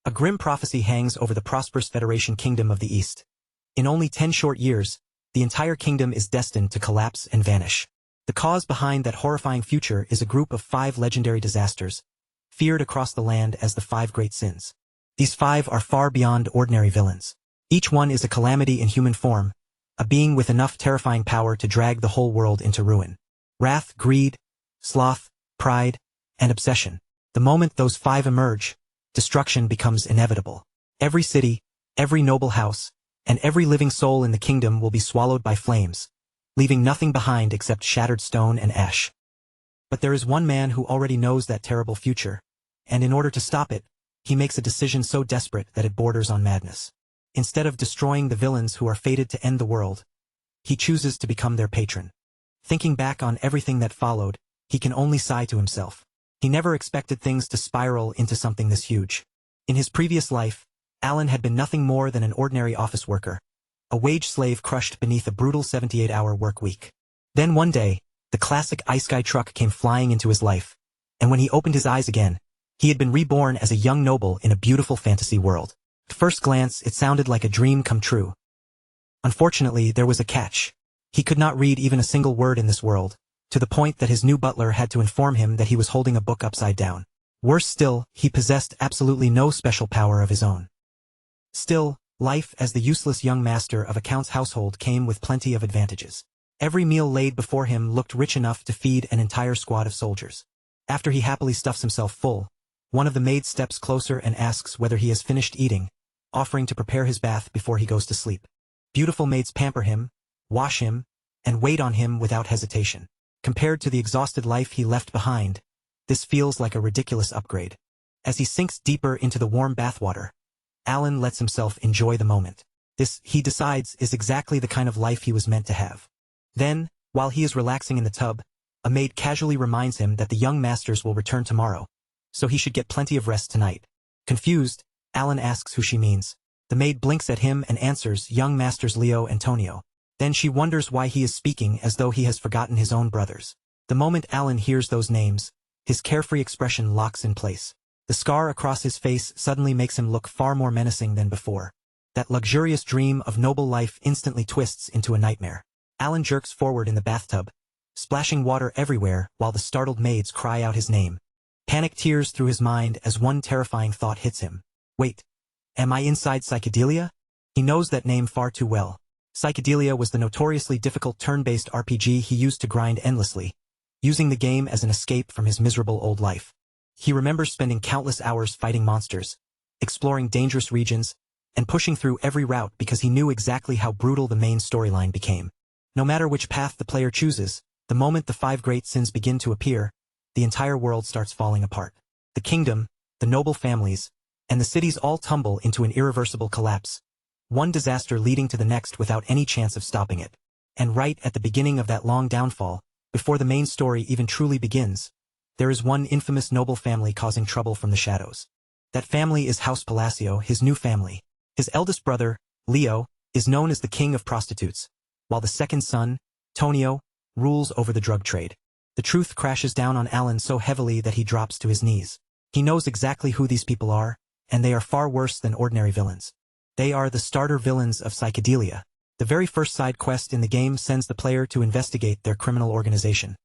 A grim prophecy hangs over the prosperous Federation Kingdom of the East. In only 10 short years, the entire kingdom is destined to collapse and vanish. The cause behind that horrifying future is a group of 5 legendary disasters, feared across the land as the 5 great sins. These 5 are far beyond ordinary villains. Each one is a calamity in human form, a being with enough terrifying power to drag the whole world into ruin. Wrath, greed, sloth, pride, and obsession. The moment those 5 emerge, destruction becomes inevitable. Every city, every noble house, and every living soul in the kingdom will be swallowed by flames, leaving nothing behind except shattered stone and ash. But there is one man who already knows that terrible future, and in order to stop it, he makes a decision so desperate that it borders on madness. Instead of destroying the villains who are fated to end the world, he chooses to become their patron. Thinking back on everything that followed, he can only sigh to himself. He never expected things to spiral into something this huge. In his previous life, Alan had been nothing more than an ordinary office worker, a wage slave crushed beneath a brutal 78-hour work week. Then one day, the classic Ice Guy truck came flying into his life, and when he opened his eyes again, he had been reborn as a young noble in a beautiful fantasy world. At first glance, it sounded like a dream come true. Unfortunately, there was a catch. He could not read even a single word in this world, to the point that his new butler had to inform him that he was holding a book upside down. Worse still, he possessed absolutely no special power of his own. Still, life as the useless young master of a count's household came with plenty of advantages. Every meal laid before him looked rich enough to feed an entire squad of soldiers. After he happily stuffs himself full, one of the maids steps closer and asks whether he has finished eating, offering to prepare his bath before he goes to sleep. Beautiful maids pamper him, wash him, and wait on him without hesitation. Compared to the exhausted life he left behind, this feels like a ridiculous upgrade. As he sinks deeper into the warm bathwater, Alan lets himself enjoy the moment. This, he decides, is exactly the kind of life he was meant to have. Then, while he is relaxing in the tub, a maid casually reminds him that the young masters will return tomorrow, so he should get plenty of rest tonight. Confused, Alan asks who she means. The maid blinks at him and answers young masters Leo and Tonio. Then she wonders why he is speaking as though he has forgotten his own brothers. The moment Alan hears those names, his carefree expression locks in place. The scar across his face suddenly makes him look far more menacing than before. That luxurious dream of noble life instantly twists into a nightmare. Alan jerks forward in the bathtub, splashing water everywhere while the startled maids cry out his name. Panic tears through his mind as one terrifying thought hits him. Wait, am I inside Psychedelia? He knows that name far too well. Psychedelia was the notoriously difficult turn-based RPG he used to grind endlessly, using the game as an escape from his miserable old life. He remembers spending countless hours fighting monsters, exploring dangerous regions, and pushing through every route because he knew exactly how brutal the main storyline became. No matter which path the player chooses, the moment the 5 great sins begin to appear, the entire world starts falling apart. The kingdom, the noble families, and the cities all tumble into an irreversible collapse, one disaster leading to the next without any chance of stopping it. And right at the beginning of that long downfall, before the main story even truly begins, there is one infamous noble family causing trouble from the shadows. That family is House Palacio, his new family. His eldest brother, Leo, is known as the king of prostitutes, while the second son, Tonio, rules over the drug trade. The truth crashes down on Alan so heavily that he drops to his knees. He knows exactly who these people are, and they are far worse than ordinary villains. They are the starter villains of Psychedelia. The very first side quest in the game sends the player to investigate their criminal organization,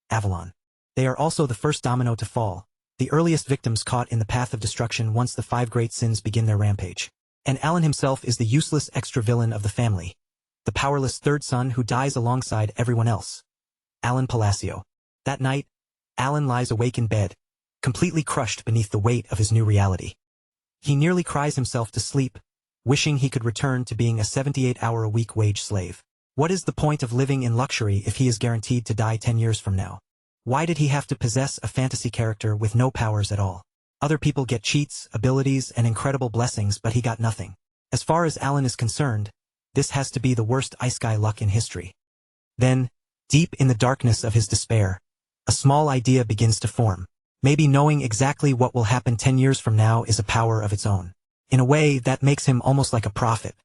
Avalon. They are also the first domino to fall, the earliest victims caught in the path of destruction once the 5 great sins begin their rampage. And Alan himself is the useless extra villain of the family, the powerless third son who dies alongside everyone else. Alan Palacio. That night, Alan lies awake in bed, completely crushed beneath the weight of his new reality. He nearly cries himself to sleep, wishing he could return to being a 78-hour-a-week wage slave. What is the point of living in luxury if he is guaranteed to die 10 years from now? Why did he have to possess a fantasy character with no powers at all? Other people get cheats, abilities, and incredible blessings, but he got nothing. As far as Alan is concerned, this has to be the worst Ice Guy luck in history. Then, deep in the darkness of his despair, a small idea begins to form. Maybe knowing exactly what will happen 10 years from now is a power of its own. In a way, that makes him almost like a prophet.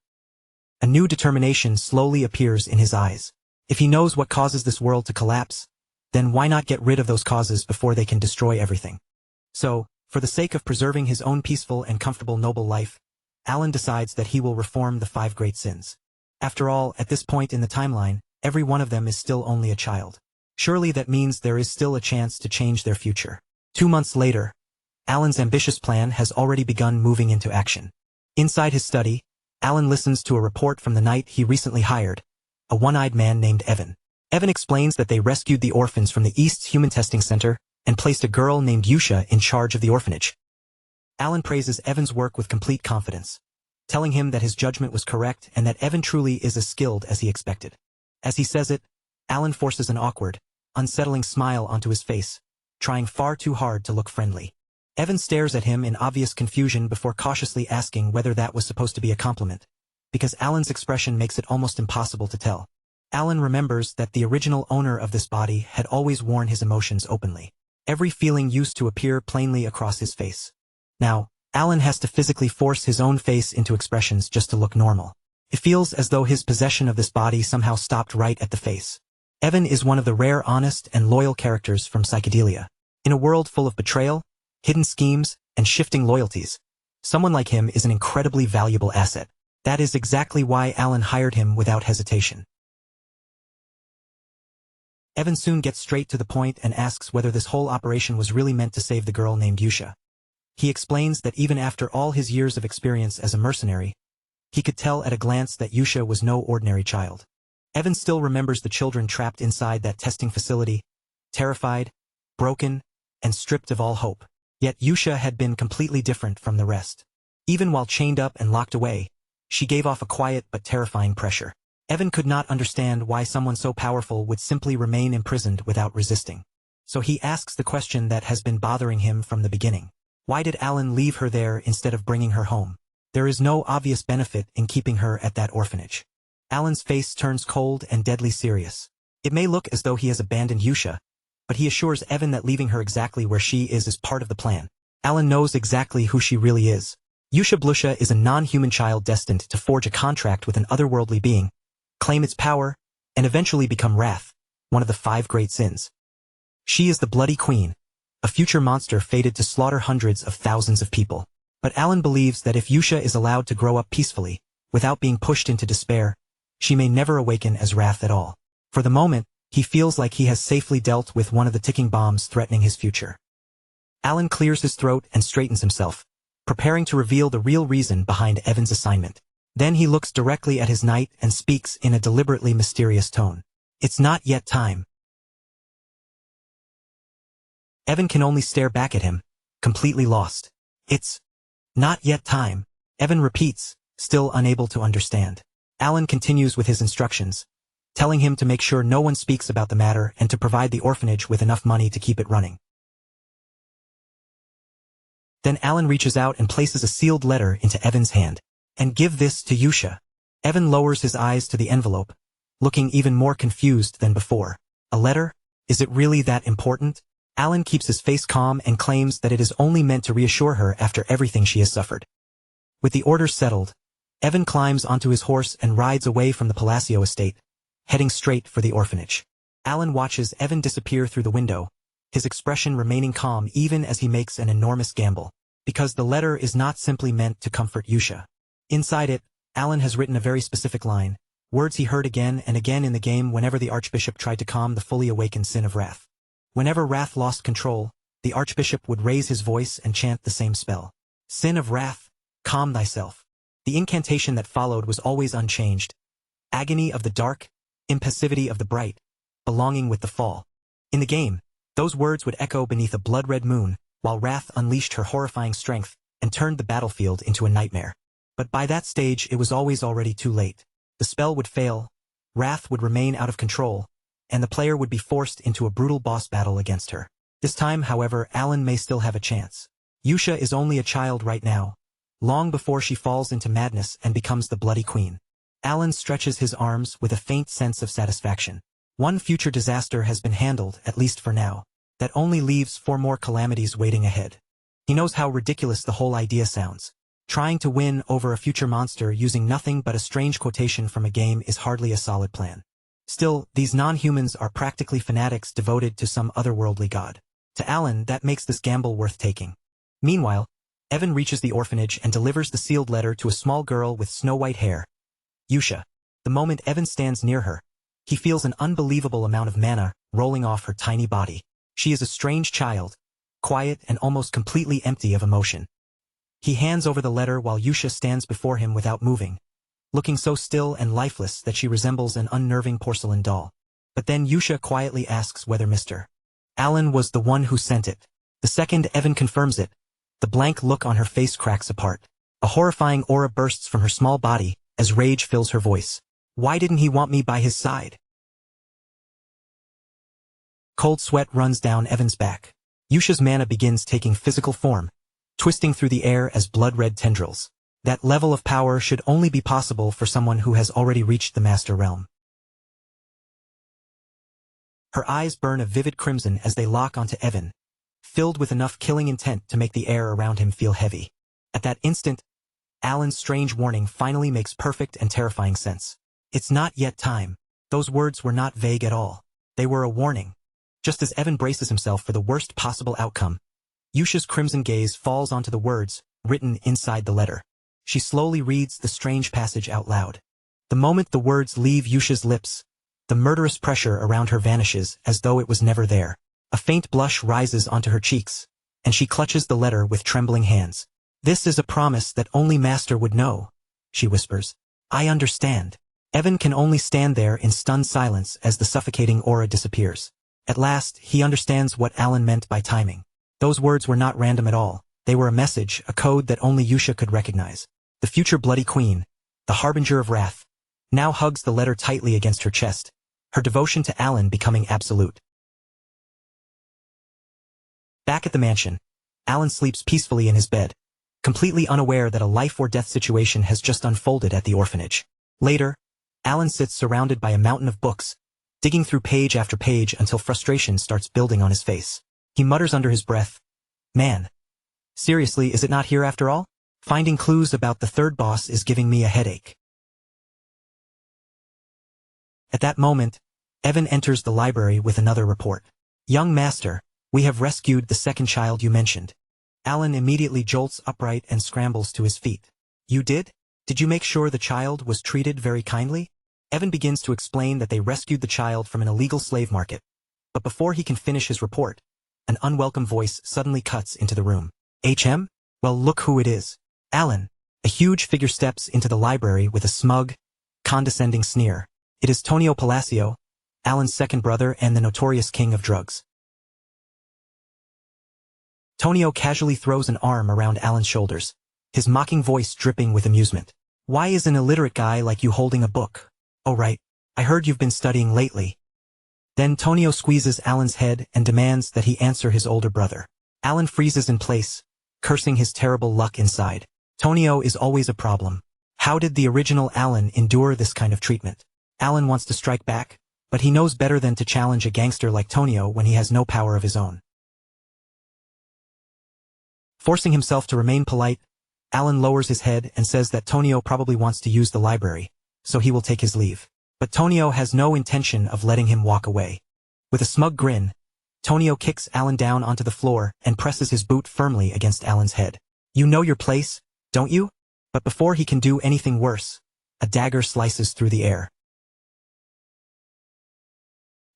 A new determination slowly appears in his eyes. If he knows what causes this world to collapse, then why not get rid of those causes before they can destroy everything? So, For the sake of preserving his own peaceful and comfortable noble life, Alan decides that he will reform the 5 great sins. After all, at this point in the timeline, every one of them is still only a child. Surely that means there is still a chance to change their future. 2 months later, Alan's ambitious plan has already begun moving into action. Inside his study, Alan listens to a report from the knight he recently hired, a one-eyed man named Evan. Evan explains that they rescued the orphans from the East's human testing center and placed a girl named Yusha in charge of the orphanage. Alan praises Evan's work with complete confidence, telling him that his judgment was correct and that Evan truly is as skilled as he expected. As he says it, Alan forces an awkward, unsettling smile onto his face, trying far too hard to look friendly. Evan stares at him in obvious confusion before cautiously asking whether that was supposed to be a compliment, because Alan's expression makes it almost impossible to tell. Alan remembers that the original owner of this body had always worn his emotions openly. Every feeling used to appear plainly across his face. Now, Alan has to physically force his own face into expressions just to look normal. It feels as though his possession of this body somehow stopped right at the face. Evan is one of the rare honest and loyal characters from psychedelia. In a world full of betrayal, hidden schemes, and shifting loyalties, someone like him is an incredibly valuable asset. That is exactly why Alan hired him without hesitation. Evan soon gets straight to the point and asks whether this whole operation was really meant to save the girl named Yusha. He explains that even after all his years of experience as a mercenary, he could tell at a glance that Yusha was no ordinary child. Evan still remembers the children trapped inside that testing facility, terrified, broken, and stripped of all hope. Yet Yusha had been completely different from the rest. Even while chained up and locked away, she gave off a quiet but terrifying pressure. Evan could not understand why someone so powerful would simply remain imprisoned without resisting. So he asks the question that has been bothering him from the beginning. Why did Alan leave her there instead of bringing her home? There is no obvious benefit in keeping her at that orphanage. Alan's face turns cold and deadly serious. It may look as though he has abandoned Yusha, but he assures Evan that leaving her exactly where she is part of the plan. Alan knows exactly who she really is. Yusha Blusha is a non-human child destined to forge a contract with an otherworldly being, claim its power, and eventually become Wrath, one of the 5 great sins. She is the Bloody Queen, a future monster fated to slaughter hundreds of thousands of people. But Alan believes that if Yusha is allowed to grow up peacefully, without being pushed into despair, she may never awaken as Wrath at all. For the moment, he feels like he has safely dealt with one of the ticking bombs threatening his future. Alan clears his throat and straightens himself, preparing to reveal the real reason behind Evan's assignment. Then he looks directly at his knight and speaks in a deliberately mysterious tone. It's not yet time. Evan can only stare back at him, completely lost. It's not yet time, Evan repeats, still unable to understand. Alan continues with his instructions, telling him to make sure no one speaks about the matter and to provide the orphanage with enough money to keep it running. Then Alan reaches out and places a sealed letter into Evan's hand. And give this to Yusha. Evan lowers his eyes to the envelope, looking even more confused than before. A letter? Is it really that important? Alan keeps his face calm and claims that it is only meant to reassure her after everything she has suffered. With the orders settled, Evan climbs onto his horse and rides away from the Palacio estate, heading straight for the orphanage. Alan watches Evan disappear through the window, his expression remaining calm even as he makes an enormous gamble. Because the letter is not simply meant to comfort Yusha. Inside it, Alan has written a very specific line, words he heard again and again in the game whenever the Archbishop tried to calm the fully awakened sin of Wrath. Whenever Wrath lost control, the Archbishop would raise his voice and chant the same spell. Sin of Wrath, calm thyself. The incantation that followed was always unchanged. Agony of the dark, impassivity of the bright, belonging with the fall. In the game, those words would echo beneath a blood-red moon, while Wrath unleashed her horrifying strength and turned the battlefield into a nightmare. But by that stage it was always already too late. The spell would fail, Wrath would remain out of control, and the player would be forced into a brutal boss battle against her. This time, however, Alan may still have a chance. Yusha is only a child right now, long before she falls into madness and becomes the Bloody Queen. Alan stretches his arms with a faint sense of satisfaction. One future disaster has been handled, at least for now. That only leaves 4 more calamities waiting ahead. He knows how ridiculous the whole idea sounds. Trying to win over a future monster using nothing but a strange quotation from a game is hardly a solid plan. Still, these non-humans are practically fanatics devoted to some otherworldly god. To Alan, that makes this gamble worth taking. Meanwhile, Evan reaches the orphanage and delivers the sealed letter to a small girl with snow-white hair. Yusha. The moment Evan stands near her, he feels an unbelievable amount of mana rolling off her tiny body. She is a strange child, quiet and almost completely empty of emotion. He hands over the letter while Yusha stands before him without moving, looking so still and lifeless that she resembles an unnerving porcelain doll. But then Yusha quietly asks whether Mr. Allen was the one who sent it. The second Evan confirms it, the blank look on her face cracks apart. A horrifying aura bursts from her small body as rage fills her voice. Why didn't he want me by his side? Cold sweat runs down Evan's back. Yusha's mana begins taking physical form, twisting through the air as blood-red tendrils. That level of power should only be possible for someone who has already reached the Master Realm. Her eyes burn a vivid crimson as they lock onto Evan, filled with enough killing intent to make the air around him feel heavy. At that instant, Alan's strange warning finally makes perfect and terrifying sense. It's not yet time. Those words were not vague at all. They were a warning. Just as Evan braces himself for the worst possible outcome, Yusha's crimson gaze falls onto the words written inside the letter. She slowly reads the strange passage out loud. The moment the words leave Yusha's lips, the murderous pressure around her vanishes as though it was never there. A faint blush rises onto her cheeks, and she clutches the letter with trembling hands. This is a promise that only Master would know, she whispers. I understand. Evan can only stand there in stunned silence as the suffocating aura disappears. At last, he understands what Alan meant by timing. Those words were not random at all. They were a message, a code that only Yusha could recognize. The future Bloody Queen, the harbinger of wrath, now hugs the letter tightly against her chest, her devotion to Alan becoming absolute. Back at the mansion, Alan sleeps peacefully in his bed, completely unaware that a life-or-death situation has just unfolded at the orphanage. Later, Alan sits surrounded by a mountain of books, digging through page after page until frustration starts building on his face. He mutters under his breath, "Man, seriously, is it not here after all? Finding clues about the third boss is giving me a headache." At that moment, Evan enters the library with another report. "Young Master, we have rescued the second child you mentioned." Alan immediately jolts upright and scrambles to his feet. "You did? Did you make sure the child was treated very kindly?" Evan begins to explain that they rescued the child from an illegal slave market. But before he can finish his report, an unwelcome voice suddenly cuts into the room. "HM? Well, look who it is." Alan. A huge figure steps into the library with a smug, condescending sneer. It is Tonio Palacio, Alan's second brother and the notorious king of drugs. Tonio casually throws an arm around Alan's shoulders, his mocking voice dripping with amusement. "Why is an illiterate guy like you holding a book?" "Oh right, I heard you've been studying lately." Then Tonio squeezes Alan's head and demands that he answer his older brother. Alan freezes in place, cursing his terrible luck inside. Tonio is always a problem. How did the original Alan endure this kind of treatment? Alan wants to strike back, but he knows better than to challenge a gangster like Tonio when he has no power of his own. Forcing himself to remain polite, Alan lowers his head and says that Tonio probably wants to use the library, so he will take his leave. But Tonio has no intention of letting him walk away. With a smug grin, Tonio kicks Alan down onto the floor and presses his boot firmly against Alan's head. "You know your place, don't you?" But before he can do anything worse, a dagger slices through the air.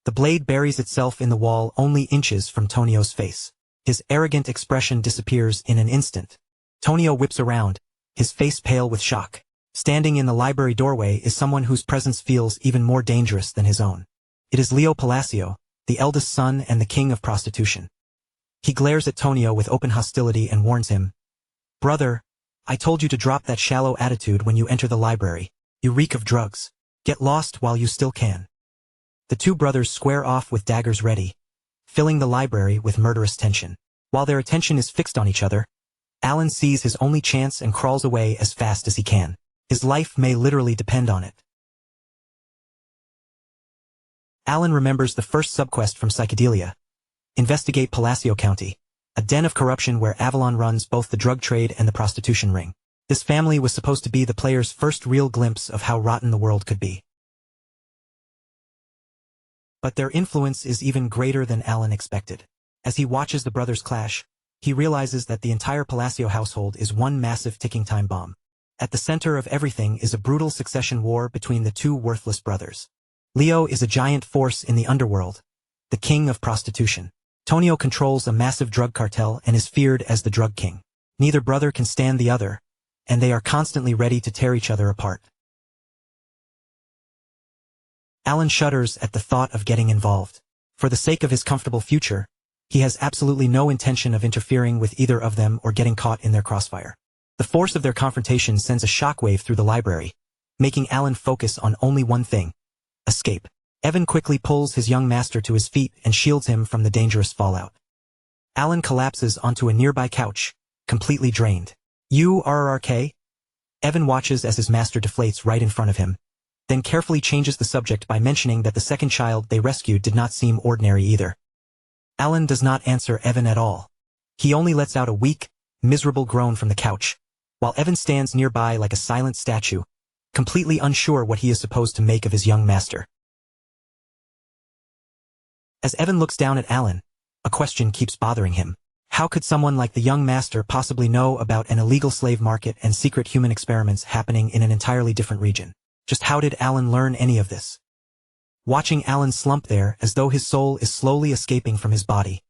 The blade buries itself in the wall only inches from Tonio's face. His arrogant expression disappears in an instant. Tonio whips around, his face pale with shock. Standing in the library doorway is someone whose presence feels even more dangerous than his own. It is Leo Palacio, the eldest son and the king of prostitution. He glares at Tonio with open hostility and warns him, "Brother, I told you to drop that shallow attitude when you enter the library. You reek of drugs. Get lost while you still can." The two brothers square off with daggers ready, filling the library with murderous tension. While their attention is fixed on each other, Alan sees his only chance and crawls away as fast as he can. His life may literally depend on it. Alan remembers the first subquest from Psychedelia. Investigate Palacio County, a den of corruption where Avalon runs both the drug trade and the prostitution ring. This family was supposed to be the player's first real glimpse of how rotten the world could be. But their influence is even greater than Alan expected. As he watches the brothers clash, he realizes that the entire Palacio household is one massive ticking time bomb. At the center of everything is a brutal succession war between the two worthless brothers. Leo is a giant force in the underworld, the king of prostitution. Tonio controls a massive drug cartel and is feared as the drug king. Neither brother can stand the other, and they are constantly ready to tear each other apart. Alan shudders at the thought of getting involved. For the sake of his comfortable future, he has absolutely no intention of interfering with either of them or getting caught in their crossfire. The force of their confrontation sends a shockwave through the library, making Alan focus on only one thing: escape. Evan quickly pulls his young master to his feet and shields him from the dangerous fallout. Alan collapses onto a nearby couch, completely drained. "RRK?" Evan watches as his master deflates right in front of him, then carefully changes the subject by mentioning that the second child they rescued did not seem ordinary either. Alan does not answer Evan at all. He only lets out a weak, miserable groan from the couch, while Evan stands nearby like a silent statue, completely unsure what he is supposed to make of his young master. As Evan looks down at Alan, a question keeps bothering him. How could someone like the young master possibly know about an illegal slave market and secret human experiments happening in an entirely different region? Just how did Alan learn any of this? Watching Alan slump there as though his soul is slowly escaping from his body,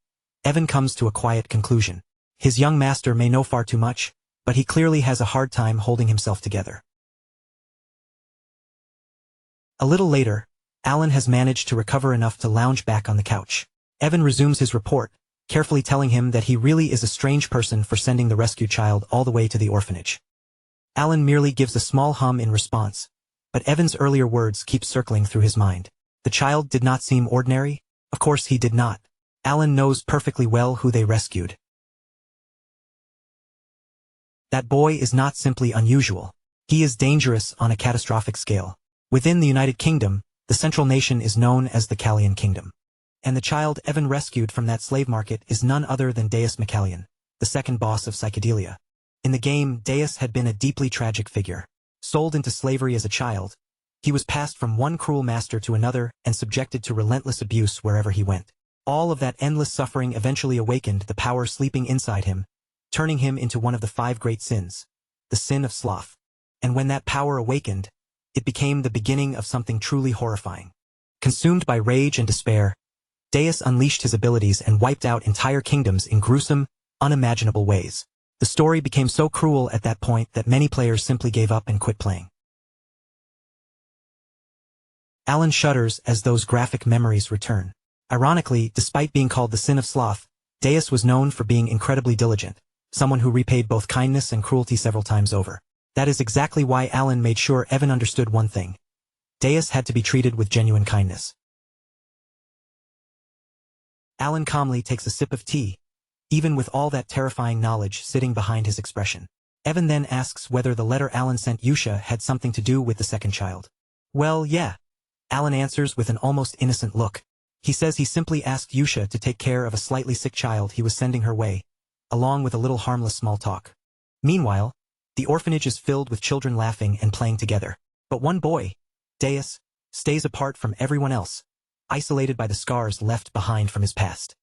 Evan comes to a quiet conclusion. His young master may know far too much, but he clearly has a hard time holding himself together. A little later, Alan has managed to recover enough to lounge back on the couch. Evan resumes his report, carefully telling him that he really is a strange person for sending the rescued child all the way to the orphanage. Alan merely gives a small hum in response, but Evan's earlier words keep circling through his mind. The child did not seem ordinary? Of course he did not. Alan knows perfectly well who they rescued. That boy is not simply unusual. He is dangerous on a catastrophic scale. Within the United Kingdom, the central nation is known as the Callian Kingdom. And the child Evan rescued from that slave market is none other than Deus Macallion, the second boss of psychedelia. In the game, Deus had been a deeply tragic figure. Sold into slavery as a child, he was passed from one cruel master to another and subjected to relentless abuse wherever he went. All of that endless suffering eventually awakened the power sleeping inside him, turning him into one of the 5 great sins, the sin of sloth. And when that power awakened, it became the beginning of something truly horrifying. Consumed by rage and despair, Deus unleashed his abilities and wiped out entire kingdoms in gruesome, unimaginable ways. The story became so cruel at that point that many players simply gave up and quit playing. Alan shudders as those graphic memories return. Ironically, despite being called the sin of sloth, Deus was known for being incredibly diligent, someone who repaid both kindness and cruelty several times over. That is exactly why Alan made sure Evan understood one thing. Deus had to be treated with genuine kindness. Alan calmly takes a sip of tea, even with all that terrifying knowledge sitting behind his expression. Evan then asks whether the letter Alan sent Yusha had something to do with the second child. "Well, yeah," Alan answers with an almost innocent look. He says he simply asked Yusha to take care of a slightly sick child he was sending her way, along with a little harmless small talk. Meanwhile, the orphanage is filled with children laughing and playing together. But one boy, Deus, stays apart from everyone else, isolated by the scars left behind from his past.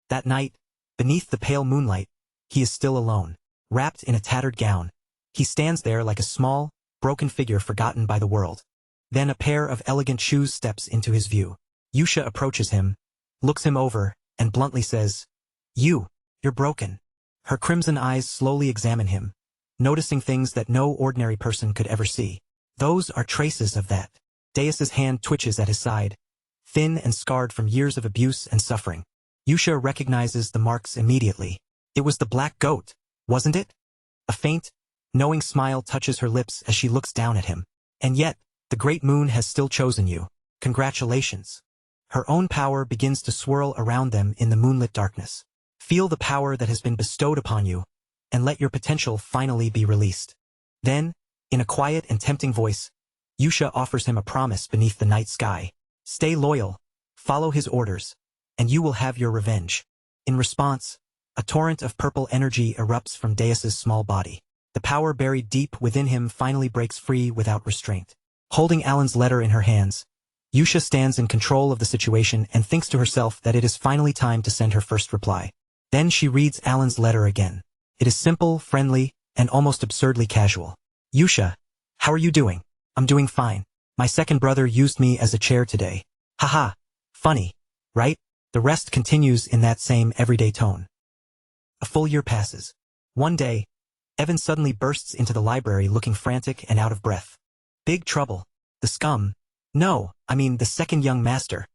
That night, beneath the pale moonlight, he is still alone. Wrapped in a tattered gown, he stands there like a small, broken figure forgotten by the world. Then a pair of elegant shoes steps into his view. Yusha approaches him, looks him over, and bluntly says, You're broken." Her crimson eyes slowly examine him, noticing things that no ordinary person could ever see. "Those are traces of that." Deus's hand twitches at his side, thin and scarred from years of abuse and suffering. Yusha recognizes the marks immediately. It was the black goat, wasn't it? A faint, knowing smile touches her lips as she looks down at him. "And yet, the great moon has still chosen you. Congratulations." Her own power begins to swirl around them in the moonlit darkness. Feel the power that has been bestowed upon you, and let your potential finally be released. Then, in a quiet and tempting voice, Yusha offers him a promise beneath the night sky. Stay loyal, follow his orders, and you will have your revenge. In response, a torrent of purple energy erupts from Deus's small body. The power buried deep within him finally breaks free without restraint. Holding Alan's letter in her hands, Yusha stands in control of the situation and thinks to herself that it is finally time to send her first reply. Then she reads Alan's letter again. It is simple, friendly, and almost absurdly casual. Yusha, how are you doing? I'm doing fine. My second brother used me as a chair today. Haha, funny, right? The rest continues in that same everyday tone. A full year passes. One day, Evan suddenly bursts into the library looking frantic and out of breath. Big trouble. The scum. No, I mean the second young master.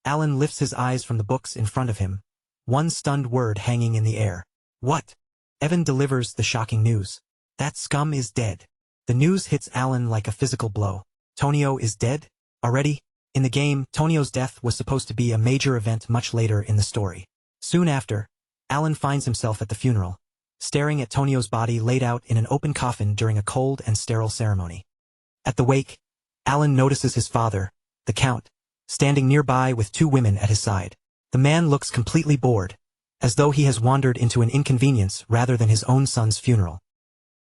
Alan lifts his eyes from the books in front of him, one stunned word hanging in the air. What? Evan delivers the shocking news. That scum is dead. The news hits Alan like a physical blow. Tonio is dead? Already? In the game, Tonio's death was supposed to be a major event much later in the story. Soon after, Alan finds himself at the funeral, staring at Tonio's body laid out in an open coffin during a cold and sterile ceremony. At the wake, Alan notices his father, the Count, standing nearby with two women at his side. The man looks completely bored, as though he has wandered into an inconvenience rather than his own son's funeral.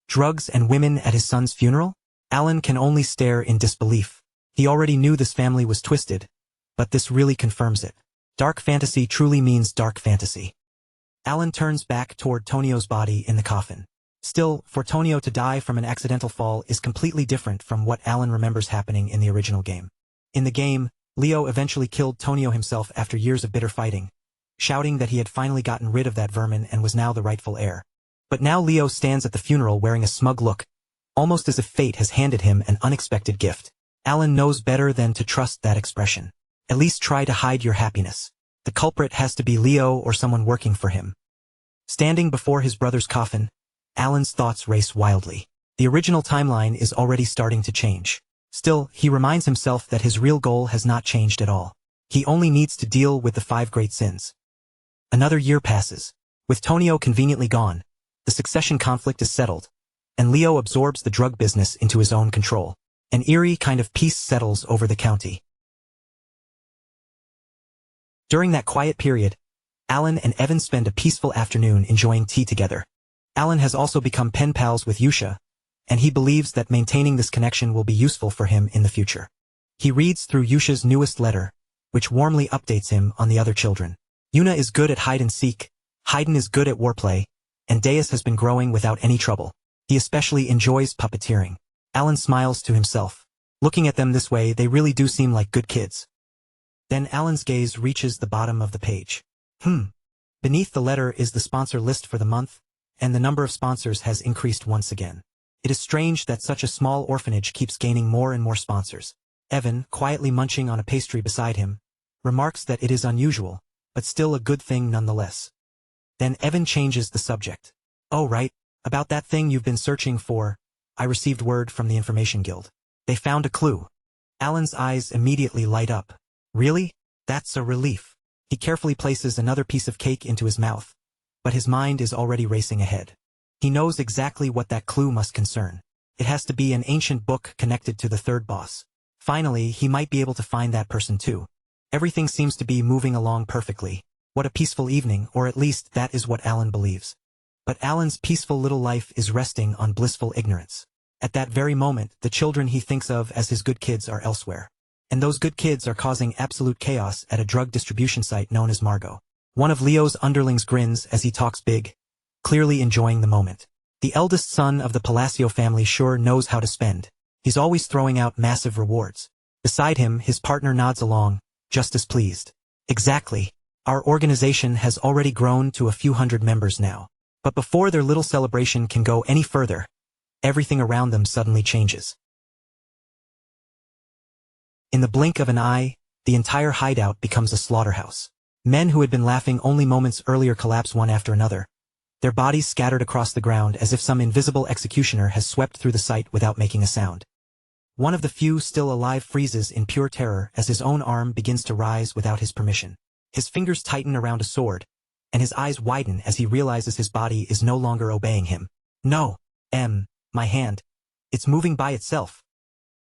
Drugs and women at his son's funeral? Alan can only stare in disbelief. He already knew this family was twisted, but this really confirms it. Dark fantasy truly means dark fantasy. Alan turns back toward Tonio's body in the coffin. Still, for Tonio to die from an accidental fall is completely different from what Alan remembers happening in the original game. In the game, Leo eventually killed Tonio himself after years of bitter fighting, shouting that he had finally gotten rid of that vermin and was now the rightful heir. But now Leo stands at the funeral wearing a smug look, almost as if fate has handed him an unexpected gift. Alan knows better than to trust that expression. At least try to hide your happiness. The culprit has to be Leo or someone working for him. Standing before his brother's coffin, Alan's thoughts race wildly. The original timeline is already starting to change. Still, he reminds himself that his real goal has not changed at all. He only needs to deal with the 5 great sins. Another year passes. With Tonio conveniently gone, the succession conflict is settled, and Leo absorbs the drug business into his own control. An eerie kind of peace settles over the county. During that quiet period, Alan and Evan spend a peaceful afternoon enjoying tea together. Alan has also become pen pals with Yusha, and he believes that maintaining this connection will be useful for him in the future. He reads through Yusha's newest letter, which warmly updates him on the other children. Yuna is good at hide-and-seek, Haydn is good at warplay, and Deus has been growing without any trouble. He especially enjoys puppeteering. Alan smiles to himself. Looking at them this way, they really do seem like good kids. Then Alan's gaze reaches the bottom of the page. Beneath the letter is the sponsor list for the month, and the number of sponsors has increased once again. It is strange that such a small orphanage keeps gaining more and more sponsors. Evan, quietly munching on a pastry beside him, remarks that it is unusual, but still a good thing nonetheless. Then Evan changes the subject. Oh right, about that thing you've been searching for, I received word from the Information Guild. They found a clue. Alan's eyes immediately light up. Really? That's a relief. He carefully places another piece of cake into his mouth, but his mind is already racing ahead. He knows exactly what that clue must concern. It has to be an ancient book connected to the third boss. Finally, he might be able to find that person too. Everything seems to be moving along perfectly. What a peaceful evening, or at least that is what Alan believes. But Alan's peaceful little life is resting on blissful ignorance. At that very moment, the children he thinks of as his good kids are elsewhere. And those good kids are causing absolute chaos at a drug distribution site known as Margot. One of Leo's underlings grins as he talks big, clearly enjoying the moment. The eldest son of the Palacio family sure knows how to spend. He's always throwing out massive rewards. Beside him, his partner nods along, just as pleased. Exactly. Our organization has already grown to a few hundred members now. But before their little celebration can go any further, everything around them suddenly changes. In the blink of an eye, the entire hideout becomes a slaughterhouse. Men who had been laughing only moments earlier collapse one after another, their bodies scattered across the ground as if some invisible executioner has swept through the site without making a sound. One of the few still alive freezes in pure terror as his own arm begins to rise without his permission. His fingers tighten around a sword, and his eyes widen as he realizes his body is no longer obeying him. No, my hand. It's moving by itself.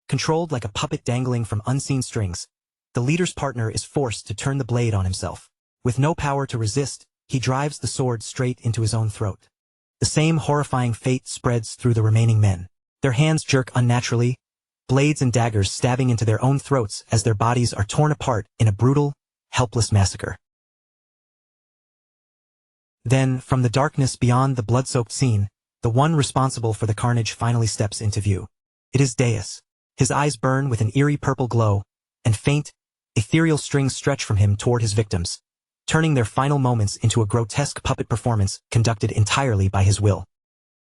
Controlled like a puppet dangling from unseen strings, the leader's partner is forced to turn the blade on himself. With no power to resist, he drives the sword straight into his own throat. The same horrifying fate spreads through the remaining men. Their hands jerk unnaturally, blades and daggers stabbing into their own throats as their bodies are torn apart in a brutal, helpless massacre. Then, from the darkness beyond the blood-soaked scene, the one responsible for the carnage finally steps into view. It is Deus. His eyes burn with an eerie purple glow, and faint, ethereal strings stretch from him toward his victims, turning their final moments into a grotesque puppet performance conducted entirely by his will.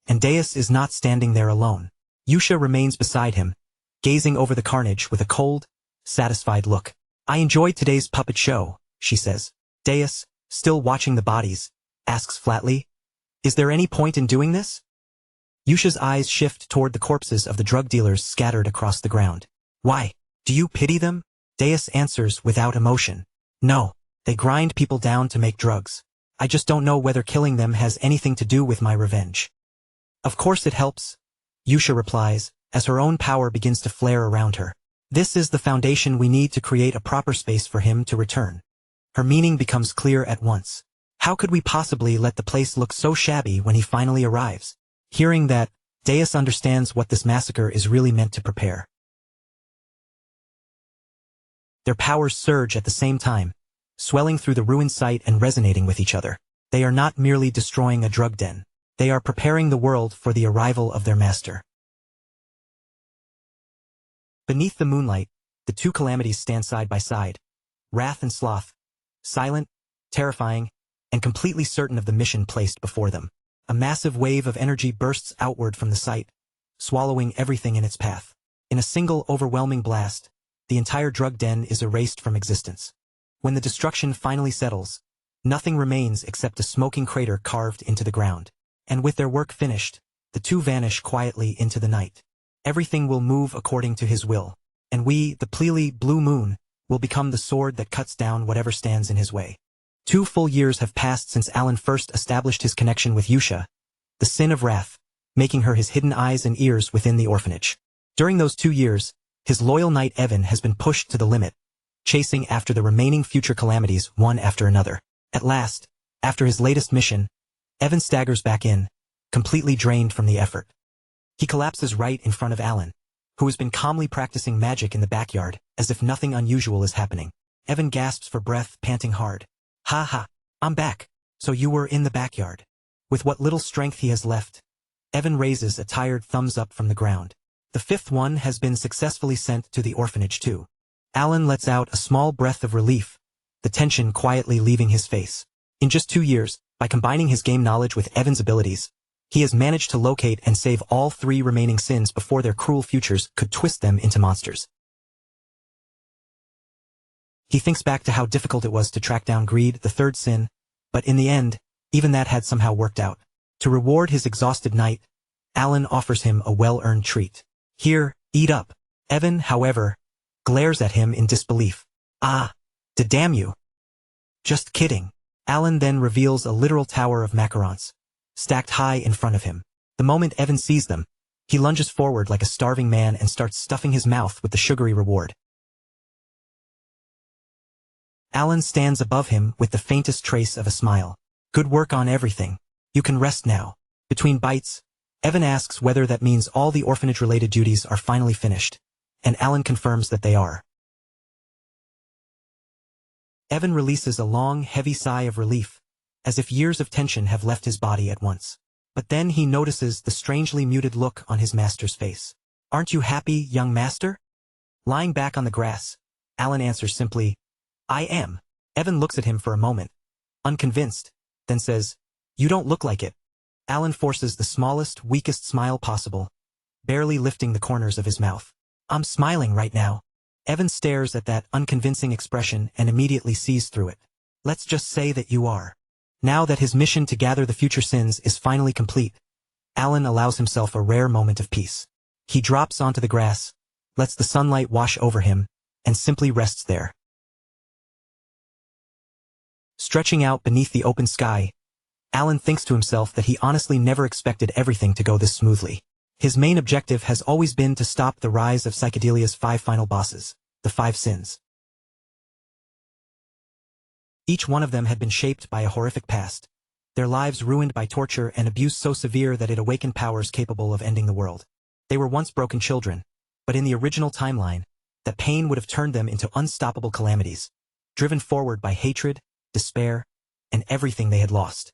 And Deus is not standing there alone. Yusha remains beside him, gazing over the carnage with a cold, satisfied look. "I enjoyed today's puppet show," she says. Deus, still watching the bodies, asks flatly, "Is there any point in doing this?" Yusha's eyes shift toward the corpses of the drug dealers scattered across the ground. "Why? Do you pity them?" Deus answers without emotion. "No, they grind people down to make drugs. I just don't know whether killing them has anything to do with my revenge." "Of course it helps," Yusha replies, as her own power begins to flare around her. "This is the foundation we need to create a proper space for him to return." Her meaning becomes clear at once. How could we possibly let the place look so shabby when he finally arrives? Hearing that, Deus understands what this massacre is really meant to prepare. Their powers surge at the same time, swelling through the ruined site and resonating with each other. They are not merely destroying a drug den. They are preparing the world for the arrival of their master. Beneath the moonlight, the two calamities stand side by side, wrath and sloth, silent, terrifying, and completely certain of the mission placed before them. A massive wave of energy bursts outward from the site, swallowing everything in its path. In a single overwhelming blast, the entire drug den is erased from existence. When the destruction finally settles, nothing remains except a smoking crater carved into the ground. And with their work finished, the two vanish quietly into the night. Everything will move according to his will, and we, the Pleely Blue Moon, will become the sword that cuts down whatever stands in his way. 2 full years have passed since Alan first established his connection with Yusha, the sin of wrath, making her his hidden eyes and ears within the orphanage. During those 2 years, his loyal knight Evan has been pushed to the limit, chasing after the remaining future calamities one after another. At last, after his latest mission, Evan staggers back in, completely drained from the effort. He collapses right in front of Alan, who has been calmly practicing magic in the backyard, as if nothing unusual is happening. Evan gasps for breath, panting hard. "Ha ha, I'm back. So you were in the backyard." With what little strength he has left, Evan raises a tired thumbs up from the ground. The 5th one has been successfully sent to the orphanage too. Alan lets out a small breath of relief, the tension quietly leaving his face. In just 2 years, by combining his game knowledge with Evan's abilities, he has managed to locate and save all 3 remaining sins before their cruel futures could twist them into monsters. He thinks back to how difficult it was to track down greed, the 3rd sin, but in the end, even that had somehow worked out. To reward his exhausted knight, Alan offers him a well-earned treat. "Here, eat up." Evan, however, glares at him in disbelief. "Ah, damn you." "Just kidding." Alan then reveals a literal tower of macarons, stacked high in front of him. The moment Evan sees them, he lunges forward like a starving man and starts stuffing his mouth with the sugary reward. Alan stands above him with the faintest trace of a smile. "Good work on everything. You can rest now." Between bites, Evan asks whether that means all the orphanage-related duties are finally finished, and Alan confirms that they are. Evan releases a long, heavy sigh of relief, as if years of tension have left his body at once. But then he notices the strangely muted look on his master's face. "Aren't you happy, young master?" Lying back on the grass, Alan answers simply, "I am." Evan looks at him for a moment, unconvinced, then says, "You don't look like it." Alan forces the smallest, weakest smile possible, barely lifting the corners of his mouth. "I'm smiling right now." Evan stares at that unconvincing expression and immediately sees through it. "Let's just say that you are." Now that his mission to gather the future sins is finally complete, Alan allows himself a rare moment of peace. He drops onto the grass, lets the sunlight wash over him, and simply rests there. Stretching out beneath the open sky, Alan thinks to himself that he honestly never expected everything to go this smoothly. His main objective has always been to stop the rise of psychedelia's 5 final bosses, the 5 sins. Each one of them had been shaped by a horrific past, their lives ruined by torture and abuse so severe that it awakened powers capable of ending the world. They were once broken children, but in the original timeline, that pain would have turned them into unstoppable calamities, driven forward by hatred, despair, and everything they had lost.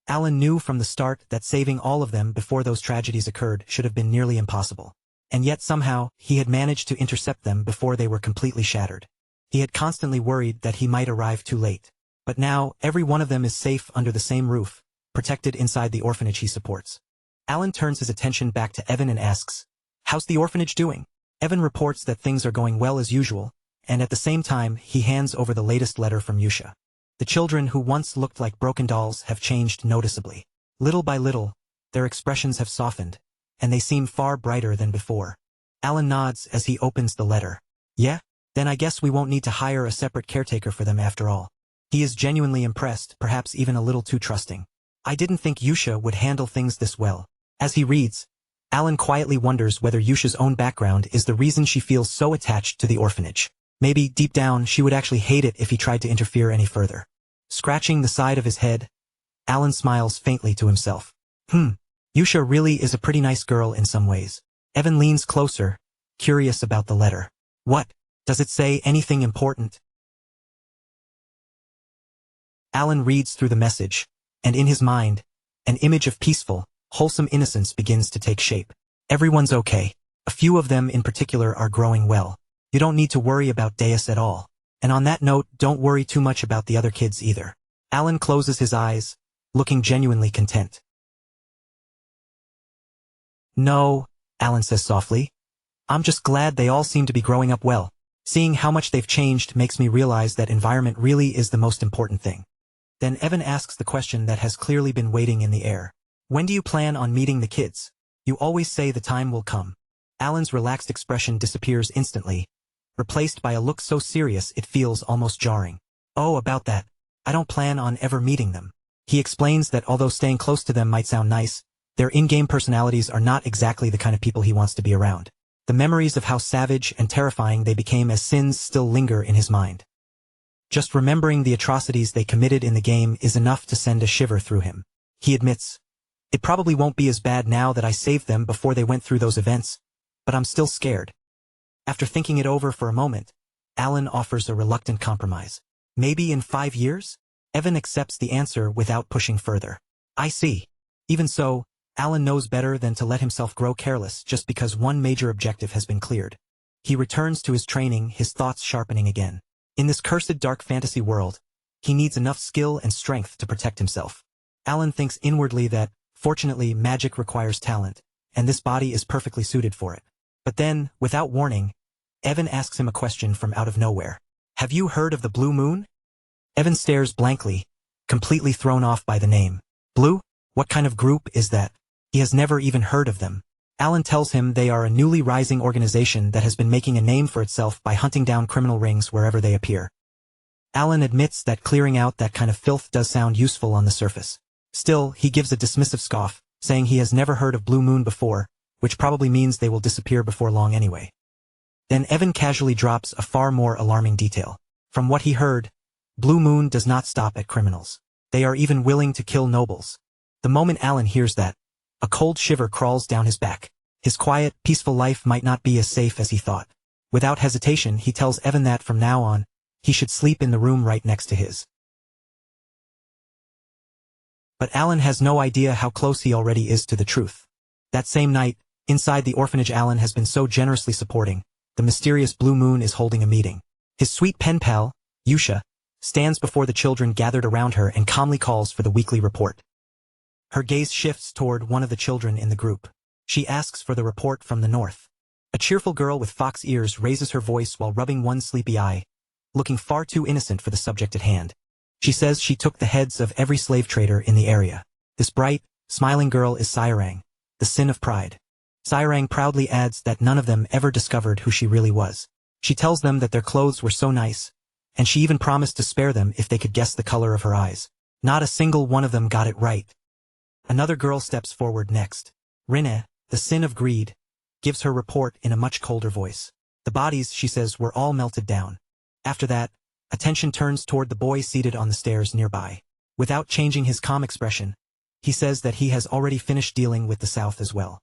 Alan knew from the start that saving all of them before those tragedies occurred should have been nearly impossible. And yet somehow, he had managed to intercept them before they were completely shattered. He had constantly worried that he might arrive too late. But now, every one of them is safe under the same roof, protected inside the orphanage he supports. Alan turns his attention back to Evan and asks, "How's the orphanage doing?" Evan reports that things are going well as usual, and at the same time, he hands over the latest letter from Yusha. The children who once looked like broken dolls have changed noticeably. Little by little, their expressions have softened, and they seem far brighter than before. Alan nods as he opens the letter. "Yeah? Then I guess we won't need to hire a separate caretaker for them after all." He is genuinely impressed, perhaps even a little too trusting. "I didn't think Yusha would handle things this well." As he reads, Alan quietly wonders whether Yusha's own background is the reason she feels so attached to the orphanage. Maybe, deep down, she would actually hate it if he tried to interfere any further. Scratching the side of his head, Alan smiles faintly to himself. Yusha really is a pretty nice girl in some ways. Evan leans closer, curious about the letter. "What? Does it say anything important?" Alan reads through the message, and in his mind, an image of peaceful, wholesome innocence begins to take shape. Everyone's okay. A few of them in particular are growing well. You don't need to worry about Deus at all. And on that note, don't worry too much about the other kids either. Alan closes his eyes, looking genuinely content. "No," Alan says softly. "I'm just glad they all seem to be growing up well. Seeing how much they've changed makes me realize that environment really is the most important thing." Then Evan asks the question that has clearly been waiting in the air. "When do you plan on meeting the kids? You always say the time will come." Alan's relaxed expression disappears instantly, replaced by a look so serious it feels almost jarring. "Oh, about that. I don't plan on ever meeting them." He explains that although staying close to them might sound nice, their in-game personalities are not exactly the kind of people he wants to be around. The memories of how savage and terrifying they became as sins still linger in his mind. Just remembering the atrocities they committed in the game is enough to send a shiver through him. He admits, "It probably won't be as bad now that I saved them before they went through those events, but I'm still scared." After thinking it over for a moment, Alan offers a reluctant compromise. "Maybe in 5 years?" Evan accepts the answer without pushing further. "I see." Even so, Alan knows better than to let himself grow careless just because one major objective has been cleared. He returns to his training, his thoughts sharpening again. In this cursed dark fantasy world, he needs enough skill and strength to protect himself. Alan thinks inwardly that, fortunately, magic requires talent, and this body is perfectly suited for it. But then, without warning, Evan asks him a question from out of nowhere. "Have you heard of the Blue Moon?" Evan stares blankly, completely thrown off by the name. Blue? What kind of group is that? He has never even heard of them. Alan tells him they are a newly rising organization that has been making a name for itself by hunting down criminal rings wherever they appear. Alan admits that clearing out that kind of filth does sound useful on the surface. Still, he gives a dismissive scoff, saying he has never heard of Blue Moon before, which probably means they will disappear before long anyway. Then Evan casually drops a far more alarming detail. From what he heard, Blue Moon does not stop at criminals. They are even willing to kill nobles. The moment Alan hears that, a cold shiver crawls down his back. His quiet, peaceful life might not be as safe as he thought. Without hesitation, he tells Evan that from now on, he should sleep in the room right next to his. But Alan has no idea how close he already is to the truth. That same night, inside the orphanage Alan has been so generously supporting, the mysterious Blue Moon is holding a meeting. His sweet pen pal, Yusha, stands before the children gathered around her and calmly calls for the weekly report. Her gaze shifts toward one of the children in the group. She asks for the report from the north. A cheerful girl with fox ears raises her voice while rubbing one sleepy eye, looking far too innocent for the subject at hand. She says she took the heads of every slave trader in the area. This bright, smiling girl is Sairang, the sin of pride. Sairang proudly adds that none of them ever discovered who she really was. She tells them that their clothes were so nice, and she even promised to spare them if they could guess the color of her eyes. Not a single one of them got it right. Another girl steps forward next. Rinne, the sin of greed, gives her report in a much colder voice. The bodies, she says, were all melted down. After that, attention turns toward the boy seated on the stairs nearby. Without changing his calm expression, he says that he has already finished dealing with the South as well.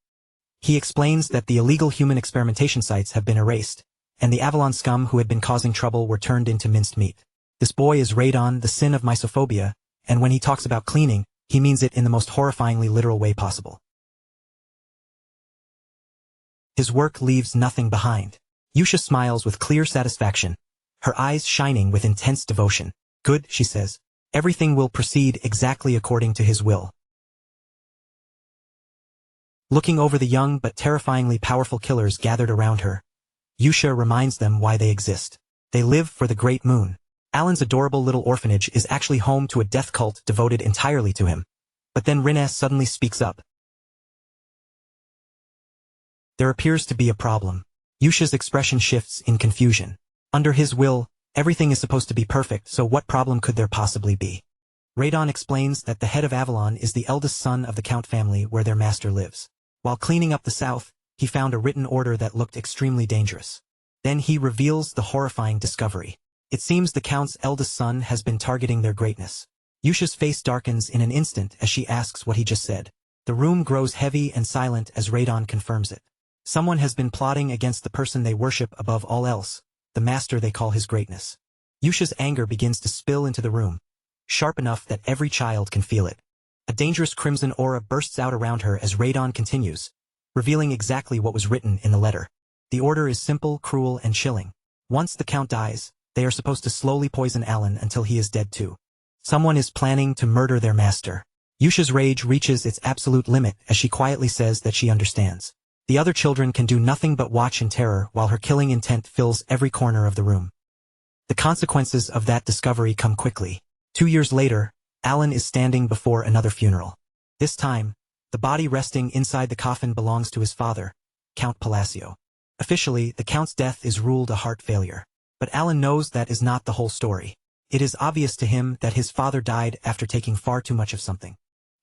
He explains that the illegal human experimentation sites have been erased, and the Avalon scum who had been causing trouble were turned into minced meat. This boy is Radon, the sin of misophobia, and when he talks about cleaning, he means it in the most horrifyingly literal way possible. His work leaves nothing behind. Yusha smiles with clear satisfaction, her eyes shining with intense devotion. Good, she says. Everything will proceed exactly according to his will. Looking over the young but terrifyingly powerful killers gathered around her, Yusha reminds them why they exist. They live for the Great Moon. Alan's adorable little orphanage is actually home to a death cult devoted entirely to him. But then Rinna suddenly speaks up. There appears to be a problem. Yusha's expression shifts in confusion. Under his will, everything is supposed to be perfect, so what problem could there possibly be? Radon explains that the head of Avalon is the eldest son of the Count family where their master lives. While cleaning up the south, he found a written order that looked extremely dangerous. Then he reveals the horrifying discovery. It seems the Count's eldest son has been targeting their greatness. Yusha's face darkens in an instant as she asks what he just said. The room grows heavy and silent as Radon confirms it. Someone has been plotting against the person they worship above all else, the master they call his greatness. Yusha's anger begins to spill into the room, sharp enough that every child can feel it. A dangerous crimson aura bursts out around her as Radon continues, revealing exactly what was written in the letter. The order is simple, cruel, and chilling. Once the Count dies, they are supposed to slowly poison Alan until he is dead too. Someone is planning to murder their master. Yusha's rage reaches its absolute limit as she quietly says that she understands. The other children can do nothing but watch in terror while her killing intent fills every corner of the room. The consequences of that discovery come quickly. 2 years later, Alan is standing before another funeral. This time, the body resting inside the coffin belongs to his father, Count Palacio. Officially, the Count's death is ruled a heart failure. But Alan knows that is not the whole story. It is obvious to him that his father died after taking far too much of something.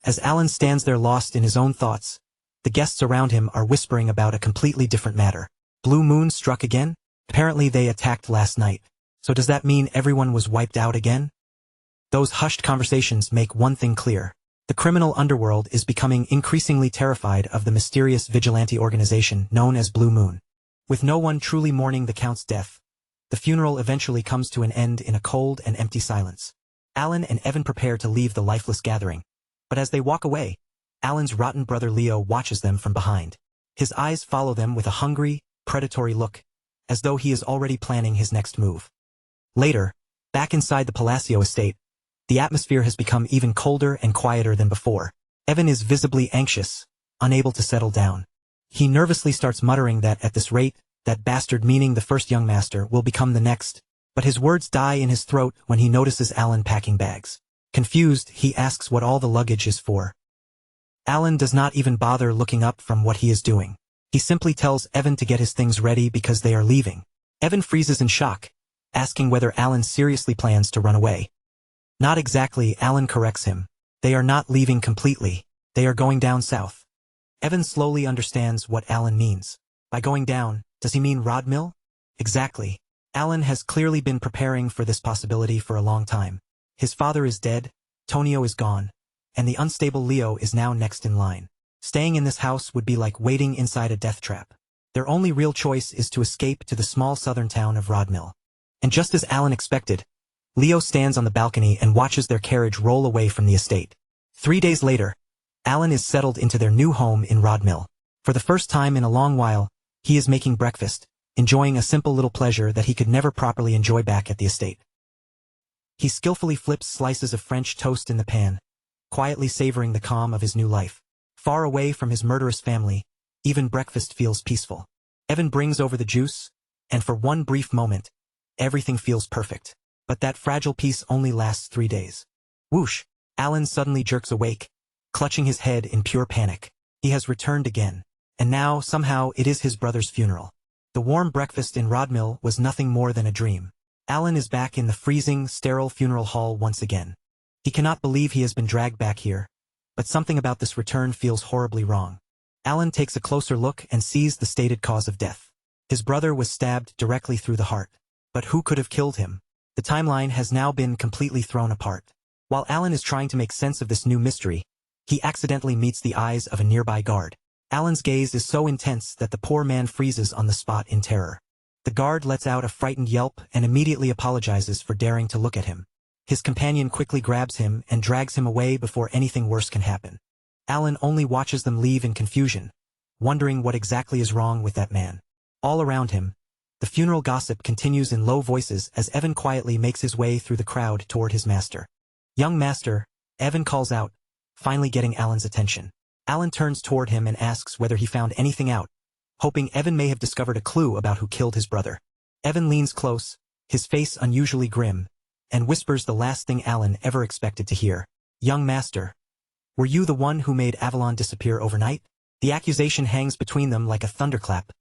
As Alan stands there lost in his own thoughts, the guests around him are whispering about a completely different matter. Blue moon struck again? Apparently they attacked last night. So does that mean everyone was wiped out again? Those hushed conversations make one thing clear. The criminal underworld is becoming increasingly terrified of the mysterious vigilante organization known as Blue Moon. With no one truly mourning the Count's death, the funeral eventually comes to an end in a cold and empty silence. Alan and Evan prepare to leave the lifeless gathering. But as they walk away, Alan's rotten brother Leo watches them from behind. His eyes follow them with a hungry, predatory look, as though he is already planning his next move. Later, back inside the Palacio estate, the atmosphere has become even colder and quieter than before. Evan is visibly anxious, unable to settle down. He nervously starts muttering that at this rate, that bastard, meaning the first young master, will become the next, but his words die in his throat when he notices Alan packing bags. Confused, he asks what all the luggage is for. Alan does not even bother looking up from what he is doing. He simply tells Evan to get his things ready because they are leaving. Evan freezes in shock, asking whether Alan seriously plans to run away. Not exactly, Alan corrects him. They are not leaving completely. They are going down south. Evan slowly understands what Alan means. By going down, does he mean Rodmill? Exactly. Alan has clearly been preparing for this possibility for a long time. His father is dead, Tonio is gone, and the unstable Leo is now next in line. Staying in this house would be like waiting inside a death trap. Their only real choice is to escape to the small southern town of Rodmill. And just as Alan expected, Leo stands on the balcony and watches their carriage roll away from the estate. 3 days later, Alan is settled into their new home in Rodmill. For the first time in a long while, he is making breakfast, enjoying a simple little pleasure that he could never properly enjoy back at the estate. He skillfully flips slices of French toast in the pan, quietly savoring the calm of his new life. Far away from his murderous family, even breakfast feels peaceful. Evan brings over the juice, and for one brief moment, everything feels perfect. But that fragile peace only lasts 3 days. Whoosh! Alan suddenly jerks awake, clutching his head in pure panic. He has returned again, and now, somehow, it is his brother's funeral. The warm breakfast in Rodmill was nothing more than a dream. Alan is back in the freezing, sterile funeral hall once again. He cannot believe he has been dragged back here, but something about this return feels horribly wrong. Alan takes a closer look and sees the stated cause of death. His brother was stabbed directly through the heart. But who could have killed him? The timeline has now been completely thrown apart. While Alan is trying to make sense of this new mystery, he accidentally meets the eyes of a nearby guard. Alan's gaze is so intense that the poor man freezes on the spot in terror. The guard lets out a frightened yelp and immediately apologizes for daring to look at him. His companion quickly grabs him and drags him away before anything worse can happen. Alan only watches them leave in confusion, wondering what exactly is wrong with that man. All around him, the funeral gossip continues in low voices as Evan quietly makes his way through the crowd toward his master. "Young master," Evan calls out, finally getting Alan's attention. Alan turns toward him and asks whether he found anything out, hoping Evan may have discovered a clue about who killed his brother. Evan leans close, his face unusually grim, and whispers the last thing Alan ever expected to hear. "Young master, were you the one who made Avalon disappear overnight?" The accusation hangs between them like a thunderclap,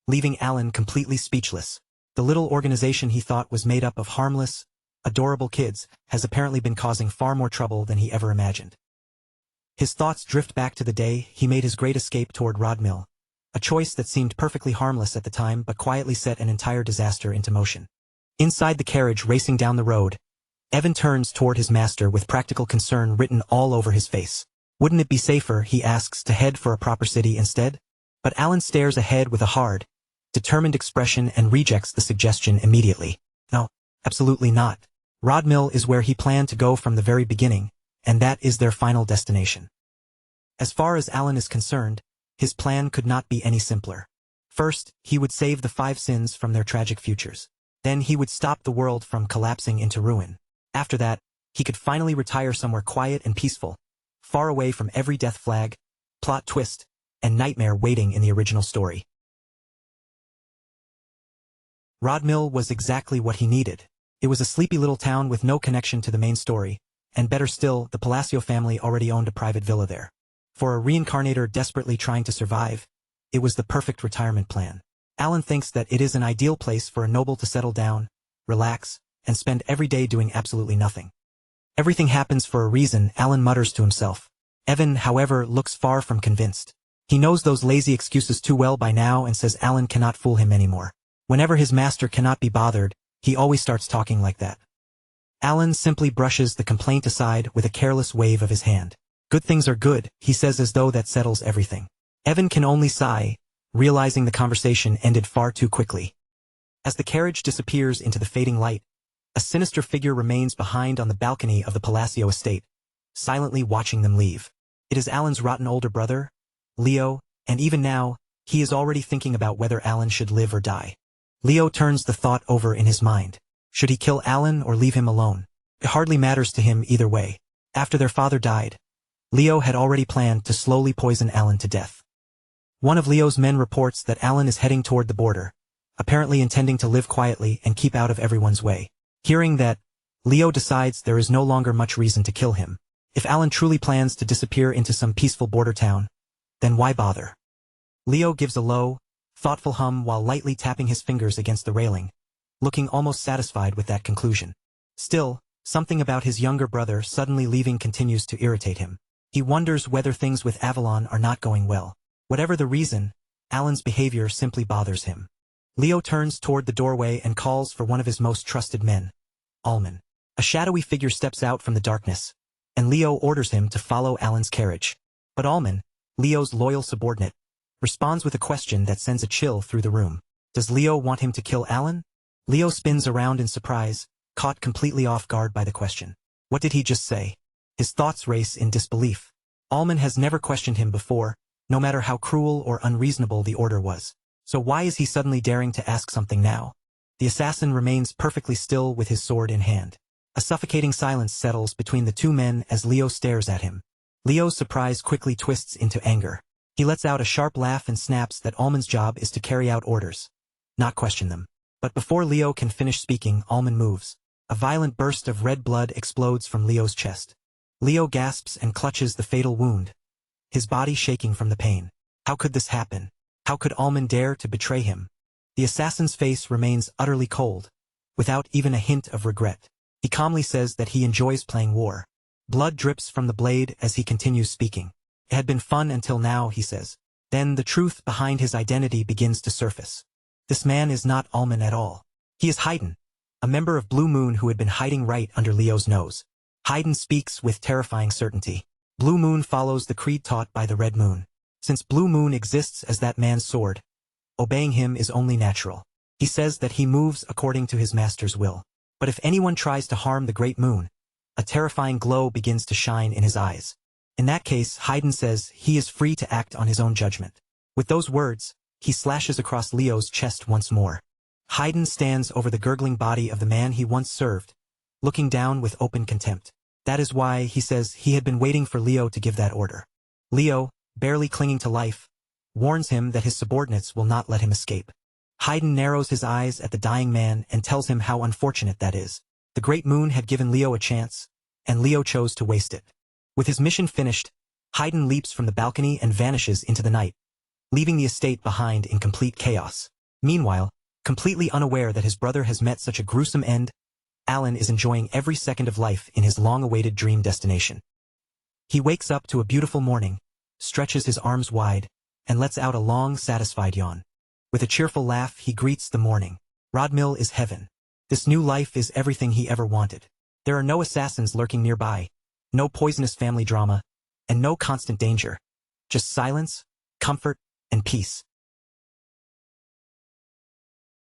leaving Alan completely speechless. The little organization he thought was made up of harmless, adorable kids has apparently been causing far more trouble than he ever imagined. His thoughts drift back to the day he made his great escape toward Rodmill, a choice that seemed perfectly harmless at the time but quietly set an entire disaster into motion. Inside the carriage racing down the road, Evan turns toward his master with practical concern written all over his face. "Wouldn't it be safer," he asks, "to head for a proper city instead?" But Alan stares ahead with a hard, determined expression and rejects the suggestion immediately. "No, absolutely not. Rodmill is where he planned to go from the very beginning, and that is their final destination." As far as Alan is concerned, his plan could not be any simpler. First, he would save the 5 sins from their tragic futures. Then he would stop the world from collapsing into ruin. After that, he could finally retire somewhere quiet and peaceful, far away from every death flag, plot twist, and nightmare waiting in the original story. Rodmill was exactly what he needed. It was a sleepy little town with no connection to the main story, and better still, the Palacio family already owned a private villa there. For a reincarnator desperately trying to survive, it was the perfect retirement plan. Alan thinks that it is an ideal place for a noble to settle down, relax, and spend every day doing absolutely nothing. "Everything happens for a reason," Alan mutters to himself. Evan, however, looks far from convinced. He knows those lazy excuses too well by now and says Alan cannot fool him anymore. Whenever his master cannot be bothered, he always starts talking like that. Alan simply brushes the complaint aside with a careless wave of his hand. "Good things are good," he says as though that settles everything. Evan can only sigh, realizing the conversation ended far too quickly. As the carriage disappears into the fading light, a sinister figure remains behind on the balcony of the Palacio estate, silently watching them leave. It is Alan's rotten older brother, Leo, and even now, he is already thinking about whether Alan should live or die. Leo turns the thought over in his mind. Should he kill Alan or leave him alone? It hardly matters to him either way. After their father died, Leo had already planned to slowly poison Alan to death. One of Leo's men reports that Alan is heading toward the border, apparently intending to live quietly and keep out of everyone's way. Hearing that, Leo decides there is no longer much reason to kill him. If Alan truly plans to disappear into some peaceful border town, then why bother? Leo gives a low, thoughtful hum while lightly tapping his fingers against the railing, looking almost satisfied with that conclusion. Still, something about his younger brother suddenly leaving continues to irritate him. He wonders whether things with Avalon are not going well. Whatever the reason, Alan's behavior simply bothers him. Leo turns toward the doorway and calls for one of his most trusted men, Alman. A shadowy figure steps out from the darkness, and Leo orders him to follow Alan's carriage. But Alman, Leo's loyal subordinate, responds with a question that sends a chill through the room. Does Leo want him to kill Alan? Leo spins around in surprise, caught completely off guard by the question. What did he just say? His thoughts race in disbelief. Alman has never questioned him before, no matter how cruel or unreasonable the order was. So why is he suddenly daring to ask something now? The assassin remains perfectly still with his sword in hand. A suffocating silence settles between the two men as Leo stares at him. Leo's surprise quickly twists into anger. He lets out a sharp laugh and snaps that Alman's job is to carry out orders, not question them. But before Leo can finish speaking, Alman moves. A violent burst of red blood explodes from Leo's chest. Leo gasps and clutches the fatal wound, his body shaking from the pain. How could this happen? How could Alman dare to betray him? The assassin's face remains utterly cold, without even a hint of regret. He calmly says that he enjoys playing war. Blood drips from the blade as he continues speaking. It had been fun until now, he says. Then the truth behind his identity begins to surface. This man is not Alman at all. He is Haydn, a member of Blue Moon who had been hiding right under Leo's nose. Haydn speaks with terrifying certainty. Blue Moon follows the creed taught by the Red Moon. Since Blue Moon exists as that man's sword, obeying him is only natural. He says that he moves according to his master's will. But if anyone tries to harm the Great Moon, a terrifying glow begins to shine in his eyes. In that case, Haydn says he is free to act on his own judgment. With those words, he slashes across Leo's chest once more. Haydn stands over the gurgling body of the man he once served, looking down with open contempt. That is why, he says, he had been waiting for Leo to give that order. Leo, barely clinging to life, warns him that his subordinates will not let him escape. Haydn narrows his eyes at the dying man and tells him how unfortunate that is. The great moon had given Leo a chance, and Leo chose to waste it. With his mission finished, Haydn leaps from the balcony and vanishes into the night, leaving the estate behind in complete chaos. Meanwhile, completely unaware that his brother has met such a gruesome end, Alan is enjoying every second of life in his long-awaited dream destination. He wakes up to a beautiful morning, stretches his arms wide, and lets out a long, satisfied yawn. With a cheerful laugh, he greets the morning. Rodmill is heaven. This new life is everything he ever wanted. There are no assassins lurking nearby, no poisonous family drama, and no constant danger. Just silence, comfort, and peace.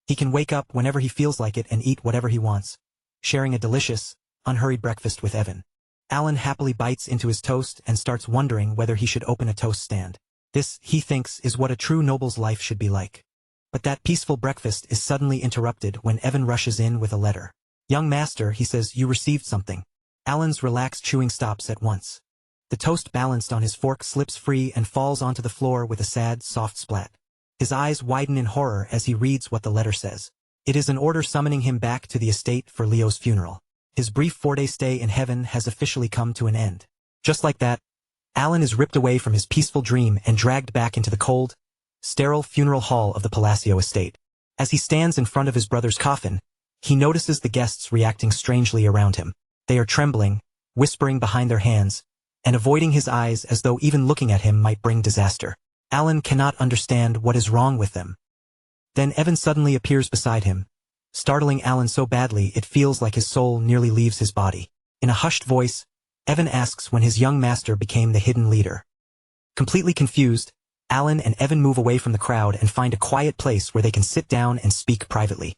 He can wake up whenever he feels like it and eat whatever he wants, sharing a delicious, unhurried breakfast with Evan. Alan happily bites into his toast and starts wondering whether he should open a toast stand. This, he thinks, is what a true noble's life should be like. But that peaceful breakfast is suddenly interrupted when Evan rushes in with a letter. "Young master," he says, "you received something." Alan's relaxed chewing stops at once. The toast balanced on his fork slips free and falls onto the floor with a sad, soft splat. His eyes widen in horror as he reads what the letter says. It is an order summoning him back to the estate for Leo's funeral. His brief 4-day stay in heaven has officially come to an end. Just like that, Alan is ripped away from his peaceful dream and dragged back into the cold, sterile funeral hall of the Palacio estate. As he stands in front of his brother's coffin, he notices the guests reacting strangely around him. They are trembling, whispering behind their hands, and avoiding his eyes as though even looking at him might bring disaster. Alan cannot understand what is wrong with them. Then Evan suddenly appears beside him, startling Alan so badly it feels like his soul nearly leaves his body. In a hushed voice, Evan asks when his young master became the hidden leader. Completely confused, Alan and Evan move away from the crowd and find a quiet place where they can sit down and speak privately.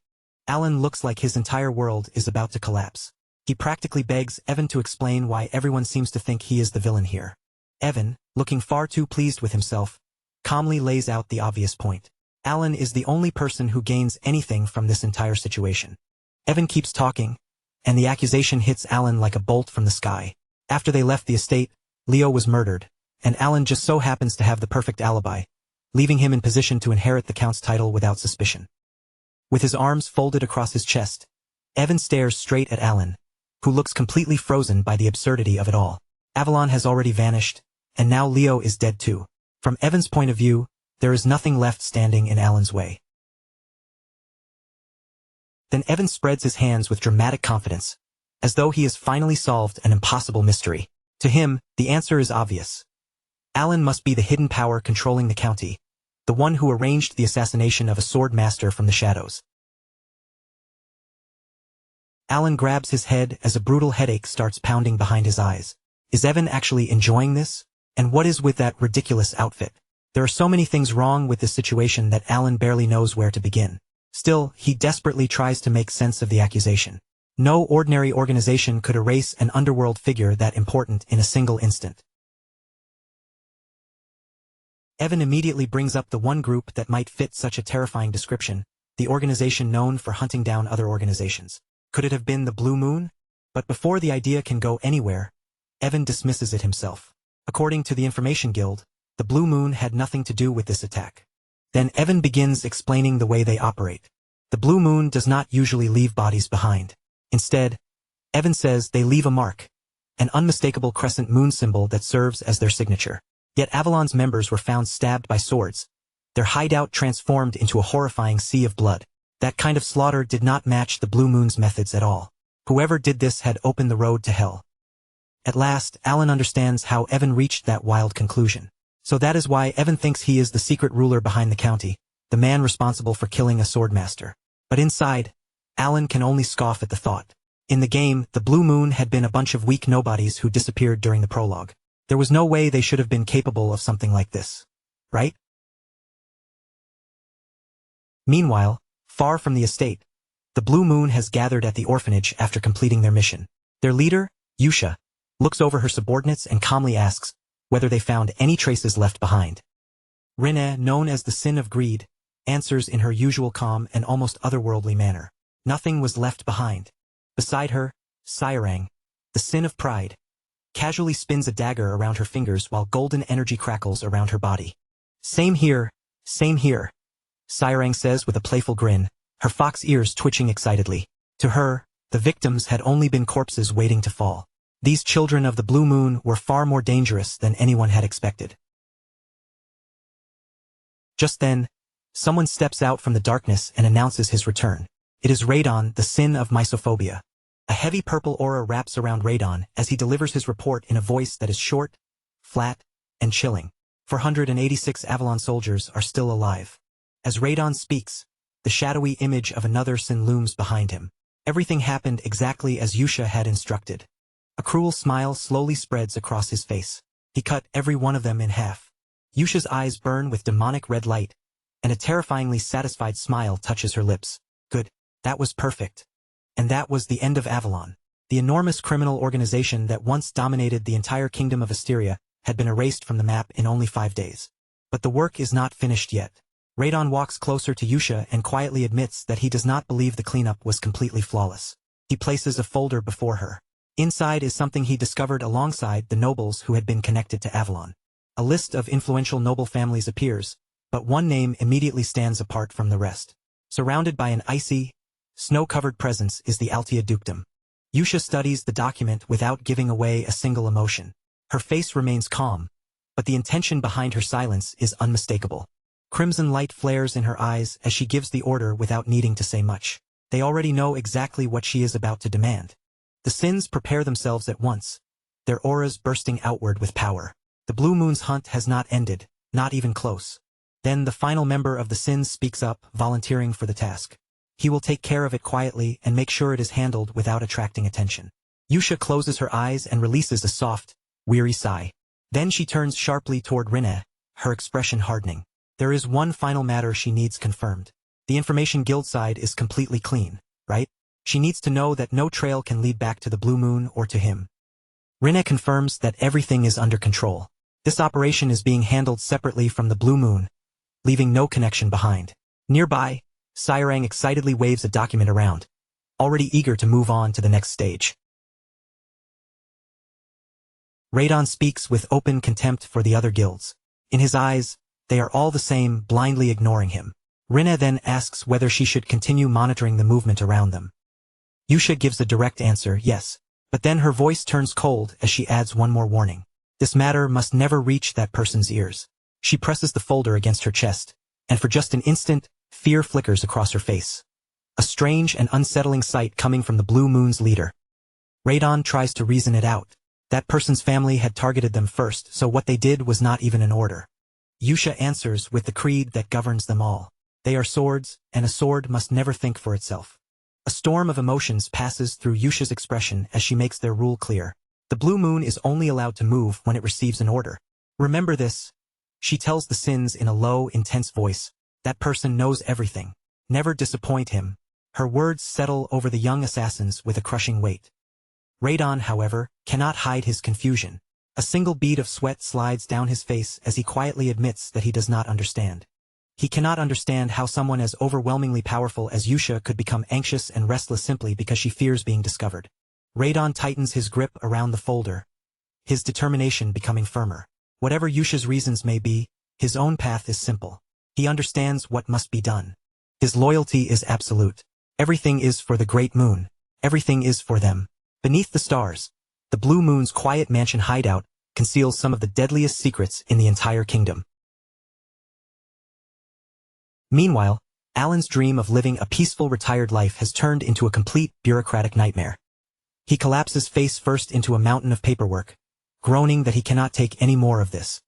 Alan looks like his entire world is about to collapse. He practically begs Evan to explain why everyone seems to think he is the villain here. Evan, looking far too pleased with himself, calmly lays out the obvious point. Alan is the only person who gains anything from this entire situation. Evan keeps talking, and the accusation hits Alan like a bolt from the sky. After they left the estate, Leo was murdered, and Alan just so happens to have the perfect alibi, leaving him in position to inherit the Count's title without suspicion. With his arms folded across his chest, Evan stares straight at Alan, who looks completely frozen by the absurdity of it all. Avalon has already vanished, and now Leo is dead too. From Evan's point of view, there is nothing left standing in Alan's way. Then Evan spreads his hands with dramatic confidence, as though he has finally solved an impossible mystery. To him, the answer is obvious. Alan must be the hidden power controlling the county, the one who arranged the assassination of a sword master from the shadows. Alan grabs his head as a brutal headache starts pounding behind his eyes. Is Evan actually enjoying this? And what is with that ridiculous outfit? There are so many things wrong with this situation that Alan barely knows where to begin. Still, he desperately tries to make sense of the accusation. No ordinary organization could erase an underworld figure that important in a single instant. Evan immediately brings up the one group that might fit such a terrifying description, the organization known for hunting down other organizations. Could it have been the Blue Moon? But before the idea can go anywhere, Evan dismisses it himself. According to the Information Guild, the Blue Moon had nothing to do with this attack. Then Evan begins explaining the way they operate. The Blue Moon does not usually leave bodies behind. Instead, Evan says they leave a mark, an unmistakable crescent moon symbol that serves as their signature. Yet Avalon's members were found stabbed by swords, their hideout transformed into a horrifying sea of blood. That kind of slaughter did not match the Blue Moon's methods at all. Whoever did this had opened the road to hell. At last, Alan understands how Evan reached that wild conclusion. So that is why Evan thinks he is the secret ruler behind the county, the man responsible for killing a swordmaster. But inside, Alan can only scoff at the thought. In the game, the Blue Moon had been a bunch of weak nobodies who disappeared during the prologue. There was no way they should have been capable of something like this. Right? Meanwhile, far from the estate, the Blue Moon has gathered at the orphanage after completing their mission. Their leader, Yusha looks over her subordinates and calmly asks whether they found any traces left behind. Rinne, known as the sin of greed, answers in her usual calm and almost otherworldly manner. Nothing was left behind. Beside her, Sairang, the sin of pride, casually spins a dagger around her fingers while golden energy crackles around her body. Same here, Sairang says with a playful grin, her fox ears twitching excitedly. To her, the victims had only been corpses waiting to fall. These children of the blue moon were far more dangerous than anyone had expected. Just then, someone steps out from the darkness and announces his return. It is Radon, the sin of mysophobia. A heavy purple aura wraps around Radon as he delivers his report in a voice that is short, flat, and chilling. 486 Avalon soldiers are still alive. As Radon speaks, the shadowy image of another sin looms behind him. Everything happened exactly as Yusha had instructed. A cruel smile slowly spreads across his face. He cut every one of them in half. Yusha's eyes burn with demonic red light, and a terrifyingly satisfied smile touches her lips. Good, that was perfect. And that was the end of Avalon. The enormous criminal organization that once dominated the entire kingdom of Asteria had been erased from the map in only 5 days. But the work is not finished yet. Radon walks closer to Yusha and quietly admits that he does not believe the cleanup was completely flawless. He places a folder before her. Inside is something he discovered alongside the nobles who had been connected to Avalon. A list of influential noble families appears, but one name immediately stands apart from the rest. Surrounded by an icy, snow-covered presence is the Altia dukedom. Yusha studies the document without giving away a single emotion. Her face remains calm, but the intention behind her silence is unmistakable. Crimson light flares in her eyes as she gives the order without needing to say much. They already know exactly what she is about to demand. The sins prepare themselves at once, their auras bursting outward with power. The Blue Moon's hunt has not ended, not even close. Then the final member of the sins speaks up, volunteering for the task. He will take care of it quietly and make sure it is handled without attracting attention. Yusha closes her eyes and releases a soft, weary sigh. Then she turns sharply toward Rinne, her expression hardening. There is one final matter she needs confirmed. The information guild side is completely clean, right? She needs to know that no trail can lead back to the Blue Moon or to him. Rinne confirms that everything is under control. This operation is being handled separately from the Blue Moon, leaving no connection behind. Nearby, Sairang excitedly waves a document around, already eager to move on to the next stage. Radon speaks with open contempt for the other guilds. In his eyes, they are all the same, blindly ignoring him. Rinne then asks whether she should continue monitoring the movement around them. Yusha gives a direct answer, yes, but then her voice turns cold as she adds one more warning. This matter must never reach that person's ears. She presses the folder against her chest, and for just an instant, fear flickers across her face. A strange and unsettling sight coming from the Blue Moon's leader. Radon tries to reason it out. That person's family had targeted them first, so what they did was not even an order. Yusha answers with the creed that governs them all. They are swords, and a sword must never think for itself. A storm of emotions passes through Yusha's expression as she makes their rule clear. The Blue Moon is only allowed to move when it receives an order. Remember this. She tells the sins in a low, intense voice. That person knows everything. Never disappoint him. Her words settle over the young assassins with a crushing weight. Radon, however, cannot hide his confusion. A single bead of sweat slides down his face as he quietly admits that he does not understand. He cannot understand how someone as overwhelmingly powerful as Yusha could become anxious and restless simply because she fears being discovered. Radon tightens his grip around the folder, his determination becoming firmer. Whatever Yusha's reasons may be, his own path is simple. He understands what must be done. His loyalty is absolute. Everything is for the Great Moon. Everything is for them. Beneath the stars, the Blue Moon's quiet mansion hideout conceals some of the deadliest secrets in the entire kingdom. Meanwhile, Alan's dream of living a peaceful retired life has turned into a complete bureaucratic nightmare. He collapses face first into a mountain of paperwork, groaning that he cannot take any more of this.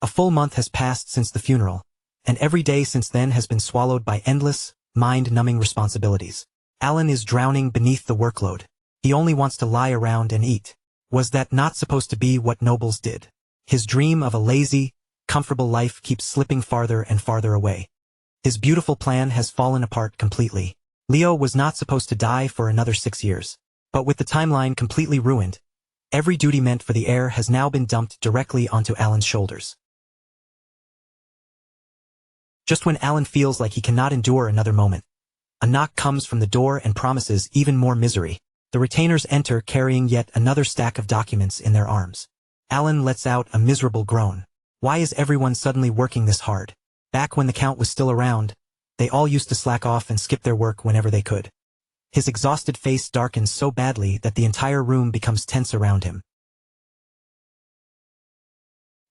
A full month has passed since the funeral, and every day since then has been swallowed by endless, mind-numbing responsibilities. Alan is drowning beneath the workload. He only wants to lie around and eat. Was that not supposed to be what nobles did? His dream of a lazy, comfortable life keeps slipping farther and farther away. His beautiful plan has fallen apart completely. Leo was not supposed to die for another 6 years. But with the timeline completely ruined, Every duty meant for the heir has now been dumped directly onto Alan's shoulders. Just when Alan feels like he cannot endure another moment, a knock comes from the door and promises even more misery. The retainers enter carrying yet another stack of documents in their arms. Alan lets out a miserable groan. Why is everyone suddenly working this hard? Back when the Count was still around, they all used to slack off and skip their work whenever they could. His exhausted face darkens so badly that the entire room becomes tense around him.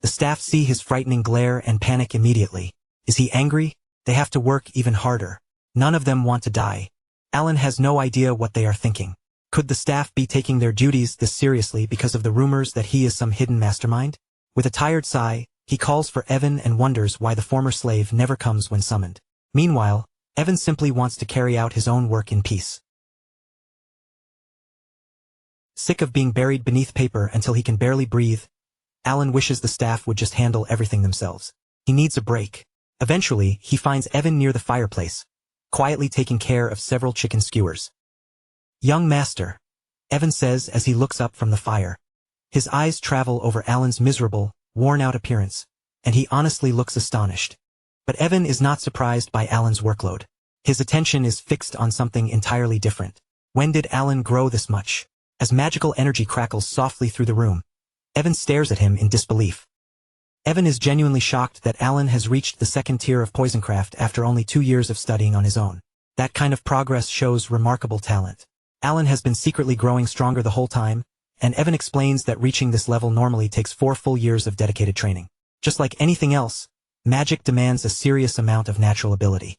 The staff see his frightening glare and panic immediately. Is he angry? They have to work even harder. None of them want to die. Alan has no idea what they are thinking. Could the staff be taking their duties this seriously because of the rumors that he is some hidden mastermind? With a tired sigh, he calls for Evan and wonders why the former slave never comes when summoned. Meanwhile, Evan simply wants to carry out his own work in peace. Sick of being buried beneath paper until he can barely breathe, Alan wishes the staff would just handle everything themselves. He needs a break. Eventually, he finds Evan near the fireplace, quietly taking care of several chicken skewers. "Young master," Evan says as he looks up from the fire. His eyes travel over Alan's miserable, worn-out appearance, and he honestly looks astonished. But Evan is not surprised by Alan's workload. His attention is fixed on something entirely different. When did Alan grow this much? As magical energy crackles softly through the room, Evan stares at him in disbelief. Evan is genuinely shocked that Alan has reached the second tier of poisoncraft after only 2 years of studying on his own. That kind of progress shows remarkable talent. Alan has been secretly growing stronger the whole time, and Evan explains that reaching this level normally takes 4 full years of dedicated training. Just like anything else, magic demands a serious amount of natural ability.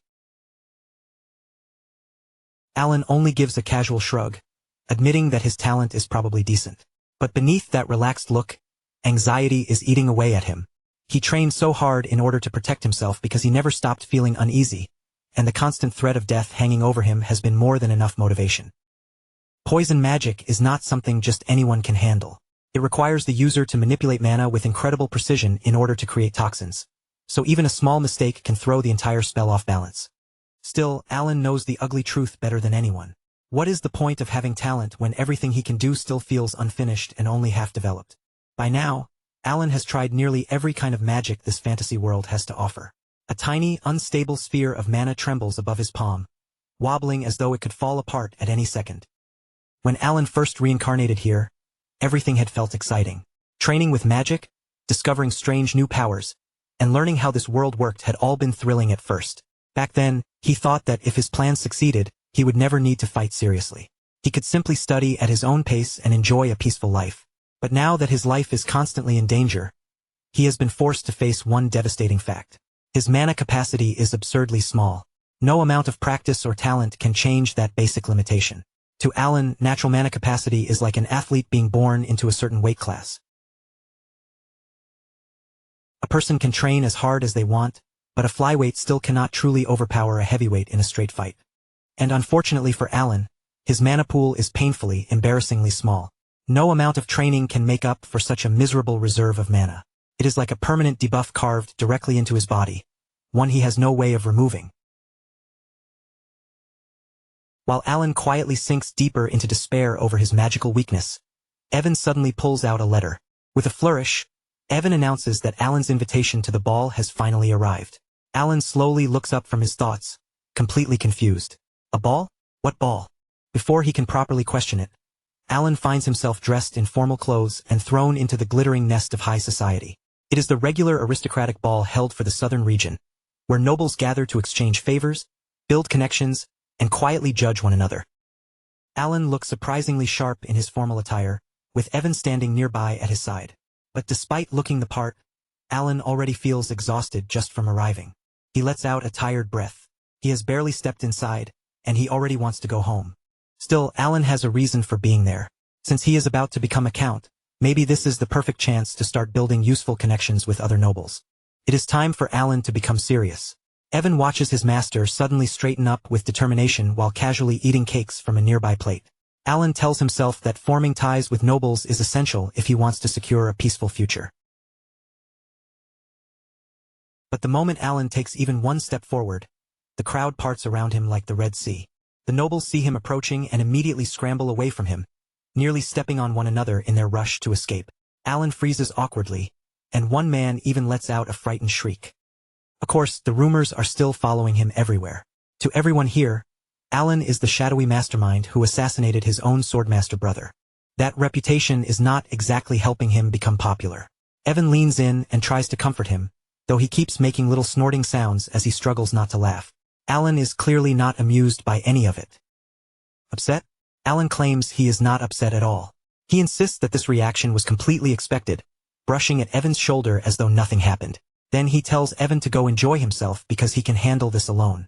Alan only gives a casual shrug, admitting that his talent is probably decent. But beneath that relaxed look, anxiety is eating away at him. He trained so hard in order to protect himself because he never stopped feeling uneasy, and the constant threat of death hanging over him has been more than enough motivation. Poison magic is not something just anyone can handle. It requires the user to manipulate mana with incredible precision in order to create toxins, so even a small mistake can throw the entire spell off balance. Still, Alan knows the ugly truth better than anyone. What is the point of having talent when everything he can do still feels unfinished and only half-developed? By now, Alan has tried nearly every kind of magic this fantasy world has to offer. A tiny, unstable sphere of mana trembles above his palm, wobbling as though it could fall apart at any second. When Alan first reincarnated here, everything had felt exciting. Training with magic, discovering strange new powers, and learning how this world worked had all been thrilling at first. Back then, he thought that if his plans succeeded, he would never need to fight seriously. He could simply study at his own pace and enjoy a peaceful life. But now that his life is constantly in danger, he has been forced to face one devastating fact. His mana capacity is absurdly small. No amount of practice or talent can change that basic limitation. To Alan, natural mana capacity is like an athlete being born into a certain weight class. A person can train as hard as they want, but a flyweight still cannot truly overpower a heavyweight in a straight fight. And unfortunately for Alan, his mana pool is painfully, embarrassingly small. No amount of training can make up for such a miserable reserve of mana. It is like a permanent debuff carved directly into his body, one he has no way of removing. While Alan quietly sinks deeper into despair over his magical weakness, Evan suddenly pulls out a letter. With a flourish, Evan announces that Alan's invitation to the ball has finally arrived. Alan slowly looks up from his thoughts, completely confused. A ball? What ball? Before he can properly question it, Alan finds himself dressed in formal clothes and thrown into the glittering nest of high society. It is the regular aristocratic ball held for the southern region, where nobles gather to exchange favors, build connections, and quietly judge one another. Alan looks surprisingly sharp in his formal attire, with Evan standing nearby at his side. But despite looking the part, Alan already feels exhausted just from arriving. He lets out a tired breath. He has barely stepped inside, and he already wants to go home. Still, Alan has a reason for being there. Since he is about to become a count, maybe this is the perfect chance to start building useful connections with other nobles. It is time for Alan to become serious. Evan watches his master suddenly straighten up with determination while casually eating cakes from a nearby plate. Alan tells himself that forming ties with nobles is essential if he wants to secure a peaceful future. But the moment Alan takes even one step forward, the crowd parts around him like the Red Sea. The nobles see him approaching and immediately scramble away from him, nearly stepping on one another in their rush to escape. Alan freezes awkwardly, and one man even lets out a frightened shriek. Of course, the rumors are still following him everywhere. To everyone here, Alan is the shadowy mastermind who assassinated his own swordmaster brother. That reputation is not exactly helping him become popular. Evan leans in and tries to comfort him, though he keeps making little snorting sounds as he struggles not to laugh. Alan is clearly not amused by any of it. Upset? Alan claims he is not upset at all. He insists that this reaction was completely expected, brushing at Evan's shoulder as though nothing happened. Then he tells Evan to go enjoy himself because he can handle this alone.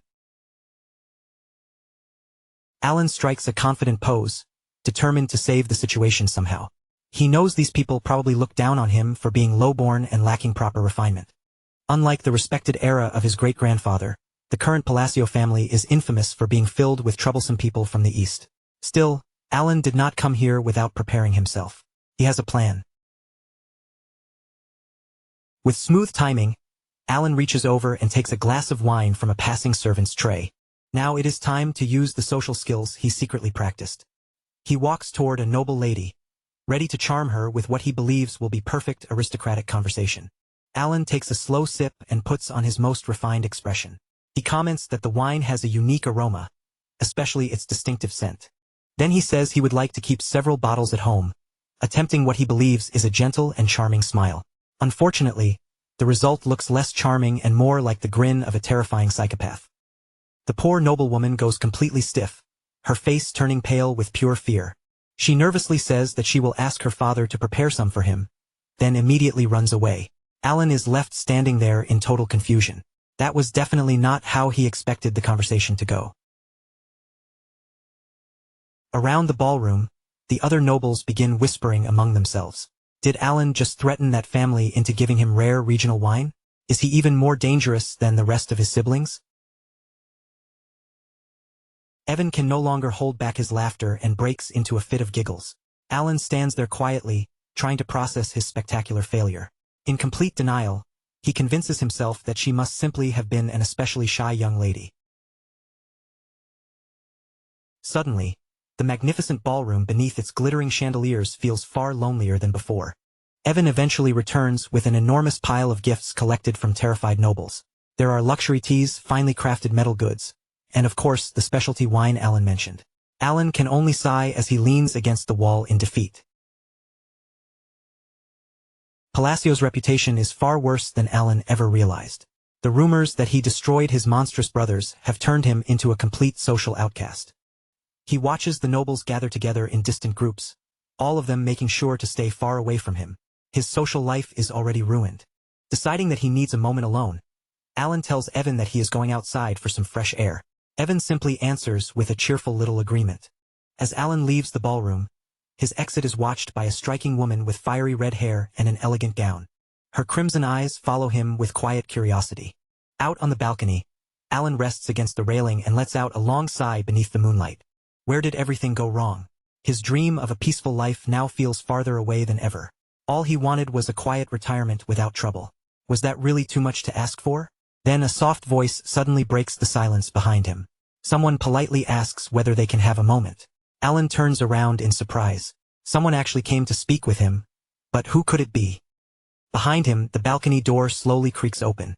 Alan strikes a confident pose, determined to save the situation somehow. He knows these people probably look down on him for being lowborn and lacking proper refinement. Unlike the respected era of his great-grandfather, the current Palacio family is infamous for being filled with troublesome people from the East. Still, Alan did not come here without preparing himself. He has a plan. With smooth timing, Alan reaches over and takes a glass of wine from a passing servant's tray. Now it is time to use the social skills he secretly practiced. He walks toward a noble lady, ready to charm her with what he believes will be perfect aristocratic conversation. Alan takes a slow sip and puts on his most refined expression. He comments that the wine has a unique aroma, especially its distinctive scent. Then he says he would like to keep several bottles at home, attempting what he believes is a gentle and charming smile. Unfortunately, the result looks less charming and more like the grin of a terrifying psychopath. The poor noblewoman goes completely stiff, her face turning pale with pure fear. She nervously says that she will ask her father to prepare some for him, then immediately runs away. Alan is left standing there in total confusion. That was definitely not how he expected the conversation to go. Around the ballroom, the other nobles begin whispering among themselves. Did Alan just threaten that family into giving him rare regional wine? Is he even more dangerous than the rest of his siblings? Evan can no longer hold back his laughter and breaks into a fit of giggles. Alan stands there quietly, trying to process his spectacular failure. In complete denial, he convinces himself that she must simply have been an especially shy young lady. Suddenly, the magnificent ballroom beneath its glittering chandeliers feels far lonelier than before. Evan eventually returns with an enormous pile of gifts collected from terrified nobles. There are luxury teas, finely crafted metal goods, and of course the specialty wine Alan mentioned. Alan can only sigh as he leans against the wall in defeat. Palacio's reputation is far worse than Alan ever realized. The rumors that he destroyed his monstrous brothers have turned him into a complete social outcast. He watches the nobles gather together in distant groups, all of them making sure to stay far away from him. His social life is already ruined. Deciding that he needs a moment alone, Alan tells Evan that he is going outside for some fresh air. Evan simply answers with a cheerful little agreement. As Alan leaves the ballroom, his exit is watched by a striking woman with fiery red hair and an elegant gown. Her crimson eyes follow him with quiet curiosity. Out on the balcony, Alan rests against the railing and lets out a long sigh beneath the moonlight. Where did everything go wrong? His dream of a peaceful life now feels farther away than ever. All he wanted was a quiet retirement without trouble. Was that really too much to ask for? Then a soft voice suddenly breaks the silence behind him. Someone politely asks whether they can have a moment. Alan turns around in surprise. Someone actually came to speak with him, but who could it be? Behind him, the balcony door slowly creaks open.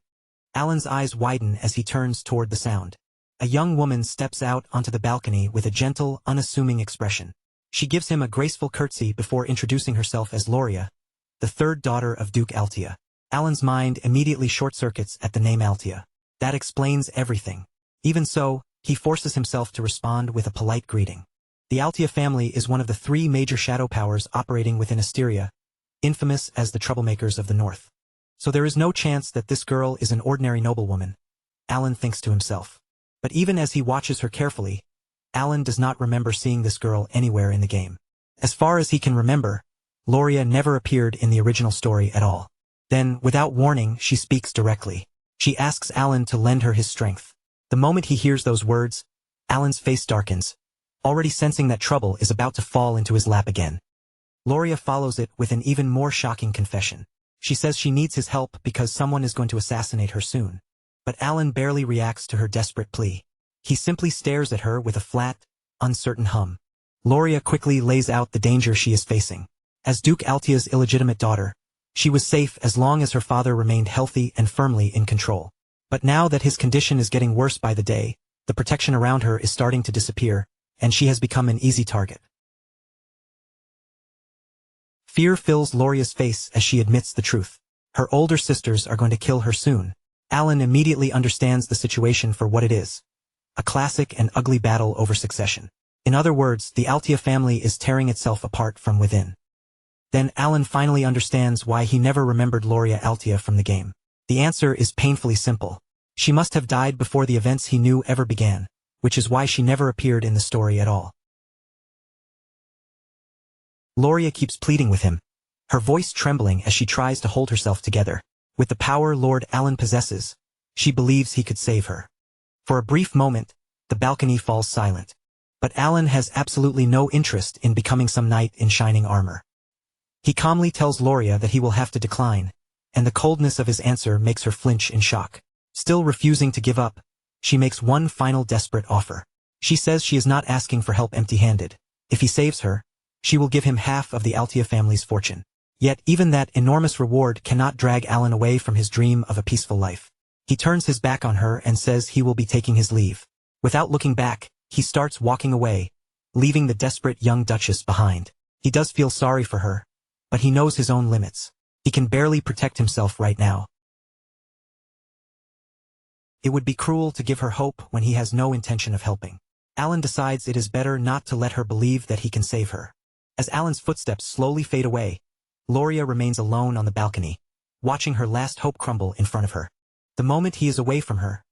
Alan's eyes widen as he turns toward the sound. A young woman steps out onto the balcony with a gentle, unassuming expression. She gives him a graceful curtsy before introducing herself as Loria, the third daughter of Duke Altia. Alan's mind immediately short-circuits at the name Altia. That explains everything. Even so, he forces himself to respond with a polite greeting. The Altia family is one of the three major shadow powers operating within Asteria, infamous as the troublemakers of the North. So there is no chance that this girl is an ordinary noblewoman, Alan thinks to himself. But even as he watches her carefully, Alan does not remember seeing this girl anywhere in the game. As far as he can remember, Loria never appeared in the original story at all. Then, without warning, she speaks directly. She asks Alan to lend her his strength. The moment he hears those words, Alan's face darkens, already sensing that trouble is about to fall into his lap again. Loria follows it with an even more shocking confession. She says she needs his help because someone is going to assassinate her soon. But Alan barely reacts to her desperate plea. He simply stares at her with a flat, uncertain hum. Loria quickly lays out the danger she is facing. As Duke Altia's illegitimate daughter, she was safe as long as her father remained healthy and firmly in control. But now that his condition is getting worse by the day, the protection around her is starting to disappear, and she has become an easy target. Fear fills Loria's face as she admits the truth. Her older sisters are going to kill her soon. Alan immediately understands the situation for what it is. A classic and ugly battle over succession. In other words, the Altia family is tearing itself apart from within. Then Alan finally understands why he never remembered Loria Altia from the game. The answer is painfully simple. She must have died before the events he knew ever began, which is why she never appeared in the story at all. Loria keeps pleading with him, her voice trembling as she tries to hold herself together. With the power Lord Alan possesses, she believes he could save her. For a brief moment, the balcony falls silent. But Alan has absolutely no interest in becoming some knight in shining armor. He calmly tells Loria that he will have to decline, and the coldness of his answer makes her flinch in shock. Still refusing to give up, she makes one final desperate offer. She says she is not asking for help empty-handed. If he saves her, she will give him half of the Altia family's fortune. Yet even that enormous reward cannot drag Alan away from his dream of a peaceful life. He turns his back on her and says he will be taking his leave. Without looking back, he starts walking away, leaving the desperate young Duchess behind. He does feel sorry for her, but he knows his own limits. He can barely protect himself right now. It would be cruel to give her hope when he has no intention of helping. Alan decides it is better not to let her believe that he can save her. As Alan's footsteps slowly fade away, Loria remains alone on the balcony, watching her last hope crumble in front of her. The moment he is away from her,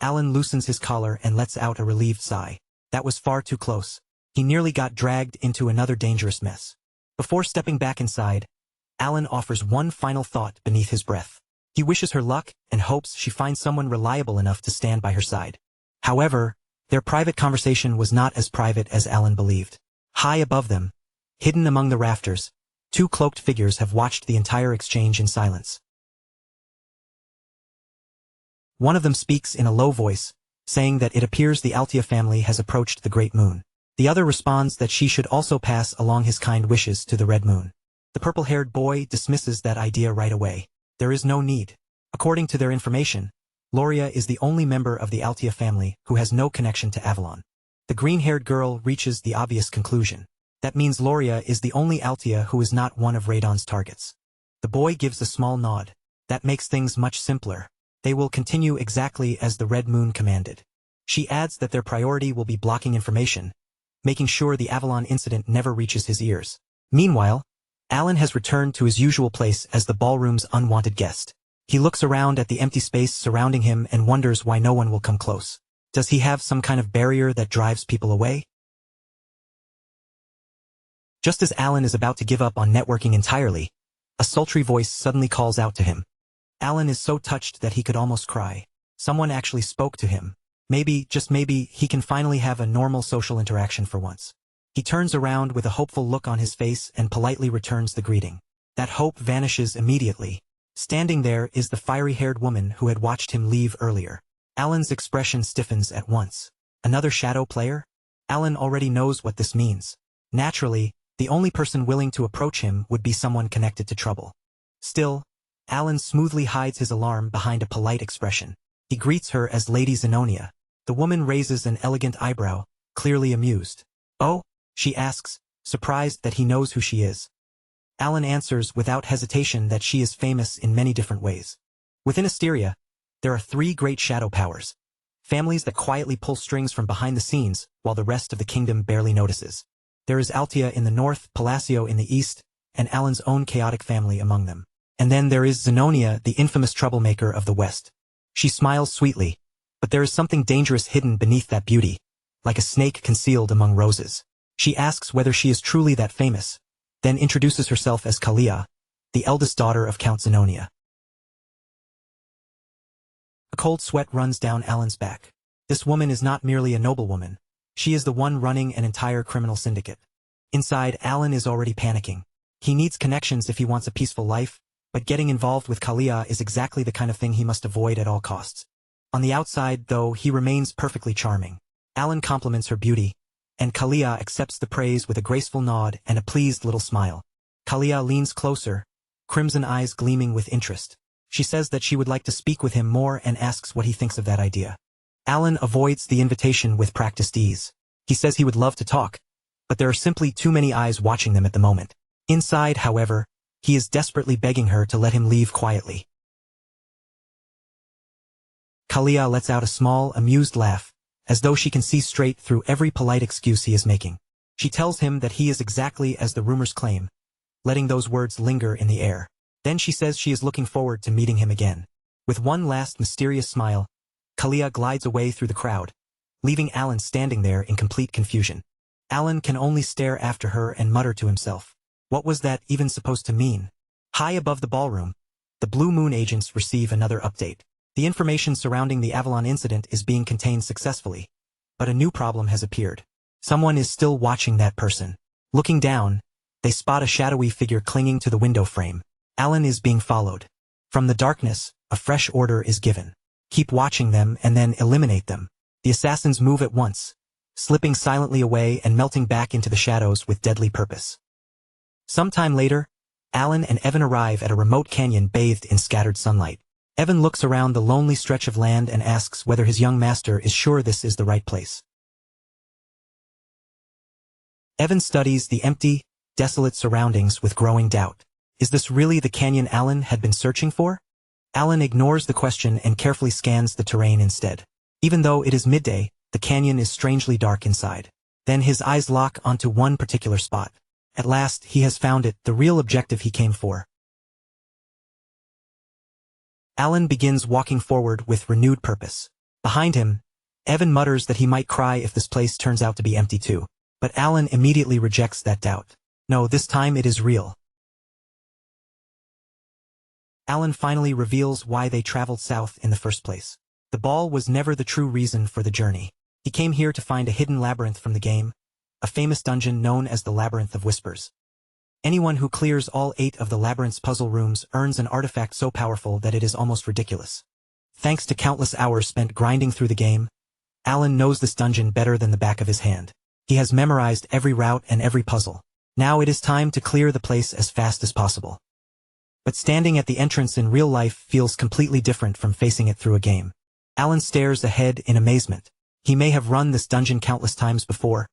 Alan loosens his collar and lets out a relieved sigh. That was far too close. He nearly got dragged into another dangerous mess. Before stepping back inside, Alan offers one final thought beneath his breath. He wishes her luck and hopes she finds someone reliable enough to stand by her side. However, their private conversation was not as private as Alan believed. High above them, hidden among the rafters, two cloaked figures have watched the entire exchange in silence. One of them speaks in a low voice, saying that it appears the Altia family has approached the Great Moon. The other responds that she should also pass along his kind wishes to the Red Moon. The purple-haired boy dismisses that idea right away. There is no need. According to their information, Loria is the only member of the Altia family who has no connection to Avalon. The green-haired girl reaches the obvious conclusion. That means Loria is the only Altia who is not one of Radon's targets. The boy gives a small nod. That makes things much simpler. They will continue exactly as the Red Moon commanded. She adds that their priority will be blocking information, making sure the Avalon incident never reaches his ears. Meanwhile, Alan has returned to his usual place as the ballroom's unwanted guest. He looks around at the empty space surrounding him and wonders why no one will come close. Does he have some kind of barrier that drives people away? Just as Alan is about to give up on networking entirely, a sultry voice suddenly calls out to him. Alan is so touched that he could almost cry. Someone actually spoke to him. Maybe, just maybe, he can finally have a normal social interaction for once. He turns around with a hopeful look on his face and politely returns the greeting. That hope vanishes immediately. Standing there is the fiery-haired woman who had watched him leave earlier. Alan's expression stiffens at once. Another shadow player? Alan already knows what this means. Naturally, the only person willing to approach him would be someone connected to trouble. Still, Alan smoothly hides his alarm behind a polite expression. He greets her as Lady Zenonia. The woman raises an elegant eyebrow, clearly amused. "Oh?" she asks, surprised that he knows who she is. Alan answers without hesitation that she is famous in many different ways. Within Asteria, there are 3 great shadow powers, families that quietly pull strings from behind the scenes while the rest of the kingdom barely notices. There is Altia in the north, Palacio in the east, and Alan's own chaotic family among them. And then there is Zenonia, the infamous troublemaker of the west. She smiles sweetly, but there is something dangerous hidden beneath that beauty, like a snake concealed among roses. She asks whether she is truly that famous, then introduces herself as Kalia, the eldest daughter of Count Zenonia. A cold sweat runs down Alan's back. This woman is not merely a noblewoman. She is the one running an entire criminal syndicate. Inside, Alan is already panicking. He needs connections if he wants a peaceful life, but getting involved with Kalia is exactly the kind of thing he must avoid at all costs. On the outside, though, he remains perfectly charming. Alan compliments her beauty, and Kalia accepts the praise with a graceful nod and a pleased little smile. Kalia leans closer, crimson eyes gleaming with interest. She says that she would like to speak with him more and asks what he thinks of that idea. Alan avoids the invitation with practiced ease. He says he would love to talk, but there are simply too many eyes watching them at the moment. Inside, however, he is desperately begging her to let him leave quietly. Kalia lets out a small, amused laugh, as though she can see straight through every polite excuse he is making. She tells him that he is exactly as the rumors claim, letting those words linger in the air. Then she says she is looking forward to meeting him again. With one last mysterious smile, Kalia glides away through the crowd, leaving Alan standing there in complete confusion. Alan can only stare after her and mutter to himself. What was that even supposed to mean? High above the ballroom, the Blue Moon agents receive another update. The information surrounding the Avalon incident is being contained successfully, but a new problem has appeared. Someone is still watching that person. Looking down, they spot a shadowy figure clinging to the window frame. Alan is being followed. From the darkness, a fresh order is given. Keep watching them and then eliminate them. The assassins move at once, slipping silently away and melting back into the shadows with deadly purpose. Sometime later, Alan and Evan arrive at a remote canyon bathed in scattered sunlight. Evan looks around the lonely stretch of land and asks whether his young master is sure this is the right place. Evan studies the empty, desolate surroundings with growing doubt. Is this really the canyon Alan had been searching for? Alan ignores the question and carefully scans the terrain instead. Even though it is midday, the canyon is strangely dark inside. Then his eyes lock onto one particular spot. At last, he has found it, the real objective he came for. Alan begins walking forward with renewed purpose. Behind him, Evan mutters that he might cry if this place turns out to be empty too. But Alan immediately rejects that doubt. No, this time it is real. Alan finally reveals why they traveled south in the first place. The ball was never the true reason for the journey. He came here to find a hidden labyrinth from the game, a famous dungeon known as the Labyrinth of Whispers. Anyone who clears all 8 of the labyrinth's puzzle rooms earns an artifact so powerful that it is almost ridiculous. Thanks to countless hours spent grinding through the game, Alan knows this dungeon better than the back of his hand. He has memorized every route and every puzzle. Now it is time to clear the place as fast as possible. But standing at the entrance in real life feels completely different from facing it through a game. Alan stares ahead in amazement. He may have run this dungeon countless times before,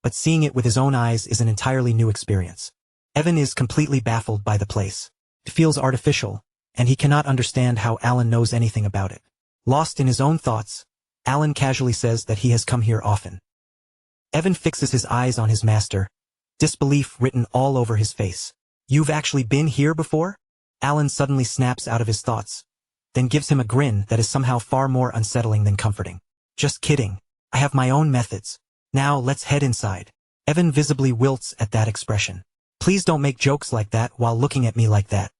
but seeing it with his own eyes is an entirely new experience. Evan is completely baffled by the place. It feels artificial, and he cannot understand how Alan knows anything about it. Lost in his own thoughts, Alan casually says that he has come here often. Evan fixes his eyes on his master, disbelief written all over his face. You've actually been here before? Alan suddenly snaps out of his thoughts, then gives him a grin that is somehow far more unsettling than comforting. Just kidding. I have my own methods. Now let's head inside. Evan visibly wilts at that expression. Please don't make jokes like that while looking at me like that.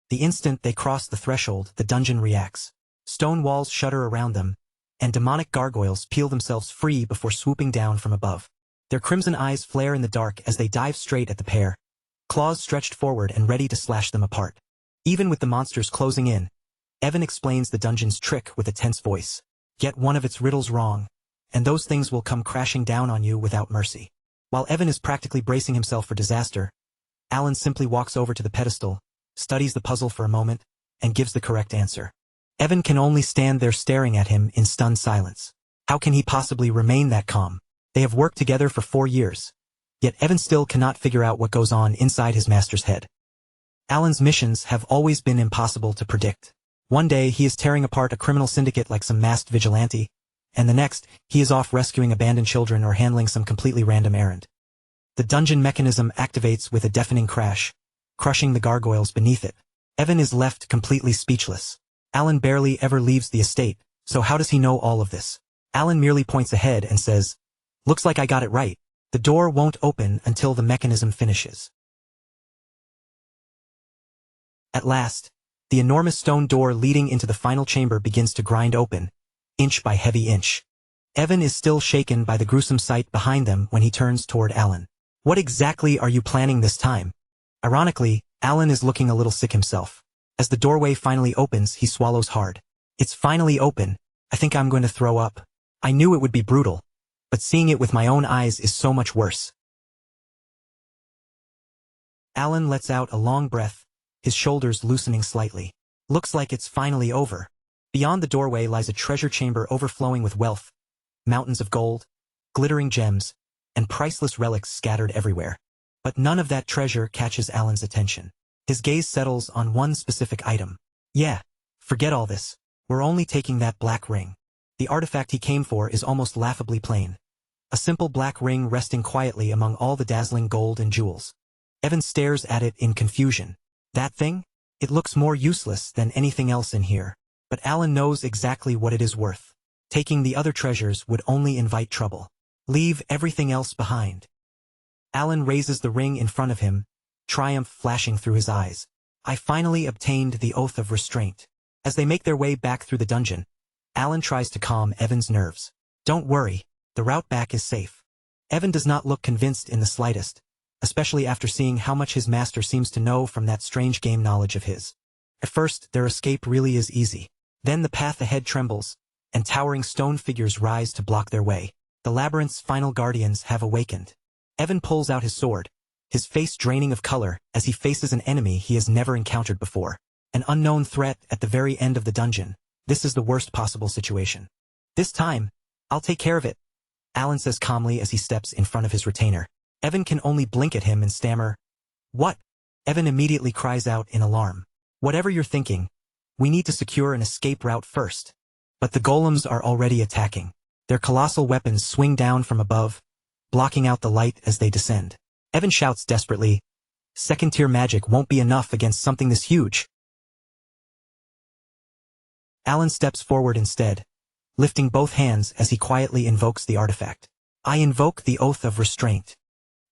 The instant they cross the threshold, the dungeon reacts. Stone walls shudder around them, and demonic gargoyles peel themselves free before swooping down from above. Their crimson eyes flare in the dark as they dive straight at the pair, claws stretched forward and ready to slash them apart. Even with the monsters closing in, Evan explains the dungeon's trick with a tense voice. Get one of its riddles wrong, and those things will come crashing down on you without mercy. While Evan is practically bracing himself for disaster, Alan simply walks over to the pedestal, studies the puzzle for a moment, and gives the correct answer. Evan can only stand there staring at him in stunned silence. How can he possibly remain that calm? They have worked together for 4 years. Yet Evan still cannot figure out what goes on inside his master's head. Alan's missions have always been impossible to predict. One day he is tearing apart a criminal syndicate like some masked vigilante, and the next, he is off rescuing abandoned children or handling some completely random errand. The dungeon mechanism activates with a deafening crash, crushing the gargoyles beneath it. Evan is left completely speechless. Alan barely ever leaves the estate, so how does he know all of this? Alan merely points ahead and says, "Looks like I got it right. The door won't open until the mechanism finishes." At last, the enormous stone door leading into the final chamber begins to grind open, inch by heavy inch. Evan is still shaken by the gruesome sight behind them when he turns toward Alan. What exactly are you planning this time? Ironically, Alan is looking a little sick himself. As the doorway finally opens, he swallows hard. It's finally open. I think I'm going to throw up. I knew it would be brutal, but seeing it with my own eyes is so much worse. Alan lets out a long breath, his shoulders loosening slightly. Looks like it's finally over. Beyond the doorway lies a treasure chamber overflowing with wealth, mountains of gold, glittering gems, and priceless relics scattered everywhere. But none of that treasure catches Alan's attention. His gaze settles on one specific item. Yeah, forget all this. We're only taking that black ring. The artifact he came for is almost laughably plain. A simple black ring resting quietly among all the dazzling gold and jewels. Evan stares at it in confusion. That thing? It looks more useless than anything else in here. But Alan knows exactly what it is worth. Taking the other treasures would only invite trouble. Leave everything else behind. Alan raises the ring in front of him, triumph flashing through his eyes. I finally obtained the oath of restraint. As they make their way back through the dungeon, Alan tries to calm Evan's nerves. Don't worry, the route back is safe. Evan does not look convinced in the slightest, especially after seeing how much his master seems to know from that strange game knowledge of his. At first, their escape really is easy. Then the path ahead trembles, and towering stone figures rise to block their way. The labyrinth's final guardians have awakened. Evan pulls out his sword, his face draining of color as he faces an enemy he has never encountered before. An unknown threat at the very end of the dungeon. This is the worst possible situation. This time, I'll take care of it, Alan says calmly as he steps in front of his retainer. Evan can only blink at him and stammer, "What?" Evan immediately cries out in alarm. "Whatever you're thinking, we need to secure an escape route first." But the golems are already attacking. Their colossal weapons swing down from above, blocking out the light as they descend. Evan shouts desperately, "Second-tier magic won't be enough against something this huge." Alan steps forward instead, lifting both hands as he quietly invokes the artifact. "I invoke the oath of restraint."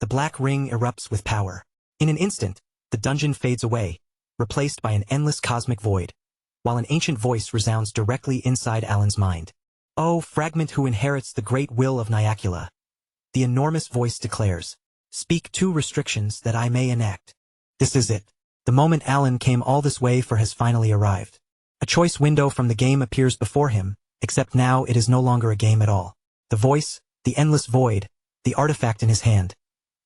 The black ring erupts with power. In an instant, the dungeon fades away, replaced by an endless cosmic void, while an ancient voice resounds directly inside Alan's mind. "O fragment who inherits the great will of Nyakula," the enormous voice declares, "speak 2 restrictions that I may enact." This is it. The moment Alan came all this way for has finally arrived. A choice window from the game appears before him, except now it is no longer a game at all. The voice, the endless void, the artifact in his hand.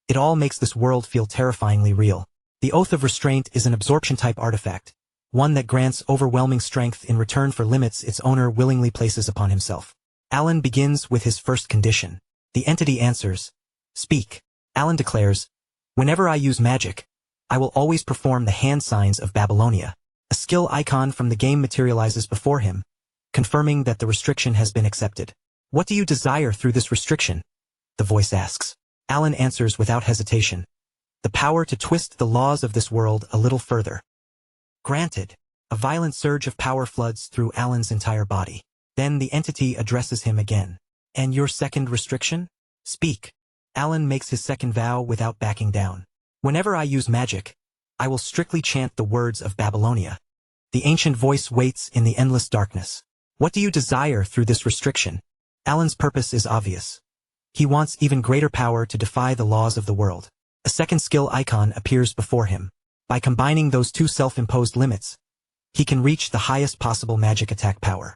It all makes this world feel terrifyingly real. The Oath of Restraint is an absorption-type artifact, one that grants overwhelming strength in return for limits its owner willingly places upon himself. Alan begins with his first condition. The entity answers, "Speak." Alan declares, "Whenever I use magic, I will always perform the hand signs of Babylonia." A skill icon from the game materializes before him, confirming that the restriction has been accepted. "What do you desire through this restriction?" the voice asks. Alan answers without hesitation, "The power to twist the laws of this world a little further." Granted. A violent surge of power floods through Alan's entire body. Then the entity addresses him again. "And your second restriction?" "Speak." Alan makes his second vow without backing down. "Whenever I use magic, I will strictly chant the words of Babylonia." The ancient voice waits in the endless darkness. "What do you desire through this restriction?" Alan's purpose is obvious. He wants even greater power to defy the laws of the world. A second skill icon appears before him. By combining those 2 self-imposed limits, he can reach the highest possible magic attack power.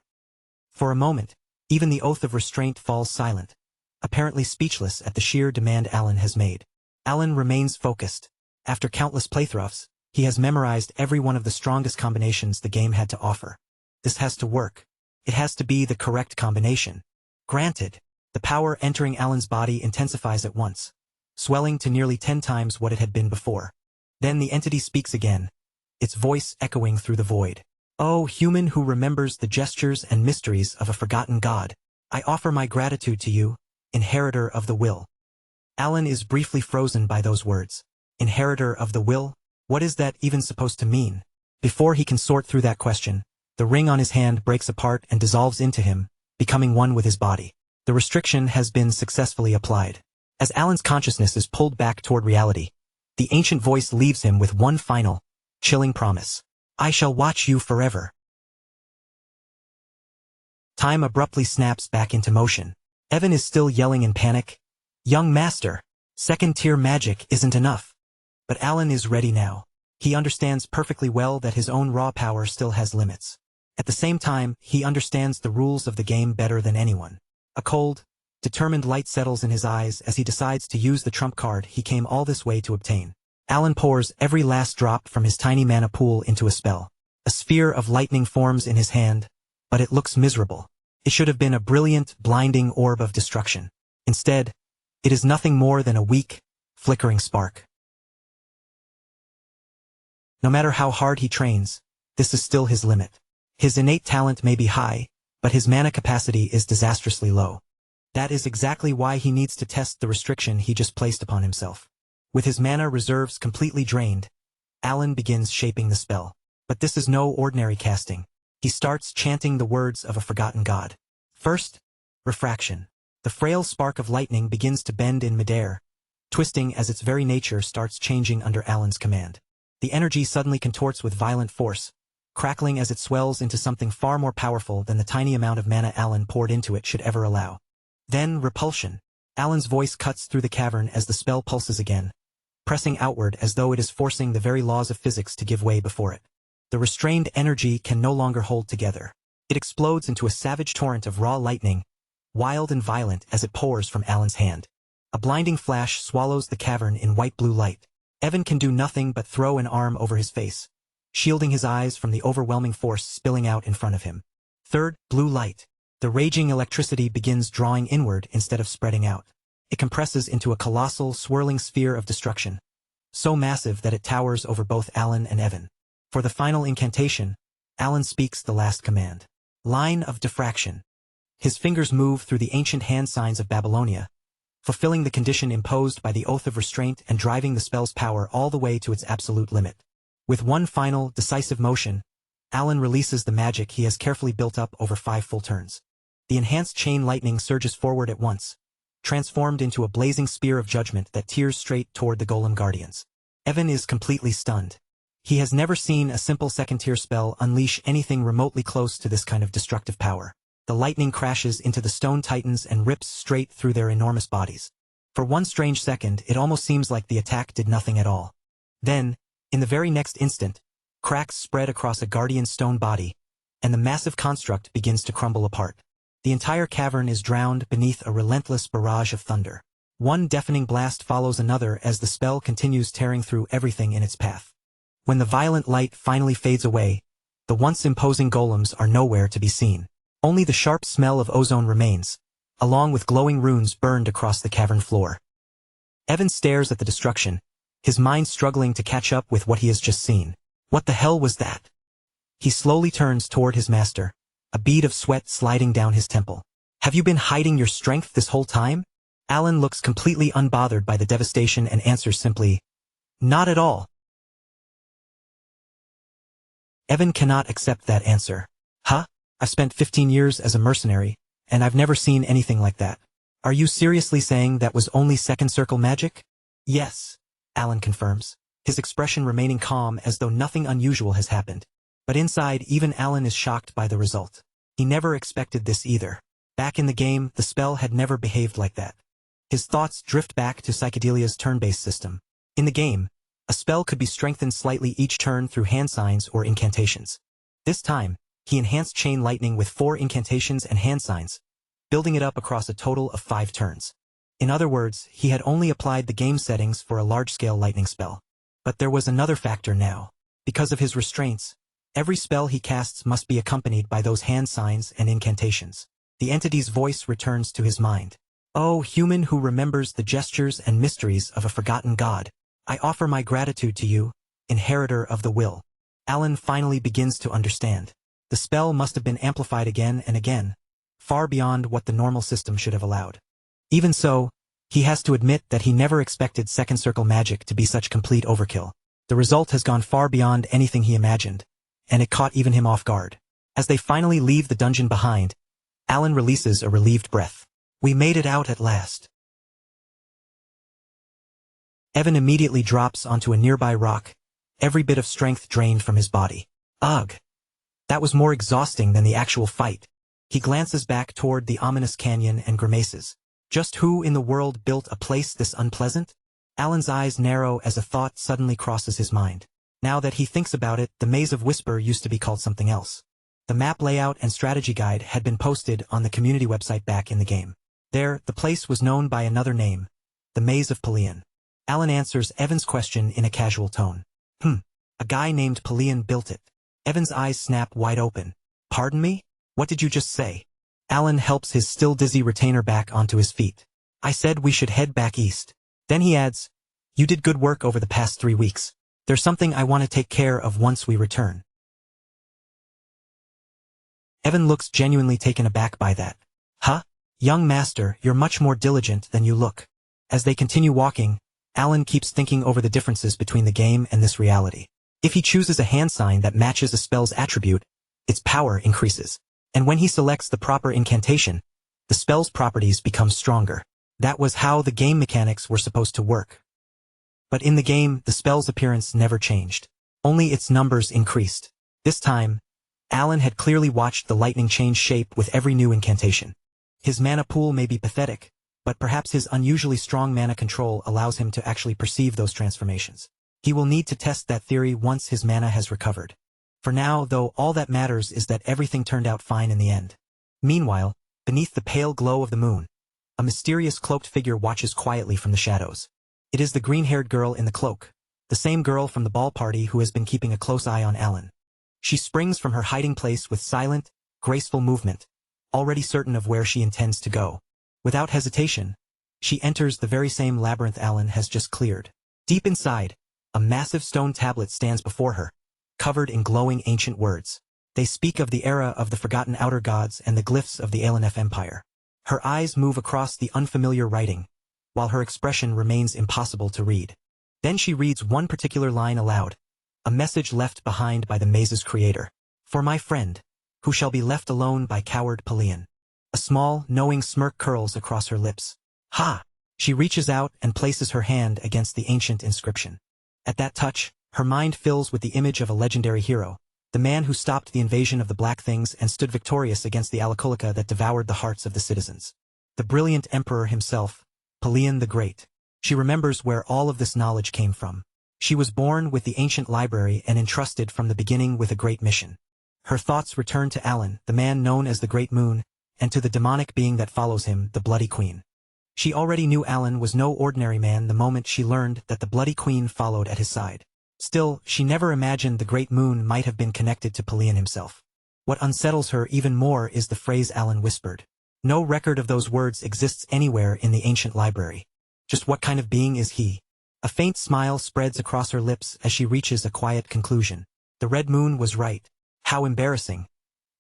For a moment, even the Oath of Restraint falls silent, apparently speechless at the sheer demand Alan has made. Alan remains focused. After countless playthroughs, he has memorized every one of the strongest combinations the game had to offer. This has to work. It has to be the correct combination. Granted. The power entering Alan's body intensifies at once, swelling to nearly 10 times what it had been before. Then the entity speaks again, its voice echoing through the void. "O human who remembers the gestures and mysteries of a forgotten god, I offer my gratitude to you, inheritor of the will." Alan is briefly frozen by those words. Inheritor of the will? What is that even supposed to mean? Before he can sort through that question, the ring on his hand breaks apart and dissolves into him, becoming one with his body. The restriction has been successfully applied. As Alan's consciousness is pulled back toward reality, the ancient voice leaves him with one final, chilling promise. "I shall watch you forever." Time abruptly snaps back into motion. Evan is still yelling in panic, "Young master, second-tier magic isn't enough." But Alan is ready now. He understands perfectly well that his own raw power still has limits. At the same time, he understands the rules of the game better than anyone. A cold, determined light settles in his eyes as he decides to use the trump card he came all this way to obtain. Alan pours every last drop from his tiny mana pool into a spell. A sphere of lightning forms in his hand, but it looks miserable. It should have been a brilliant, blinding orb of destruction. Instead, it is nothing more than a weak, flickering spark. No matter how hard he trains, this is still his limit. His innate talent may be high, but his mana capacity is disastrously low. That is exactly why he needs to test the restriction he just placed upon himself. With his mana reserves completely drained, Alan begins shaping the spell. But this is no ordinary casting. He starts chanting the words of a forgotten god. First, refraction. The frail spark of lightning begins to bend in midair, twisting as its very nature starts changing under Alan's command. The energy suddenly contorts with violent force, crackling as it swells into something far more powerful than the tiny amount of mana Alan poured into it should ever allow. Then, repulsion. Alan's voice cuts through the cavern as the spell pulses again, pressing outward as though it is forcing the very laws of physics to give way before it. The restrained energy can no longer hold together. It explodes into a savage torrent of raw lightning, wild and violent as it pours from Alan's hand. A blinding flash swallows the cavern in white-blue light. Evan can do nothing but throw an arm over his face, shielding his eyes from the overwhelming force spilling out in front of him. Third, blue light. The raging electricity begins drawing inward instead of spreading out. It compresses into a colossal, swirling sphere of destruction, so massive that it towers over both Alan and Evan. For the final incantation, Alan speaks the last command. Line of diffraction. His fingers move through the ancient hand signs of Babylonia, fulfilling the condition imposed by the oath of restraint and driving the spell's power all the way to its absolute limit. With one final, decisive motion, Alan releases the magic he has carefully built up over 5 full turns. The enhanced chain lightning surges forward at once, transformed into a blazing spear of judgment that tears straight toward the Golem Guardians. Evan is completely stunned. He has never seen a simple second-tier spell unleash anything remotely close to this kind of destructive power. The lightning crashes into the stone titans and rips straight through their enormous bodies. For one strange second, it almost seems like the attack did nothing at all. Then, in the very next instant, cracks spread across a guardian's stone body, and the massive construct begins to crumble apart. The entire cavern is drowned beneath a relentless barrage of thunder. One deafening blast follows another as the spell continues tearing through everything in its path. When the violent light finally fades away, the once imposing golems are nowhere to be seen. Only the sharp smell of ozone remains, along with glowing runes burned across the cavern floor. Evan stares at the destruction, his mind struggling to catch up with what he has just seen. What the hell was that? He slowly turns toward his master, a bead of sweat sliding down his temple. Have you been hiding your strength this whole time? Alan looks completely unbothered by the devastation and answers simply, not at all. Evan cannot accept that answer. Huh? I've spent 15 years as a mercenary, and I've never seen anything like that. Are you seriously saying that was only second circle magic? Yes, Alan confirms, his expression remaining calm as though nothing unusual has happened. But inside, even Alan is shocked by the result. He never expected this either. Back in the game, the spell had never behaved like that. His thoughts drift back to Psychedelia's turn-based system. In the game, a spell could be strengthened slightly each turn through hand signs or incantations. This time, he enhanced Chain Lightning with 4 incantations and hand signs, building it up across a total of 5 turns. In other words, he had only applied the game settings for a large-scale lightning spell. But there was another factor now. Because of his restraints, every spell he casts must be accompanied by those hand signs and incantations. The entity's voice returns to his mind. Oh, human who remembers the gestures and mysteries of a forgotten god, I offer my gratitude to you, inheritor of the will. Alan finally begins to understand. The spell must have been amplified again and again, far beyond what the normal system should have allowed. Even so, he has to admit that he never expected second circle magic to be such complete overkill. The result has gone far beyond anything he imagined, and it caught even him off guard. As they finally leave the dungeon behind, Alan releases a relieved breath. We made it out at last. Evan immediately drops onto a nearby rock, every bit of strength drained from his body. Ugh! That was more exhausting than the actual fight. He glances back toward the ominous canyon and grimaces. Just who in the world built a place this unpleasant? Alan's eyes narrow as a thought suddenly crosses his mind. Now that he thinks about it, the Maze of Whisper used to be called something else. The map layout and strategy guide had been posted on the community website back in the game. There, the place was known by another name, the Maze of Pelion. Alan answers Evan's question in a casual tone. A guy named Pelion built it. Evan's eyes snap wide open. Pardon me? What did you just say? Alan helps his still dizzy retainer back onto his feet. I said we should head back east. Then he adds, you did good work over the past 3 weeks. There's something I want to take care of once we return. Evan looks genuinely taken aback by that. Huh? Young master, you're much more diligent than you look. As they continue walking, Alan keeps thinking over the differences between the game and this reality. If he chooses a hand sign that matches a spell's attribute, its power increases. And when he selects the proper incantation, the spell's properties become stronger. That was how the game mechanics were supposed to work. But in the game, the spell's appearance never changed. Only its numbers increased. This time, Alan had clearly watched the lightning change shape with every new incantation. His mana pool may be pathetic, but perhaps his unusually strong mana control allows him to actually perceive those transformations. He will need to test that theory once his mana has recovered. For now, though, all that matters is that everything turned out fine in the end. Meanwhile, beneath the pale glow of the moon, a mysterious cloaked figure watches quietly from the shadows. It is the green-haired girl in the cloak, the same girl from the ball party who has been keeping a close eye on Alan. She springs from her hiding place with silent, graceful movement, already certain of where she intends to go. Without hesitation, she enters the very same labyrinth Alan has just cleared. Deep inside, a massive stone tablet stands before her, covered in glowing ancient words. They speak of the era of the forgotten outer gods and the glyphs of the Alanef Empire. Her eyes move across the unfamiliar writing, while her expression remains impossible to read. Then she reads one particular line aloud, a message left behind by the maze's creator. For my friend, who shall be left alone by coward Pelion. A small, knowing smirk curls across her lips. Ha! She reaches out and places her hand against the ancient inscription. At that touch, her mind fills with the image of a legendary hero, the man who stopped the invasion of the Black Things and stood victorious against the Alakolika that devoured the hearts of the citizens. The brilliant emperor himself, Pelion the Great. She remembers where all of this knowledge came from. She was born with the ancient library and entrusted from the beginning with a great mission. Her thoughts return to Alan, the man known as the Great Moon, and to the demonic being that follows him, the Bloody Queen. She already knew Alan was no ordinary man the moment she learned that the Bloody Queen followed at his side. Still, she never imagined the Great Moon might have been connected to Pelion himself. What unsettles her even more is the phrase Alan whispered. No record of those words exists anywhere in the ancient library. Just what kind of being is he? A faint smile spreads across her lips as she reaches a quiet conclusion. The Red Moon was right. How embarrassing.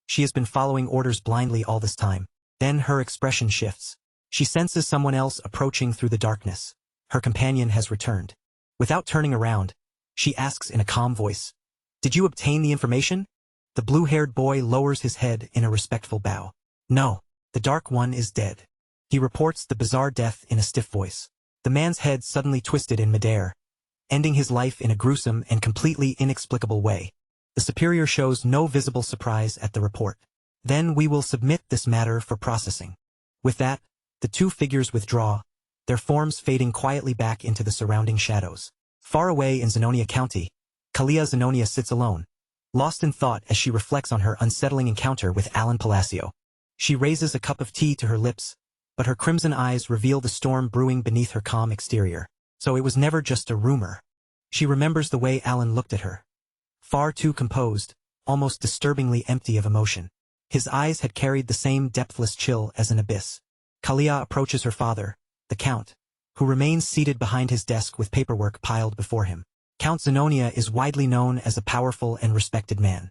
She has been following orders blindly all this time. Then her expression shifts. She senses someone else approaching through the darkness. Her companion has returned. Without turning around, she asks in a calm voice, "Did you obtain the information?" The blue-haired boy lowers his head in a respectful bow. "No, the Dark One is dead." He reports the bizarre death in a stiff voice. The man's head suddenly twisted in midair, ending his life in a gruesome and completely inexplicable way. The superior shows no visible surprise at the report. "Then we will submit this matter for processing." With that, the two figures withdraw, their forms fading quietly back into the surrounding shadows. Far away in Zenonia County, Kalia Zenonia sits alone, lost in thought as she reflects on her unsettling encounter with Alan Palacio. She raises a cup of tea to her lips, but her crimson eyes reveal the storm brewing beneath her calm exterior. So it was never just a rumor. She remembers the way Alan looked at her. Far too composed, almost disturbingly empty of emotion. His eyes had carried the same depthless chill as an abyss. Kalia approaches her father, the Count, who remains seated behind his desk with paperwork piled before him. Count Zenonia is widely known as a powerful and respected man.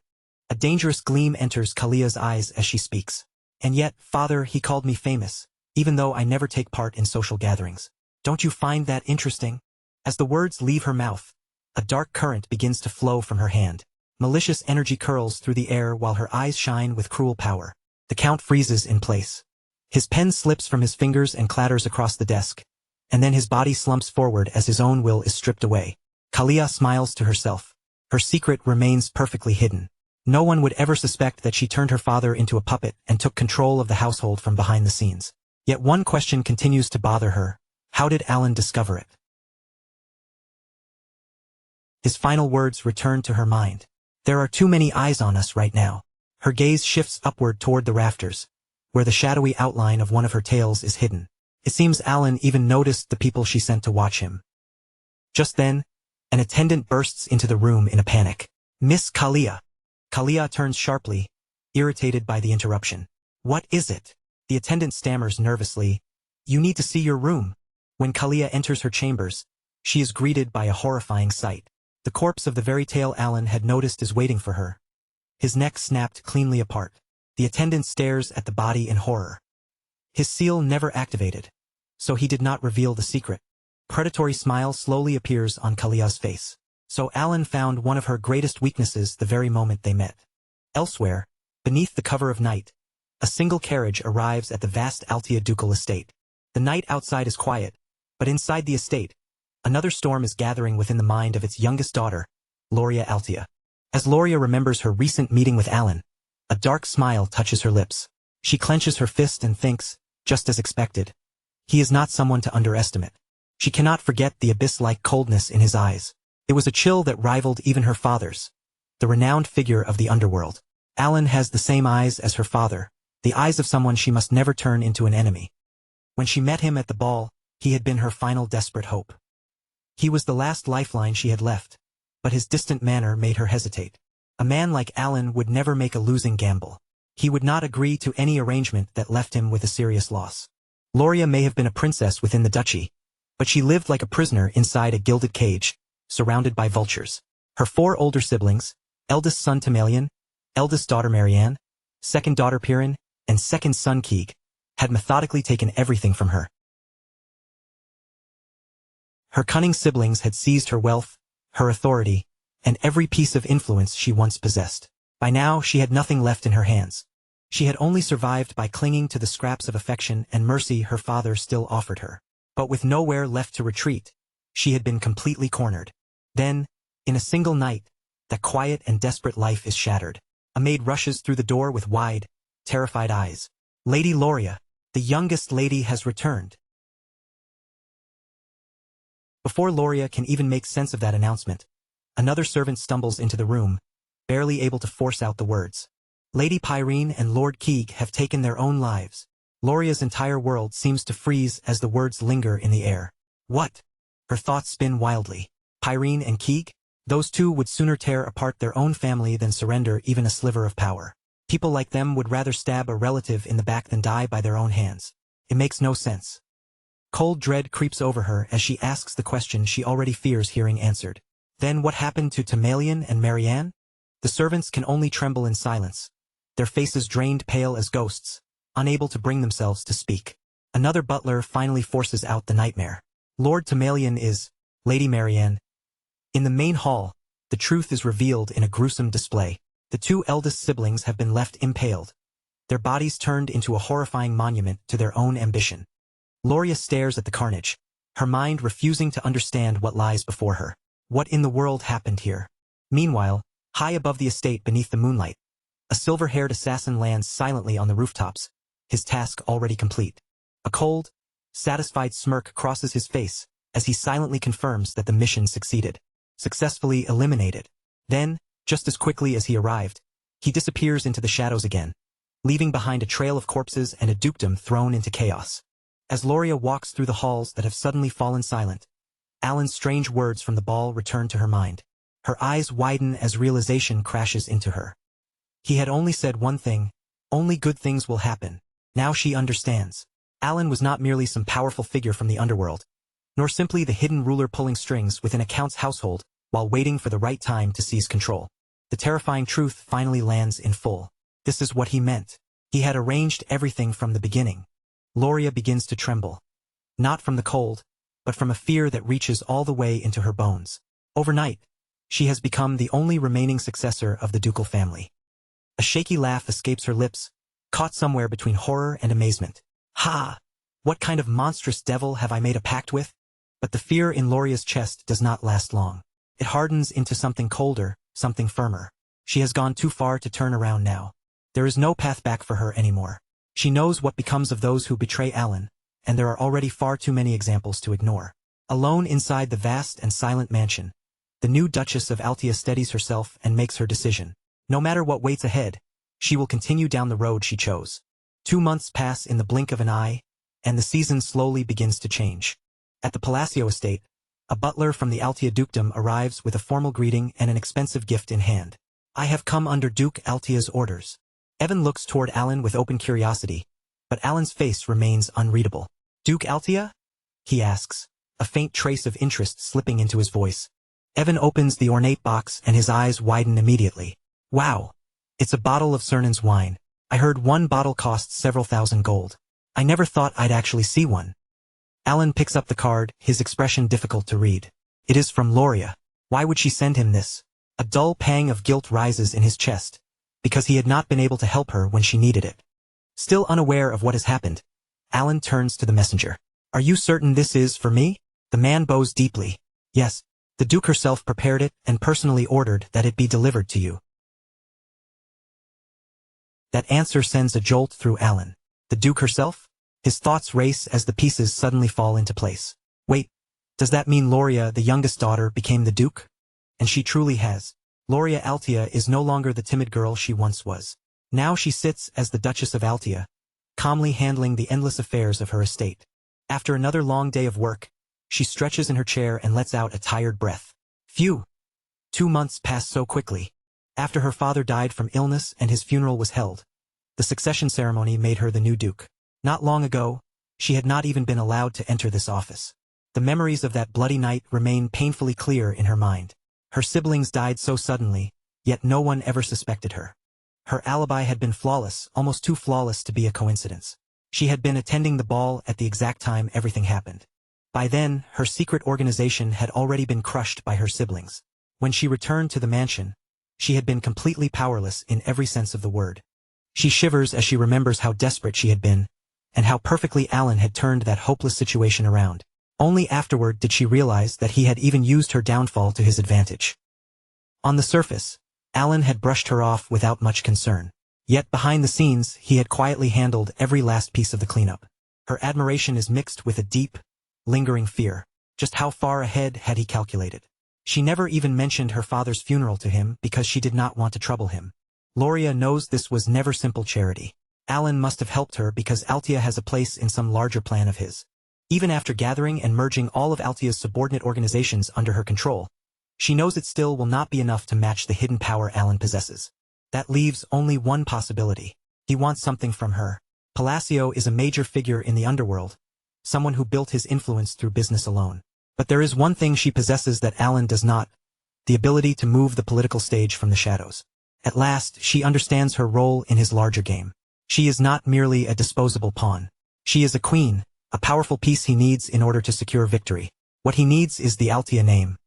A dangerous gleam enters Kalia's eyes as she speaks. "And yet, father, he called me famous, even though I never take part in social gatherings. Don't you find that interesting?" As the words leave her mouth, a dark current begins to flow from her hand. Malicious energy curls through the air while her eyes shine with cruel power. The Count freezes in place. His pen slips from his fingers and clatters across the desk, and then his body slumps forward as his own will is stripped away. Kalia smiles to herself. Her secret remains perfectly hidden. No one would ever suspect that she turned her father into a puppet and took control of the household from behind the scenes. Yet one question continues to bother her. How did Alan discover it? His final words return to her mind. "There are too many eyes on us right now." Her gaze shifts upward toward the rafters, where the shadowy outline of one of her tails is hidden. It seems Alan even noticed the people she sent to watch him. Just then, an attendant bursts into the room in a panic. "Miss Kalia." Kalia turns sharply, irritated by the interruption. "What is it?" The attendant stammers nervously. "You need to see your room." When Kalia enters her chambers, she is greeted by a horrifying sight. The corpse of the very tail Alan had noticed is waiting for her. His neck snapped cleanly apart. The attendant stares at the body in horror. His seal never activated, so he did not reveal the secret. Predatory smile slowly appears on Kalia's face. So Alan found one of her greatest weaknesses the very moment they met. Elsewhere, beneath the cover of night, a single carriage arrives at the vast Altia ducal estate. The night outside is quiet, but inside the estate, another storm is gathering within the mind of its youngest daughter, Loria Altia. As Loria remembers her recent meeting with Alan, a dark smile touches her lips. She clenches her fist and thinks, just as expected, he is not someone to underestimate. She cannot forget the abyss-like coldness in his eyes. It was a chill that rivaled even her father's, the renowned figure of the underworld. Alan has the same eyes as her father, the eyes of someone she must never turn into an enemy. When she met him at the ball, he had been her final desperate hope. He was the last lifeline she had left, but his distant manner made her hesitate. A man like Alan would never make a losing gamble. He would not agree to any arrangement that left him with a serious loss. Loria may have been a princess within the duchy, but she lived like a prisoner inside a gilded cage, surrounded by vultures. Her 4 older siblings, eldest son Tamalian, eldest daughter Marianne, second daughter Piran, and second son Keeg, had methodically taken everything from her. Her cunning siblings had seized her wealth, her authority, and every piece of influence she once possessed. By now, she had nothing left in her hands. She had only survived by clinging to the scraps of affection and mercy her father still offered her. But with nowhere left to retreat, she had been completely cornered. Then, in a single night, that quiet and desperate life is shattered. A maid rushes through the door with wide, terrified eyes. "Lady Loria, the youngest lady has returned." Before Loria can even make sense of that announcement, another servant stumbles into the room, barely able to force out the words. Lady Pyrene and Lord Keeg have taken their own lives. Loria's entire world seems to freeze as the words linger in the air. What? Her thoughts spin wildly. Pyrene and Keeg? Those two would sooner tear apart their own family than surrender even a sliver of power. People like them would rather stab a relative in the back than die by their own hands. It makes no sense. Cold dread creeps over her as she asks the question she already fears hearing answered. Then what happened to Tamalian and Marianne? The servants can only tremble in silence, their faces drained pale as ghosts, unable to bring themselves to speak. Another butler finally forces out the nightmare. Lord Tamalian is Lady Marianne. In the main hall, the truth is revealed in a gruesome display. The 2 eldest siblings have been left impaled, their bodies turned into a horrifying monument to their own ambition. Loria stares at the carnage, her mind refusing to understand what lies before her. What in the world happened here? Meanwhile, high above the estate beneath the moonlight, a silver-haired assassin lands silently on the rooftops, his task already complete. A cold, satisfied smirk crosses his face as he silently confirms that the mission succeeded. Successfully eliminated. Then, just as quickly as he arrived, he disappears into the shadows again, leaving behind a trail of corpses and a dukedom thrown into chaos. As Loria walks through the halls that have suddenly fallen silent, Alan's strange words from the ball return to her mind. Her eyes widen as realization crashes into her. He had only said one thing, only good things will happen. Now she understands. Alan was not merely some powerful figure from the underworld, nor simply the hidden ruler pulling strings within a count's household while waiting for the right time to seize control. The terrifying truth finally lands in full. This is what he meant. He had arranged everything from the beginning. Loria begins to tremble. Not from the cold, but from a fear that reaches all the way into her bones. Overnight, she has become the only remaining successor of the ducal family. A shaky laugh escapes her lips, caught somewhere between horror and amazement. Ha! What kind of monstrous devil have I made a pact with? But the fear in Loria's chest does not last long. It hardens into something colder, something firmer. She has gone too far to turn around now. There is no path back for her anymore. She knows what becomes of those who betray Alan, and there are already far too many examples to ignore. Alone inside the vast and silent mansion, the new Duchess of Altia steadies herself and makes her decision. No matter what waits ahead, she will continue down the road she chose. 2 months pass in the blink of an eye, and the season slowly begins to change. At the Palacio estate, a butler from the Altia dukedom arrives with a formal greeting and an expensive gift in hand. I have come under Duke Altia's orders. Evan looks toward Alan with open curiosity, but Alan's face remains unreadable. Duke Altia? He asks, a faint trace of interest slipping into his voice. Evan opens the ornate box and his eyes widen immediately. Wow! It's a bottle of Cernan's wine. I heard one bottle costs several thousand gold. I never thought I'd actually see one. Alan picks up the card, his expression difficult to read. It is from Loria. Why would she send him this? A dull pang of guilt rises in his chest, because he had not been able to help her when she needed it. Still unaware of what has happened, Alan turns to the messenger. Are you certain this is for me? The man bows deeply. Yes, the Duke herself prepared it and personally ordered that it be delivered to you. That answer sends a jolt through Alan. The Duke herself? His thoughts race as the pieces suddenly fall into place. Wait, does that mean Loria, the youngest daughter, became the Duke? And she truly has. Loria Altia is no longer the timid girl she once was. Now she sits as the Duchess of Altia, calmly handling the endless affairs of her estate. After another long day of work, she stretches in her chair and lets out a tired breath. Phew! 2 months passed so quickly. After her father died from illness and his funeral was held, the succession ceremony made her the new Duke. Not long ago, she had not even been allowed to enter this office. The memories of that bloody night remain painfully clear in her mind. Her siblings died so suddenly, yet no one ever suspected her. Her alibi had been flawless, almost too flawless to be a coincidence. She had been attending the ball at the exact time everything happened. By then, her secret organization had already been crushed by her siblings. When she returned to the mansion, she had been completely powerless in every sense of the word. She shivers as she remembers how desperate she had been, and how perfectly Alan had turned that hopeless situation around. Only afterward did she realize that he had even used her downfall to his advantage. On the surface, Alan had brushed her off without much concern. Yet behind the scenes, he had quietly handled every last piece of the cleanup. Her admiration is mixed with a deep, lingering fear. Just how far ahead had he calculated? She never even mentioned her father's funeral to him because she did not want to trouble him. Loria knows this was never simple charity. Alan must have helped her because Altia has a place in some larger plan of his. Even after gathering and merging all of Altia's subordinate organizations under her control, she knows it still will not be enough to match the hidden power Alan possesses. That leaves only one possibility. He wants something from her. Palacio is a major figure in the underworld, someone who built his influence through business alone. But there is one thing she possesses that Alan does not, the ability to move the political stage from the shadows. At last, she understands her role in his larger game. She is not merely a disposable pawn. She is a queen, a powerful piece he needs in order to secure victory. What he needs is the Altia name.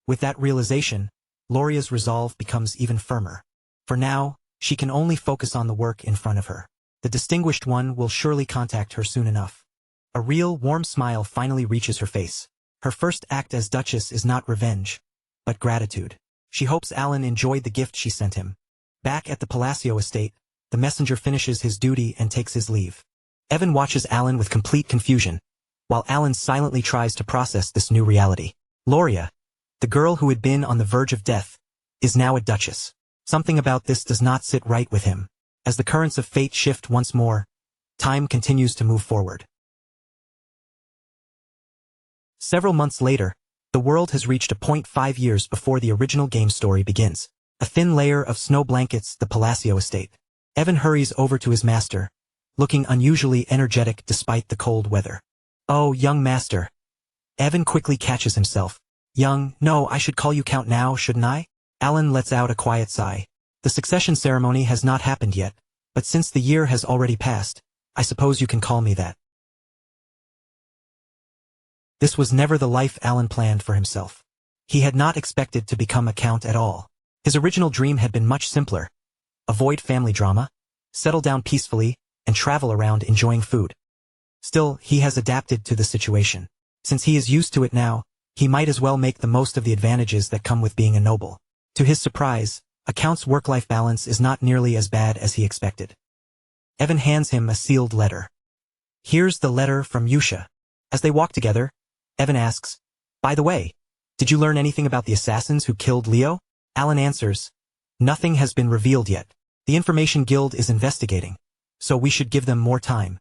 With that realization, Loria's resolve becomes even firmer. For now, she can only focus on the work in front of her. The distinguished one will surely contact her soon enough. A real, warm smile finally reaches her face. Her first act as Duchess is not revenge, but gratitude. She hopes Alan enjoyed the gift she sent him. Back at the Palacio estate, the messenger finishes his duty and takes his leave. Evan watches Alan with complete confusion, while Alan silently tries to process this new reality. Loria, the girl who had been on the verge of death, is now a duchess. Something about this does not sit right with him. As the currents of fate shift once more, time continues to move forward. Several months later, the world has reached a point 5 years before the original game story begins. A thin layer of snow blankets the Palacio estate. Evan hurries over to his master, looking unusually energetic despite the cold weather. Oh, young master. Evan quickly catches himself. Young, no, I should call you Count now, shouldn't I? Alan lets out a quiet sigh. The succession ceremony has not happened yet, but since the year has already passed, I suppose you can call me that. This was never the life Alan planned for himself. He had not expected to become a count at all. His original dream had been much simpler. Avoid family drama, settle down peacefully, and travel around enjoying food. Still, he has adapted to the situation. Since he is used to it now, he might as well make the most of the advantages that come with being a noble. To his surprise, a count's work-life balance is not nearly as bad as he expected. Evan hands him a sealed letter. Here's the letter from Yusha. As they walk together, Evan asks, by the way, did you learn anything about the assassins who killed Leo? Alan answers, nothing has been revealed yet. The Information Guild is investigating, so we should give them more time.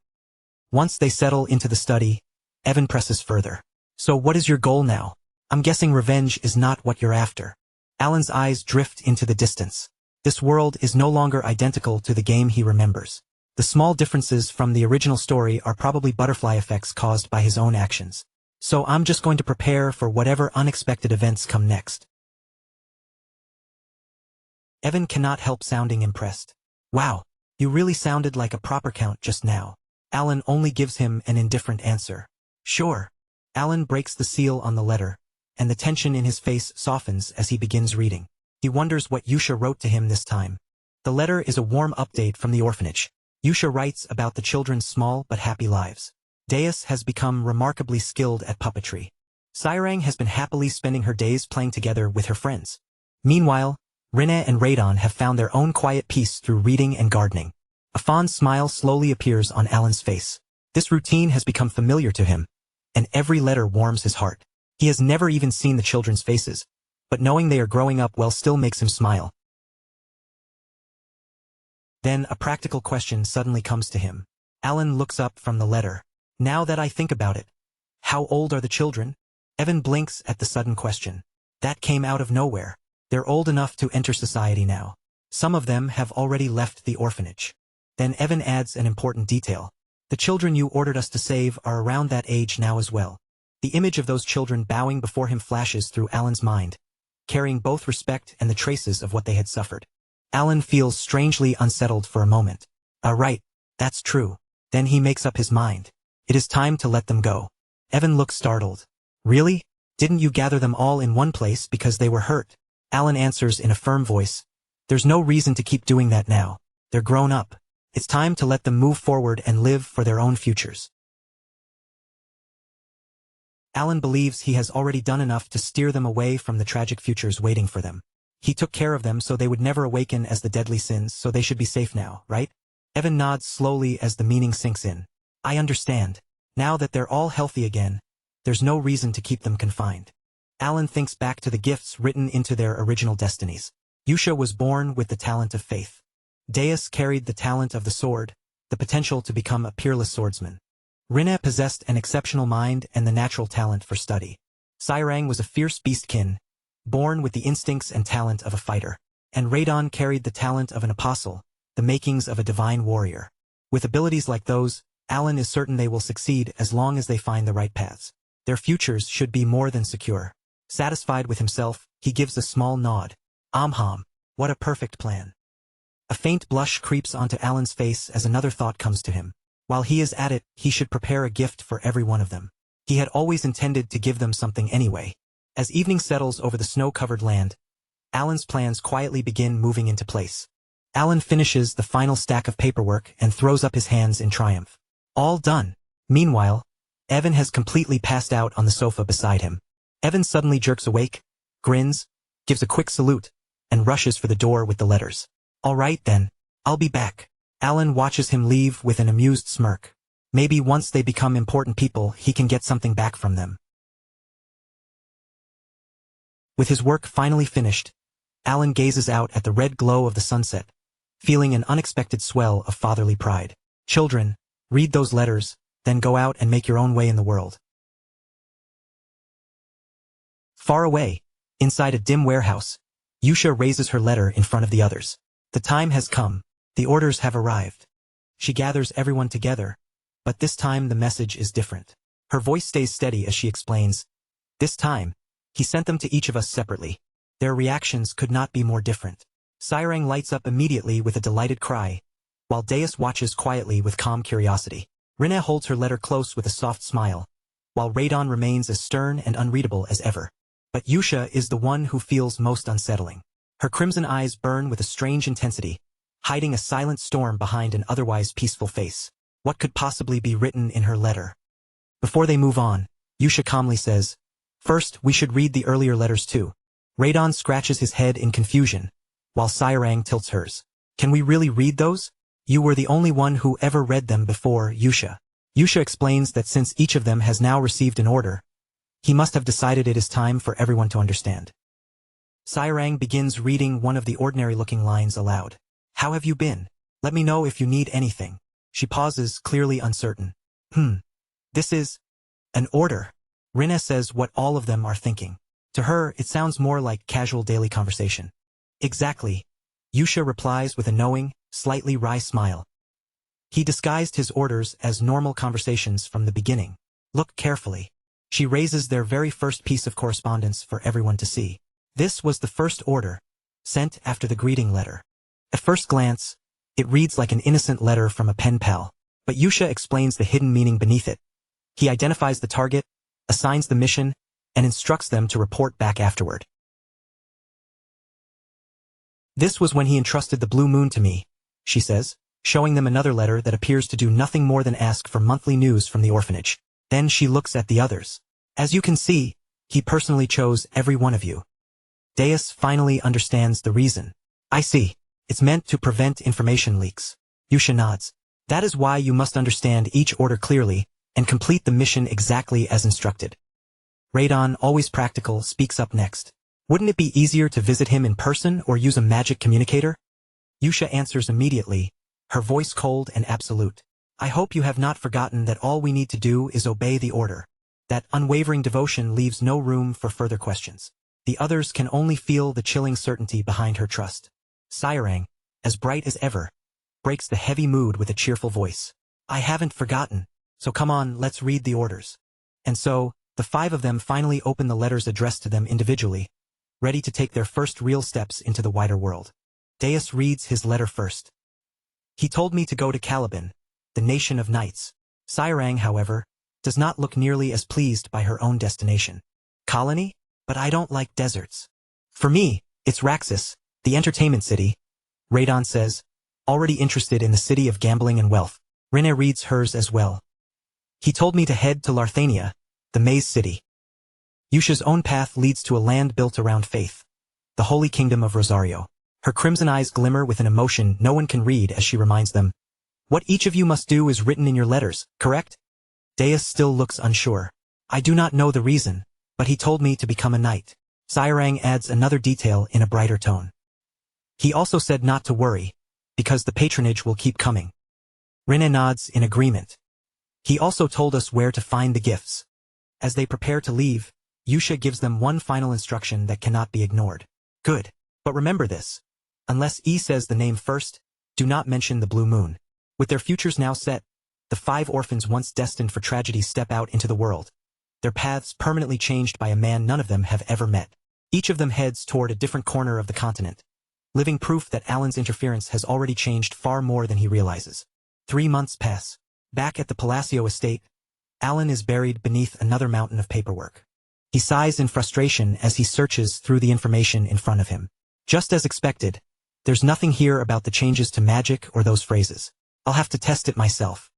Once they settle into the study, Evan presses further. So what is your goal now? I'm guessing revenge is not what you're after. Alan's eyes drift into the distance. This world is no longer identical to the game he remembers. The small differences from the original story are probably butterfly effects caused by his own actions. So I'm just going to prepare for whatever unexpected events come next. Evan cannot help sounding impressed. Wow, you really sounded like a proper count just now. Alan only gives him an indifferent answer. Sure. Alan breaks the seal on the letter, and the tension in his face softens as he begins reading. He wonders what Yusha wrote to him this time. The letter is a warm update from the orphanage. Yusha writes about the children's small but happy lives. Deus has become remarkably skilled at puppetry. Sairang has been happily spending her days playing together with her friends. Meanwhile, Rinne and Radon have found their own quiet peace through reading and gardening. A fond smile slowly appears on Alan's face. This routine has become familiar to him, and every letter warms his heart. He has never even seen the children's faces, but knowing they are growing up well still makes him smile. Then a practical question suddenly comes to him. Alan looks up from the letter. Now that I think about it, how old are the children? Evan blinks at the sudden question. That came out of nowhere. They're old enough to enter society now. Some of them have already left the orphanage. Then Evan adds an important detail. The children you ordered us to save are around that age now as well. The image of those children bowing before him flashes through Alan's mind, carrying both respect and the traces of what they had suffered. Alan feels strangely unsettled for a moment. Right, that's true. Then he makes up his mind. It is time to let them go. Evan looks startled. Really? Didn't you gather them all in one place because they were hurt? Alan answers in a firm voice. There's no reason to keep doing that now. They're grown up. It's time to let them move forward and live for their own futures. Alan believes he has already done enough to steer them away from the tragic futures waiting for them. He took care of them so they would never awaken as the deadly sins, so they should be safe now, right? Evan nods slowly as the meaning sinks in. I understand. Now that they're all healthy again, there's no reason to keep them confined. Alan thinks back to the gifts written into their original destinies. Yusha was born with the talent of faith. Deus carried the talent of the sword, the potential to become a peerless swordsman. Rinne possessed an exceptional mind and the natural talent for study. Sairang was a fierce beastkin, born with the instincts and talent of a fighter. And Radon carried the talent of an apostle, the makings of a divine warrior. With abilities like those, Alan is certain they will succeed as long as they find the right paths. Their futures should be more than secure. Satisfied with himself, he gives a small nod. What a perfect plan. A faint blush creeps onto Alan's face as another thought comes to him. While he is at it, he should prepare a gift for every one of them. He had always intended to give them something anyway. As evening settles over the snow-covered land, Alan's plans quietly begin moving into place. Alan finishes the final stack of paperwork and throws up his hands in triumph. All done. Meanwhile, Evan has completely passed out on the sofa beside him. Evan suddenly jerks awake, grins, gives a quick salute, and rushes for the door with the letters. All right then, I'll be back. Alan watches him leave with an amused smirk. Maybe once they become important people, he can get something back from them. With his work finally finished, Alan gazes out at the red glow of the sunset, feeling an unexpected swell of fatherly pride. Children, read those letters, then go out and make your own way in the world. Far away, inside a dim warehouse, Yusha raises her letter in front of the others. The time has come. The orders have arrived. She gathers everyone together, but this time the message is different. Her voice stays steady as she explains. This time, he sent them to each of us separately. Their reactions could not be more different. Sairang lights up immediately with a delighted cry, while Deus watches quietly with calm curiosity. Rinne holds her letter close with a soft smile, while Radon remains as stern and unreadable as ever. But Yusha is the one who feels most unsettling. Her crimson eyes burn with a strange intensity, hiding a silent storm behind an otherwise peaceful face. What could possibly be written in her letter? Before they move on, Yusha calmly says, First, we should read the earlier letters too. Radon scratches his head in confusion, while Sairang tilts hers. Can we really read those? You were the only one who ever read them before, Yusha. Yusha explains that since each of them has now received an order, he must have decided it is time for everyone to understand. Sairang begins reading one of the ordinary-looking lines aloud. How have you been? Let me know if you need anything. She pauses, clearly uncertain. This is an order. Rinna says what all of them are thinking. To her, it sounds more like casual daily conversation. Exactly. Yusha replies with a knowing, slightly wry smile. He disguised his orders as normal conversations from the beginning. Look carefully. She raises their very first piece of correspondence for everyone to see. This was the first order, sent after the greeting letter. At first glance, it reads like an innocent letter from a pen pal, but Yusha explains the hidden meaning beneath it. He identifies the target, assigns the mission, and instructs them to report back afterward. This was when he entrusted the blue moon to me, she says, showing them another letter that appears to do nothing more than ask for monthly news from the orphanage. Then she looks at the others. As you can see, he personally chose every one of you. Deus finally understands the reason. I see. It's meant to prevent information leaks. Yusha nods. That is why you must understand each order clearly and complete the mission exactly as instructed. Radon, always practical, speaks up next. Wouldn't it be easier to visit him in person or use a magic communicator? Yusha answers immediately, her voice cold and absolute. I hope you have not forgotten that all we need to do is obey the order. That unwavering devotion leaves no room for further questions. The others can only feel the chilling certainty behind her trust. Sairang, as bright as ever, breaks the heavy mood with a cheerful voice. I haven't forgotten, so come on, let's read the orders. And so, the five of them finally open the letters addressed to them individually, ready to take their first real steps into the wider world. Deus reads his letter first. He told me to go to Caliban, the nation of knights. Sairang, however, does not look nearly as pleased by her own destination. Colony? But I don't like deserts. For me, it's Raxus, the entertainment city, Radon says, already interested in the city of gambling and wealth. Rinna reads hers as well. He told me to head to Larthania, the maze city. Yusha's own path leads to a land built around faith, the holy kingdom of Rosario. Her crimson eyes glimmer with an emotion no one can read as she reminds them. What each of you must do is written in your letters, correct? Deus still looks unsure. I do not know the reason, but he told me to become a knight. Sairang adds another detail in a brighter tone. He also said not to worry, because the patronage will keep coming. Rinna nods in agreement. He also told us where to find the gifts. As they prepare to leave, Yusha gives them one final instruction that cannot be ignored. Good. But remember this. Unless E says the name first, do not mention the blue moon. With their futures now set, the five orphans once destined for tragedy step out into the world. Their paths permanently changed by a man none of them have ever met. Each of them heads toward a different corner of the continent, living proof that Alan's interference has already changed far more than he realizes. 3 months pass. Back at the Palacio estate, Alan is buried beneath another mountain of paperwork. He sighs in frustration as he searches through the information in front of him. Just as expected, there's nothing here about the changes to magic or those phrases. I'll have to test it myself.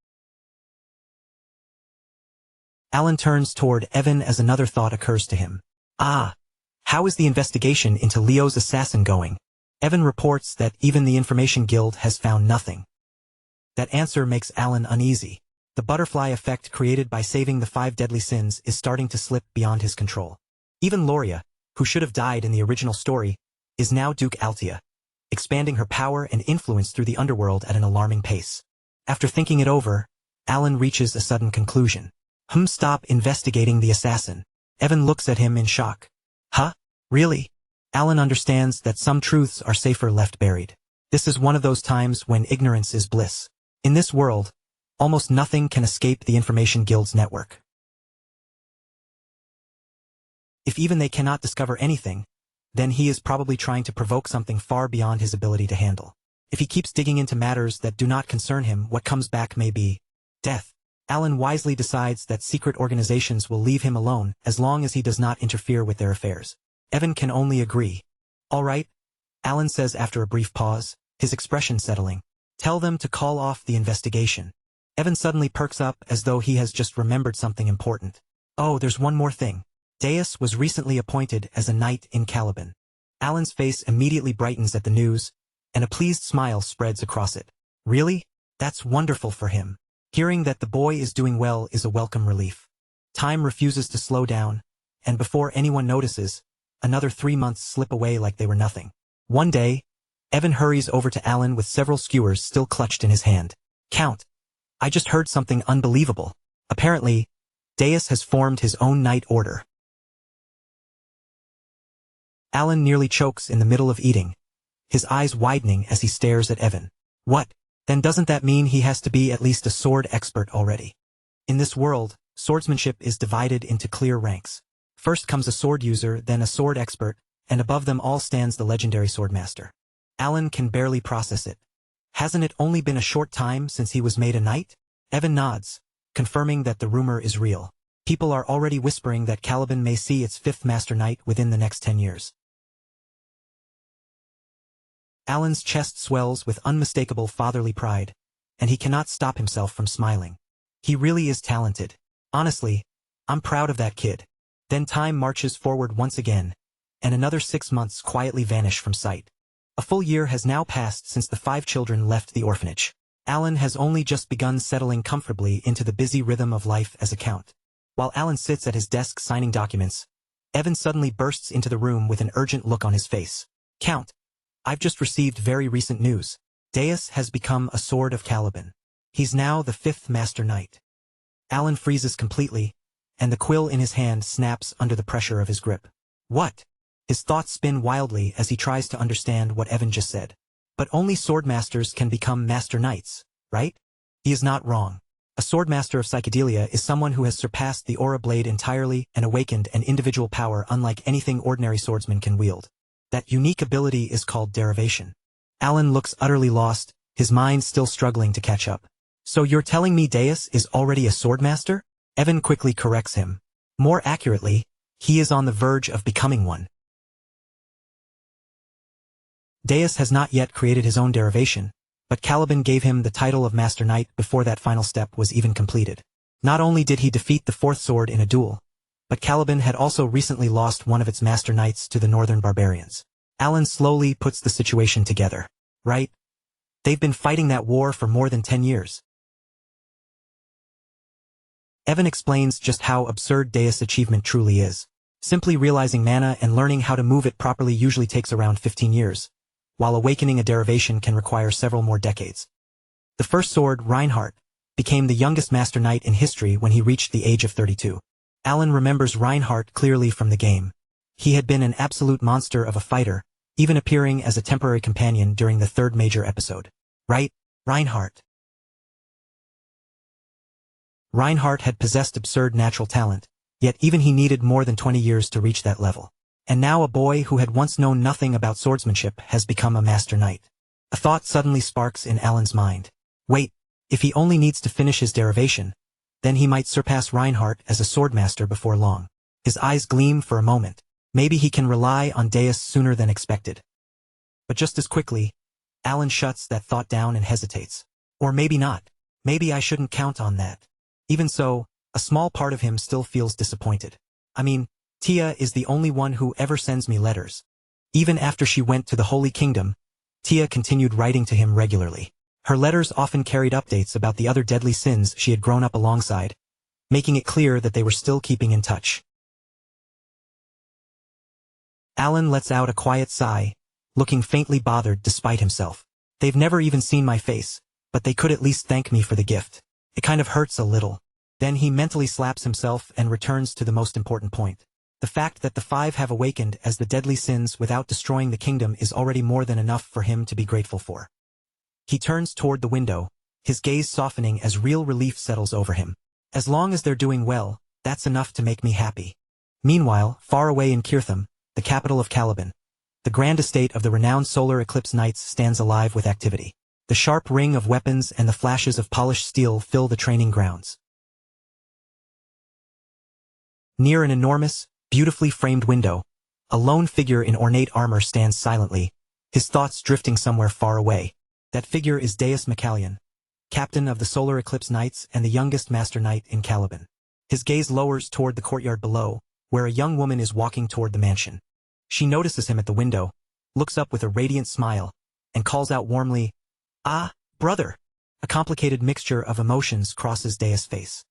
Alan turns toward Evan as another thought occurs to him. How is the investigation into Leo's assassin going? Evan reports that even the Information Guild has found nothing. That answer makes Alan uneasy. The butterfly effect created by saving the 5 deadly sins is starting to slip beyond his control. Even Loria, who should have died in the original story, is now Duke Altia, expanding her power and influence through the underworld at an alarming pace. After thinking it over, Alan reaches a sudden conclusion. Stop investigating the assassin. Evan looks at him in shock. Huh? Really? Alan understands that some truths are safer left buried. This is one of those times when ignorance is bliss. In this world, almost nothing can escape the Information Guild's network. If even they cannot discover anything, then he is probably trying to provoke something far beyond his ability to handle. If he keeps digging into matters that do not concern him, what comes back may be death. Alan wisely decides that secret organizations will leave him alone as long as he does not interfere with their affairs. Evan can only agree. All right, Alan says after a brief pause, his expression settling. Tell them to call off the investigation. Evan suddenly perks up as though he has just remembered something important. Oh, there's one more thing. Deus was recently appointed as a knight in Caliban. Alan's face immediately brightens at the news, and a pleased smile spreads across it. Really? That's wonderful for him. Hearing that the boy is doing well is a welcome relief. Time refuses to slow down, and before anyone notices, another 3 months slip away like they were nothing. One day, Evan hurries over to Alan with several skewers still clutched in his hand. Count, I just heard something unbelievable. Apparently, Deus has formed his own night order. Alan nearly chokes in the middle of eating, his eyes widening as he stares at Evan. What? Then doesn't that mean he has to be at least a sword expert already? In this world, swordsmanship is divided into clear ranks. First comes a sword user, then a sword expert, and above them all stands the legendary swordmaster. Alan can barely process it. Hasn't it only been a short time since he was made a knight? Evan nods, confirming that the rumor is real. People are already whispering that Caliban may see its 5th Master Knight within the next 10 years. Alan's chest swells with unmistakable fatherly pride, and he cannot stop himself from smiling. He really is talented. Honestly, I'm proud of that kid. Then time marches forward once again, and another 6 months quietly vanish from sight. A full year has now passed since the 5 children left the orphanage. Alan has only just begun settling comfortably into the busy rhythm of life as a count. While Alan sits at his desk signing documents, Evan suddenly bursts into the room with an urgent look on his face. Count, I've just received very recent news. Deus has become a sword of Caliban. He's now the 5th Master Knight. Alan freezes completely, and the quill in his hand snaps under the pressure of his grip. What? His thoughts spin wildly as he tries to understand what Evan just said. But only swordmasters can become Master Knights, right? He is not wrong. A swordmaster of psychedelia is someone who has surpassed the aura blade entirely and awakened an individual power unlike anything ordinary swordsmen can wield. That unique ability is called derivation. Alan looks utterly lost, his mind still struggling to catch up. So you're telling me Deus is already a swordmaster? Evan quickly corrects him. More accurately, he is on the verge of becoming one. Deus has not yet created his own derivation, but Caliban gave him the title of Master Knight before that final step was even completed. Not only did he defeat the 4th sword in a duel, but Caliban had also recently lost one of its Master Knights to the Northern Barbarians. Alan slowly puts the situation together. Right? They've been fighting that war for more than 10 years. Evan explains just how absurd Deus' achievement truly is. Simply realizing mana and learning how to move it properly usually takes around 15 years, while awakening a derivation can require several more decades. The first sword, Reinhardt, became the youngest Master Knight in history when he reached the age of 32. Alan remembers Reinhardt clearly from the game. He had been an absolute monster of a fighter, even appearing as a temporary companion during the 3rd major episode. Right? Reinhardt. Reinhardt had possessed absurd natural talent, yet even he needed more than 20 years to reach that level. And now a boy who had once known nothing about swordsmanship has become a Master Knight. A thought suddenly sparks in Alan's mind. Wait, if he only needs to finish his derivation, then he might surpass Reinhardt as a swordmaster before long. His eyes gleam for a moment. Maybe he can rely on Deus sooner than expected. But just as quickly, Alan shuts that thought down and hesitates. Or maybe not. Maybe I shouldn't count on that. Even so, a small part of him still feels disappointed. I mean, Tia is the only one who ever sends me letters. Even after she went to the Holy Kingdom, Tia continued writing to him regularly. Her letters often carried updates about the other deadly sins she had grown up alongside, making it clear that they were still keeping in touch. Alan lets out a quiet sigh, looking faintly bothered despite himself. They've never even seen my face, but they could at least thank me for the gift. It kind of hurts a little. Then he mentally slaps himself and returns to the most important point. The fact that the 5 have awakened as the deadly sins without destroying the kingdom is already more than enough for him to be grateful for. He turns toward the window, his gaze softening as real relief settles over him. As long as they're doing well, that's enough to make me happy. Meanwhile, far away in Kirtham, the capital of Caliban, the grand estate of the renowned solar eclipse knights stands alive with activity. The sharp ring of weapons and the flashes of polished steel fill the training grounds. Near an enormous, beautifully framed window, a lone figure in ornate armor stands silently, his thoughts drifting somewhere far away. That figure is Deus Macallion, captain of the Solar Eclipse Knights and the youngest Master Knight in Caliban. His gaze lowers toward the courtyard below, where a young woman is walking toward the mansion. She notices him at the window, looks up with a radiant smile, and calls out warmly, "Ah, brother!" A complicated mixture of emotions crosses Deus' face.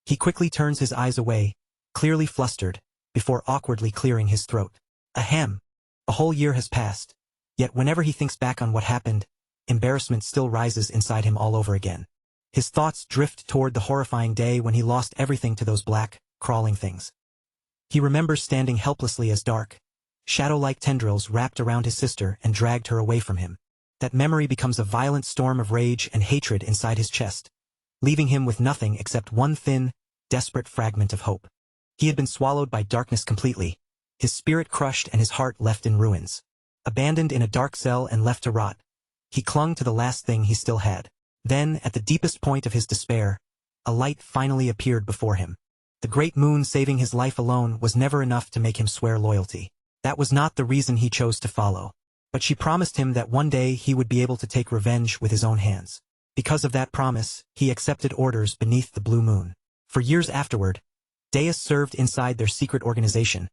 He quickly turns his eyes away, clearly flustered, before awkwardly clearing his throat. Ahem. A whole year has passed, Yet whenever he thinks back on what happened, embarrassment still rises inside him all over again. His thoughts drift toward the horrifying day when he lost everything to those black, crawling things. He remembers standing helplessly as dark, shadow-like tendrils wrapped around his sister and dragged her away from him. That memory becomes a violent storm of rage and hatred inside his chest, leaving him with nothing except one thin, desperate fragment of hope. He had been swallowed by darkness completely, his spirit crushed and his heart left in ruins. Abandoned in a dark cell and left to rot, he clung to the last thing he still had. Then, at the deepest point of his despair, a light finally appeared before him. The great moon saving his life alone was never enough to make him swear loyalty. That was not the reason he chose to follow. But she promised him that one day he would be able to take revenge with his own hands. Because of that promise, he accepted orders beneath the blue moon. For years afterward, Deus served inside their secret organization,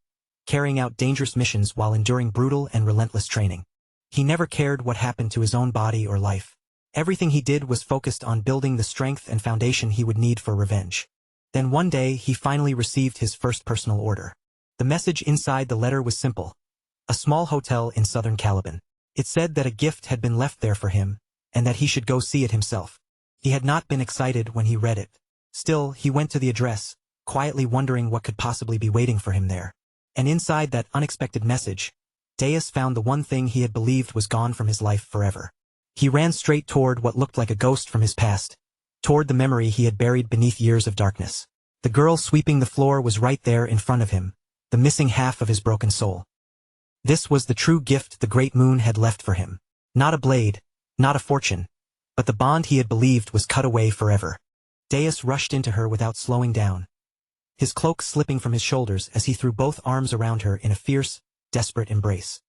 carrying out dangerous missions while enduring brutal and relentless training. He never cared what happened to his own body or life. Everything he did was focused on building the strength and foundation he would need for revenge. Then one day he finally received his first personal order. The message inside the letter was simple. A small hotel in southern Caliban. It said that a gift had been left there for him, and that he should go see it himself. He had not been excited when he read it. Still, he went to the address, quietly wondering what could possibly be waiting for him there. And inside that unexpected message, Deus found the one thing he had believed was gone from his life forever. He ran straight toward what looked like a ghost from his past, toward the memory he had buried beneath years of darkness. The girl sweeping the floor was right there in front of him, the missing half of his broken soul. This was the true gift the great moon had left for him. Not a blade, not a fortune, but the bond he had believed was cut away forever. Deus rushed into her without slowing down, his cloak slipping from his shoulders as he threw both arms around her in a fierce, desperate embrace.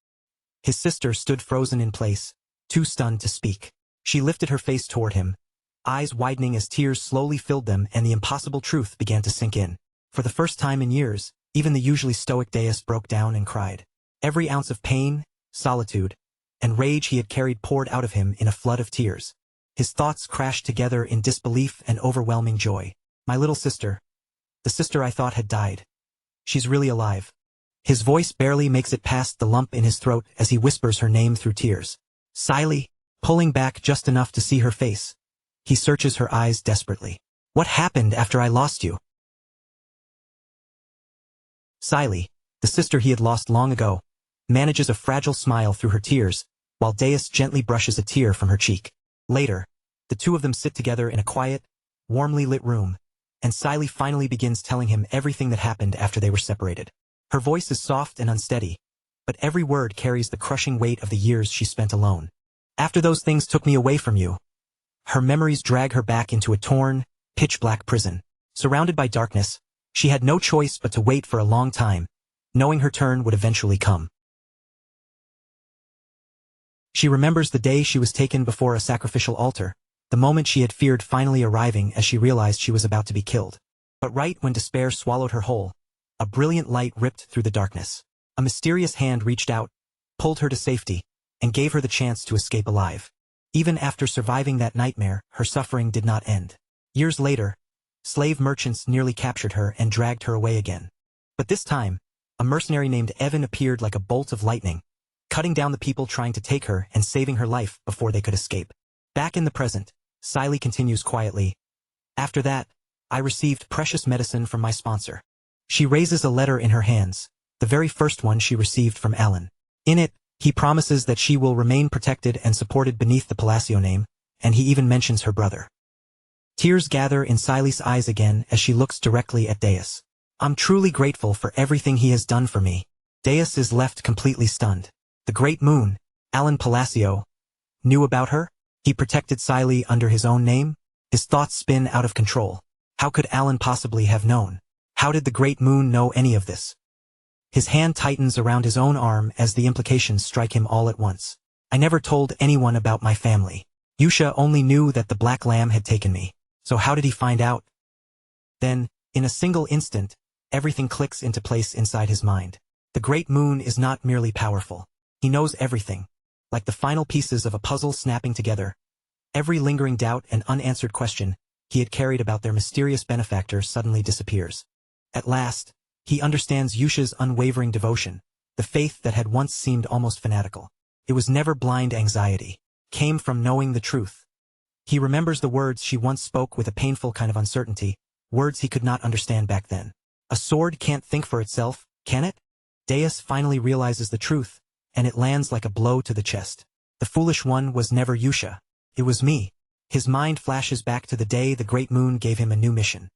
His sister stood frozen in place, too stunned to speak. She lifted her face toward him, eyes widening as tears slowly filled them and the impossible truth began to sink in. For the first time in years, even the usually stoic Deus broke down and cried. Every ounce of pain, solitude, and rage he had carried poured out of him in a flood of tears. His thoughts crashed together in disbelief and overwhelming joy. My little sister. The sister I thought had died. She's really alive. His voice barely makes it past the lump in his throat as he whispers her name through tears. Siley, pulling back just enough to see her face. He searches her eyes desperately. What happened after I lost you? Siley, the sister he had lost long ago, manages a fragile smile through her tears, while Deus gently brushes a tear from her cheek. Later, the two of them sit together in a quiet, warmly lit room, and Siley finally begins telling him everything that happened after they were separated. Her voice is soft and unsteady, but every word carries the crushing weight of the years she spent alone. After those things took me away from you, her memories drag her back into a torn, pitch-black prison. Surrounded by darkness, she had no choice but to wait for a long time, knowing her turn would eventually come. She remembers the day she was taken before a sacrificial altar, the moment she had feared finally arriving as she realized she was about to be killed. But right when despair swallowed her whole, a brilliant light ripped through the darkness. A mysterious hand reached out, pulled her to safety, and gave her the chance to escape alive. Even after surviving that nightmare, her suffering did not end. Years later, slave merchants nearly captured her and dragged her away again. But this time, a mercenary named Evan appeared like a bolt of lightning, cutting down the people trying to take her and saving her life before they could escape. Back in the present, Siley continues quietly. After that, I received precious medicine from my sponsor. She raises a letter in her hands, the very first one she received from Alan. In it, he promises that she will remain protected and supported beneath the Palacio name, and he even mentions her brother. Tears gather in Siley's eyes again as she looks directly at Deus. I'm truly grateful for everything he has done for me. Deus is left completely stunned. The great moon, Alan Palacio, knew about her? He protected Siley under his own name? His thoughts spin out of control. How could Alan possibly have known? How did the great moon know any of this? His hand tightens around his own arm as the implications strike him all at once. I never told anyone about my family. Yusha only knew that the Black Lamb had taken me. So how did he find out? Then, in a single instant, everything clicks into place inside his mind. The great moon is not merely powerful. He knows everything, like the final pieces of a puzzle snapping together. Every lingering doubt and unanswered question he had carried about their mysterious benefactor suddenly disappears. At last, he understands Yusha's unwavering devotion, the faith that had once seemed almost fanatical. It was never blind anxiety. Came from knowing the truth. He remembers the words she once spoke with a painful kind of uncertainty, words he could not understand back then. A sword can't think for itself, can it? Deus finally realizes the truth, and it lands like a blow to the chest. The foolish one was never Yusha. It was me. His mind flashes back to the day the great moon gave him a new mission.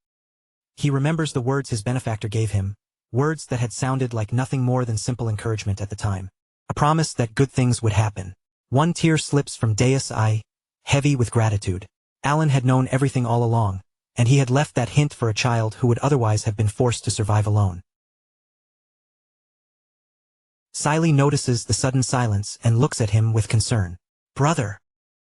He remembers the words his benefactor gave him, words that had sounded like nothing more than simple encouragement at the time. A promise that good things would happen. One tear slips from Deus' eye, heavy with gratitude. Alan had known everything all along, and he had left that hint for a child who would otherwise have been forced to survive alone. Siley notices the sudden silence and looks at him with concern. Brother.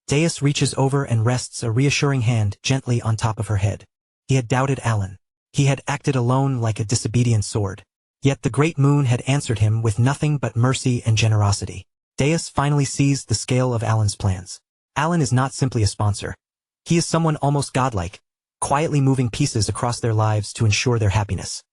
Deus reaches over and rests a reassuring hand gently on top of her head. He had doubted Alan. He had acted alone like a disobedient sword. Yet the great moon had answered him with nothing but mercy and generosity. Deus finally sees the scale of Alan's plans. Alan is not simply a sponsor. He is someone almost godlike, quietly moving pieces across their lives to ensure their happiness.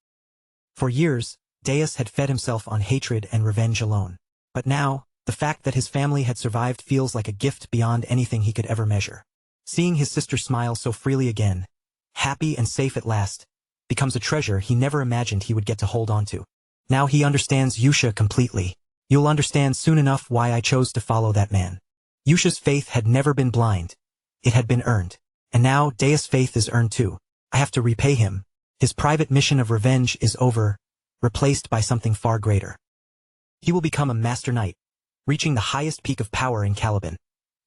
For years, Deus had fed himself on hatred and revenge alone. But now, the fact that his family had survived feels like a gift beyond anything he could ever measure. Seeing his sister smile so freely again, happy and safe at last, becomes a treasure he never imagined he would get to hold on to. Now he understands Yusha completely. You'll understand soon enough why I chose to follow that man. Yusha's faith had never been blind. It had been earned. And now Deus' faith is earned too. I have to repay him. His private mission of revenge is over, replaced by something far greater. He will become a master knight, reaching the highest peak of power in Caliban,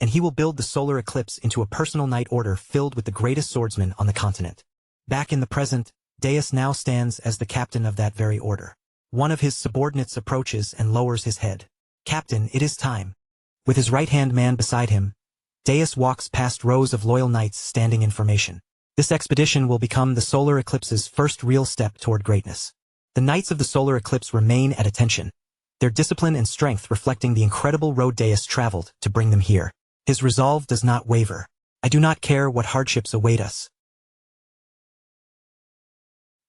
and he will build the solar eclipse into a personal knight order filled with the greatest swordsmen on the continent. Back in the present, Deus now stands as the captain of that very order. One of his subordinates approaches and lowers his head. Captain, it is time. With his right-hand man beside him, Deus walks past rows of loyal knights standing in formation. This expedition will become the solar eclipse's first real step toward greatness. The knights of the solar eclipse remain at attention, their discipline and strength reflecting the incredible road Deus traveled to bring them here. His resolve does not waver. I do not care what hardships await us.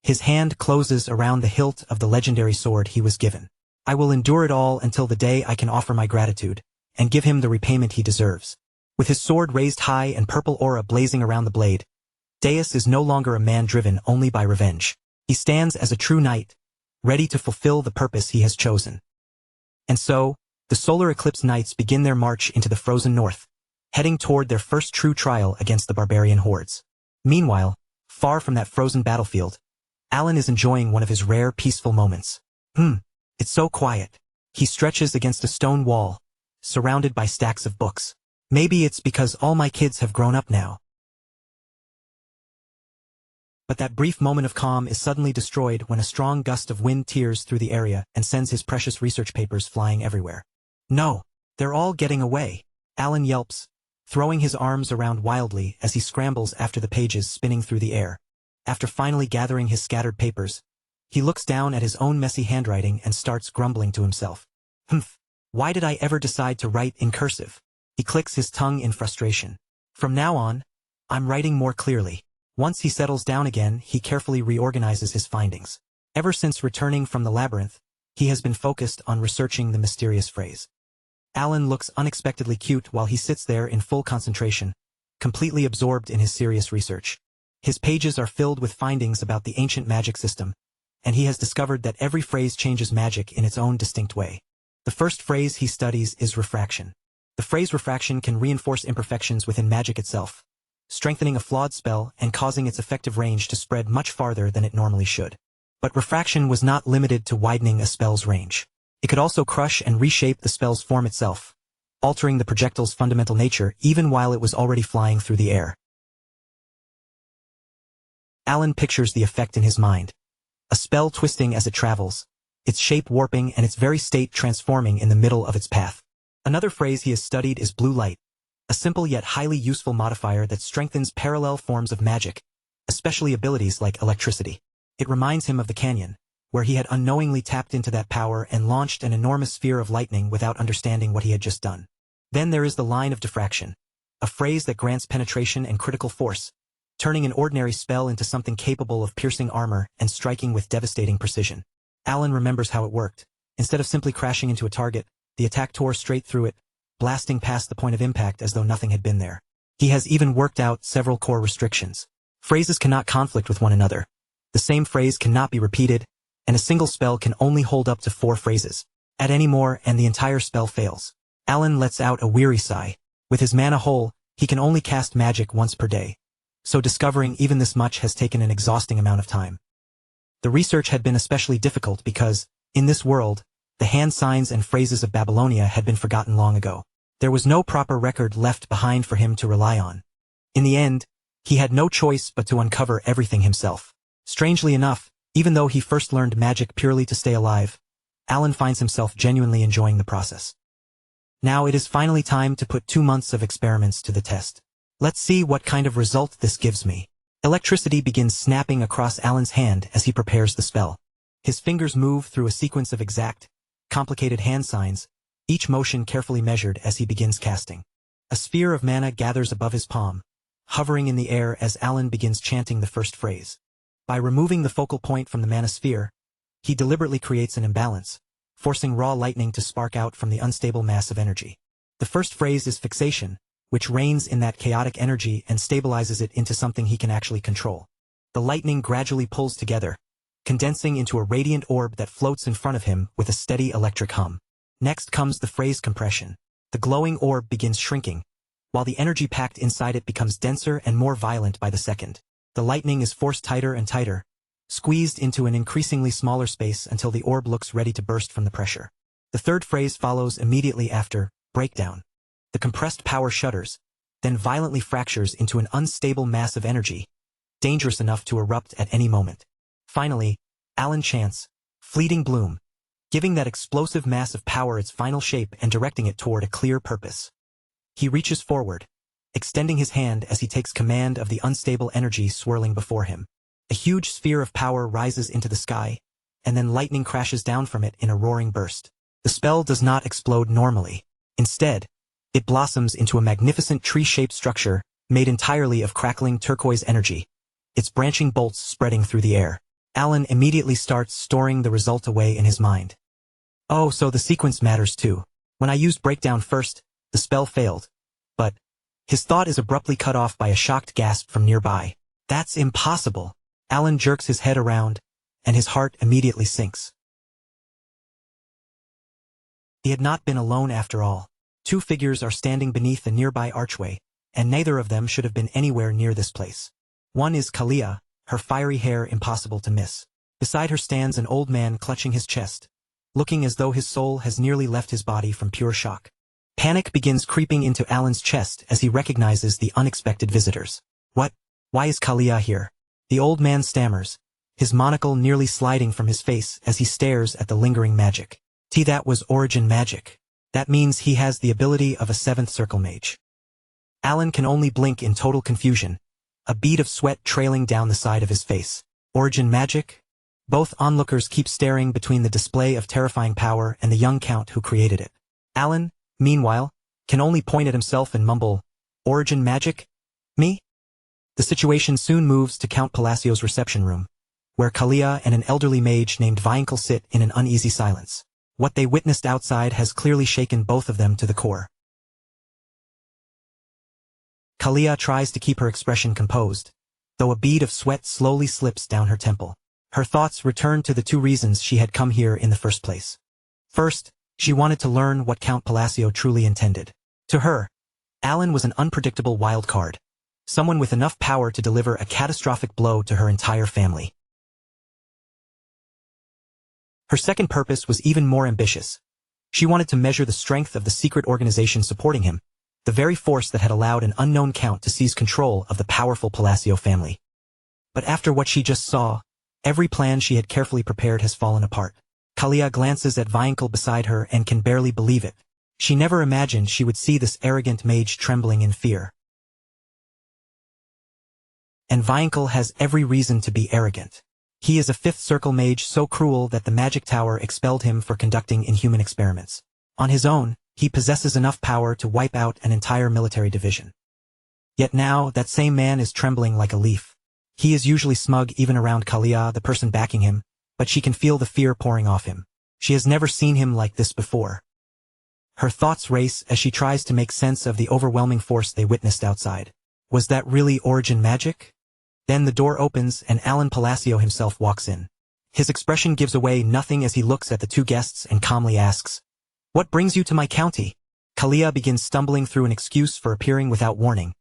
His hand closes around the hilt of the legendary sword he was given. I will endure it all until the day I can offer my gratitude, and give him the repayment he deserves. With his sword raised high and purple aura blazing around the blade, Deus is no longer a man driven only by revenge. He stands as a true knight, ready to fulfill the purpose he has chosen. And so, the solar eclipse knights begin their march into the frozen north, heading toward their first true trial against the barbarian hordes. Meanwhile, far from that frozen battlefield, Alan is enjoying one of his rare peaceful moments. It's so quiet. He stretches against a stone wall, surrounded by stacks of books. Maybe it's because all my kids have grown up now. But that brief moment of calm is suddenly destroyed when a strong gust of wind tears through the area and sends his precious research papers flying everywhere. No, they're all getting away. Alan yelps, throwing his arms around wildly as he scrambles after the pages spinning through the air. After finally gathering his scattered papers, he looks down at his own messy handwriting and starts grumbling to himself. Why did I ever decide to write in cursive? He clicks his tongue in frustration. From now on, I'm writing more clearly. Once he settles down again, he carefully reorganizes his findings. Ever since returning from the labyrinth, he has been focused on researching the mysterious phrase. Alan looks unexpectedly cute while he sits there in full concentration, completely absorbed in his serious research. His pages are filled with findings about the ancient magic system, and he has discovered that every phrase changes magic in its own distinct way. The first phrase he studies is refraction. The phrase refraction can reinforce imperfections within magic itself, strengthening a flawed spell and causing its effective range to spread much farther than it normally should. But refraction was not limited to widening a spell's range. It could also crush and reshape the spell's form itself, altering the projectile's fundamental nature even while it was already flying through the air. Alan pictures the effect in his mind. A spell twisting as it travels, its shape warping and its very state transforming in the middle of its path. Another phrase he has studied is blue light, a simple yet highly useful modifier that strengthens parallel forms of magic, especially abilities like electricity. It reminds him of the canyon, where he had unknowingly tapped into that power and launched an enormous sphere of lightning without understanding what he had just done. Then there is the line of diffraction, a phrase that grants penetration and critical force, turning an ordinary spell into something capable of piercing armor and striking with devastating precision. Alan remembers how it worked. Instead of simply crashing into a target, the attack tore straight through it, blasting past the point of impact as though nothing had been there. He has even worked out several core restrictions. Phrases cannot conflict with one another. The same phrase cannot be repeated, and a single spell can only hold up to 4 phrases. Add any more and the entire spell fails. Alan lets out a weary sigh. With his mana whole, he can only cast magic once per day. So discovering even this much has taken an exhausting amount of time. The research had been especially difficult because, in this world, the hand signs and phrases of Babylonia had been forgotten long ago. There was no proper record left behind for him to rely on. In the end, he had no choice but to uncover everything himself. Strangely enough, even though he first learned magic purely to stay alive, Alan finds himself genuinely enjoying the process. Now it is finally time to put 2 months of experiments to the test. Let's see what kind of result this gives me. Electricity begins snapping across Alan's hand as he prepares the spell. His fingers move through a sequence of exact, complicated hand signs, each motion carefully measured as he begins casting. A sphere of mana gathers above his palm, hovering in the air as Alan begins chanting the first phrase. By removing the focal point from the mana sphere, he deliberately creates an imbalance, forcing raw lightning to spark out from the unstable mass of energy. The first phrase is fixation, which reigns in that chaotic energy and stabilizes it into something he can actually control. The lightning gradually pulls together, condensing into a radiant orb that floats in front of him with a steady electric hum. Next comes the phrase compression. The glowing orb begins shrinking, while the energy packed inside it becomes denser and more violent by the second. The lightning is forced tighter and tighter, squeezed into an increasingly smaller space until the orb looks ready to burst from the pressure. The third phrase follows immediately after, breakdown. The compressed power shudders, then violently fractures into an unstable mass of energy, dangerous enough to erupt at any moment. Finally, Alan chants, fleeting bloom, giving that explosive mass of power its final shape and directing it toward a clear purpose. He reaches forward, extending his hand as he takes command of the unstable energy swirling before him. A huge sphere of power rises into the sky, and then lightning crashes down from it in a roaring burst. The spell does not explode normally. Instead, it blossoms into a magnificent tree-shaped structure made entirely of crackling turquoise energy, its branching bolts spreading through the air. Alan immediately starts storing the result away in his mind. Oh, so the sequence matters too. When I used breakdown first, the spell failed. But his thought is abruptly cut off by a shocked gasp from nearby. That's impossible. Alan jerks his head around, and his heart immediately sinks. He had not been alone after all. 2 figures are standing beneath a nearby archway, and neither of them should have been anywhere near this place. One is Kalia, her fiery hair impossible to miss. Beside her stands an old man clutching his chest, looking as though his soul has nearly left his body from pure shock. Panic begins creeping into Alan's chest as he recognizes the unexpected visitors. What? Why is Kalia here? The old man stammers, his monocle nearly sliding from his face as he stares at the lingering magic. That was origin magic. That means he has the ability of a 7th circle mage. Alan can only blink in total confusion, a bead of sweat trailing down the side of his face. Origin magic? Both onlookers keep staring between the display of terrifying power and the young count who created it. Alan, meanwhile, can only point at himself and mumble, origin magic? Me? The situation soon moves to Count Palacio's reception room, where Kalia and an elderly mage named Viankel sit in an uneasy silence. What they witnessed outside has clearly shaken both of them to the core. Kalia tries to keep her expression composed, though a bead of sweat slowly slips down her temple. Her thoughts return to the 2 reasons she had come here in the first place. First, she wanted to learn what Count Palacio truly intended. To her, Alan was an unpredictable wild card, someone with enough power to deliver a catastrophic blow to her entire family. Her second purpose was even more ambitious. She wanted to measure the strength of the secret organization supporting him, the very force that had allowed an unknown count to seize control of the powerful Palacio family. But after what she just saw, every plan she had carefully prepared has fallen apart. Kalia glances at Viankel beside her and can barely believe it. She never imagined she would see this arrogant mage trembling in fear. And Viankel has every reason to be arrogant. He is a 5th circle mage so cruel that the magic tower expelled him for conducting inhuman experiments. On his own, he possesses enough power to wipe out an entire military division. Yet now, that same man is trembling like a leaf. He is usually smug even around Kalia, the person backing him, but she can feel the fear pouring off him. She has never seen him like this before. Her thoughts race as she tries to make sense of the overwhelming force they witnessed outside. Was that really origin magic? Then the door opens and Alan Palacio himself walks in. His expression gives away nothing as he looks at the two guests and calmly asks, "What brings you to my county?" Kalia begins stumbling through an excuse for appearing without warning,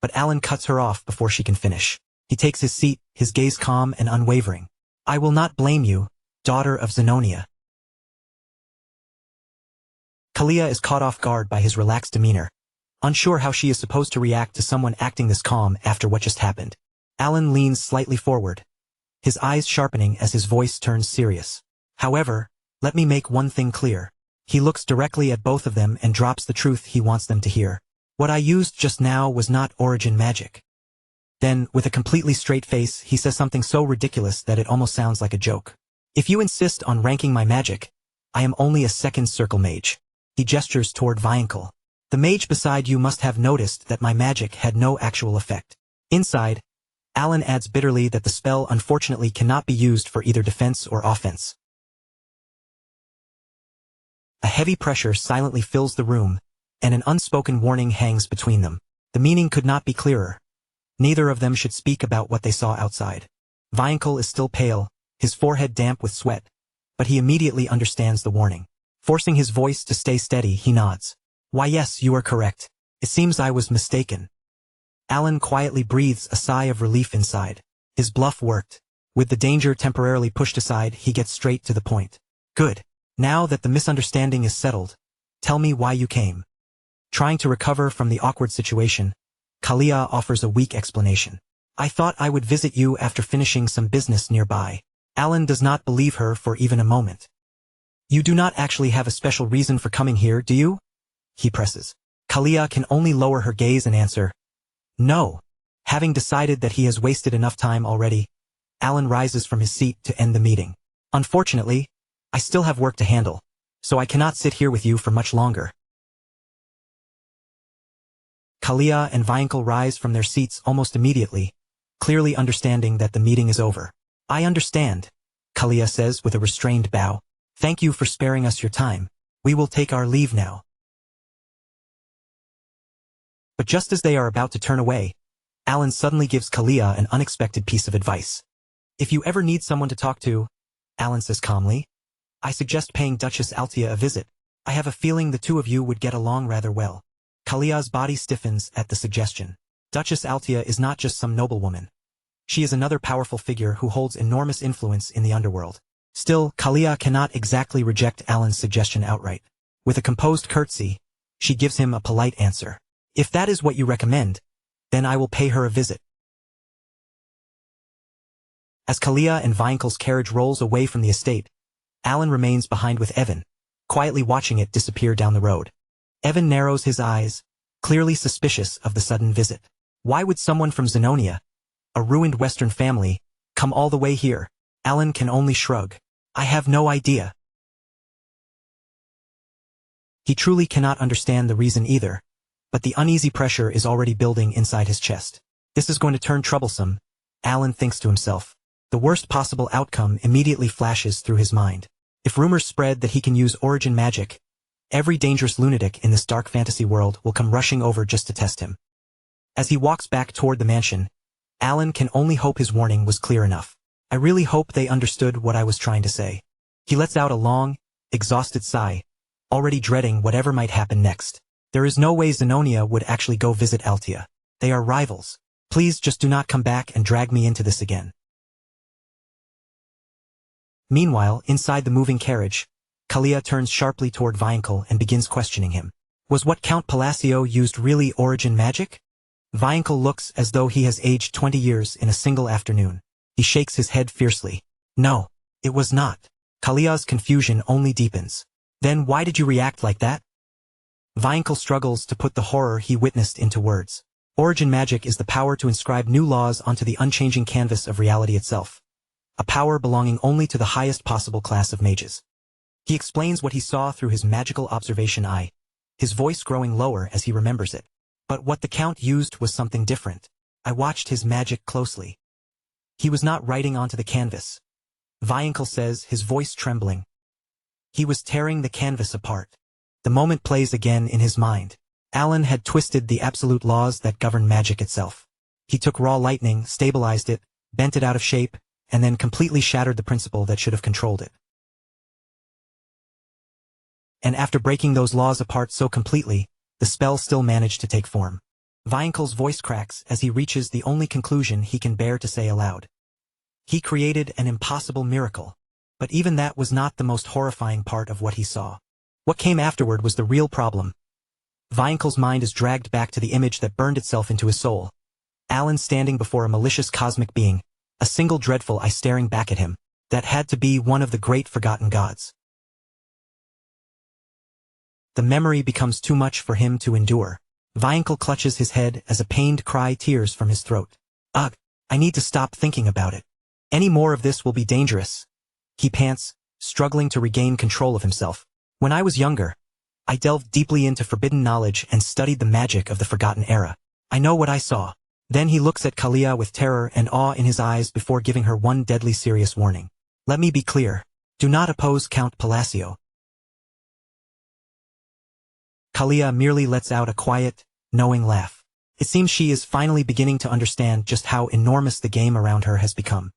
but Alan cuts her off before she can finish. He takes his seat, his gaze calm and unwavering. "I will not blame you, daughter of Zenonia." Kalia is caught off guard by his relaxed demeanor, unsure how she is supposed to react to someone acting this calm after what just happened. Alan leans slightly forward, his eyes sharpening as his voice turns serious. "However, let me make one thing clear." He looks directly at both of them and drops the truth he wants them to hear. "What I used just now was not origin magic." Then, with a completely straight face, he says something so ridiculous that it almost sounds like a joke. "If you insist on ranking my magic, I am only a second circle mage." He gestures toward Viankel. "The mage beside you must have noticed that my magic had no actual effect." Inside, Alan adds bitterly that the spell unfortunately cannot be used for either defense or offense. A heavy pressure silently fills the room, and an unspoken warning hangs between them. The meaning could not be clearer. Neither of them should speak about what they saw outside. Viankel is still pale, his forehead damp with sweat, but he immediately understands the warning. Forcing his voice to stay steady, he nods. "Why yes, you are correct. It seems I was mistaken." Alan quietly breathes a sigh of relief inside. His bluff worked. With the danger temporarily pushed aside, he gets straight to the point. "Good. Now that the misunderstanding is settled, tell me why you came." Trying to recover from the awkward situation, Kalia offers a weak explanation. "I thought I would visit you after finishing some business nearby." Alan does not believe her for even a moment. "You do not actually have a special reason for coming here, do you?" he presses. Kalia can only lower her gaze and answer, "No." Having decided that he has wasted enough time already, Alan rises from his seat to end the meeting. "Unfortunately, I still have work to handle, so I cannot sit here with you for much longer." Kalia and Viankel rise from their seats almost immediately, clearly understanding that the meeting is over. "I understand," Kalia says with a restrained bow. "Thank you for sparing us your time. We will take our leave now." But just as they are about to turn away, Alan suddenly gives Kalia an unexpected piece of advice. "If you ever need someone to talk to," Alan says calmly, "I suggest paying Duchess Altia a visit. I have a feeling the two of you would get along rather well." Kalia's body stiffens at the suggestion. Duchess Altia is not just some noblewoman. She is another powerful figure who holds enormous influence in the underworld. Still, Kalia cannot exactly reject Alan's suggestion outright. With a composed curtsy, she gives him a polite answer. "If that is what you recommend, then I will pay her a visit." As Kalia and Viankel's carriage rolls away from the estate, Alan remains behind with Evan, quietly watching it disappear down the road. Evan narrows his eyes, clearly suspicious of the sudden visit. Why would someone from Zenonia, a ruined Western family, come all the way here? Alan can only shrug. "I have no idea." He truly cannot understand the reason either, but the uneasy pressure is already building inside his chest. This is going to turn troublesome, Alan thinks to himself. The worst possible outcome immediately flashes through his mind. If rumors spread that he can use origin magic, every dangerous lunatic in this dark fantasy world will come rushing over just to test him. As he walks back toward the mansion, Alan can only hope his warning was clear enough. "I really hope they understood what I was trying to say." He lets out a long, exhausted sigh, already dreading whatever might happen next. There is no way Zenonia would actually go visit Altia. They are rivals. Please just do not come back and drag me into this again. Meanwhile, inside the moving carriage, Kalia turns sharply toward Viankel and begins questioning him. Was what Count Palacio used really origin magic? Viankel looks as though he has aged 20 years in a single afternoon. He shakes his head fiercely. "No, it was not." Kalia's confusion only deepens. "Then why did you react like that?" Viankel struggles to put the horror he witnessed into words. Origin magic is the power to inscribe new laws onto the unchanging canvas of reality itself. A power belonging only to the highest possible class of mages. He explains what he saw through his magical observation eye, his voice growing lower as he remembers it. But what the Count used was something different. I watched his magic closely. He was not writing onto the canvas. Viankel says, his voice trembling. He was tearing the canvas apart. The moment plays again in his mind. Alan had twisted the absolute laws that govern magic itself. He took raw lightning, stabilized it, bent it out of shape, and then completely shattered the principle that should have controlled it. And after breaking those laws apart so completely, the spell still managed to take form. Viankel's voice cracks as he reaches the only conclusion he can bear to say aloud. He created an impossible miracle. But even that was not the most horrifying part of what he saw. What came afterward was the real problem. Viankel's mind is dragged back to the image that burned itself into his soul. Alan standing before a malicious cosmic being, a single dreadful eye staring back at him. That had to be one of the great forgotten gods. The memory becomes too much for him to endure. Viankel clutches his head as a pained cry tears from his throat. Ugh, I need to stop thinking about it. Any more of this will be dangerous. He pants, struggling to regain control of himself. When I was younger, I delved deeply into forbidden knowledge and studied the magic of the Forgotten Era. I know what I saw. Then he looks at Kalia with terror and awe in his eyes before giving her one deadly serious warning. Let me be clear. Do not oppose Count Palacio. Kalia merely lets out a quiet, knowing laugh. It seems she is finally beginning to understand just how enormous the game around her has become.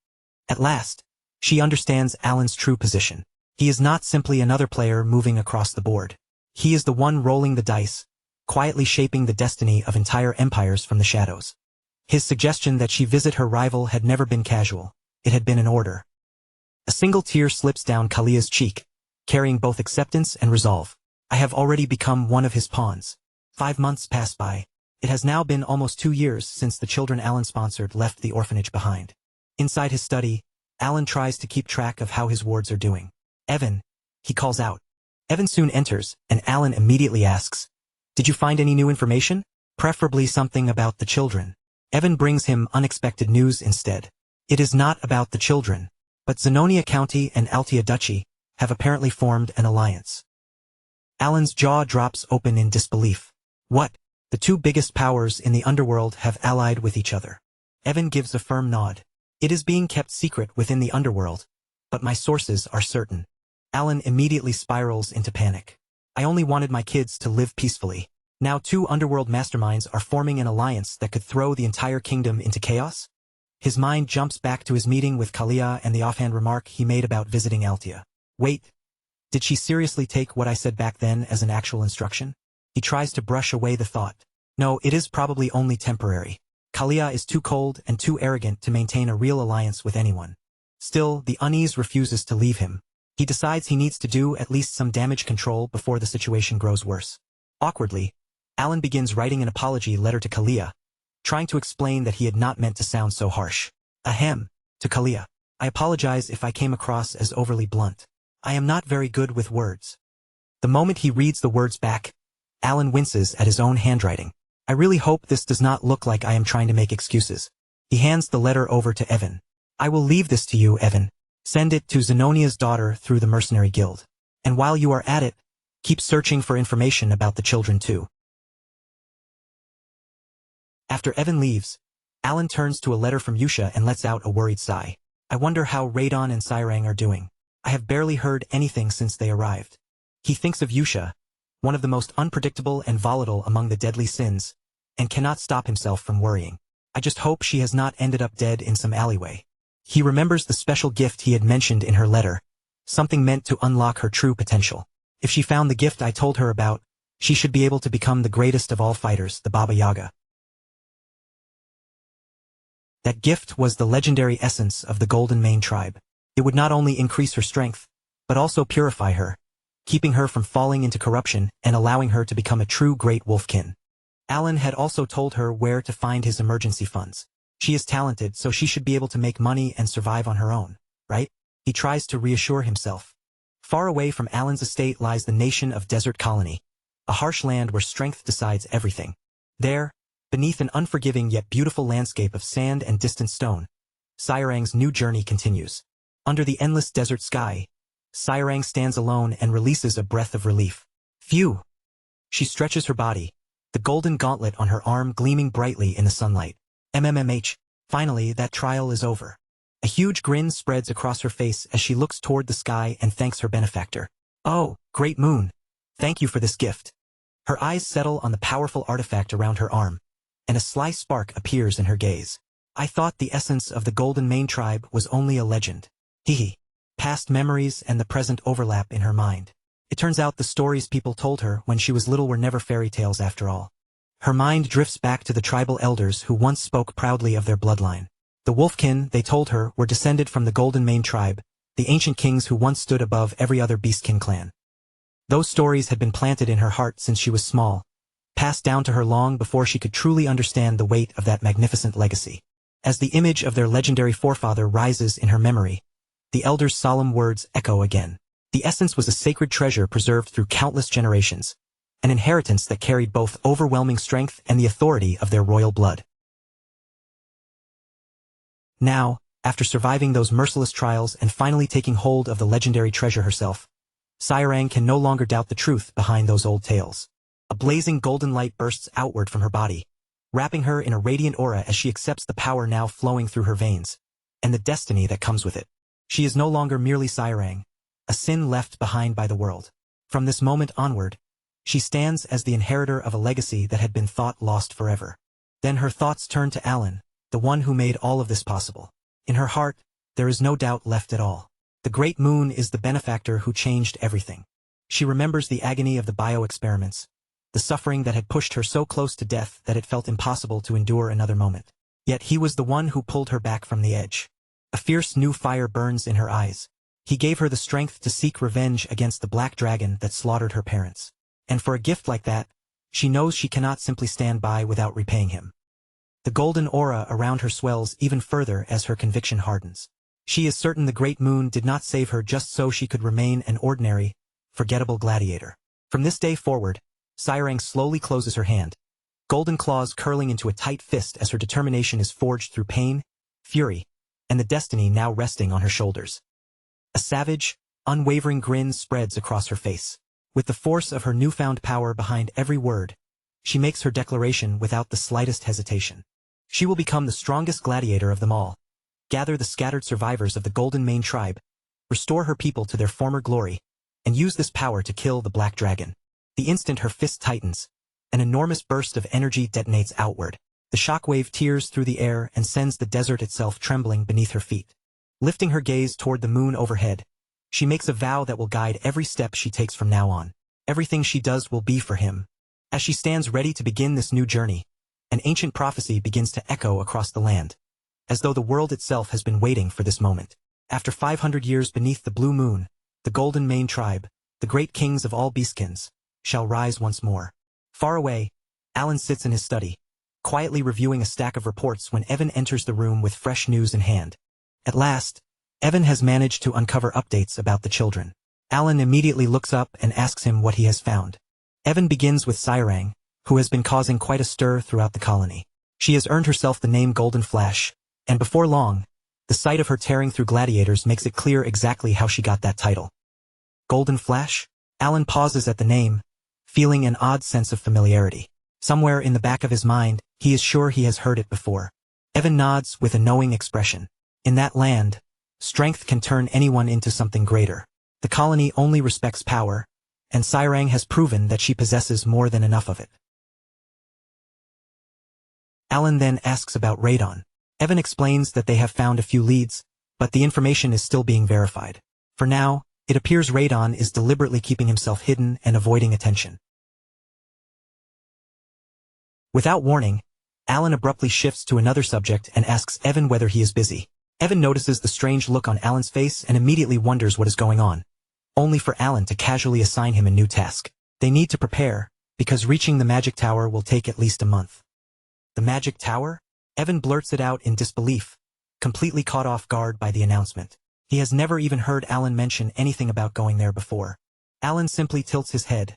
At last, she understands Alan's true position. He is not simply another player moving across the board. He is the one rolling the dice, quietly shaping the destiny of entire empires from the shadows. His suggestion that she visit her rival had never been casual. It had been an order. A single tear slips down Kalia's cheek, carrying both acceptance and resolve. I have already become one of his pawns. 5 months pass by. It has now been almost 2 years since the children Alan sponsored left the orphanage behind. Inside his study, Alan tries to keep track of how his wards are doing. Evan, he calls out. Evan soon enters, and Alan immediately asks, did you find any new information? Preferably something about the children. Evan brings him unexpected news instead. It is not about the children, but Zenonia County and Altia Duchy have apparently formed an alliance. Alan's jaw drops open in disbelief. What? The two biggest powers in the underworld have allied with each other. Evan gives a firm nod. It is being kept secret within the underworld, but my sources are certain. Alan immediately spirals into panic. I only wanted my kids to live peacefully. Now 2 underworld masterminds are forming an alliance that could throw the entire kingdom into chaos? His mind jumps back to his meeting with Kalia and the offhand remark he made about visiting Altia. Wait, did she seriously take what I said back then as an actual instruction? He tries to brush away the thought. No, it is probably only temporary. Kalia is too cold and too arrogant to maintain a real alliance with anyone. Still, the unease refuses to leave him. He decides he needs to do at least some damage control before the situation grows worse. Awkwardly, Alan begins writing an apology letter to Kalia, trying to explain that he had not meant to sound so harsh. Ahem, to Kalia. I apologize if I came across as overly blunt. I am not very good with words. The moment he reads the words back, Alan winces at his own handwriting. I really hope this does not look like I am trying to make excuses. He hands the letter over to Evan. I will leave this to you, Evan. Send it to Zenonia's daughter through the Mercenary Guild. And while you are at it, keep searching for information about the children too. After Evan leaves, Alan turns to a letter from Yusha and lets out a worried sigh. I wonder how Radon and Sairang are doing. I have barely heard anything since they arrived. He thinks of Yusha, one of the most unpredictable and volatile among the deadly sins, and cannot stop himself from worrying. I just hope she has not ended up dead in some alleyway. He remembers the special gift he had mentioned in her letter, something meant to unlock her true potential. If she found the gift I told her about, she should be able to become the greatest of all fighters, the Baba Yaga. That gift was the legendary essence of the Golden Mane tribe. It would not only increase her strength, but also purify her, keeping her from falling into corruption and allowing her to become a true great wolfkin. Alan had also told her where to find his emergency funds. She is talented, so she should be able to make money and survive on her own, right? He tries to reassure himself. Far away from Alan's estate lies the nation of Desert Colony, a harsh land where strength decides everything. There, beneath an unforgiving yet beautiful landscape of sand and distant stone, Sairang's new journey continues. Under the endless desert sky, Sairang stands alone and releases a breath of relief. Phew! She stretches her body, the golden gauntlet on her arm gleaming brightly in the sunlight. MMMH, finally that trial is over. A huge grin spreads across her face as she looks toward the sky and thanks her benefactor. Oh, great moon! Thank you for this gift. Her eyes settle on the powerful artifact around her arm, and a sly spark appears in her gaze. I thought the essence of the Golden Mane tribe was only a legend. Hee. Past memories and the present overlap in her mind. It turns out the stories people told her when she was little were never fairy tales after all. Her mind drifts back to the tribal elders who once spoke proudly of their bloodline. The Wolfkin, they told her, were descended from the Golden Mane tribe, the ancient kings who once stood above every other Beastkin clan. Those stories had been planted in her heart since she was small, passed down to her long before she could truly understand the weight of that magnificent legacy. As the image of their legendary forefather rises in her memory, the elders' solemn words echo again. The essence was a sacred treasure preserved through countless generations, an inheritance that carried both overwhelming strength and the authority of their royal blood. Now, after surviving those merciless trials and finally taking hold of the legendary treasure herself, Sairang can no longer doubt the truth behind those old tales. A blazing golden light bursts outward from her body, wrapping her in a radiant aura as she accepts the power now flowing through her veins, and the destiny that comes with it. She is no longer merely Sairang, a sin left behind by the world. From this moment onward, she stands as the inheritor of a legacy that had been thought lost forever. Then her thoughts turn to Alan, the one who made all of this possible. In her heart, there is no doubt left at all. The Great Moon is the benefactor who changed everything. She remembers the agony of the bio-experiments, the suffering that had pushed her so close to death that it felt impossible to endure another moment. Yet he was the one who pulled her back from the edge. A fierce new fire burns in her eyes. He gave her the strength to seek revenge against the black dragon that slaughtered her parents. And for a gift like that, she knows she cannot simply stand by without repaying him. The golden aura around her swells even further as her conviction hardens. She is certain the Great Moon did not save her just so she could remain an ordinary, forgettable gladiator. From this day forward, Sairang slowly closes her hand, golden claws curling into a tight fist as her determination is forged through pain, fury, and the destiny now resting on her shoulders. A savage, unwavering grin spreads across her face. With the force of her newfound power behind every word, she makes her declaration without the slightest hesitation. She will become the strongest gladiator of them all, gather the scattered survivors of the Golden Mane tribe, restore her people to their former glory, and use this power to kill the Black Dragon. The instant her fist tightens, an enormous burst of energy detonates outward. The shockwave tears through the air and sends the desert itself trembling beneath her feet. Lifting her gaze toward the moon overhead, she makes a vow that will guide every step she takes from now on. Everything she does will be for him. As she stands ready to begin this new journey, an ancient prophecy begins to echo across the land, as though the world itself has been waiting for this moment. After 500 years beneath the blue moon, the Golden Mane tribe, the great kings of all beastkins, shall rise once more. Far away, Alan sits in his study, quietly reviewing a stack of reports when Evan enters the room with fresh news in hand. At last, Evan has managed to uncover updates about the children. Alan immediately looks up and asks him what he has found. Evan begins with Sairang, who has been causing quite a stir throughout the colony. She has earned herself the name Golden Flash, and before long, the sight of her tearing through gladiators makes it clear exactly how she got that title. Golden Flash? Alan pauses at the name, feeling an odd sense of familiarity. Somewhere in the back of his mind, he is sure he has heard it before. Evan nods with a knowing expression. In that land, strength can turn anyone into something greater. The colony only respects power, and Sairang has proven that she possesses more than enough of it. Alan then asks about Radon. Evan explains that they have found a few leads, but the information is still being verified. For now, it appears Radon is deliberately keeping himself hidden and avoiding attention. Without warning, Alan abruptly shifts to another subject and asks Evan whether he is busy. Evan notices the strange look on Alan's face and immediately wonders what is going on, only for Alan to casually assign him a new task. They need to prepare, because reaching the magic tower will take at least a month. The magic tower? Evan blurts it out in disbelief, completely caught off guard by the announcement. He has never even heard Alan mention anything about going there before. Alan simply tilts his head,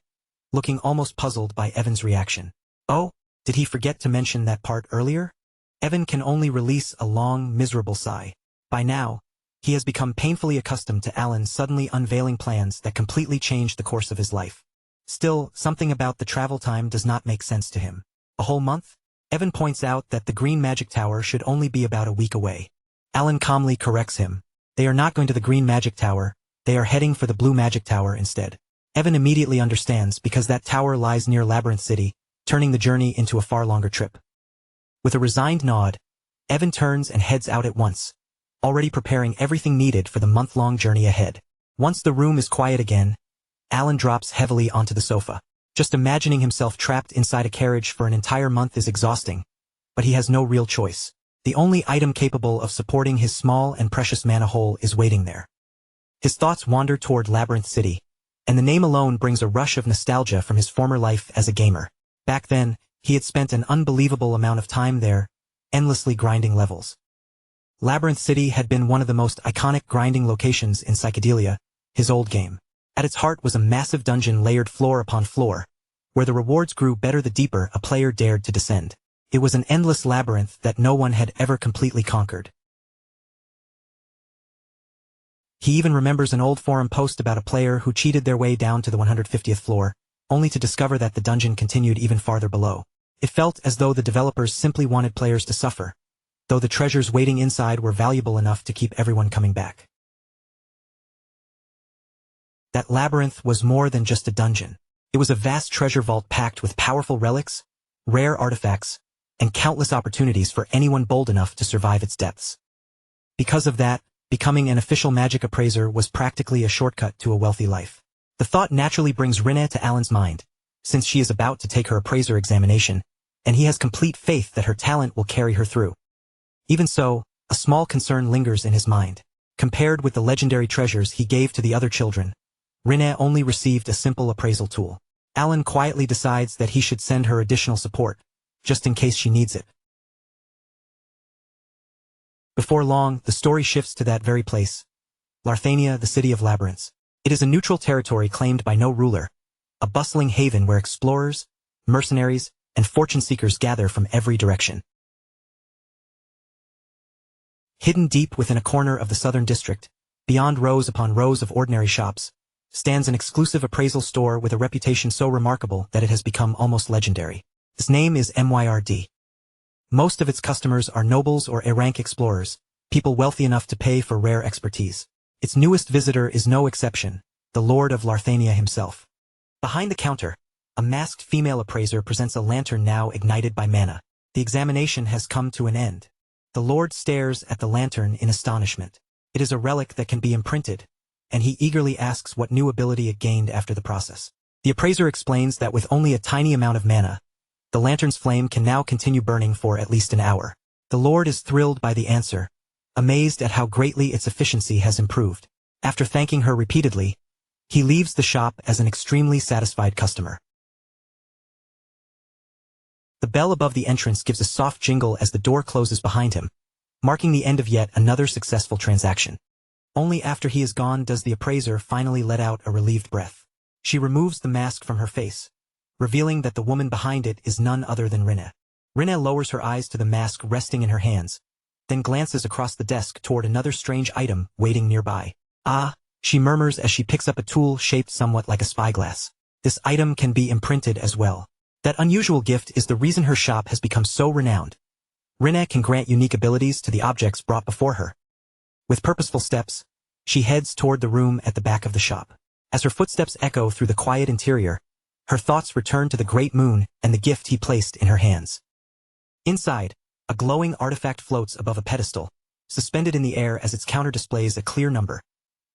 looking almost puzzled by Evan's reaction. Oh, did he forget to mention that part earlier? Evan can only release a long, miserable sigh. By now, he has become painfully accustomed to Alan suddenly unveiling plans that completely change the course of his life. Still, something about the travel time does not make sense to him. A whole month? Evan points out that the Green Magic Tower should only be about a week away. Alan calmly corrects him. They are not going to the Green Magic Tower, they are heading for the Blue Magic Tower instead. Evan immediately understands because that tower lies near Labyrinth City, turning the journey into a far longer trip. With a resigned nod, Evan turns and heads out at once, already preparing everything needed for the month-long journey ahead. Once the room is quiet again, Alan drops heavily onto the sofa. Just imagining himself trapped inside a carriage for an entire month is exhausting, but he has no real choice. The only item capable of supporting his small and precious mana hole is waiting there. His thoughts wander toward Labyrinth City, and the name alone brings a rush of nostalgia from his former life as a gamer. Back then, he had spent an unbelievable amount of time there, endlessly grinding levels. Labyrinth City had been one of the most iconic grinding locations in Psychedelia, his old game. At its heart was a massive dungeon layered floor upon floor, where the rewards grew better the deeper a player dared to descend. It was an endless labyrinth that no one had ever completely conquered. He even remembers an old forum post about a player who cheated their way down to the 150th floor, only to discover that the dungeon continued even farther below. It felt as though the developers simply wanted players to suffer, though the treasures waiting inside were valuable enough to keep everyone coming back. That labyrinth was more than just a dungeon. It was a vast treasure vault packed with powerful relics, rare artifacts, and countless opportunities for anyone bold enough to survive its depths. Because of that, becoming an official magic appraiser was practically a shortcut to a wealthy life. The thought naturally brings Rinne to Alan's mind, since she is about to take her appraiser examination, and he has complete faith that her talent will carry her through. Even so, a small concern lingers in his mind. Compared with the legendary treasures he gave to the other children, Rinne only received a simple appraisal tool. Alan quietly decides that he should send her additional support, just in case she needs it. Before long, the story shifts to that very place, Larthania, the city of labyrinths. It is a neutral territory claimed by no ruler, a bustling haven where explorers, mercenaries, and fortune-seekers gather from every direction. Hidden deep within a corner of the southern district, beyond rows upon rows of ordinary shops, stands an exclusive appraisal store with a reputation so remarkable that it has become almost legendary. Its name is MYRD. Most of its customers are nobles or A-rank explorers, people wealthy enough to pay for rare expertise. Its newest visitor is no exception, the Lord of Larthania himself. Behind the counter, a masked female appraiser presents a lantern now ignited by mana. The examination has come to an end. The Lord stares at the lantern in astonishment. It is a relic that can be imprinted, and he eagerly asks what new ability it gained after the process. The appraiser explains that with only a tiny amount of mana, the lantern's flame can now continue burning for at least an hour. The Lord is thrilled by the answer, amazed at how greatly its efficiency has improved. After thanking her repeatedly, he leaves the shop as an extremely satisfied customer. The bell above the entrance gives a soft jingle as the door closes behind him, marking the end of yet another successful transaction. Only after he is gone does the appraiser finally let out a relieved breath. She removes the mask from her face, revealing that the woman behind it is none other than Rinne. Rinne lowers her eyes to the mask resting in her hands, then glances across the desk toward another strange item waiting nearby. Ah, she murmurs as she picks up a tool shaped somewhat like a spyglass. This item can be imprinted as well. That unusual gift is the reason her shop has become so renowned. Rinne can grant unique abilities to the objects brought before her. With purposeful steps, she heads toward the room at the back of the shop. As her footsteps echo through the quiet interior, her thoughts return to the great moon and the gift he placed in her hands. Inside, a glowing artifact floats above a pedestal, suspended in the air as its counter displays a clear number,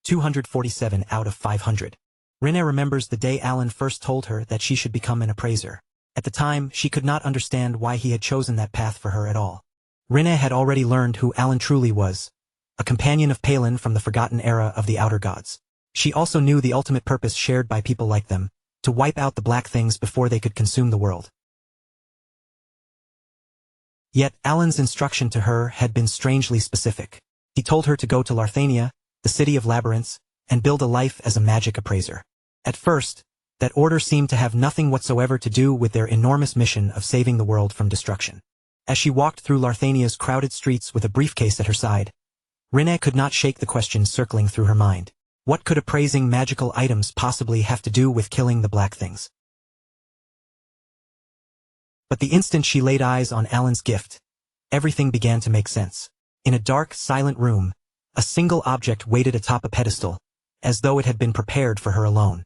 247 out of 500. Rinne remembers the day Alan first told her that she should become an appraiser. At the time, she could not understand why he had chosen that path for her at all. Rinne had already learned who Alan truly was, a companion of Palin from the forgotten era of the Outer Gods. She also knew the ultimate purpose shared by people like them, to wipe out the black things before they could consume the world. Yet Alan's instruction to her had been strangely specific. He told her to go to Larthania, the city of labyrinths, and build a life as a magic appraiser. At first, that order seemed to have nothing whatsoever to do with their enormous mission of saving the world from destruction. As she walked through Larthania's crowded streets with a briefcase at her side, Rinne could not shake the question circling through her mind. What could appraising magical items possibly have to do with killing the black things? But the instant she laid eyes on Alan's gift, everything began to make sense. In a dark, silent room, a single object waited atop a pedestal, as though it had been prepared for her alone.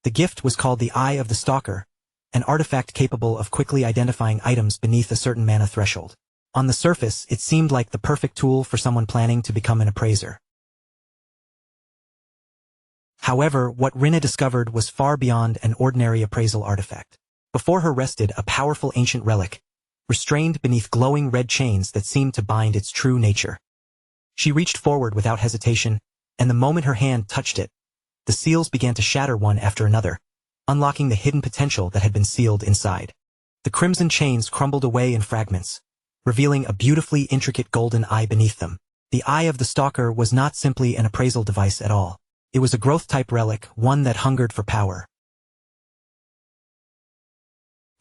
The gift was called the Eye of the Stalker, an artifact capable of quickly identifying items beneath a certain mana threshold. On the surface, it seemed like the perfect tool for someone planning to become an appraiser. However, what Rinna discovered was far beyond an ordinary appraisal artifact. Before her rested a powerful ancient relic, restrained beneath glowing red chains that seemed to bind its true nature. She reached forward without hesitation, and the moment her hand touched it, the seals began to shatter one after another, unlocking the hidden potential that had been sealed inside. The crimson chains crumbled away in fragments, revealing a beautifully intricate golden eye beneath them. The Eye of the Stalker was not simply an appraisal device at all. It was a growth-type relic, one that hungered for power.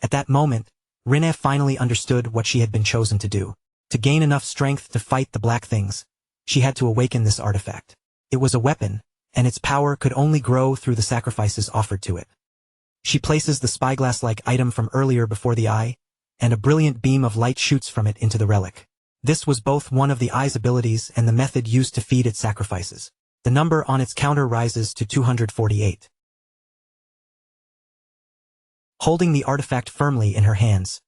At that moment, Rinna finally understood what she had been chosen to do. To gain enough strength to fight the Black Things, she had to awaken this artifact. It was a weapon, and its power could only grow through the sacrifices offered to it. She places the spyglass-like item from earlier before the eye, and a brilliant beam of light shoots from it into the relic. This was both one of the eye's abilities and the method used to feed its sacrifices. The number on its counter rises to 248. Holding the artifact firmly in her hands,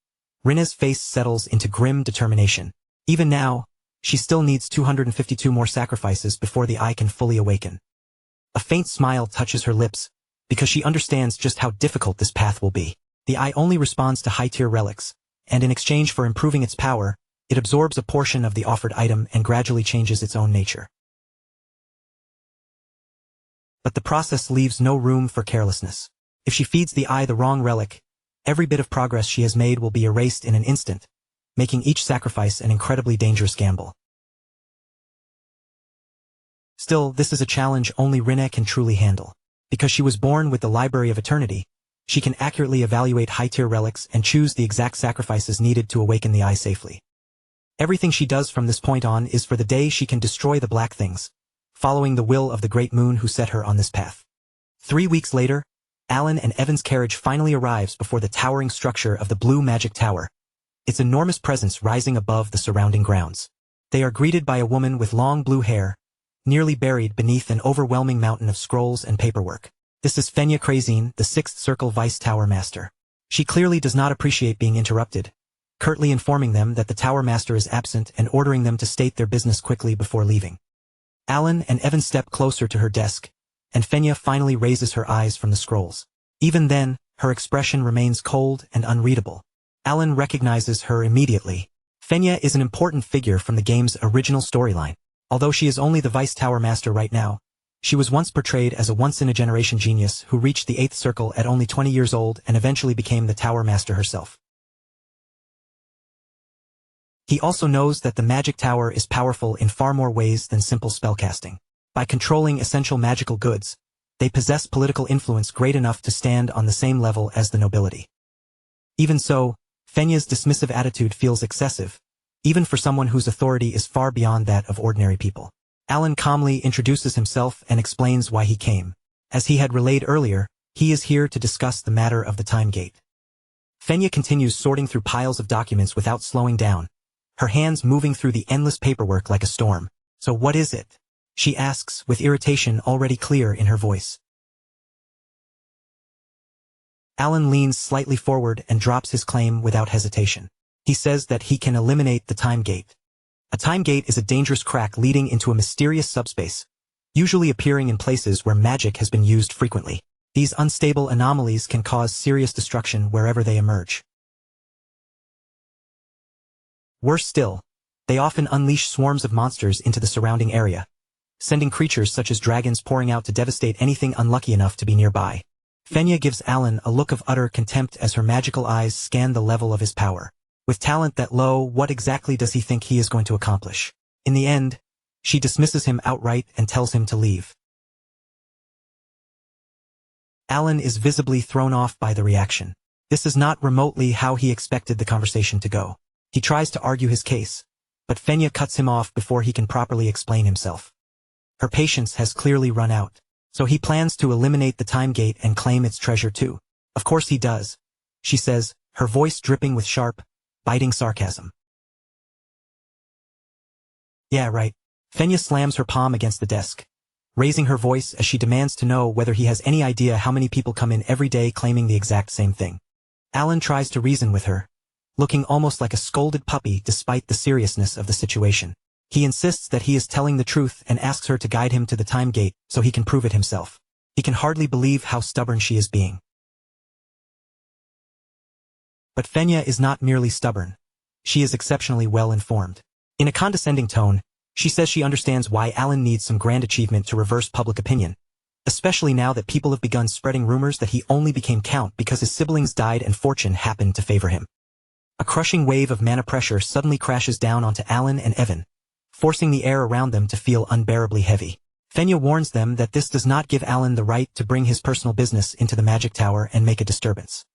Rinna's face settles into grim determination. Even now, she still needs 252 more sacrifices before the eye can fully awaken. A faint smile touches her lips, because she understands just how difficult this path will be. The eye only responds to high-tier relics, and in exchange for improving its power, it absorbs a portion of the offered item and gradually changes its own nature. But the process leaves no room for carelessness. If she feeds the eye the wrong relic, every bit of progress she has made will be erased in an instant, making each sacrifice an incredibly dangerous gamble. Still, this is a challenge only Rinna can truly handle. Because she was born with the Library of Eternity, she can accurately evaluate high-tier relics and choose the exact sacrifices needed to awaken the eye safely. Everything she does from this point on is for the day she can destroy the Black Things, following the will of the Great Moon who set her on this path. 3 weeks later, Alan and Evan's carriage finally arrives before the towering structure of the Blue Magic Tower, its enormous presence rising above the surrounding grounds. They are greeted by a woman with long blue hair, nearly buried beneath an overwhelming mountain of scrolls and paperwork. This is Fenya Krazine, the Sixth Circle Vice Tower Master. She clearly does not appreciate being interrupted, curtly informing them that the Tower Master is absent and ordering them to state their business quickly before leaving. Alan and Evan step closer to her desk, and Fenya finally raises her eyes from the scrolls. Even then, her expression remains cold and unreadable. Alan recognizes her immediately. Fenya is an important figure from the game's original storyline. Although she is only the Vice Tower Master right now, she was once portrayed as a once-in-a-generation genius who reached the 8th Circle at only 20 years old and eventually became the Tower Master herself. He also knows that the Magic Tower is powerful in far more ways than simple spellcasting. By controlling essential magical goods, they possess political influence great enough to stand on the same level as the nobility. Even so, Fenya's dismissive attitude feels excessive, even for someone whose authority is far beyond that of ordinary people. Alan calmly introduces himself and explains why he came. As he had relayed earlier, he is here to discuss the matter of the Time Gate. Fenya continues sorting through piles of documents without slowing down, her hands moving through the endless paperwork like a storm. So what is it? She asks, with irritation already clear in her voice. Alan leans slightly forward and drops his claim without hesitation. He says that he can eliminate the Time Gate. A Time Gate is a dangerous crack leading into a mysterious subspace, usually appearing in places where magic has been used frequently. These unstable anomalies can cause serious destruction wherever they emerge. Worse still, they often unleash swarms of monsters into the surrounding area, sending creatures such as dragons pouring out to devastate anything unlucky enough to be nearby. Fenya gives Alan a look of utter contempt as her magical eyes scan the level of his power. With talent that low, what exactly does he think he is going to accomplish? In the end, she dismisses him outright and tells him to leave. Alan is visibly thrown off by the reaction. This is not remotely how he expected the conversation to go. He tries to argue his case, but Fenya cuts him off before he can properly explain himself. Her patience has clearly run out, so he plans to eliminate the Time Gate and claim its treasure too. Of course he does, she says, her voice dripping with sharp, biting sarcasm. Yeah, right. Fenya slams her palm against the desk, raising her voice as she demands to know whether he has any idea how many people come in every day claiming the exact same thing. Alan tries to reason with her, looking almost like a scolded puppy despite the seriousness of the situation. He insists that he is telling the truth and asks her to guide him to the time gate so he can prove it himself. He can hardly believe how stubborn she is being. But Fenya is not merely stubborn. She is exceptionally well informed. In a condescending tone, she says she understands why Alan needs some grand achievement to reverse public opinion, especially now that people have begun spreading rumors that he only became count because his siblings died and fortune happened to favor him. A crushing wave of mana pressure suddenly crashes down onto Alan and Evan, forcing the air around them to feel unbearably heavy. Fenya warns them that this does not give Alan the right to bring his personal business into the magic tower and make a disturbance.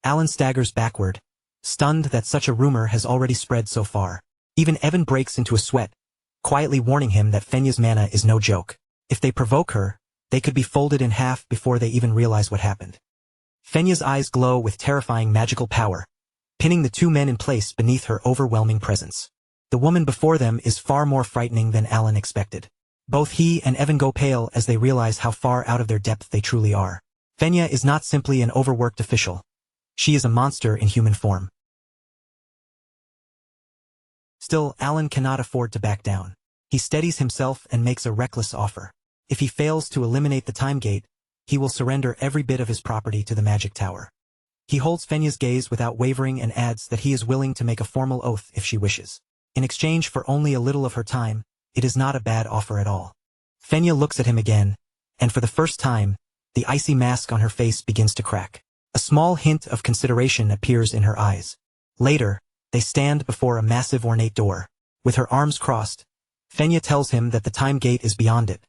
Alan staggers backward, stunned that such a rumor has already spread so far. Even Evan breaks into a sweat, quietly warning him that Fenya's mana is no joke. If they provoke her, they could be folded in half before they even realize what happened. Fenya's eyes glow with terrifying magical power, pinning the two men in place beneath her overwhelming presence. The woman before them is far more frightening than Alan expected. Both he and Evan go pale as they realize how far out of their depth they truly are. Fenya is not simply an overworked official. She is a monster in human form. Still, Alan cannot afford to back down. He steadies himself and makes a reckless offer. If he fails to eliminate the time gate, he will surrender every bit of his property to the magic tower. He holds Fenya's gaze without wavering and adds that he is willing to make a formal oath if she wishes. In exchange for only a little of her time, it is not a bad offer at all. Fenya looks at him again, and for the first time, the icy mask on her face begins to crack. A small hint of consideration appears in her eyes. Later, they stand before a massive ornate door. With her arms crossed, Fenya tells him that the time gate is beyond it,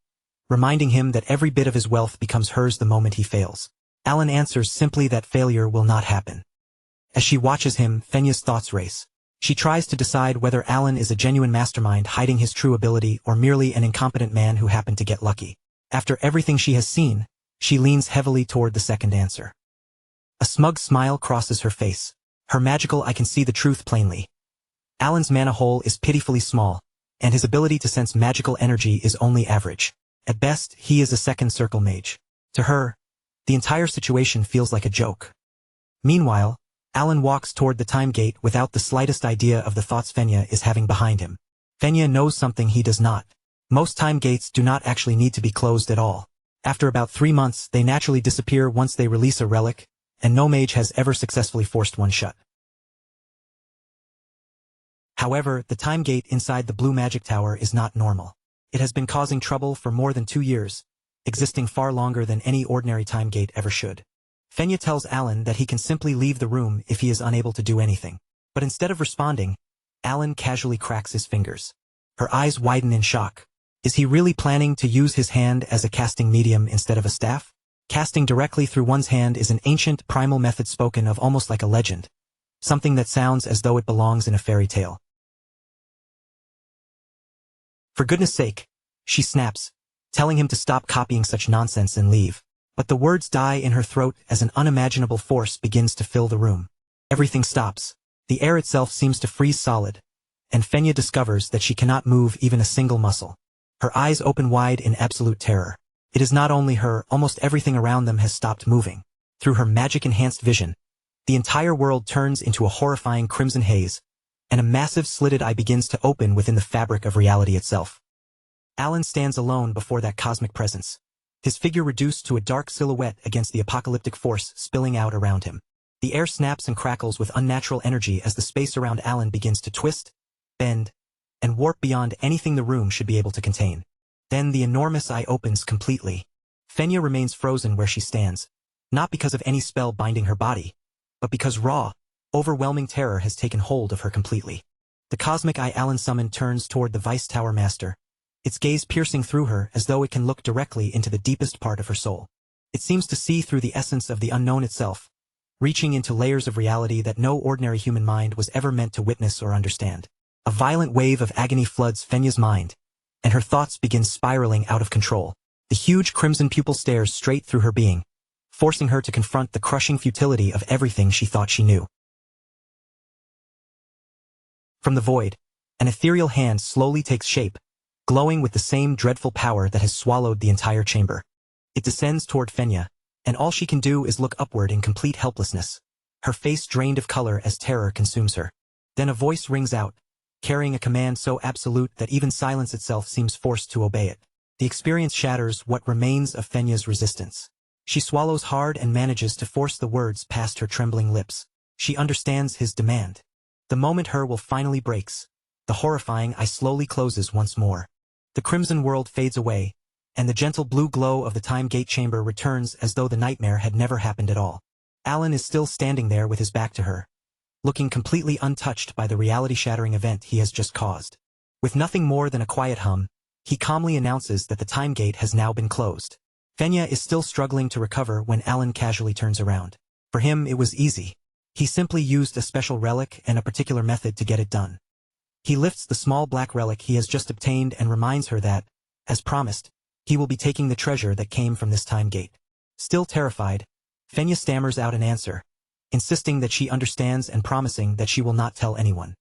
reminding him that every bit of his wealth becomes hers the moment he fails. Alan answers simply that failure will not happen. As she watches him, Fenya's thoughts race. She tries to decide whether Alan is a genuine mastermind hiding his true ability or merely an incompetent man who happened to get lucky. After everything she has seen, she leans heavily toward the second answer. A smug smile crosses her face. Her magical I can see the truth plainly. Alan's mana hole is pitifully small, and his ability to sense magical energy is only average. At best, he is a second circle mage. To her, the entire situation feels like a joke. Meanwhile, Alan walks toward the time gate without the slightest idea of the thoughts Fenya is having behind him. Fenya knows something he does not. Most time gates do not actually need to be closed at all. After about 3 months, they naturally disappear once they release a relic, and no mage has ever successfully forced one shut. However, the time gate inside the blue magic tower is not normal. It has been causing trouble for more than 2 years, existing far longer than any ordinary time gate ever should. Fenya tells Alan that he can simply leave the room if he is unable to do anything. But instead of responding, Alan casually cracks his fingers. Her eyes widen in shock. Is he really planning to use his hand as a casting medium instead of a staff? Casting directly through one's hand is an ancient, primal method spoken of almost like a legend, something that sounds as though it belongs in a fairy tale. For goodness sake, she snaps, telling him to stop copying such nonsense and leave. But the words die in her throat as an unimaginable force begins to fill the room. Everything stops. The air itself seems to freeze solid, and Fenya discovers that she cannot move even a single muscle. Her eyes open wide in absolute terror. It is not only her, almost everything around them has stopped moving. Through her magic-enhanced vision, the entire world turns into a horrifying crimson haze, and a massive slitted eye begins to open within the fabric of reality itself. Alan stands alone before that cosmic presence, his figure reduced to a dark silhouette against the apocalyptic force spilling out around him. The air snaps and crackles with unnatural energy as the space around Alan begins to twist, bend, and warp beyond anything the room should be able to contain. Then the enormous eye opens completely. Fenya remains frozen where she stands, not because of any spell binding her body, but because raw, overwhelming terror has taken hold of her completely. The cosmic eye Alan summoned turns toward the Vice Tower Master, its gaze piercing through her as though it can look directly into the deepest part of her soul. It seems to see through the essence of the unknown itself, reaching into layers of reality that no ordinary human mind was ever meant to witness or understand. A violent wave of agony floods Fenya's mind, and her thoughts begin spiraling out of control. The huge crimson pupil stares straight through her being, forcing her to confront the crushing futility of everything she thought she knew. From the void, an ethereal hand slowly takes shape, glowing with the same dreadful power that has swallowed the entire chamber. It descends toward Fenya, and all she can do is look upward in complete helplessness, her face drained of color as terror consumes her. Then a voice rings out, carrying a command so absolute that even silence itself seems forced to obey it. The experience shatters what remains of Fenya's resistance. She swallows hard and manages to force the words past her trembling lips. She understands his demand. The moment her will finally breaks. The horrifying eye slowly closes once more. The crimson world fades away, and the gentle blue glow of the time gate chamber returns as though the nightmare had never happened at all. Alan is still standing there with his back to her, looking completely untouched by the reality-shattering event he has just caused. With nothing more than a quiet hum, he calmly announces that the time gate has now been closed. Fenya is still struggling to recover when Alan casually turns around. For him it was easy. He simply used a special relic and a particular method to get it done. He lifts the small black relic he has just obtained and reminds her that, as promised, he will be taking the treasure that came from this time gate. Still terrified, Fenya stammers out an answer, insisting that she understands and promising that she will not tell anyone.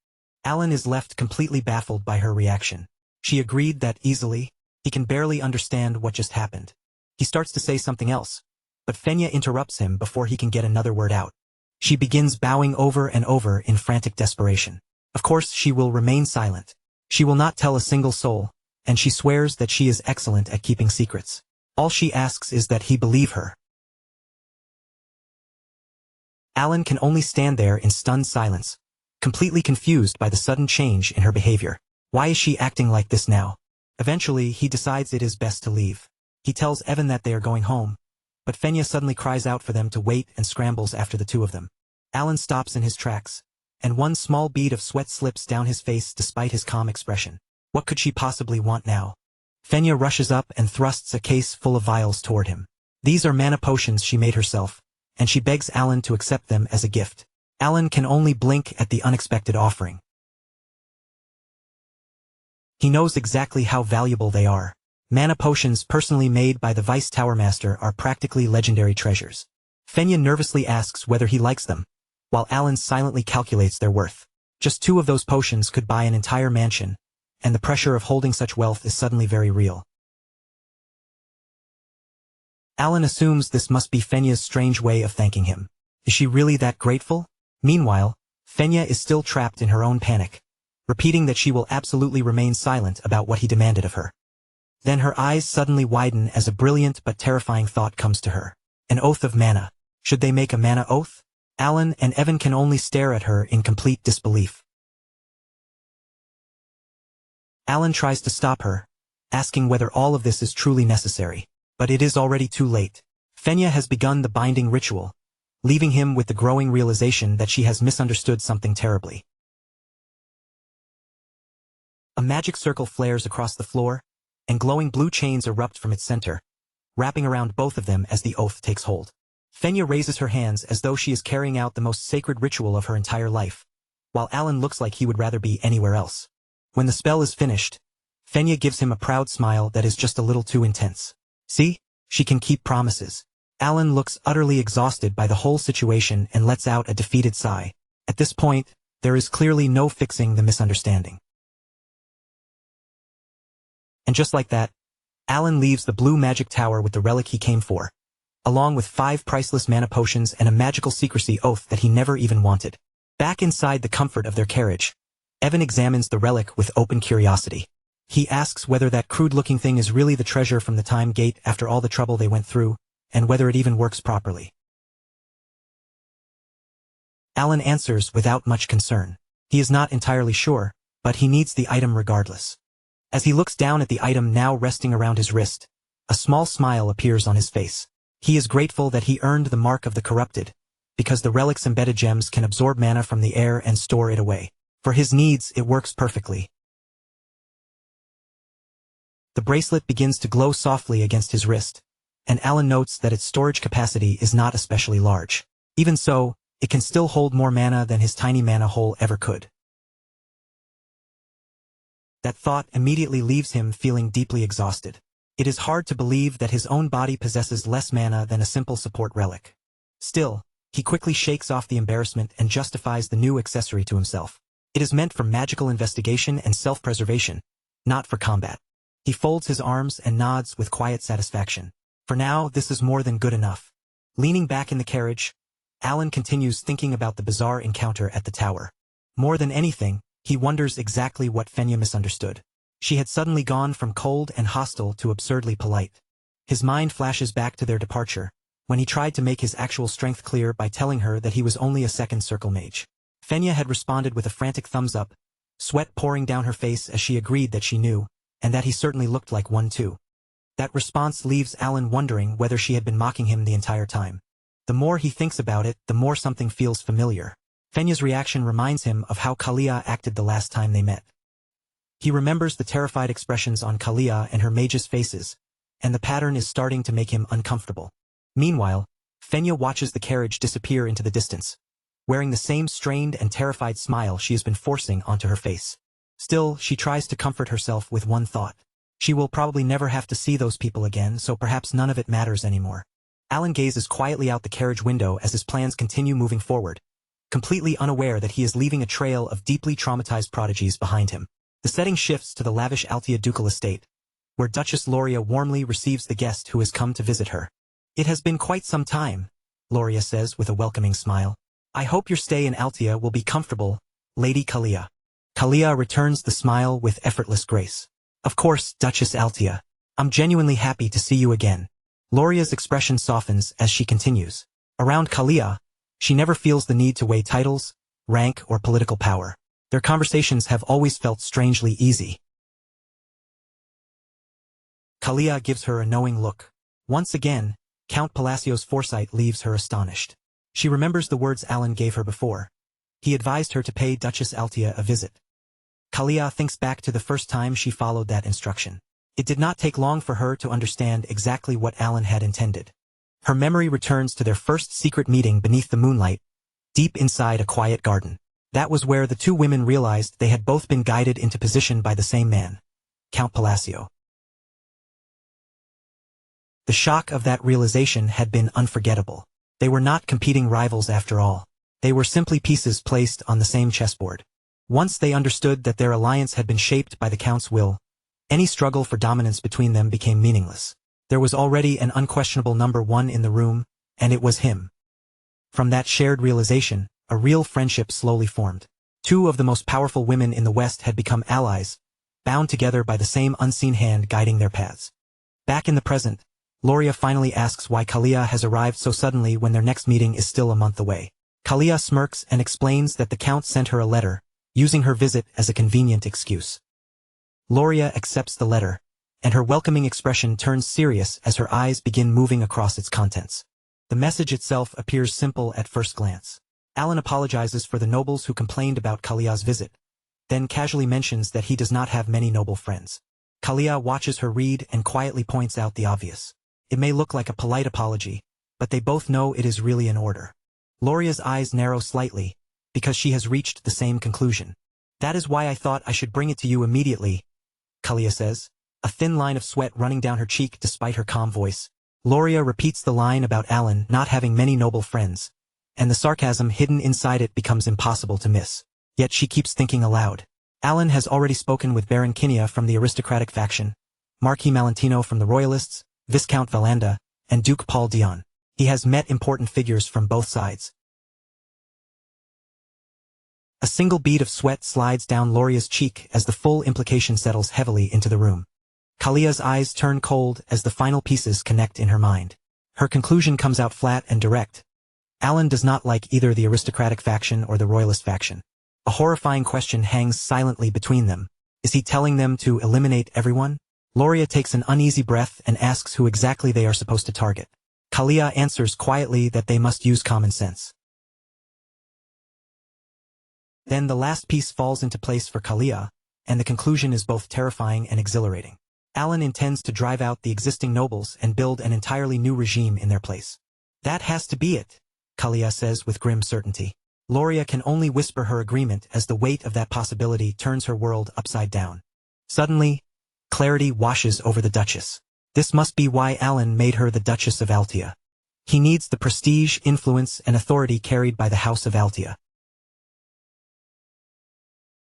Alan is left completely baffled by her reaction. She agreed that easily. He can barely understand what just happened. He starts to say something else, but Fenya interrupts him before he can get another word out. She begins bowing over and over in frantic desperation. Of course she will remain silent. She will not tell a single soul, and she swears that she is excellent at keeping secrets. All she asks is that he believe her. Alan can only stand there in stunned silence, completely confused by the sudden change in her behavior. Why is she acting like this now? Eventually, he decides it is best to leave. He tells Evan that they are going home, but Fenya suddenly cries out for them to wait and scrambles after the two of them. Alan stops in his tracks, and one small bead of sweat slips down his face despite his calm expression. What could she possibly want now? Fenya rushes up and thrusts a case full of vials toward him. These are mana potions she made herself, and she begs Alan to accept them as a gift. Alan can only blink at the unexpected offering. He knows exactly how valuable they are. Mana potions personally made by the Vice Tower Master are practically legendary treasures. Fenya nervously asks whether he likes them, while Alan silently calculates their worth. Just 2 of those potions could buy an entire mansion, and the pressure of holding such wealth is suddenly very real. Alan assumes this must be Fenya's strange way of thanking him. Is she really that grateful? Meanwhile, Fenya is still trapped in her own panic, repeating that she will absolutely remain silent about what he demanded of her. Then her eyes suddenly widen as a brilliant but terrifying thought comes to her. An oath of mana. Should they make a mana oath? Alan and Evan can only stare at her in complete disbelief. Alan tries to stop her, asking whether all of this is truly necessary. But it is already too late. Fenya has begun the binding ritual, leaving him with the growing realization that she has misunderstood something terribly. A magic circle flares across the floor, and glowing blue chains erupt from its center, wrapping around both of them as the oath takes hold. Fenya raises her hands as though she is carrying out the most sacred ritual of her entire life, while Alan looks like he would rather be anywhere else. When the spell is finished, Fenya gives him a proud smile that is just a little too intense. See? She can keep promises. Alan looks utterly exhausted by the whole situation and lets out a defeated sigh. At this point, there is clearly no fixing the misunderstanding. And just like that, Alan leaves the blue magic tower with the relic he came for, along with 5 priceless mana potions and a magical secrecy oath that he never even wanted. Back inside the comfort of their carriage, Evan examines the relic with open curiosity. He asks whether that crude-looking thing is really the treasure from the time gate after all the trouble they went through, and whether it even works properly. Alan answers without much concern. He is not entirely sure, but he needs the item regardless. As he looks down at the item now resting around his wrist, a small smile appears on his face. He is grateful that he earned the mark of the corrupted, because the relic's embedded gems can absorb mana from the air and store it away. For his needs, it works perfectly. The bracelet begins to glow softly against his wrist, and Alan notes that its storage capacity is not especially large. Even so, it can still hold more mana than his tiny mana hole ever could. That thought immediately leaves him feeling deeply exhausted. It is hard to believe that his own body possesses less mana than a simple support relic. Still, he quickly shakes off the embarrassment and justifies the new accessory to himself. It is meant for magical investigation and self-preservation, not for combat. He folds his arms and nods with quiet satisfaction. For now, this is more than good enough. Leaning back in the carriage, Alan continues thinking about the bizarre encounter at the tower. More than anything, he wonders exactly what Fenya misunderstood. She had suddenly gone from cold and hostile to absurdly polite. His mind flashes back to their departure, when he tried to make his actual strength clear by telling her that he was only a second circle mage. Fenya had responded with a frantic thumbs up, sweat pouring down her face as she agreed that she knew, and that he certainly looked like one too. That response leaves Alan wondering whether she had been mocking him the entire time. The more he thinks about it, the more something feels familiar. Fenya's reaction reminds him of how Kalia acted the last time they met. He remembers the terrified expressions on Kalia and her mage's faces, and the pattern is starting to make him uncomfortable. Meanwhile, Fenya watches the carriage disappear into the distance, wearing the same strained and terrified smile she has been forcing onto her face. Still, she tries to comfort herself with one thought. She will probably never have to see those people again, so perhaps none of it matters anymore. Alan gazes quietly out the carriage window as his plans continue moving forward, completely unaware that he is leaving a trail of deeply traumatized prodigies behind him. The setting shifts to the lavish Altia ducal estate, where Duchess Loria warmly receives the guest who has come to visit her. "It has been quite some time," Loria says with a welcoming smile. "I hope your stay in Altia will be comfortable, Lady Kalia." Kalia returns the smile with effortless grace. "Of course, Duchess Altia. I'm genuinely happy to see you again." Loria's expression softens as she continues. Around Kalia, she never feels the need to weigh titles, rank, or political power. Their conversations have always felt strangely easy. Kalia gives her a knowing look. Once again, Count Palacio's foresight leaves her astonished. She remembers the words Alan gave her before. He advised her to pay Duchess Altia a visit. Kalia thinks back to the first time she followed that instruction. It did not take long for her to understand exactly what Alan had intended. Her memory returns to their first secret meeting beneath the moonlight, deep inside a quiet garden. That was where the two women realized they had both been guided into position by the same man, Count Palacio. The shock of that realization had been unforgettable. They were not competing rivals after all. They were simply pieces placed on the same chessboard. Once they understood that their alliance had been shaped by the Count's will, any struggle for dominance between them became meaningless. There was already an unquestionable number one in the room, and it was him. From that shared realization, a real friendship slowly formed. Two of the most powerful women in the West had become allies, bound together by the same unseen hand guiding their paths. Back in the present, Loria finally asks why Kalia has arrived so suddenly when their next meeting is still a month away. Kalia smirks and explains that the Count sent her a letter, using her visit as a convenient excuse. Loria accepts the letter, and her welcoming expression turns serious as her eyes begin moving across its contents. The message itself appears simple at first glance. Alan apologizes for the nobles who complained about Kalia's visit, then casually mentions that he does not have many noble friends. Kalia watches her read and quietly points out the obvious. It may look like a polite apology, but they both know it is really an order. Loria's eyes narrow slightly, because she has reached the same conclusion. "That is why I thought I should bring it to you immediately," Kalia says, a thin line of sweat running down her cheek despite her calm voice. Loria repeats the line about Alan not having many noble friends, and the sarcasm hidden inside it becomes impossible to miss. Yet she keeps thinking aloud. Alan has already spoken with Baron Kinia from the aristocratic faction, Marquis Malentino from the royalists, Viscount Valanda, and Duke Paul Dion. He has met important figures from both sides. A single bead of sweat slides down Loria's cheek as the full implication settles heavily into the room. Kalia's eyes turn cold as the final pieces connect in her mind. Her conclusion comes out flat and direct. Alan does not like either the aristocratic faction or the royalist faction. A horrifying question hangs silently between them. Is he telling them to eliminate everyone? Loria takes an uneasy breath and asks who exactly they are supposed to target. Kalia answers quietly that they must use common sense. Then the last piece falls into place for Kalia, and the conclusion is both terrifying and exhilarating. Alan intends to drive out the existing nobles and build an entirely new regime in their place. "That has to be it," Kalia says with grim certainty. Loria can only whisper her agreement as the weight of that possibility turns her world upside down. Suddenly, clarity washes over the Duchess. This must be why Alan made her the Duchess of Altia. He needs the prestige, influence, and authority carried by the House of Altia.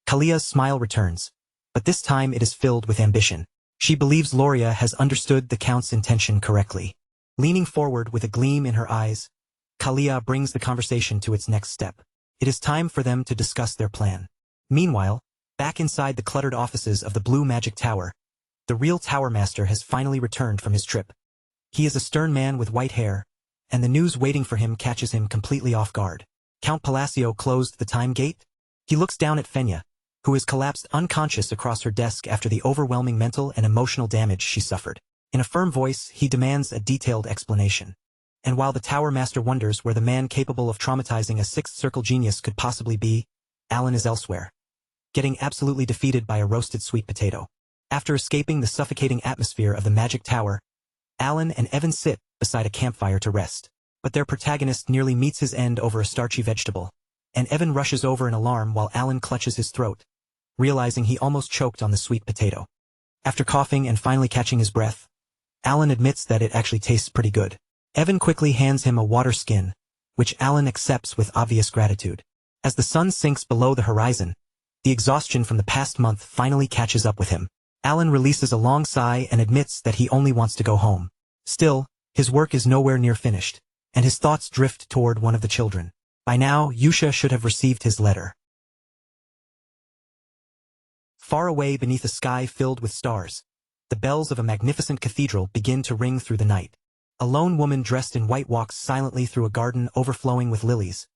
Kalia's smile returns, but this time it is filled with ambition. She believes Loria has understood the Count's intention correctly. Leaning forward with a gleam in her eyes, Kalia brings the conversation to its next step. It is time for them to discuss their plan. Meanwhile, back inside the cluttered offices of the Blue Magic Tower, the real Tower Master has finally returned from his trip. He is a stern man with white hair, and the news waiting for him catches him completely off guard. Count Palacio closed the time gate. He looks down at Fenya, who has collapsed unconscious across her desk after the overwhelming mental and emotional damage she suffered. In a firm voice, he demands a detailed explanation. And while the Tower Master wonders where the man capable of traumatizing a sixth circle genius could possibly be, Alan is elsewhere, getting absolutely defeated by a roasted sweet potato. After escaping the suffocating atmosphere of the Magic Tower, Alan and Evan sit beside a campfire to rest. But their protagonist nearly meets his end over a starchy vegetable, and Evan rushes over in alarm while Alan clutches his throat, realizing he almost choked on the sweet potato. After coughing and finally catching his breath, Alan admits that it actually tastes pretty good. Evan quickly hands him a water skin, which Alan accepts with obvious gratitude. As the sun sinks below the horizon, the exhaustion from the past month finally catches up with him. Alan releases a long sigh and admits that he only wants to go home. Still, his work is nowhere near finished, and his thoughts drift toward one of the children. By now, Yusha should have received his letter. Far away beneath a sky filled with stars, the bells of a magnificent cathedral begin to ring through the night. A lone woman dressed in white walks silently through a garden overflowing with lilies,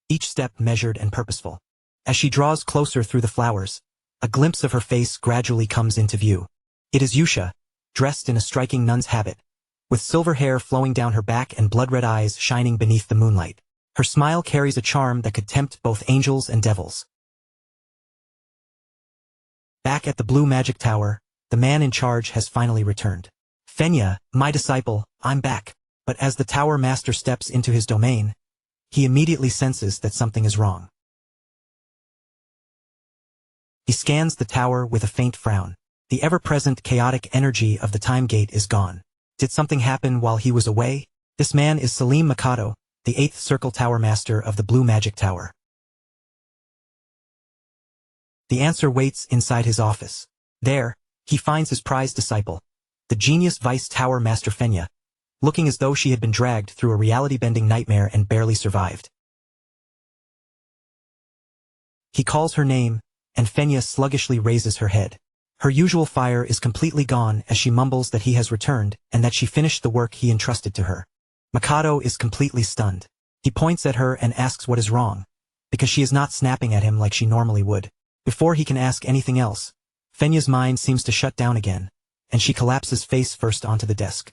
each step measured and purposeful. As she draws closer through the flowers, a glimpse of her face gradually comes into view. It is Yusha, dressed in a striking nun's habit, with silver hair flowing down her back and blood-red eyes shining beneath the moonlight. Her smile carries a charm that could tempt both angels and devils. Back at the Blue Magic Tower, the man in charge has finally returned. Fenya, my disciple, I'm back. But as the Tower Master steps into his domain, he immediately senses that something is wrong. He scans the tower with a faint frown. The ever-present chaotic energy of the time gate is gone. Did something happen while he was away? This man is Salim Mikado, the 8th Circle Tower Master of the Blue Magic Tower. The answer waits inside his office. There, he finds his prized disciple, the genius Vice Tower Master Fenya, looking as though she had been dragged through a reality-bending nightmare and barely survived. He calls her name, and Fenya sluggishly raises her head. Her usual fire is completely gone as she mumbles that he has returned and that she finished the work he entrusted to her. Mikado is completely stunned. He points at her and asks what is wrong, because she is not snapping at him like she normally would. Before he can ask anything else, Fenya's mind seems to shut down again, and she collapses face first onto the desk.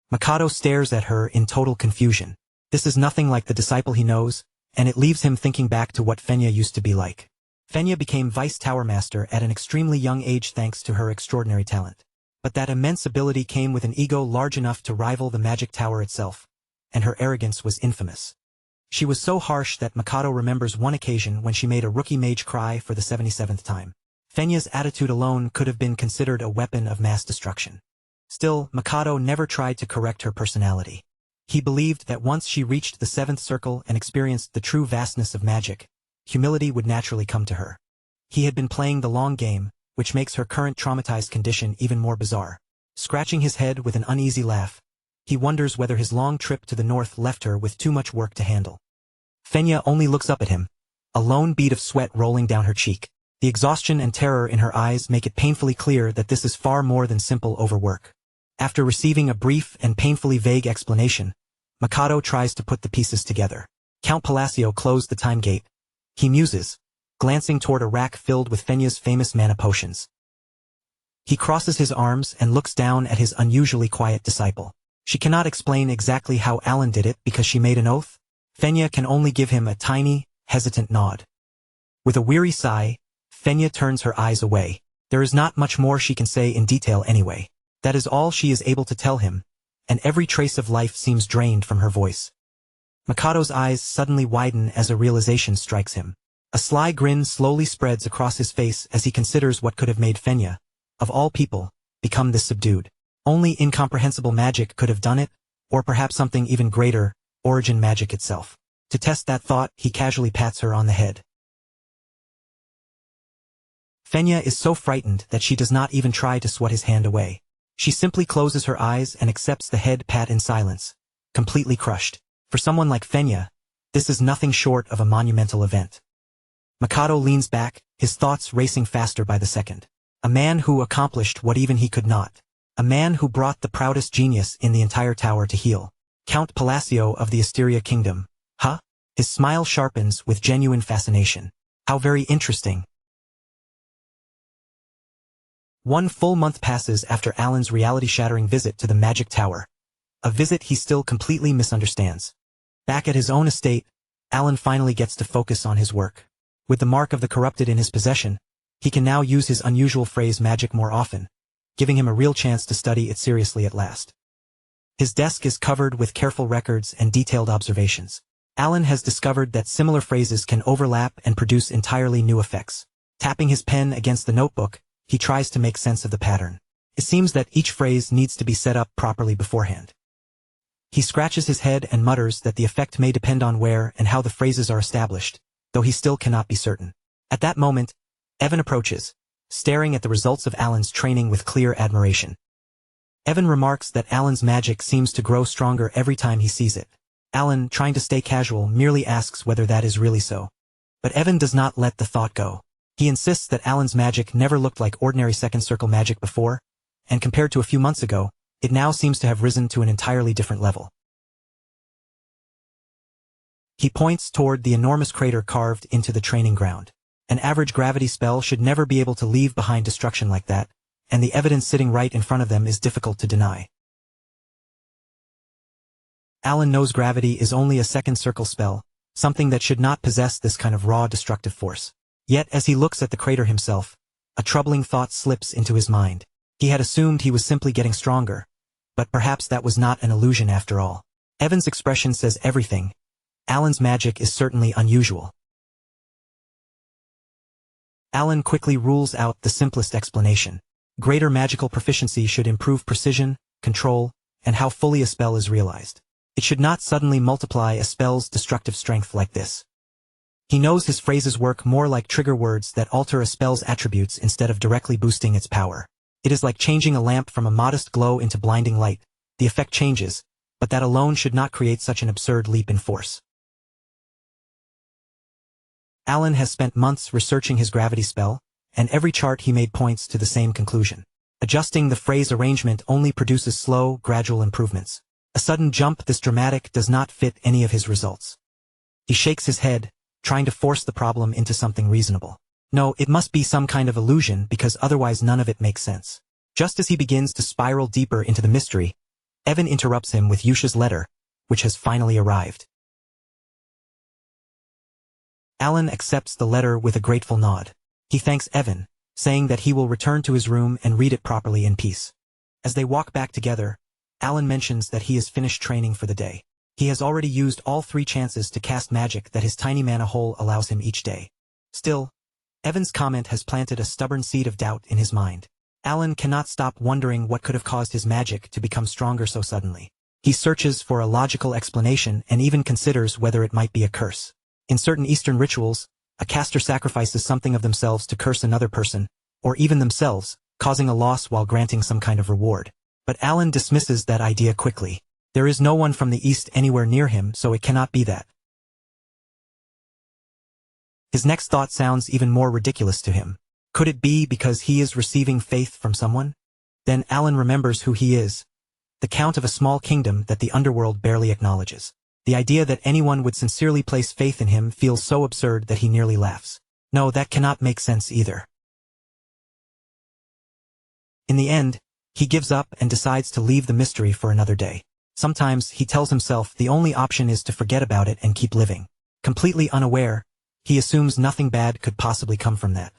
Mikado stares at her in total confusion. This is nothing like the disciple he knows, and it leaves him thinking back to what Fenya used to be like. Fenya became Vice Tower Master at an extremely young age thanks to her extraordinary talent. But that immense ability came with an ego large enough to rival the Magic Tower itself, and her arrogance was infamous. She was so harsh that Mikado remembers one occasion when she made a rookie mage cry for the 77th time. Fenya's attitude alone could have been considered a weapon of mass destruction. Still, Mikado never tried to correct her personality. He believed that once she reached the 7th circle and experienced the true vastness of magic, humility would naturally come to her. He had been playing the long game, which makes her current traumatized condition even more bizarre. Scratching his head with an uneasy laugh, he wonders whether his long trip to the north left her with too much work to handle. Fenya only looks up at him, a lone bead of sweat rolling down her cheek. The exhaustion and terror in her eyes make it painfully clear that this is far more than simple overwork. After receiving a brief and painfully vague explanation, Mikado tries to put the pieces together. Count Palacio closed the time gate. He muses, glancing toward a rack filled with Fenya's famous mana potions. He crosses his arms and looks down at his unusually quiet disciple. She cannot explain exactly how Alan did it because she made an oath. Fenya can only give him a tiny, hesitant nod. With a weary sigh, Fenya turns her eyes away. There is not much more she can say in detail anyway. That is all she is able to tell him, and every trace of life seems drained from her voice. Mikado's eyes suddenly widen as a realization strikes him. A sly grin slowly spreads across his face as he considers what could have made Fenya, of all people, become this subdued. Only incomprehensible magic could have done it, or perhaps something even greater, origin magic itself. To test that thought, he casually pats her on the head. Fenya is so frightened that she does not even try to swat his hand away. She simply closes her eyes and accepts the head pat in silence, completely crushed. For someone like Fenya, this is nothing short of a monumental event. Mikado leans back, his thoughts racing faster by the second. A man who accomplished what even he could not. A man who brought the proudest genius in the entire tower to heel. Count Palacio of the Asteria Kingdom. Huh? His smile sharpens with genuine fascination. How very interesting. 1 full month passes after Alan's reality-shattering visit to the Magic Tower. A visit he still completely misunderstands. Back at his own estate, Alan finally gets to focus on his work. With the mark of the corrupted in his possession, he can now use his unusual phrase magic more often, giving him a real chance to study it seriously at last. His desk is covered with careful records and detailed observations. Alan has discovered that similar phrases can overlap and produce entirely new effects. Tapping his pen against the notebook, he tries to make sense of the pattern. It seems that each phrase needs to be set up properly beforehand. He scratches his head and mutters that the effect may depend on where and how the phrases are established, though he still cannot be certain. At that moment, Evan approaches, staring at the results of Alan's training with clear admiration. Evan remarks that Alan's magic seems to grow stronger every time he sees it. Alan, trying to stay casual, merely asks whether that is really so. But Evan does not let the thought go. He insists that Alan's magic never looked like ordinary second circle magic before, and compared to a few months ago, it now seems to have risen to an entirely different level. He points toward the enormous crater carved into the training ground. An average gravity spell should never be able to leave behind destruction like that, and the evidence sitting right in front of them is difficult to deny. Alan knows gravity is only a second circle spell, something that should not possess this kind of raw destructive force. Yet as he looks at the crater himself, a troubling thought slips into his mind. He had assumed he was simply getting stronger, but perhaps that was not an illusion after all. Evan's expression says everything. Alan's magic is certainly unusual. Alan quickly rules out the simplest explanation. Greater magical proficiency should improve precision, control, and how fully a spell is realized. It should not suddenly multiply a spell's destructive strength like this. He knows his phrases work more like trigger words that alter a spell's attributes instead of directly boosting its power. It is like changing a lamp from a modest glow into blinding light. The effect changes, but that alone should not create such an absurd leap in force. Alan has spent months researching his gravity spell, and every chart he made points to the same conclusion. Adjusting the phrase arrangement only produces slow, gradual improvements. A sudden jump this dramatic does not fit any of his results. He shakes his head, trying to force the problem into something reasonable. No, it must be some kind of illusion because otherwise none of it makes sense. Just as he begins to spiral deeper into the mystery, Evan interrupts him with Yusha's letter, which has finally arrived. Alan accepts the letter with a grateful nod. He thanks Evan, saying that he will return to his room and read it properly in peace. As they walk back together, Alan mentions that he is finished training for the day. He has already used all 3 chances to cast magic that his tiny mana hole allows him each day. Still, Evan's comment has planted a stubborn seed of doubt in his mind. Alan cannot stop wondering what could have caused his magic to become stronger so suddenly. He searches for a logical explanation and even considers whether it might be a curse. In certain Eastern rituals, a caster sacrifices something of themselves to curse another person, or even themselves, causing a loss while granting some kind of reward. But Alan dismisses that idea quickly. There is no one from the East anywhere near him, so it cannot be that. His next thought sounds even more ridiculous to him. Could it be because he is receiving faith from someone? Then Alan remembers who he is, the count of a small kingdom that the underworld barely acknowledges. The idea that anyone would sincerely place faith in him feels so absurd that he nearly laughs. No, that cannot make sense either. In the end, he gives up and decides to leave the mystery for another day. Sometimes, he tells himself the only option is to forget about it and keep living. Completely unaware, he assumes nothing bad could possibly come from that.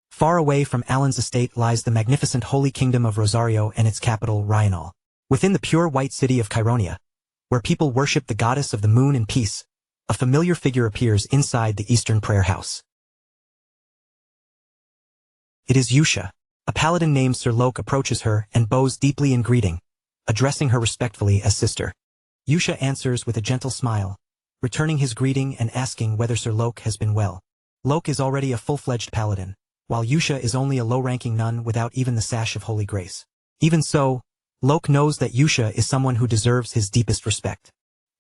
Far away from Alan's estate lies the magnificent holy kingdom of Rosario and its capital, Ryanal. Within the pure white city of Chironia, where people worship the goddess of the moon and peace, a familiar figure appears inside the Eastern prayer house. It is Yusha. A paladin named Sir Loke approaches her and bows deeply in greeting, addressing her respectfully as sister. Yusha answers with a gentle smile, returning his greeting and asking whether Sir Loke has been well. Loke is already a full-fledged paladin, while Yusha is only a low-ranking nun without even the sash of holy grace. Even so, Lok knows that Yusha is someone who deserves his deepest respect.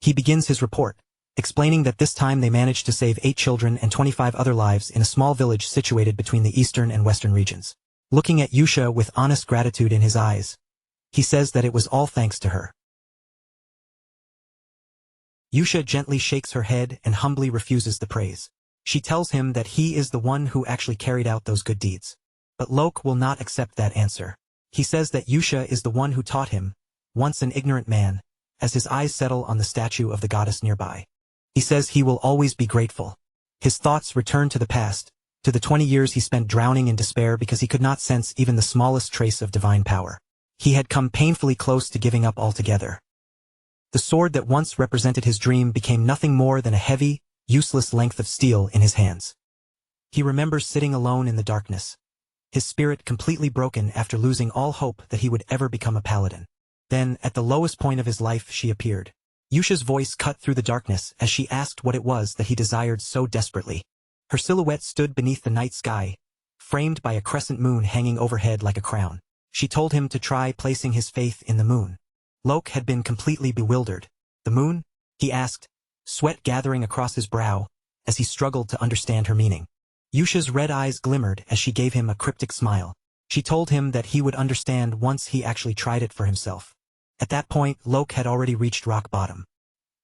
He begins his report, explaining that this time they managed to save 8 children and 25 other lives in a small village situated between the eastern and western regions. Looking at Yusha with honest gratitude in his eyes, he says that it was all thanks to her. Yusha gently shakes her head and humbly refuses the praise. She tells him that he is the one who actually carried out those good deeds. But Lok will not accept that answer. He says that Yusha is the one who taught him, once an ignorant man, as his eyes settle on the statue of the goddess nearby. He says he will always be grateful. His thoughts return to the past, to the 20 years he spent drowning in despair because he could not sense even the smallest trace of divine power. He had come painfully close to giving up altogether. The sword that once represented his dream became nothing more than a heavy, useless length of steel in his hands. He remembers sitting alone in the darkness, his spirit completely broken after losing all hope that he would ever become a paladin. Then, at the lowest point of his life, she appeared. Yusha's voice cut through the darkness as she asked what it was that he desired so desperately. Her silhouette stood beneath the night sky, framed by a crescent moon hanging overhead like a crown. She told him to try placing his faith in the moon. Lok had been completely bewildered. The moon? He asked, sweat gathering across his brow, as he struggled to understand her meaning. Yusha's red eyes glimmered as she gave him a cryptic smile. She told him that he would understand once he actually tried it for himself. At that point, Lok had already reached rock bottom.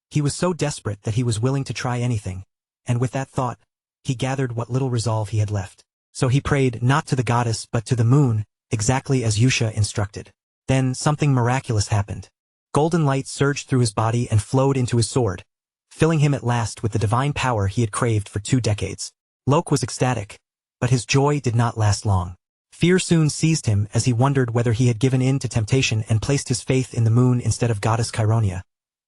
He was so desperate that he was willing to try anything, and with that thought, he gathered what little resolve he had left. So he prayed not to the goddess but to the moon, exactly as Yusha instructed. Then something miraculous happened. Golden light surged through his body and flowed into his sword, filling him at last with the divine power he had craved for 2 decades. Lok was ecstatic, but his joy did not last long. Fear soon seized him as he wondered whether he had given in to temptation and placed his faith in the moon instead of goddess Chironia,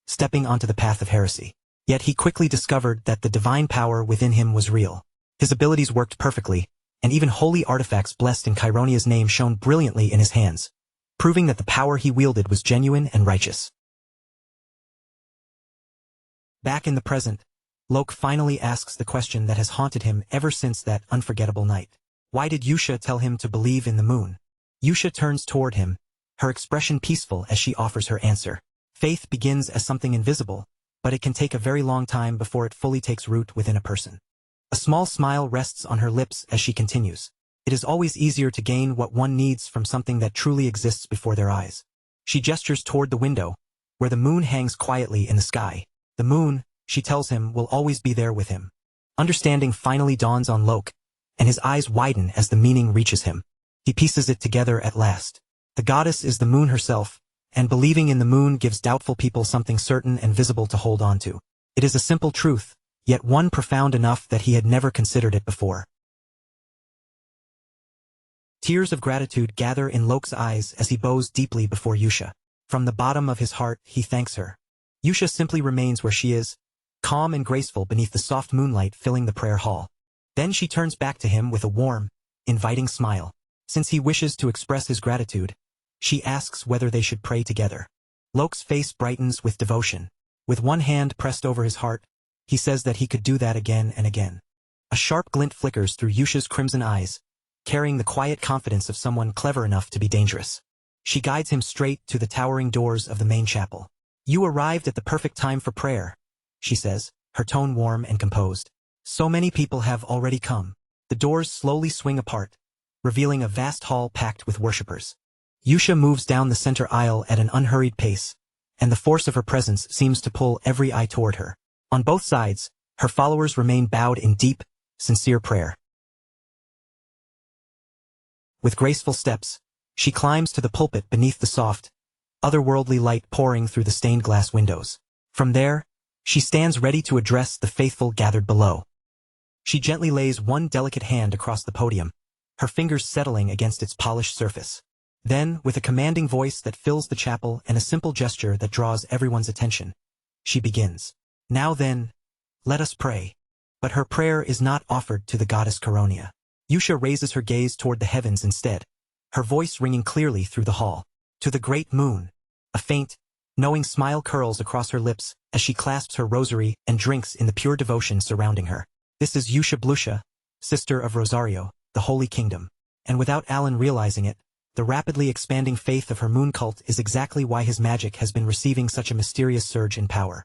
stepping onto the path of heresy. Yet he quickly discovered that the divine power within him was real. His abilities worked perfectly, and even holy artifacts blessed in Chironia's name shone brilliantly in his hands, proving that the power he wielded was genuine and righteous. Back in the present, Lok finally asks the question that has haunted him ever since that unforgettable night. Why did Yusha tell him to believe in the moon? Yusha turns toward him, her expression peaceful as she offers her answer. Faith begins as something invisible, but it can take a very long time before it fully takes root within a person. A small smile rests on her lips as she continues. It is always easier to gain what one needs from something that truly exists before their eyes. She gestures toward the window, where the moon hangs quietly in the sky. The moon, she tells him, will always be there with him. Understanding finally dawns on Lok, and his eyes widen as the meaning reaches him. He pieces it together at last. The goddess is the moon herself, and believing in the moon gives doubtful people something certain and visible to hold on to. It is a simple truth, yet one profound enough that he had never considered it before. Tears of gratitude gather in Lok's eyes as he bows deeply before Yusha. From the bottom of his heart, he thanks her. Yusha simply remains where she is, calm and graceful beneath the soft moonlight filling the prayer hall. Then she turns back to him with a warm, inviting smile. Since he wishes to express his gratitude, she asks whether they should pray together. Lok's face brightens with devotion. With one hand pressed over his heart, he says that he could do that again and again. A sharp glint flickers through Yusha's crimson eyes, carrying the quiet confidence of someone clever enough to be dangerous. She guides him straight to the towering doors of the main chapel. You arrived at the perfect time for prayer, she says, her tone warm and composed. So many people have already come. The doors slowly swing apart, revealing a vast hall packed with worshippers. Yusha moves down the center aisle at an unhurried pace, and the force of her presence seems to pull every eye toward her. On both sides, her followers remain bowed in deep, sincere prayer. With graceful steps, she climbs to the pulpit beneath the soft, otherworldly light pouring through the stained glass windows. From there, she stands ready to address the faithful gathered below. She gently lays one delicate hand across the podium, her fingers settling against its polished surface. Then, with a commanding voice that fills the chapel and a simple gesture that draws everyone's attention, she begins. Now then, let us pray. But her prayer is not offered to the goddess Chironia. Yusha raises her gaze toward the heavens instead, her voice ringing clearly through the hall. To the great moon. A faint, knowing smile curls across her lips as she clasps her rosary and drinks in the pure devotion surrounding her. This is Yusha Blusha, sister of Rosario, the Holy Kingdom. And without Alan realizing it, the rapidly expanding faith of her moon cult is exactly why his magic has been receiving such a mysterious surge in power.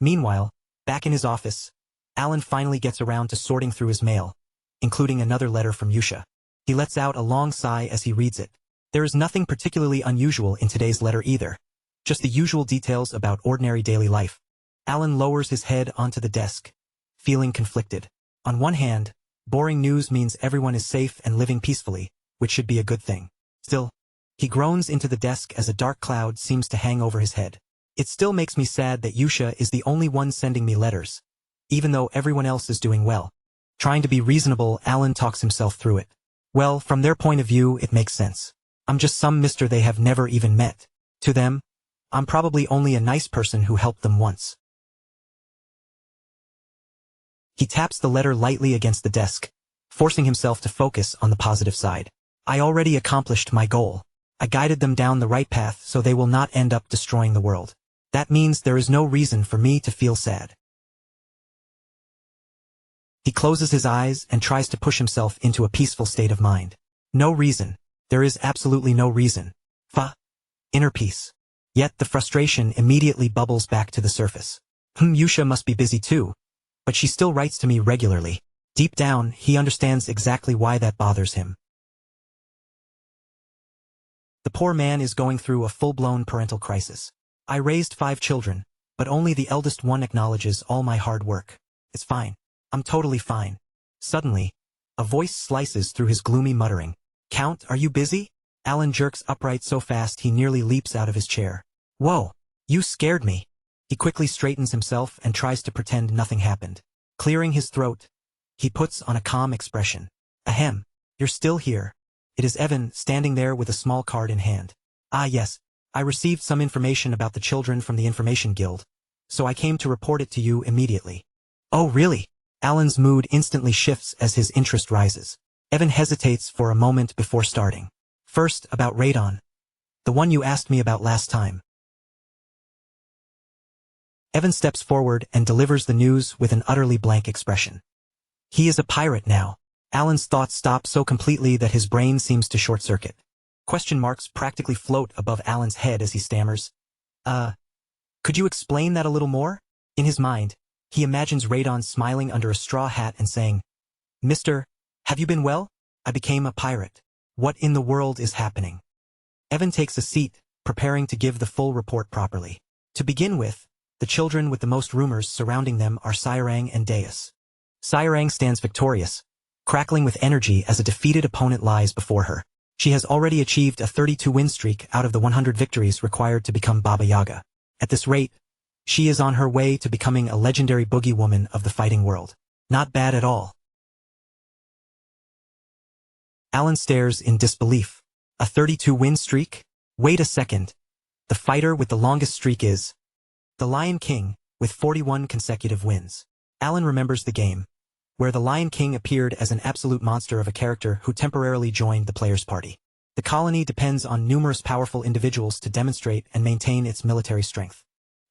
Meanwhile, back in his office, Alan finally gets around to sorting through his mail, including another letter from Yusha. He lets out a long sigh as he reads it. There is nothing particularly unusual in today's letter either, just the usual details about ordinary daily life. Alan lowers his head onto the desk, feeling conflicted. On one hand, boring news means everyone is safe and living peacefully, which should be a good thing. Still, he groans into the desk as a dark cloud seems to hang over his head. It still makes me sad that Yusha is the only one sending me letters, even though everyone else is doing well. Trying to be reasonable, Alan talks himself through it. Well, from their point of view, it makes sense. I'm just some mister they have never even met. To them, I'm probably only a nice person who helped them once. He taps the letter lightly against the desk, forcing himself to focus on the positive side. I already accomplished my goal. I guided them down the right path so they will not end up destroying the world. That means there is no reason for me to feel sad. He closes his eyes and tries to push himself into a peaceful state of mind. No reason. There is absolutely no reason. Inner peace. Yet the frustration immediately bubbles back to the surface. Yusha must be busy too, but she still writes to me regularly. Deep down, he understands exactly why that bothers him. The poor man is going through a full-blown parental crisis. I raised 5 children, but only the eldest one acknowledges all my hard work. It's fine. I'm totally fine. Suddenly, a voice slices through his gloomy muttering. Count, are you busy? Alan jerks upright so fast he nearly leaps out of his chair. Whoa, you scared me. He quickly straightens himself and tries to pretend nothing happened. Clearing his throat, he puts on a calm expression. Ahem, you're still here. It is Evan, standing there with a small card in hand. Ah yes, I received some information about the children from the Information Guild, so I came to report it to you immediately. Oh really? Alan's mood instantly shifts as his interest rises. Evan hesitates for a moment before starting. First, about Radon. The one you asked me about last time. Evan steps forward and delivers the news with an utterly blank expression. He is a pirate now. Alan's thoughts stop so completely that his brain seems to short-circuit. Question marks practically float above Alan's head as he stammers. Could you explain that a little more? In his mind, he imagines Radon smiling under a straw hat and saying, Mister, have you been well? I became a pirate. What in the world is happening? Evan takes a seat, preparing to give the full report properly. To begin with, the children with the most rumors surrounding them are Sairang and Deus. Sairang stands victorious, crackling with energy as a defeated opponent lies before her. She has already achieved a 32-win streak out of the 100 victories required to become Baba Yaga. At this rate, she is on her way to becoming a legendary boogie woman of the fighting world. Not bad at all. Alan stares in disbelief. A 32-win streak? Wait a second. The fighter with the longest streak is the Lion King, with 41 consecutive wins. Alan remembers the game, where the Lion King appeared as an absolute monster of a character who temporarily joined the player's party. The colony depends on numerous powerful individuals to demonstrate and maintain its military strength.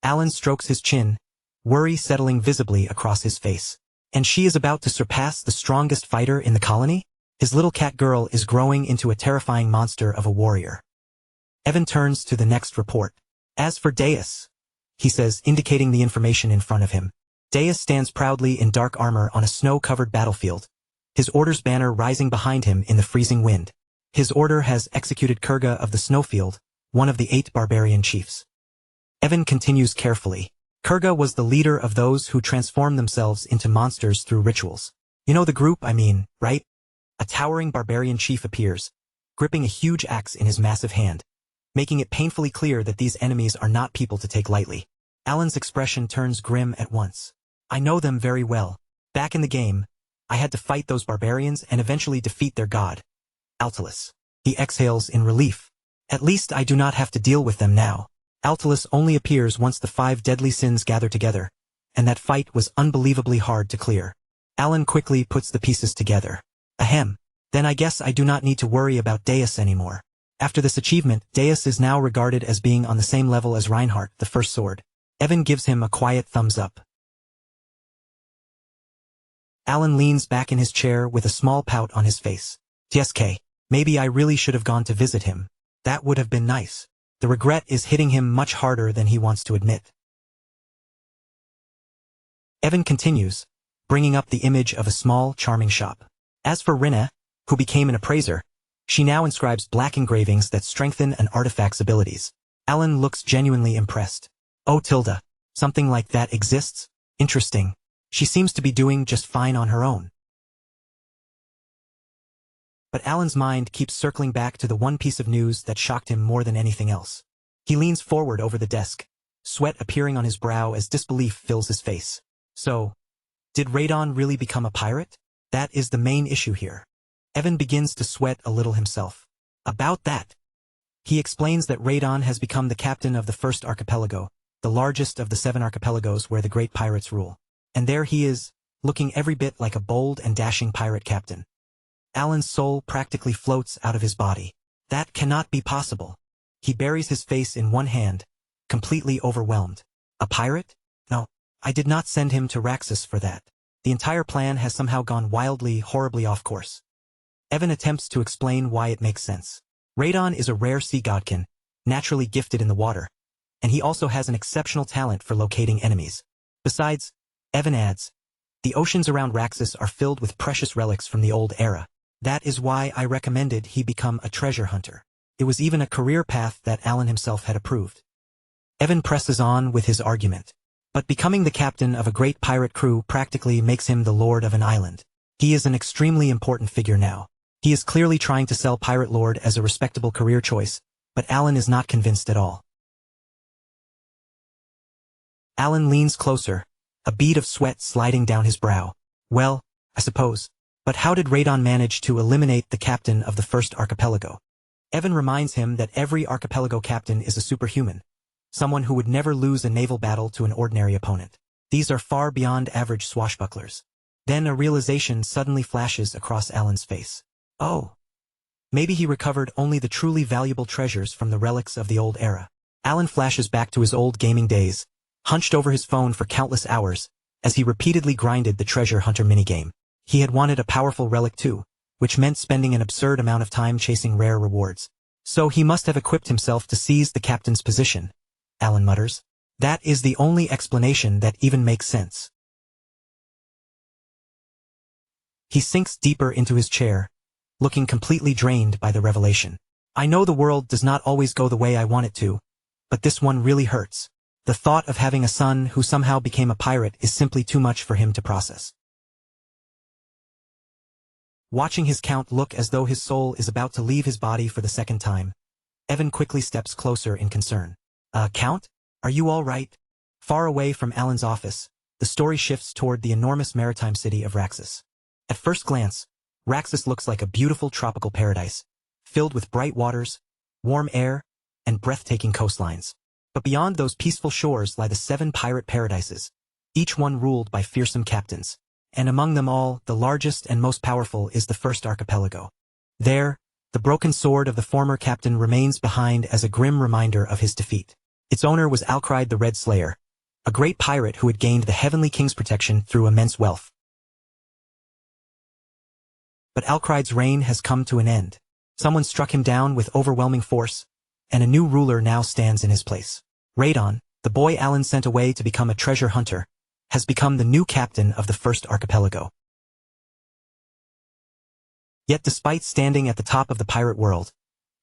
Alan strokes his chin, worry settling visibly across his face. And she is about to surpass the strongest fighter in the colony? His little cat girl is growing into a terrifying monster of a warrior. Evan turns to the next report. As for Deus, he says, indicating the information in front of him. Deus stands proudly in dark armor on a snow-covered battlefield, his order's banner rising behind him in the freezing wind. His order has executed Kurga of the Snowfield, one of the 8 barbarian chiefs. Evan continues carefully. Kurga was the leader of those who transform themselves into monsters through rituals. You know the group I mean, right? A towering barbarian chief appears, gripping a huge axe in his massive hand, making it painfully clear that these enemies are not people to take lightly. Alan's expression turns grim at once. I know them very well. Back in the game, I had to fight those barbarians and eventually defeat their god, Altalus. He exhales in relief. At least I do not have to deal with them now. Altalus only appears once the 5 deadly sins gather together, and that fight was unbelievably hard to clear. Alan quickly puts the pieces together. Ahem. Then I guess I do not need to worry about Deus anymore. After this achievement, Deus is now regarded as being on the same level as Reinhardt, the first sword. Evan gives him a quiet thumbs up. Alan leans back in his chair with a small pout on his face. TSK, maybe I really should have gone to visit him. That would have been nice. The regret is hitting him much harder than he wants to admit. Evan continues, bringing up the image of a small, charming shop. As for Rinna, who became an appraiser, she now inscribes black engravings that strengthen an artifact's abilities. Alan looks genuinely impressed. Oh Tilda, something like that exists? Interesting. She seems to be doing just fine on her own. But Alan's mind keeps circling back to the one piece of news that shocked him more than anything else. He leans forward over the desk, sweat appearing on his brow as disbelief fills his face. So, did Radon really become a pirate? That is the main issue here. Evan begins to sweat a little himself. About that. He explains that Radon has become the captain of the first archipelago, the largest of the 7 archipelagos where the great pirates rule. And there he is, looking every bit like a bold and dashing pirate captain. Alan's soul practically floats out of his body. That cannot be possible. He buries his face in one hand, completely overwhelmed. A pirate? No, I did not send him to Raxus for that. The entire plan has somehow gone wildly, horribly off course. Evan attempts to explain why it makes sense. Radon is a rare sea godkin, naturally gifted in the water, and he also has an exceptional talent for locating enemies. Besides, Evan adds, the oceans around Raxus are filled with precious relics from the old era. That is why I recommended he become a treasure hunter. It was even a career path that Alan himself had approved. Evan presses on with his argument. But becoming the captain of a great pirate crew practically makes him the lord of an island. He is an extremely important figure now. He is clearly trying to sell Pirate Lord as a respectable career choice, but Alan is not convinced at all. Alan leans closer, a bead of sweat sliding down his brow. Well, I suppose. But how did Radon manage to eliminate the captain of the first archipelago? Evan reminds him that every archipelago captain is a superhuman, someone who would never lose a naval battle to an ordinary opponent. These are far beyond average swashbucklers. Then a realization suddenly flashes across Alan's face. Oh. Maybe he recovered only the truly valuable treasures from the relics of the old era. Alan flashes back to his old gaming days, hunched over his phone for countless hours, as he repeatedly grinded the treasure hunter minigame. He had wanted a powerful relic too, which meant spending an absurd amount of time chasing rare rewards. So he must have equipped himself to seize the captain's position, Alan mutters. That is the only explanation that even makes sense. He sinks deeper into his chair, looking completely drained by the revelation. I know the world does not always go the way I want it to, but this one really hurts. The thought of having a son who somehow became a pirate is simply too much for him to process. Watching his count look as though his soul is about to leave his body for the second time, Evan quickly steps closer in concern. Count? Are you all right? Far away from Alan's office, the story shifts toward the enormous maritime city of Raxus. At first glance, Raxus looks like a beautiful tropical paradise, filled with bright waters, warm air, and breathtaking coastlines. But beyond those peaceful shores lie the 7 pirate paradises, each one ruled by fearsome captains. And among them all, the largest and most powerful is the first archipelago. There, the broken sword of the former captain remains behind as a grim reminder of his defeat. Its owner was Alcride the Red Slayer, a great pirate who had gained the Heavenly King's protection through immense wealth. But Alcride's reign has come to an end. Someone struck him down with overwhelming force, and a new ruler now stands in his place. Radon, the boy Alan sent away to become a treasure hunter, has become the new captain of the first archipelago. Yet despite standing at the top of the pirate world,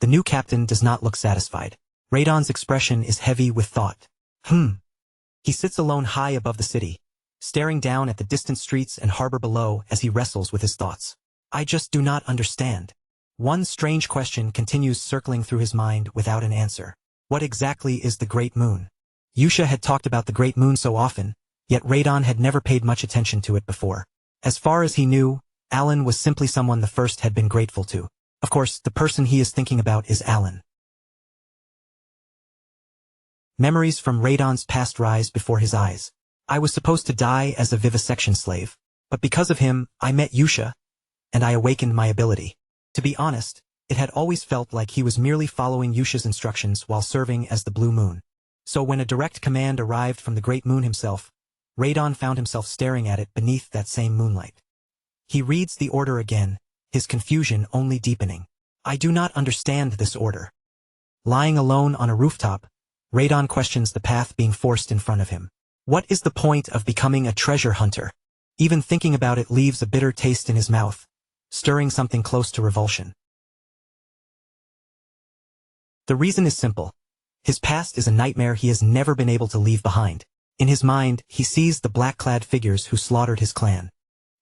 the new captain does not look satisfied. Radon's expression is heavy with thought. He sits alone high above the city, staring down at the distant streets and harbor below as he wrestles with his thoughts. I just do not understand. One strange question continues circling through his mind without an answer. What exactly is the Great Moon? Yusha had talked about the Great Moon so often, yet Radon had never paid much attention to it before. As far as he knew, Alan was simply someone the first had been grateful to. Of course, the person he is thinking about is Alan. Memories from Radon's past rise before his eyes. I was supposed to die as a vivisection slave, but because of him, I met Yusha, and I awakened my ability. To be honest, it had always felt like he was merely following Yusha's instructions while serving as the Blue Moon. So when a direct command arrived from the Great Moon himself, Radon found himself staring at it beneath that same moonlight. He reads the order again, his confusion only deepening. I do not understand this order. Lying alone on a rooftop, Radon questions the path being forced in front of him. What is the point of becoming a treasure hunter? Even thinking about it leaves a bitter taste in his mouth, stirring something close to revulsion. The reason is simple. His past is a nightmare he has never been able to leave behind. In his mind, he sees the black-clad figures who slaughtered his clan.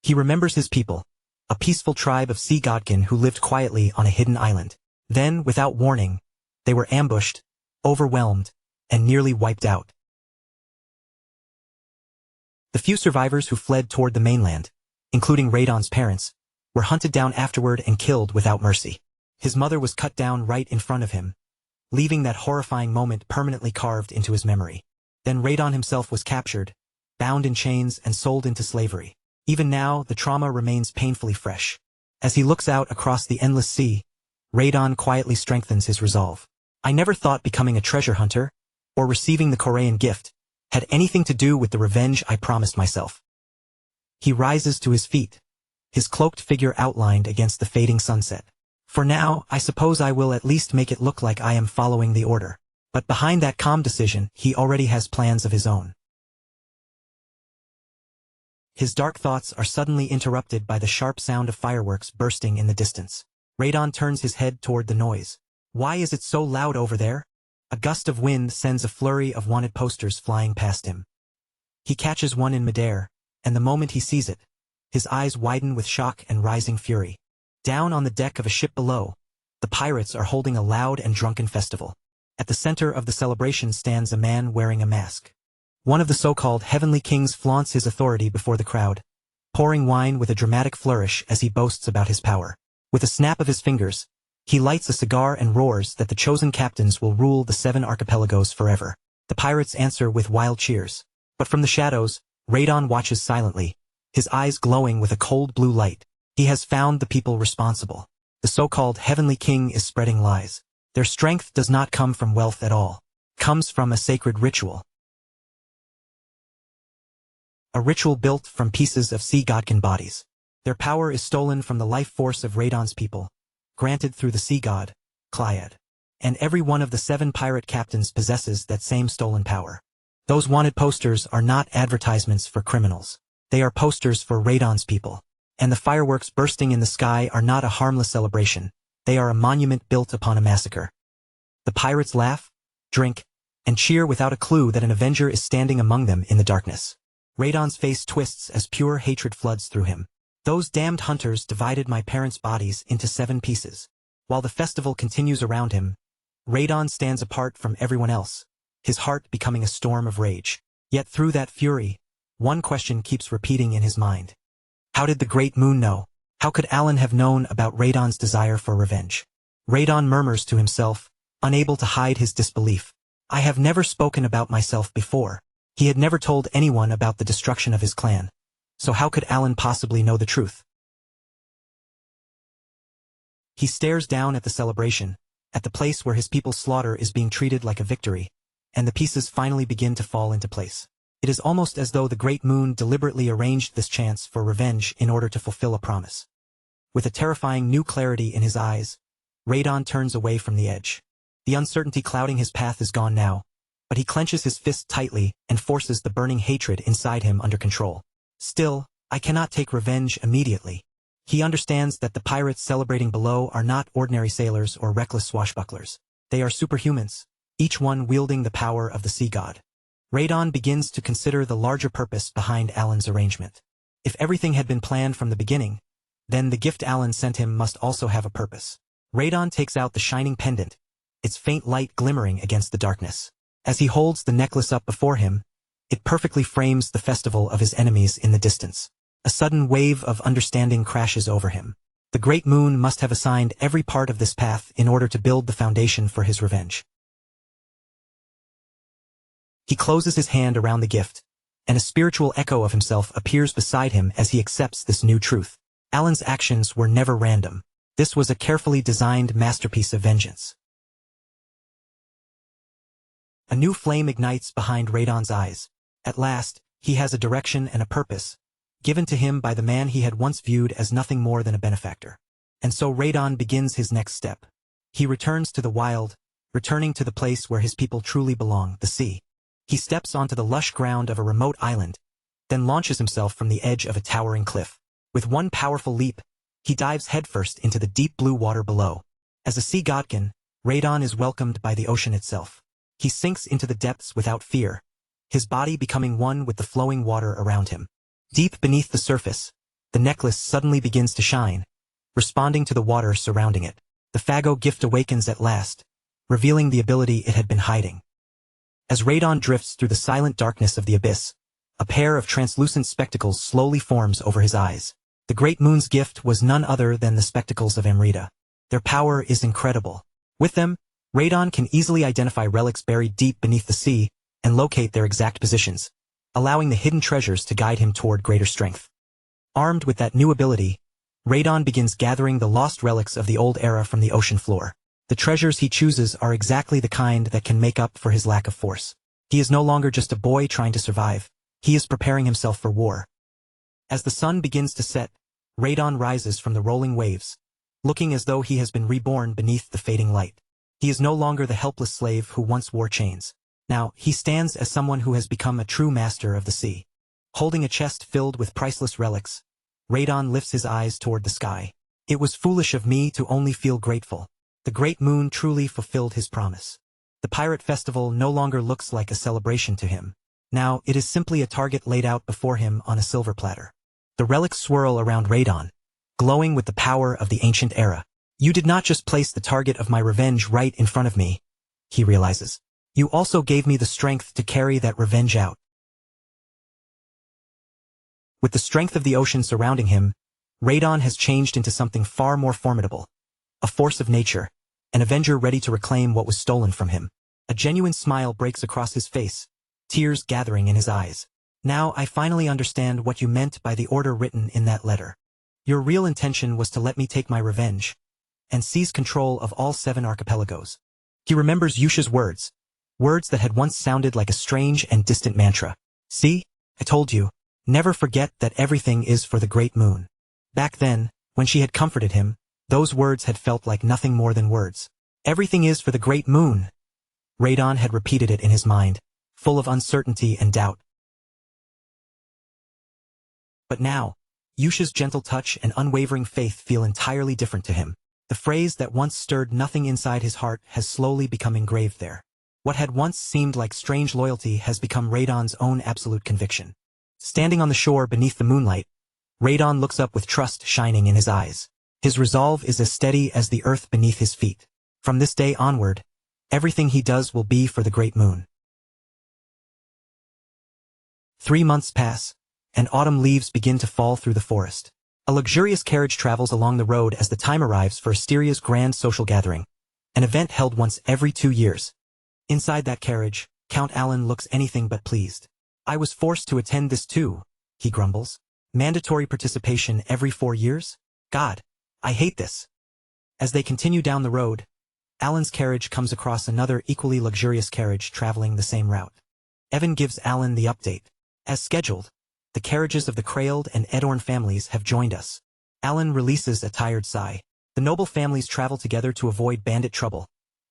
He remembers his people, a peaceful tribe of sea godkin who lived quietly on a hidden island. Then, without warning, they were ambushed, overwhelmed, and nearly wiped out. The few survivors who fled toward the mainland, including Radon's parents, were hunted down afterward and killed without mercy. His mother was cut down right in front of him, leaving that horrifying moment permanently carved into his memory. Then Radon himself was captured, bound in chains and sold into slavery. Even now, the trauma remains painfully fresh. As he looks out across the endless sea, Radon quietly strengthens his resolve. I never thought becoming a treasure hunter, or receiving the Korean gift, had anything to do with the revenge I promised myself. He rises to his feet, his cloaked figure outlined against the fading sunset. For now, I suppose I will at least make it look like I am following the order. But behind that calm decision, he already has plans of his own. His dark thoughts are suddenly interrupted by the sharp sound of fireworks bursting in the distance. Radon turns his head toward the noise. Why is it so loud over there? A gust of wind sends a flurry of wanted posters flying past him. He catches one in midair, and the moment he sees it, his eyes widen with shock and rising fury. Down on the deck of a ship below, the pirates are holding a loud and drunken festival. At the center of the celebration stands a man wearing a mask. One of the so-called heavenly kings flaunts his authority before the crowd, pouring wine with a dramatic flourish as he boasts about his power. With a snap of his fingers, he lights a cigar and roars that the chosen captains will rule the 7 archipelagos forever. The pirates answer with wild cheers. But from the shadows, Radon watches silently, his eyes glowing with a cold blue light. He has found the people responsible. The so-called heavenly king is spreading lies. Their strength does not come from wealth at all. It comes from a sacred ritual. A ritual built from pieces of sea godkin bodies. Their power is stolen from the life force of Radon's people, granted through the sea god, Clyad. And every one of the 7 pirate captains possesses that same stolen power. Those wanted posters are not advertisements for criminals. They are posters for Radon's people. And the fireworks bursting in the sky are not a harmless celebration. They are a monument built upon a massacre. The pirates laugh, drink, and cheer without a clue that an avenger is standing among them in the darkness. Radon's face twists as pure hatred floods through him. Those damned hunters divided my parents' bodies into 7 pieces. While the festival continues around him, Radon stands apart from everyone else, his heart becoming a storm of rage. Yet through that fury, one question keeps repeating in his mind. How did the Great Moon know? How could Alan have known about Radon's desire for revenge? Radon murmurs to himself, unable to hide his disbelief. I have never spoken about myself before. He had never told anyone about the destruction of his clan. So how could Alan possibly know the truth? He stares down at the celebration, at the place where his people's slaughter is being treated like a victory, and the pieces finally begin to fall into place. It is almost as though the Great Moon deliberately arranged this chance for revenge in order to fulfill a promise. With a terrifying new clarity in his eyes, Radon turns away from the edge. The uncertainty clouding his path is gone now, but he clenches his fist tightly and forces the burning hatred inside him under control. Still, I cannot take revenge immediately. He understands that the pirates celebrating below are not ordinary sailors or reckless swashbucklers. They are superhumans, each one wielding the power of the sea god. Radon begins to consider the larger purpose behind Alan's arrangement. If everything had been planned from the beginning, then the gift Alan sent him must also have a purpose. Radon takes out the shining pendant, its faint light glimmering against the darkness. As he holds the necklace up before him, it perfectly frames the festival of his enemies in the distance. A sudden wave of understanding crashes over him. The Great Moon must have assigned every part of this path in order to build the foundation for his revenge. He closes his hand around the gift, and a spiritual echo of himself appears beside him as he accepts this new truth. Alan's actions were never random. This was a carefully designed masterpiece of vengeance. A new flame ignites behind Radon's eyes. At last, he has a direction and a purpose, given to him by the man he had once viewed as nothing more than a benefactor. And so Radon begins his next step. He returns to the wild, returning to the place where his people truly belong, the sea. He steps onto the lush ground of a remote island, then launches himself from the edge of a towering cliff. With one powerful leap, he dives headfirst into the deep blue water below. As a sea godkin, Radon is welcomed by the ocean itself. He sinks into the depths without fear, his body becoming one with the flowing water around him. Deep beneath the surface, the necklace suddenly begins to shine, responding to the water surrounding it. The Fago gift awakens at last, revealing the ability it had been hiding. As Radon drifts through the silent darkness of the abyss, a pair of translucent spectacles slowly forms over his eyes. The Great Moon's gift was none other than the spectacles of Amrita. Their power is incredible. With them, Radon can easily identify relics buried deep beneath the sea and locate their exact positions, allowing the hidden treasures to guide him toward greater strength. Armed with that new ability, Radon begins gathering the lost relics of the old era from the ocean floor. The treasures he chooses are exactly the kind that can make up for his lack of force. He is no longer just a boy trying to survive. He is preparing himself for war. As the sun begins to set, Radon rises from the rolling waves, looking as though he has been reborn beneath the fading light. He is no longer the helpless slave who once wore chains. Now, he stands as someone who has become a true master of the sea. Holding a chest filled with priceless relics, Radon lifts his eyes toward the sky. It was foolish of me to only feel grateful. The Great Moon truly fulfilled his promise. The pirate festival no longer looks like a celebration to him. Now, it is simply a target laid out before him on a silver platter. The relics swirl around Radon, glowing with the power of the ancient era. You did not just place the target of my revenge right in front of me, he realizes. You also gave me the strength to carry that revenge out. With the strength of the ocean surrounding him, Radon has changed into something far more formidable. A force of nature, an avenger ready to reclaim what was stolen from him. A genuine smile breaks across his face, tears gathering in his eyes. Now I finally understand what you meant by the order written in that letter. Your real intention was to let me take my revenge and seize control of all 7 archipelagos. He remembers Yusha's words that had once sounded like a strange and distant mantra. See, I told you, never forget that everything is for the Great Moon. Back then, when she had comforted him, those words had felt like nothing more than words. Everything is for the Great Moon. Radon had repeated it in his mind, full of uncertainty and doubt. But now, Yusha's gentle touch and unwavering faith feel entirely different to him. The phrase that once stirred nothing inside his heart has slowly become engraved there. What had once seemed like strange loyalty has become Radon's own absolute conviction. Standing on the shore beneath the moonlight, Radon looks up with trust shining in his eyes. His resolve is as steady as the earth beneath his feet. From this day onward, everything he does will be for the Great Moon. 3 months pass, and autumn leaves begin to fall through the forest. A luxurious carriage travels along the road as the time arrives for Asteria's grand social gathering, an event held once every 2 years. Inside that carriage, Count Alan looks anything but pleased. I was forced to attend this too, he grumbles. Mandatory participation every 4 years? God, I hate this. As they continue down the road, Alan's carriage comes across another equally luxurious carriage traveling the same route. Evan gives Alan the update. As scheduled, the carriages of the Kraeld and Edorn families have joined us. Alan releases a tired sigh. The noble families travel together to avoid bandit trouble,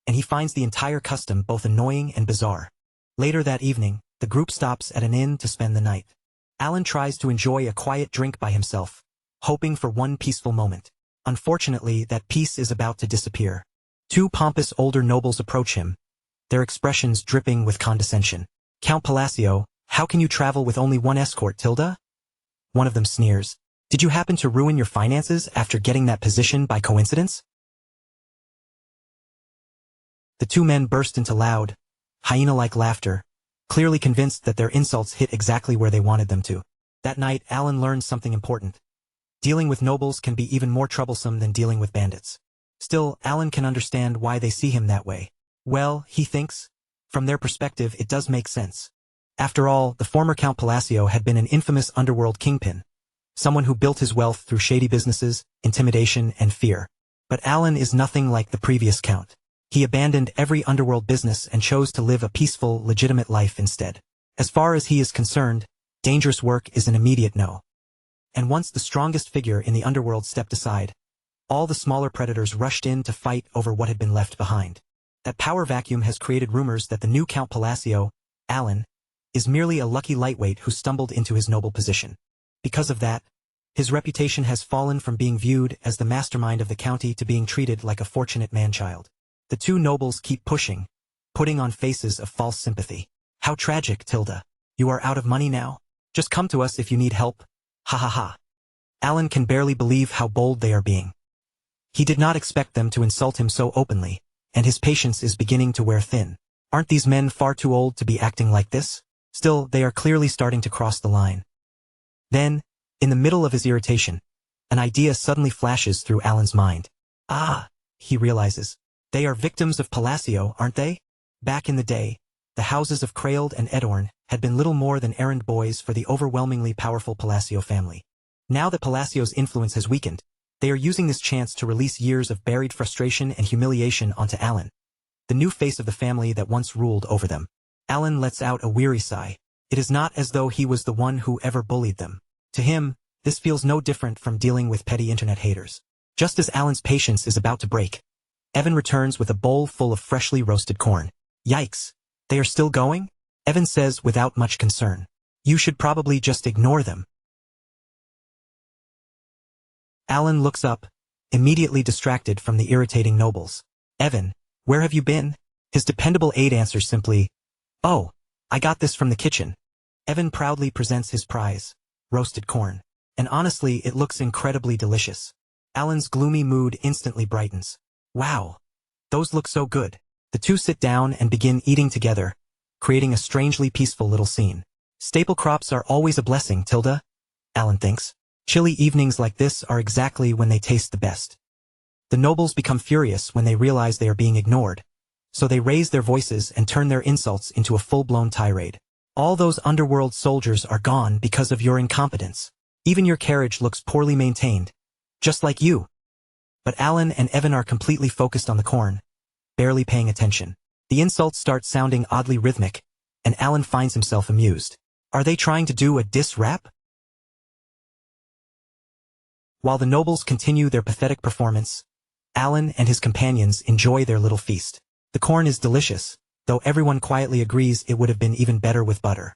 and he finds the entire custom both annoying and bizarre. Later that evening, the group stops at an inn to spend the night. Alan tries to enjoy a quiet drink by himself, hoping for one peaceful moment. Unfortunately, that peace is about to disappear. 2 pompous older nobles approach him, their expressions dripping with condescension. Count Palacio, how can you travel with only 1 escort, Tilda? One of them sneers. Did you happen to ruin your finances after getting that position by coincidence? The 2 men burst into loud, hyena-like laughter, clearly convinced that their insults hit exactly where they wanted them to. That night, Alan learned something important. Dealing with nobles can be even more troublesome than dealing with bandits. Still, Alan can understand why they see him that way. Well, he thinks, from their perspective it does make sense. After all, the former Count Palacio had been an infamous underworld kingpin, someone who built his wealth through shady businesses, intimidation, and fear. But Alan is nothing like the previous count. He abandoned every underworld business and chose to live a peaceful, legitimate life instead. As far as he is concerned, dangerous work is an immediate no. And once the strongest figure in the underworld stepped aside, all the smaller predators rushed in to fight over what had been left behind. That power vacuum has created rumors that the new Count Palacio, Alan, is merely a lucky lightweight who stumbled into his noble position. Because of that, his reputation has fallen from being viewed as the mastermind of the county to being treated like a fortunate man-child. The two nobles keep pushing, putting on faces of false sympathy. How tragic, Tilda. You are out of money now? Just come to us if you need help. Ha ha ha. Alan can barely believe how bold they are being. He did not expect them to insult him so openly, and his patience is beginning to wear thin. Aren't these men far too old to be acting like this? Still, they are clearly starting to cross the line. Then, in the middle of his irritation, an idea suddenly flashes through Alan's mind. Ah, he realizes. They are victims of Palacio, aren't they? Back in the day, the houses of Crailed and Edorn had been little more than errand boys for the overwhelmingly powerful Palacio family. Now that Palacio's influence has weakened, they are using this chance to release years of buried frustration and humiliation onto Alan, the new face of the family that once ruled over them. Alan lets out a weary sigh. It is not as though he was the one who ever bullied them. To him, this feels no different from dealing with petty internet haters. Just as Alan's patience is about to break, Evan returns with a bowl full of freshly roasted corn. Yikes! They are still going? Evan says without much concern. You should probably just ignore them. Alan looks up, immediately distracted from the irritating nobles. Evan, where have you been? His dependable aide answers simply, Oh, I got this from the kitchen. Evan proudly presents his prize, roasted corn. And honestly, it looks incredibly delicious. Alan's gloomy mood instantly brightens. Wow, those look so good. The two sit down and begin eating together, creating a strangely peaceful little scene. Staple crops are always a blessing, Tilda, Alan thinks. Chilly evenings like this are exactly when they taste the best. The nobles become furious when they realize they are being ignored, so they raise their voices and turn their insults into a full-blown tirade. All those underworld soldiers are gone because of your incompetence. Even your carriage looks poorly maintained, just like you. But Alan and Evan are completely focused on the corn, barely paying attention. The insults start sounding oddly rhythmic, and Alan finds himself amused. Are they trying to do a diss rap? While the nobles continue their pathetic performance, Alan and his companions enjoy their little feast. The corn is delicious, though everyone quietly agrees it would have been even better with butter.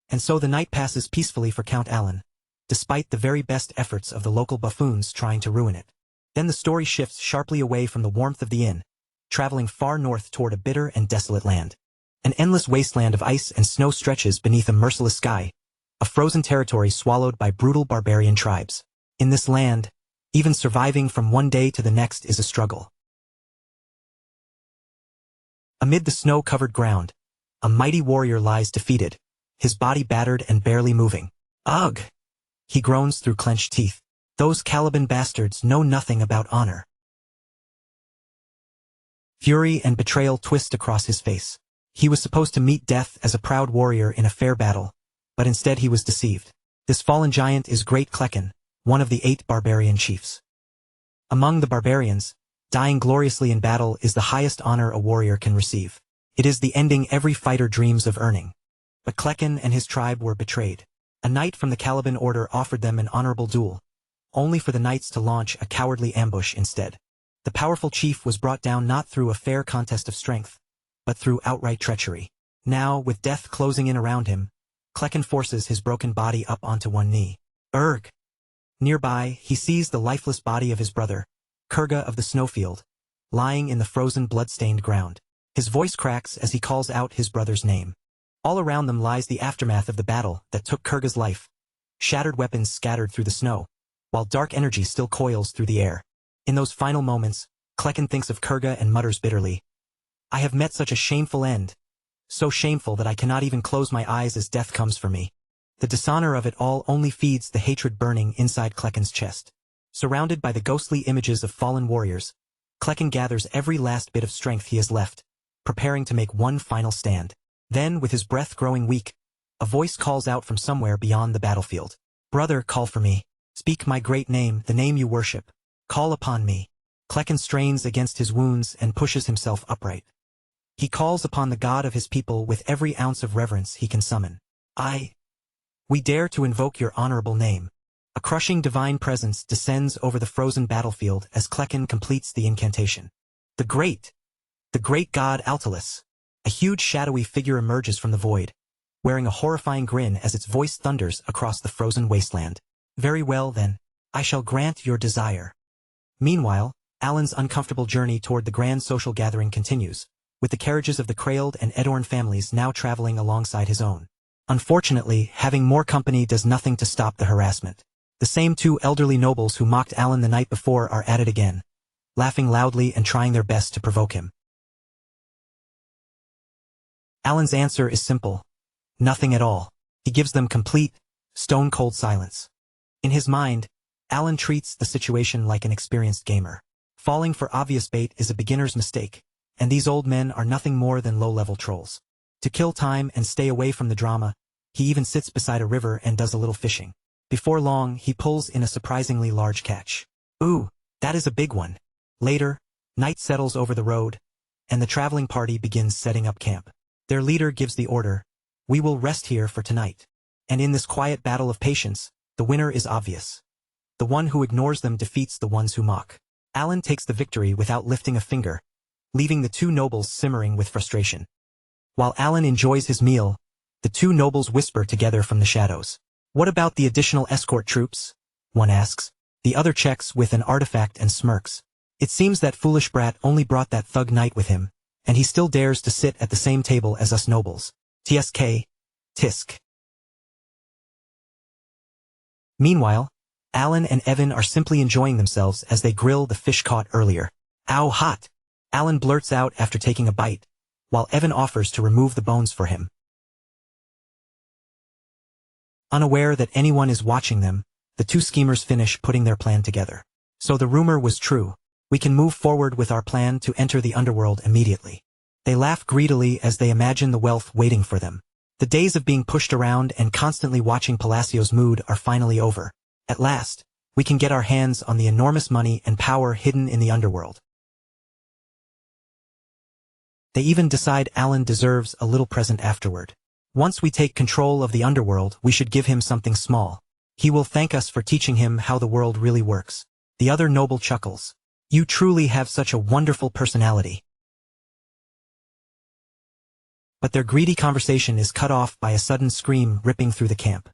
And so the night passes peacefully for Count Alan, despite the very best efforts of the local buffoons trying to ruin it. Then the story shifts sharply away from the warmth of the inn, traveling far north toward a bitter and desolate land. An endless wasteland of ice and snow stretches beneath a merciless sky, a frozen territory swallowed by brutal barbarian tribes. In this land, even surviving from one day to the next is a struggle. Amid the snow-covered ground, a mighty warrior lies defeated, his body battered and barely moving. Ugh! He groans through clenched teeth. Those Caliban bastards know nothing about honor. Fury and betrayal twist across his face. He was supposed to meet death as a proud warrior in a fair battle, but instead he was deceived. This fallen giant is Great Klecken, one of the 8 barbarian chiefs. Among the barbarians, dying gloriously in battle is the highest honor a warrior can receive. It is the ending every fighter dreams of earning. But Klecken and his tribe were betrayed. A knight from the Caliban Order offered them an honorable duel, only for the knights to launch a cowardly ambush instead. The powerful chief was brought down not through a fair contest of strength, but through outright treachery. Now, with death closing in around him, Klecken forces his broken body up onto one knee. Urgh! Nearby, he sees the lifeless body of his brother, Kurga of the Snowfield, lying in the frozen blood-stained ground. His voice cracks as he calls out his brother's name. All around them lies the aftermath of the battle that took Kurga's life, shattered weapons scattered through the snow, while dark energy still coils through the air. In those final moments, Klecken thinks of Kurga and mutters bitterly, I have met such a shameful end, so shameful that I cannot even close my eyes as death comes for me. The dishonor of it all only feeds the hatred burning inside Klecken's chest. Surrounded by the ghostly images of fallen warriors, Klecken gathers every last bit of strength he has left, preparing to make one final stand. Then, with his breath growing weak, a voice calls out from somewhere beyond the battlefield. Brother, call for me. Speak my great name, the name you worship. Call upon me. Klecken strains against his wounds and pushes himself upright. He calls upon the God of his people with every ounce of reverence he can summon. We dare to invoke your honorable name. A crushing divine presence descends over the frozen battlefield as Klecken completes the incantation. The great god Altalus. A huge shadowy figure emerges from the void, wearing a horrifying grin as its voice thunders across the frozen wasteland. Very well then, I shall grant your desire. Meanwhile, Alan's uncomfortable journey toward the grand social gathering continues, with the carriages of the Krailed and Edorn families now traveling alongside his own. Unfortunately, having more company does nothing to stop the harassment. The same two elderly nobles who mocked Alan the night before are at it again, laughing loudly and trying their best to provoke him. Alan's answer is simple. Nothing at all. He gives them complete, stone-cold silence. In his mind, Alan treats the situation like an experienced gamer. Falling for obvious bait is a beginner's mistake, and these old men are nothing more than low-level trolls. To kill time and stay away from the drama, he even sits beside a river and does a little fishing. Before long, he pulls in a surprisingly large catch. Ooh, that is a big one. Later, night settles over the road, and the traveling party begins setting up camp. Their leader gives the order, "We will rest here for tonight." And in this quiet battle of patience, the winner is obvious. The one who ignores them defeats the ones who mock. Alan takes the victory without lifting a finger, leaving the two nobles simmering with frustration. While Alan enjoys his meal, the two nobles whisper together from the shadows. "What about the additional escort troops?" one asks. The other checks with an artifact and smirks. It seems that foolish brat only brought that thug knight with him, and he still dares to sit at the same table as us nobles. TSK. Tisk. Meanwhile, Alan and Evan are simply enjoying themselves as they grill the fish caught earlier. "Ow, hot!" Alan blurts out after taking a bite, while Evan offers to remove the bones for him. Unaware that anyone is watching them, the two schemers finish putting their plan together. So the rumor was true. We can move forward with our plan to enter the underworld immediately. They laugh greedily as they imagine the wealth waiting for them. The days of being pushed around and constantly watching Palacio's mood are finally over. At last, we can get our hands on the enormous money and power hidden in the underworld. They even decide Alan deserves a little present afterward. Once we take control of the underworld, we should give him something small. He will thank us for teaching him how the world really works. The other noble chuckles. "You truly have such a wonderful personality." But their greedy conversation is cut off by a sudden scream ripping through the camp.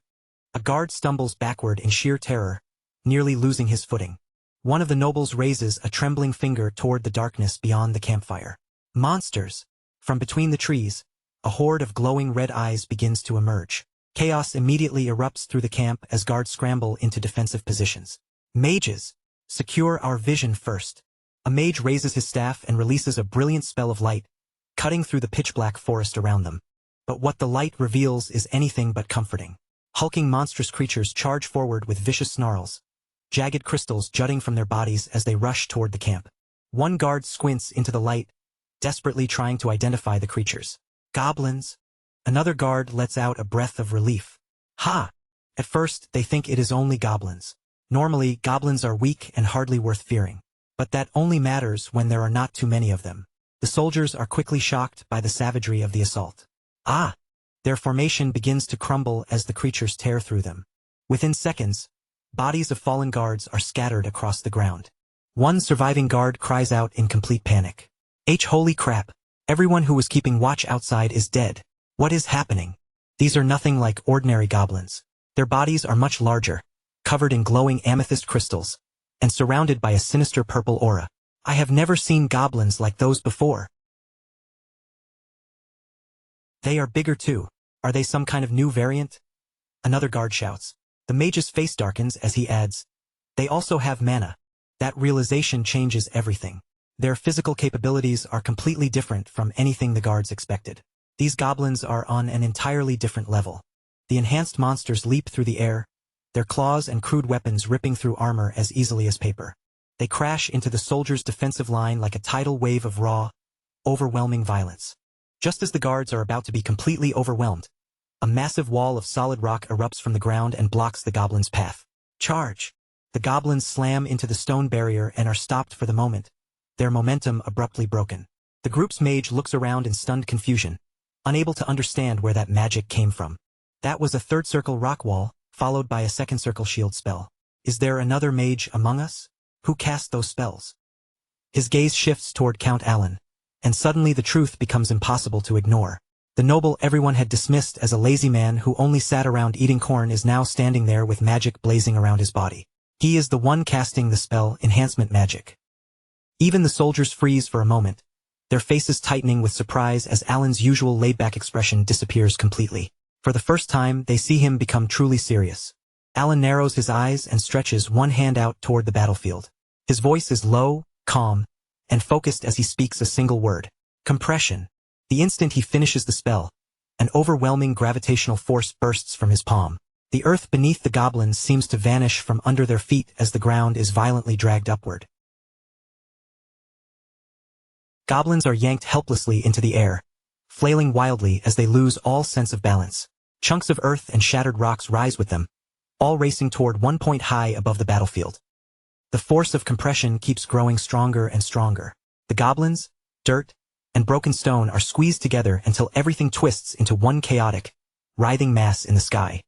A guard stumbles backward in sheer terror, nearly losing his footing. One of the nobles raises a trembling finger toward the darkness beyond the campfire. Monsters! From between the trees, a horde of glowing red eyes begins to emerge. Chaos immediately erupts through the camp as guards scramble into defensive positions. "Mages! Secure our vision first." A mage raises his staff and releases a brilliant spell of light, cutting through the pitch-black forest around them. But what the light reveals is anything but comforting. Hulking monstrous creatures charge forward with vicious snarls, jagged crystals jutting from their bodies as they rush toward the camp. One guard squints into the light, desperately trying to identify the creatures. "Goblins!" Another guard lets out a breath of relief. Ha! At first, they think it is only goblins. Normally, goblins are weak and hardly worth fearing. But that only matters when there are not too many of them. The soldiers are quickly shocked by the savagery of the assault. Ah! Their formation begins to crumble as the creatures tear through them. Within seconds, bodies of fallen guards are scattered across the ground. One surviving guard cries out in complete panic. Holy crap! Everyone who was keeping watch outside is dead. What is happening? These are nothing like ordinary goblins. Their bodies are much larger, covered in glowing amethyst crystals, and surrounded by a sinister purple aura. I have never seen goblins like those before. They are bigger too. Are they some kind of new variant? Another guard shouts. The mage's face darkens as he adds, "They also have mana." That realization changes everything. Their physical capabilities are completely different from anything the guards expected. These goblins are on an entirely different level. The enhanced monsters leap through the air, their claws and crude weapons ripping through armor as easily as paper. They crash into the soldiers' defensive line like a tidal wave of raw, overwhelming violence. Just as the guards are about to be completely overwhelmed, a massive wall of solid rock erupts from the ground and blocks the goblins' path. Charge! The goblins slam into the stone barrier and are stopped for the moment, their momentum abruptly broken. The group's mage looks around in stunned confusion, unable to understand where that magic came from. That was a third circle rock wall, followed by a second circle shield spell. Is there another mage among us? Who cast those spells? His gaze shifts toward Count Alan, and suddenly the truth becomes impossible to ignore. The noble everyone had dismissed as a lazy man who only sat around eating corn is now standing there with magic blazing around his body. He is the one casting the spell enhancement magic. Even the soldiers freeze for a moment, their faces tightening with surprise as Alan's usual laid-back expression disappears completely. For the first time, they see him become truly serious. Alan narrows his eyes and stretches one hand out toward the battlefield. His voice is low, calm, and focused as he speaks a single word. Compression. The instant he finishes the spell, an overwhelming gravitational force bursts from his palm. The earth beneath the goblins seems to vanish from under their feet as the ground is violently dragged upward. Goblins are yanked helplessly into the air, flailing wildly as they lose all sense of balance. Chunks of earth and shattered rocks rise with them, all racing toward one point high above the battlefield. The force of compression keeps growing stronger and stronger. The goblins, dirt, and broken stone are squeezed together until everything twists into one chaotic, writhing mass in the sky.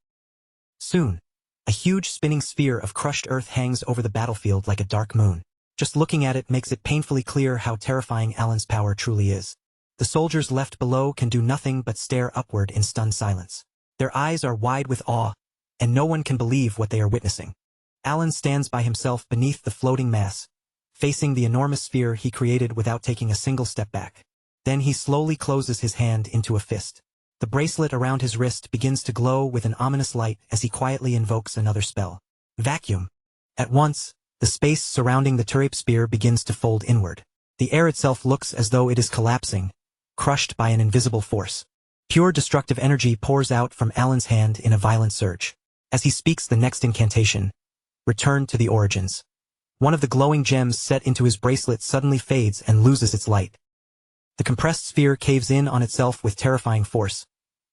Soon, a huge spinning sphere of crushed earth hangs over the battlefield like a dark moon. Just looking at it makes it painfully clear how terrifying Alan's power truly is. The soldiers left below can do nothing but stare upward in stunned silence. Their eyes are wide with awe, and no one can believe what they are witnessing. Alan stands by himself beneath the floating mass, facing the enormous sphere he created without taking a single step back. Then he slowly closes his hand into a fist. The bracelet around his wrist begins to glow with an ominous light as he quietly invokes another spell. Vacuum. At once, the space surrounding the turret spear begins to fold inward. The air itself looks as though it is collapsing, crushed by an invisible force. Pure destructive energy pours out from Alan's hand in a violent surge. As he speaks the next incantation, return to the origins. One of the glowing gems set into his bracelet suddenly fades and loses its light. The compressed sphere caves in on itself with terrifying force,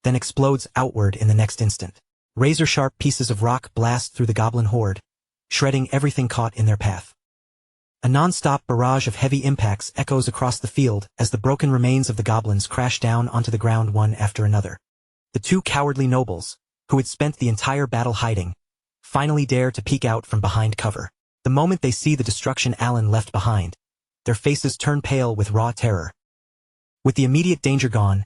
then explodes outward in the next instant. Razor-sharp pieces of rock blast through the goblin horde, shredding everything caught in their path. A non-stop barrage of heavy impacts echoes across the field as the broken remains of the goblins crash down onto the ground one after another. The two cowardly nobles, who had spent the entire battle hiding, finally dare to peek out from behind cover. The moment they see the destruction Alan left behind, their faces turn pale with raw terror. With the immediate danger gone,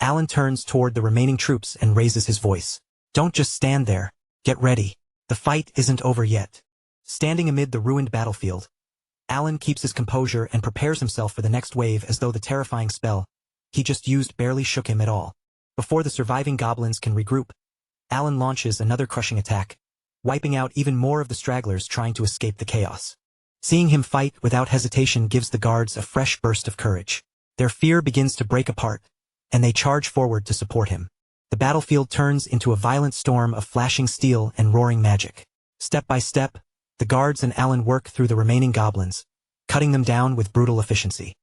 Alan turns toward the remaining troops and raises his voice. Don't just stand there. Get ready. The fight isn't over yet. Standing amid the ruined battlefield, Alan keeps his composure and prepares himself for the next wave as though the terrifying spell he just used barely shook him at all. Before the surviving goblins can regroup, Alan launches another crushing attack, wiping out even more of the stragglers trying to escape the chaos. Seeing him fight without hesitation gives the guards a fresh burst of courage. Their fear begins to break apart, and they charge forward to support him. The battlefield turns into a violent storm of flashing steel and roaring magic. Step by step, the guards and Alan work through the remaining goblins, cutting them down with brutal efficiency.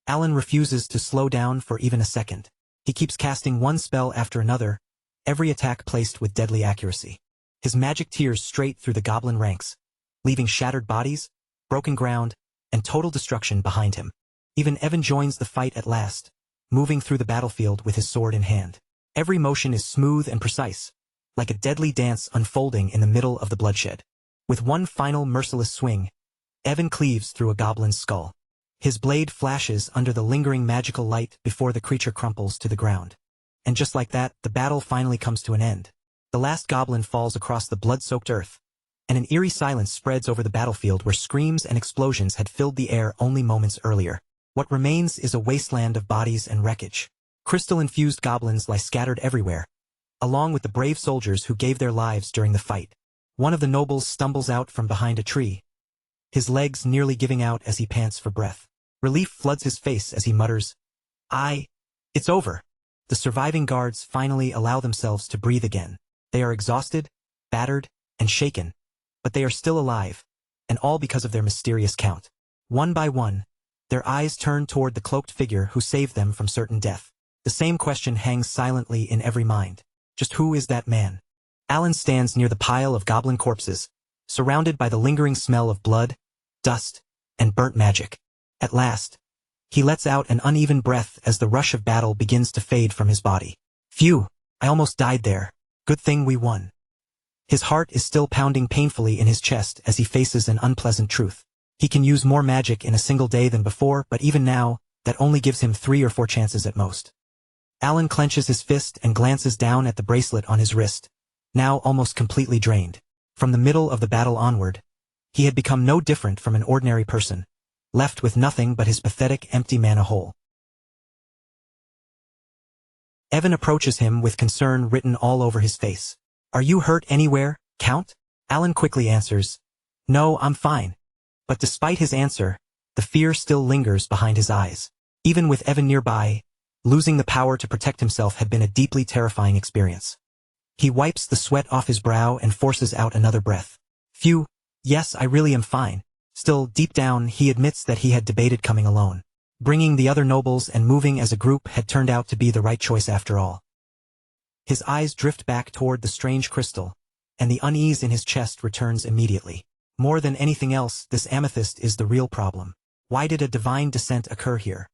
Alan refuses to slow down for even a second. He keeps casting one spell after another, every attack placed with deadly accuracy. His magic tears straight through the goblin ranks, leaving shattered bodies, broken ground, and total destruction behind him. Even Evan joins the fight at last, moving through the battlefield with his sword in hand. Every motion is smooth and precise, like a deadly dance unfolding in the middle of the bloodshed. With one final merciless swing, Evan cleaves through a goblin's skull. His blade flashes under the lingering magical light before the creature crumples to the ground. And just like that, the battle finally comes to an end. The last goblin falls across the blood-soaked earth, and an eerie silence spreads over the battlefield where screams and explosions had filled the air only moments earlier. What remains is a wasteland of bodies and wreckage. Crystal-infused goblins lie scattered everywhere, along with the brave soldiers who gave their lives during the fight. One of the nobles stumbles out from behind a tree, his legs nearly giving out as he pants for breath. Relief floods his face as he mutters, It's over." The surviving guards finally allow themselves to breathe again. They are exhausted, battered, and shaken, but they are still alive, and all because of their mysterious count. One by one, their eyes turn toward the cloaked figure who saved them from certain death. The same question hangs silently in every mind. Just who is that man? Alan stands near the pile of goblin corpses, surrounded by the lingering smell of blood, dust, and burnt magic. At last, he lets out an uneven breath as the rush of battle begins to fade from his body. "Phew, I almost died there. Good thing we won." His heart is still pounding painfully in his chest as he faces an unpleasant truth. He can use more magic in a single day than before, but even now, that only gives him 3 or 4 chances at most. Alan clenches his fist and glances down at the bracelet on his wrist, now almost completely drained. From the middle of the battle onward, he had become no different from an ordinary person, left with nothing but his pathetic empty mana hole. Evan approaches him with concern written all over his face. "Are you hurt anywhere, Count?" Alan quickly answers, "No, I'm fine." But despite his answer, the fear still lingers behind his eyes. Even with Evan nearby, losing the power to protect himself had been a deeply terrifying experience. He wipes the sweat off his brow and forces out another breath. "Phew, yes, I really am fine." Still, deep down, he admits that he had debated coming alone. Bringing the other nobles and moving as a group had turned out to be the right choice after all. His eyes drift back toward the strange crystal, and the unease in his chest returns immediately. More than anything else, this amethyst is the real problem. Why did a divine descent occur here?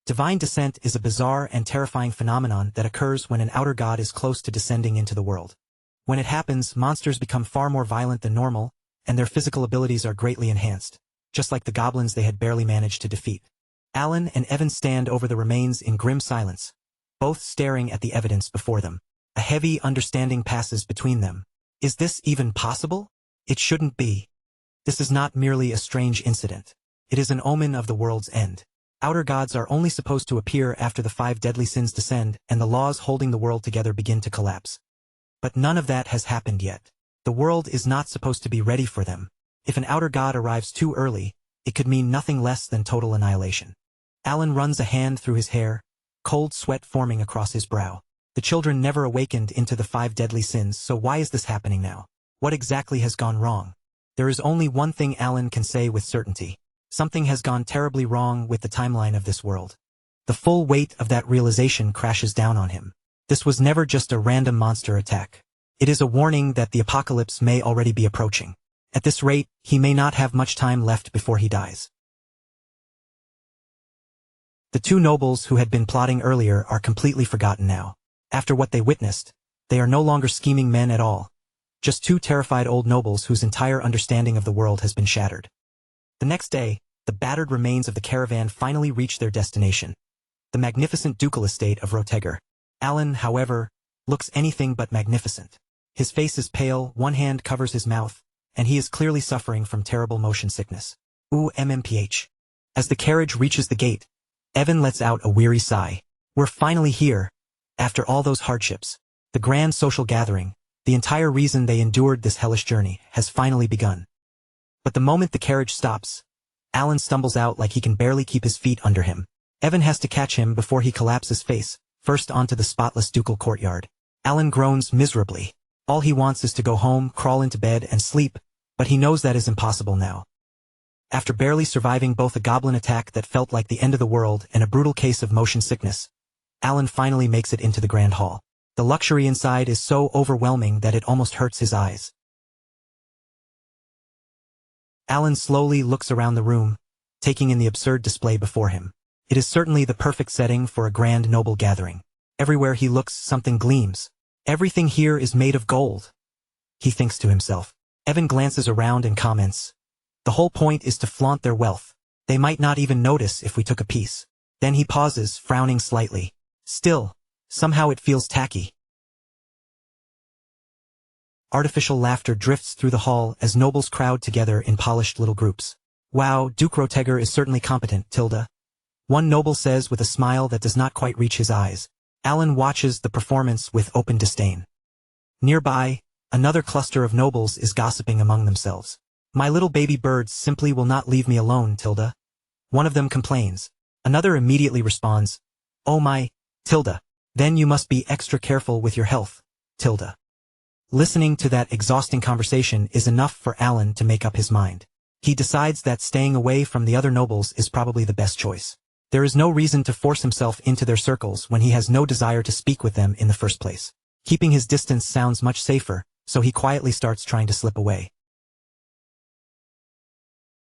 Divine descent is a bizarre and terrifying phenomenon that occurs when an outer god is close to descending into the world. When it happens, monsters become far more violent than normal, and their physical abilities are greatly enhanced, just like the goblins they had barely managed to defeat. Alan and Evan stand over the remains in grim silence, both staring at the evidence before them. A heavy understanding passes between them. Is this even possible? It shouldn't be. This is not merely a strange incident. It is an omen of the world's end. Outer gods are only supposed to appear after the 5 deadly sins descend and the laws holding the world together begin to collapse. But none of that has happened yet. The world is not supposed to be ready for them. If an outer god arrives too early, it could mean nothing less than total annihilation. Alan runs a hand through his hair, cold sweat forming across his brow. The children never awakened into the 5 deadly sins, so why is this happening now? What exactly has gone wrong? There is only one thing Alan can say with certainty. Something has gone terribly wrong with the timeline of this world. The full weight of that realization crashes down on him. This was never just a random monster attack. It is a warning that the apocalypse may already be approaching. At this rate, he may not have much time left before he dies. The 2 nobles who had been plotting earlier are completely forgotten now. After what they witnessed, they are no longer scheming men at all. Just 2 terrified old nobles whose entire understanding of the world has been shattered. The next day, the battered remains of the caravan finally reach their destination, the magnificent ducal estate of Roteger. Alan, however, looks anything but magnificent. His face is pale, one hand covers his mouth, and he is clearly suffering from terrible motion sickness. MMPH. As the carriage reaches the gate, Evan lets out a weary sigh. We're finally here. After all those hardships, the grand social gathering, the entire reason they endured this hellish journey, has finally begun. But the moment the carriage stops, Alan stumbles out like he can barely keep his feet under him. Evan has to catch him before he collapses face first onto the spotless ducal courtyard. Alan groans miserably. All he wants is to go home, crawl into bed, and sleep, but he knows that is impossible now. After barely surviving both a goblin attack that felt like the end of the world and a brutal case of motion sickness, Alan finally makes it into the grand hall. The luxury inside is so overwhelming that it almost hurts his eyes. Alan slowly looks around the room, taking in the absurd display before him. It is certainly the perfect setting for a grand noble gathering. Everywhere he looks, something gleams. Everything here is made of gold, he thinks to himself. Evan glances around and comments, "The whole point is to flaunt their wealth. They might not even notice if we took a piece." Then he pauses, frowning slightly. Still, somehow it feels tacky. Artificial laughter drifts through the hall as nobles crowd together in polished little groups. "Wow, Duke Roteger is certainly competent, Tilda," one noble says with a smile that does not quite reach his eyes. Alan watches the performance with open disdain. Nearby, another cluster of nobles is gossiping among themselves. "My little baby birds simply will not leave me alone, Tilda," one of them complains. Another immediately responds, "Oh my, Tilda, then you must be extra careful with your health, Tilda." Listening to that exhausting conversation is enough for Alan to make up his mind. He decides that staying away from the other nobles is probably the best choice. There is no reason to force himself into their circles when he has no desire to speak with them in the first place. Keeping his distance sounds much safer, so he quietly starts trying to slip away.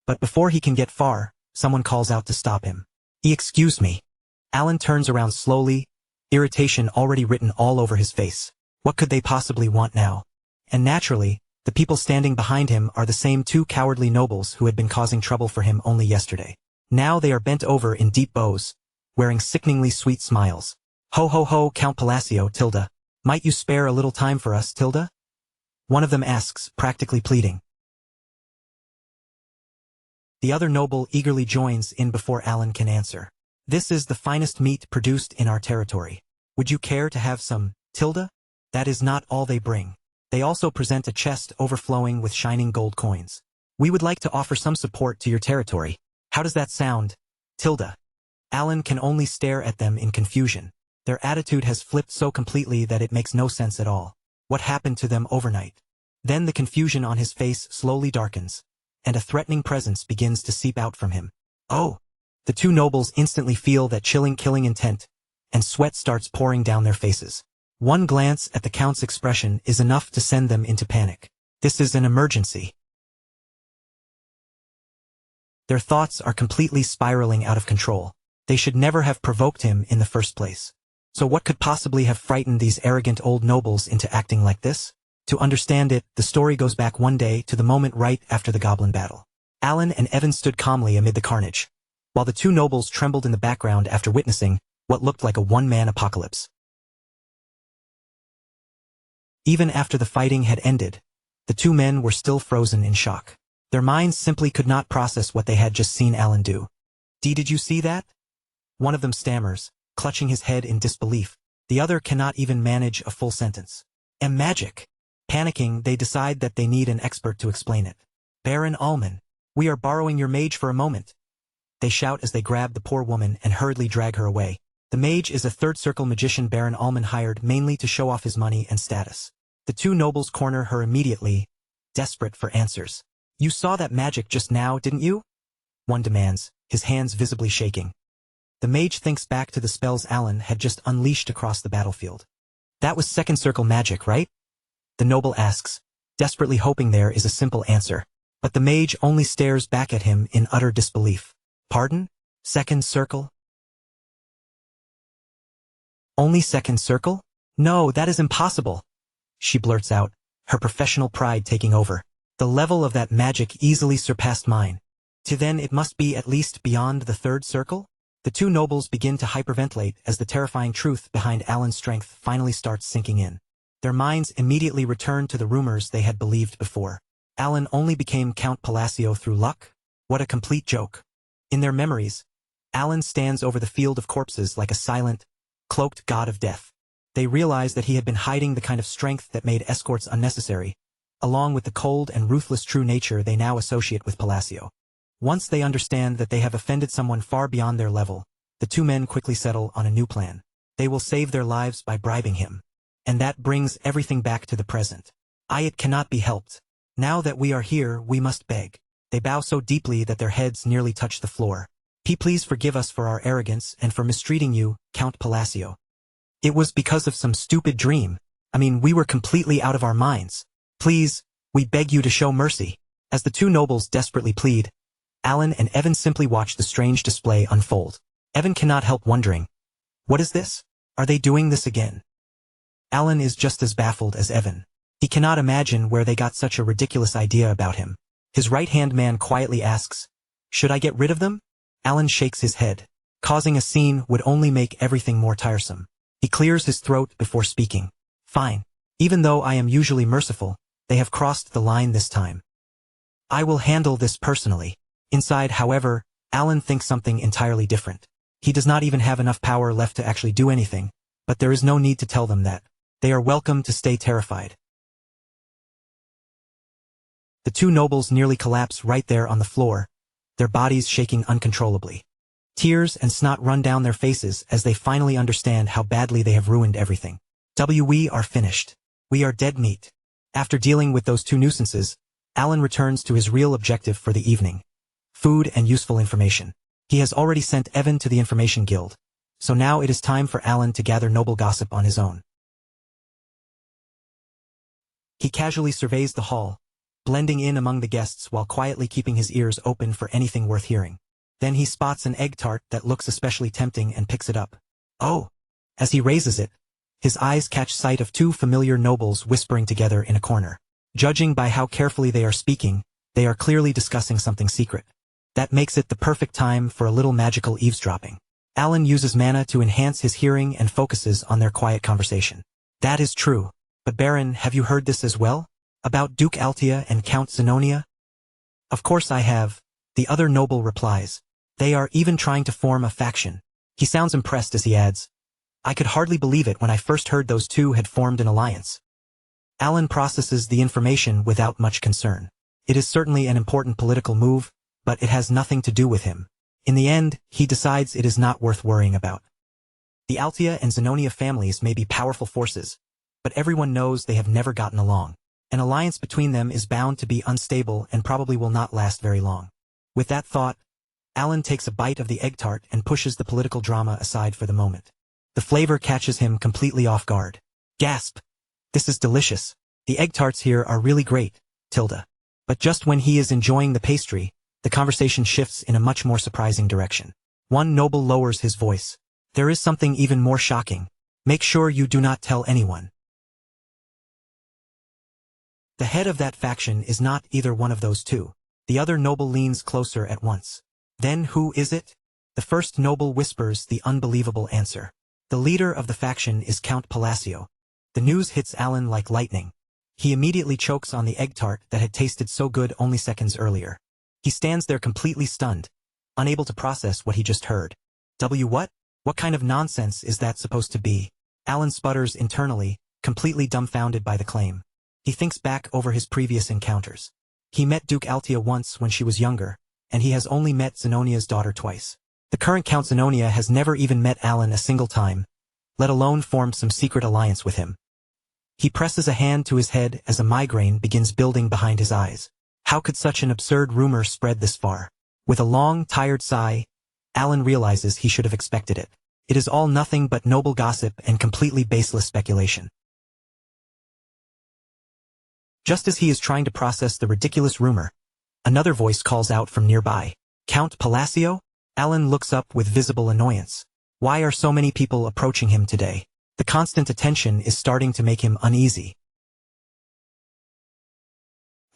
But before he can get far, someone calls out to stop him. Excuse me." Alan turns around slowly, irritation already written all over his face. What could they possibly want now? And naturally, the people standing behind him are the same two cowardly nobles who had been causing trouble for him only yesterday. Now they are bent over in deep bows, wearing sickeningly sweet smiles. Ho ho ho, Count Palacio, Tilda. Might you spare a little time for us, Tilda? One of them asks, practically pleading. The other noble eagerly joins in before Alan can answer. This is the finest meat produced in our territory. Would you care to have some, Tilda? That is not all they bring. They also present a chest overflowing with shining gold coins. We would like to offer some support to your territory. How does that sound, Tilda? Alan can only stare at them in confusion. Their attitude has flipped so completely that it makes no sense at all. What happened to them overnight? Then the confusion on his face slowly darkens, and a threatening presence begins to seep out from him. Oh! The two nobles instantly feel that chilling killing intent, and sweat starts pouring down their faces. One glance at the Count's expression is enough to send them into panic. This is an emergency. Their thoughts are completely spiraling out of control. They should never have provoked him in the first place. So what could possibly have frightened these arrogant old nobles into acting like this? To understand it, the story goes back one day to the moment right after the goblin battle. Alan and Evan stood calmly amid the carnage, while the two nobles trembled in the background after witnessing what looked like a one-man apocalypse. Even after the fighting had ended, the two men were still frozen in shock. Their minds simply could not process what they had just seen Alan do. Did you see that? One of them stammers, clutching his head in disbelief. The other cannot even manage a full sentence. Magic! Panicking, they decide that they need an expert to explain it. Baron Allman, we are borrowing your mage for a moment. They shout as they grab the poor woman and hurriedly drag her away. The mage is a third-circle magician Baron Allman hired mainly to show off his money and status. The two nobles corner her immediately, desperate for answers. You saw that magic just now, didn't you? One demands, his hands visibly shaking. The mage thinks back to the spells Alan had just unleashed across the battlefield. That was second-circle magic, right? The noble asks, desperately hoping there is a simple answer. But the mage only stares back at him in utter disbelief. Pardon? Second circle? Only second circle? No, that is impossible. She blurts out, her professional pride taking over. The level of that magic easily surpassed mine. To then it must be at least beyond the third circle? The two nobles begin to hyperventilate as the terrifying truth behind Alan's strength finally starts sinking in. Their minds immediately return to the rumors they had believed before. Alan only became Count Palacio through luck? What a complete joke. In their memories, Alan stands over the field of corpses like a silent, cloaked god of death. They realize that he had been hiding the kind of strength that made escorts unnecessary, along with the cold and ruthless true nature they now associate with Palacio. Once they understand that they have offended someone far beyond their level, the two men quickly settle on a new plan. They will save their lives by bribing him. And that brings everything back to the present. It cannot be helped. Now that we are here, we must beg. They bow so deeply that their heads nearly touch the floor. Please forgive us for our arrogance and for mistreating you, Count Palacio. It was because of some stupid dream. We were completely out of our minds. Please, we beg you to show mercy. As the two nobles desperately plead, Alan and Evan simply watch the strange display unfold. Evan cannot help wondering, what is this? Are they doing this again? Alan is just as baffled as Evan. He cannot imagine where they got such a ridiculous idea about him. His right-hand man quietly asks, should I get rid of them? Alan shakes his head. Causing a scene would only make everything more tiresome. He clears his throat before speaking. Fine. Even though I am usually merciful, they have crossed the line this time. I will handle this personally. Inside, however, Alan thinks something entirely different. He does not even have enough power left to actually do anything, but there is no need to tell them that. They are welcome to stay terrified. The two nobles nearly collapse right there on the floor, their bodies shaking uncontrollably. Tears and snot run down their faces as they finally understand how badly they have ruined everything. We are finished. We are dead meat. After dealing with those two nuisances, Alan returns to his real objective for the evening. Food and useful information. He has already sent Evan to the Information Guild, so now it is time for Alan to gather noble gossip on his own. He casually surveys the hall, blending in among the guests while quietly keeping his ears open for anything worth hearing. Then he spots an egg tart that looks especially tempting and picks it up. Oh! As he raises it, His eyes catch sight of two familiar nobles whispering together in a corner. Judging by how carefully they are speaking, they are clearly discussing something secret. That makes it the perfect time for a little magical eavesdropping. Alan uses mana to enhance his hearing and focuses on their quiet conversation. That is true. But Baron, have you heard this as well? About Duke Altea and Count Zenonia? Of course I have, the other noble replies. They are even trying to form a faction. He sounds impressed as he adds, I could hardly believe it when I first heard those two had formed an alliance. Alan processes the information without much concern. It is certainly an important political move, but it has nothing to do with him. In the end, he decides it is not worth worrying about. The Altea and Zenonia families may be powerful forces, but everyone knows they have never gotten along. An alliance between them is bound to be unstable and probably will not last very long. With that thought, Alan takes a bite of the egg tart and pushes the political drama aside for the moment. The flavor catches him completely off guard. Gasp! This is delicious. The egg tarts here are really great, Tilda. But just when he is enjoying the pastry, the conversation shifts in a much more surprising direction. One noble lowers his voice. There is something even more shocking. Make sure you do not tell anyone. The head of that faction is not either one of those two. The other noble leans closer at once. Then who is it? The first noble whispers the unbelievable answer. The leader of the faction is Count Palacio. The news hits Alan like lightning. He immediately chokes on the egg tart that had tasted so good only seconds earlier. He stands there completely stunned, unable to process what he just heard. What? What kind of nonsense is that supposed to be? Alan sputters internally, completely dumbfounded by the claim. He thinks back over his previous encounters. He met Duke Altea once when she was younger, and he has only met Zenonia's daughter twice. The current Count Zenonia has never even met Alan a single time, let alone formed some secret alliance with him. He presses a hand to his head as a migraine begins building behind his eyes. How could such an absurd rumor spread this far? With a long, tired sigh, Alan realizes he should have expected it. It is all nothing but noble gossip and completely baseless speculation. Just as he is trying to process the ridiculous rumor, another voice calls out from nearby. Count Palacio? Alan looks up with visible annoyance. Why are so many people approaching him today? The constant attention is starting to make him uneasy.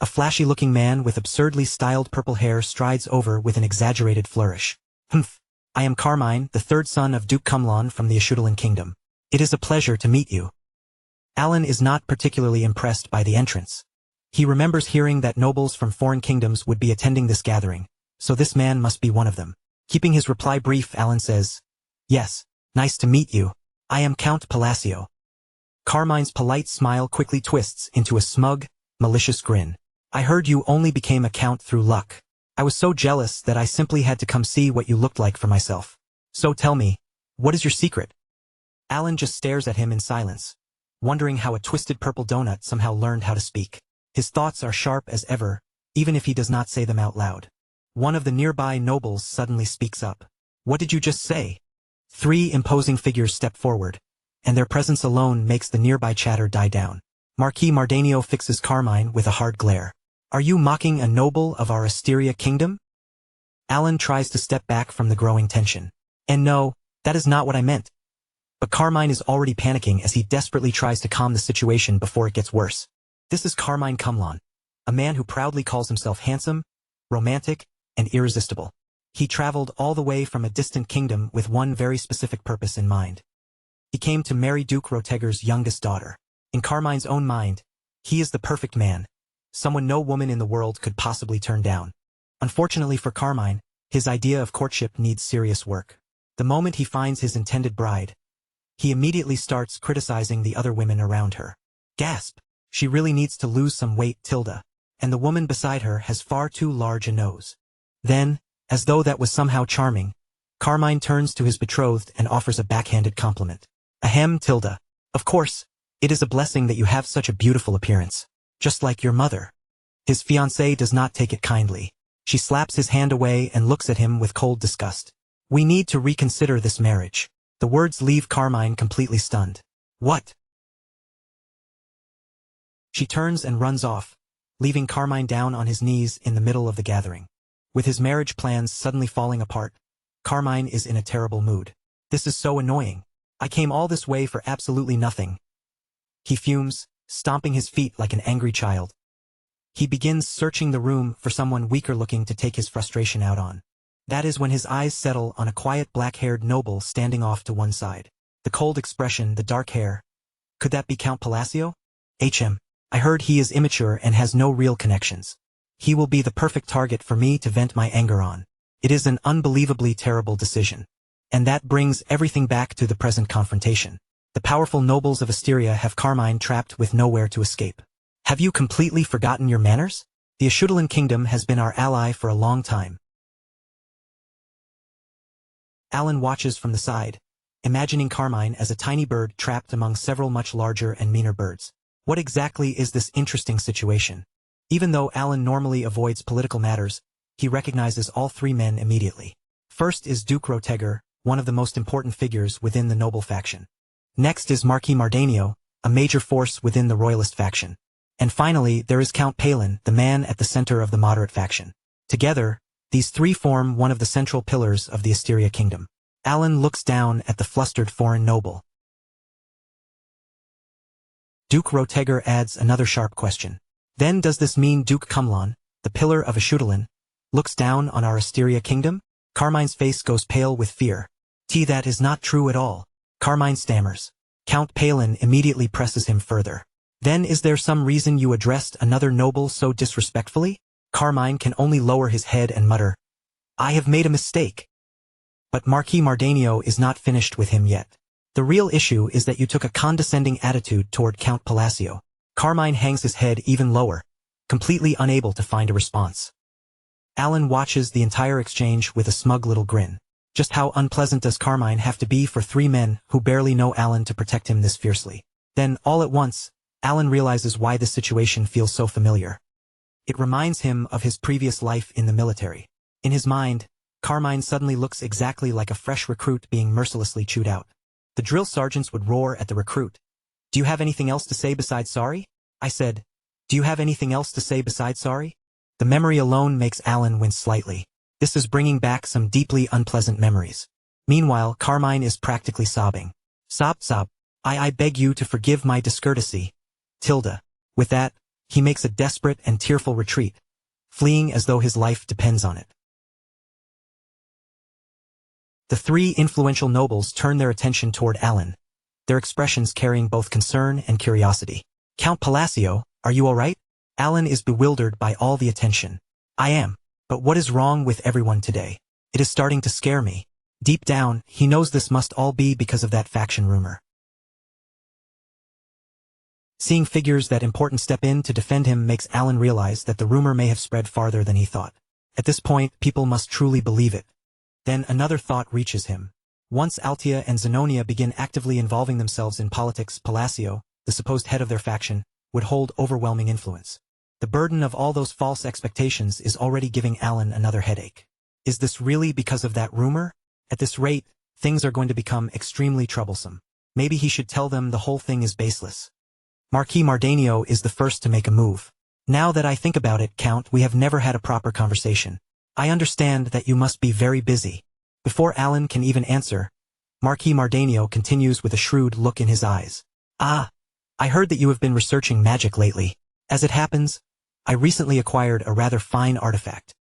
A flashy-looking man with absurdly styled purple hair strides over with an exaggerated flourish. Humph. I am Carmine, the third son of Duke Cumlon from the Ashudalan Kingdom. It is a pleasure to meet you. Alan is not particularly impressed by the entrance. He remembers hearing that nobles from foreign kingdoms would be attending this gathering, so this man must be one of them. Keeping his reply brief, Alan says, Yes, nice to meet you. I am Count Palacio. Carmine's polite smile quickly twists into a smug, malicious grin. I heard you only became a count through luck. I was so jealous that I simply had to come see what you looked like for myself. So tell me, what is your secret? Alan just stares at him in silence, wondering how a twisted purple donut somehow learned how to speak. His thoughts are sharp as ever, even if he does not say them out loud. One of the nearby nobles suddenly speaks up. What did you just say? Three imposing figures step forward, and their presence alone makes the nearby chatter die down. Marquis Mardanio fixes Carmine with a hard glare. Are you mocking a noble of our Asteria kingdom? Alan tries to step back from the growing tension. And no, that is not what I meant. But Carmine is already panicking as he desperately tries to calm the situation before it gets worse. This is Carmine Cumlon, a man who proudly calls himself handsome, romantic, and irresistible. He traveled all the way from a distant kingdom with one very specific purpose in mind. He came to marry Duke Roteger's youngest daughter. In Carmine's own mind, he is the perfect man, someone no woman in the world could possibly turn down. Unfortunately for Carmine, his idea of courtship needs serious work. The moment he finds his intended bride, he immediately starts criticizing the other women around her. Gasp! She really needs to lose some weight, Tilda, and the woman beside her has far too large a nose. Then, as though that was somehow charming, Carmine turns to his betrothed and offers a backhanded compliment. Ahem, Tilda. Of course, it is a blessing that you have such a beautiful appearance. Just like your mother. His fiancée does not take it kindly. She slaps his hand away and looks at him with cold disgust. We need to reconsider this marriage. The words leave Carmine completely stunned. What? She turns and runs off, leaving Carmine down on his knees in the middle of the gathering. With his marriage plans suddenly falling apart, Carmine is in a terrible mood. This is so annoying. I came all this way for absolutely nothing. He fumes, stomping his feet like an angry child. He begins searching the room for someone weaker looking to take his frustration out on. That is when his eyes settle on a quiet black-haired noble standing off to one side. The cold expression, the dark hair. Could that be Count Palacio? I heard he is immature and has no real connections. He will be the perfect target for me to vent my anger on. It is an unbelievably terrible decision. And that brings everything back to the present confrontation. The powerful nobles of Asteria have Carmine trapped with nowhere to escape. Have you completely forgotten your manners? The Ashudalan kingdom has been our ally for a long time. Alan watches from the side, imagining Carmine as a tiny bird trapped among several much larger and meaner birds. What exactly is this interesting situation? Even though Alan normally avoids political matters, he recognizes all three men immediately. First is Duke Roteger, one of the most important figures within the noble faction. Next is Marquis Mardanio, a major force within the royalist faction. And finally, there is Count Palin, the man at the center of the moderate faction. Together, these three form one of the central pillars of the Asteria kingdom. Alan looks down at the flustered foreign noble. Duke Roteger adds another sharp question. Then does this mean Duke Cumlon, the pillar of Ashudalan, looks down on our Asteria kingdom? Carmine's face goes pale with fear. That is not true at all. Carmine stammers. Count Palin immediately presses him further. Then is there some reason you addressed another noble so disrespectfully? Carmine can only lower his head and mutter, I have made a mistake. But Marquis Mardanio is not finished with him yet. The real issue is that you took a condescending attitude toward Count Palacio. Carmine hangs his head even lower, completely unable to find a response. Alan watches the entire exchange with a smug little grin. Just how unpleasant does Carmine have to be for three men who barely know Alan to protect him this fiercely? Then, all at once, Alan realizes why this situation feels so familiar. It reminds him of his previous life in the military. In his mind, Carmine suddenly looks exactly like a fresh recruit being mercilessly chewed out. The drill sergeants would roar at the recruit. Do you have anything else to say besides sorry? I said, do you have anything else to say besides sorry? The memory alone makes Alan wince slightly. This is bringing back some deeply unpleasant memories. Meanwhile, Carmine is practically sobbing. Sob. I beg you to forgive my discourtesy. Tilda. With that, he makes a desperate and tearful retreat, fleeing as though his life depends on it. The three influential nobles turn their attention toward Alan, their expressions carrying both concern and curiosity. Count Palacio, are you all right? Alan is bewildered by all the attention. I am. But what is wrong with everyone today? It is starting to scare me. Deep down, he knows this must all be because of that faction rumor. Seeing figures that important step in to defend him makes Alan realize that the rumor may have spread farther than he thought. At this point, people must truly believe it. Then another thought reaches him. Once Altia and Zenonia begin actively involving themselves in politics, Palacio, the supposed head of their faction, would hold overwhelming influence. The burden of all those false expectations is already giving Alan another headache. Is this really because of that rumor? At this rate, things are going to become extremely troublesome. Maybe he should tell them the whole thing is baseless. Marquis Mardanio is the first to make a move. Now that I think about it, Count, we have never had a proper conversation. I understand that you must be very busy. Before Alan can even answer, Marquis Mardanio continues with a shrewd look in his eyes. I heard that you have been researching magic lately. As it happens, I recently acquired a rather fine artifact.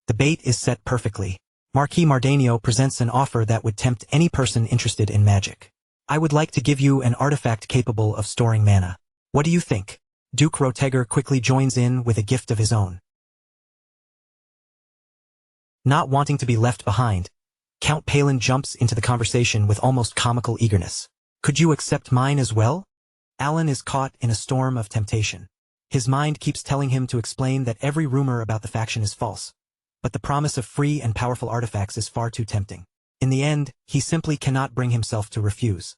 The bait is set perfectly. Marquis Mardanio presents an offer that would tempt any person interested in magic. I would like to give you an artifact capable of storing mana. What do you think? Duke Roteger quickly joins in with a gift of his own. Not wanting to be left behind, Count Palin jumps into the conversation with almost comical eagerness. Could you accept mine as well? Alan is caught in a storm of temptation. His mind keeps telling him to explain that every rumor about the faction is false, but the promise of free and powerful artifacts is far too tempting. In the end, he simply cannot bring himself to refuse.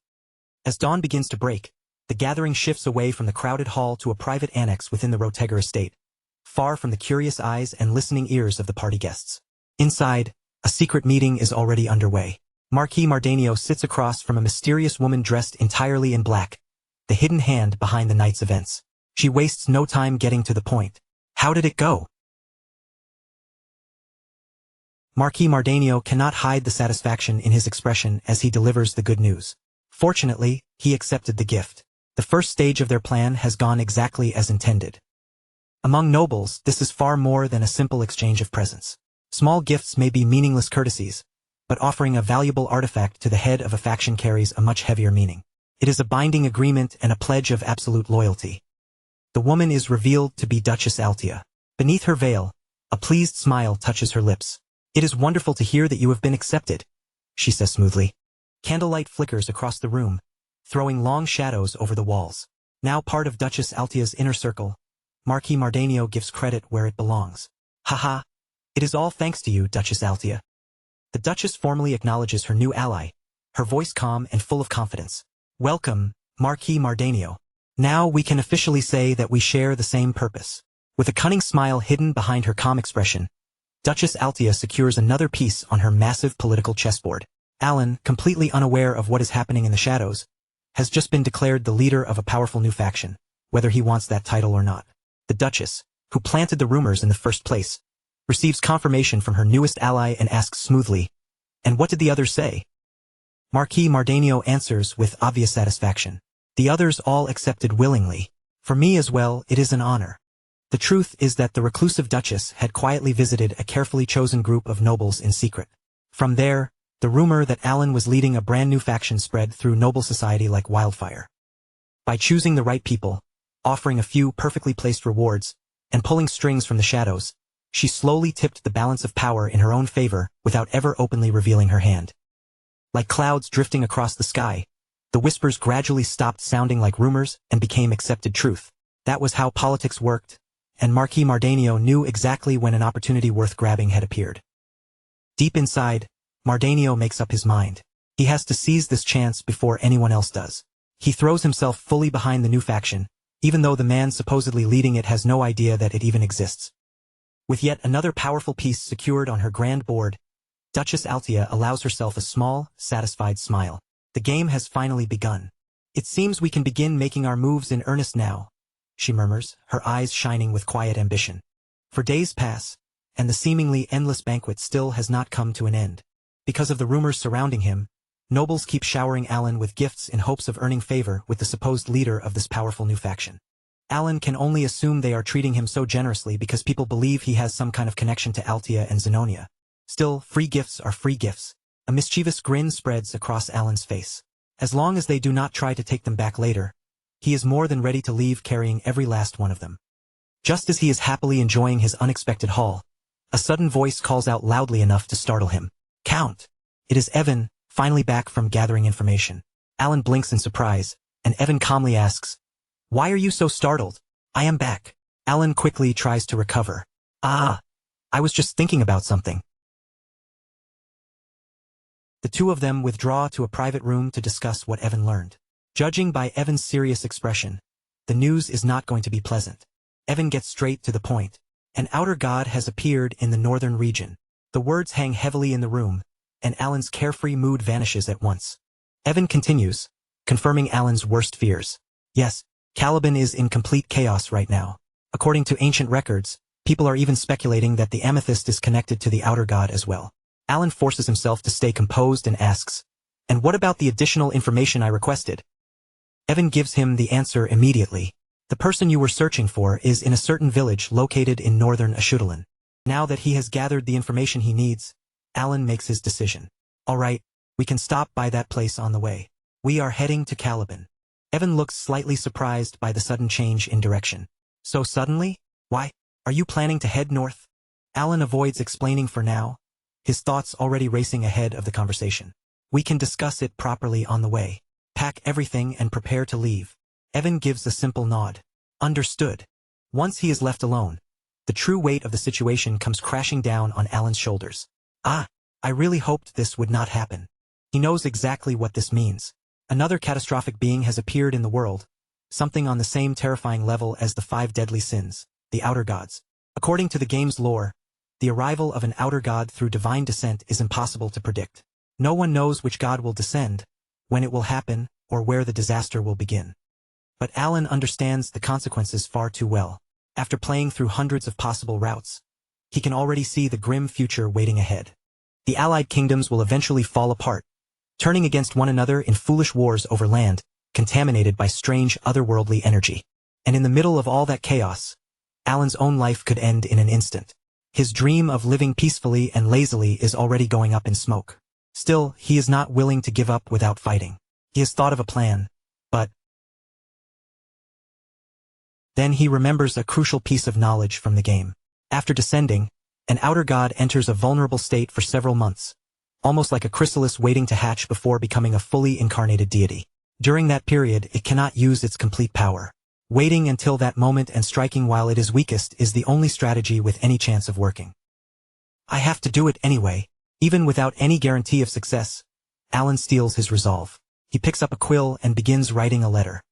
As dawn begins to break, the gathering shifts away from the crowded hall to a private annex within the Roteger estate, far from the curious eyes and listening ears of the party guests. Inside, a secret meeting is already underway. Marquis Mardanio sits across from a mysterious woman dressed entirely in black, the hidden hand behind the night's events. She wastes no time getting to the point. How did it go? Marquis Mardanio cannot hide the satisfaction in his expression as he delivers the good news. Fortunately, he accepted the gift. The first stage of their plan has gone exactly as intended. Among nobles, this is far more than a simple exchange of presents. Small gifts may be meaningless courtesies, but offering a valuable artifact to the head of a faction carries a much heavier meaning. It is a binding agreement and a pledge of absolute loyalty. The woman is revealed to be Duchess Altia. Beneath her veil, a pleased smile touches her lips. "It is wonderful to hear that you have been accepted," she says smoothly. Candlelight flickers across the room, throwing long shadows over the walls. Now part of Duchess Altia's inner circle, Marquis Mardanio gives credit where it belongs. "Haha, it is all thanks to you, Duchess Altia." The Duchess formally acknowledges her new ally, her voice calm and full of confidence. "Welcome, Marquis Mardanio. Now we can officially say that we share the same purpose." With a cunning smile hidden behind her calm expression, Duchess Altia secures another piece on her massive political chessboard. Alan, completely unaware of what is happening in the shadows, has just been declared the leader of a powerful new faction, whether he wants that title or not. The Duchess, who planted the rumors in the first place, receives confirmation from her newest ally and asks smoothly, "And what did the others say?" Marquis Mardanio answers with obvious satisfaction. "The others all accepted willingly. For me as well, it is an honor." The truth is that the reclusive Duchess had quietly visited a carefully chosen group of nobles in secret. From there, the rumor that Alan was leading a brand new faction spread through noble society like wildfire. By choosing the right people, offering a few perfectly placed rewards, and pulling strings from the shadows, she slowly tipped the balance of power in her own favor without ever openly revealing her hand. Like clouds drifting across the sky, the whispers gradually stopped sounding like rumors and became accepted truth. That was how politics worked, and Marquis Mardanio knew exactly when an opportunity worth grabbing had appeared. Deep inside, Mardanio makes up his mind. He has to seize this chance before anyone else does. He throws himself fully behind the new faction, even though the man supposedly leading it has no idea that it even exists. With yet another powerful piece secured on her grand board, Duchess Altia allows herself a small, satisfied smile. The game has finally begun. "It seems we can begin making our moves in earnest now," she murmurs, her eyes shining with quiet ambition. For days pass, and the seemingly endless banquet still has not come to an end. Because of the rumors surrounding him, nobles keep showering Alan with gifts in hopes of earning favor with the supposed leader of this powerful new faction. Alan can only assume they are treating him so generously because people believe he has some kind of connection to Altia and Zenonia. Still, free gifts are free gifts. A mischievous grin spreads across Alan's face. As long as they do not try to take them back later, he is more than ready to leave carrying every last one of them. Just as he is happily enjoying his unexpected haul, a sudden voice calls out loudly enough to startle him. "Count!" It is Evan, finally back from gathering information. Alan blinks in surprise, and Evan calmly asks, "Why are you so startled?" "I am back." Alan quickly tries to recover. "Ah, I was just thinking about something." The two of them withdraw to a private room to discuss what Evan learned. Judging by Evan's serious expression, the news is not going to be pleasant. Evan gets straight to the point. An outer god has appeared in the northern region. The words hang heavily in the room, and Alan's carefree mood vanishes at once. Evan continues, confirming Alan's worst fears. "Yes, Caliban is in complete chaos right now. According to ancient records, people are even speculating that the amethyst is connected to the outer god as well." Alan forces himself to stay composed and asks, "And what about the additional information I requested?" Evan gives him the answer immediately. "The person you were searching for is in a certain village located in northern Ashudalan." Now that he has gathered the information he needs, Alan makes his decision. "All right, we can stop by that place on the way. We are heading to Caliban." Evan looks slightly surprised by the sudden change in direction. "So suddenly? Why, are you planning to head north?" Alan avoids explaining for now, his thoughts already racing ahead of the conversation. "We can discuss it properly on the way. Pack everything and prepare to leave." Evan gives a simple nod. "Understood." Once he is left alone, the true weight of the situation comes crashing down on Alan's shoulders. I really hoped this would not happen. He knows exactly what this means. Another catastrophic being has appeared in the world, something on the same terrifying level as the 5 deadly sins, the outer gods. According to the game's lore, the arrival of an outer god through divine descent is impossible to predict. No one knows which god will descend, when it will happen, or where the disaster will begin. But Alan understands the consequences far too well. After playing through hundreds of possible routes, he can already see the grim future waiting ahead. The allied kingdoms will eventually fall apart, turning against one another in foolish wars over land, contaminated by strange otherworldly energy. And in the middle of all that chaos, Alan's own life could end in an instant. His dream of living peacefully and lazily is already going up in smoke. Still, he is not willing to give up without fighting. He has thought of a plan, but then he remembers a crucial piece of knowledge from the game. After descending, an outer god enters a vulnerable state for several months, almost like a chrysalis waiting to hatch before becoming a fully incarnated deity. During that period, it cannot use its complete power. Waiting until that moment and striking while it is weakest is the only strategy with any chance of working. I have to do it anyway. Even without any guarantee of success, Alan steels his resolve. He picks up a quill and begins writing a letter.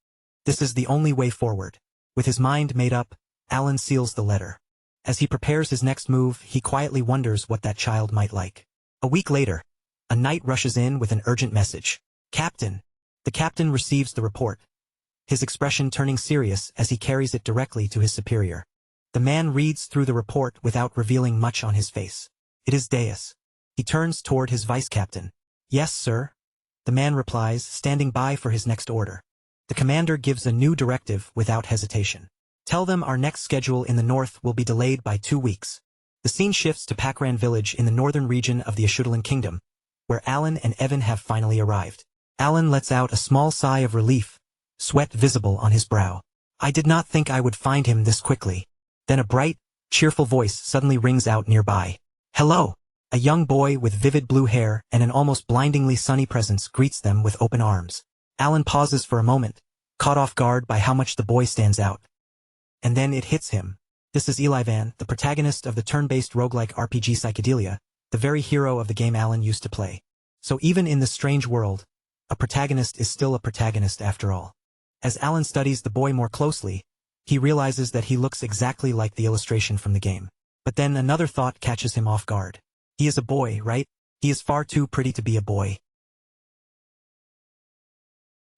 This is the only way forward. With his mind made up, Alan seals the letter. As he prepares his next move, he quietly wonders what that child might like. A week later, a knight rushes in with an urgent message. Captain. The captain receives the report, his expression turning serious as he carries it directly to his superior. The man reads through the report without revealing much on his face. It is Deus. He turns toward his vice-captain. Yes, sir. The man replies, standing by for his next order. The commander gives a new directive without hesitation. Tell them our next schedule in the north will be delayed by 2 weeks. The scene shifts to Pakran village in the northern region of the Ashudalan kingdom, where Alan and Evan have finally arrived. Alan lets out a small sigh of relief, sweat visible on his brow. I did not think I would find him this quickly. Then a bright, cheerful voice suddenly rings out nearby. Hello! A young boy with vivid blue hair and an almost blindingly sunny presence greets them with open arms. Alan pauses for a moment, caught off guard by how much the boy stands out. And then it hits him. This is Eli Van, the protagonist of the turn-based roguelike RPG Psychedelia, the very hero of the game Alan used to play. So even in this strange world, a protagonist is still a protagonist after all. As Alan studies the boy more closely, he realizes that he looks exactly like the illustration from the game. But then another thought catches him off guard. He is a boy, right? He is far too pretty to be a boy.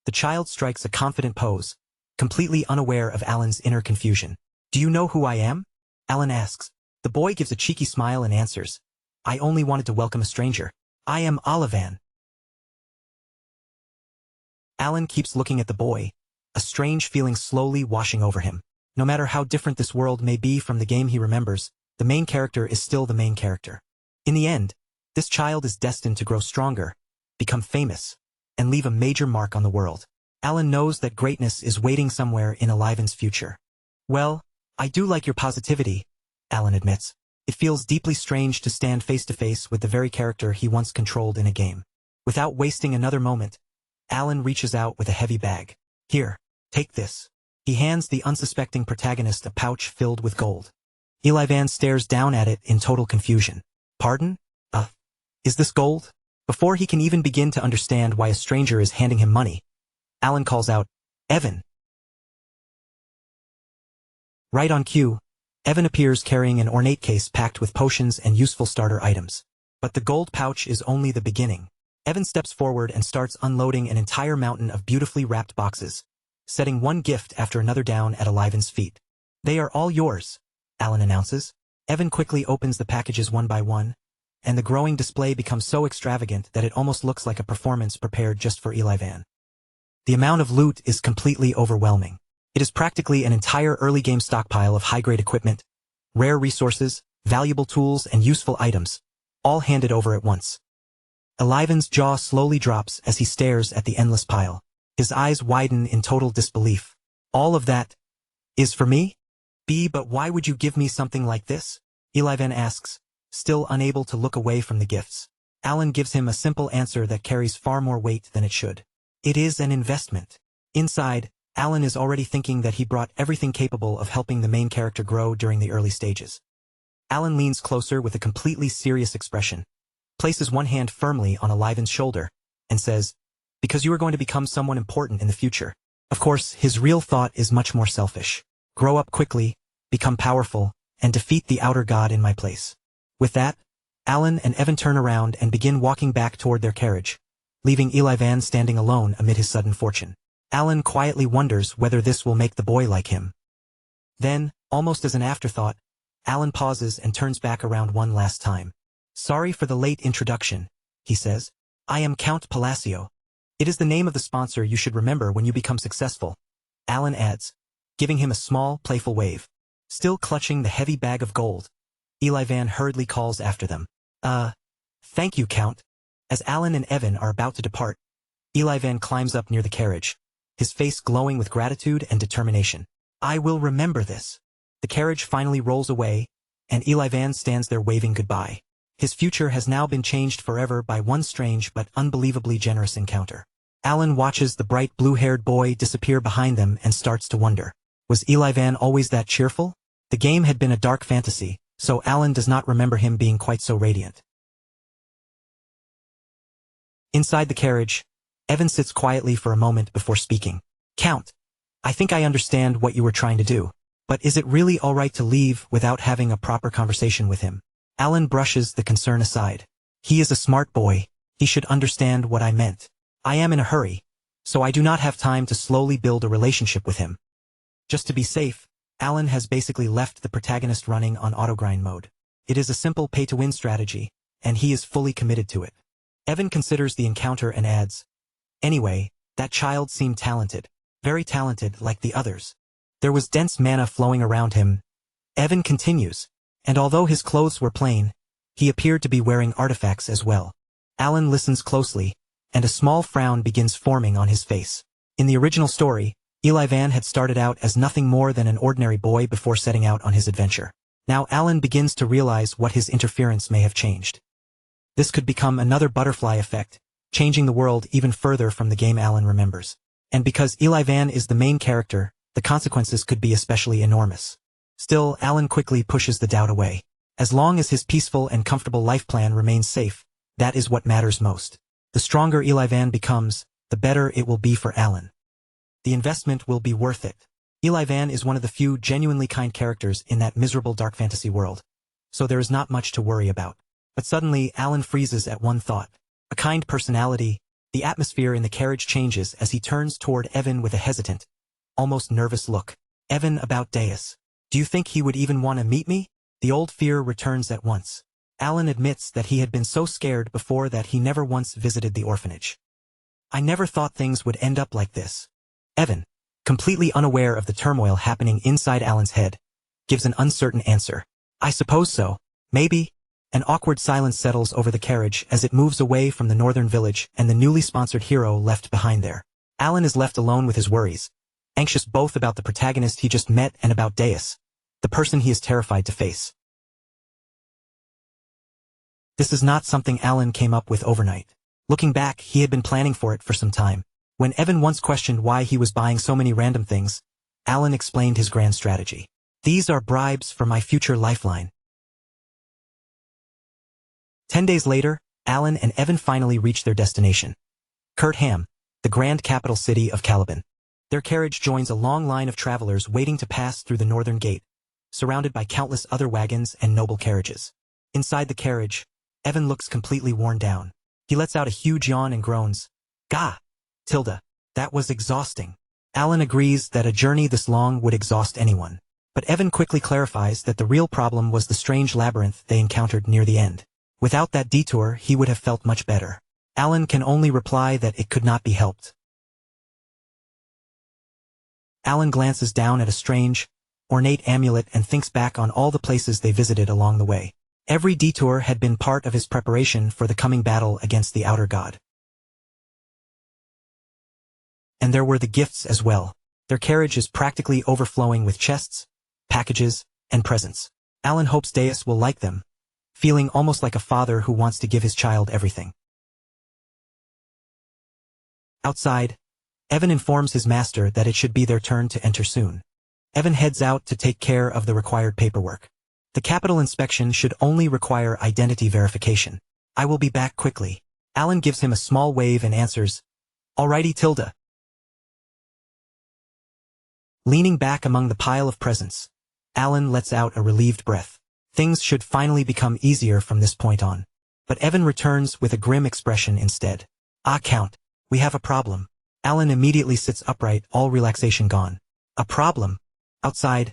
The child strikes a confident pose, completely unaware of Alan's inner confusion. Do you know who I am? Alan asks. The boy gives a cheeky smile and answers. I only wanted to welcome a stranger. I am Olivan. Alan keeps looking at the boy, a strange feeling slowly washing over him. No matter how different this world may be from the game he remembers, the main character is still the main character. In the end, this child is destined to grow stronger, become famous, and leave a major mark on the world. Alan knows that greatness is waiting somewhere in Alivan's future. Well, I do like your positivity, Alan admits. It feels deeply strange to stand face to face with the very character he once controlled in a game. Without wasting another moment, Alan reaches out with a heavy bag. Here, take this. He hands the unsuspecting protagonist a pouch filled with gold. Eli Van stares down at it in total confusion. Pardon? Is this gold? Before he can even begin to understand why a stranger is handing him money, Alan calls out, Evan. Right on cue, Evan appears carrying an ornate case packed with potions and useful starter items. But the gold pouch is only the beginning. Evan steps forward and starts unloading an entire mountain of beautifully wrapped boxes, setting one gift after another down at Alivan's feet. They are all yours, Alan announces. Evan quickly opens the packages one by one, and the growing display becomes so extravagant that it almost looks like a performance prepared just for Eli Van. The amount of loot is completely overwhelming. It is practically an entire early-game stockpile of high-grade equipment, rare resources, valuable tools, and useful items, all handed over at once. Alivan's jaw slowly drops as he stares at the endless pile. His eyes widen in total disbelief. All of that is for me? But why would you give me something like this? Eli Van asks, still unable to look away from the gifts. Alan gives him a simple answer that carries far more weight than it should. It is an investment. Inside, Alan is already thinking that he brought everything capable of helping the main character grow during the early stages. Alan leans closer with a completely serious expression, places one hand firmly on Alivan's shoulder, and says, because you are going to become someone important in the future. Of course, his real thought is much more selfish. Grow up quickly, become powerful, and defeat the outer god in my place. With that, Alan and Evan turn around and begin walking back toward their carriage, leaving Eli Van standing alone amid his sudden fortune. Alan quietly wonders whether this will make the boy like him. Then, almost as an afterthought, Alan pauses and turns back around one last time. Sorry for the late introduction, he says. I am Count Palacio. It is the name of the sponsor you should remember when you become successful, Alan adds, giving him a small, playful wave. Still clutching the heavy bag of gold, Eli Van hurriedly calls after them. Thank you, Count. As Alan and Evan are about to depart, Eli Van climbs up near the carriage, his face glowing with gratitude and determination. I will remember this. The carriage finally rolls away, and Eli Van stands there waving goodbye. His future has now been changed forever by one strange but unbelievably generous encounter. Alan watches the bright blue-haired boy disappear behind them and starts to wonder. Was Eli Van always that cheerful? The game had been a dark fantasy, so Alan does not remember him being quite so radiant. Inside the carriage, Evan sits quietly for a moment before speaking. Count, I think I understand what you were trying to do, but is it really all right to leave without having a proper conversation with him? Alan brushes the concern aside. He is a smart boy. He should understand what I meant. I am in a hurry, so I do not have time to slowly build a relationship with him. Just to be safe, Alan has basically left the protagonist running on autogrind mode. It is a simple pay-to-win strategy, and he is fully committed to it. Evan considers the encounter and adds, anyway, that child seemed talented. Very talented like the others. There was dense mana flowing around him. Evan continues, and although his clothes were plain, he appeared to be wearing artifacts as well. Alan listens closely, and a small frown begins forming on his face. In the original story, Eli Van had started out as nothing more than an ordinary boy before setting out on his adventure. Now Alan begins to realize what his interference may have changed. This could become another butterfly effect, changing the world even further from the game Alan remembers. And because Eli Van is the main character, the consequences could be especially enormous. Still, Alan quickly pushes the doubt away. As long as his peaceful and comfortable life plan remains safe, that is what matters most. The stronger Eli Van becomes, the better it will be for Alan. The investment will be worth it. Eli Van is one of the few genuinely kind characters in that miserable dark fantasy world, so there is not much to worry about. But suddenly, Alan freezes at one thought. A kind personality. The atmosphere in the carriage changes as he turns toward Evan with a hesitant, almost nervous look. Evan, about Deus. Do you think he would even want to meet me? The old fear returns at once. Alan admits that he had been so scared before that he never once visited the orphanage. I never thought things would end up like this. Evan, completely unaware of the turmoil happening inside Alan's head, gives an uncertain answer. I suppose so. Maybe. An awkward silence settles over the carriage as it moves away from the northern village and the newly sponsored hero left behind there. Alan is left alone with his worries, anxious both about the protagonist he just met and about Deus, the person he is terrified to face. This is not something Alan came up with overnight. Looking back, he had been planning for it for some time. When Evan once questioned why he was buying so many random things, Alan explained his grand strategy. These are bribes for my future lifeline. 10 days later, Alan and Evan finally reach their destination. Kurtham, the grand capital city of Caliban. Their carriage joins a long line of travelers waiting to pass through the northern gate, surrounded by countless other wagons and noble carriages. Inside the carriage, Evan looks completely worn down. He lets out a huge yawn and groans. Gah! Tilda, that was exhausting. Alan agrees that a journey this long would exhaust anyone. But Evan quickly clarifies that the real problem was the strange labyrinth they encountered near the end. Without that detour, he would have felt much better. Alan can only reply that it could not be helped. Alan glances down at a strange, ornate amulet and thinks back on all the places they visited along the way. Every detour had been part of his preparation for the coming battle against the outer god. And there were the gifts as well. Their carriage is practically overflowing with chests, packages, and presents. Alan hopes Deus will like them, feeling almost like a father who wants to give his child everything. Outside, Evan informs his master that it should be their turn to enter soon. Evan heads out to take care of the required paperwork. The capital inspection should only require identity verification. I will be back quickly. Alan gives him a small wave and answers, Alrighty, Tilda. Leaning back among the pile of presents, Alan lets out a relieved breath. Things should finally become easier from this point on. But Evan returns with a grim expression instead. Ah, Count, we have a problem. Alan immediately sits upright, all relaxation gone. A problem? Outside,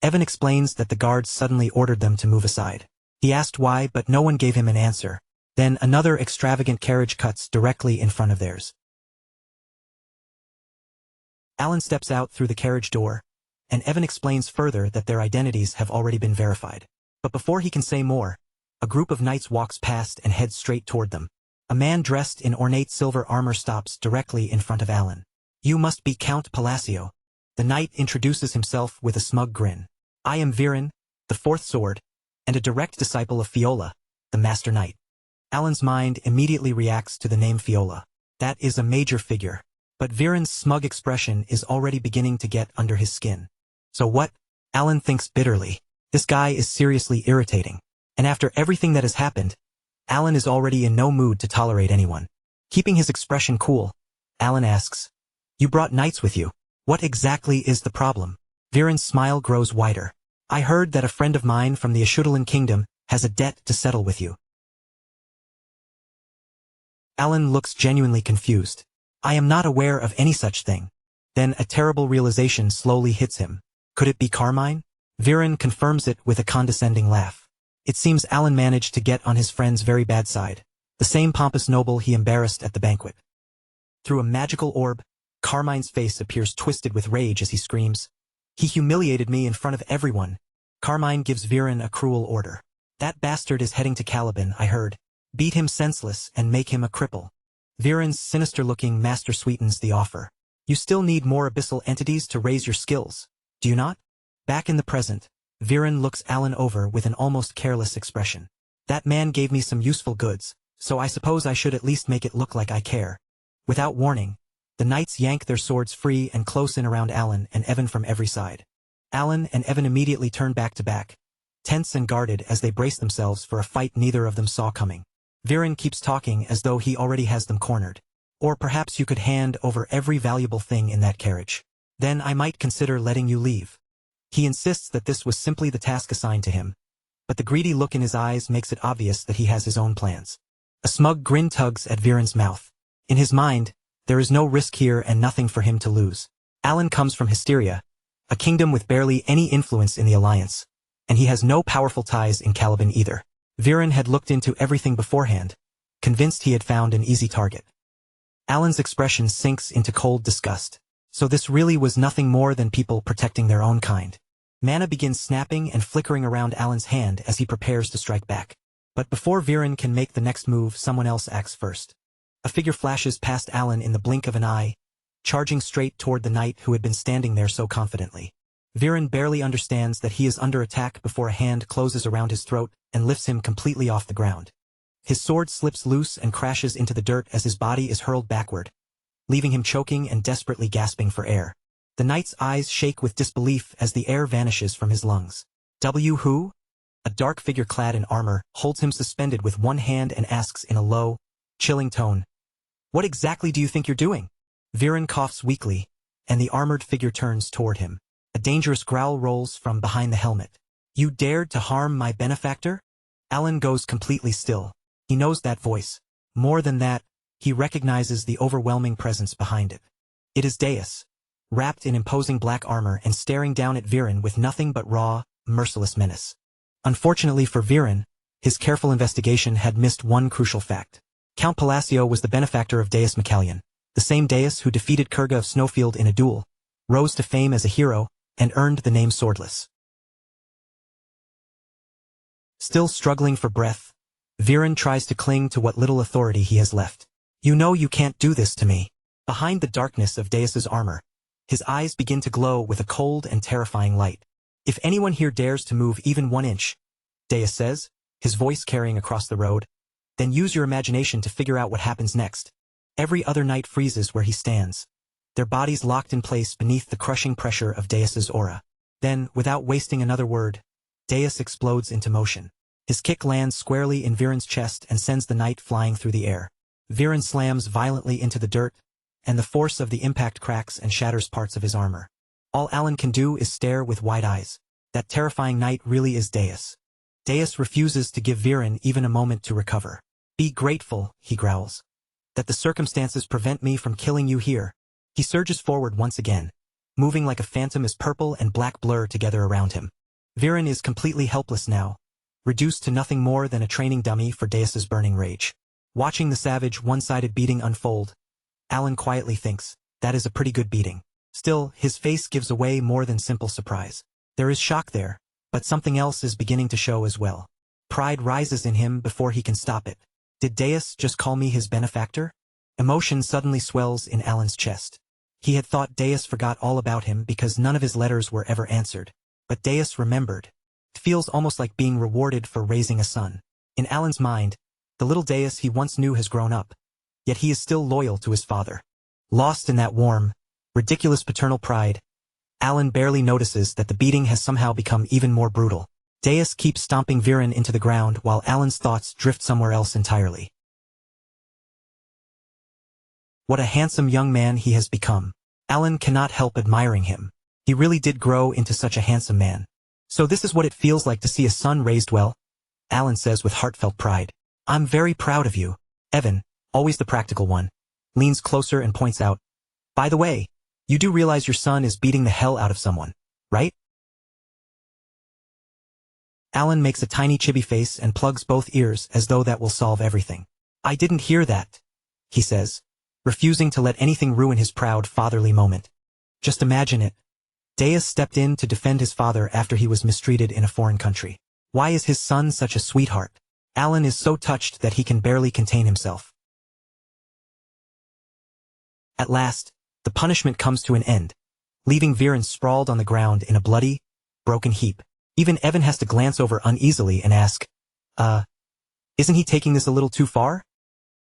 Evan explains that the guards suddenly ordered them to move aside. He asked why, but no one gave him an answer. Then another extravagant carriage cuts directly in front of theirs. Alan steps out through the carriage door, and Evan explains further that their identities have already been verified. But before he can say more, a group of knights walks past and heads straight toward them. A man dressed in ornate silver armor stops directly in front of Alan. "You must be Count Palacio." The knight introduces himself with a smug grin. "I am Viren, the fourth sword, and a direct disciple of Fiola, the master knight." Alan's mind immediately reacts to the name Fiola. That is a major figure. But Viren's smug expression is already beginning to get under his skin. So what? Alan thinks bitterly. This guy is seriously irritating. And after everything that has happened, Alan is already in no mood to tolerate anyone. Keeping his expression cool, Alan asks, "You brought knights with you. What exactly is the problem?" Viren's smile grows wider. "I heard that a friend of mine from the Ashudalan kingdom has a debt to settle with you." Alan looks genuinely confused. "I am not aware of any such thing." Then a terrible realization slowly hits him. Could it be Carmine? Viren confirms it with a condescending laugh. It seems Alan managed to get on his friend's very bad side, the same pompous noble he embarrassed at the banquet. Through a magical orb, Carmine's face appears twisted with rage as he screams, "He humiliated me in front of everyone." Carmine gives Viren a cruel order. "That bastard is heading to Caliban, I heard. Beat him senseless and make him a cripple." Viren's sinister-looking master sweetens the offer. "You still need more abyssal entities to raise your skills, do you not?" Back in the present, Viren looks Alan over with an almost careless expression. "That man gave me some useful goods, so I suppose I should at least make it look like I care." Without warning, the knights yank their swords free and close in around Alan and Evan from every side. Alan and Evan immediately turn back to back, tense and guarded as they brace themselves for a fight neither of them saw coming. Viren keeps talking as though he already has them cornered. "Or perhaps you could hand over every valuable thing in that carriage. Then I might consider letting you leave." He insists that this was simply the task assigned to him, but the greedy look in his eyes makes it obvious that he has his own plans. A smug grin tugs at Viren's mouth. In his mind, there is no risk here and nothing for him to lose. Alan comes from Hysteria, a kingdom with barely any influence in the Alliance, and he has no powerful ties in Caliban either. Viren had looked into everything beforehand, convinced he had found an easy target. Alan's expression sinks into cold disgust. So this really was nothing more than people protecting their own kind. Mana begins snapping and flickering around Alan's hand as he prepares to strike back. But before Viren can make the next move, someone else acts first. A figure flashes past Alan in the blink of an eye, charging straight toward the knight who had been standing there so confidently. Viren barely understands that he is under attack before a hand closes around his throat and lifts him completely off the ground. His sword slips loose and crashes into the dirt as his body is hurled backward, leaving him choking and desperately gasping for air. The knight's eyes shake with disbelief as the air vanishes from his lungs. Who? A dark figure clad in armor holds him suspended with one hand and asks in a low, chilling tone, "What exactly do you think you're doing?" Viren coughs weakly, and the armored figure turns toward him. A dangerous growl rolls from behind the helmet. "You dared to harm my benefactor?" Alan goes completely still. He knows that voice. More than that, he recognizes the overwhelming presence behind it. It is Deus, wrapped in imposing black armor and staring down at Viren with nothing but raw, merciless menace. Unfortunately for Viren, his careful investigation had missed one crucial fact. Count Palacio was the benefactor of Deus Macallion, the same Deus who defeated Kurga of Snowfield in a duel, rose to fame as a hero, and earned the name Swordless. Still struggling for breath, Viren tries to cling to what little authority he has left. "You know you can't do this to me." Behind the darkness of Deus's armor, his eyes begin to glow with a cold and terrifying light. "If anyone here dares to move even 1 inch," Deus says, his voice carrying across the road, "then use your imagination to figure out what happens next." Every other knight freezes where he stands, their bodies locked in place beneath the crushing pressure of Deus's aura. Then, without wasting another word, Deus explodes into motion. His kick lands squarely in Viren's chest and sends the knight flying through the air. Viren slams violently into the dirt, and the force of the impact cracks and shatters parts of his armor. All Alan can do is stare with wide eyes. That terrifying knight really is Deus. Deus refuses to give Viren even a moment to recover. "Be grateful," he growls, "that the circumstances prevent me from killing you here." He surges forward once again, moving like a phantom as purple and black blur together around him. Viren is completely helpless now, reduced to nothing more than a training dummy for Deus's burning rage. Watching the savage, one-sided beating unfold, Alan quietly thinks, that is a pretty good beating. Still, his face gives away more than simple surprise. There is shock there, but something else is beginning to show as well. Pride rises in him before he can stop it. Did Deus just call me his benefactor? Emotion suddenly swells in Alan's chest. He had thought Deus forgot all about him because none of his letters were ever answered. But Deus remembered. It feels almost like being rewarded for raising a son. In Alan's mind, the little Deus he once knew has grown up, yet he is still loyal to his father. Lost in that warm, ridiculous paternal pride, Alan barely notices that the beating has somehow become even more brutal. Deus keeps stomping Viren into the ground while Alan's thoughts drift somewhere else entirely. What a handsome young man he has become. Alan cannot help admiring him. He really did grow into such a handsome man. So this is what it feels like to see a son raised well? Alan says with heartfelt pride. I'm very proud of you. Evan, always the practical one, leans closer and points out, by the way, you do realize your son is beating the hell out of someone, right? Alan makes a tiny chibi face and plugs both ears as though that will solve everything. I didn't hear that, he says, refusing to let anything ruin his proud fatherly moment. Just imagine it. Deus stepped in to defend his father after he was mistreated in a foreign country. Why is his son such a sweetheart? Alan is so touched that he can barely contain himself. At last, the punishment comes to an end, leaving Viren sprawled on the ground in a bloody, broken heap. Even Evan has to glance over uneasily and ask, isn't he taking this a little too far?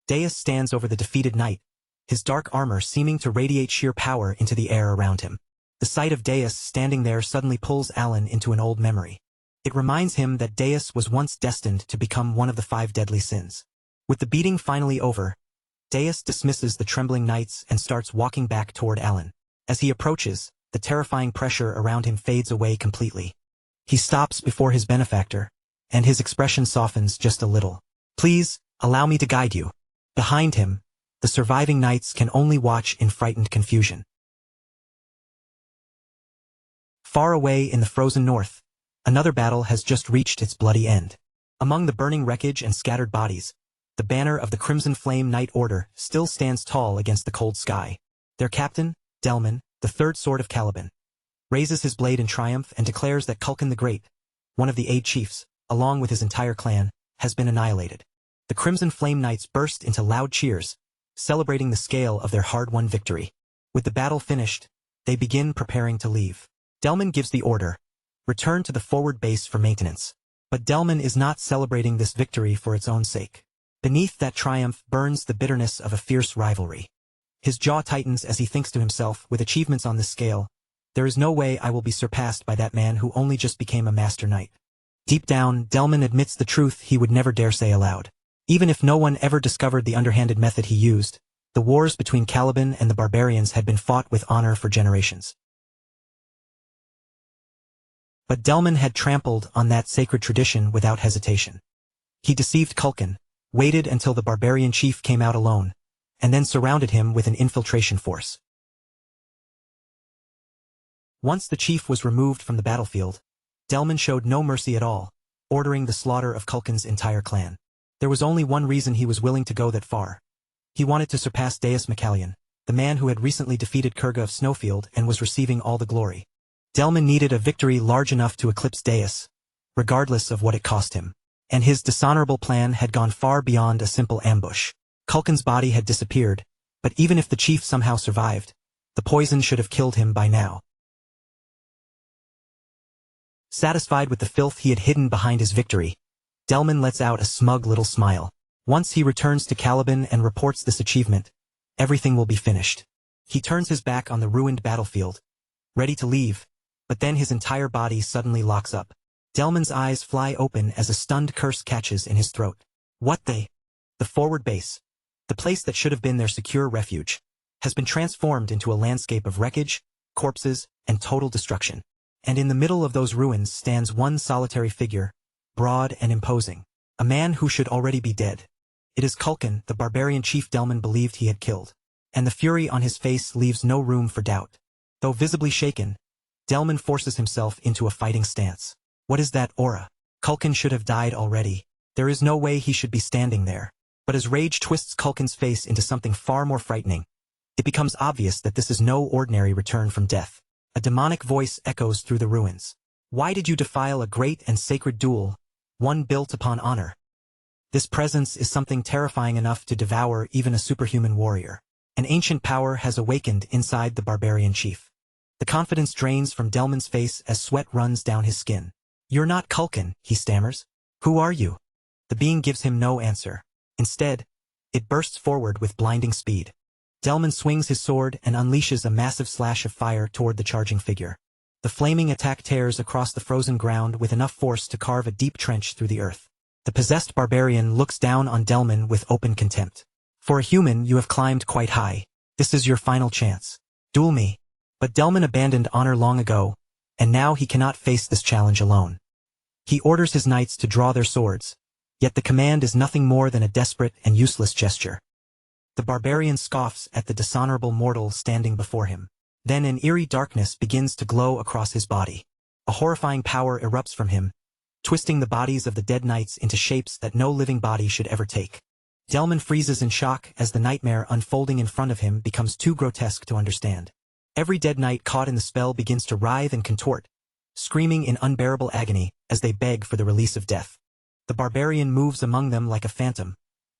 Deus stands over the defeated knight, his dark armor seeming to radiate sheer power into the air around him. The sight of Deus standing there suddenly pulls Alan into an old memory. It reminds him that Deus was once destined to become one of the 5 deadly sins. With the beating finally over, Deus dismisses the trembling knights and starts walking back toward Alan. As he approaches, the terrifying pressure around him fades away completely. He stops before his benefactor, and his expression softens just a little. Please, allow me to guide you. Behind him, the surviving knights can only watch in frightened confusion. Far away in the frozen north, another battle has just reached its bloody end. Among the burning wreckage and scattered bodies, the banner of the Crimson Flame Knight Order still stands tall against the cold sky. Their captain, Delman, the third sword of Caliban, raises his blade in triumph and declares that Culkin the Great, one of the 8 chiefs, along with his entire clan, has been annihilated. The Crimson Flame Knights burst into loud cheers, celebrating the scale of their hard-won victory. With the battle finished, they begin preparing to leave. Delman gives the order, return to the forward base for maintenance. But Delman is not celebrating this victory for its own sake. Beneath that triumph burns the bitterness of a fierce rivalry. His jaw tightens as he thinks to himself, with achievements on this scale, there is no way I will be surpassed by that man who only just became a master knight. Deep down, Delman admits the truth he would never dare say aloud. Even if no one ever discovered the underhanded method he used, the wars between Caliban and the barbarians had been fought with honor for generations. But Delman had trampled on that sacred tradition without hesitation. He deceived Culkin, waited until the barbarian chief came out alone, and then surrounded him with an infiltration force. Once the chief was removed from the battlefield, Delman showed no mercy at all, ordering the slaughter of Culkin's entire clan. There was only one reason he was willing to go that far. He wanted to surpass Deus McCallion, the man who had recently defeated Kurga of Snowfield and was receiving all the glory. Delman needed a victory large enough to eclipse Deus, regardless of what it cost him. And his dishonorable plan had gone far beyond a simple ambush. Culkin's body had disappeared, but even if the chief somehow survived, the poison should have killed him by now. Satisfied with the filth he had hidden behind his victory, Delman lets out a smug little smile. Once he returns to Caliban and reports this achievement, everything will be finished. He turns his back on the ruined battlefield, ready to leave, but then his entire body suddenly locks up. Delman's eyes fly open as a stunned curse catches in his throat. What the forward base, the place that should have been their secure refuge, has been transformed into a landscape of wreckage, corpses, and total destruction. And in the middle of those ruins stands one solitary figure, broad and imposing, a man who should already be dead. It is Culkin, the barbarian chief Delman believed he had killed, and the fury on his face leaves no room for doubt. Though visibly shaken, Delman forces himself into a fighting stance. What is that aura? Culkin should have died already. There is no way he should be standing there. But as rage twists Culkin's face into something far more frightening, it becomes obvious that this is no ordinary return from death. A demonic voice echoes through the ruins. Why did you defile a great and sacred duel, one built upon honor? This presence is something terrifying enough to devour even a superhuman warrior. An ancient power has awakened inside the barbarian chief. The confidence drains from Delman's face as sweat runs down his skin. You're not Culkin, he stammers. Who are you? The being gives him no answer. Instead, it bursts forward with blinding speed. Delman swings his sword and unleashes a massive slash of fire toward the charging figure. The flaming attack tears across the frozen ground with enough force to carve a deep trench through the earth. The possessed barbarian looks down on Delman with open contempt. For a human, you have climbed quite high. This is your final chance. Duel me. But Delman abandoned honor long ago, and now he cannot face this challenge alone. He orders his knights to draw their swords, yet the command is nothing more than a desperate and useless gesture. The barbarian scoffs at the dishonorable mortal standing before him. Then an eerie darkness begins to glow across his body. A horrifying power erupts from him, twisting the bodies of the dead knights into shapes that no living body should ever take. Delman freezes in shock as the nightmare unfolding in front of him becomes too grotesque to understand. Every dead knight caught in the spell begins to writhe and contort, screaming in unbearable agony as they beg for the release of death. The barbarian moves among them like a phantom,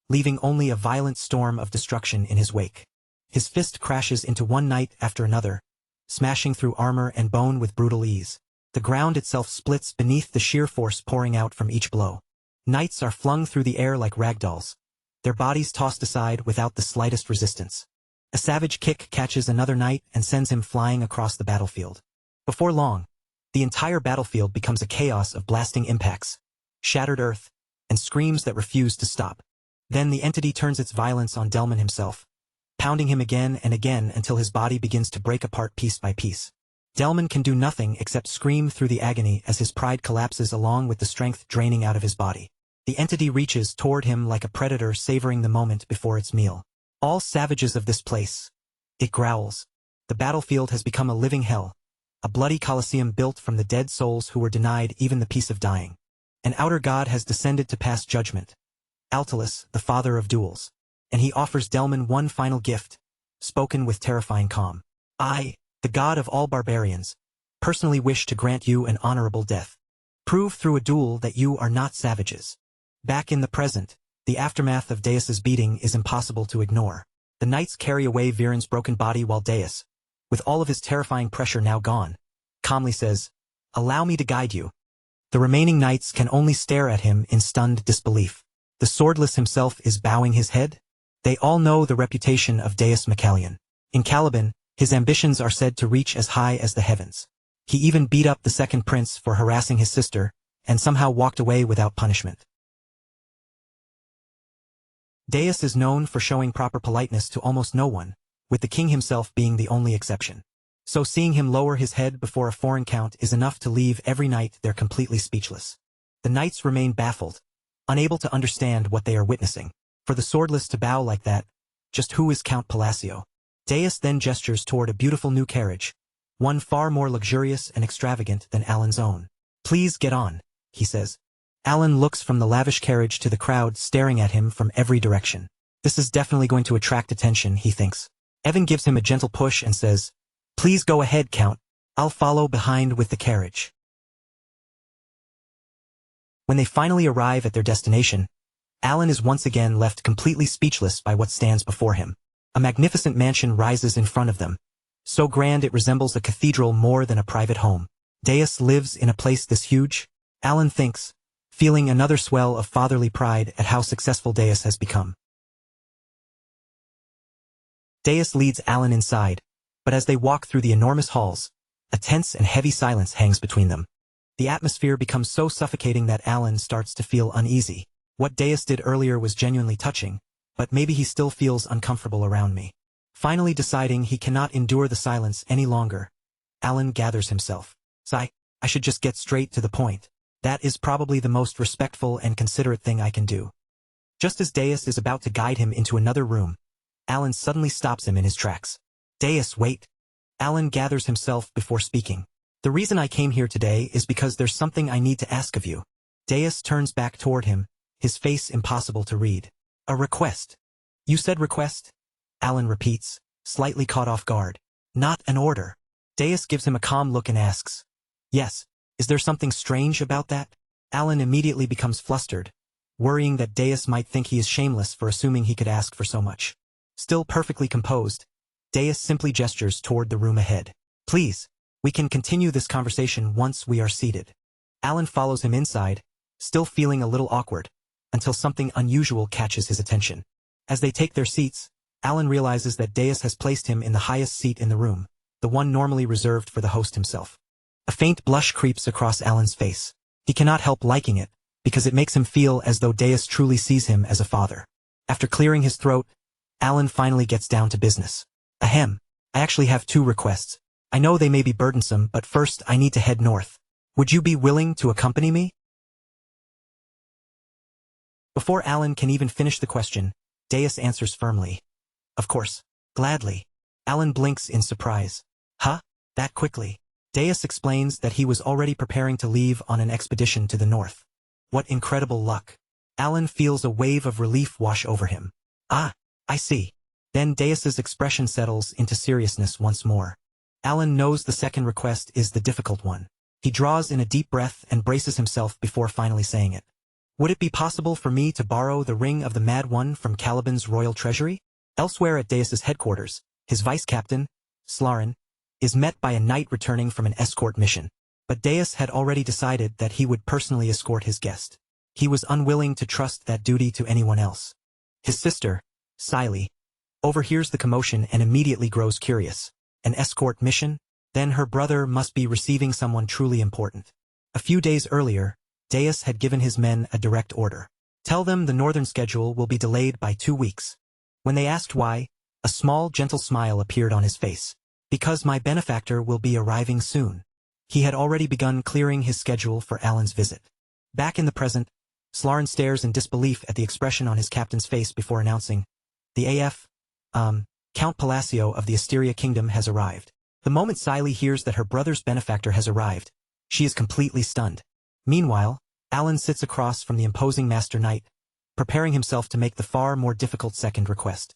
leaving only a violent storm of destruction in his wake. His fist crashes into one knight after another, smashing through armor and bone with brutal ease. The ground itself splits beneath the sheer force pouring out from each blow. Knights are flung through the air like ragdolls, their bodies tossed aside without the slightest resistance. A savage kick catches another knight and sends him flying across the battlefield. Before long, the entire battlefield becomes a chaos of blasting impacts, shattered earth, and screams that refuse to stop. Then the entity turns its violence on Delman himself, pounding him again and again until his body begins to break apart piece by piece. Delman can do nothing except scream through the agony as his pride collapses along with the strength draining out of his body. The entity reaches toward him like a predator savoring the moment before its meal. All savages of this place, it growls. The battlefield has become a living hell, a bloody coliseum built from the dead souls who were denied even the peace of dying. An outer god has descended to pass judgment, Altalus, the father of duels, and he offers Delman one final gift, spoken with terrifying calm. I, the god of all barbarians, personally wish to grant you an honorable death. Prove through a duel that you are not savages. Back in the present, the aftermath of Deus's beating is impossible to ignore. The knights carry away Viren's broken body while Deus, with all of his terrifying pressure now gone, calmly says, "Allow me to guide you." The remaining knights can only stare at him in stunned disbelief. The swordless himself is bowing his head. They all know the reputation of Deus Macallion. In Caliban, his ambitions are said to reach as high as the heavens. He even beat up the second prince for harassing his sister, and somehow walked away without punishment. Deus is known for showing proper politeness to almost no one, with the king himself being the only exception. So seeing him lower his head before a foreign count is enough to leave every knight there completely speechless. The knights remain baffled, unable to understand what they are witnessing. For the swordless to bow like that, just who is Count Palacio? Deus then gestures toward a beautiful new carriage, one far more luxurious and extravagant than Alan's own. "Please get on," he says. Alan looks from the lavish carriage to the crowd staring at him from every direction. This is definitely going to attract attention, he thinks. Evan gives him a gentle push and says, "Please go ahead, Count. I'll follow behind with the carriage." When they finally arrive at their destination, Alan is once again left completely speechless by what stands before him. A magnificent mansion rises in front of them, so grand it resembles a cathedral more than a private home. Deus lives in a place this huge? Alan thinks, feeling another swell of fatherly pride at how successful Deus has become. Deus leads Alan inside, but as they walk through the enormous halls, a tense and heavy silence hangs between them. The atmosphere becomes so suffocating that Alan starts to feel uneasy. What Deus did earlier was genuinely touching, but maybe he still feels uncomfortable around me. Finally deciding he cannot endure the silence any longer, Alan gathers himself. "I should just get straight to the point. That is probably the most respectful and considerate thing I can do." Just as Deus is about to guide him into another room, Alan suddenly stops him in his tracks. "Deus, wait." Alan gathers himself before speaking. "The reason I came here today is because there's something I need to ask of you." Deus turns back toward him, his face impossible to read. A request. You said request? Alan repeats, slightly caught off guard. Not an order. Deus gives him a calm look and asks. Yes, is there something strange about that? Alan immediately becomes flustered, worrying that Deus might think he is shameless for assuming he could ask for so much. Still perfectly composed, Deus simply gestures toward the room ahead. Please, we can continue this conversation once we are seated. Alan follows him inside, still feeling a little awkward, until something unusual catches his attention. As they take their seats, Alan realizes that Deus has placed him in the highest seat in the room, the one normally reserved for the host himself. A faint blush creeps across Alan's face. He cannot help liking it, because it makes him feel as though Deus truly sees him as a father. After clearing his throat, Alan finally gets down to business. Ahem, I actually have 2 requests. I know they may be burdensome, but first I need to head north. Would you be willing to accompany me? Before Alan can even finish the question, Deus answers firmly. Of course, gladly. Alan blinks in surprise. Huh? That quickly? Deus explains that he was already preparing to leave on an expedition to the north. What incredible luck. Alan feels a wave of relief wash over him. Ah, I see. Then Deus's expression settles into seriousness once more. Alan knows the second request is the difficult one. He draws in a deep breath and braces himself before finally saying it. Would it be possible for me to borrow the Ring of the Mad One from Caliban's royal treasury? Elsewhere at Deus's headquarters, his vice-captain, Slarin, is met by a knight returning from an escort mission. But Deus had already decided that he would personally escort his guest. He was unwilling to trust that duty to anyone else. His sister, Siley, overhears the commotion and immediately grows curious. An escort mission? Then her brother must be receiving someone truly important. A few days earlier, Deus had given his men a direct order. Tell them the northern schedule will be delayed by 2 weeks. When they asked why, a small gentle smile appeared on his face. Because my benefactor will be arriving soon. He had already begun clearing his schedule for Alan's visit. Back in the present, Slarin stares in disbelief at the expression on his captain's face before announcing, the Count Palacio of the Asteria Kingdom has arrived. The moment Siley hears that her brother's benefactor has arrived, she is completely stunned. Meanwhile, Alan sits across from the imposing Master Knight, preparing himself to make the far more difficult second request.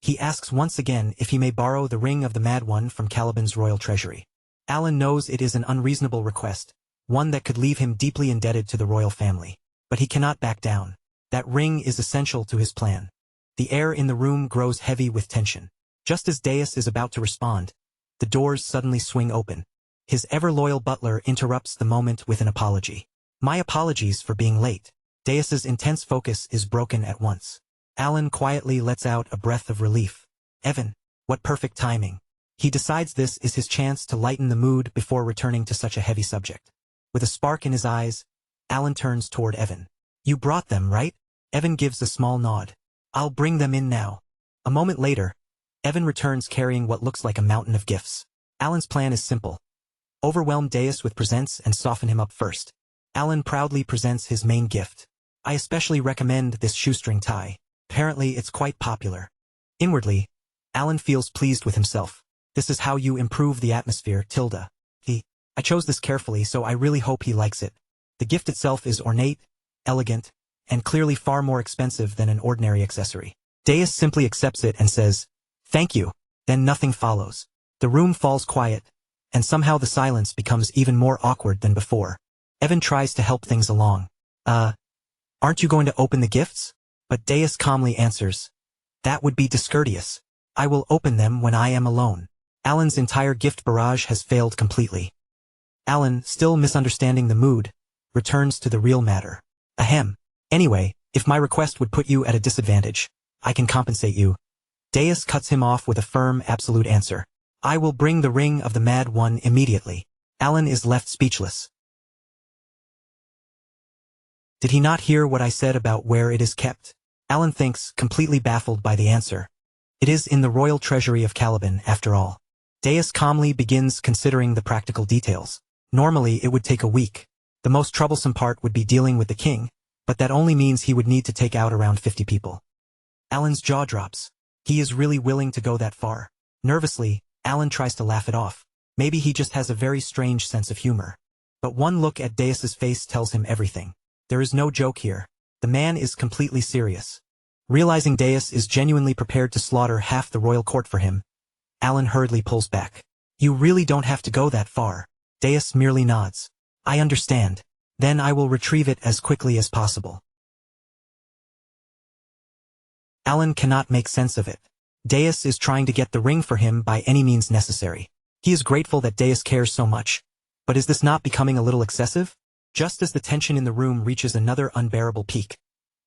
He asks once again if he may borrow the Ring of the Mad One from Caliban's royal treasury. Alan knows it is an unreasonable request, one that could leave him deeply indebted to the royal family. But he cannot back down. That ring is essential to his plan. The air in the room grows heavy with tension. Just as Deus is about to respond, the doors suddenly swing open. His ever-loyal butler interrupts the moment with an apology. My apologies for being late. Deus's intense focus is broken at once. Alan quietly lets out a breath of relief. Evan, what perfect timing. He decides this is his chance to lighten the mood before returning to such a heavy subject. With a spark in his eyes, Alan turns toward Evan. You brought them, right? Evan gives a small nod. I'll bring them in now. A moment later, Evan returns carrying what looks like a mountain of gifts. Alan's plan is simple. Overwhelm Deus with presents and soften him up first. Alan proudly presents his main gift. I especially recommend this shoestring tie. Apparently it's quite popular. Inwardly, Alan feels pleased with himself. This is how you improve the atmosphere, Tilda. I chose this carefully, so I really hope he likes it. The gift itself is ornate, elegant, and clearly far more expensive than an ordinary accessory. Deus simply accepts it and says, "Thank you." Then nothing follows. The room falls quiet, and somehow the silence becomes even more awkward than before. Evan tries to help things along. Aren't you going to open the gifts? But Deus calmly answers, that would be discourteous. I will open them when I am alone. Alan's entire gift barrage has failed completely. Alan, still misunderstanding the mood, returns to the real matter. Ahem. Anyway, if my request would put you at a disadvantage, I can compensate you. Deus cuts him off with a firm, absolute answer. I will bring the Ring of the Mad One immediately. Alan is left speechless. Did he not hear what I said about where it is kept? Alan thinks, completely baffled by the answer. It is in the royal treasury of Caliban, after all. Deus calmly begins considering the practical details. Normally, it would take a week. The most troublesome part would be dealing with the king, but that only means he would need to take out around 50 people. Alan's jaw drops. He is really willing to go that far. Nervously, Alan tries to laugh it off. Maybe he just has a very strange sense of humor. But one look at Deus's face tells him everything. There is no joke here. The man is completely serious. Realizing Deus is genuinely prepared to slaughter half the royal court for him, Alan hurriedly pulls back. You really don't have to go that far. Deus merely nods. I understand. Then I will retrieve it as quickly as possible. Alan cannot make sense of it. Deus is trying to get the ring for him by any means necessary. He is grateful that Deus cares so much. But is this not becoming a little excessive? Just as the tension in the room reaches another unbearable peak,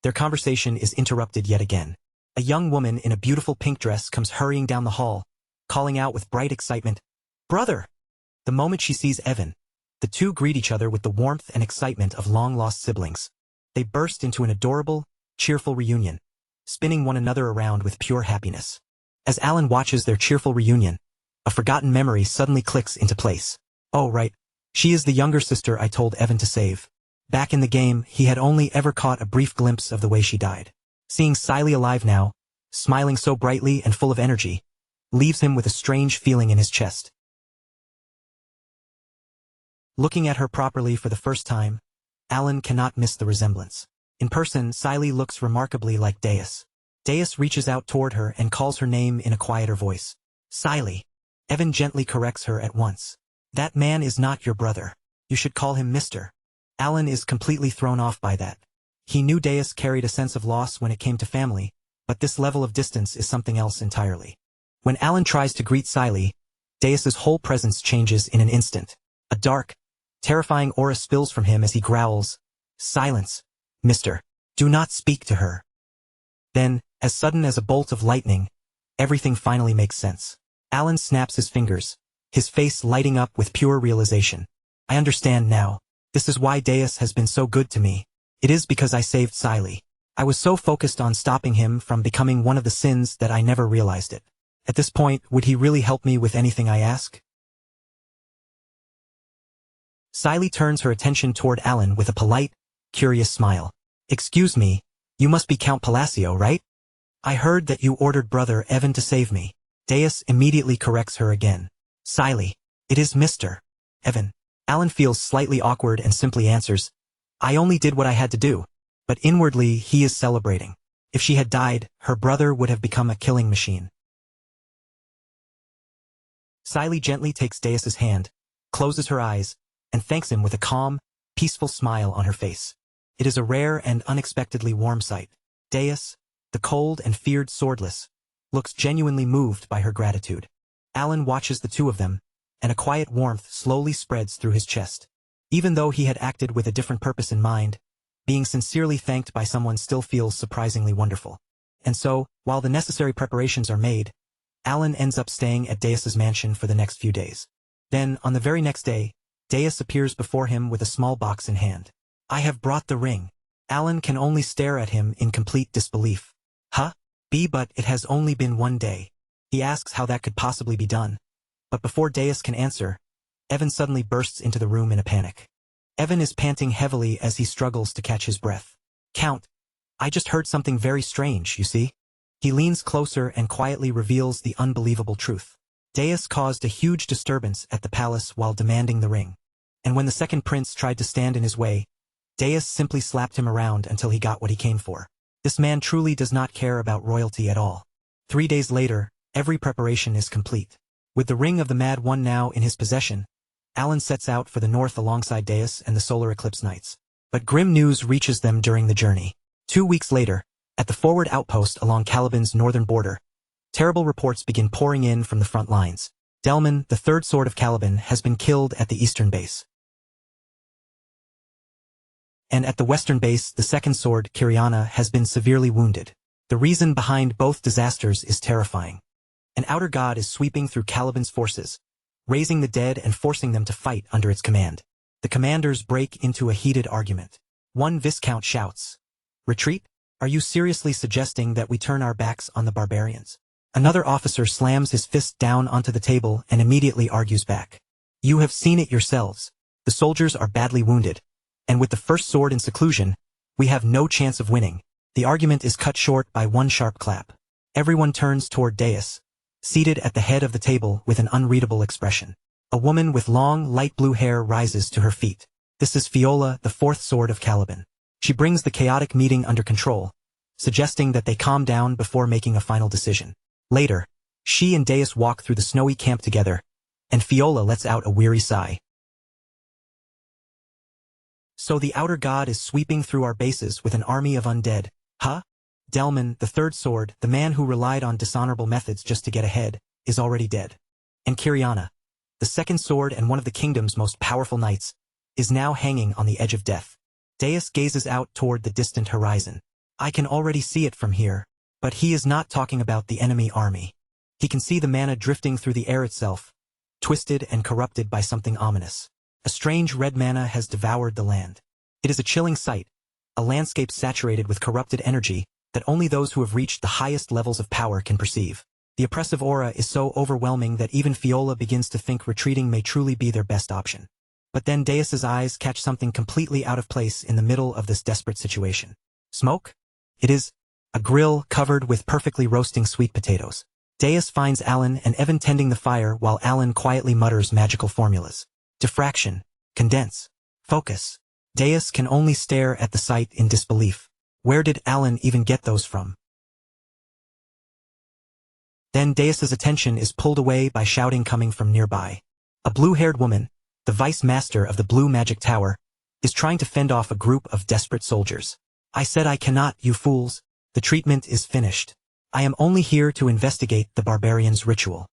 their conversation is interrupted yet again. A young woman in a beautiful pink dress comes hurrying down the hall, calling out with bright excitement, "Brother!" The moment she sees Evan, the two greet each other with the warmth and excitement of long-lost siblings. They burst into an adorable, cheerful reunion, spinning one another around with pure happiness. As Alan watches their cheerful reunion, a forgotten memory suddenly clicks into place. Oh right, she is the younger sister I told Evan to save. Back in the game, he had only ever caught a brief glimpse of the way she died. Seeing Siley alive now, smiling so brightly and full of energy, leaves him with a strange feeling in his chest. Looking at her properly for the first time, Alan cannot miss the resemblance. In person, Siley looks remarkably like Deus. Deus reaches out toward her and calls her name in a quieter voice. Siley. Evan gently corrects her at once. That man is not your brother. You should call him Mr. Alan is completely thrown off by that. He knew Deus carried a sense of loss when it came to family, but this level of distance is something else entirely. When Alan tries to greet Siley, Deus's whole presence changes in an instant. A dark, terrifying aura spills from him as he growls, "Silence, Mr. Do not speak to her." Then, as sudden as a bolt of lightning, everything finally makes sense. Alan snaps his fingers, his face lighting up with pure realization. I understand now. This is why Deus has been so good to me. It is because I saved Siley. I was so focused on stopping him from becoming one of the sins that I never realized it. At this point, would he really help me with anything I ask? Siley turns her attention toward Alan with a polite, curious smile. Excuse me, you must be Count Palacio, right? I heard that you ordered Brother Evan to save me. Deus immediately corrects her again. Siley, it is Mr. Evan. Alan feels slightly awkward and simply answers, I only did what I had to do. But inwardly, he is celebrating. If she had died, her brother would have become a killing machine. Siley gently takes Deus's hand, closes her eyes, and thanks him with a calm, peaceful smile on her face. It is a rare and unexpectedly warm sight. Deus, the cold and feared swordless, looks genuinely moved by her gratitude. Alan watches the two of them, and a quiet warmth slowly spreads through his chest. Even though he had acted with a different purpose in mind, being sincerely thanked by someone still feels surprisingly wonderful. And so, while the necessary preparations are made, Alan ends up staying at Deus's mansion for the next few days. Then, on the very next day, Deus appears before him with a small box in hand. I have brought the ring. Alan can only stare at him in complete disbelief. Huh? But it has only been 1 day. He asks how that could possibly be done. But before Deus can answer, Evan suddenly bursts into the room in a panic. Evan is panting heavily as he struggles to catch his breath. Count, I just heard something very strange, you see? He leans closer and quietly reveals the unbelievable truth. Deus caused a huge disturbance at the palace while demanding the ring. And when the second prince tried to stand in his way, Deus simply slapped him around until he got what he came for. This man truly does not care about royalty at all. 3 days later, every preparation is complete. With the ring of the Mad One now in his possession, Alan sets out for the north alongside Deus and the solar eclipse knights. But grim news reaches them during the journey. 2 weeks later, at the forward outpost along Caliban's northern border, terrible reports begin pouring in from the front lines. Delman, the third sword of Caliban, has been killed at the eastern base. And at the western base, the second sword, Kiriana, has been severely wounded. The reason behind both disasters is terrifying. An outer god is sweeping through Caliban's forces, raising the dead and forcing them to fight under its command. The commanders break into a heated argument. One viscount shouts, "Retreat? Are you seriously suggesting that we turn our backs on the barbarians?" Another officer slams his fist down onto the table and immediately argues back. "You have seen it yourselves. The soldiers are badly wounded, and with the first sword in seclusion, we have no chance of winning." The argument is cut short by one sharp clap. Everyone turns toward Deus, seated at the head of the table with an unreadable expression. A woman with long, light blue hair rises to her feet. This is Fiola, the fourth sword of Caliban. She brings the chaotic meeting under control, suggesting that they calm down before making a final decision. Later, she and Deus walk through the snowy camp together, and Fiola lets out a weary sigh. So the outer god is sweeping through our bases with an army of undead, huh? Delman, the third sword, the man who relied on dishonorable methods just to get ahead, is already dead. And Kiriana, the second sword and one of the kingdom's most powerful knights, is now hanging on the edge of death. Deus gazes out toward the distant horizon. I can already see it from here, but he is not talking about the enemy army. He can see the mana drifting through the air itself, twisted and corrupted by something ominous. A strange red mana has devoured the land. It is a chilling sight, a landscape saturated with corrupted energy that only those who have reached the highest levels of power can perceive. The oppressive aura is so overwhelming that even Fiola begins to think retreating may truly be their best option. But then Deus's eyes catch something completely out of place in the middle of this desperate situation. Smoke? It is a grill covered with perfectly roasting sweet potatoes. Deus finds Alan and Evan tending the fire while Alan quietly mutters magical formulas. Diffraction, condense, focus. Deus can only stare at the sight in disbelief. Where did Alan even get those from? Then Deus's attention is pulled away by shouting coming from nearby. A blue-haired woman, the vice master of the Blue Magic Tower, is trying to fend off a group of desperate soldiers. I said I cannot, you fools. The treatment is finished. I am only here to investigate the barbarian's ritual.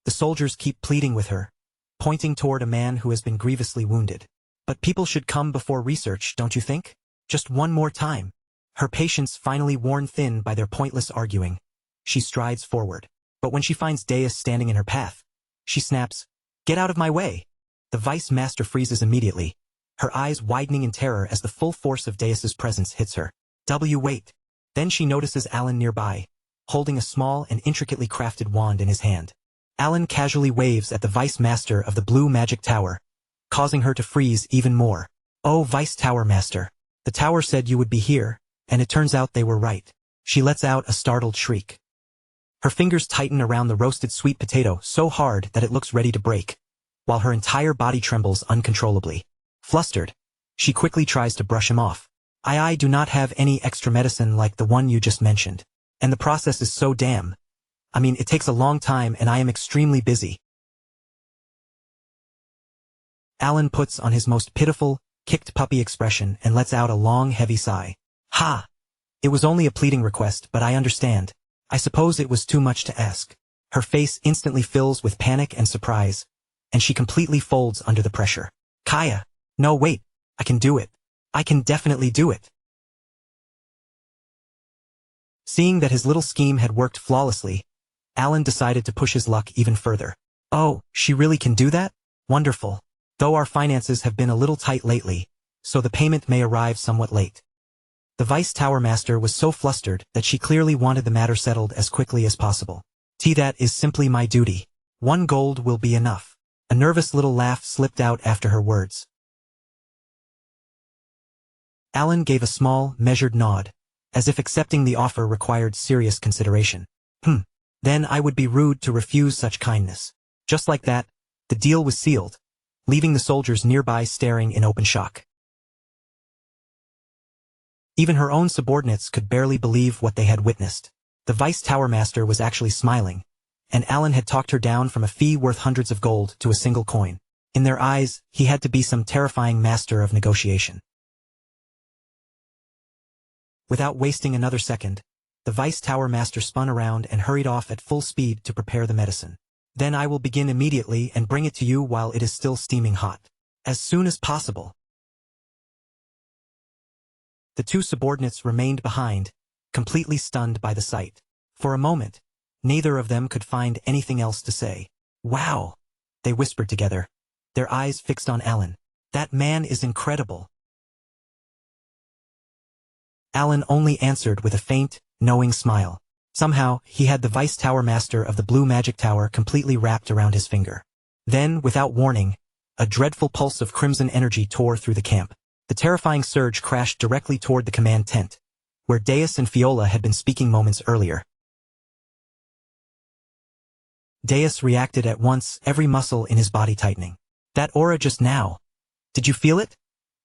The soldiers keep pleading with her, pointing toward a man who has been grievously wounded. But people should come before research, don't you think? Just one more time. Her patience finally worn thin by their pointless arguing. She strides forward. But when she finds Deus standing in her path, she snaps, "Get out of my way!" The vice master freezes immediately, her eyes widening in terror as the full force of Deus's presence hits her. Wait. Then she notices Alan nearby, holding a small and intricately crafted wand in his hand. Alan casually waves at the vice master of the Blue Magic Tower, causing her to freeze even more. Oh, Vice Tower Master. The tower said you would be here, and it turns out they were right. She lets out a startled shriek. Her fingers tighten around the roasted sweet potato so hard that it looks ready to break, while her entire body trembles uncontrollably. Flustered, she quickly tries to brush him off. I do not have any extra medicine like the one you just mentioned. And the process is so it takes a long time and I am extremely busy. Alan puts on his most pitiful, kicked puppy expression and lets out a long, heavy sigh. Ha! It was only a pleading request, but I understand. I suppose it was too much to ask. Her face instantly fills with panic and surprise, and she completely folds under the pressure. Kaya! No, wait! I can do it. I can definitely do it. Seeing that his little scheme had worked flawlessly, Alan decided to push his luck even further. Oh, she really can do that? Wonderful. Though our finances have been a little tight lately, so the payment may arrive somewhat late. The Vice Tower Master was so flustered that she clearly wanted the matter settled as quickly as possible. That is simply my duty. 1 gold will be enough. A nervous little laugh slipped out after her words. Alan gave a small, measured nod, as if accepting the offer required serious consideration. Then I would be rude to refuse such kindness. Just like that, the deal was sealed, leaving the soldiers nearby staring in open shock. Even her own subordinates could barely believe what they had witnessed. The Vice Tower Master was actually smiling, and Alan had talked her down from a fee worth hundreds of gold to a single coin. In their eyes, he had to be some terrifying master of negotiation. Without wasting another second, the Vice Tower Master spun around and hurried off at full speed to prepare the medicine. Then I will begin immediately and bring it to you while it is still steaming hot. As soon as possible. The 2 subordinates remained behind, completely stunned by the sight. For a moment, neither of them could find anything else to say. Wow! They whispered together, their eyes fixed on Alan. That man is incredible. Alan only answered with a faint, knowing smile. Somehow, he had the Vice Tower Master of the Blue Magic Tower completely wrapped around his finger. Then, without warning, a dreadful pulse of crimson energy tore through the camp. The terrifying surge crashed directly toward the command tent, where Deus and Fiola had been speaking moments earlier. Deus reacted at once, every muscle in his body tightening. That aura just now. Did you feel it?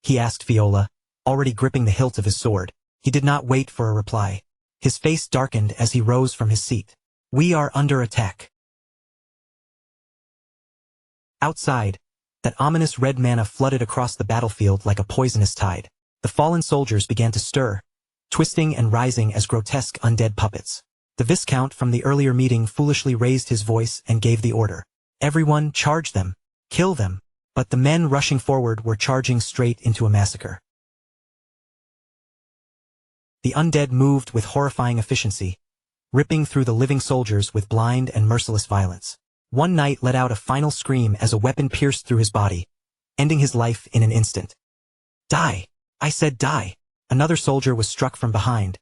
he asked Fiola, already gripping the hilt of his sword. He did not wait for a reply. His face darkened as he rose from his seat. We are under attack. Outside, that ominous red mana flooded across the battlefield like a poisonous tide. The fallen soldiers began to stir, twisting and rising as grotesque undead puppets. The Viscount from the earlier meeting foolishly raised his voice and gave the order. Everyone, charge them. Kill them. But the men rushing forward were charging straight into a massacre. The undead moved with horrifying efficiency, ripping through the living soldiers with blind and merciless violence. One knight let out a final scream as a weapon pierced through his body, ending his life in an instant. Die! I said die! Another soldier was struck from behind,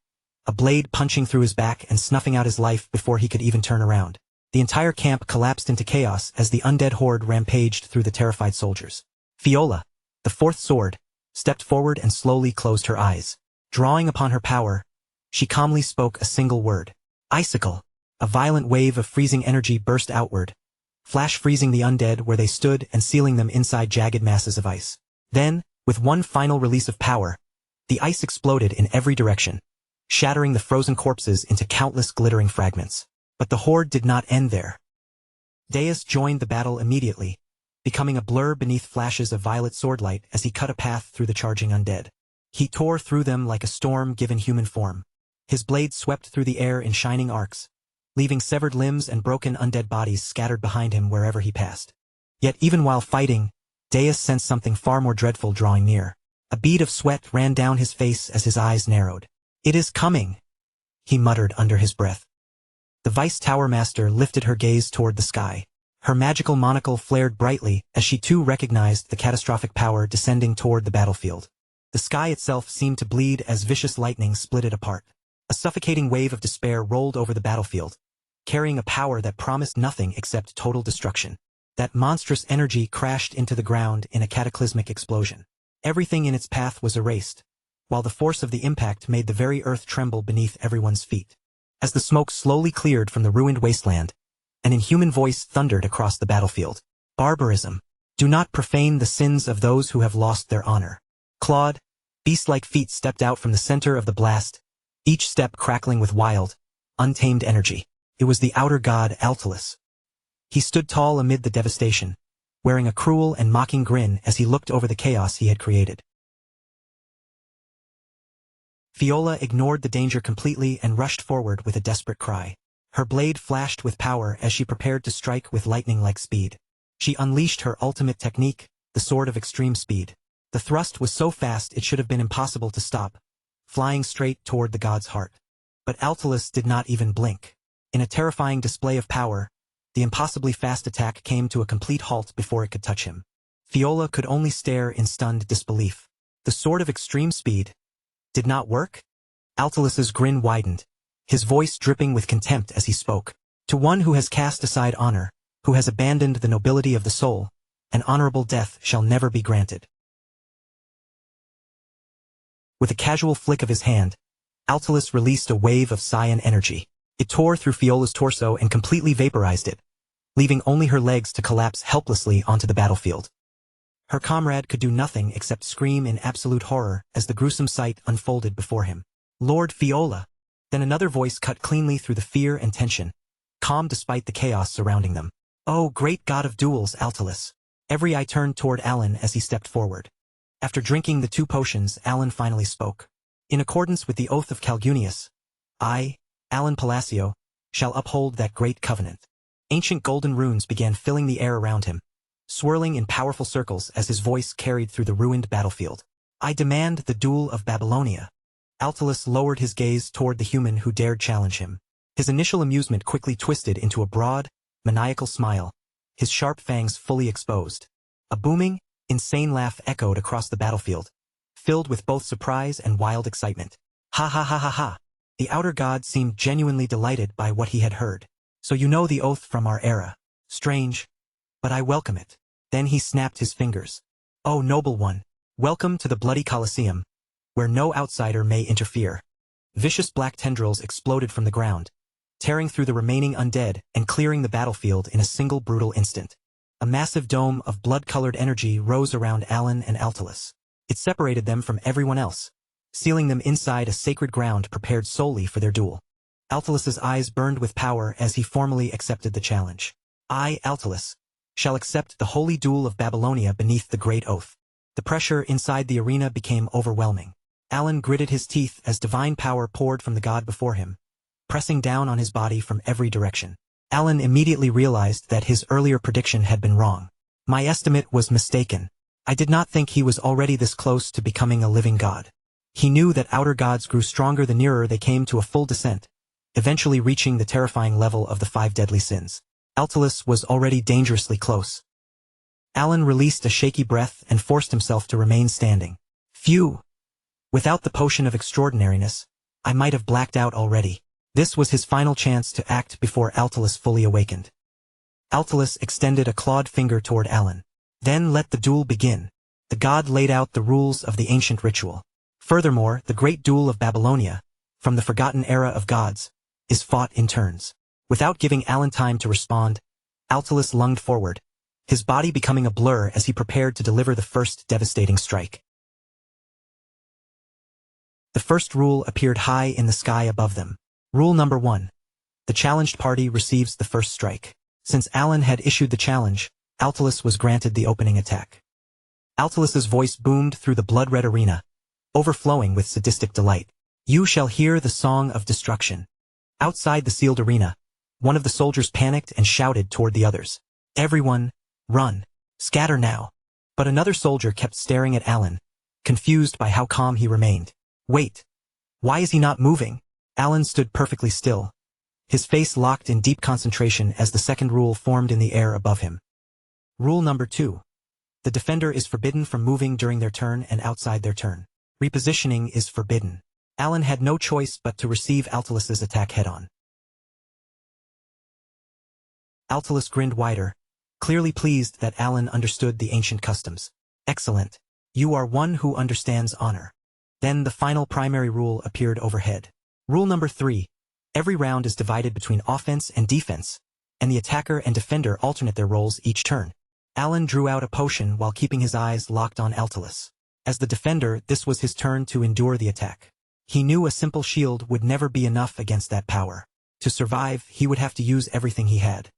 a blade punching through his back and snuffing out his life before he could even turn around. The entire camp collapsed into chaos as the undead horde rampaged through the terrified soldiers. Fiola, the fourth sword, stepped forward and slowly closed her eyes. Drawing upon her power, she calmly spoke a single word. Icicle. A violent wave of freezing energy burst outward, flash freezing the undead where they stood and sealing them inside jagged masses of ice. Then, with one final release of power, the ice exploded in every direction, shattering the frozen corpses into countless glittering fragments. But the horde did not end there. Deus joined the battle immediately, becoming a blur beneath flashes of violet swordlight as he cut a path through the charging undead. He tore through them like a storm given human form. His blade swept through the air in shining arcs, leaving severed limbs and broken undead bodies scattered behind him wherever he passed. Yet even while fighting, Deus sensed something far more dreadful drawing near. A bead of sweat ran down his face as his eyes narrowed. It is coming, he muttered under his breath. The Vice Tower Master lifted her gaze toward the sky. Her magical monocle flared brightly as she too recognized the catastrophic power descending toward the battlefield. The sky itself seemed to bleed as vicious lightning split it apart. A suffocating wave of despair rolled over the battlefield, carrying a power that promised nothing except total destruction. That monstrous energy crashed into the ground in a cataclysmic explosion. Everything in its path was erased, while the force of the impact made the very earth tremble beneath everyone's feet. As the smoke slowly cleared from the ruined wasteland, an inhuman voice thundered across the battlefield. Barbarism. Do not profane the sins of those who have lost their honor. Clawed, beast-like feet stepped out from the center of the blast, each step crackling with wild, untamed energy. It was the outer god Altalus. He stood tall amid the devastation, wearing a cruel and mocking grin as he looked over the chaos he had created. Fiola ignored the danger completely and rushed forward with a desperate cry. Her blade flashed with power as she prepared to strike with lightning-like speed. She unleashed her ultimate technique, the sword of extreme speed. The thrust was so fast it should have been impossible to stop, flying straight toward the god's heart. But Altalus did not even blink. In a terrifying display of power, the impossibly fast attack came to a complete halt before it could touch him. Fiola could only stare in stunned disbelief. The sword of extreme speed did not work? Altalus's grin widened, his voice dripping with contempt as he spoke. To one who has cast aside honor, who has abandoned the nobility of the soul, an honorable death shall never be granted. With a casual flick of his hand, Altalus released a wave of cyan energy. It tore through Fiola's torso and completely vaporized it, leaving only her legs to collapse helplessly onto the battlefield. Her comrade could do nothing except scream in absolute horror as the gruesome sight unfolded before him. Lord Fiola! Then another voice cut cleanly through the fear and tension, calm despite the chaos surrounding them. Oh, great god of duels, Altalus! Every eye turned toward Alan as he stepped forward. After drinking the 2 potions, Alan finally spoke. In accordance with the oath of Calgunius, I, Alan Palacio, shall uphold that great covenant. Ancient golden runes began filling the air around him, swirling in powerful circles as his voice carried through the ruined battlefield. I demand the duel of Babylonia. Altalus lowered his gaze toward the human who dared challenge him. His initial amusement quickly twisted into a broad, maniacal smile, his sharp fangs fully exposed. A booming, insane laugh echoed across the battlefield, filled with both surprise and wild excitement. Ha ha ha ha ha! The outer god seemed genuinely delighted by what he had heard. So you know the oath from our era. Strange, but I welcome it. Then he snapped his fingers. Oh, noble one, welcome to the bloody Colosseum, where no outsider may interfere. Vicious black tendrils exploded from the ground, tearing through the remaining undead and clearing the battlefield in a single brutal instant. A massive dome of blood-colored energy rose around Alan and Altalus. It separated them from everyone else, sealing them inside a sacred ground prepared solely for their duel. Altalus's eyes burned with power as he formally accepted the challenge. I, Altalus, shall accept the holy duel of Babylonia beneath the great oath. The pressure inside the arena became overwhelming. Alan gritted his teeth as divine power poured from the god before him, pressing down on his body from every direction. Alan immediately realized that his earlier prediction had been wrong. My estimate was mistaken. I did not think he was already this close to becoming a living god. He knew that outer gods grew stronger the nearer they came to a full descent, eventually reaching the terrifying level of the 5 deadly sins. Altalus was already dangerously close. Alan released a shaky breath and forced himself to remain standing. Phew! Without the potion of extraordinariness, I might have blacked out already. This was his final chance to act before Altalus fully awakened. Altalus extended a clawed finger toward Alan. Then let the duel begin. The god laid out the rules of the ancient ritual. Furthermore, the great duel of Babylonia, from the forgotten era of gods, is fought in turns. Without giving Alan time to respond, Altalus lunged forward, his body becoming a blur as he prepared to deliver the first devastating strike. The first rule appeared high in the sky above them. Rule number 1. The challenged party receives the first strike. Since Alan had issued the challenge, Altalus was granted the opening attack. Altalus's voice boomed through the blood-red arena, overflowing with sadistic delight. You shall hear the song of destruction. Outside the sealed arena, one of the soldiers panicked and shouted toward the others. Everyone, run. Scatter now. But another soldier kept staring at Alan, confused by how calm he remained. Wait. Why is he not moving? Alan stood perfectly still, his face locked in deep concentration as the second rule formed in the air above him. Rule number 2. The defender is forbidden from moving during their turn and outside their turn. Repositioning is forbidden. Alan had no choice but to receive Altalus's attack head-on. Altalus grinned wider, clearly pleased that Alan understood the ancient customs. Excellent. You are one who understands honor. Then the final primary rule appeared overhead. Rule number 3. Every round is divided between offense and defense, and the attacker and defender alternate their roles each turn. Alan drew out a potion while keeping his eyes locked on Altalus. As the defender, this was his turn to endure the attack. He knew a simple shield would never be enough against that power. To survive, he would have to use everything he had.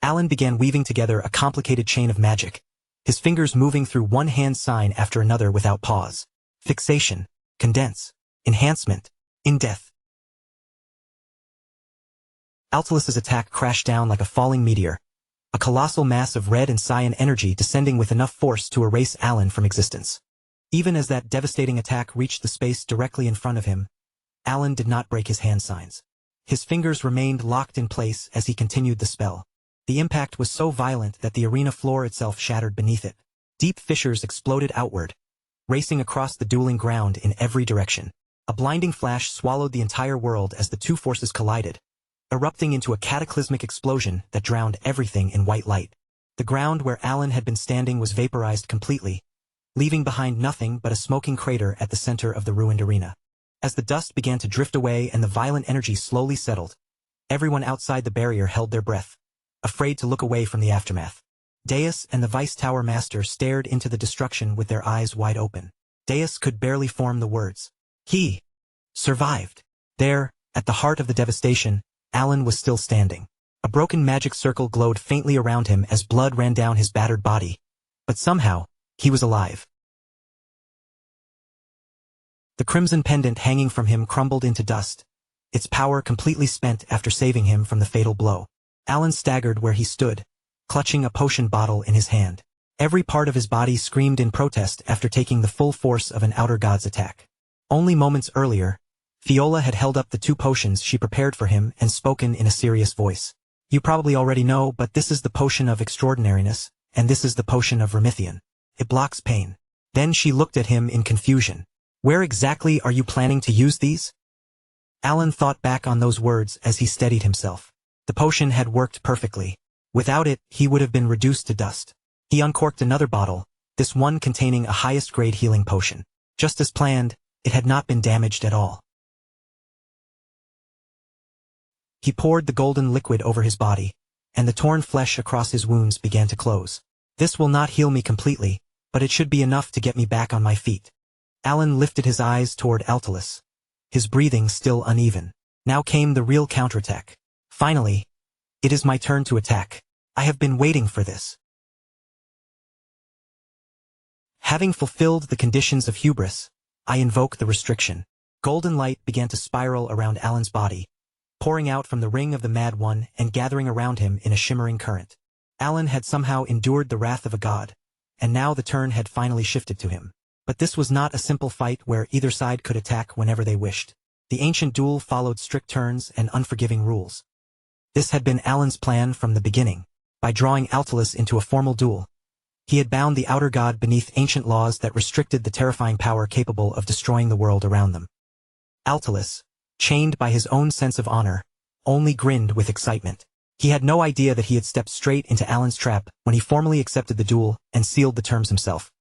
Alan began weaving together a complicated chain of magic, his fingers moving through one hand sign after another without pause. Fixation, condense, enhancement, in-death. Altalus's attack crashed down like a falling meteor, a colossal mass of red and cyan energy descending with enough force to erase Alan from existence. Even as that devastating attack reached the space directly in front of him, Alan did not break his hand signs. His fingers remained locked in place as he continued the spell. The impact was so violent that the arena floor itself shattered beneath it. Deep fissures exploded outward, racing across the dueling ground in every direction. A blinding flash swallowed the entire world as the two forces collided, erupting into a cataclysmic explosion that drowned everything in white light. The ground where Alan had been standing was vaporized completely, leaving behind nothing but a smoking crater at the center of the ruined arena. As the dust began to drift away and the violent energy slowly settled, everyone outside the barrier held their breath, afraid to look away from the aftermath. Deus and the Vice Tower Master stared into the destruction with their eyes wide open. Deus could barely form the words. He survived. There, at the heart of the devastation, Alan was still standing. A broken magic circle glowed faintly around him as blood ran down his battered body. But somehow, he was alive. The crimson pendant hanging from him crumbled into dust, its power completely spent after saving him from the fatal blow. Alan staggered where he stood, clutching a potion bottle in his hand. Every part of his body screamed in protest after taking the full force of an outer god's attack. Only moments earlier, Fiola had held up the 2 potions she prepared for him and spoken in a serious voice. You probably already know, but this is the potion of extraordinariness, and this is the potion of remithion. It blocks pain. Then she looked at him in confusion. Where exactly are you planning to use these? Alan thought back on those words as he steadied himself. The potion had worked perfectly. Without it, he would have been reduced to dust. He uncorked another bottle, this one containing a highest-grade healing potion. Just as planned, it had not been damaged at all. He poured the golden liquid over his body, and the torn flesh across his wounds began to close. This will not heal me completely, but it should be enough to get me back on my feet. Alan lifted his eyes toward Altalus, his breathing still uneven. Now came the real counterattack. Finally, it is my turn to attack. I have been waiting for this. Having fulfilled the conditions of hubris, I invoke the restriction. Golden light began to spiral around Alan's body, pouring out from the ring of the Mad One and gathering around him in a shimmering current. Alan had somehow endured the wrath of a god, and now the turn had finally shifted to him. But this was not a simple fight where either side could attack whenever they wished. The ancient duel followed strict turns and unforgiving rules. This had been Alan's plan from the beginning. By drawing Altalus into a formal duel, he had bound the outer god beneath ancient laws that restricted the terrifying power capable of destroying the world around them. Altalus, chained by his own sense of honor, only grinned with excitement. He had no idea that he had stepped straight into Alan's trap when he formally accepted the duel and sealed the terms himself.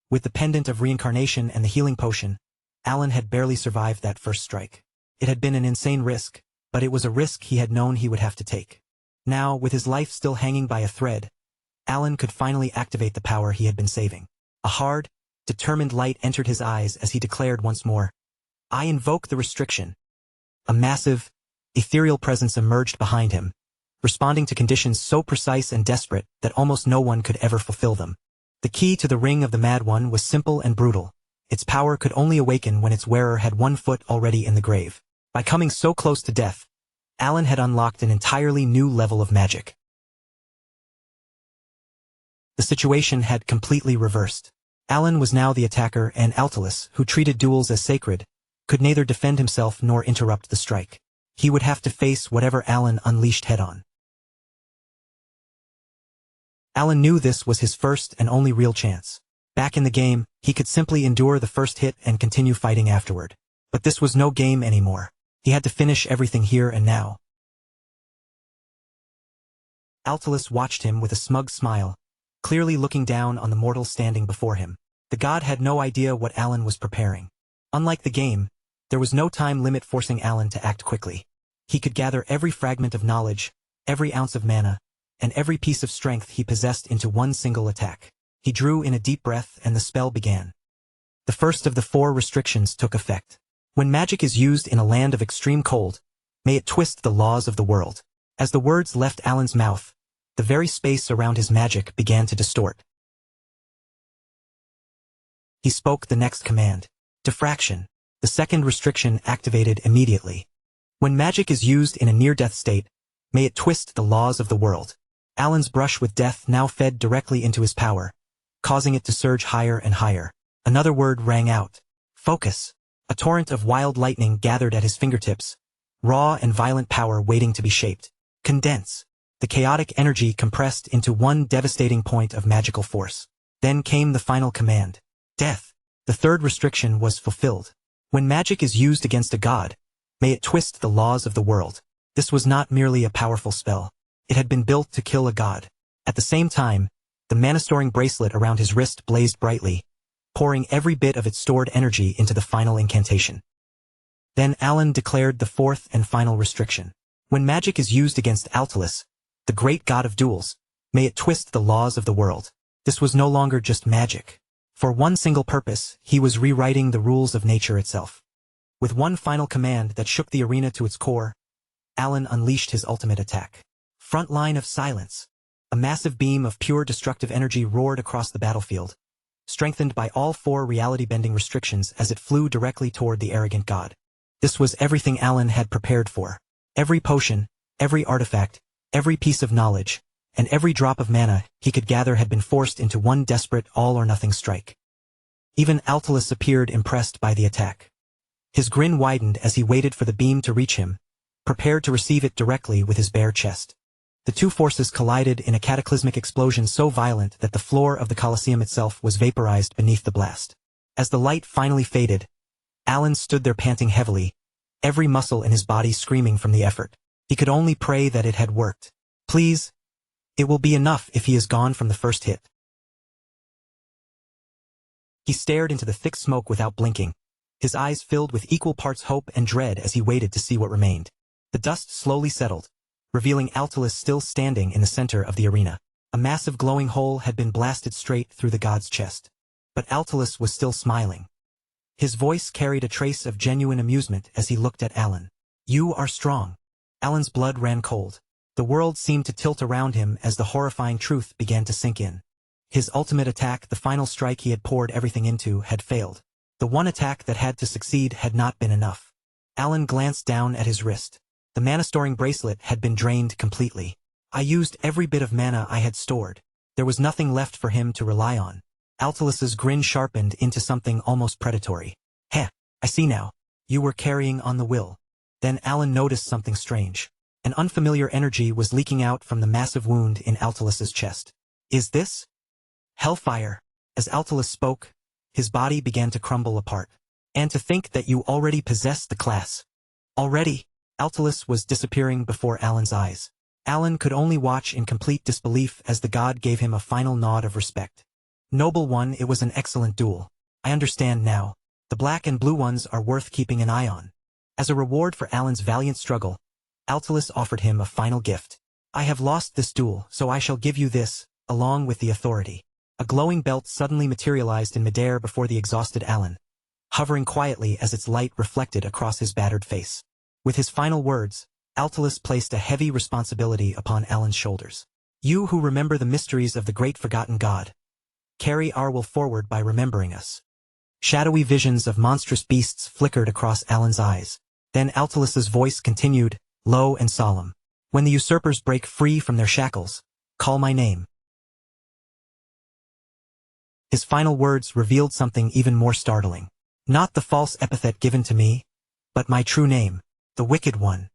With the pendant of reincarnation and the healing potion, Alan had barely survived that first strike. It had been an insane risk, but it was a risk he had known he would have to take. Now, with his life still hanging by a thread, Alan could finally activate the power he had been saving. A hard, determined light entered his eyes as he declared once more, "I invoke the restriction." A massive, ethereal presence emerged behind him, responding to conditions so precise and desperate that almost no one could ever fulfill them. The key to the ring of the Mad One was simple and brutal. Its power could only awaken when its wearer had one foot already in the grave. By coming so close to death, Alan had unlocked an entirely new level of magic. The situation had completely reversed. Alan was now the attacker, and Altalus, who treated duels as sacred, could neither defend himself nor interrupt the strike. He would have to face whatever Alan unleashed head-on. Alan knew this was his first and only real chance. Back in the game, he could simply endure the first hit and continue fighting afterward. But this was no game anymore. He had to finish everything here and now. Altalus watched him with a smug smile, clearly looking down on the mortal standing before him. The god had no idea what Alan was preparing. Unlike the game, there was no time limit forcing Alan to act quickly. He could gather every fragment of knowledge, every ounce of mana, and every piece of strength he possessed into one single attack. He drew in a deep breath and the spell began. The first of the 4 restrictions took effect. When magic is used in a land of extreme cold, may it twist the laws of the world. As the words left Alan's mouth, the very space around his magic began to distort. He spoke the next command. Diffraction. The second restriction activated immediately. When magic is used in a near-death state, may it twist the laws of the world. Alan's brush with death now fed directly into his power, causing it to surge higher and higher. Another word rang out. Focus. A torrent of wild lightning gathered at his fingertips, raw and violent power waiting to be shaped. Condense. The chaotic energy compressed into one devastating point of magical force. Then came the final command. Death. The third restriction was fulfilled. When magic is used against a god, may it twist the laws of the world. This was not merely a powerful spell. It had been built to kill a god. At the same time, the mana-storing bracelet around his wrist blazed brightly, pouring every bit of its stored energy into the final incantation. Then Alan declared the 4th and final restriction. When magic is used against Altalus, the great god of duels, may it twist the laws of the world. This was no longer just magic. For one single purpose, he was rewriting the rules of nature itself. With one final command that shook the arena to its core, Alan unleashed his ultimate attack. Front line of silence. A massive beam of pure destructive energy roared across the battlefield, strengthened by all 4 reality-bending restrictions as it flew directly toward the arrogant god. This was everything Alan had prepared for. Every potion, every artifact, every piece of knowledge, and every drop of mana he could gather had been forced into one desperate all-or-nothing strike. Even Altalus appeared impressed by the attack. His grin widened as he waited for the beam to reach him, prepared to receive it directly with his bare chest. The 2 forces collided in a cataclysmic explosion so violent that the floor of the Colosseum itself was vaporized beneath the blast. As the light finally faded, Alan stood there panting heavily, every muscle in his body screaming from the effort. He could only pray that it had worked. Please, it will be enough if he is gone from the first hit. He stared into the thick smoke without blinking, his eyes filled with equal parts hope and dread as he waited to see what remained. The dust slowly settled, revealing Altalus still standing in the center of the arena. A massive glowing hole had been blasted straight through the god's chest. But Altalus was still smiling. His voice carried a trace of genuine amusement as he looked at Alan. "You are strong." Alan's blood ran cold. The world seemed to tilt around him as the horrifying truth began to sink in. His ultimate attack, the final strike he had poured everything into, had failed. The one attack that had to succeed had not been enough. Alan glanced down at his wrist. The mana-storing bracelet had been drained completely. I used every bit of mana I had stored. There was nothing left for him to rely on. Altalus's grin sharpened into something almost predatory. "Heh, I see now. You were carrying on the will." Then Alan noticed something strange. An unfamiliar energy was leaking out from the massive wound in Altalus's chest. "Is this hellfire?" As Altalus spoke, his body began to crumble apart. "And to think that you already possess the class." Already? Altalus was disappearing before Alan's eyes. Alan could only watch in complete disbelief as the god gave him a final nod of respect. "Noble one, it was an excellent duel. I understand now. The black and blue ones are worth keeping an eye on." As a reward for Alan's valiant struggle, Altalus offered him a final gift. "I have lost this duel, so I shall give you this, along with the authority." A glowing belt suddenly materialized in midair before the exhausted Alan, hovering quietly as its light reflected across his battered face. With his final words, Altalus placed a heavy responsibility upon Alan's shoulders. "You who remember the mysteries of the great forgotten god, carry our will forward by remembering us." Shadowy visions of monstrous beasts flickered across Alan's eyes. Then Altalus's voice continued, low and solemn. "When the usurpers break free from their shackles, call my name." His final words revealed something even more startling. "Not the false epithet given to me, but my true name, the Wicked One."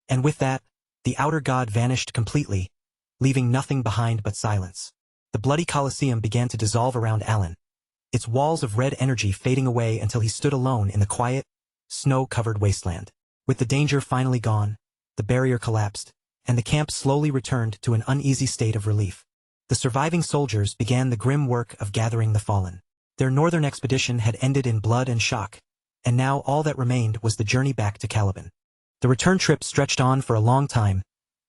And with that, the outer god vanished completely, leaving nothing behind but silence. The bloody Colosseum began to dissolve around Alan, its walls of red energy fading away until he stood alone in the quiet, snow-covered wasteland. With the danger finally gone, the barrier collapsed, and the camp slowly returned to an uneasy state of relief. The surviving soldiers began the grim work of gathering the fallen. Their northern expedition had ended in blood and shock, and now all that remained was the journey back to Caliban. The return trip stretched on for a long time,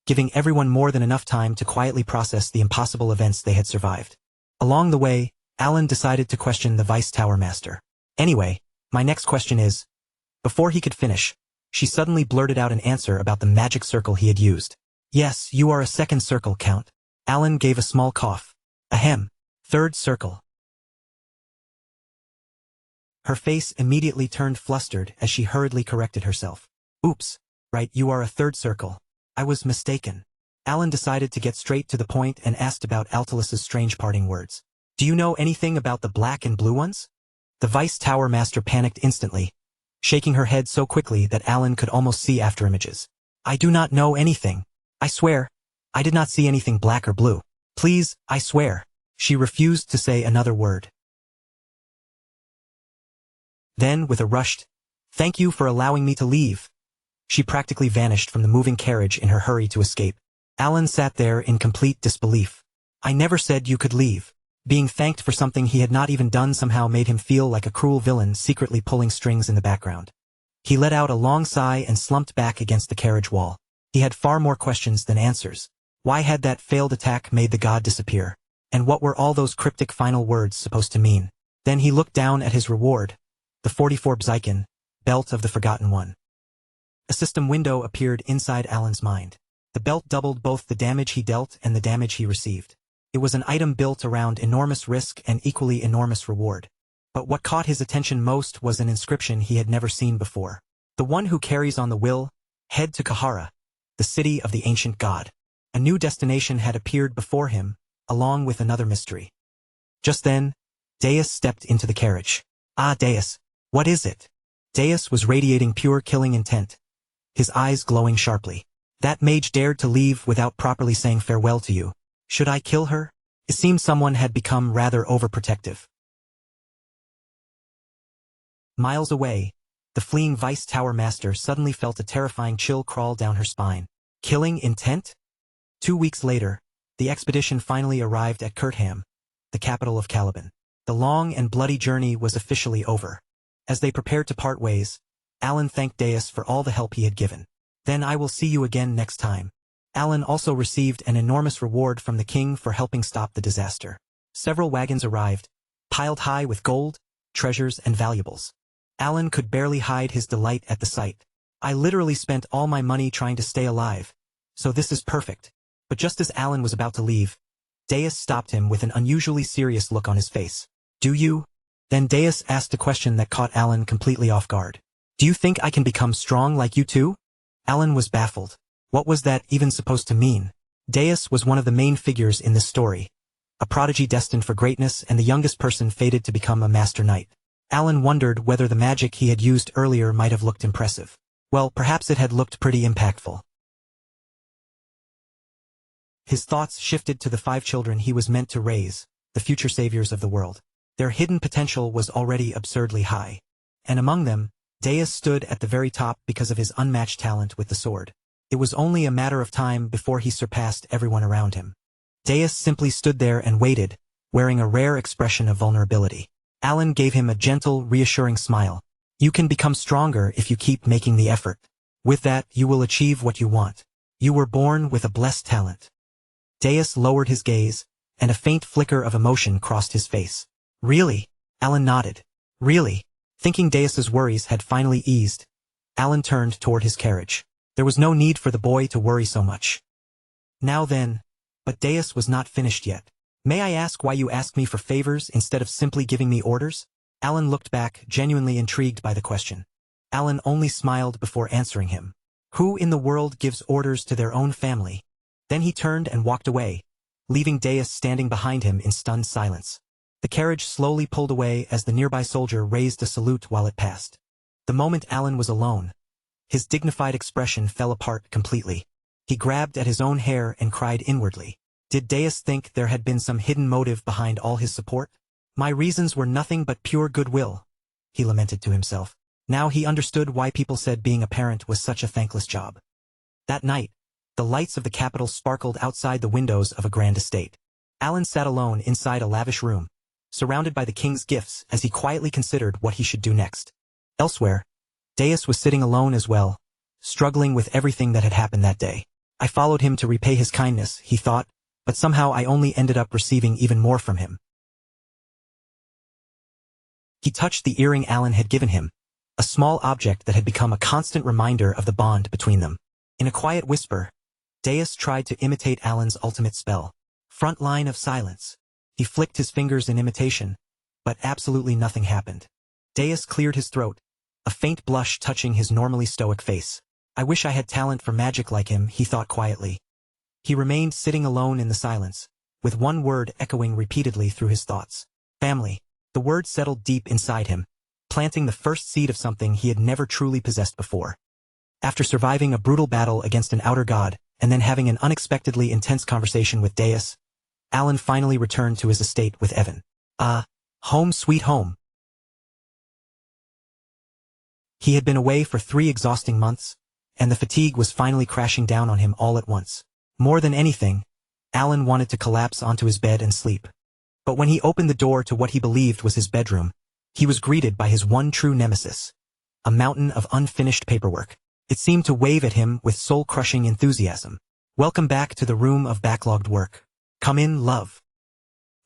giving everyone more than enough time to quietly process the impossible events they had survived. Along the way, Alan decided to question the Vice Tower Master. "Anyway, my next question is..." Before he could finish, she suddenly blurted out an answer about the magic circle he had used. "Yes, you are a second circle, Count." Alan gave a small cough. "Ahem. Third circle." Her face immediately turned flustered as she hurriedly corrected herself. "Oops, right, you are a third circle. I was mistaken." Alan decided to get straight to the point and asked about Altalus's strange parting words. "Do you know anything about the black and blue ones?" The Vice Tower Master panicked instantly, shaking her head so quickly that Alan could almost see after images. "I do not know anything. I swear, I did not see anything black or blue. Please, I swear." She refused to say another word. Then, with a rushed, "Thank you for allowing me to leave," she practically vanished from the moving carriage in her hurry to escape. Alan sat there in complete disbelief. "I never said you could leave." Being thanked for something he had not even done somehow made him feel like a cruel villain secretly pulling strings in the background. He let out a long sigh and slumped back against the carriage wall. He had far more questions than answers. Why had that failed attack made the god disappear? And what were all those cryptic final words supposed to mean? Then he looked down at his reward, the 44 Bzyken, Belt of the Forgotten One. A system window appeared inside Alan's mind. The belt doubled both the damage he dealt and the damage he received. It was an item built around enormous risk and equally enormous reward. But what caught his attention most was an inscription he had never seen before. "The one who carries on the will, head to Kahara, the city of the ancient god." A new destination had appeared before him, along with another mystery. Just then, Deus stepped into the carriage. "Ah, Deus, what is it?" Deus was radiating pure killing intent, his eyes glowing sharply. "That mage dared to leave without properly saying farewell to you. Should I kill her?" It seemed someone had become rather overprotective. Miles away, the fleeing Vice Tower Master suddenly felt a terrifying chill crawl down her spine. Killing intent? 2 weeks later, the expedition finally arrived at Kurtham, the capital of Caliban. The long and bloody journey was officially over. As they prepared to part ways, Alan thanked Deus for all the help he had given. "Then I will see you again next time." Alan also received an enormous reward from the king for helping stop the disaster. Several wagons arrived, piled high with gold, treasures, and valuables. Alan could barely hide his delight at the sight. I literally spent all my money trying to stay alive, so this is perfect. But just as Alan was about to leave, Deus stopped him with an unusually serious look on his face. Do you? Then Deus asked a question that caught Alan completely off guard. Do you think I can become strong like you too? Alan was baffled. What was that even supposed to mean? Deus was one of the main figures in this story, a prodigy destined for greatness and the youngest person fated to become a master knight. Alan wondered whether the magic he had used earlier might have looked impressive. Well, perhaps it had looked pretty impactful. His thoughts shifted to the 5 children he was meant to raise, the future saviors of the world. Their hidden potential was already absurdly high. And among them, Deus stood at the very top because of his unmatched talent with the sword. It was only a matter of time before he surpassed everyone around him. Deus simply stood there and waited, wearing a rare expression of vulnerability. Alan gave him a gentle, reassuring smile. You can become stronger if you keep making the effort. With that, you will achieve what you want. You were born with a blessed talent. Deus lowered his gaze, and a faint flicker of emotion crossed his face. Really? Alan nodded. Really? Thinking Deus's worries had finally eased, Alan turned toward his carriage. There was no need for the boy to worry so much. Now then, but Deus was not finished yet. May I ask why you ask me for favors instead of simply giving me orders? Alan looked back, genuinely intrigued by the question. Alan only smiled before answering him. Who in the world gives orders to their own family? Then he turned and walked away, leaving Deus standing behind him in stunned silence. The carriage slowly pulled away as the nearby soldier raised a salute while it passed. The moment Alan was alone, his dignified expression fell apart completely. He grabbed at his own hair and cried inwardly. Did Deus think there had been some hidden motive behind all his support? My reasons were nothing but pure goodwill, he lamented to himself. Now he understood why people said being a parent was such a thankless job. That night, the lights of the capital sparkled outside the windows of a grand estate. Alan sat alone inside a lavish room, surrounded by the king's gifts as he quietly considered what he should do next. Elsewhere, Deus was sitting alone as well, struggling with everything that had happened that day. I followed him to repay his kindness, he thought, but somehow I only ended up receiving even more from him. He touched the earring Alan had given him, a small object that had become a constant reminder of the bond between them. In a quiet whisper, Deus tried to imitate Alan's ultimate spell. Front line of silence. He flicked his fingers in imitation, but absolutely nothing happened. Deus cleared his throat, a faint blush touching his normally stoic face. I wish I had talent for magic like him, he thought quietly. He remained sitting alone in the silence, with one word echoing repeatedly through his thoughts. Family. The word settled deep inside him, planting the first seed of something he had never truly possessed before. After surviving a brutal battle against an outer god, and then having an unexpectedly intense conversation with Deus, Alan finally returned to his estate with Evan. Home sweet home. He had been away for 3 exhausting months, and the fatigue was finally crashing down on him all at once. More than anything, Alan wanted to collapse onto his bed and sleep. But when he opened the door to what he believed was his bedroom, he was greeted by his one true nemesis, a mountain of unfinished paperwork. It seemed to wave at him with soul-crushing enthusiasm. Welcome back to the room of backlogged work. Come in, love.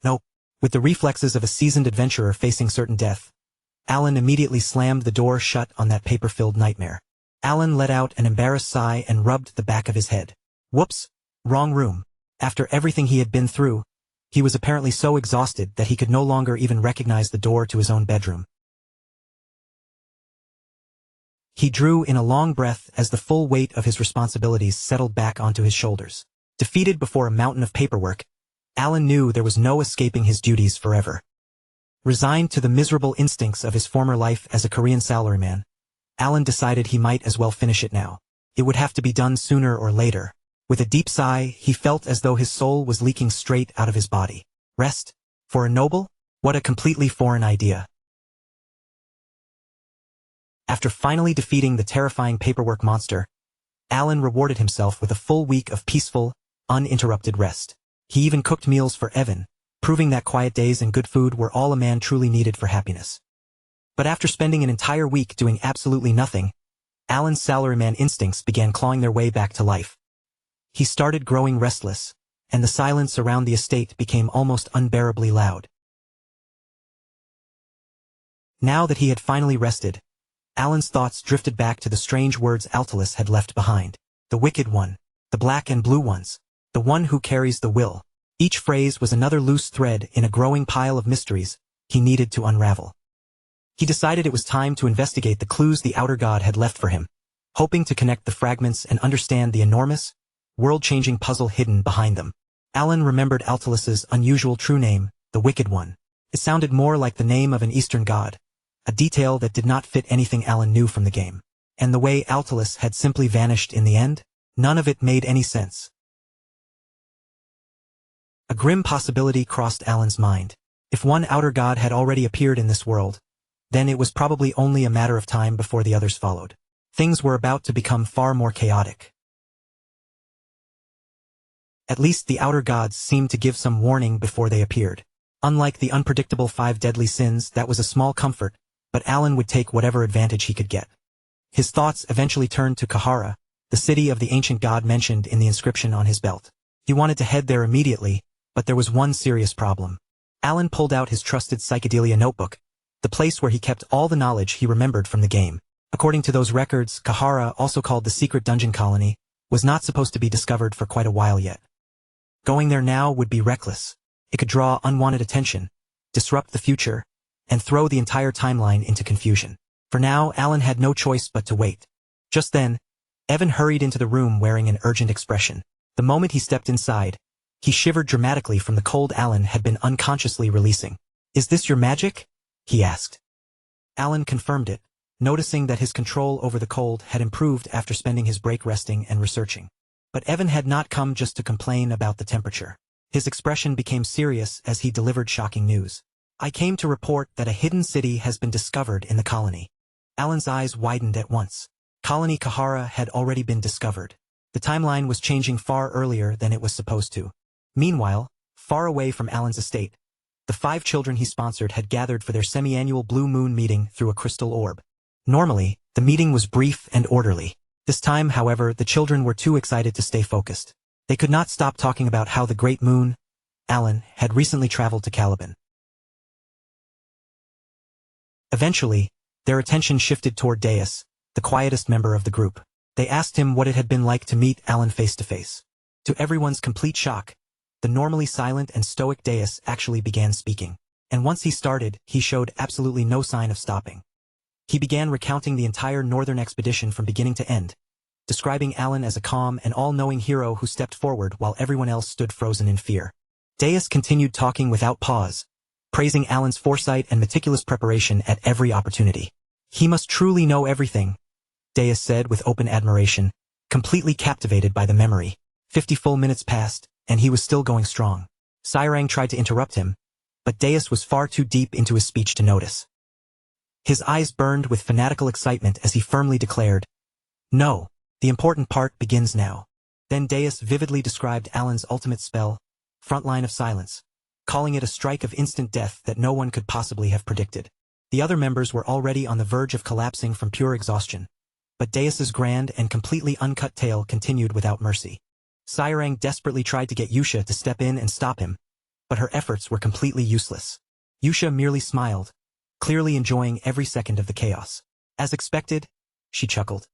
Nope. With the reflexes of a seasoned adventurer facing certain death, Alan immediately slammed the door shut on that paper-filled nightmare. Alan let out an embarrassed sigh and rubbed the back of his head. Whoops, wrong room. After everything he had been through, he was apparently so exhausted that he could no longer even recognize the door to his own bedroom. He drew in a long breath as the full weight of his responsibilities settled back onto his shoulders. Defeated before a mountain of paperwork, Alan knew there was no escaping his duties forever. Resigned to the miserable instincts of his former life as a Korean salaryman, Alan decided he might as well finish it now. It would have to be done sooner or later. With a deep sigh, he felt as though his soul was leaking straight out of his body. Rest? For a noble? What a completely foreign idea. After finally defeating the terrifying paperwork monster, Alan rewarded himself with a full week of peaceful, uninterrupted rest. He even cooked meals for Evan, proving that quiet days and good food were all a man truly needed for happiness. But after spending an entire week doing absolutely nothing, Alan's salaryman instincts began clawing their way back to life. He started growing restless, and the silence around the estate became almost unbearably loud. Now that he had finally rested, Alan's thoughts drifted back to the strange words Altalus had left behind. The wicked one, the black and blue ones, the one who carries the will. Each phrase was another loose thread in a growing pile of mysteries he needed to unravel. He decided it was time to investigate the clues the outer god had left for him, hoping to connect the fragments and understand the enormous, world-changing puzzle hidden behind them. Alan remembered Altalus's unusual true name, the Wicked One. It sounded more like the name of an Eastern god, a detail that did not fit anything Alan knew from the game. And the way Altalus had simply vanished in the end, none of it made any sense. A grim possibility crossed Alan's mind. If one outer god had already appeared in this world, then it was probably only a matter of time before the others followed. Things were about to become far more chaotic. At least the outer gods seemed to give some warning before they appeared. Unlike the unpredictable 5 deadly sins, that was a small comfort, but Alan would take whatever advantage he could get. His thoughts eventually turned to Kahara, the city of the ancient god mentioned in the inscription on his belt. He wanted to head there immediately, but there was one serious problem. Alan pulled out his trusted psychedelia notebook, the place where he kept all the knowledge he remembered from the game. According to those records, Kahara, also called the secret dungeon colony, was not supposed to be discovered for quite a while yet. Going there now would be reckless. It could draw unwanted attention, disrupt the future, and throw the entire timeline into confusion. For now, Alan had no choice but to wait. Just then, Evan hurried into the room wearing an urgent expression. The moment he stepped inside, he shivered dramatically from the cold Alan had been unconsciously releasing. "Is this your magic?" he asked. Alan confirmed it, noticing that his control over the cold had improved after spending his break resting and researching. But Evan had not come just to complain about the temperature. His expression became serious as he delivered shocking news. "I came to report that a hidden city has been discovered in the colony." Alan's eyes widened at once. Colony Kahara had already been discovered. The timeline was changing far earlier than it was supposed to. Meanwhile, far away from Alan's estate, the 5 children he sponsored had gathered for their semi-annual blue moon meeting through a crystal orb. Normally, the meeting was brief and orderly. This time, however, the children were too excited to stay focused. They could not stop talking about how the great moon, Alan, had recently traveled to Caliban. Eventually, their attention shifted toward Deus, the quietest member of the group. They asked him what it had been like to meet Alan face to face. To everyone's complete shock, the normally silent and stoic Deus actually began speaking. And once he started, he showed absolutely no sign of stopping. He began recounting the entire northern expedition from beginning to end, describing Alan as a calm and all-knowing hero who stepped forward while everyone else stood frozen in fear. Deus continued talking without pause, praising Alan's foresight and meticulous preparation at every opportunity. "He must truly know everything," Deus said with open admiration, completely captivated by the memory. 50 full minutes passed, and he was still going strong. Sairang tried to interrupt him, but Deus was far too deep into his speech to notice. His eyes burned with fanatical excitement as he firmly declared, "No, the important part begins now." Then Deus vividly described Alan's ultimate spell, Frontline of Silence, calling it a strike of instant death that no one could possibly have predicted. The other members were already on the verge of collapsing from pure exhaustion, but Deus's grand and completely uncut tale continued without mercy. Sairang desperately tried to get Yusha to step in and stop him, but her efforts were completely useless. Yusha merely smiled, clearly enjoying every second of the chaos. "As expected," she chuckled.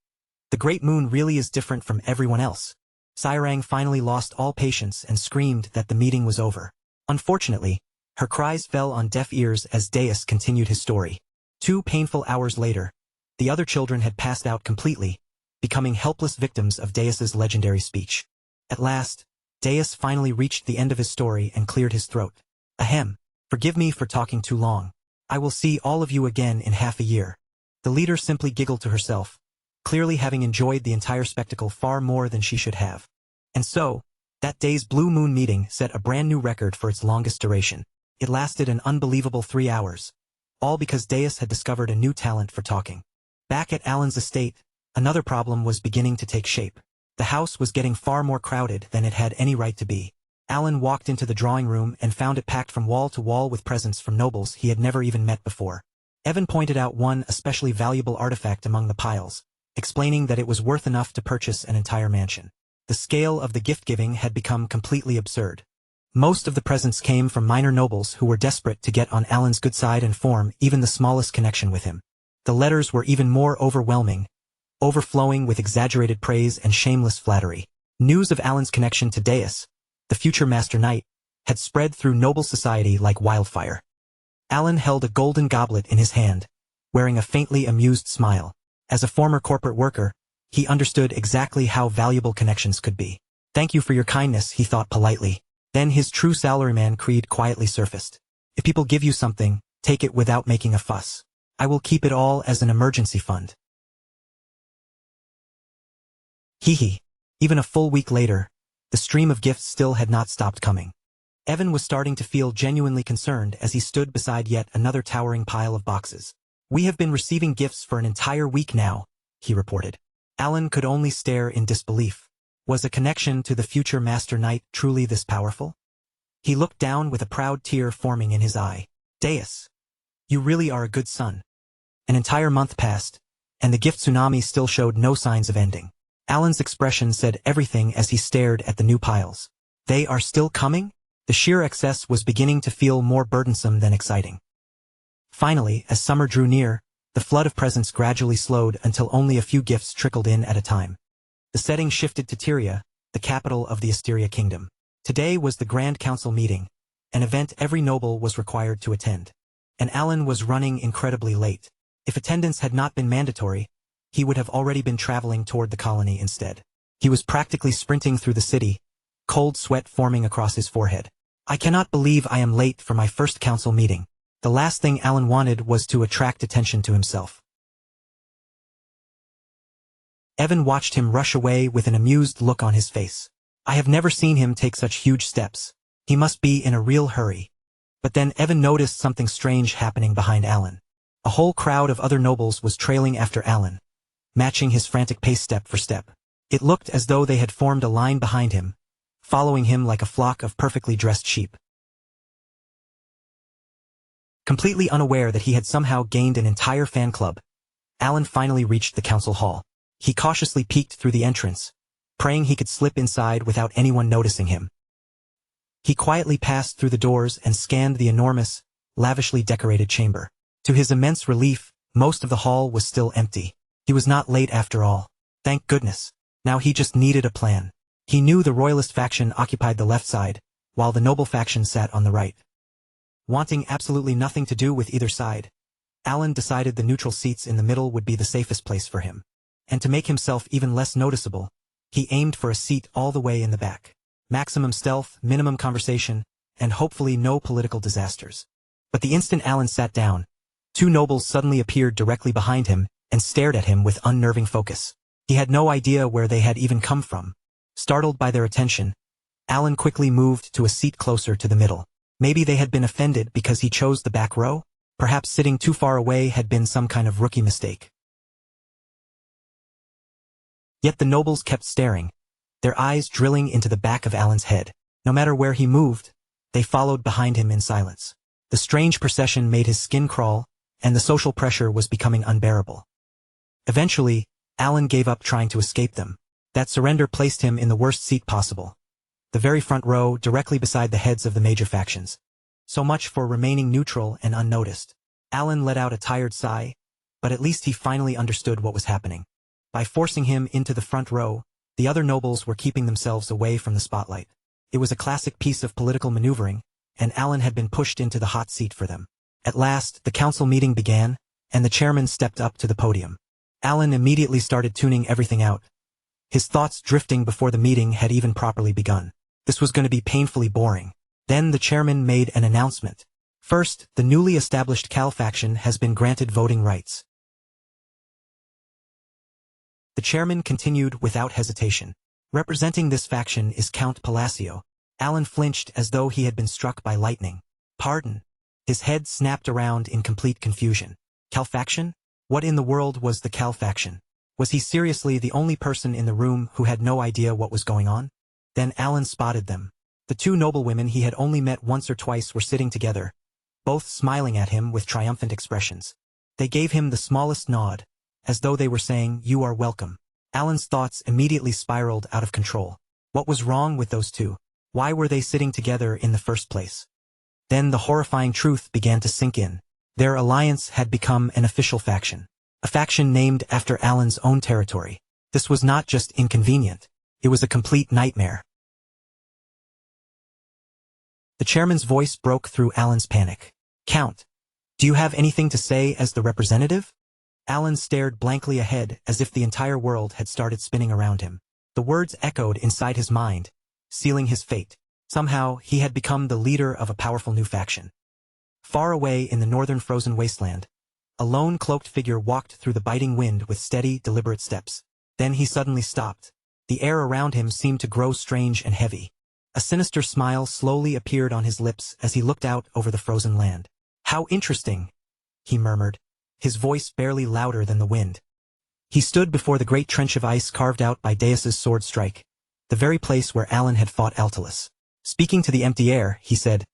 "The great moon really is different from everyone else." Sairang finally lost all patience and screamed that the meeting was over. Unfortunately, her cries fell on deaf ears as Deus continued his story. 2 painful hours later, the other children had passed out completely, becoming helpless victims of Deus's legendary speech. At last, Deus finally reached the end of his story and cleared his throat. "Ahem, forgive me for talking too long. I will see all of you again in half a year." The leader simply giggled to herself, clearly having enjoyed the entire spectacle far more than she should have. And so, that day's Blue Moon meeting set a brand new record for its longest duration. It lasted an unbelievable 3 hours, all because Deus had discovered a new talent for talking. Back at Alan's estate, another problem was beginning to take shape. The house was getting far more crowded than it had any right to be. Alan walked into the drawing room and found it packed from wall to wall with presents from nobles he had never even met before. Evan pointed out one especially valuable artifact among the piles, explaining that it was worth enough to purchase an entire mansion. The scale of the gift-giving had become completely absurd. Most of the presents came from minor nobles who were desperate to get on Alan's good side and form even the smallest connection with him. The letters were even more overwhelming, overflowing with exaggerated praise and shameless flattery. News of Alan's connection to Deus, the future Master Knight, had spread through noble society like wildfire. Alan held a golden goblet in his hand, wearing a faintly amused smile. As a former corporate worker, he understood exactly how valuable connections could be. "Thank you for your kindness," he thought politely. Then his true salaryman creed quietly surfaced. "If people give you something, take it without making a fuss. I will keep it all as an emergency fund." Hee. Even a full week later, the stream of gifts still had not stopped coming. Evan was starting to feel genuinely concerned as he stood beside yet another towering pile of boxes. "We have been receiving gifts for an entire week now," he reported. Alan could only stare in disbelief. Was a connection to the future Master Knight truly this powerful? He looked down with a proud tear forming in his eye. "Deus, you really are a good son." An entire month passed, and the gift tsunami still showed no signs of ending. Alan's expression said everything as he stared at the new piles. They are still coming? The sheer excess was beginning to feel more burdensome than exciting. Finally, as summer drew near, the flood of presents gradually slowed until only a few gifts trickled in at a time. The setting shifted to Tyria, the capital of the Asteria Kingdom. Today was the Grand Council meeting, an event every noble was required to attend. And Alan was running incredibly late. If attendance had not been mandatory, he would have already been traveling toward the colony instead. He was practically sprinting through the city, cold sweat forming across his forehead. "I cannot believe I am late for my first council meeting." The last thing Alan wanted was to attract attention to himself. Evan watched him rush away with an amused look on his face. I have never seen him take such huge steps. He must be in a real hurry. But then Evan noticed something strange happening behind Alan. A whole crowd of other nobles was trailing after Alan, matching his frantic pace step for step. It looked as though they had formed a line behind him, following him like a flock of perfectly dressed sheep. Completely unaware that he had somehow gained an entire fan club, Alan finally reached the council hall. He cautiously peeked through the entrance, praying he could slip inside without anyone noticing him. He quietly passed through the doors and scanned the enormous, lavishly decorated chamber. To his immense relief, most of the hall was still empty. He was not late after all. Thank goodness. Now he just needed a plan. He knew the royalist faction occupied the left side, while the noble faction sat on the right. Wanting absolutely nothing to do with either side, Alan decided the neutral seats in the middle would be the safest place for him. And to make himself even less noticeable, he aimed for a seat all the way in the back. Maximum stealth, minimum conversation, and hopefully no political disasters. But the instant Alan sat down, two nobles suddenly appeared directly behind him and stared at him with unnerving focus. He had no idea where they had even come from. Startled by their attention, Alan quickly moved to a seat closer to the middle. Maybe they had been offended because he chose the back row? Perhaps sitting too far away had been some kind of rookie mistake. Yet the nobles kept staring, their eyes drilling into the back of Alan's head. No matter where he moved, they followed behind him in silence. The strange procession made his skin crawl, and the social pressure was becoming unbearable. Eventually, Alan gave up trying to escape them. That surrender placed him in the worst seat possible, the very front row directly beside the heads of the major factions. So much for remaining neutral and unnoticed. Alan let out a tired sigh, but at least he finally understood what was happening. By forcing him into the front row, the other nobles were keeping themselves away from the spotlight. It was a classic piece of political maneuvering, and Alan had been pushed into the hot seat for them. At last, the council meeting began, and the chairman stepped up to the podium. Alan immediately started tuning everything out, his thoughts drifting before the meeting had even properly begun. This was going to be painfully boring. Then the chairman made an announcement. First, the newly established Cal faction has been granted voting rights. The chairman continued without hesitation. Representing this faction is Count Palacio. Alan flinched as though he had been struck by lightning. Pardon? His head snapped around in complete confusion. Cal faction? What in the world was the Cal faction? Was he seriously the only person in the room who had no idea what was going on? Then Alan spotted them. The two noblewomen he had only met once or twice were sitting together, both smiling at him with triumphant expressions. They gave him the smallest nod, as though they were saying, "You are welcome." Alan's thoughts immediately spiraled out of control. What was wrong with those two? Why were they sitting together in the first place? Then the horrifying truth began to sink in. Their alliance had become an official faction. A faction named after Alan's own territory. This was not just inconvenient. It was a complete nightmare. The chairman's voice broke through Alan's panic. "Count, do you have anything to say as the representative?" Alan stared blankly ahead as if the entire world had started spinning around him. The words echoed inside his mind, sealing his fate. Somehow, he had become the leader of a powerful new faction. Far away in the northern frozen wasteland, a lone cloaked figure walked through the biting wind with steady, deliberate steps. Then he suddenly stopped. The air around him seemed to grow strange and heavy. A sinister smile slowly appeared on his lips as he looked out over the frozen land. "How interesting," he murmured, his voice barely louder than the wind. He stood before the great trench of ice carved out by Deus's sword strike, the very place where Alan had fought Altalus. Speaking to the empty air, he said,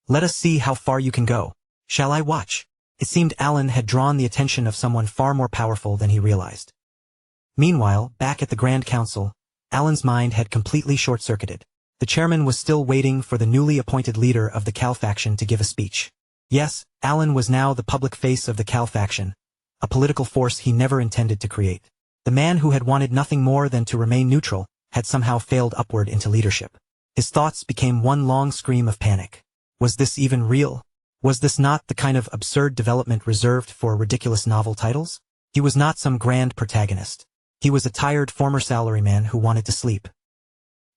"Let us see how far you can go. Shall I watch?" It seemed Alan had drawn the attention of someone far more powerful than he realized. Meanwhile, back at the Grand Council, Alan's mind had completely short-circuited. The chairman was still waiting for the newly appointed leader of the Cal faction to give a speech. Yes, Alan was now the public face of the Cal faction, a political force he never intended to create. The man who had wanted nothing more than to remain neutral had somehow failed upward into leadership. His thoughts became one long scream of panic. Was this even real? Was this not the kind of absurd development reserved for ridiculous novel titles? He was not some grand protagonist. He was a tired former salaryman who wanted to sleep.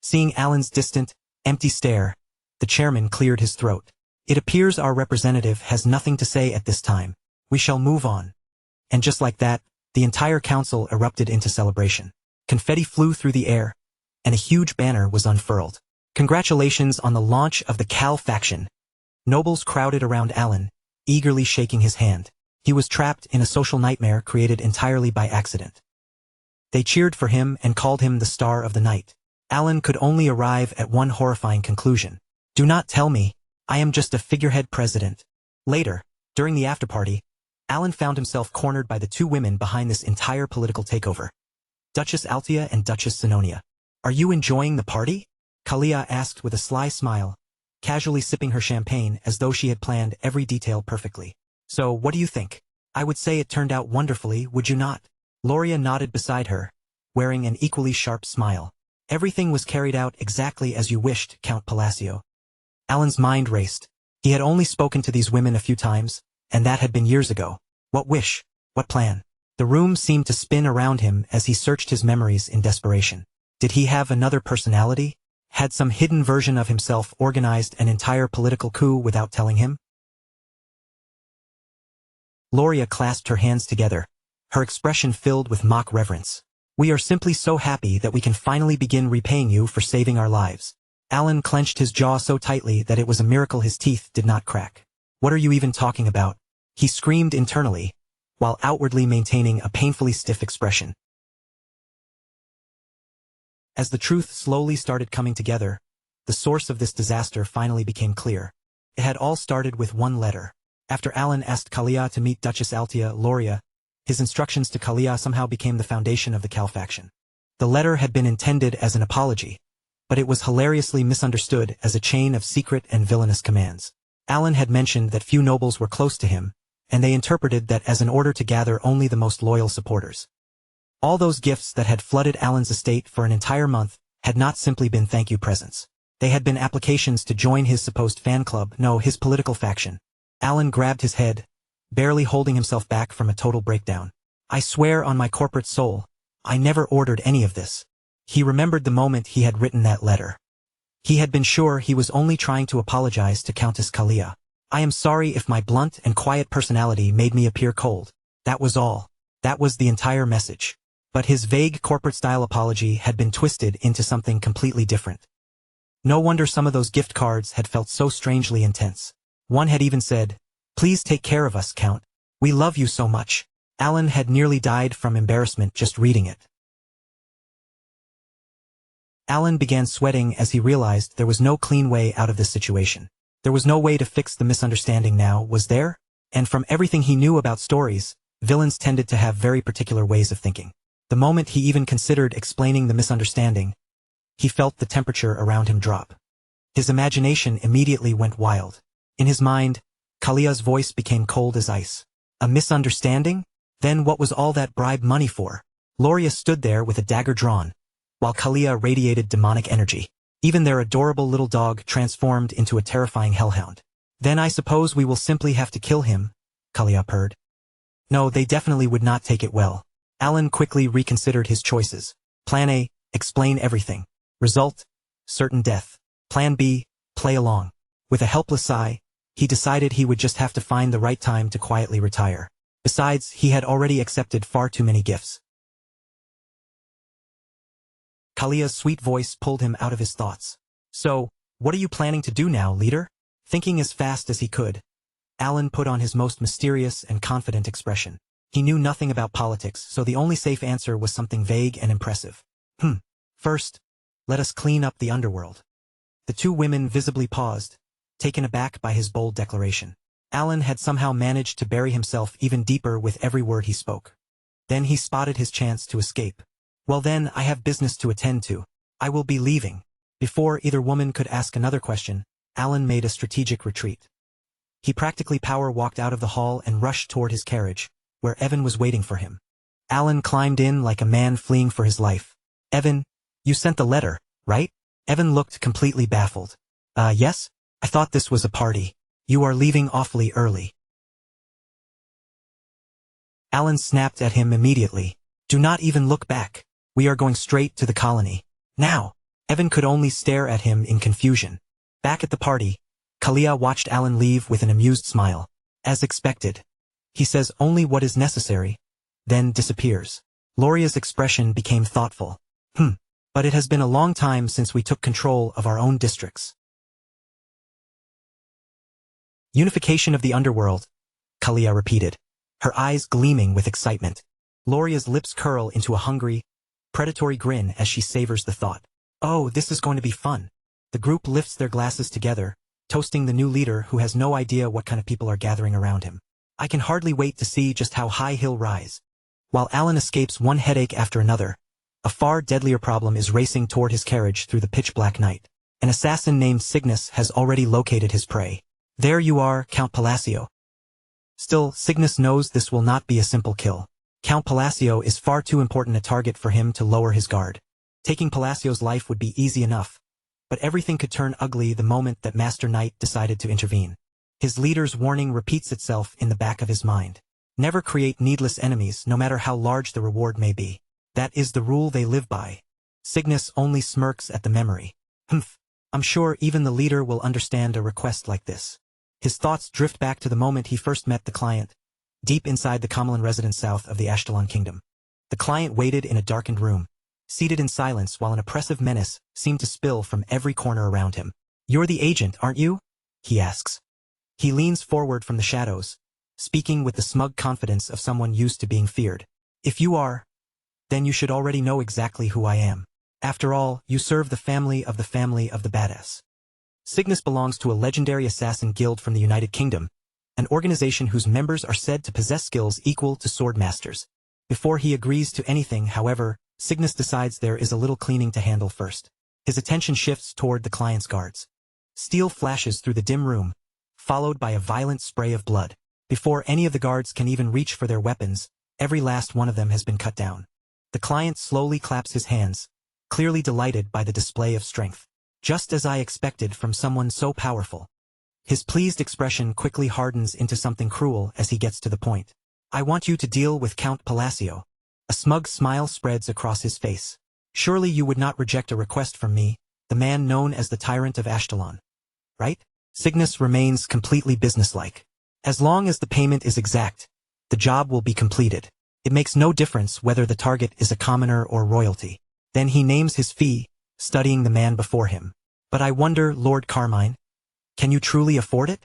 Seeing Alan's distant, empty stare, the chairman cleared his throat. "It appears our representative has nothing to say at this time. We shall move on." And just like that, the entire council erupted into celebration. Confetti flew through the air, and a huge banner was unfurled. "Congratulations on the launch of the Cal faction." Nobles crowded around Alan, eagerly shaking his hand. He was trapped in a social nightmare created entirely by accident. They cheered for him and called him the star of the night. Alan could only arrive at one horrifying conclusion. "Do not tell me, I am just a figurehead president." Later, during the afterparty, Alan found himself cornered by the two women behind this entire political takeover. Duchess Altia and Duchess Sinonia. "Are you enjoying the party?" Kalia asked with a sly smile, casually sipping her champagne as though she had planned every detail perfectly. "So, what do you think?" "I would say it turned out wonderfully, would you not?" Loria nodded beside her, wearing an equally sharp smile. "Everything was carried out exactly as you wished, Count Palacio." Alan's mind raced. He had only spoken to these women a few times, and that had been years ago. What wish? What plan? The room seemed to spin around him as he searched his memories in desperation. Did he have another personality? Had some hidden version of himself organized an entire political coup without telling him? Loria clasped her hands together, her expression filled with mock reverence. "We are simply so happy that we can finally begin repaying you for saving our lives." Alan clenched his jaw so tightly that it was a miracle his teeth did not crack. "What are you even talking about?" he screamed internally, while outwardly maintaining a painfully stiff expression. As the truth slowly started coming together, the source of this disaster finally became clear. It had all started with one letter. After Alan asked Kalia to meet Duchess Altia Loria, his instructions to Kalia somehow became the foundation of the Cal faction. The letter had been intended as an apology, but it was hilariously misunderstood as a chain of secret and villainous commands. Alan had mentioned that few nobles were close to him, and they interpreted that as an order to gather only the most loyal supporters. All those gifts that had flooded Alan's estate for an entire month had not simply been thank you presents. They had been applications to join his supposed fan club, no, his political faction. Alan grabbed his head, barely holding himself back from a total breakdown. "I swear on my corporate soul, I never ordered any of this." He remembered the moment he had written that letter. He had been sure he was only trying to apologize to Countess Kalia. "I am sorry if my blunt and quiet personality made me appear cold. That was all. That was the entire message." But his vague corporate-style apology had been twisted into something completely different. No wonder some of those gift cards had felt so strangely intense. One had even said, "Please take care of us, Count. We love you so much." Alan had nearly died from embarrassment just reading it. Alan began sweating as he realized there was no clean way out of this situation. There was no way to fix the misunderstanding now, was there? And from everything he knew about stories, villains tended to have very particular ways of thinking. The moment he even considered explaining the misunderstanding, he felt the temperature around him drop. His imagination immediately went wild. In his mind, Kalia's voice became cold as ice. A misunderstanding? Then what was all that bribe money for? Loria stood there with a dagger drawn, while Kalia radiated demonic energy. Even their adorable little dog transformed into a terrifying hellhound. Then I suppose we will simply have to kill him, Kalia purred. No, they definitely would not take it well. Alan quickly reconsidered his choices. Plan A, explain everything. Result, certain death. Plan B, play along. With a helpless sigh, he decided he would just have to find the right time to quietly retire. Besides, he had already accepted far too many gifts. Kalia's sweet voice pulled him out of his thoughts. So, what are you planning to do now, leader? Thinking as fast as he could, Alan put on his most mysterious and confident expression. He knew nothing about politics, so the only safe answer was something vague and impressive. First, let us clean up the underworld. The two women visibly paused, taken aback by his bold declaration. Alan had somehow managed to bury himself even deeper with every word he spoke. Then he spotted his chance to escape. Well then, I have business to attend to. I will be leaving. Before either woman could ask another question, Alan made a strategic retreat. He practically power-walked out of the hall and rushed toward his carriage, where Evan was waiting for him. Alan climbed in like a man fleeing for his life. Evan, you sent the letter, right? Evan looked completely baffled. Yes? I thought this was a party. You are leaving awfully early. Alan snapped at him immediately. Do not even look back. We are going straight to the colony. Now! Evan could only stare at him in confusion. Back at the party, Kalia watched Alan leave with an amused smile. As expected. He says only what is necessary, then disappears. Loria's expression became thoughtful. But it has been a long time since we took control of our own districts. Unification of the underworld, Kalia repeated, her eyes gleaming with excitement. Loria's lips curl into a hungry, predatory grin as she savors the thought. Oh, this is going to be fun. The group lifts their glasses together, toasting the new leader who has no idea what kind of people are gathering around him. I can hardly wait to see just how high he'll rise. While Alan escapes one headache after another, a far deadlier problem is racing toward his carriage through the pitch-black night. An assassin named Cygnus has already located his prey. There you are, Count Palacio. Still, Cygnus knows this will not be a simple kill. Count Palacio is far too important a target for him to lower his guard. Taking Palacio's life would be easy enough, but everything could turn ugly the moment that Master Knight decided to intervene. His leader's warning repeats itself in the back of his mind. Never create needless enemies, no matter how large the reward may be. That is the rule they live by. Cygnus only smirks at the memory. I'm sure even the leader will understand a request like this. His thoughts drift back to the moment he first met the client, deep inside the Kamalan residence south of the Ashtalon kingdom. The client waited in a darkened room, seated in silence while an oppressive menace seemed to spill from every corner around him. You're the agent, aren't you? He asks. He leans forward from the shadows, speaking with the smug confidence of someone used to being feared. If you are, then you should already know exactly who I am. After all, you serve the family of the badass. Cygnus belongs to a legendary assassin guild from the United Kingdom, an organization whose members are said to possess skills equal to sword masters. Before he agrees to anything, however, Cygnus decides there is a little cleaning to handle first. His attention shifts toward the client's guards. Steel flashes through the dim room, followed by a violent spray of blood. Before any of the guards can even reach for their weapons, every last one of them has been cut down. The client slowly claps his hands, clearly delighted by the display of strength. Just as I expected from someone so powerful. His pleased expression quickly hardens into something cruel as he gets to the point. I want you to deal with Count Palacio. A smug smile spreads across his face. Surely you would not reject a request from me, the man known as the Tyrant of Ashtalon. Right? Cygnus remains completely businesslike. As long as the payment is exact, the job will be completed. It makes no difference whether the target is a commoner or royalty. Then he names his fee, studying the man before him. But I wonder, Lord Carmine, can you truly afford it?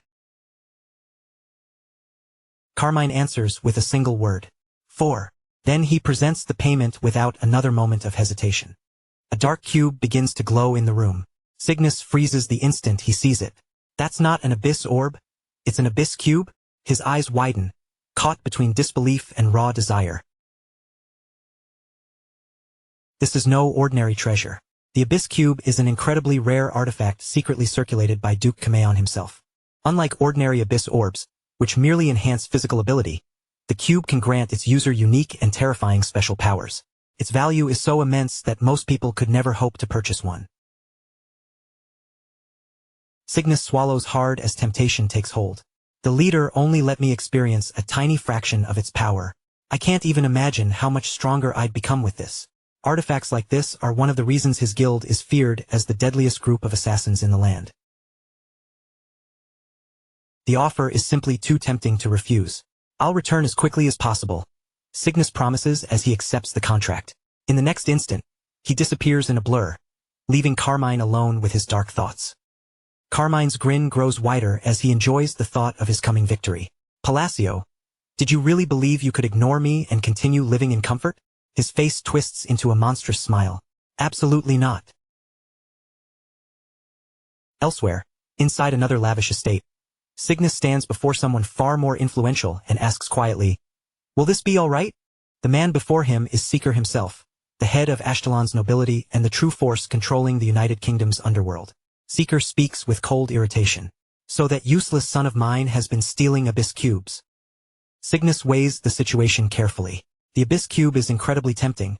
Carmine answers with a single word. 4. Then he presents the payment without another moment of hesitation. A dark cube begins to glow in the room. Cygnus freezes the instant he sees it. That's not an abyss orb, it's an abyss cube? His eyes widen, caught between disbelief and raw desire. This is no ordinary treasure. The Abyss Cube is an incredibly rare artifact secretly circulated by Duke Kameon himself. Unlike ordinary Abyss orbs, which merely enhance physical ability, the cube can grant its user unique and terrifying special powers. Its value is so immense that most people could never hope to purchase one. Cygnus swallows hard as temptation takes hold. The leader only let me experience a tiny fraction of its power. I can't even imagine how much stronger I'd become with this. Artifacts like this are one of the reasons his guild is feared as the deadliest group of assassins in the land. The offer is simply too tempting to refuse. I'll return as quickly as possible, Cygnus promises as he accepts the contract. In the next instant, he disappears in a blur, leaving Carmine alone with his dark thoughts. Carmine's grin grows wider as he enjoys the thought of his coming victory. Palacio, did you really believe you could ignore me and continue living in comfort? His face twists into a monstrous smile. Absolutely not. Elsewhere, inside another lavish estate, Cygnus stands before someone far more influential and asks quietly, "Will this be all right?" The man before him is Seeker himself, the head of Ashkelon's nobility and the true force controlling the United Kingdom's underworld. Seeker speaks with cold irritation. "So that useless son of mine has been stealing Abyss Cubes." Cygnus weighs the situation carefully. The Abyss Cube is incredibly tempting,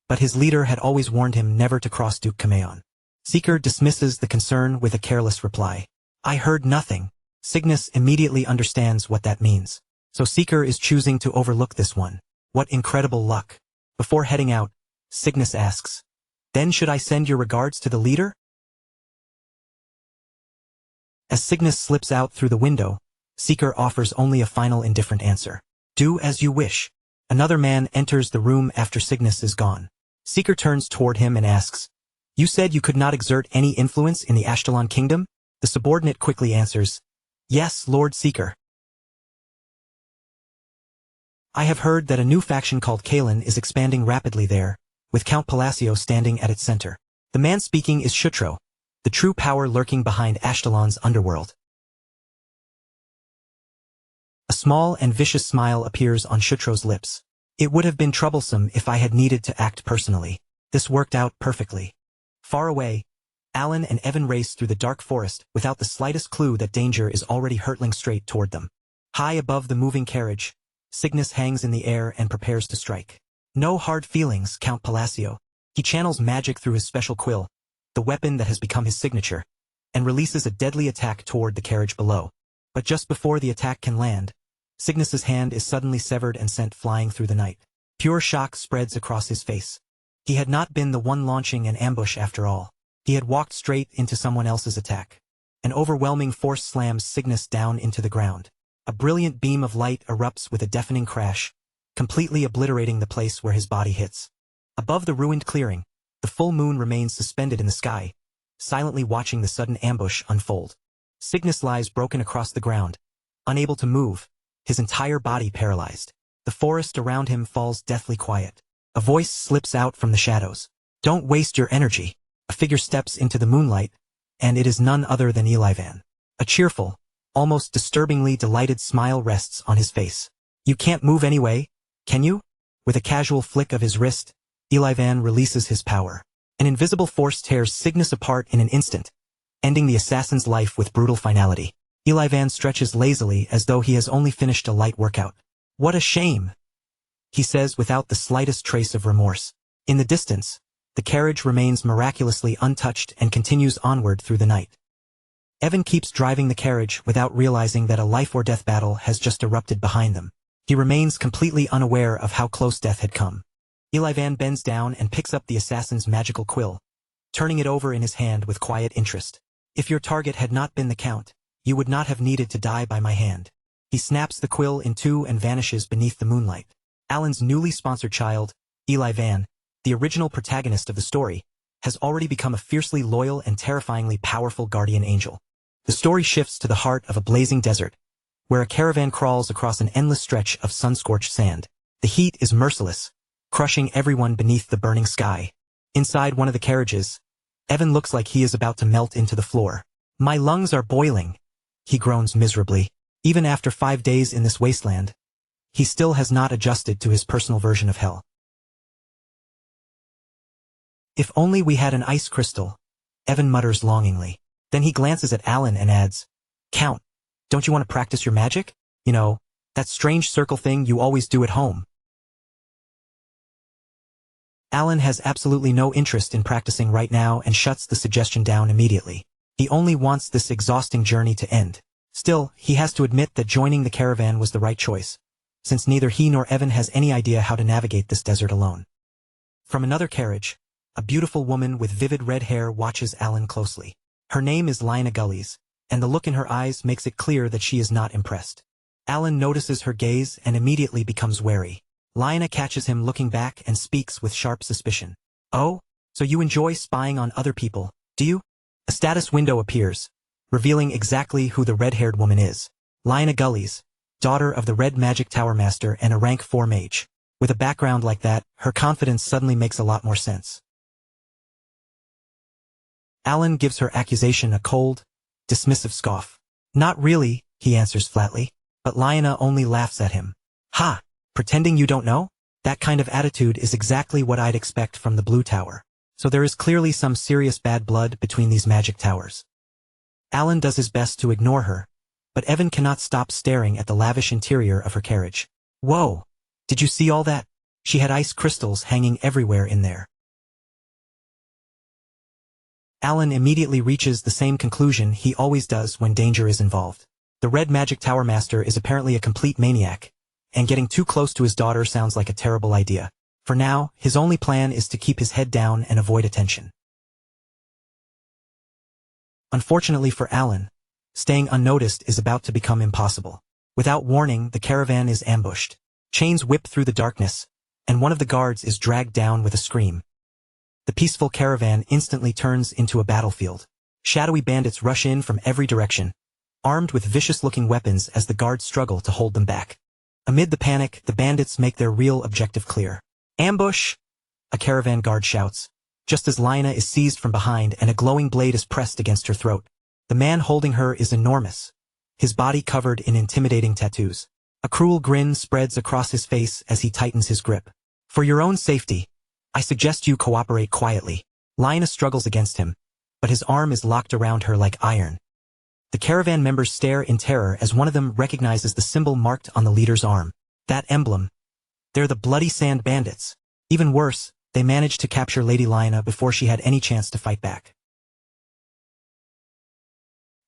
but his leader had always warned him never to cross Duke Kameon. Seeker dismisses the concern with a careless reply. "I heard nothing." Cygnus immediately understands what that means. So Seeker is choosing to overlook this one. What incredible luck. Before heading out, Cygnus asks, "Then should I send your regards to the leader?" As Cygnus slips out through the window, Seeker offers only a final indifferent answer. "Do as you wish." Another man enters the room after Cygnus is gone. Seeker turns toward him and asks, "You said you could not exert any influence in the Ashkelon kingdom?" The subordinate quickly answers, "Yes, Lord Seeker. I have heard that a new faction called Kalen is expanding rapidly there, with Count Palacio standing at its center. The man speaking is Shutro, the true power lurking behind Ashkelon's underworld." A small and vicious smile appears on Shutro's lips. "It would have been troublesome if I had needed to act personally. This worked out perfectly." Far away, Alan and Evan race through the dark forest without the slightest clue that danger is already hurtling straight toward them. High above the moving carriage, Cygnus hangs in the air and prepares to strike. No hard feelings, Count Palacio. He channels magic through his special quill, the weapon that has become his signature, and releases a deadly attack toward the carriage below. But just before the attack can land, Cygnus's hand is suddenly severed and sent flying through the night. Pure shock spreads across his face. He had not been the one launching an ambush after all. He had walked straight into someone else's attack. An overwhelming force slams Cygnus down into the ground. A brilliant beam of light erupts with a deafening crash, completely obliterating the place where his body hits. Above the ruined clearing, the full moon remains suspended in the sky, silently watching the sudden ambush unfold. Cygnus lies broken across the ground, unable to move, his entire body paralyzed. The forest around him falls deathly quiet. A voice slips out from the shadows. "Don't waste your energy." A figure steps into the moonlight, and it is none other than Elivan. A cheerful, almost disturbingly delighted smile rests on his face. "You can't move anyway, can you?" With a casual flick of his wrist, Elivan releases his power. An invisible force tears Cygnus apart in an instant, ending the assassin's life with brutal finality. Elivan stretches lazily as though he has only finished a light workout. "What a shame," he says without the slightest trace of remorse. In the distance, the carriage remains miraculously untouched and continues onward through the night. Evan keeps driving the carriage without realizing that a life-or-death battle has just erupted behind them. He remains completely unaware of how close death had come. Elivan bends down and picks up the assassin's magical quill, turning it over in his hand with quiet interest. "If your target had not been the Count, you would not have needed to die by my hand." He snaps the quill in two and vanishes beneath the moonlight. Alan's newly sponsored child, Elivan, the original protagonist of the story, has already become a fiercely loyal and terrifyingly powerful guardian angel. The story shifts to the heart of a blazing desert, where a caravan crawls across an endless stretch of sun-scorched sand. The heat is merciless, crushing everyone beneath the burning sky. Inside one of the carriages, Evan looks like he is about to melt into the floor. "My lungs are boiling," he groans miserably. Even after 5 days in this wasteland, he still has not adjusted to his personal version of hell. If only we had an ice crystal, Evan mutters longingly. Then he glances at Alan and adds, Count, don't you want to practice your magic? You know, that strange circle thing you always do at home. Alan has absolutely no interest in practicing right now and shuts the suggestion down immediately. He only wants this exhausting journey to end. Still, he has to admit that joining the caravan was the right choice, since neither he nor Evan has any idea how to navigate this desert alone. From another carriage, a beautiful woman with vivid red hair watches Alan closely. Her name is Lina Gullies, and the look in her eyes makes it clear that she is not impressed. Alan notices her gaze and immediately becomes wary. Lina catches him looking back and speaks with sharp suspicion. Oh, so you enjoy spying on other people, do you? A status window appears, revealing exactly who the red-haired woman is. Lina Gullies, daughter of the Red Magic Tower Master and a rank 4 mage. With a background like that, her confidence suddenly makes a lot more sense. Alan gives her accusation a cold, dismissive scoff. Not really, he answers flatly, but Lina only laughs at him. Ha! Pretending you don't know? That kind of attitude is exactly what I'd expect from the Blue Tower. So there is clearly some serious bad blood between these magic towers. Alan does his best to ignore her, but Evan cannot stop staring at the lavish interior of her carriage. Whoa! Did you see all that? She had ice crystals hanging everywhere in there. Alan immediately reaches the same conclusion he always does when danger is involved. The Red Magic Tower Master is apparently a complete maniac, and getting too close to his daughter sounds like a terrible idea. For now, his only plan is to keep his head down and avoid attention. Unfortunately for Alan, staying unnoticed is about to become impossible. Without warning, the caravan is ambushed. Chains whip through the darkness, and one of the guards is dragged down with a scream. The peaceful caravan instantly turns into a battlefield. Shadowy bandits rush in from every direction, armed with vicious-looking weapons as the guards struggle to hold them back. Amid the panic, the bandits make their real objective clear. Ambush! A caravan guard shouts, just as Lina is seized from behind and a glowing blade is pressed against her throat. The man holding her is enormous, his body covered in intimidating tattoos. A cruel grin spreads across his face as he tightens his grip. For your own safety, I suggest you cooperate quietly. Lina struggles against him, but his arm is locked around her like iron. The caravan members stare in terror as one of them recognizes the symbol marked on the leader's arm. That emblem. They're the Bloody Sand Bandits. Even worse, they managed to capture Lady Lina before she had any chance to fight back.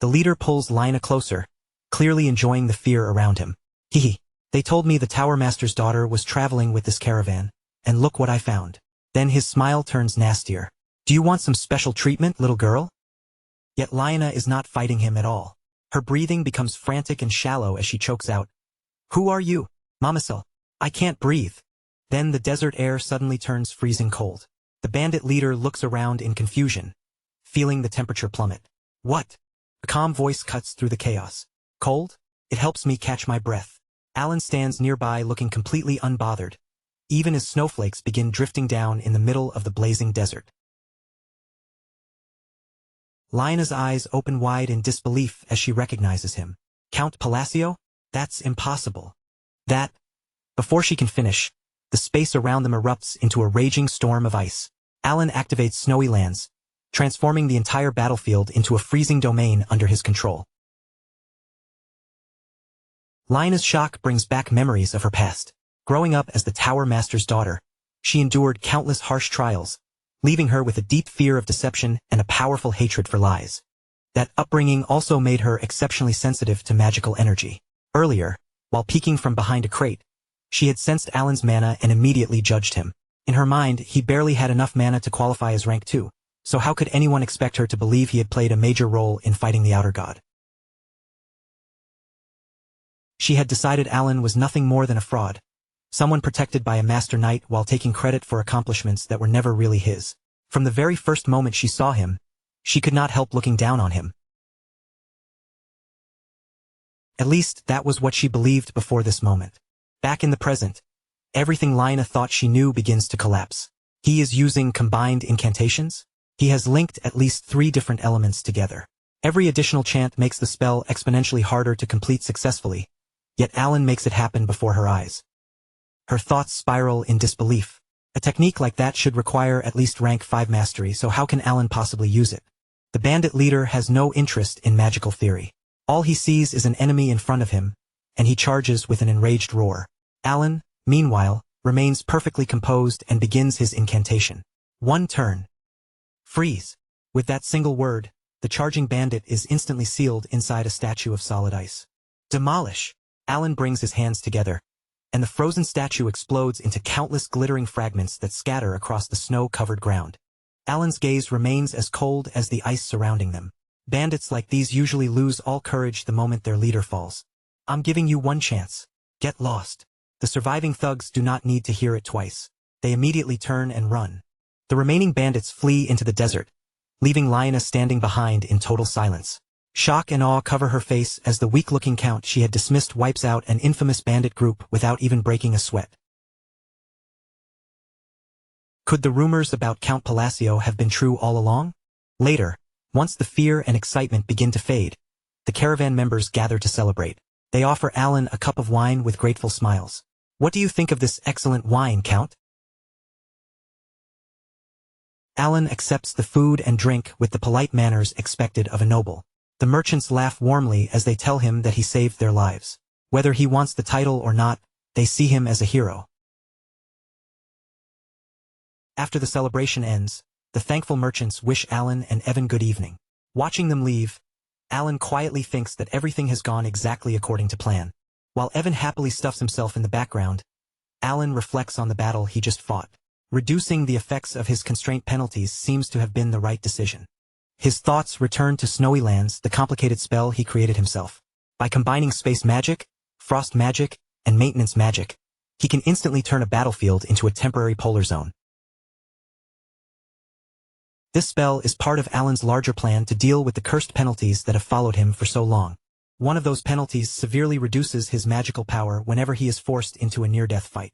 The leader pulls Lina closer, clearly enjoying the fear around him. Hee. They told me the Tower Master's daughter was traveling with this caravan, and look what I found. Then his smile turns nastier. Do you want some special treatment, little girl? Yet Lina is not fighting him at all. Her breathing becomes frantic and shallow as she chokes out. Who are you? Mamacil. I can't breathe. Then the desert air suddenly turns freezing cold. The bandit leader looks around in confusion, feeling the temperature plummet. What? A calm voice cuts through the chaos. Cold? It helps me catch my breath. Alan stands nearby looking completely unbothered, even as snowflakes begin drifting down in the middle of the blazing desert. Lina's eyes open wide in disbelief as she recognizes him. Count Palacio? That's impossible. Before she can finish, the space around them erupts into a raging storm of ice. Alan activates Snowy Lands, transforming the entire battlefield into a freezing domain under his control. Lina's shock brings back memories of her past. Growing up as the Tower Master's daughter, she endured countless harsh trials, leaving her with a deep fear of deception and a powerful hatred for lies. That upbringing also made her exceptionally sensitive to magical energy. Earlier, while peeking from behind a crate, she had sensed Alan's mana and immediately judged him. In her mind, he barely had enough mana to qualify as rank 2, so how could anyone expect her to believe he had played a major role in fighting the Outer God? She had decided Alan was nothing more than a fraud, someone protected by a master knight while taking credit for accomplishments that were never really his. From the very first moment she saw him, she could not help looking down on him. At least that was what she believed before this moment. Back in the present, everything Lina thought she knew begins to collapse. He is using combined incantations? He has linked at least 3 different elements together. Every additional chant makes the spell exponentially harder to complete successfully, yet Alan makes it happen before her eyes. Her thoughts spiral in disbelief. A technique like that should require at least rank 5 mastery, so how can Alan possibly use it? The bandit leader has no interest in magical theory. All he sees is an enemy in front of him, and he charges with an enraged roar. Alan, meanwhile, remains perfectly composed and begins his incantation. One turn. Freeze. With that single word, the charging bandit is instantly sealed inside a statue of solid ice. Demolish. Alan brings his hands together, and the frozen statue explodes into countless glittering fragments that scatter across the snow-covered ground. Alan's gaze remains as cold as the ice surrounding them. Bandits like these usually lose all courage the moment their leader falls. I'm giving you one chance. Get lost. The surviving thugs do not need to hear it twice. They immediately turn and run. The remaining bandits flee into the desert, leaving Lyanna standing behind in total silence. Shock and awe cover her face as the weak-looking count she had dismissed wipes out an infamous bandit group without even breaking a sweat. Could the rumors about Count Palacio have been true all along? Later, once the fear and excitement begin to fade, the caravan members gather to celebrate. They offer Alan a cup of wine with grateful smiles. What do you think of this excellent wine, Count? Alan accepts the food and drink with the polite manners expected of a noble. The merchants laugh warmly as they tell him that he saved their lives. Whether he wants the title or not, they see him as a hero. After the celebration ends, the thankful merchants wish Alan and Evan good evening. Watching them leave, Alan quietly thinks that everything has gone exactly according to plan. While Evan happily stuffs himself in the background, Alan reflects on the battle he just fought. Reducing the effects of his constraint penalties seems to have been the right decision. His thoughts return to Snowy Lands, the complicated spell he created himself. By combining space magic, frost magic, and maintenance magic, he can instantly turn a battlefield into a temporary polar zone. This spell is part of Alan's larger plan to deal with the cursed penalties that have followed him for so long. One of those penalties severely reduces his magical power whenever he is forced into a near-death fight,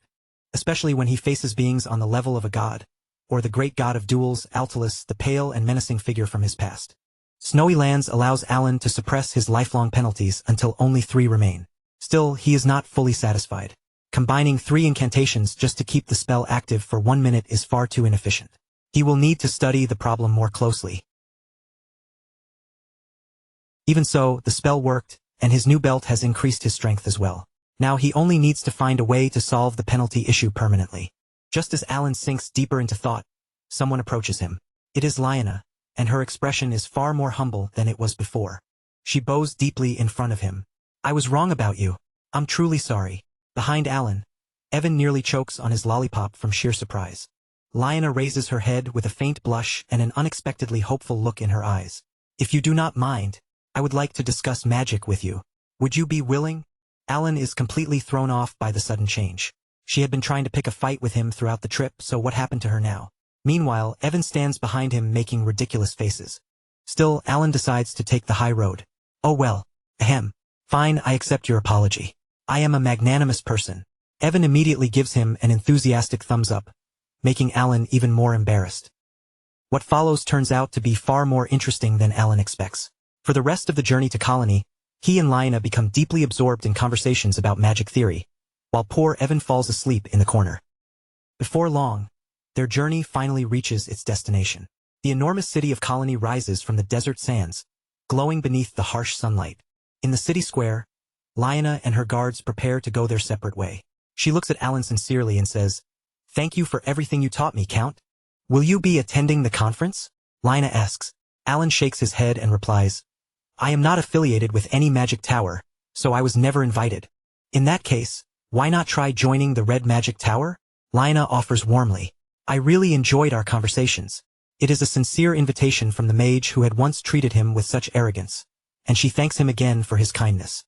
especially when he faces beings on the level of a god, or the great god of duels, Altalus, the pale and menacing figure from his past. Snowy Lands allows Alan to suppress his lifelong penalties until only 3 remain. Still, he is not fully satisfied. Combining 3 incantations just to keep the spell active for 1 minute is far too inefficient. He will need to study the problem more closely. Even so, the spell worked, and his new belt has increased his strength as well. Now he only needs to find a way to solve the penalty issue permanently. Just as Alan sinks deeper into thought, someone approaches him. It is Lyanna, and her expression is far more humble than it was before. She bows deeply in front of him. I was wrong about you. I'm truly sorry. Behind Alan, Evan nearly chokes on his lollipop from sheer surprise. Lyanna raises her head with a faint blush and an unexpectedly hopeful look in her eyes. If you do not mind, I would like to discuss magic with you. Would you be willing? Alan is completely thrown off by the sudden change. She had been trying to pick a fight with him throughout the trip, so what happened to her now? Meanwhile, Evan stands behind him making ridiculous faces. Still, Alan decides to take the high road. Oh well. Ahem. Fine, I accept your apology. I am a magnanimous person. Evan immediately gives him an enthusiastic thumbs up, making Alan even more embarrassed. What follows turns out to be far more interesting than Alan expects. For the rest of the journey to Colony, he and Lyanna become deeply absorbed in conversations about magic theory, while poor Evan falls asleep in the corner. Before long, their journey finally reaches its destination. The enormous city of Colony rises from the desert sands, glowing beneath the harsh sunlight. In the city square, Lyanna and her guards prepare to go their separate way. She looks at Alan sincerely and says, "Thank you for everything you taught me, Count. Will you be attending the conference?" Lyanna asks. Alan shakes his head and replies, "I am not affiliated with any magic tower, so I was never invited." In that case, why not try joining the Red Magic Tower? Lyanna offers warmly. I really enjoyed our conversations. It is a sincere invitation from the mage who had once treated him with such arrogance, and she thanks him again for his kindness.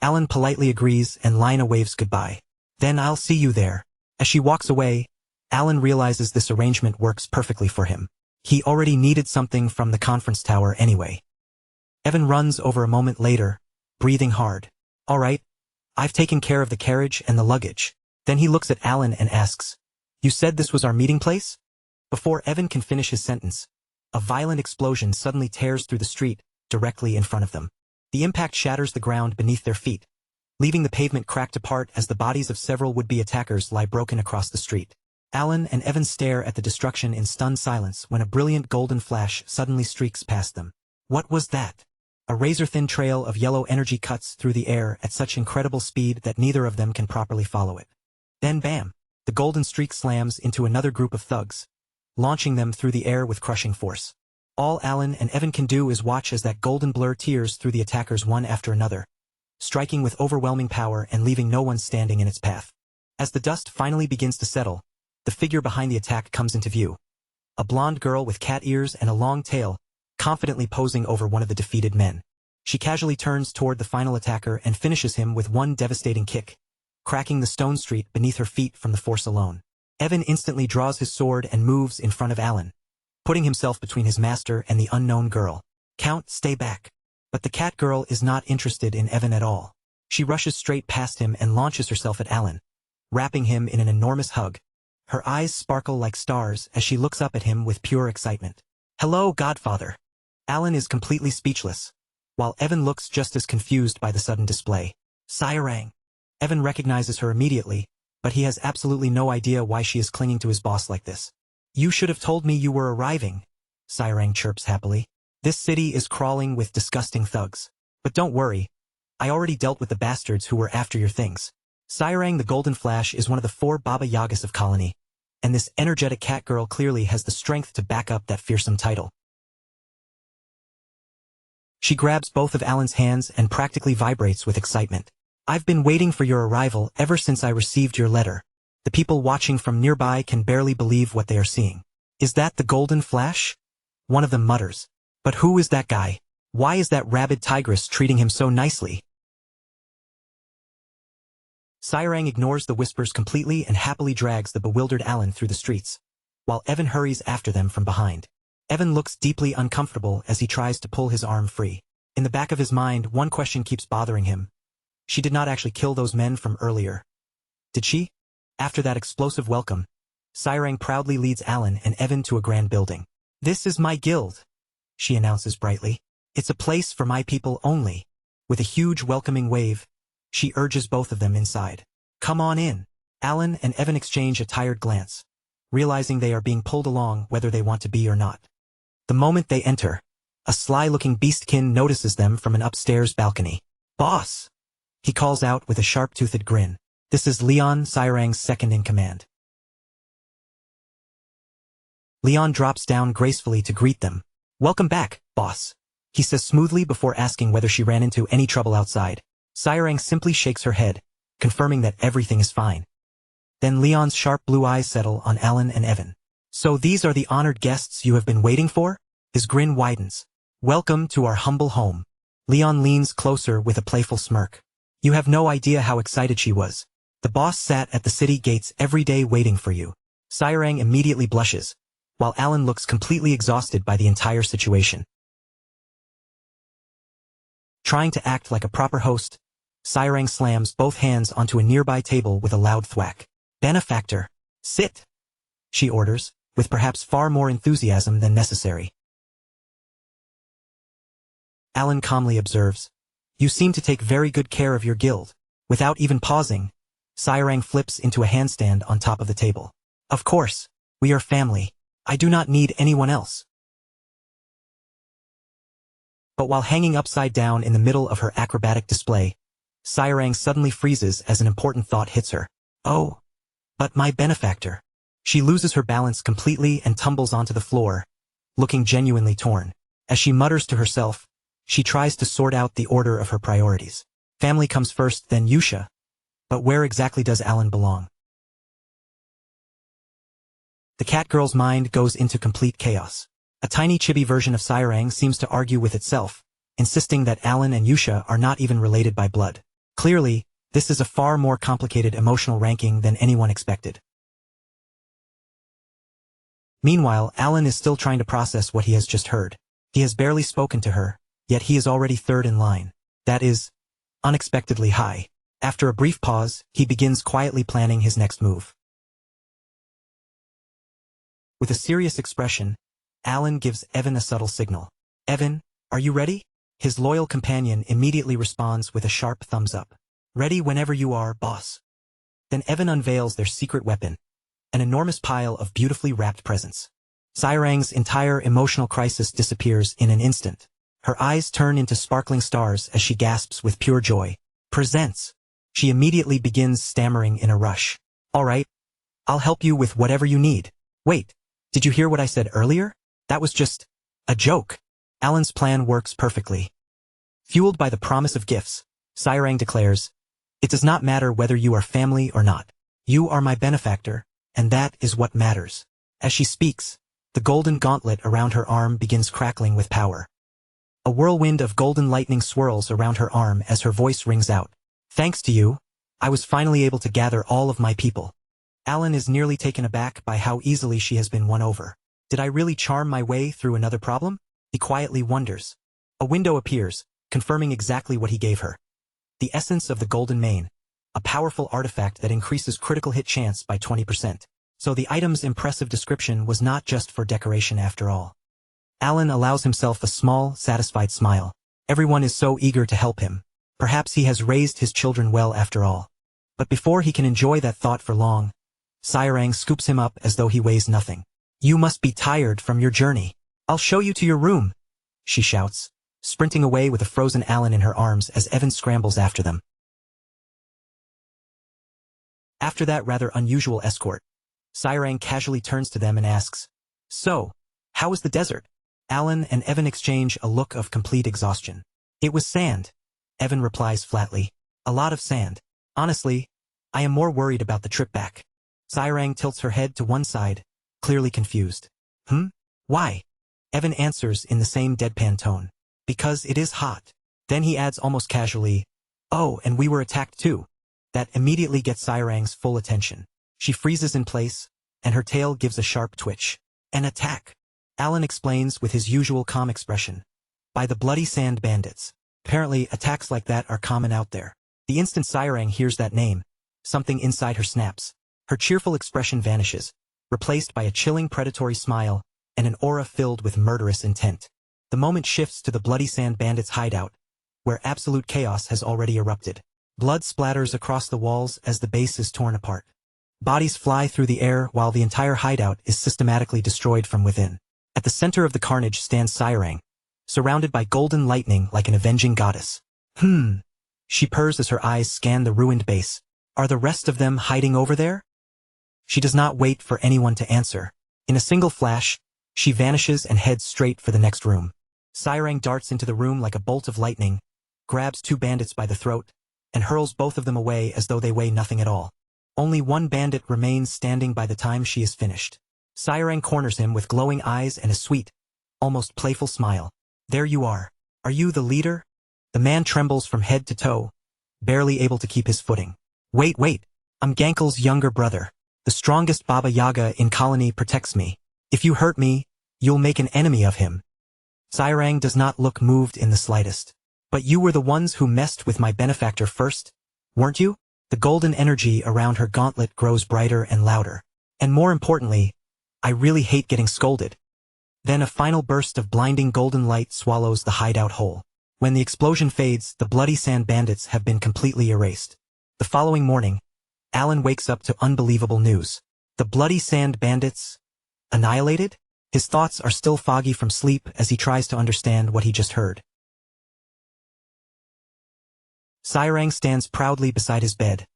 Alan politely agrees and Lyanna waves goodbye. Then I'll see you there. As she walks away, Alan realizes this arrangement works perfectly for him. He already needed something from the conference tower anyway. Evan runs over a moment later, breathing hard. All right, I've taken care of the carriage and the luggage. Then he looks at Alan and asks, "You said this was our meeting place?" Before Evan can finish his sentence, a violent explosion suddenly tears through the street, directly in front of them. The impact shatters the ground beneath their feet, leaving the pavement cracked apart as the bodies of several would-be attackers lie broken across the street. Alan and Evan stare at the destruction in stunned silence when a brilliant golden flash suddenly streaks past them. What was that? A razor-thin trail of yellow energy cuts through the air at such incredible speed that neither of them can properly follow it. Then bam! The golden streak slams into another group of thugs, launching them through the air with crushing force. All Alan and Evan can do is watch as that golden blur tears through the attackers one after another, striking with overwhelming power and leaving no one standing in its path. As the dust finally begins to settle, the figure behind the attack comes into view. A blonde girl with cat ears and a long tail, confidently posing over one of the defeated men. She casually turns toward the final attacker and finishes him with one devastating kick, cracking the stone street beneath her feet from the force alone. Evan instantly draws his sword and moves in front of Alan, putting himself between his master and the unknown girl. "Count, stay back." But the cat girl is not interested in Evan at all. She rushes straight past him and launches herself at Alan, wrapping him in an enormous hug. Her eyes sparkle like stars as she looks up at him with pure excitement. "Hello, Godfather." Alan is completely speechless, while Evan looks just as confused by the sudden display. "Sairang." Evan recognizes her immediately, but he has absolutely no idea why she is clinging to his boss like this. "You should have told me you were arriving," Sairang chirps happily. "This city is crawling with disgusting thugs. But don't worry, I already dealt with the bastards who were after your things." Sairang the Golden Flash is one of the 4 Baba Yagas of Colony, and this energetic cat girl clearly has the strength to back up that fearsome title. She grabs both of Alan's hands and practically vibrates with excitement. "I've been waiting for your arrival ever since I received your letter." The people watching from nearby can barely believe what they are seeing. "Is that the Golden Flash?" one of them mutters. "But who is that guy? Why is that rabid tigress treating him so nicely?" Sairang ignores the whispers completely and happily drags the bewildered Alan through the streets, while Evan hurries after them from behind. Evan looks deeply uncomfortable as he tries to pull his arm free. In the back of his mind, one question keeps bothering him. She did not actually kill those men from earlier, did she? After that explosive welcome, Sairang proudly leads Alan and Evan to a grand building. "This is my guild," she announces brightly. "It's a place for my people only." With a huge welcoming wave, she urges both of them inside. "Come on in." Alan and Evan exchange a tired glance, realizing they are being pulled along whether they want to be or not. The moment they enter, a sly-looking beastkin notices them from an upstairs balcony. "Boss!" he calls out with a sharp-toothed grin. This is Leon, Sairang's second-in-command. Leon drops down gracefully to greet them. "Welcome back, boss," he says smoothly before asking whether she ran into any trouble outside. Sairang simply shakes her head, confirming that everything is fine. Then Leon's sharp blue eyes settle on Alan and Evan. "So these are the honored guests you have been waiting for?" His grin widens. "Welcome to our humble home." Leon leans closer with a playful smirk. You have no idea how excited she was. "The boss sat at the city gates every day waiting for you." Sairang immediately blushes, while Alan looks completely exhausted by the entire situation. Trying to act like a proper host, Sairang slams both hands onto a nearby table with a loud thwack. "Benefactor, sit," she orders, with perhaps far more enthusiasm than necessary. Alan calmly observes, "You seem to take very good care of your guild." Without even pausing, Sairang flips into a handstand on top of the table. "Of course, we are family. I do not need anyone else." But while hanging upside down in the middle of her acrobatic display, Sairang suddenly freezes as an important thought hits her. "Oh, but my benefactor." She loses her balance completely and tumbles onto the floor, looking genuinely torn. As she mutters to herself, she tries to sort out the order of her priorities. Family comes first, then Yusha. But where exactly does Alan belong? The cat girl's mind goes into complete chaos. A tiny chibi version of Sairang seems to argue with itself, insisting that Alan and Yusha are not even related by blood. Clearly, this is a far more complicated emotional ranking than anyone expected. Meanwhile, Alan is still trying to process what he has just heard. He has barely spoken to her, yet he is already third in line. That is, unexpectedly high. After a brief pause, he begins quietly planning his next move. With a serious expression, Alan gives Evan a subtle signal. "Evan, are you ready?" His loyal companion immediately responds with a sharp thumbs up. Ready whenever you are, boss. Then Evan unveils their secret weapon, an enormous pile of beautifully wrapped presents. Sairang's entire emotional crisis disappears in an instant. Her eyes turn into sparkling stars as she gasps with pure joy. Presents. She immediately begins stammering in a rush. All right, I'll help you with whatever you need. Wait, did you hear what I said earlier? That was just a joke. Alan's plan works perfectly. Fueled by the promise of gifts, Sairang declares, "It does not matter whether you are family or not. You are my benefactor, and that is what matters." As she speaks, the golden gauntlet around her arm begins crackling with power. A whirlwind of golden lightning swirls around her arm as her voice rings out. "Thanks to you, I was finally able to gather all of my people." Alan is nearly taken aback by how easily she has been won over. Did I really charm my way through another problem? He quietly wonders. A window appears, confirming exactly what he gave her. The essence of the golden mane, a powerful artifact that increases critical hit chance by 20%. So the item's impressive description was not just for decoration after all. Alan allows himself a small, satisfied smile. Everyone is so eager to help him. Perhaps he has raised his children well after all. But before he can enjoy that thought for long, Sairang scoops him up as though he weighs nothing. "You must be tired from your journey. I'll show you to your room," she shouts, sprinting away with a frozen Alan in her arms as Evan scrambles after them. After that rather unusual escort, Sairang casually turns to them and asks, "So, how was the desert?" Alan and Evan exchange a look of complete exhaustion. "It was sand," Evan replies flatly. "A lot of sand. Honestly, I am more worried about the trip back." Sairang tilts her head to one side, clearly confused. Why?" Evan answers in the same deadpan tone. "Because it is hot." Then he adds almost casually, "Oh, and we were attacked too." That immediately gets Sairang's full attention. She freezes in place, and her tail gives a sharp twitch. "An attack," Alan explains with his usual calm expression. "By the bloody sand bandits." Apparently, attacks like that are common out there. The instant Sairang hears that name, something inside her snaps. Her cheerful expression vanishes, replaced by a chilling predatory smile and an aura filled with murderous intent. The moment shifts to the bloody sand bandits' hideout, where absolute chaos has already erupted. Blood splatters across the walls as the base is torn apart. Bodies fly through the air while the entire hideout is systematically destroyed from within. At the center of the carnage stands Sairang, surrounded by golden lightning like an avenging goddess. She purrs as her eyes scan the ruined base. Are the rest of them hiding over there? She does not wait for anyone to answer. In a single flash, she vanishes and heads straight for the next room. Sairang darts into the room like a bolt of lightning, grabs two bandits by the throat, and hurls both of them away as though they weigh nothing at all. Only one bandit remains standing by the time she is finished. Sairang corners him with glowing eyes and a sweet, almost playful smile. "There you are. Are you the leader?" The man trembles from head to toe, barely able to keep his footing. Wait, I'm Gankel's younger brother. The strongest Baba Yaga in Colony protects me. If you hurt me, you'll make an enemy of him." Sairang does not look moved in the slightest. "But you were the ones who messed with my benefactor first, weren't you?" The golden energy around her gauntlet grows brighter and louder. "And more importantly, I really hate getting scolded." Then a final burst of blinding golden light swallows the hideout whole. When the explosion fades, the bloody sand bandits have been completely erased. The following morning, Alan wakes up to unbelievable news. The bloody sand bandits annihilated? His thoughts are still foggy from sleep as he tries to understand what he just heard. Sairang stands proudly beside his bed,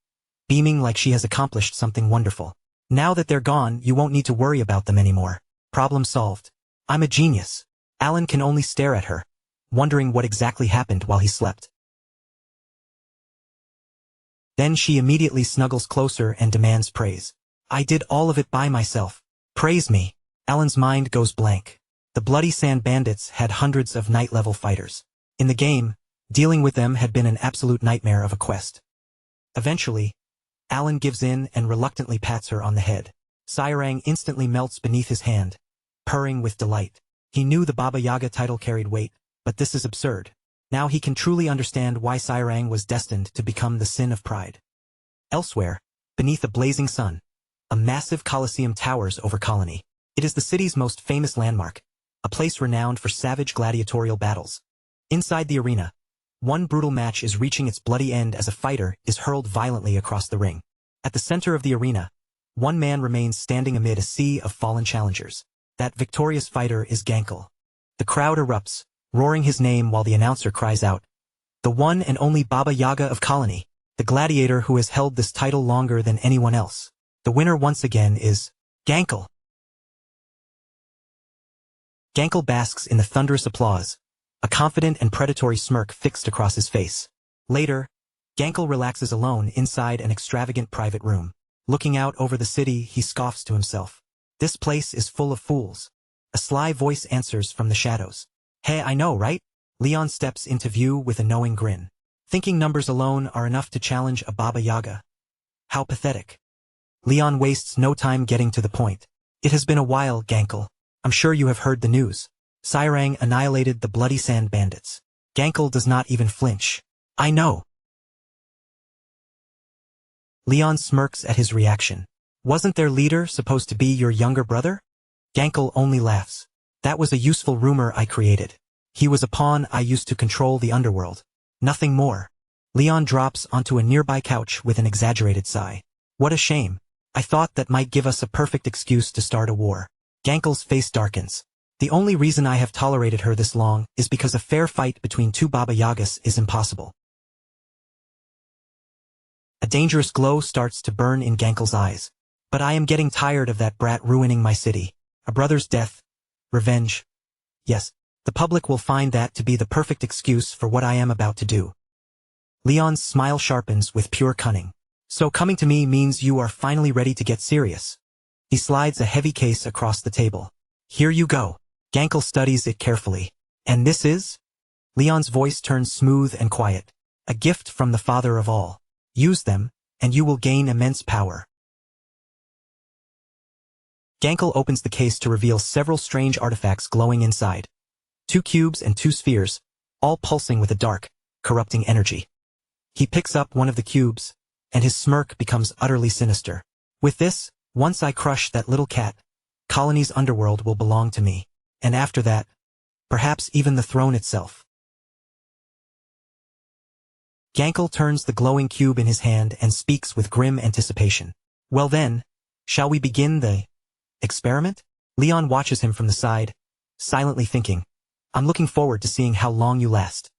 beaming like she has accomplished something wonderful. "Now that they're gone, you won't need to worry about them anymore. Problem solved. I'm a genius." Alan can only stare at her, wondering what exactly happened while he slept. Then she immediately snuggles closer and demands praise. "I did all of it by myself. Praise me." Alan's mind goes blank. The bloody sand bandits had hundreds of night-level fighters. In the game, dealing with them had been an absolute nightmare of a quest. Eventually, Alan gives in and reluctantly pats her on the head. Sairang instantly melts beneath his hand, purring with delight. He knew the Baba Yaga title carried weight, but this is absurd. Now he can truly understand why Sairang was destined to become the sin of pride. Elsewhere, beneath a blazing sun, a massive coliseum towers over Colony. It is the city's most famous landmark, a place renowned for savage gladiatorial battles. Inside the arena, One brutal match is reaching its bloody end as a fighter is hurled violently across the ring. At the center of the arena, one man remains standing amid a sea of fallen challengers. That victorious fighter is Gankle. The crowd erupts, roaring his name while the announcer cries out, "The one and only Baba Yaga of Colony, the gladiator who has held this title longer than anyone else. The winner once again is Gankle." Gankle basks in the thunderous applause, a confident and predatory smirk fixed across his face. Later, Gankle relaxes alone inside an extravagant private room. Looking out over the city, he scoffs to himself. "This place is full of fools." A sly voice answers from the shadows. "Hey, I know, right?" Leon steps into view with a knowing grin. "Thinking numbers alone are enough to challenge a Baba Yaga? How pathetic." Leon wastes no time getting to the point. "It has been a while, Gankle. I'm sure you have heard the news. Sairang annihilated the Bloody Sand Bandits." Gankle does not even flinch. "I know." Leon smirks at his reaction. "Wasn't their leader supposed to be your younger brother?" Gankle only laughs. "That was a useful rumor I created. He was a pawn I used to control the underworld. Nothing more." Leon drops onto a nearby couch with an exaggerated sigh. "What a shame. I thought that might give us a perfect excuse to start a war." Gankle's face darkens. "The only reason I have tolerated her this long is because a fair fight between two Baba Yagas is impossible." A dangerous glow starts to burn in Gankle's eyes. "But I am getting tired of that brat ruining my city. A brother's death. Revenge. Yes, the public will find that to be the perfect excuse for what I am about to do." Leon's smile sharpens with pure cunning. "So coming to me means you are finally ready to get serious." He slides a heavy case across the table. "Here you go." Gankle studies it carefully. "And this is?" Leon's voice turns smooth and quiet. "A gift from the father of all. Use them, and you will gain immense power." Gankle opens the case to reveal several strange artifacts glowing inside. 2 cubes and 2 spheres, all pulsing with a dark, corrupting energy. He picks up one of the cubes, and his smirk becomes utterly sinister. "With this, once I crush that little cat, Colony's underworld will belong to me. And after that, perhaps even the throne itself." Gankle turns the glowing cube in his hand and speaks with grim anticipation. "Well then, shall we begin the experiment?" Leon watches him from the side, silently thinking, "I'm looking forward to seeing how long you last."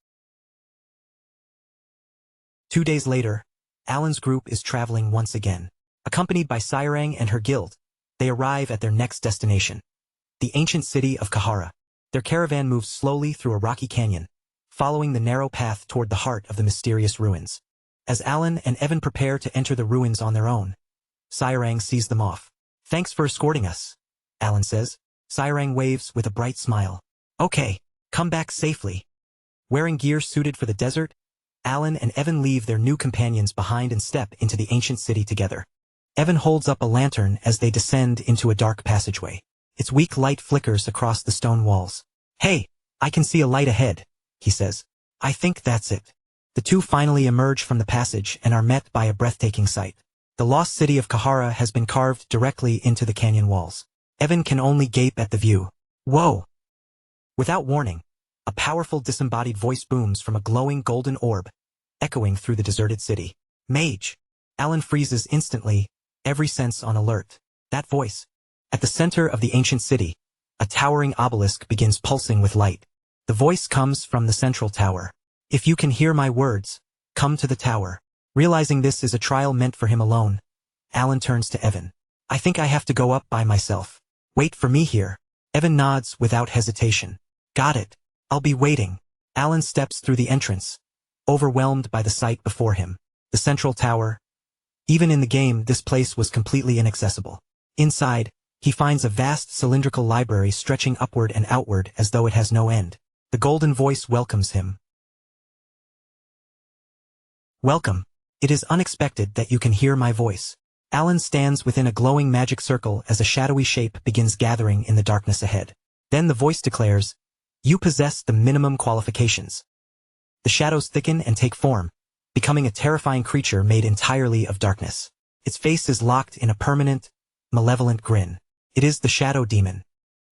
2 days later, Alan's group is traveling once again. Accompanied by Sairang and her guild, they arrive at their next destination, the ancient city of Kahara. Their caravan moves slowly through a rocky canyon, following the narrow path toward the heart of the mysterious ruins. As Alan and Evan prepare to enter the ruins on their own, Sairang sees them off. "Thanks for escorting us," Alan says. Sairang waves with a bright smile. "Okay, come back safely." Wearing gear suited for the desert, Alan and Evan leave their new companions behind and step into the ancient city together. Evan holds up a lantern as they descend into a dark passageway. Its weak light flickers across the stone walls. "Hey, I can see a light ahead," he says. "I think that's it." The two finally emerge from the passage and are met by a breathtaking sight. The lost city of Kahara has been carved directly into the canyon walls. Evan can only gape at the view. "Whoa!" Without warning, a powerful disembodied voice booms from a glowing golden orb, echoing through the deserted city. "Mage!" Alan freezes instantly, every sense on alert. That voice. At the center of the ancient city, a towering obelisk begins pulsing with light. The voice comes from the central tower. "If you can hear my words, come to the tower." Realizing this is a trial meant for him alone, Alan turns to Evan. "I think I have to go up by myself. Wait for me here." Evan nods without hesitation. "Got it. I'll be waiting." Alan steps through the entrance, overwhelmed by the sight before him. The central tower. Even in the game, this place was completely inaccessible. Inside, he finds a vast cylindrical library stretching upward and outward as though it has no end. The golden voice welcomes him. "Welcome. It is unexpected that you can hear my voice." Alan stands within a glowing magic circle as a shadowy shape begins gathering in the darkness ahead. Then the voice declares, "You possess the minimum qualifications." The shadows thicken and take form, becoming a terrifying creature made entirely of darkness. Its face is locked in a permanent, malevolent grin. It is the Shadow Demon.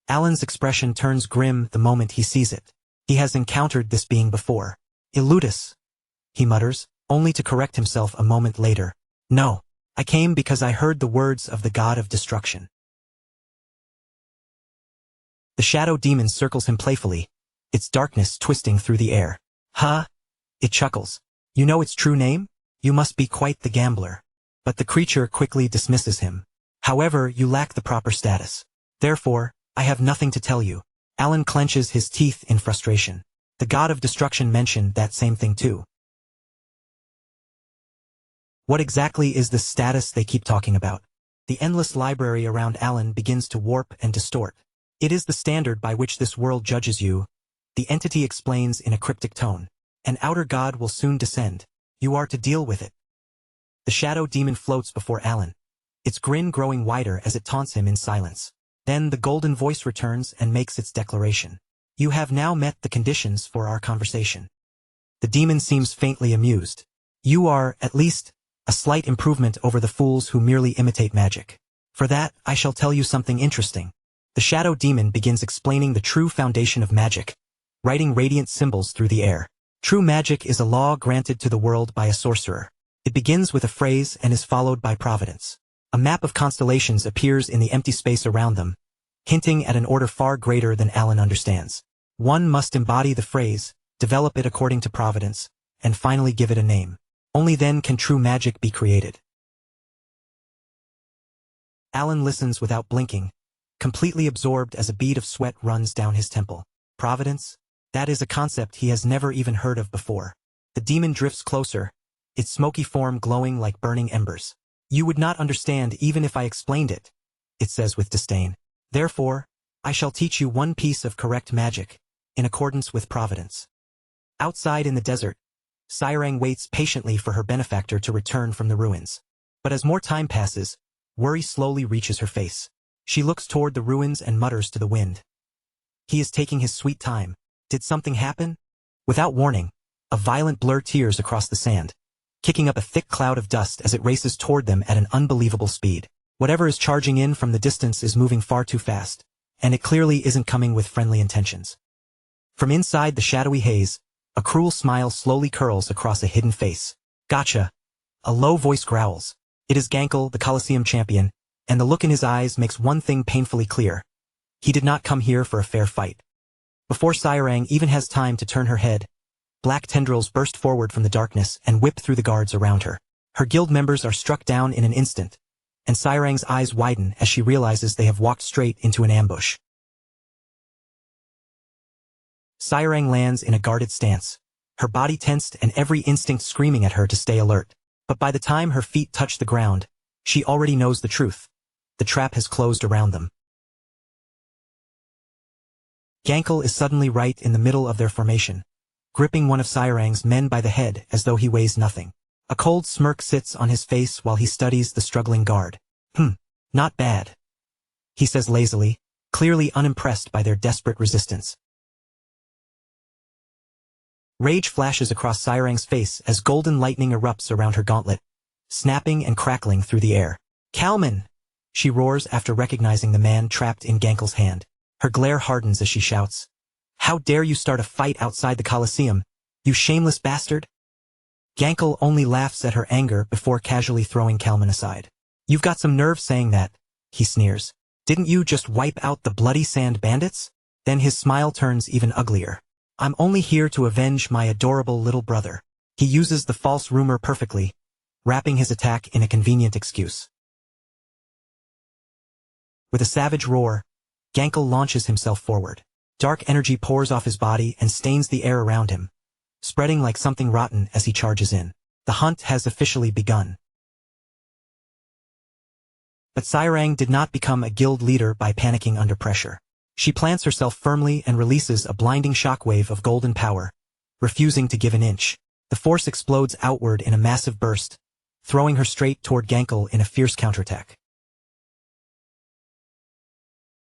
Alan's expression turns grim the moment he sees it. He has encountered this being before. Illudus, he mutters, only to correct himself a moment later. No, I came because I heard the words of the god of destruction. The shadow demon circles him playfully, its darkness twisting through the air. Huh? It chuckles. You know its true name? You must be quite the gambler. But the creature quickly dismisses him. However, you lack the proper status. Therefore, I have nothing to tell you. Alan clenches his teeth in frustration. The god of destruction mentioned that same thing too. What exactly is the status they keep talking about? The endless library around Alan begins to warp and distort. It is the standard by which this world judges you, the entity explains in a cryptic tone. An outer god will soon descend. You are to deal with it. The shadow demon floats before Alan, its grin growing wider as it taunts him in silence. Then the golden voice returns and makes its declaration. You have now met the conditions for our conversation. The demon seems faintly amused. You are, at least, a slight improvement over the fools who merely imitate magic. For that, I shall tell you something interesting. The shadow demon begins explaining the true foundation of magic, writing radiant symbols through the air. True magic is a law granted to the world by a sorcerer. It begins with a phrase and is followed by providence. A map of constellations appears in the empty space around them, hinting at an order far greater than Alan understands. One must embody the phrase, develop it according to providence, and finally give it a name. Only then can true magic be created. Alan listens without blinking, completely absorbed as a bead of sweat runs down his temple. Providence? That is a concept he has never even heard of before. The demon drifts closer, its smoky form glowing like burning embers. You would not understand even if I explained it, it says with disdain. Therefore, I shall teach you one piece of correct magic, in accordance with providence. Outside in the desert, Sairang waits patiently for her benefactor to return from the ruins. But as more time passes, worry slowly reaches her face. She looks toward the ruins and mutters to the wind. He is taking his sweet time. Did something happen? Without warning, a violent blur tears across the sand, kicking up a thick cloud of dust as it races toward them at an unbelievable speed. Whatever is charging in from the distance is moving far too fast, and it clearly isn't coming with friendly intentions. From inside the shadowy haze, a cruel smile slowly curls across a hidden face. Gotcha! A low voice growls. It is Gankel, the Colosseum champion, and the look in his eyes makes one thing painfully clear. He did not come here for a fair fight. Before Sairang even has time to turn her head, black tendrils burst forward from the darkness and whip through the guards around her. Her guild members are struck down in an instant, and Sairang's eyes widen as she realizes they have walked straight into an ambush. Sairang lands in a guarded stance, her body tensed and every instinct screaming at her to stay alert. But by the time her feet touch the ground, she already knows the truth. The trap has closed around them. Gankel is suddenly right in the middle of their formation, gripping one of Sairang's men by the head as though he weighs nothing. A cold smirk sits on his face while he studies the struggling guard. Not bad, he says lazily, clearly unimpressed by their desperate resistance. Rage flashes across Sairang's face as golden lightning erupts around her gauntlet, snapping and crackling through the air. Kalman! She roars after recognizing the man trapped in Gankel's hand. Her glare hardens as she shouts. How dare you start a fight outside the Colosseum, you shameless bastard? Gankel only laughs at her anger before casually throwing Kalman aside. You've got some nerve saying that, he sneers. Didn't you just wipe out the bloody sand bandits? Then his smile turns even uglier. I'm only here to avenge my adorable little brother. He uses the false rumor perfectly, wrapping his attack in a convenient excuse. With a savage roar, Gankel launches himself forward. Dark energy pours off his body and stains the air around him, spreading like something rotten as he charges in. The hunt has officially begun. But Sairang did not become a guild leader by panicking under pressure. She plants herself firmly and releases a blinding shockwave of golden power, refusing to give an inch. The force explodes outward in a massive burst, throwing her straight toward Gankel in a fierce counterattack.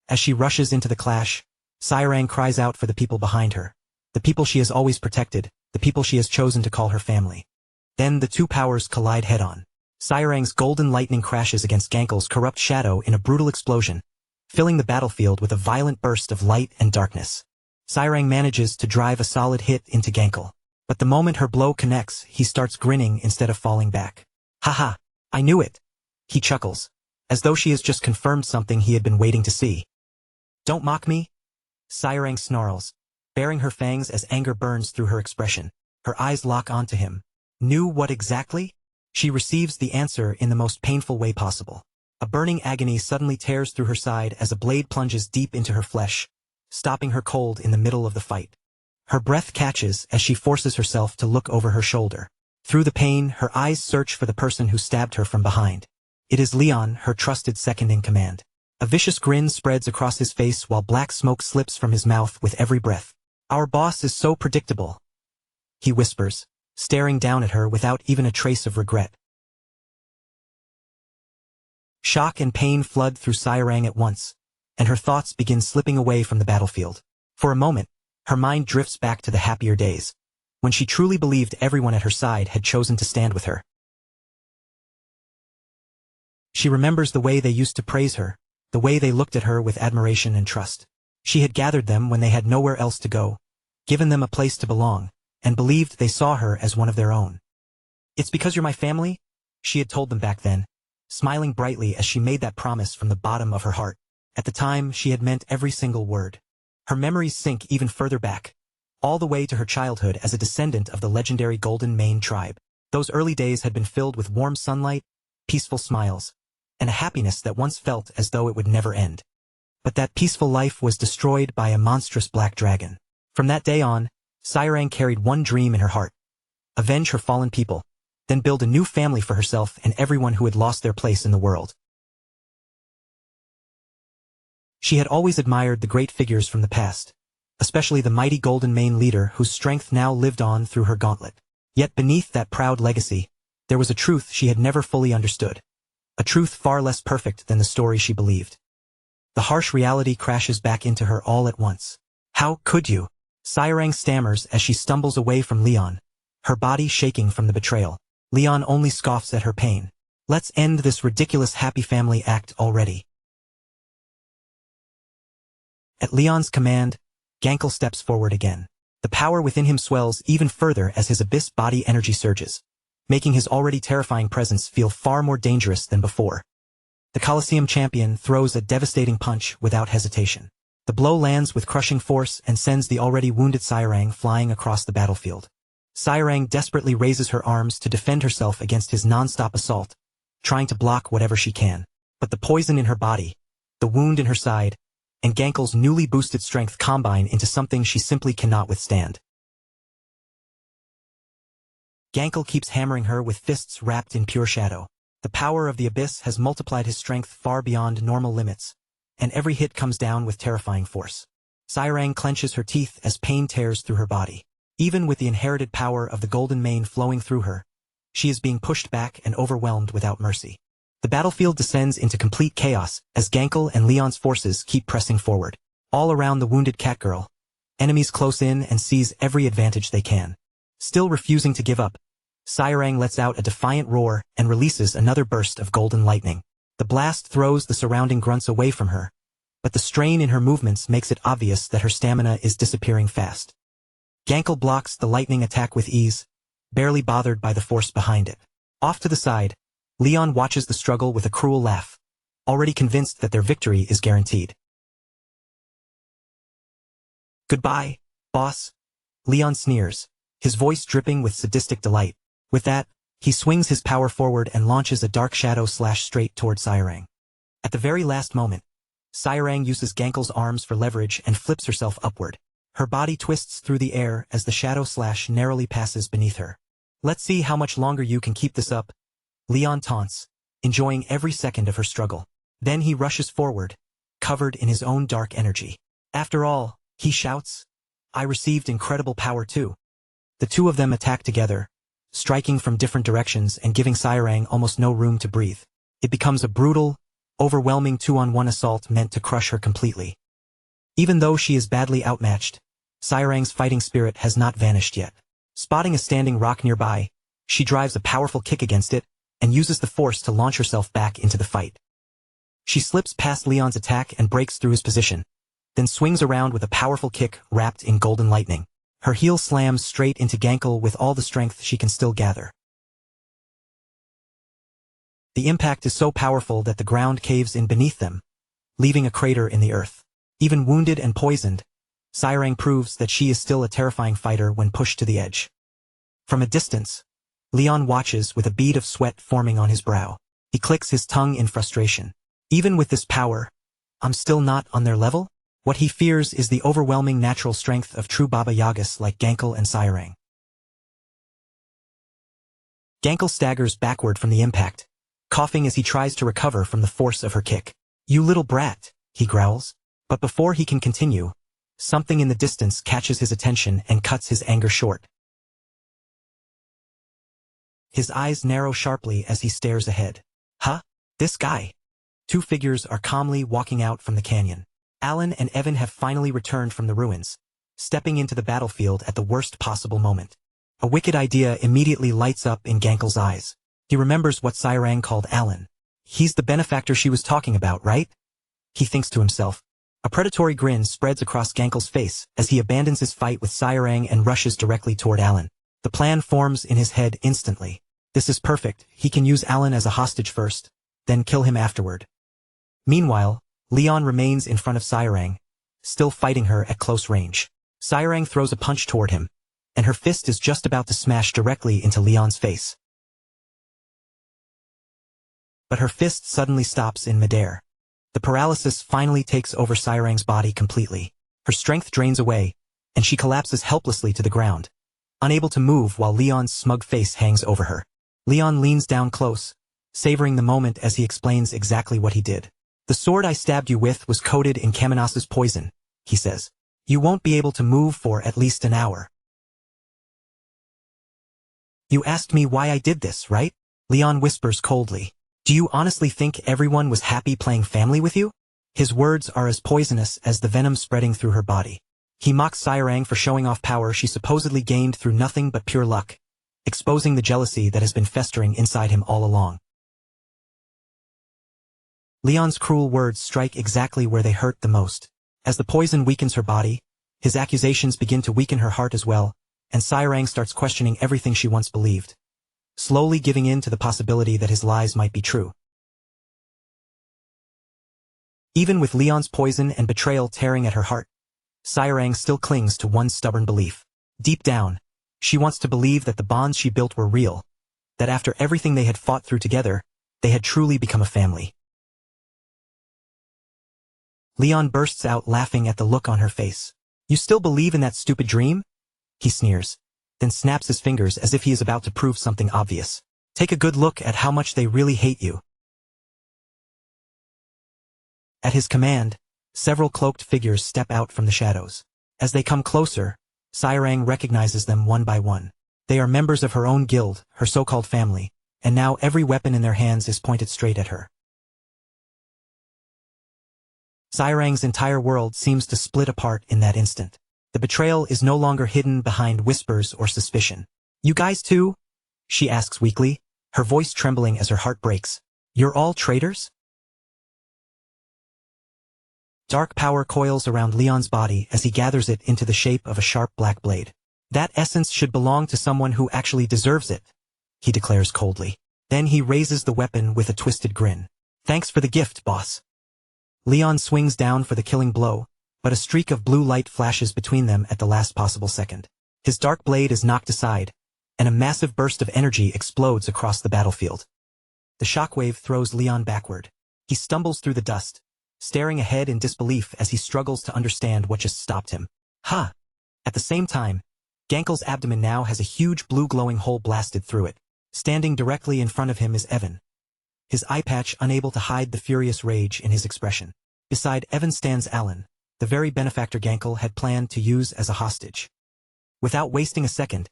As she rushes into the clash, Sairang cries out for the people behind her, the people she has always protected, the people she has chosen to call her family. Then the two powers collide head-on. Sairang's golden lightning crashes against Gankel's corrupt shadow in a brutal explosion, filling the battlefield with a violent burst of light and darkness. Sairang manages to drive a solid hit into Gankel, But the moment her blow connects, he starts grinning instead of falling back. Haha, I knew it. He chuckles, as though she has just confirmed something he had been waiting to see. Don't mock me? Sairang snarls, baring her fangs as anger burns through her expression. Her eyes lock onto him. Knew what exactly? She receives the answer in the most painful way possible. A burning agony suddenly tears through her side as a blade plunges deep into her flesh, stopping her cold in the middle of the fight. Her breath catches as she forces herself to look over her shoulder. Through the pain, her eyes search for the person who stabbed her from behind. It is Leon, her trusted second-in-command. A vicious grin spreads across his face while black smoke slips from his mouth with every breath. Our boss is so predictable, he whispers, staring down at her without even a trace of regret. Shock and pain flood through Sairang at once, and her thoughts begin slipping away from the battlefield. For a moment, her mind drifts back to the happier days, when she truly believed everyone at her side had chosen to stand with her. She remembers the way they used to praise her, the way they looked at her with admiration and trust. She had gathered them when they had nowhere else to go, given them a place to belong, and believed they saw her as one of their own. It's because you're my family? She had told them back then, smiling brightly as she made that promise from the bottom of her heart. At the time, she had meant every single word. Her memories sink even further back, all the way to her childhood as a descendant of the legendary Golden Mane tribe. Those early days had been filled with warm sunlight, peaceful smiles, and a happiness that once felt as though it would never end. But that peaceful life was destroyed by a monstrous black dragon. From that day on, Sairang carried one dream in her heart: avenge her fallen people, then build a new family for herself and everyone who had lost their place in the world. She had always admired the great figures from the past, especially the mighty Golden Mane leader whose strength now lived on through her gauntlet. Yet beneath that proud legacy, there was a truth she had never fully understood, a truth far less perfect than the story she believed. The harsh reality crashes back into her all at once. How could you? Sairang stammers as she stumbles away from Leon, her body shaking from the betrayal. Leon only scoffs at her pain. Let's end this ridiculous happy family act already. At Leon's command, Gankel steps forward again. The power within him swells even further as his abyss body energy surges, making his already terrifying presence feel far more dangerous than before. The Colosseum champion throws a devastating punch without hesitation. The blow lands with crushing force and sends the already wounded Sairang flying across the battlefield. Sairang desperately raises her arms to defend herself against his non-stop assault, trying to block whatever she can. But the poison in her body, the wound in her side, and Gankel's newly boosted strength combine into something she simply cannot withstand. Gankel keeps hammering her with fists wrapped in pure shadow. The power of the abyss has multiplied his strength far beyond normal limits, and every hit comes down with terrifying force. Sairang clenches her teeth as pain tears through her body. Even with the inherited power of the Golden Mane flowing through her, she is being pushed back and overwhelmed without mercy. The battlefield descends into complete chaos as Gankel and Leon's forces keep pressing forward. All around the wounded catgirl, enemies close in and seize every advantage they can. Still refusing to give up, Sairang lets out a defiant roar and releases another burst of golden lightning. The blast throws the surrounding grunts away from her, but the strain in her movements makes it obvious that her stamina is disappearing fast. Gankel blocks the lightning attack with ease, barely bothered by the force behind it. Off to the side, Leon watches the struggle with a cruel laugh, already convinced that their victory is guaranteed. Goodbye, boss, Leon sneers, his voice dripping with sadistic delight. With that, he swings his power forward and launches a dark shadow slash straight toward Sairang. At the very last moment, Sairang uses Gankel's arms for leverage and flips herself upward. Her body twists through the air as the shadow slash narrowly passes beneath her. Let's see how much longer you can keep this up, Leon taunts, enjoying every second of her struggle. Then he rushes forward, covered in his own dark energy. After all, he shouts, I received incredible power too. The two of them attack together, striking from different directions and giving Sairang almost no room to breathe. It becomes a brutal, overwhelming 2-on-1 assault meant to crush her completely. Even though she is badly outmatched, Sairang's fighting spirit has not vanished yet. Spotting a standing rock nearby, she drives a powerful kick against it and uses the force to launch herself back into the fight. She slips past Leon's attack and breaks through his position, then swings around with a powerful kick wrapped in golden lightning. Her heel slams straight into Gankle with all the strength she can still gather. The impact is so powerful that the ground caves in beneath them, leaving a crater in the earth. Even wounded and poisoned, Sairang proves that she is still a terrifying fighter when pushed to the edge. From a distance, Leon watches with a bead of sweat forming on his brow. He clicks his tongue in frustration. Even with this power, I'm still not on their level? What he fears is the overwhelming natural strength of true Baba Yagas like Gankle and Sairang. Gankle staggers backward from the impact, coughing as he tries to recover from the force of her kick. "You little brat," he growls. But before he can continue, something in the distance catches his attention and cuts his anger short. His eyes narrow sharply as he stares ahead. Huh? This guy? Two figures are calmly walking out from the canyon. Alan and Evan have finally returned from the ruins, stepping into the battlefield at the worst possible moment. A wicked idea immediately lights up in Gankle's eyes. He remembers what Sairang called Alan. He's the benefactor she was talking about, right? He thinks to himself. A predatory grin spreads across Gankle's face as he abandons his fight with Sairang and rushes directly toward Alan. The plan forms in his head instantly. This is perfect. He can use Alan as a hostage first, then kill him afterward. Meanwhile, Leon remains in front of Sairang, still fighting her at close range. Sairang throws a punch toward him, and her fist is just about to smash directly into Leon's face. But her fist suddenly stops in midair. The paralysis finally takes over Sairang's body completely. Her strength drains away, and she collapses helplessly to the ground, unable to move while Leon's smug face hangs over her. Leon leans down close, savoring the moment as he explains exactly what he did. "The sword I stabbed you with was coated in Kamenas's poison," he says. "You won't be able to move for at least an hour." "You asked me why I did this, right?" Leon whispers coldly. "Do you honestly think everyone was happy playing family with you?" His words are as poisonous as the venom spreading through her body. He mocks Sairang for showing off power she supposedly gained through nothing but pure luck, exposing the jealousy that has been festering inside him all along. Leon's cruel words strike exactly where they hurt the most. As the poison weakens her body, his accusations begin to weaken her heart as well, and Sairang starts questioning everything she once believed, slowly giving in to the possibility that his lies might be true. Even with Leon's poison and betrayal tearing at her heart, Sairang still clings to one stubborn belief. Deep down, she wants to believe that the bonds she built were real, that after everything they had fought through together, they had truly become a family. Leon bursts out laughing at the look on her face. "You still believe in that stupid dream?" He sneers, then snaps his fingers as if he is about to prove something obvious. "Take a good look at how much they really hate you." At his command, several cloaked figures step out from the shadows. As they come closer, Sairang recognizes them one by one. They are members of her own guild, her so-called family, and now every weapon in their hands is pointed straight at her. Sairang's entire world seems to split apart in that instant. The betrayal is no longer hidden behind whispers or suspicion. "You guys too?" she asks weakly, her voice trembling as her heart breaks. "You're all traitors?" Dark power coils around Leon's body as he gathers it into the shape of a sharp black blade. "That essence should belong to someone who actually deserves it," he declares coldly. Then he raises the weapon with a twisted grin. "Thanks for the gift, boss." Leon swings down for the killing blow, but a streak of blue light flashes between them at the last possible second. His dark blade is knocked aside, and a massive burst of energy explodes across the battlefield. The shockwave throws Leon backward. He stumbles through the dust, staring ahead in disbelief as he struggles to understand what just stopped him. Ha! At the same time, Gankle's abdomen now has a huge blue glowing hole blasted through it. Standing directly in front of him is Evan, his eye patch unable to hide the furious rage in his expression. Beside Evan stands Alan, the very benefactor Gankle had planned to use as a hostage. Without wasting a second,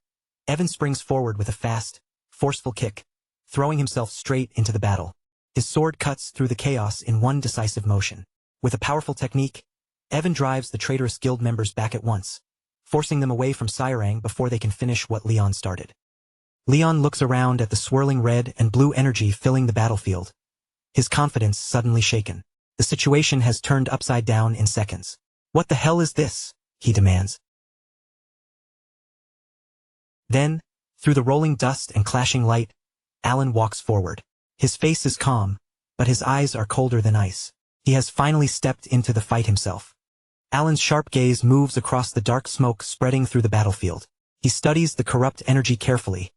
Evan springs forward with a fast, forceful kick, throwing himself straight into the battle. His sword cuts through the chaos in one decisive motion. With a powerful technique, Evan drives the traitorous guild members back at once, forcing them away from Sairang before they can finish what Leon started. Leon looks around at the swirling red and blue energy filling the battlefield, his confidence suddenly shaken. The situation has turned upside down in seconds. "What the hell is this?" he demands. Then, through the rolling dust and clashing light, Alan walks forward. His face is calm, but his eyes are colder than ice. He has finally stepped into the fight himself. Alan's sharp gaze moves across the dark smoke spreading through the battlefield. He studies the corrupt energy carefully,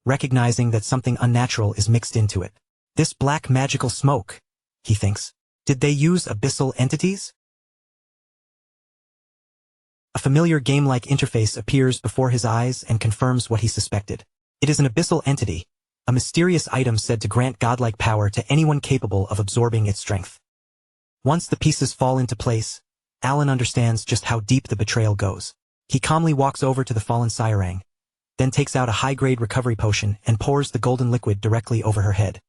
recognizing that something unnatural is mixed into it. This black magical smoke, he thinks. Did they use abyssal entities? A familiar game-like interface appears before his eyes and confirms what he suspected. It is an abyssal entity, a mysterious item said to grant godlike power to anyone capable of absorbing its strength. Once the pieces fall into place, Alan understands just how deep the betrayal goes. He calmly walks over to the fallen Sairang, then takes out a high-grade recovery potion and pours the golden liquid directly over her head.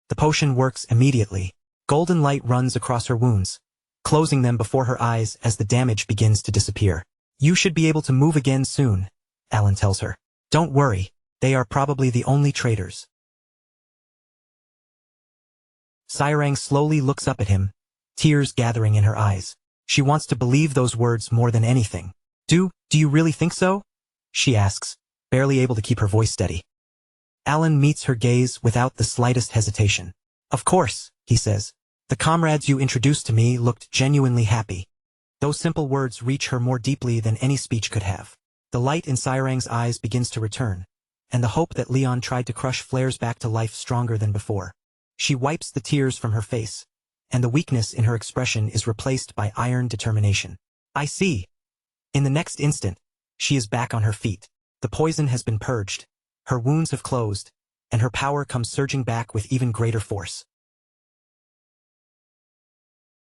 The potion works immediately. Golden light runs across her wounds, closing them before her eyes as the damage begins to disappear. You should be able to move again soon, Alan tells her. Don't worry, they are probably the only traitors. Sairang slowly looks up at him, tears gathering in her eyes. She wants to believe those words more than anything. Do you really think so? She asks, barely able to keep her voice steady. Alan meets her gaze without the slightest hesitation. Of course, he says. The comrades you introduced to me looked genuinely happy. Those simple words reach her more deeply than any speech could have. The light in Sairang's eyes begins to return, and the hope that Leon tried to crush flares back to life stronger than before. She wipes the tears from her face, and the weakness in her expression is replaced by iron determination. I see. In the next instant, she is back on her feet. The poison has been purged, her wounds have closed, and her power comes surging back with even greater force.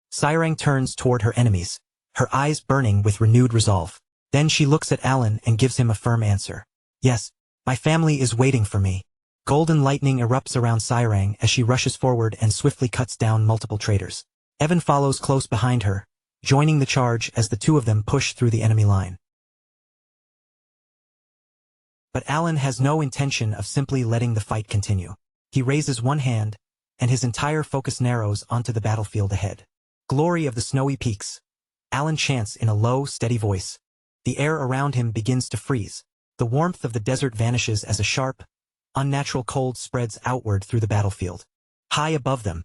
Sairang turns toward her enemies, her eyes burning with renewed resolve. Then she looks at Alan and gives him a firm answer. Yes, my family is waiting for me. Golden lightning erupts around Sairang as she rushes forward and swiftly cuts down multiple traitors. Evan follows close behind her, joining the charge as the two of them push through the enemy line. But Alan has no intention of simply letting the fight continue. He raises one hand, and his entire focus narrows onto the battlefield ahead. Glory of the snowy peaks. Alan chants in a low, steady voice. The air around him begins to freeze. The warmth of the desert vanishes as a sharp, unnatural cold spreads outward through the battlefield. High above them,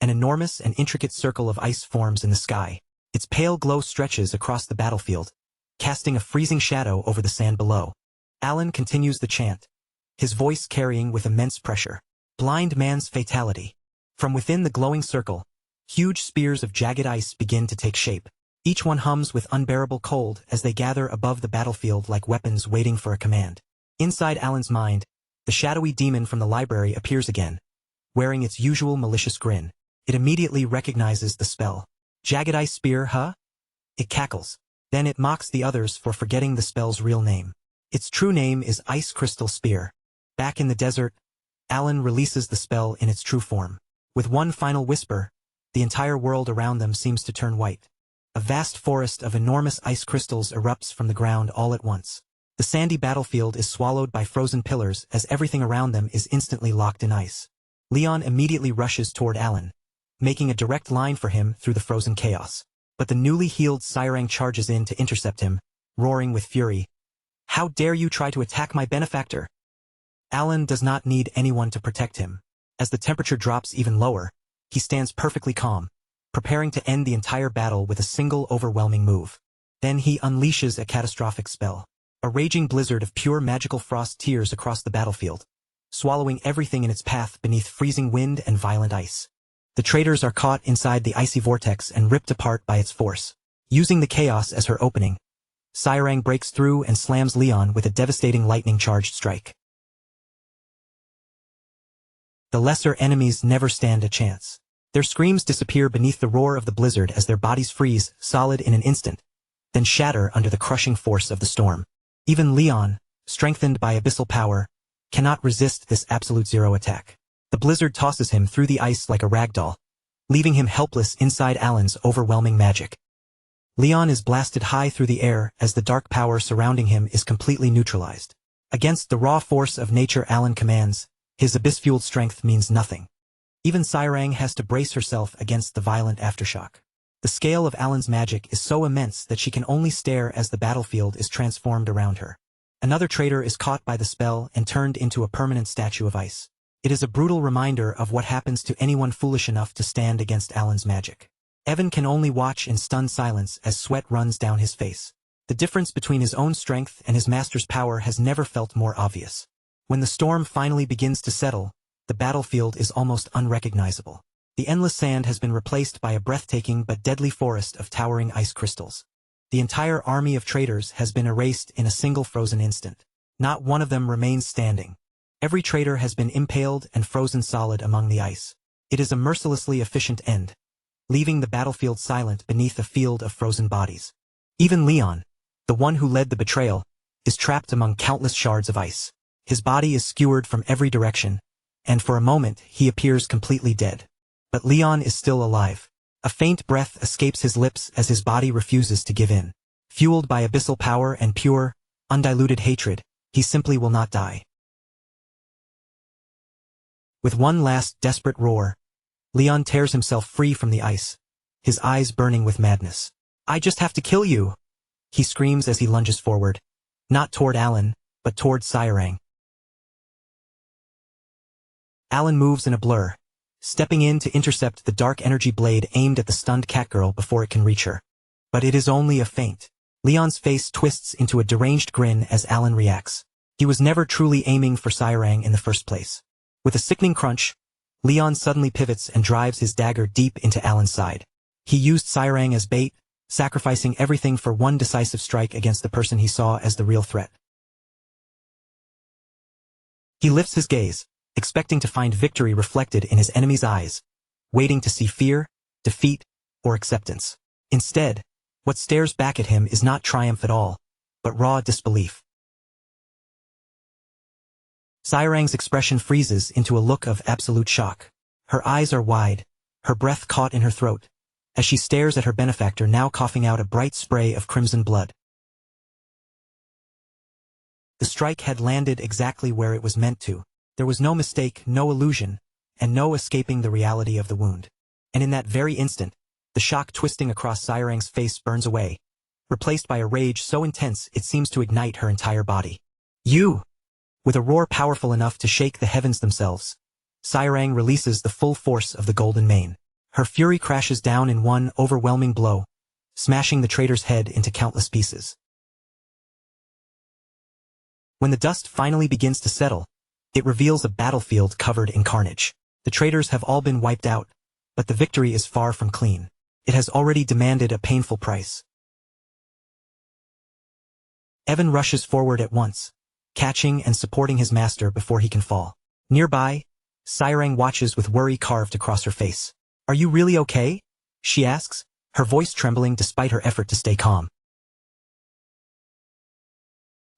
an enormous and intricate circle of ice forms in the sky. Its pale glow stretches across the battlefield, casting a freezing shadow over the sand below. Alan continues the chant, his voice carrying with immense pressure. Blind man's fatality. From within the glowing circle, huge spears of jagged ice begin to take shape. Each one hums with unbearable cold as they gather above the battlefield like weapons waiting for a command. Inside Alan's mind, the shadowy demon from the library appears again, wearing its usual malicious grin. It immediately recognizes the spell. Jagged ice spear, huh? It cackles. Then it mocks the others for forgetting the spell's real name. Its true name is Ice Crystal Spear. Back in the desert, Alan releases the spell in its true form. With one final whisper, the entire world around them seems to turn white. A vast forest of enormous ice crystals erupts from the ground all at once. The sandy battlefield is swallowed by frozen pillars as everything around them is instantly locked in ice. Leon immediately rushes toward Alan, making a direct line for him through the frozen chaos. But the newly healed Sairang charges in to intercept him, roaring with fury. How dare you try to attack my benefactor? Alan does not need anyone to protect him. As the temperature drops even lower, he stands perfectly calm, preparing to end the entire battle with a single overwhelming move. Then he unleashes a catastrophic spell. A raging blizzard of pure magical frost tears across the battlefield, swallowing everything in its path beneath freezing wind and violent ice. The traitors are caught inside the icy vortex and ripped apart by its force. Using the chaos as her opening, Sairang breaks through and slams Leon with a devastating lightning-charged strike. The lesser enemies never stand a chance. Their screams disappear beneath the roar of the blizzard as their bodies freeze, solid in an instant, then shatter under the crushing force of the storm. Even Leon, strengthened by abyssal power, cannot resist this absolute zero attack. The blizzard tosses him through the ice like a ragdoll, leaving him helpless inside Alan's overwhelming magic. Leon is blasted high through the air as the dark power surrounding him is completely neutralized. Against the raw force of nature Alan commands, his abyss-fueled strength means nothing. Even Sairang has to brace herself against the violent aftershock. The scale of Alan's magic is so immense that she can only stare as the battlefield is transformed around her. Another traitor is caught by the spell and turned into a permanent statue of ice. It is a brutal reminder of what happens to anyone foolish enough to stand against Alan's magic. Evan can only watch in stunned silence as sweat runs down his face. The difference between his own strength and his master's power has never felt more obvious. When the storm finally begins to settle, the battlefield is almost unrecognizable. The endless sand has been replaced by a breathtaking but deadly forest of towering ice crystals. The entire army of traitors has been erased in a single frozen instant. Not one of them remains standing. Every traitor has been impaled and frozen solid among the ice. It is a mercilessly efficient end, leaving the battlefield silent beneath a field of frozen bodies. Even Leon, the one who led the betrayal, is trapped among countless shards of ice. His body is skewered from every direction, and for a moment he appears completely dead. But Leon is still alive. A faint breath escapes his lips as his body refuses to give in. Fueled by abyssal power and pure, undiluted hatred, he simply will not die. With one last desperate roar, Leon tears himself free from the ice, his eyes burning with madness. "I just have to kill you!" he screams as he lunges forward, not toward Alan, but toward Sairang. Alan moves in a blur, stepping in to intercept the dark energy blade aimed at the stunned catgirl before it can reach her. But it is only a feint. Leon's face twists into a deranged grin as Alan reacts. He was never truly aiming for Sairang in the first place. With a sickening crunch, Leon suddenly pivots and drives his dagger deep into Alan's side. He used Sairang as bait, sacrificing everything for one decisive strike against the person he saw as the real threat. He lifts his gaze, expecting to find victory reflected in his enemy's eyes, waiting to see fear, defeat, or acceptance. Instead, what stares back at him is not triumph at all, but raw disbelief. Sairang's expression freezes into a look of absolute shock. Her eyes are wide, her breath caught in her throat, as she stares at her benefactor now coughing out a bright spray of crimson blood. The strike had landed exactly where it was meant to. There was no mistake, no illusion, and no escaping the reality of the wound. And in that very instant, the shock twisting across Sairang's face burns away, replaced by a rage so intense it seems to ignite her entire body. "You!" With a roar powerful enough to shake the heavens themselves, Sairang releases the full force of the golden mane. Her fury crashes down in one overwhelming blow, smashing the traitor's head into countless pieces. When the dust finally begins to settle, it reveals a battlefield covered in carnage. The traitors have all been wiped out, but the victory is far from clean. It has already demanded a painful price. Evan rushes forward at once, catching and supporting his master before he can fall. Nearby, Sairang watches with worry carved across her face. "Are you really okay?" she asks, her voice trembling despite her effort to stay calm.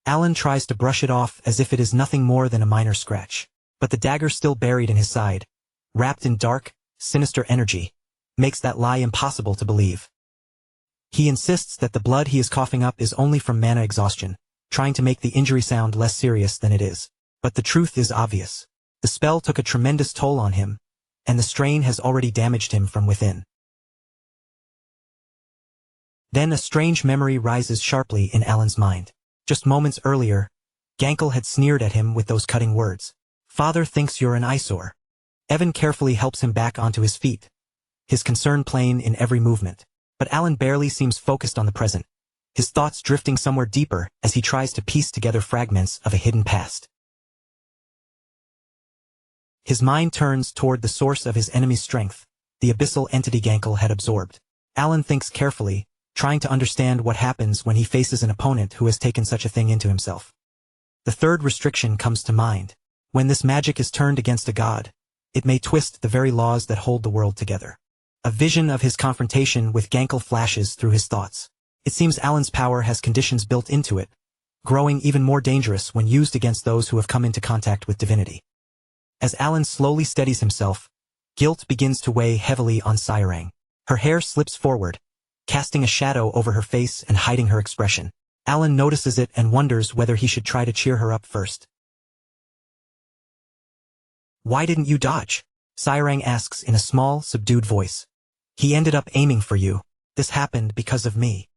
Alan tries to brush it off as if it is nothing more than a minor scratch, but the dagger still buried in his side, wrapped in dark, sinister energy, makes that lie impossible to believe. He insists that the blood he is coughing up is only from mana exhaustion, trying to make the injury sound less serious than it is. But the truth is obvious. The spell took a tremendous toll on him, and the strain has already damaged him from within. Then a strange memory rises sharply in Alan's mind. Just moments earlier, Gankel had sneered at him with those cutting words. "Father thinks you're an eyesore." Evan carefully helps him back onto his feet, his concern plain in every movement. But Alan barely seems focused on the present, his thoughts drifting somewhere deeper as he tries to piece together fragments of a hidden past. His mind turns toward the source of his enemy's strength, the abyssal entity Gankel had absorbed. Alan thinks carefully, trying to understand what happens when he faces an opponent who has taken such a thing into himself. The third restriction comes to mind. When this magic is turned against a god, it may twist the very laws that hold the world together. A vision of his confrontation with Gankel flashes through his thoughts. It seems Alan's power has conditions built into it, growing even more dangerous when used against those who have come into contact with divinity. As Alan slowly steadies himself, guilt begins to weigh heavily on Sairang. Her hair slips forward, casting a shadow over her face and hiding her expression. Alan notices it and wonders whether he should try to cheer her up first. "Why didn't you dodge?" Sairang asks in a small, subdued voice. "He ended up aiming for you." This happened because of me.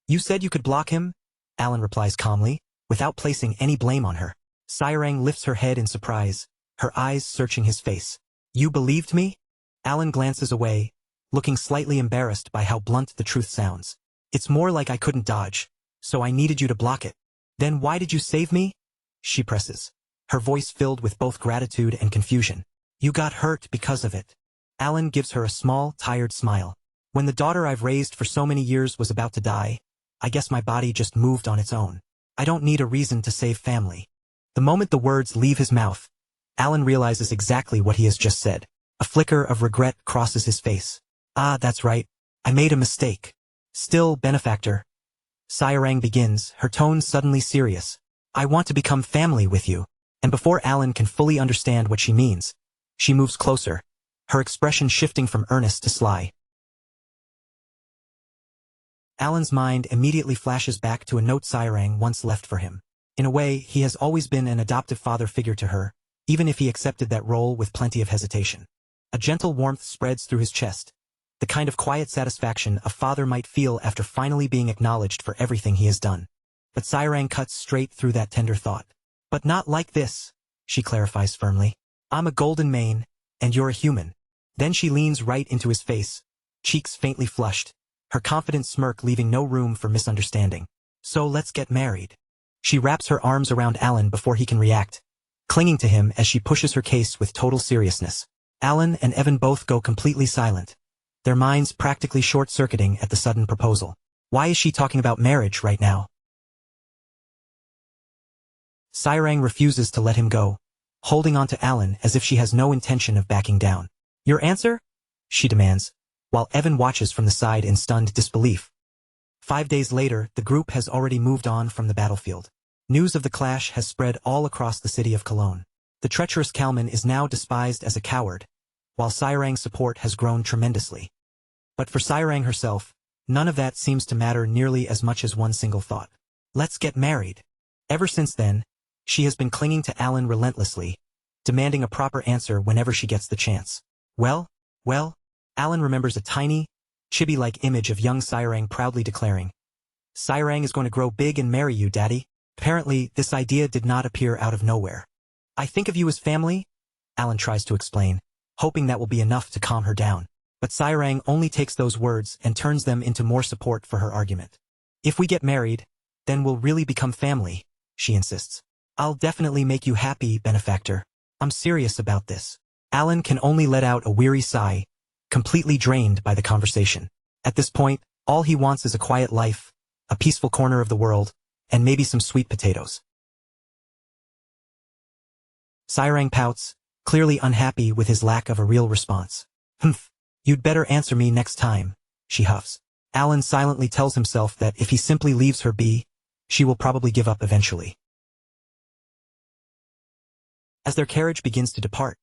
You said you could block him? Alan replies calmly, without placing any blame on her. Sairang lifts her head in surprise, her eyes searching his face. You believed me? Alan glances away, looking slightly embarrassed by how blunt the truth sounds. It's more like I couldn't dodge, so I needed you to block it. Then why did you save me? She presses, her voice filled with both gratitude and confusion. You got hurt because of it. Alan gives her a small, tired smile. When the daughter I've raised for so many years was about to die, I guess my body just moved on its own. I don't need a reason to save family. The moment the words leave his mouth, Alan realizes exactly what he has just said. A flicker of regret crosses his face. Ah, that's right. I made a mistake. Still, benefactor. Sairang begins, her tone suddenly serious. I want to become family with you. And before Alan can fully understand what she means, she moves closer, her expression shifting from earnest to sly. Alan's mind immediately flashes back to a note Sairang once left for him. In a way, he has always been an adoptive father figure to her, even if he accepted that role with plenty of hesitation. A gentle warmth spreads through his chest, the kind of quiet satisfaction a father might feel after finally being acknowledged for everything he has done. But Sairang cuts straight through that tender thought. But not like this, she clarifies firmly. I'm a golden mane, and you're a human. Then she leans right into his face, cheeks faintly flushed, her confident smirk leaving no room for misunderstanding. So let's get married. She wraps her arms around Alan before he can react, clinging to him as she pushes her case with total seriousness. Alan and Evan both go completely silent, their minds practically short-circuiting at the sudden proposal. Why is she talking about marriage right now? Sairang refuses to let him go, holding on to Alan as if she has no intention of backing down. Your answer? She demands, while Evan watches from the side in stunned disbelief. 5 days later, the group has already moved on from the battlefield. News of the clash has spread all across the city of Cologne. The treacherous Kalman is now despised as a coward, while Sairang's support has grown tremendously. But for Sairang herself, none of that seems to matter nearly as much as one single thought. Let's get married. Ever since then, she has been clinging to Alan relentlessly, demanding a proper answer whenever she gets the chance. Well, Alan remembers a tiny, chibi-like image of young Sairang proudly declaring, Sairang is going to grow big and marry you, Daddy. Apparently, this idea did not appear out of nowhere. I think of you as family, Alan tries to explain, hoping that will be enough to calm her down. But Sairang only takes those words and turns them into more support for her argument. If we get married, then we'll really become family, she insists. I'll definitely make you happy, benefactor. I'm serious about this. Alan can only let out a weary sigh, completely drained by the conversation. At this point, all he wants is a quiet life, a peaceful corner of the world, and maybe some sweet potatoes. Sairang pouts, clearly unhappy with his lack of a real response. Humph, you'd better answer me next time, she huffs. Alan silently tells himself that if he simply leaves her be, she will probably give up eventually. As their carriage begins to depart,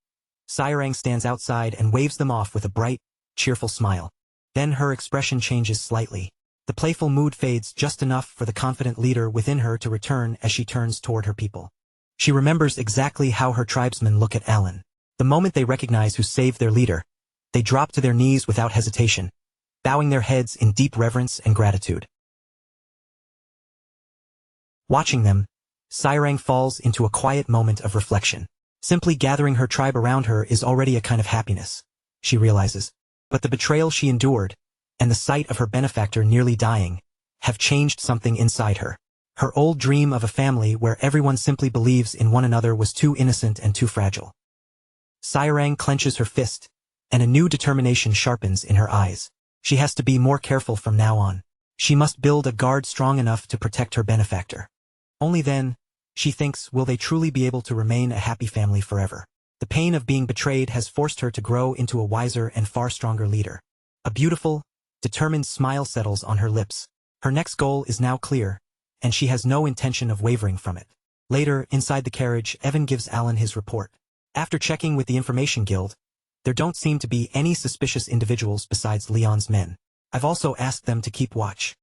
Sairang stands outside and waves them off with a bright, cheerful smile. Then her expression changes slightly. The playful mood fades just enough for the confident leader within her to return as she turns toward her people. She remembers exactly how her tribesmen look at Alan. The moment they recognize who saved their leader, they drop to their knees without hesitation, bowing their heads in deep reverence and gratitude. Watching them, Sairang falls into a quiet moment of reflection. Simply gathering her tribe around her is already a kind of happiness, she realizes. But the betrayal she endured, and the sight of her benefactor nearly dying, have changed something inside her. Her old dream of a family where everyone simply believes in one another was too innocent and too fragile. Sairang clenches her fist, and a new determination sharpens in her eyes. She has to be more careful from now on. She must build a guard strong enough to protect her benefactor. Only then, she thinks, will they truly be able to remain a happy family forever. The pain of being betrayed has forced her to grow into a wiser and far stronger leader. A beautiful, determined smile settles on her lips. Her next goal is now clear, and she has no intention of wavering from it. Later, inside the carriage, Evan gives Alan his report. After checking with the Information Guild, there don't seem to be any suspicious individuals besides Leon's men. I've also asked them to keep watch.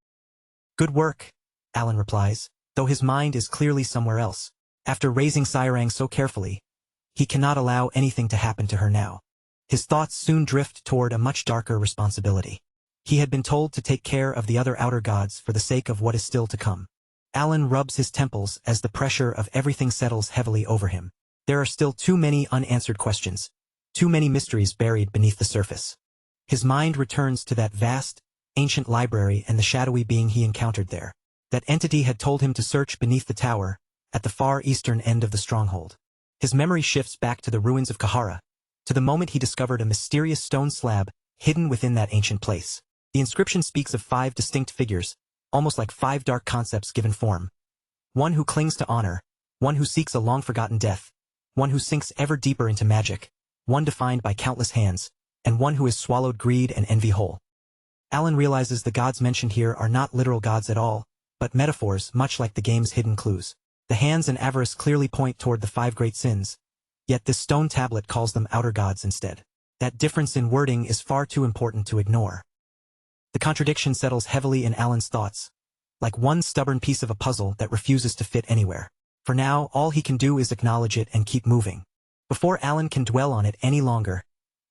Good work, Alan replies, though his mind is clearly somewhere else. After raising Sairang so carefully, he cannot allow anything to happen to her now. His thoughts soon drift toward a much darker responsibility. He had been told to take care of the other outer gods for the sake of what is still to come. Alan rubs his temples as the pressure of everything settles heavily over him. There are still too many unanswered questions, too many mysteries buried beneath the surface. His mind returns to that vast, ancient library and the shadowy being he encountered there. That entity had told him to search beneath the tower, at the far eastern end of the stronghold. His memory shifts back to the ruins of Kahara, to the moment he discovered a mysterious stone slab hidden within that ancient place. The inscription speaks of 5 distinct figures, almost like 5 dark concepts given form. One who clings to honor, one who seeks a long-forgotten death, one who sinks ever deeper into magic, one defined by countless hands, and one who has swallowed greed and envy whole. Alan realizes the gods mentioned here are not literal gods at all, but metaphors much like the game's hidden clues. The hands and avarice clearly point toward the 5 great sins, yet this stone tablet calls them outer gods instead. That difference in wording is far too important to ignore. The contradiction settles heavily in Alan's thoughts, like one stubborn piece of a puzzle that refuses to fit anywhere. For now, all he can do is acknowledge it and keep moving. Before Alan can dwell on it any longer,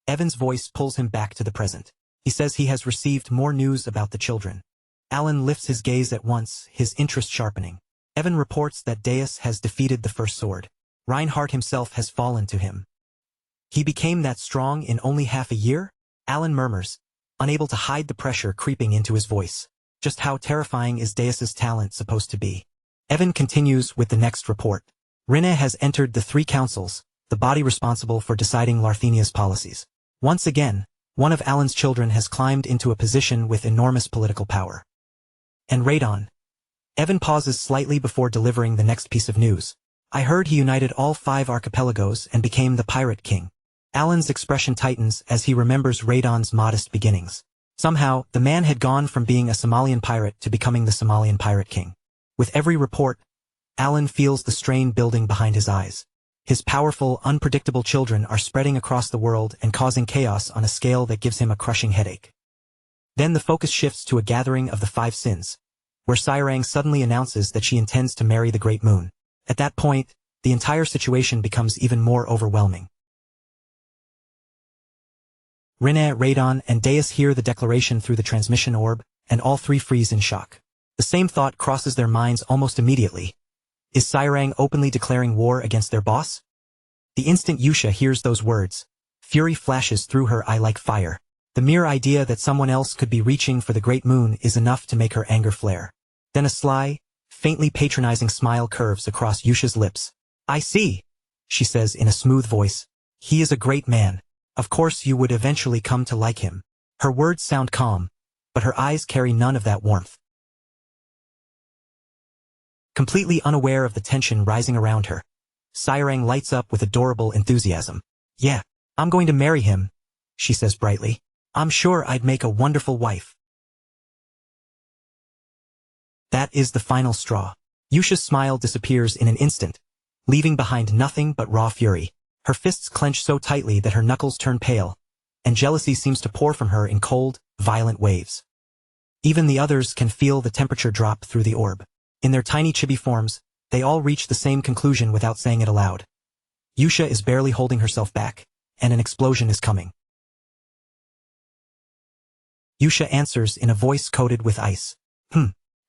Evan's voice pulls him back to the present. He says he has received more news about the children. Alan lifts his gaze at once, his interest sharpening. Evan reports that Deus has defeated the first sword. Reinhardt himself has fallen to him. He became that strong in only half a year? Alan murmurs, unable to hide the pressure creeping into his voice. Just how terrifying is Deus's talent supposed to be? Evan continues with the next report. Rinne has entered the 3 councils, the body responsible for deciding Larthenia's policies. Once again, one of Alan's children has climbed into a position with enormous political power. And Radon. Evan pauses slightly before delivering the next piece of news. I heard he united all 5 archipelagos and became the Pirate King. Alan's expression tightens as he remembers Radon's modest beginnings. Somehow, the man had gone from being a Somalian pirate to becoming the Somalian Pirate King. With every report, Alan feels the strain building behind his eyes. His powerful, unpredictable children are spreading across the world and causing chaos on a scale that gives him a crushing headache. Then the focus shifts to a gathering of the 5 sins, where Sairang suddenly announces that she intends to marry the Great Moon. At that point, the entire situation becomes even more overwhelming. Rinne, Radon, and Deus hear the declaration through the transmission orb, and all 3 freeze in shock. The same thought crosses their minds almost immediately. Is Sairang openly declaring war against their boss? The instant Yusha hears those words, fury flashes through her eye like fire. The mere idea that someone else could be reaching for the Great Moon is enough to make her anger flare. Then a sly, faintly patronizing smile curves across Yusha's lips. I see, she says in a smooth voice. He is a great man. Of course you would eventually come to like him. Her words sound calm, but her eyes carry none of that warmth. Completely unaware of the tension rising around her, Sairang lights up with adorable enthusiasm. Yeah, I'm going to marry him, she says brightly. I'm sure I'd make a wonderful wife. That is the final straw. Yusha's smile disappears in an instant, leaving behind nothing but raw fury. Her fists clench so tightly that her knuckles turn pale, and jealousy seems to pour from her in cold, violent waves. Even the others can feel the temperature drop through the orb. In their tiny chibi forms, they all reach the same conclusion without saying it aloud. Yusha is barely holding herself back, and an explosion is coming. Yusha answers in a voice coated with ice.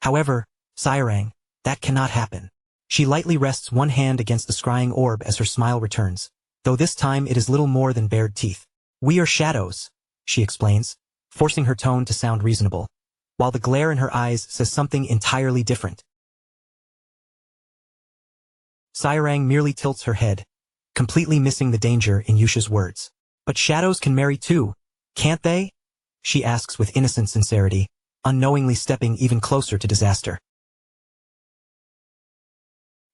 However, Sairang, that cannot happen. She lightly rests one hand against the scrying orb as her smile returns, though this time it is little more than bared teeth. We are shadows, she explains, forcing her tone to sound reasonable, while the glare in her eyes says something entirely different. Sairang merely tilts her head, completely missing the danger in Yusha's words. But shadows can marry too, can't they? She asks with innocent sincerity, unknowingly stepping even closer to disaster.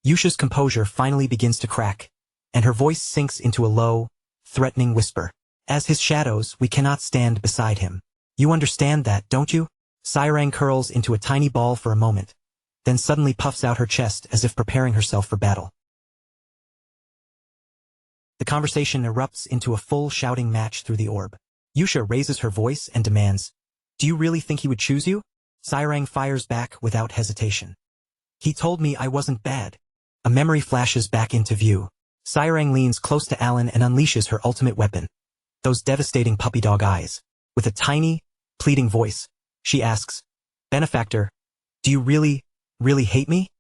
Yusha's composure finally begins to crack, and her voice sinks into a low, threatening whisper. As his shadows, we cannot stand beside him. You understand that, don't you? Sairang curls into a tiny ball for a moment, then suddenly puffs out her chest as if preparing herself for battle. The conversation erupts into a full shouting match through the orb. Yusha raises her voice and demands, Do you really think he would choose you? Sairang fires back without hesitation. He told me I wasn't bad. A memory flashes back into view. Sairang leans close to Alan and unleashes her ultimate weapon. Those devastating puppy dog eyes. With a tiny, pleading voice, she asks, "Benefactor, do you really, really hate me?"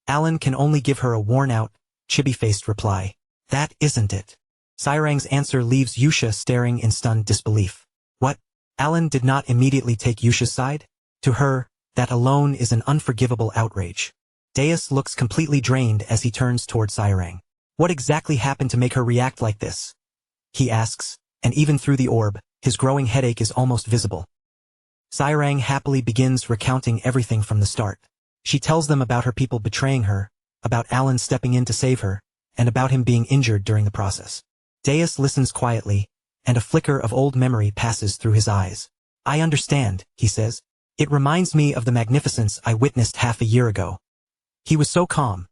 Alan can only give her a worn-out, chibi-faced reply. "That isn't it." Sairang's answer leaves Yusha staring in stunned disbelief. What? Alan did not immediately take Yusha's side? To her, that alone is an unforgivable outrage. Deus looks completely drained as he turns toward Sairang. What exactly happened to make her react like this? He asks, and even through the orb, his growing headache is almost visible. Sairang happily begins recounting everything from the start. She tells them about her people betraying her, about Alan stepping in to save her, and about him being injured during the process. Deus listens quietly, and a flicker of old memory passes through his eyes. "I understand," he says. "It reminds me of the magnificence I witnessed half a year ago." He was so calm,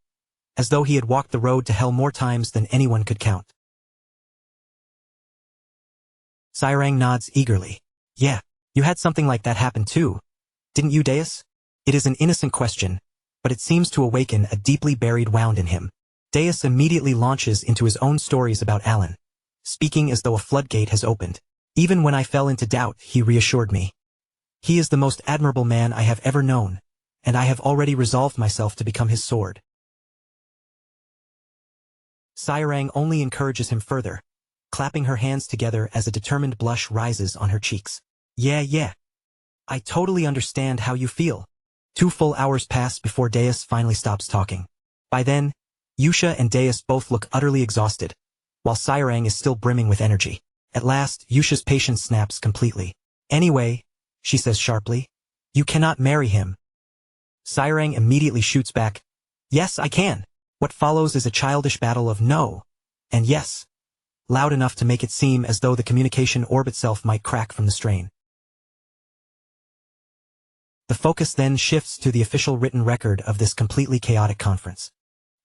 as though he had walked the road to hell more times than anyone could count. Sairang nods eagerly. "Yeah, you had something like that happen too, didn't you, Deus?" It is an innocent question, but it seems to awaken a deeply buried wound in him. Deus immediately launches into his own stories about Alan, speaking as though a floodgate has opened. "Even when I fell into doubt, he reassured me. He is the most admirable man I have ever known, and I have already resolved myself to become his sword." Sairang only encourages him further, clapping her hands together as a determined blush rises on her cheeks. Yeah. I totally understand how you feel." 2 full hours pass before Deus finally stops talking. By then, Yusha and Deus both look utterly exhausted, while Sairang is still brimming with energy. At last, Yusha's patience snaps completely. "Anyway," she says sharply, "you cannot marry him." Sairang immediately shoots back, "Yes, I can." What follows is a childish battle of no and yes, loud enough to make it seem as though the communication orb itself might crack from the strain. The focus then shifts to the official written record of this completely chaotic conference.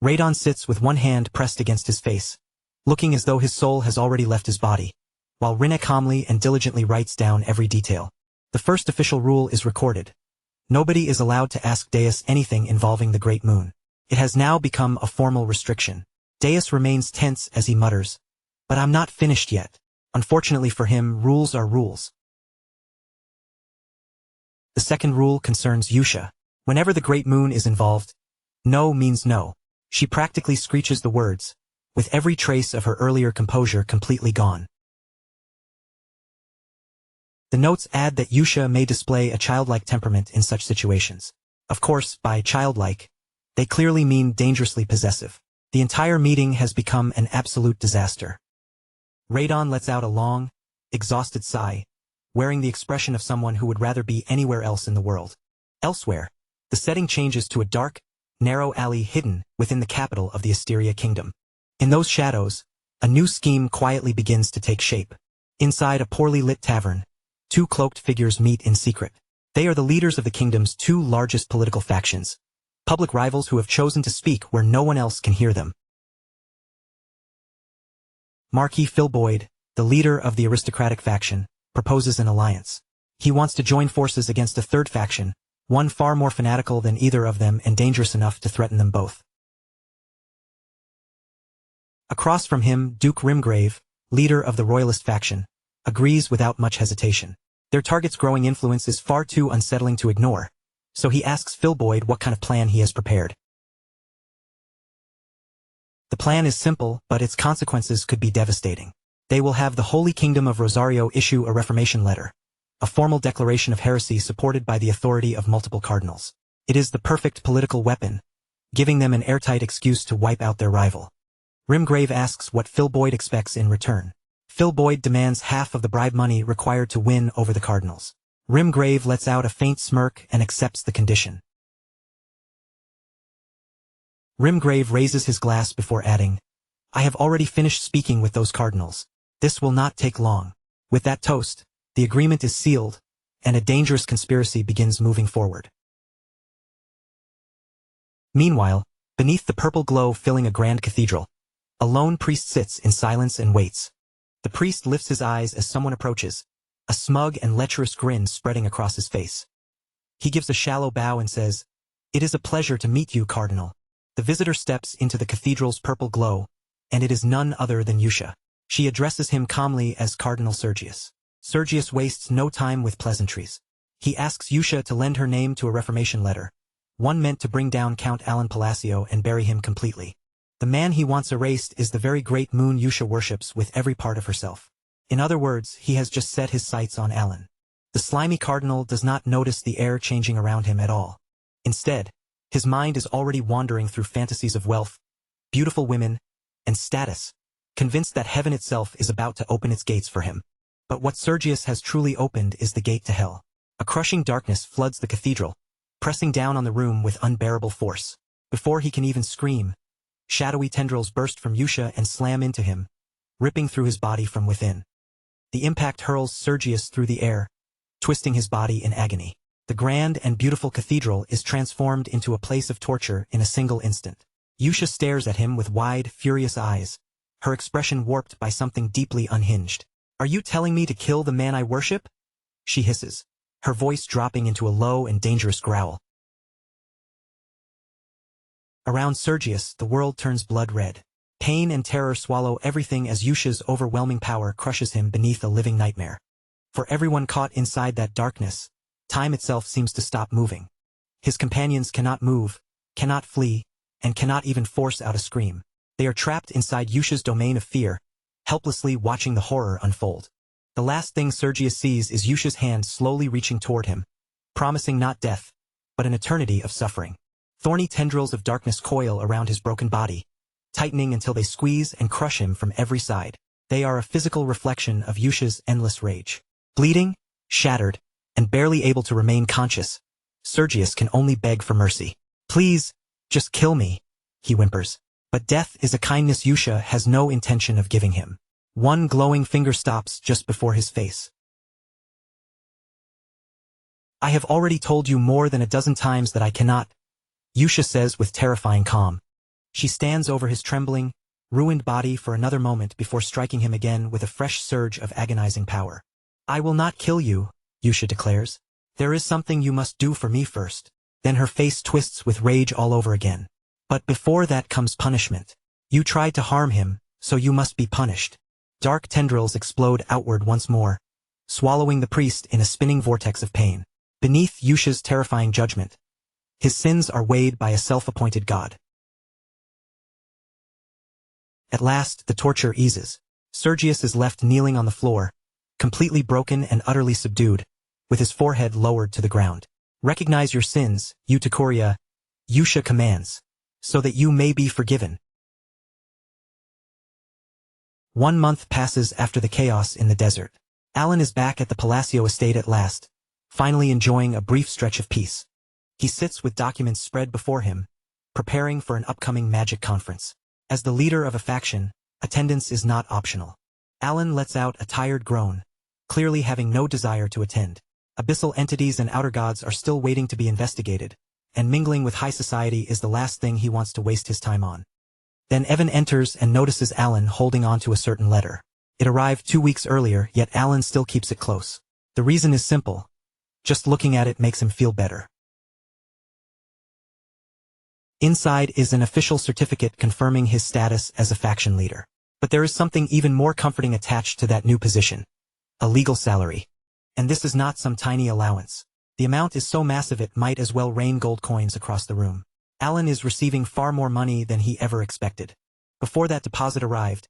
Radon sits with one hand pressed against his face, looking as though his soul has already left his body, while Rinne calmly and diligently writes down every detail. The first official rule is recorded. Nobody is allowed to ask Deus anything involving the Great Moon. It has now become a formal restriction. Deus remains tense as he mutters, "But I'm not finished yet." Unfortunately for him, rules are rules. The second rule concerns Yusha. Whenever the Great Moon is involved, no means no. She practically screeches the words, with every trace of her earlier composure completely gone. The notes add that Yusha may display a childlike temperament in such situations. Of course, by childlike, they clearly mean dangerously possessive. The entire meeting has become an absolute disaster. Radon lets out a long, exhausted sigh, wearing the expression of someone who would rather be anywhere else in the world. Elsewhere, the setting changes to a dark, narrow alley hidden within the capital of the Asteria Kingdom. In those shadows, a new scheme quietly begins to take shape. Inside a poorly lit tavern, 2 cloaked figures meet in secret. They are the leaders of the kingdom's 2 largest political factions, public rivals who have chosen to speak where no one else can hear them. Marquis Phil Boyd, the leader of the aristocratic faction, proposes an alliance. He wants to join forces against a third faction, one far more fanatical than either of them and dangerous enough to threaten them both. Across from him, Duke Rimgrave, leader of the royalist faction, agrees without much hesitation. Their target's growing influence is far too unsettling to ignore, so he asks Phil Boyd what kind of plan he has prepared. The plan is simple, but its consequences could be devastating. They will have the Holy Kingdom of Rosario issue a reformation letter, a formal declaration of heresy supported by the authority of multiple cardinals. It is the perfect political weapon, giving them an airtight excuse to wipe out their rival. Rimgrave asks what Phil Boyd expects in return. Phil Boyd demands half of the bribe money required to win over the cardinals. Rimgrave lets out a faint smirk and accepts the condition. Rimgrave raises his glass before adding, "I have already finished speaking with those cardinals. This will not take long." With that toast, the agreement is sealed, and a dangerous conspiracy begins moving forward. Meanwhile, beneath the purple glow filling a grand cathedral, a lone priest sits in silence and waits. The priest lifts his eyes as someone approaches, a smug and lecherous grin spreading across his face. He gives a shallow bow and says, "It is a pleasure to meet you, Cardinal." The visitor steps into the cathedral's purple glow, and it is none other than Yusha. She addresses him calmly as Cardinal Sergius. Sergius wastes no time with pleasantries. He asks Yusha to lend her name to a reformation letter, one meant to bring down Count Alan Palacio and bury him completely. The man he wants erased is the very great moon Yusha worships with every part of herself. In other words, he has just set his sights on Alan. The slimy cardinal does not notice the air changing around him at all. Instead, his mind is already wandering through fantasies of wealth, beautiful women, and status, convinced that heaven itself is about to open its gates for him. But what Sergius has truly opened is the gate to hell. A crushing darkness floods the cathedral, pressing down on the room with unbearable force. Before he can even scream, shadowy tendrils burst from Yusha and slam into him, ripping through his body from within. The impact hurls Sergius through the air, twisting his body in agony. The grand and beautiful cathedral is transformed into a place of torture in a single instant. Yusha stares at him with wide, furious eyes, her expression warped by something deeply unhinged. "Are you telling me to kill the man I worship?" she hisses, her voice dropping into a low and dangerous growl. Around Sergius, the world turns blood red. Pain and terror swallow everything as Yusha's overwhelming power crushes him beneath a living nightmare. For everyone caught inside that darkness, time itself seems to stop moving. His companions cannot move, cannot flee, and cannot even force out a scream. They are trapped inside Yusha's domain of fear, helplessly watching the horror unfold. The last thing Sergius sees is Yusha's hand slowly reaching toward him, promising not death, but an eternity of suffering. Thorny tendrils of darkness coil around his broken body, tightening until they squeeze and crush him from every side. They are a physical reflection of Yusha's endless rage. Bleeding, shattered, and barely able to remain conscious, Sergius can only beg for mercy. "Please, just kill me," he whimpers. But death is a kindness Yusha has no intention of giving him. One glowing finger stops just before his face. "I have already told you more than a dozen times that I cannot," Yusha says with terrifying calm. She stands over his trembling, ruined body for another moment before striking him again with a fresh surge of agonizing power. "I will not kill you," Yusha declares. "There is something you must do for me first." Then her face twists with rage all over again. "But before that comes punishment. You tried to harm him, so you must be punished." Dark tendrils explode outward once more, swallowing the priest in a spinning vortex of pain. Beneath Yusha's terrifying judgment, his sins are weighed by a self-appointed god. At last, the torture eases. Sergius is left kneeling on the floor, completely broken and utterly subdued, with his forehead lowered to the ground. "Recognize your sins, you Takuria," Yusha commands, "so that you may be forgiven." 1 month passes after the chaos in the desert. Alan is back at the Palacio estate at last, finally enjoying a brief stretch of peace. He sits with documents spread before him, preparing for an upcoming magic conference. As the leader of a faction, attendance is not optional. Alan lets out a tired groan, clearly having no desire to attend. Abyssal entities and outer gods are still waiting to be investigated, and mingling with high society is the last thing he wants to waste his time on. Then Evan enters and notices Alan holding on to a certain letter. It arrived 2 weeks earlier, yet Alan still keeps it close. The reason is simple. Just looking at it makes him feel better. Inside is an official certificate confirming his status as a faction leader. But there is something even more comforting attached to that new position. A legal salary. And this is not some tiny allowance. The amount is so massive it might as well rain gold coins across the room. Alan is receiving far more money than he ever expected. Before that deposit arrived,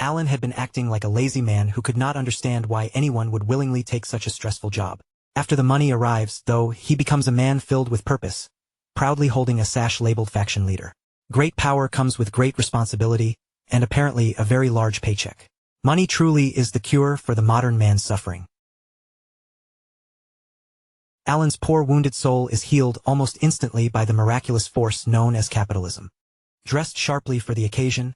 Alan had been acting like a lazy man who could not understand why anyone would willingly take such a stressful job. After the money arrives, though, he becomes a man filled with purpose, proudly holding a sash labeled faction leader. Great power comes with great responsibility, and apparently a very large paycheck. Money truly is the cure for the modern man's suffering. Alan's poor wounded soul is healed almost instantly by the miraculous force known as capitalism. Dressed sharply for the occasion,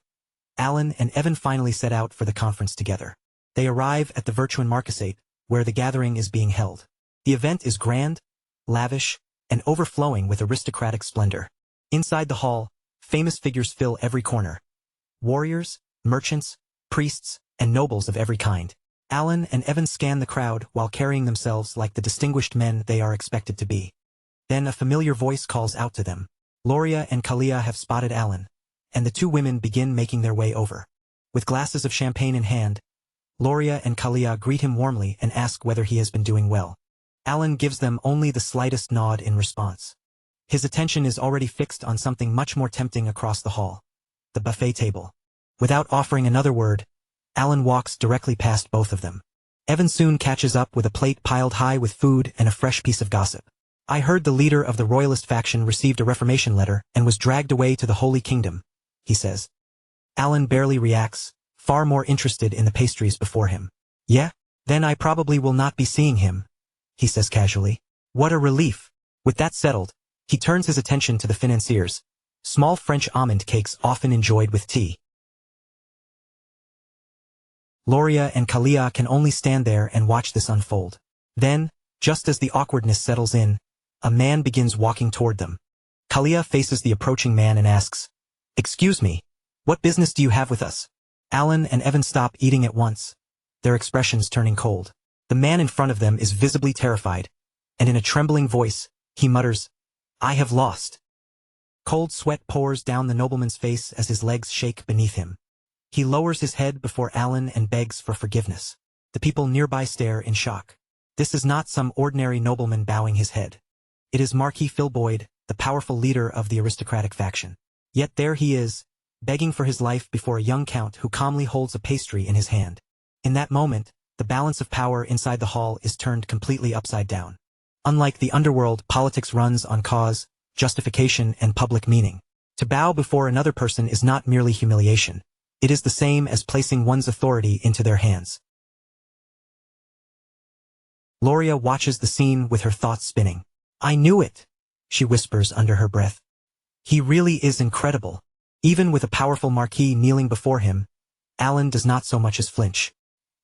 Alan and Evan finally set out for the conference together. They arrive at the Virtuan Marquisate, where the gathering is being held. The event is grand, lavish, and overflowing with aristocratic splendor. Inside the hall, famous figures fill every corner. Warriors, merchants, priests, and nobles of every kind. Alan and Evan scan the crowd while carrying themselves like the distinguished men they are expected to be. Then a familiar voice calls out to them. Loria and Kalia have spotted Alan, and the two women begin making their way over. With glasses of champagne in hand, Loria and Kalia greet him warmly and ask whether he has been doing well. Alan gives them only the slightest nod in response. His attention is already fixed on something much more tempting across the hall. The buffet table. Without offering another word, Alan walks directly past both of them. Evan soon catches up with a plate piled high with food and a fresh piece of gossip. I heard the leader of the royalist faction received a reformation letter and was dragged away to the Holy Kingdom, he says. Alan barely reacts, far more interested in the pastries before him. Yeah? Then I probably will not be seeing him, he says casually. What a relief. With that settled, he turns his attention to the financiers, small French almond cakes often enjoyed with tea. Loria and Kalia can only stand there and watch this unfold. Then, just as the awkwardness settles in, a man begins walking toward them. Kalia faces the approaching man and asks, "Excuse me, what business do you have with us?" Alan and Evan stop eating at once, their expressions turning cold. The man in front of them is visibly terrified, and in a trembling voice, he mutters, "I have lost." Cold sweat pours down the nobleman's face as his legs shake beneath him. He lowers his head before Alan and begs for forgiveness. The people nearby stare in shock. This is not some ordinary nobleman bowing his head. It is Marquis Filboid, the powerful leader of the aristocratic faction. Yet there he is, begging for his life before a young count who calmly holds a pastry in his hand. In that moment, the balance of power inside the hall is turned completely upside down. Unlike the underworld, politics runs on cause, justification, and public meaning. To bow before another person is not merely humiliation. It is the same as placing one's authority into their hands. Loria watches the scene with her thoughts spinning. "I knew it," she whispers under her breath. "He really is incredible." Even with a powerful marquis kneeling before him, Alan does not so much as flinch.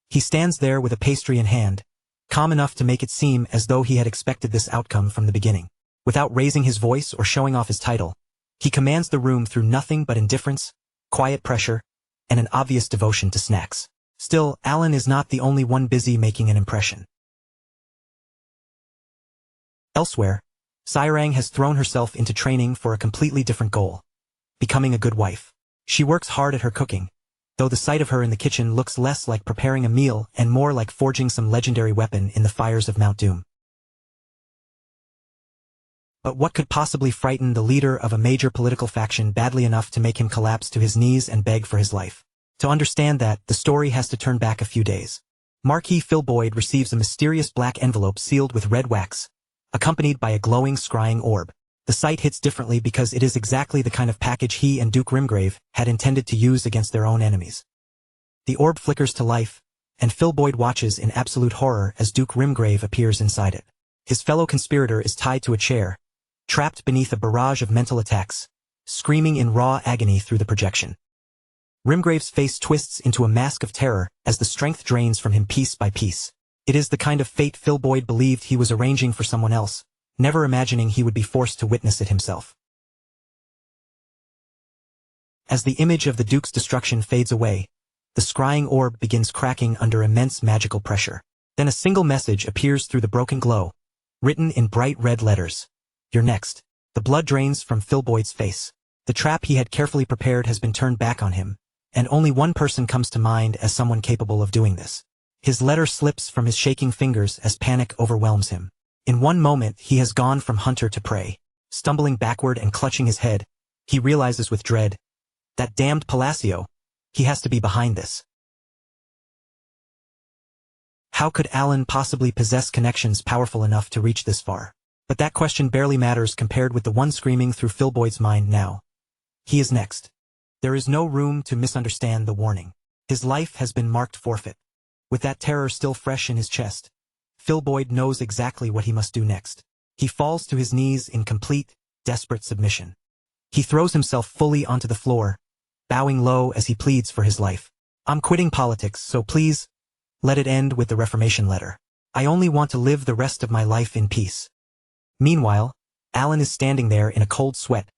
He stands there with a pastry in hand, calm enough to make it seem as though he had expected this outcome from the beginning. Without raising his voice or showing off his title, he commands the room through nothing but indifference, quiet pressure, and an obvious devotion to snacks. Still, Alan is not the only one busy making an impression. Elsewhere, Sairang has thrown herself into training for a completely different goal: becoming a good wife. She works hard at her cooking, though the sight of her in the kitchen looks less like preparing a meal and more like forging some legendary weapon in the fires of Mount Doom. But what could possibly frighten the leader of a major political faction badly enough to make him collapse to his knees and beg for his life? To understand that, the story has to turn back a few days. Marquis Filboid receives a mysterious black envelope sealed with red wax, accompanied by a glowing scrying orb. The sight hits differently because it is exactly the kind of package he and Duke Rimgrave had intended to use against their own enemies. The orb flickers to life, and Filboid watches in absolute horror as Duke Rimgrave appears inside it. His fellow conspirator is tied to a chair, trapped beneath a barrage of mental attacks, screaming in raw agony through the projection. Rimgrave's face twists into a mask of terror as the strength drains from him piece by piece. It is the kind of fate Filboid believed he was arranging for someone else, never imagining he would be forced to witness it himself. As the image of the Duke's destruction fades away, the scrying orb begins cracking under immense magical pressure. Then a single message appears through the broken glow, written in bright red letters. "You're next." The blood drains from Filboid's face. The trap he had carefully prepared has been turned back on him, and only one person comes to mind as someone capable of doing this. His letter slips from his shaking fingers as panic overwhelms him. In one moment he has gone from hunter to prey. Stumbling backward and clutching his head, he realizes with dread, that damned Palacio, he has to be behind this. How could Alan possibly possess connections powerful enough to reach this far? But that question barely matters compared with the one screaming through Filboid's mind now. He is next. There is no room to misunderstand the warning. His life has been marked forfeit. With that terror still fresh in his chest, Filboid knows exactly what he must do next. He falls to his knees in complete, desperate submission. He throws himself fully onto the floor, bowing low as he pleads for his life. "I'm quitting politics, so please, let it end with the reformation letter. I only want to live the rest of my life in peace." Meanwhile, Alan is standing there in a cold sweat,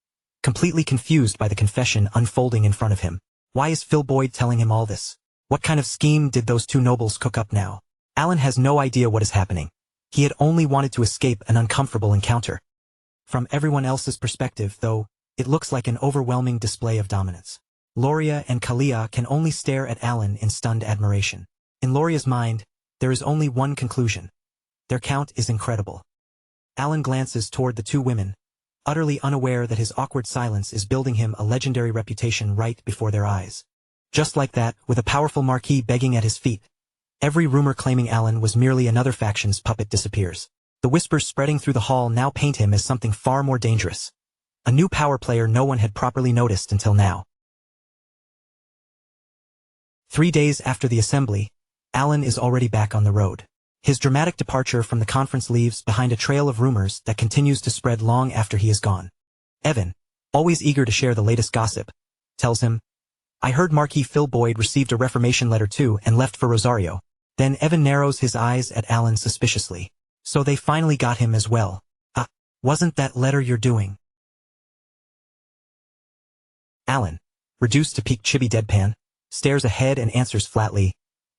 completely confused by the confession unfolding in front of him. Why is Filboid telling him all this? What kind of scheme did those two nobles cook up now? Alan has no idea what is happening. He had only wanted to escape an uncomfortable encounter. From everyone else's perspective, though, it looks like an overwhelming display of dominance. Loria and Kalia can only stare at Alan in stunned admiration. In Loria's mind, there is only one conclusion. Their count is incredible. Alan glances toward the two women, utterly unaware that his awkward silence is building him a legendary reputation right before their eyes. Just like that, with a powerful marquis begging at his feet, every rumor claiming Alan was merely another faction's puppet disappears. The whispers spreading through the hall now paint him as something far more dangerous. A new power player no one had properly noticed until now. 3 days after the assembly, Alan is already back on the road. His dramatic departure from the conference leaves behind a trail of rumors that continues to spread long after he is gone. Evan, always eager to share the latest gossip, tells him, "I heard Marquis Phil Boyd received a reformation letter too and left for Rosario." Then Evan narrows his eyes at Alan suspiciously. "So they finally got him as well. Wasn't that letter you're doing?" Alan, reduced to peak chibi deadpan, stares ahead and answers flatly,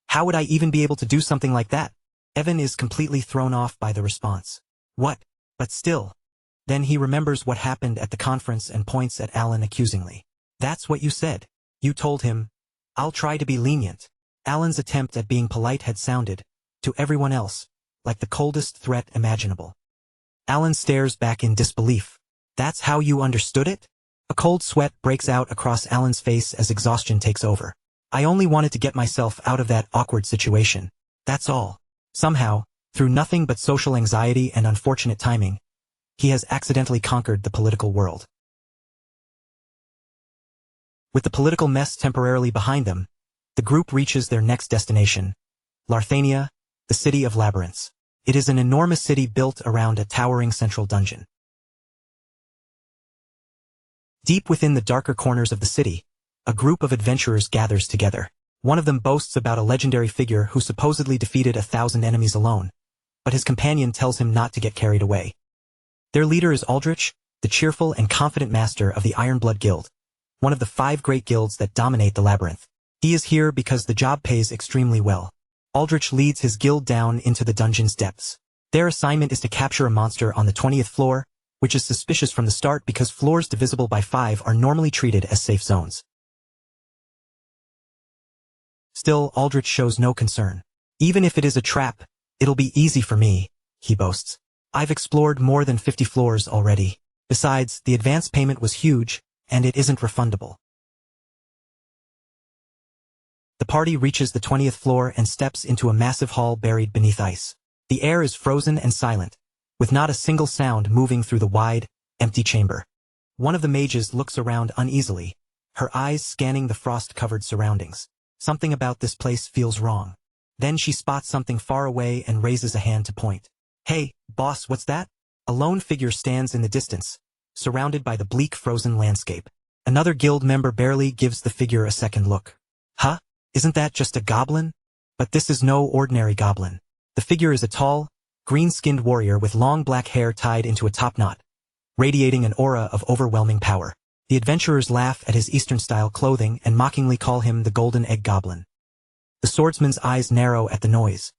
"How would I even be able to do something like that?" Evan is completely thrown off by the response. "What? But still." Then he remembers what happened at the conference and points at Alan accusingly. "That's what you said. You told him, 'I'll try to be lenient.'" Alan's attempt at being polite had sounded, to everyone else, like the coldest threat imaginable. Alan stares back in disbelief. "That's how you understood it?" A cold sweat breaks out across Alan's face as exhaustion takes over. "I only wanted to get myself out of that awkward situation. That's all." Somehow, through nothing but social anxiety and unfortunate timing, he has accidentally conquered the political world. With the political mess temporarily behind them, the group reaches their next destination, Larthania, the city of labyrinths. It is an enormous city built around a towering central dungeon. Deep within the darker corners of the city, a group of adventurers gathers together. One of them boasts about a legendary figure who supposedly defeated 1,000 enemies alone, but his companion tells him not to get carried away. Their leader is Aldrich, the cheerful and confident master of the Ironblood Guild, one of the 5 great guilds that dominate the labyrinth. He is here because the job pays extremely well. Aldrich leads his guild down into the dungeon's depths. Their assignment is to capture a monster on the 20th floor, which is suspicious from the start because floors divisible by 5 are normally treated as safe zones. Still, Aldrich shows no concern. "Even if it is a trap, it'll be easy for me," he boasts. "I've explored more than 50 floors already. Besides, the advance payment was huge, and it isn't refundable." The party reaches the 20th floor and steps into a massive hall buried beneath ice. The air is frozen and silent, with not a single sound moving through the wide, empty chamber. One of the mages looks around uneasily, her eyes scanning the frost-covered surroundings. Something about this place feels wrong. Then she spots something far away and raises a hand to point. "Hey, boss, what's that?" A lone figure stands in the distance, surrounded by the bleak frozen landscape. Another guild member barely gives the figure a second look. "Huh? Isn't that just a goblin?" But this is no ordinary goblin. The figure is a tall, green-skinned warrior with long black hair tied into a top knot, radiating an aura of overwhelming power. The adventurers laugh at his Eastern-style clothing and mockingly call him the Golden Egg Goblin. The swordsman's eyes narrow at the noise.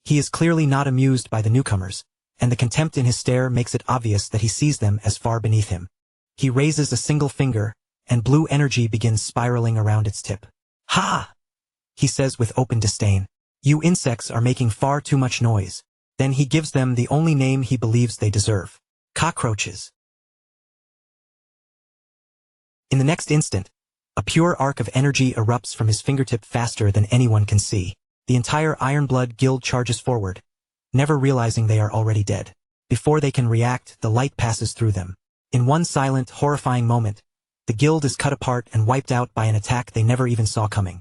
He is clearly not amused by the newcomers, and the contempt in his stare makes it obvious that he sees them as far beneath him. He raises a single finger, and blue energy begins spiraling around its tip. "Ha!" he says with open disdain. "You insects are making far too much noise." Then he gives them the only name he believes they deserve. Cockroaches. In the next instant, a pure arc of energy erupts from his fingertip faster than anyone can see. The entire Ironblood Guild charges forward, never realizing they are already dead. Before they can react, the light passes through them. In one silent, horrifying moment, the guild is cut apart and wiped out by an attack they never even saw coming.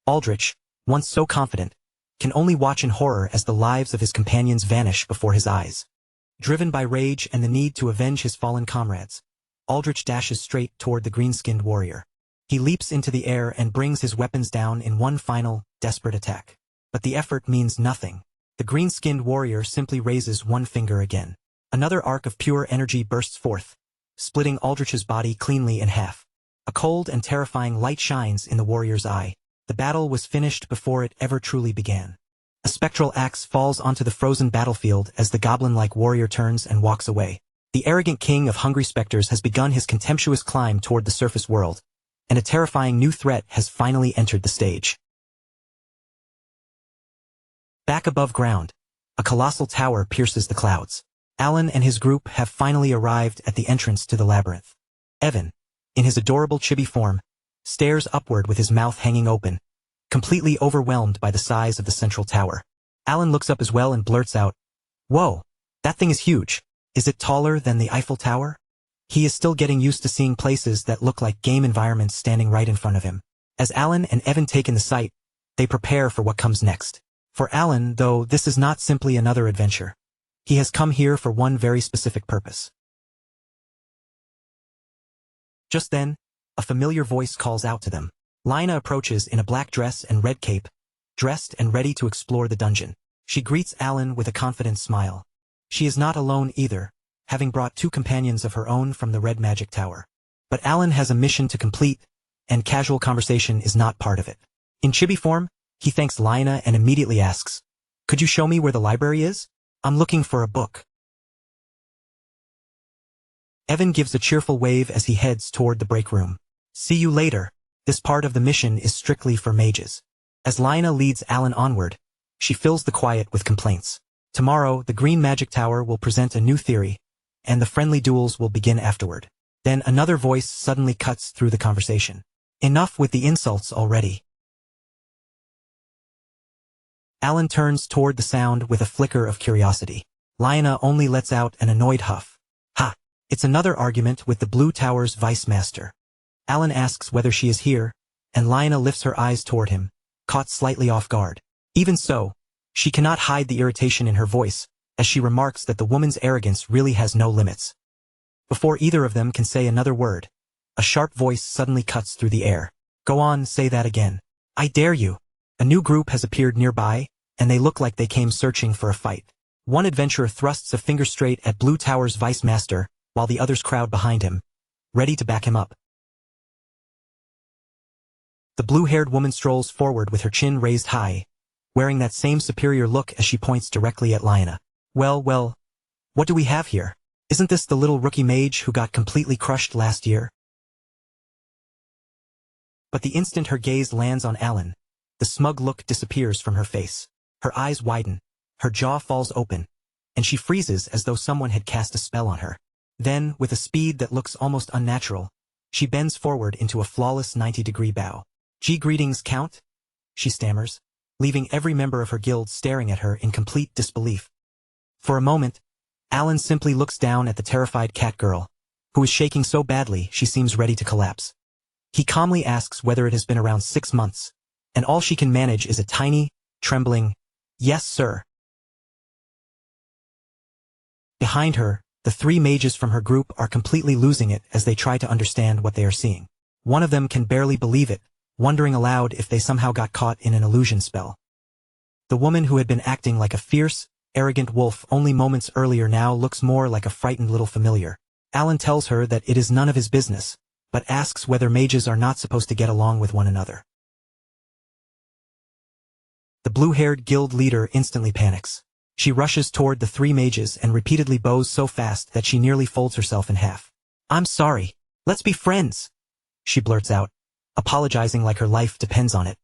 Aldrich, once so confident, can only watch in horror as the lives of his companions vanish before his eyes. Driven by rage and the need to avenge his fallen comrades, Aldrich dashes straight toward the green-skinned warrior. He leaps into the air and brings his weapons down in one final, desperate attack. But the effort means nothing. The green-skinned warrior simply raises one finger again. Another arc of pure energy bursts forth, splitting Aldrich's body cleanly in half. A cold and terrifying light shines in the warrior's eye. The battle was finished before it ever truly began. A spectral axe falls onto the frozen battlefield as the goblin-like warrior turns and walks away. The arrogant king of hungry specters has begun his contemptuous climb toward the surface world, and a terrifying new threat has finally entered the stage. Back above ground, a colossal tower pierces the clouds. Alan and his group have finally arrived at the entrance to the labyrinth. Evan, in his adorable chibi form, stares upward with his mouth hanging open, completely overwhelmed by the size of the central tower. Alan looks up as well and blurts out, "Whoa, that thing is huge. Is it taller than the Eiffel Tower?" He is still getting used to seeing places that look like game environments standing right in front of him. As Alan and Evan take in the sight, they prepare for what comes next. For Alan, though, this is not simply another adventure. He has come here for one very specific purpose. Just then, a familiar voice calls out to them. Lina approaches in a black dress and red cape, dressed and ready to explore the dungeon. She greets Alan with a confident smile. She is not alone either, having brought 2 companions of her own from the Red Magic Tower. But Alan has a mission to complete, and casual conversation is not part of it. In chibi form, he thanks Lina and immediately asks, "Could you show me where the library is? I'm looking for a book." Evan gives a cheerful wave as he heads toward the break room. "See you later. This part of the mission is strictly for mages." As Lina leads Alan onward, she fills the quiet with complaints. Tomorrow, the Green Magic Tower will present a new theory, and the friendly duels will begin afterward. Then another voice suddenly cuts through the conversation. "Enough with the insults already." Alan turns toward the sound with a flicker of curiosity. Lina only lets out an annoyed huff. "Ha! It's another argument with the Blue Tower's Vice Master." Alan asks whether she is here, and Lina lifts her eyes toward him, caught slightly off guard. Even so, she cannot hide the irritation in her voice, as she remarks that the woman's arrogance really has no limits. Before either of them can say another word, a sharp voice suddenly cuts through the air. "Go on, say that again. I dare you." A new group has appeared nearby, and they look like they came searching for a fight. One adventurer thrusts a finger straight at Blue Tower's Vice Master, while the others crowd behind him, ready to back him up. The blue-haired woman strolls forward with her chin raised high, wearing that same superior look as she points directly at Lina. Well, what do we have here? Isn't this the little rookie mage who got completely crushed last year?" But the instant her gaze lands on Alan, the smug look disappears from her face. Her eyes widen, her jaw falls open, and she freezes as though someone had cast a spell on her. Then, with a speed that looks almost unnatural, she bends forward into a flawless 90-degree bow. "Greetings, Count," she stammers, leaving every member of her guild staring at her in complete disbelief. For a moment, Alan simply looks down at the terrified cat girl, who is shaking so badly she seems ready to collapse. He calmly asks whether it has been around 6 months, and all she can manage is a tiny, trembling, "Yes, sir." Behind her, the 3 mages from her group are completely losing it as they try to understand what they are seeing. One of them can barely believe it, wondering aloud if they somehow got caught in an illusion spell. The woman who had been acting like a fierce, arrogant wolf only moments earlier now looks more like a frightened little familiar. Alan tells her that it is none of his business, but asks whether mages are not supposed to get along with one another. The blue-haired guild leader instantly panics. She rushes toward the 3 mages and repeatedly bows so fast that she nearly folds herself in half. "I'm sorry. Let's be friends," she blurts out, apologizing like her life depends on it.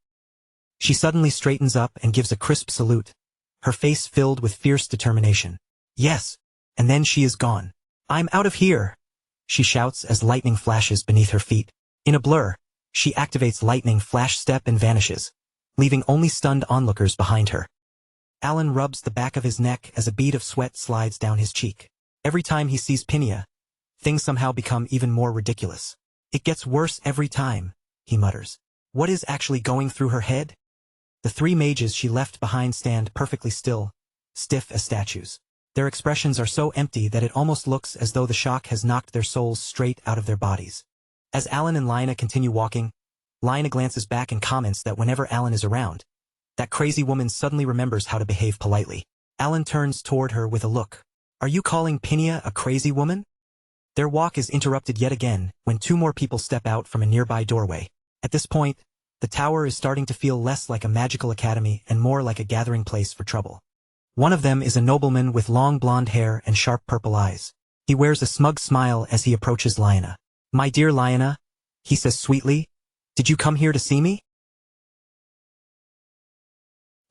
She suddenly straightens up and gives a crisp salute, her face filled with fierce determination. "Yes," and then she is gone. "I'm out of here," she shouts as lightning flashes beneath her feet. In a blur, she activates lightning flash step and vanishes, leaving only stunned onlookers behind her. Alan rubs the back of his neck as a bead of sweat slides down his cheek. Every time he sees Pinia, things somehow become even more ridiculous. "It gets worse every time," he mutters. What is actually going through her head? The 3 mages she left behind stand perfectly still, stiff as statues. Their expressions are so empty that it almost looks as though the shock has knocked their souls straight out of their bodies. As Alan and Lina continue walking, Lina glances back and comments that whenever Alan is around, that crazy woman suddenly remembers how to behave politely. Alan turns toward her with a look. "Are you calling Pinia a crazy woman?" Their walk is interrupted yet again when 2 more people step out from a nearby doorway. At this point, the tower is starting to feel less like a magical academy and more like a gathering place for trouble. One of them is a nobleman with long blonde hair and sharp purple eyes. He wears a smug smile as he approaches Lina. "My dear Lina," he says sweetly, Did you come here to see me?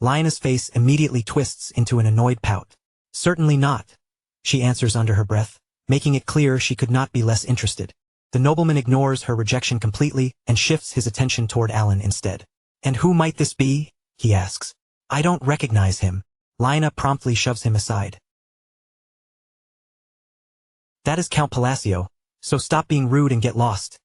Lionna's face immediately twists into an annoyed pout. Certainly not, she answers under her breath, making it clear she could not be less interested. The nobleman ignores her rejection completely and shifts his attention toward Alan instead. And who might this be? He asks. I don't recognize him. Lionna promptly shoves him aside. That is Count Palacio, so stop being rude and get lost,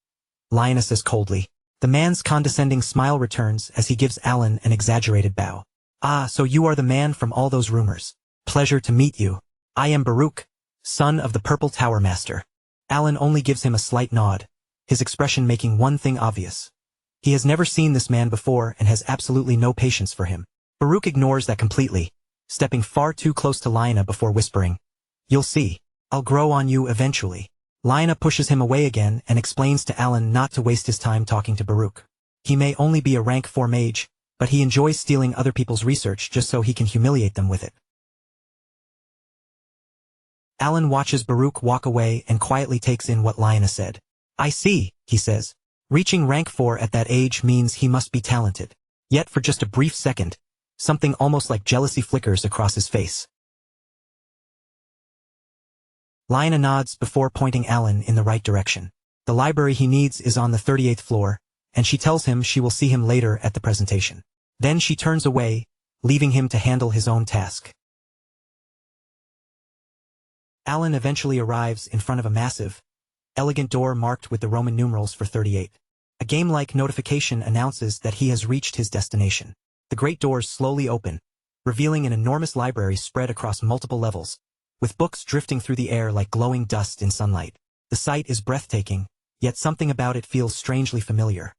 Lionna says coldly. The man's condescending smile returns as he gives Alan an exaggerated bow. Ah, so you are the man from all those rumors. Pleasure to meet you. I am Baruch, son of the Purple Tower Master. Alan only gives him a slight nod, his expression making one thing obvious. He has never seen this man before and has absolutely no patience for him. Baruch ignores that completely, stepping far too close to Lionna before whispering, You'll see. I'll grow on you eventually. Lionna pushes him away again and explains to Alan not to waste his time talking to Baruch. He may only be a rank 4 mage, but he enjoys stealing other people's research just so he can humiliate them with it. Alan watches Baruch walk away and quietly takes in what Lionna said. I see, he says. Reaching rank 4 at that age means he must be talented. Yet for just a brief second, something almost like jealousy flickers across his face. Lionna nods before pointing Alan in the right direction. The library he needs is on the 38th floor, and she tells him she will see him later at the presentation. Then she turns away, leaving him to handle his own task. Alan eventually arrives in front of a massive, elegant door marked with the Roman numerals for 38. A game-like notification announces that he has reached his destination. The great doors slowly open, revealing an enormous library spread across multiple levels, with books drifting through the air like glowing dust in sunlight. The sight is breathtaking, yet something about it feels strangely familiar.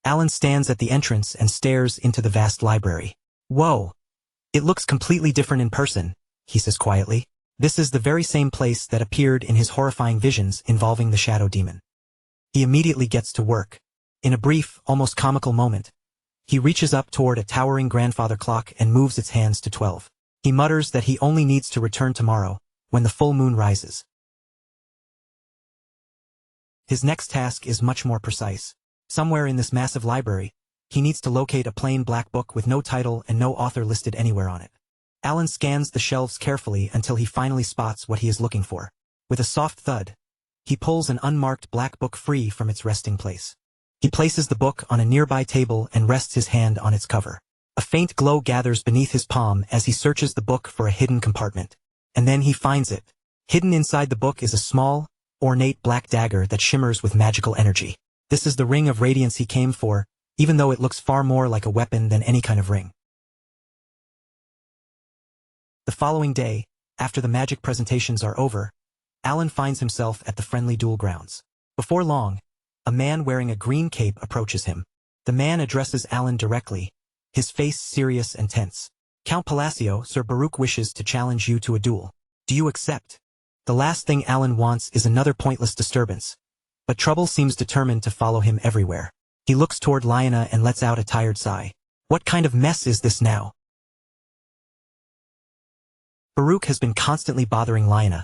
Alan stands at the entrance and stares into the vast library. Whoa! It looks completely different in person, he says quietly. This is the very same place that appeared in his horrifying visions involving the shadow demon. He immediately gets to work. In a brief, almost comical moment, he reaches up toward a towering grandfather clock and moves its hands to 12. He mutters that he only needs to return tomorrow, when the full moon rises. His next task is much more precise. Somewhere in this massive library, he needs to locate a plain black book with no title and no author listed anywhere on it. Alan scans the shelves carefully until he finally spots what he is looking for. With a soft thud, he pulls an unmarked black book free from its resting place. He places the book on a nearby table and rests his hand on its cover. A faint glow gathers beneath his palm as he searches the book for a hidden compartment. And then he finds it. Hidden inside the book is a small, ornate black dagger that shimmers with magical energy. This is the ring of radiance he came for, even though it looks far more like a weapon than any kind of ring. The following day, after the magic presentations are over, Alan finds himself at the friendly duel grounds. Before long, a man wearing a green cape approaches him. The man addresses Alan directly, his face serious and tense. Count Palacio, Sir Baruch wishes to challenge you to a duel. Do you accept? The last thing Alan wants is another pointless disturbance, but trouble seems determined to follow him everywhere. He looks toward Lionna and lets out a tired sigh. What kind of mess is this now? Baruch has been constantly bothering Lionna,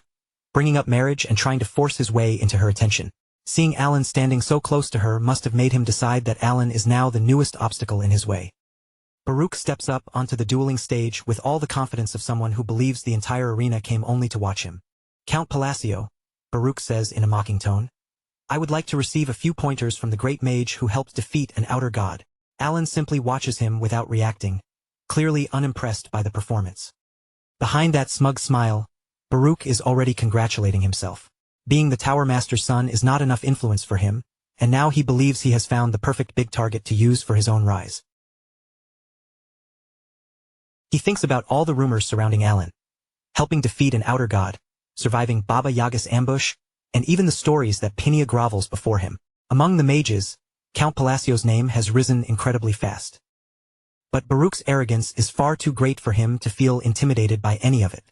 bringing up marriage and trying to force his way into her attention. Seeing Alan standing so close to her must have made him decide that Alan is now the newest obstacle in his way. Baruch steps up onto the dueling stage with all the confidence of someone who believes the entire arena came only to watch him. Count Palacio, Baruch says in a mocking tone, I would like to receive a few pointers from the great mage who helped defeat an outer god. Alan simply watches him without reacting, clearly unimpressed by the performance. Behind that smug smile, Baruch is already congratulating himself. Being the Tower Master's son is not enough influence for him, and now he believes he has found the perfect big target to use for his own rise. He thinks about all the rumors surrounding Alan, helping defeat an outer god, surviving Baba Yaga's ambush, and even the stories that Pinia grovels before him. Among the mages, Count Palacio's name has risen incredibly fast. But Baruch's arrogance is far too great for him to feel intimidated by any of it.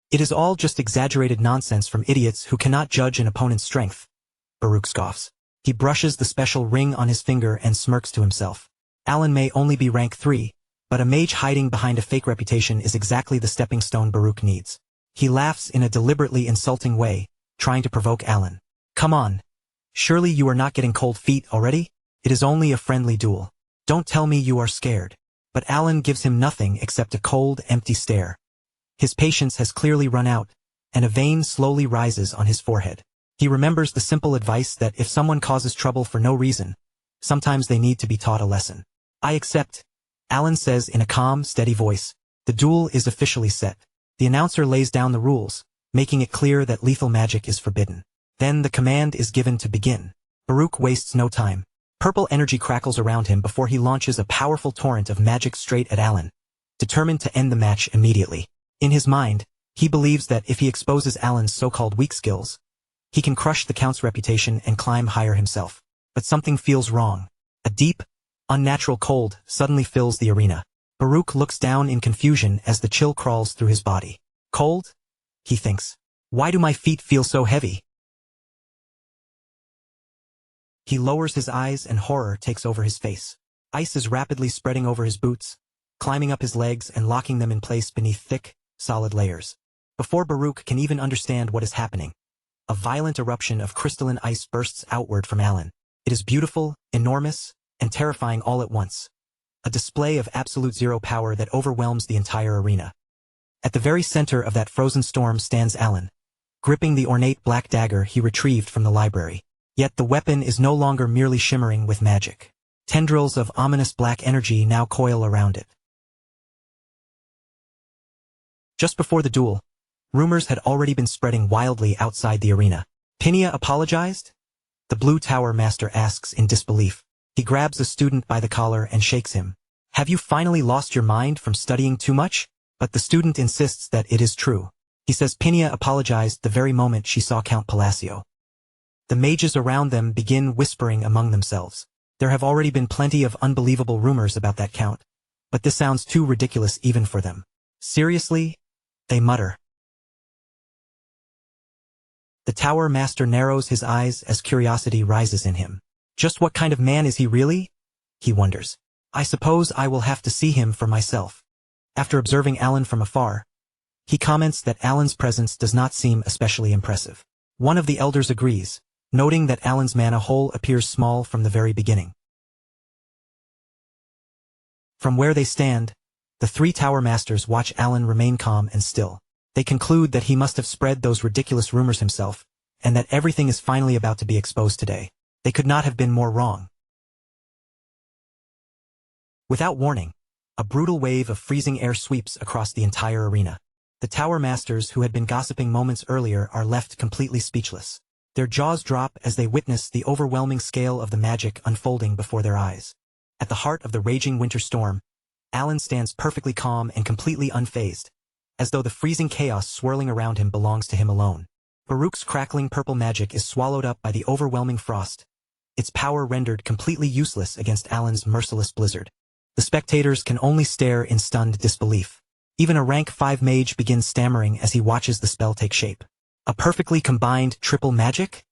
It is all just exaggerated nonsense from idiots who cannot judge an opponent's strength, Baruch scoffs. He brushes the special ring on his finger and smirks to himself. Alan may only be rank 3, but a mage hiding behind a fake reputation is exactly the stepping stone Baruch needs. He laughs in a deliberately insulting way, trying to provoke Alan. Come on. Surely you are not getting cold feet already? It is only a friendly duel. Don't tell me you are scared. But Alan gives him nothing except a cold, empty stare. His patience has clearly run out, and a vein slowly rises on his forehead. He remembers the simple advice that if someone causes trouble for no reason, sometimes they need to be taught a lesson. I accept, Alan says in a calm, steady voice. The duel is officially set. The announcer lays down the rules, making it clear that lethal magic is forbidden. Then the command is given to begin. Baruch wastes no time. Purple energy crackles around him before he launches a powerful torrent of magic straight at Alan, determined to end the match immediately. In his mind, he believes that if he exposes Alan's so-called weak skills, he can crush the Count's reputation and climb higher himself. But something feels wrong. A deep, unnatural cold suddenly fills the arena. Baruch looks down in confusion as the chill crawls through his body. Cold? He thinks. Why do my feet feel so heavy? He lowers his eyes and horror takes over his face. Ice is rapidly spreading over his boots, climbing up his legs and locking them in place beneath thick, solid layers. Before Baruch can even understand what is happening, a violent eruption of crystalline ice bursts outward from Alan. It is beautiful, enormous, and terrifying all at once. A display of absolute zero power that overwhelms the entire arena. At the very center of that frozen storm stands Alan, gripping the ornate black dagger he retrieved from the library. Yet the weapon is no longer merely shimmering with magic. Tendrils of ominous black energy now coil around it. Just before the duel, rumors had already been spreading wildly outside the arena. Pinia apologized? The Blue Tower Master asks in disbelief. He grabs a student by the collar and shakes him. Have you finally lost your mind from studying too much? But the student insists that it is true. He says Pinia apologized the very moment she saw Count Palacio. The mages around them begin whispering among themselves. There have already been plenty of unbelievable rumors about that count, but this sounds too ridiculous even for them. Seriously? They mutter. The Tower Master narrows his eyes as curiosity rises in him. Just what kind of man is he really? He wonders. I suppose I will have to see him for myself. After observing Alan from afar, he comments that Alan's presence does not seem especially impressive. One of the elders agrees, noting that Alan's mana hole appears small from the very beginning. From where they stand, the three Tower Masters watch Alan remain calm and still. They conclude that he must have spread those ridiculous rumors himself, and that everything is finally about to be exposed today. They could not have been more wrong. Without warning, a brutal wave of freezing air sweeps across the entire arena. The Tower Masters who had been gossiping moments earlier are left completely speechless. Their jaws drop as they witness the overwhelming scale of the magic unfolding before their eyes. At the heart of the raging winter storm, Alan stands perfectly calm and completely unfazed, as though the freezing chaos swirling around him belongs to him alone. Baruch's crackling purple magic is swallowed up by the overwhelming frost, its power rendered completely useless against Alan's merciless blizzard. The spectators can only stare in stunned disbelief. Even a rank 5 mage begins stammering as he watches the spell take shape. A perfectly combined triple magic?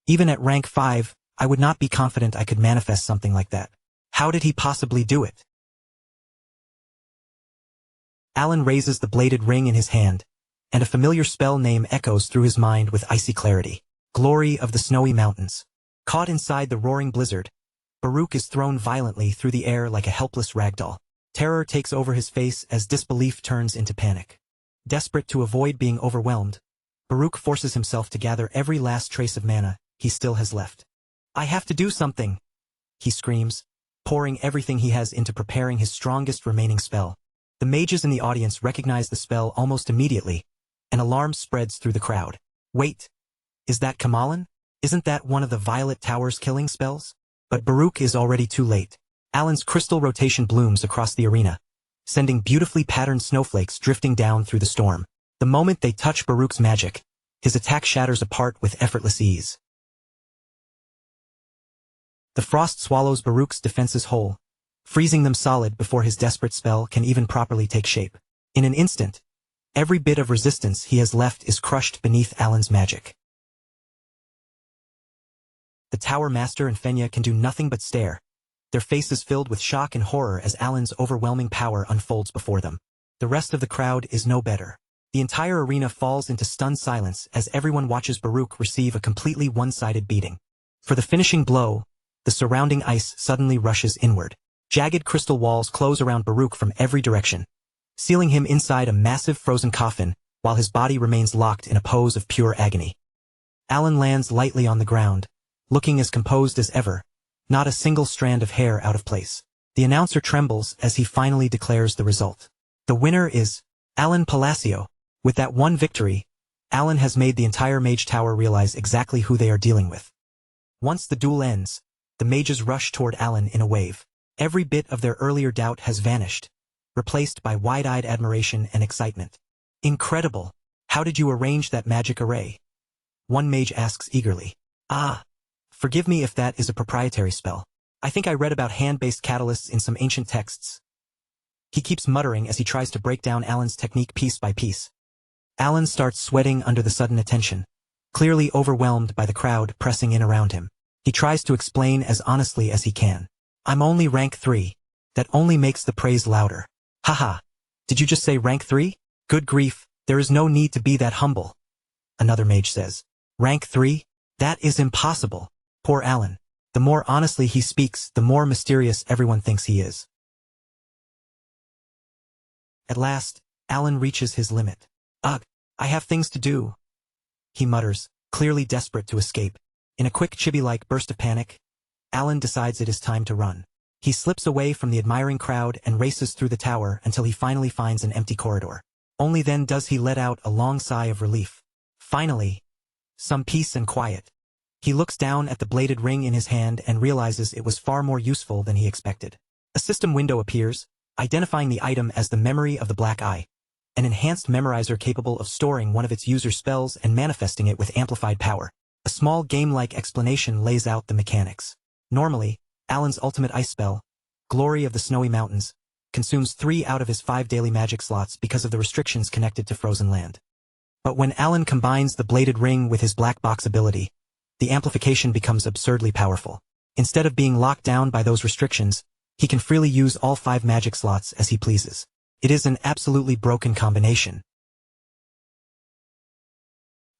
Even at rank 5, I would not be confident I could manifest something like that. How did he possibly do it? Alan raises the bladed ring in his hand, and a familiar spell name echoes through his mind with icy clarity. Glory of the Snowy Mountains. Caught inside the roaring blizzard, Baruch is thrown violently through the air like a helpless ragdoll. Terror takes over his face as disbelief turns into panic. Desperate to avoid being overwhelmed, Baruch forces himself to gather every last trace of mana he still has left. I have to do something, he screams, pouring everything he has into preparing his strongest remaining spell. The mages in the audience recognize the spell almost immediately, and alarm spreads through the crowd. Wait, is that Kamalan? Isn't that one of the Violet Tower's killing spells? But Baruch is already too late. Alan's crystal rotation blooms across the arena, sending beautifully patterned snowflakes drifting down through the storm. The moment they touch Baruch's magic, his attack shatters apart with effortless ease. The frost swallows Baruch's defenses whole, freezing them solid before his desperate spell can even properly take shape. In an instant, every bit of resistance he has left is crushed beneath Alan's magic. The Tower Master and Fenya can do nothing but stare, their faces filled with shock and horror as Alan's overwhelming power unfolds before them. The rest of the crowd is no better. The entire arena falls into stunned silence as everyone watches Baruch receive a completely one-sided beating. For the finishing blow, the the surrounding ice suddenly rushes inward. Jagged crystal walls close around Baruch from every direction, sealing him inside a massive frozen coffin while his body remains locked in a pose of pure agony. Alan lands lightly on the ground, looking as composed as ever, not a single strand of hair out of place. The announcer trembles as he finally declares the result. The winner is Alan Palacio. With that one victory, Alan has made the entire Mage Tower realize exactly who they are dealing with. Once the duel ends, the mages rush toward Alan in a wave. Every bit of their earlier doubt has vanished, replaced by wide-eyed admiration and excitement. Incredible! How did you arrange that magic array? One mage asks eagerly. Forgive me if that is a proprietary spell. I think I read about hand-based catalysts in some ancient texts. He keeps muttering as he tries to break down Alan's technique piece by piece. Alan starts sweating under the sudden attention, clearly overwhelmed by the crowd pressing in around him. He tries to explain as honestly as he can. I'm only rank 3. That only makes the praise louder. Haha. Did you just say rank 3? Good grief, there is no need to be that humble. Another mage says. Rank 3? That is impossible. Poor Alan. The more honestly he speaks, the more mysterious everyone thinks he is. At last, Alan reaches his limit. Ugh, I have things to do, he mutters, clearly desperate to escape. In a quick chibi-like burst of panic, Alan decides it is time to run. He slips away from the admiring crowd and races through the tower until he finally finds an empty corridor. Only then does he let out a long sigh of relief. Finally, some peace and quiet. He looks down at the bladed ring in his hand and realizes it was far more useful than he expected. A system window appears, identifying the item as the Memory of the Black Eye, an enhanced memorizer capable of storing one of its user's spells and manifesting it with amplified power. A small game-like explanation lays out the mechanics. Normally, Alan's ultimate ice spell, Glory of the Snowy Mountains, consumes 3 out of his 5 daily magic slots because of the restrictions connected to frozen land. But when Alan combines the bladed ring with his black box ability, the amplification becomes absurdly powerful. Instead of being locked down by those restrictions, he can freely use all 5 magic slots as he pleases. It is an absolutely broken combination.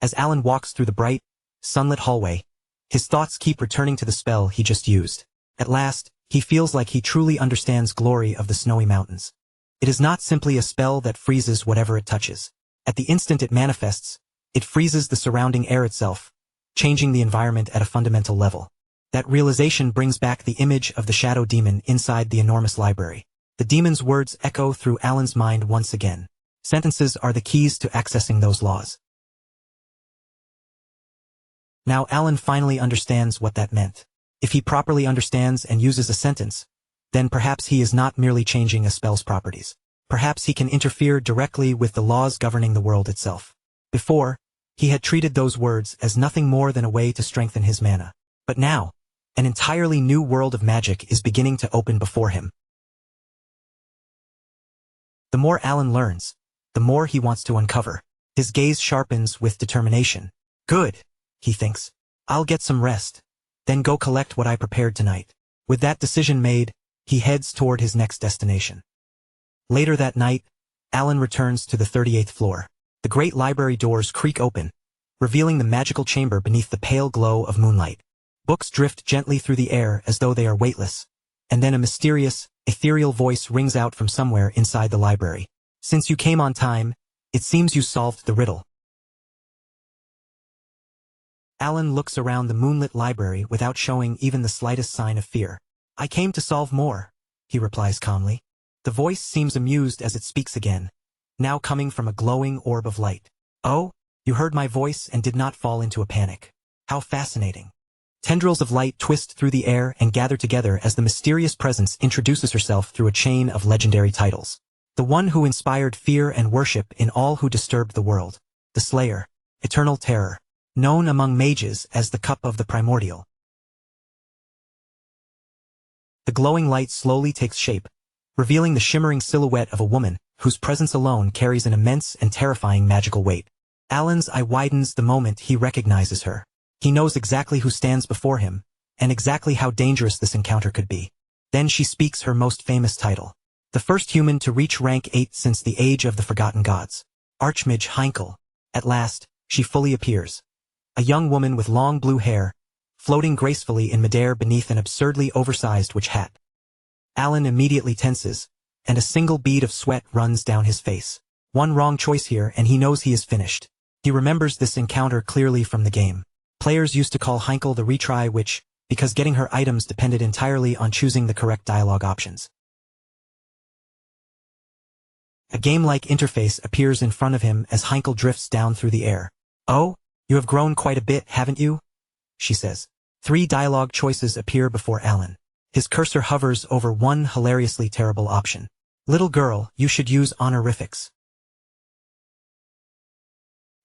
As Alan walks through the bright, sunlit hallway, his thoughts keep returning to the spell he just used. At last, he feels like he truly understands Glory of the Snowy Mountains. It is not simply a spell that freezes whatever it touches. At the instant it manifests, it freezes the surrounding air itself, changing the environment at a fundamental level. That realization brings back the image of the shadow demon inside the enormous library. The demon's words echo through Alan's mind once again. Sentences are the keys to accessing those laws. Now Alan finally understands what that meant. If he properly understands and uses a sentence, then perhaps he is not merely changing a spell's properties. Perhaps he can interfere directly with the laws governing the world itself. Before, he had treated those words as nothing more than a way to strengthen his mana. But now, an entirely new world of magic is beginning to open before him. The more Alan learns, the more he wants to uncover. His gaze sharpens with determination. Good, he thinks. I'll get some rest, then go collect what I prepared tonight. With that decision made, he heads toward his next destination. Later that night, Alan returns to the 38th floor. The great library doors creak open, revealing the magical chamber beneath the pale glow of moonlight. Books drift gently through the air as though they are weightless, and then a mysterious, ethereal voice rings out from somewhere inside the library. Since you came on time, it seems you solved the riddle. Alan looks around the moonlit library without showing even the slightest sign of fear. I came to solve more, he replies calmly. The voice seems amused as it speaks again, now coming from a glowing orb of light. Oh, you heard my voice and did not fall into a panic. How fascinating. Tendrils of light twist through the air and gather together as the mysterious presence introduces herself through a chain of legendary titles. The one who inspired fear and worship in all who disturbed the world. The Slayer, Eternal Terror, known among mages as the Cup of the Primordial. The glowing light slowly takes shape, revealing the shimmering silhouette of a woman whose presence alone carries an immense and terrifying magical weight. Alan's eye widens the moment he recognizes her. He knows exactly who stands before him, and exactly how dangerous this encounter could be. Then she speaks her most famous title. The first human to reach rank 8 since the age of the Forgotten Gods. Archmage Heinkel. At last, she fully appears. A young woman with long blue hair, floating gracefully in midair beneath an absurdly oversized witch hat. Alan immediately tenses, and a single bead of sweat runs down his face. One wrong choice here and he knows he is finished. He remembers this encounter clearly from the game. Players used to call Heinkel the retry witch, because getting her items depended entirely on choosing the correct dialogue options. A game-like interface appears in front of him as Heinkel drifts down through the air. "Oh, you have grown quite a bit, haven't you?" she says. 3 dialogue choices appear before Alan. His cursor hovers over one hilariously terrible option. "Little girl, you should use honorifics."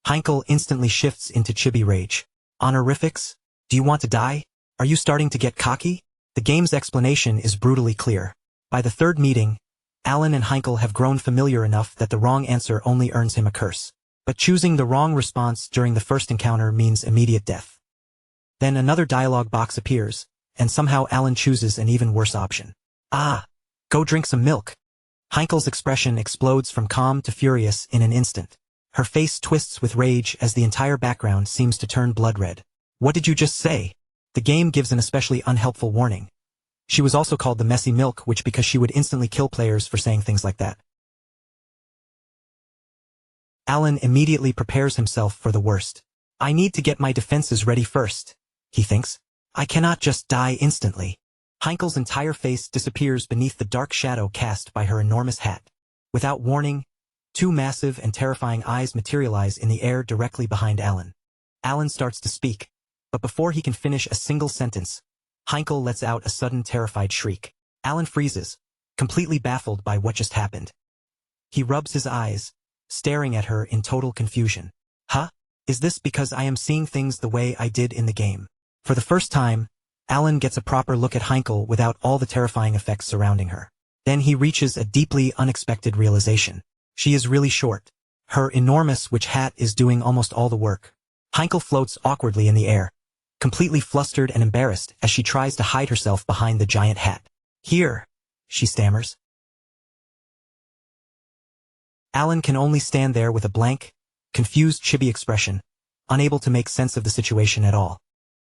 Heinkel instantly shifts into chibi rage. "Honorifics? Do you want to die? Are you starting to get cocky?" The game's explanation is brutally clear. By the 3rd meeting, Alan and Heinkel have grown familiar enough that the wrong answer only earns him a curse. But choosing the wrong response during the first encounter means immediate death. Then another dialogue box appears, and somehow Alan chooses an even worse option. "Ah, go drink some milk." Heinkel's expression explodes from calm to furious in an instant. Her face twists with rage as the entire background seems to turn blood red. "What did you just say?" The game gives an especially unhelpful warning. She was also called the messy milk witch because she would instantly kill players for saying things like that. Alan immediately prepares himself for the worst. "I need to get my defenses ready first," he thinks. "I cannot just die instantly." Heinkel's entire face disappears beneath the dark shadow cast by her enormous hat. Without warning, 2 massive and terrifying eyes materialize in the air directly behind Alan. Alan starts to speak, but before he can finish a single sentence, Heinkel lets out a sudden terrified shriek. Alan freezes, completely baffled by what just happened. He rubs his eyes, staring at her in total confusion. "Huh? Is this because I am seeing things the way I did in the game?" For the first time, Alan gets a proper look at Heinkel without all the terrifying effects surrounding her. Then he reaches a deeply unexpected realization. She is really short. Her enormous witch hat is doing almost all the work. Heinkel floats awkwardly in the air, completely flustered and embarrassed as she tries to hide herself behind the giant hat. "Here," she stammers. Alan can only stand there with a blank, confused chibi expression, unable to make sense of the situation at all.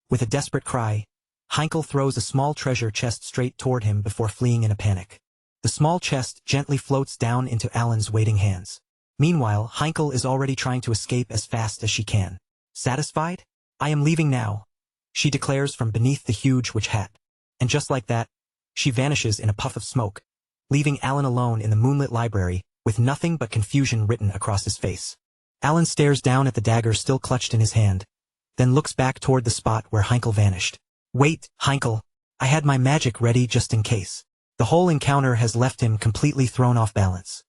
With a desperate cry, Heinkel throws a small treasure chest straight toward him before fleeing in a panic. The small chest gently floats down into Alan's waiting hands. Meanwhile, Heinkel is already trying to escape as fast as she can. "Satisfied? I am leaving now," she declares from beneath the huge witch hat. And just like that, she vanishes in a puff of smoke, leaving Alan alone in the moonlit library with nothing but confusion written across his face. Alan stares down at the dagger still clutched in his hand, then looks back toward the spot where Heinkel vanished. "Wait, Heinkel, I had my magic ready just in case." The whole encounter has left him completely thrown off balance.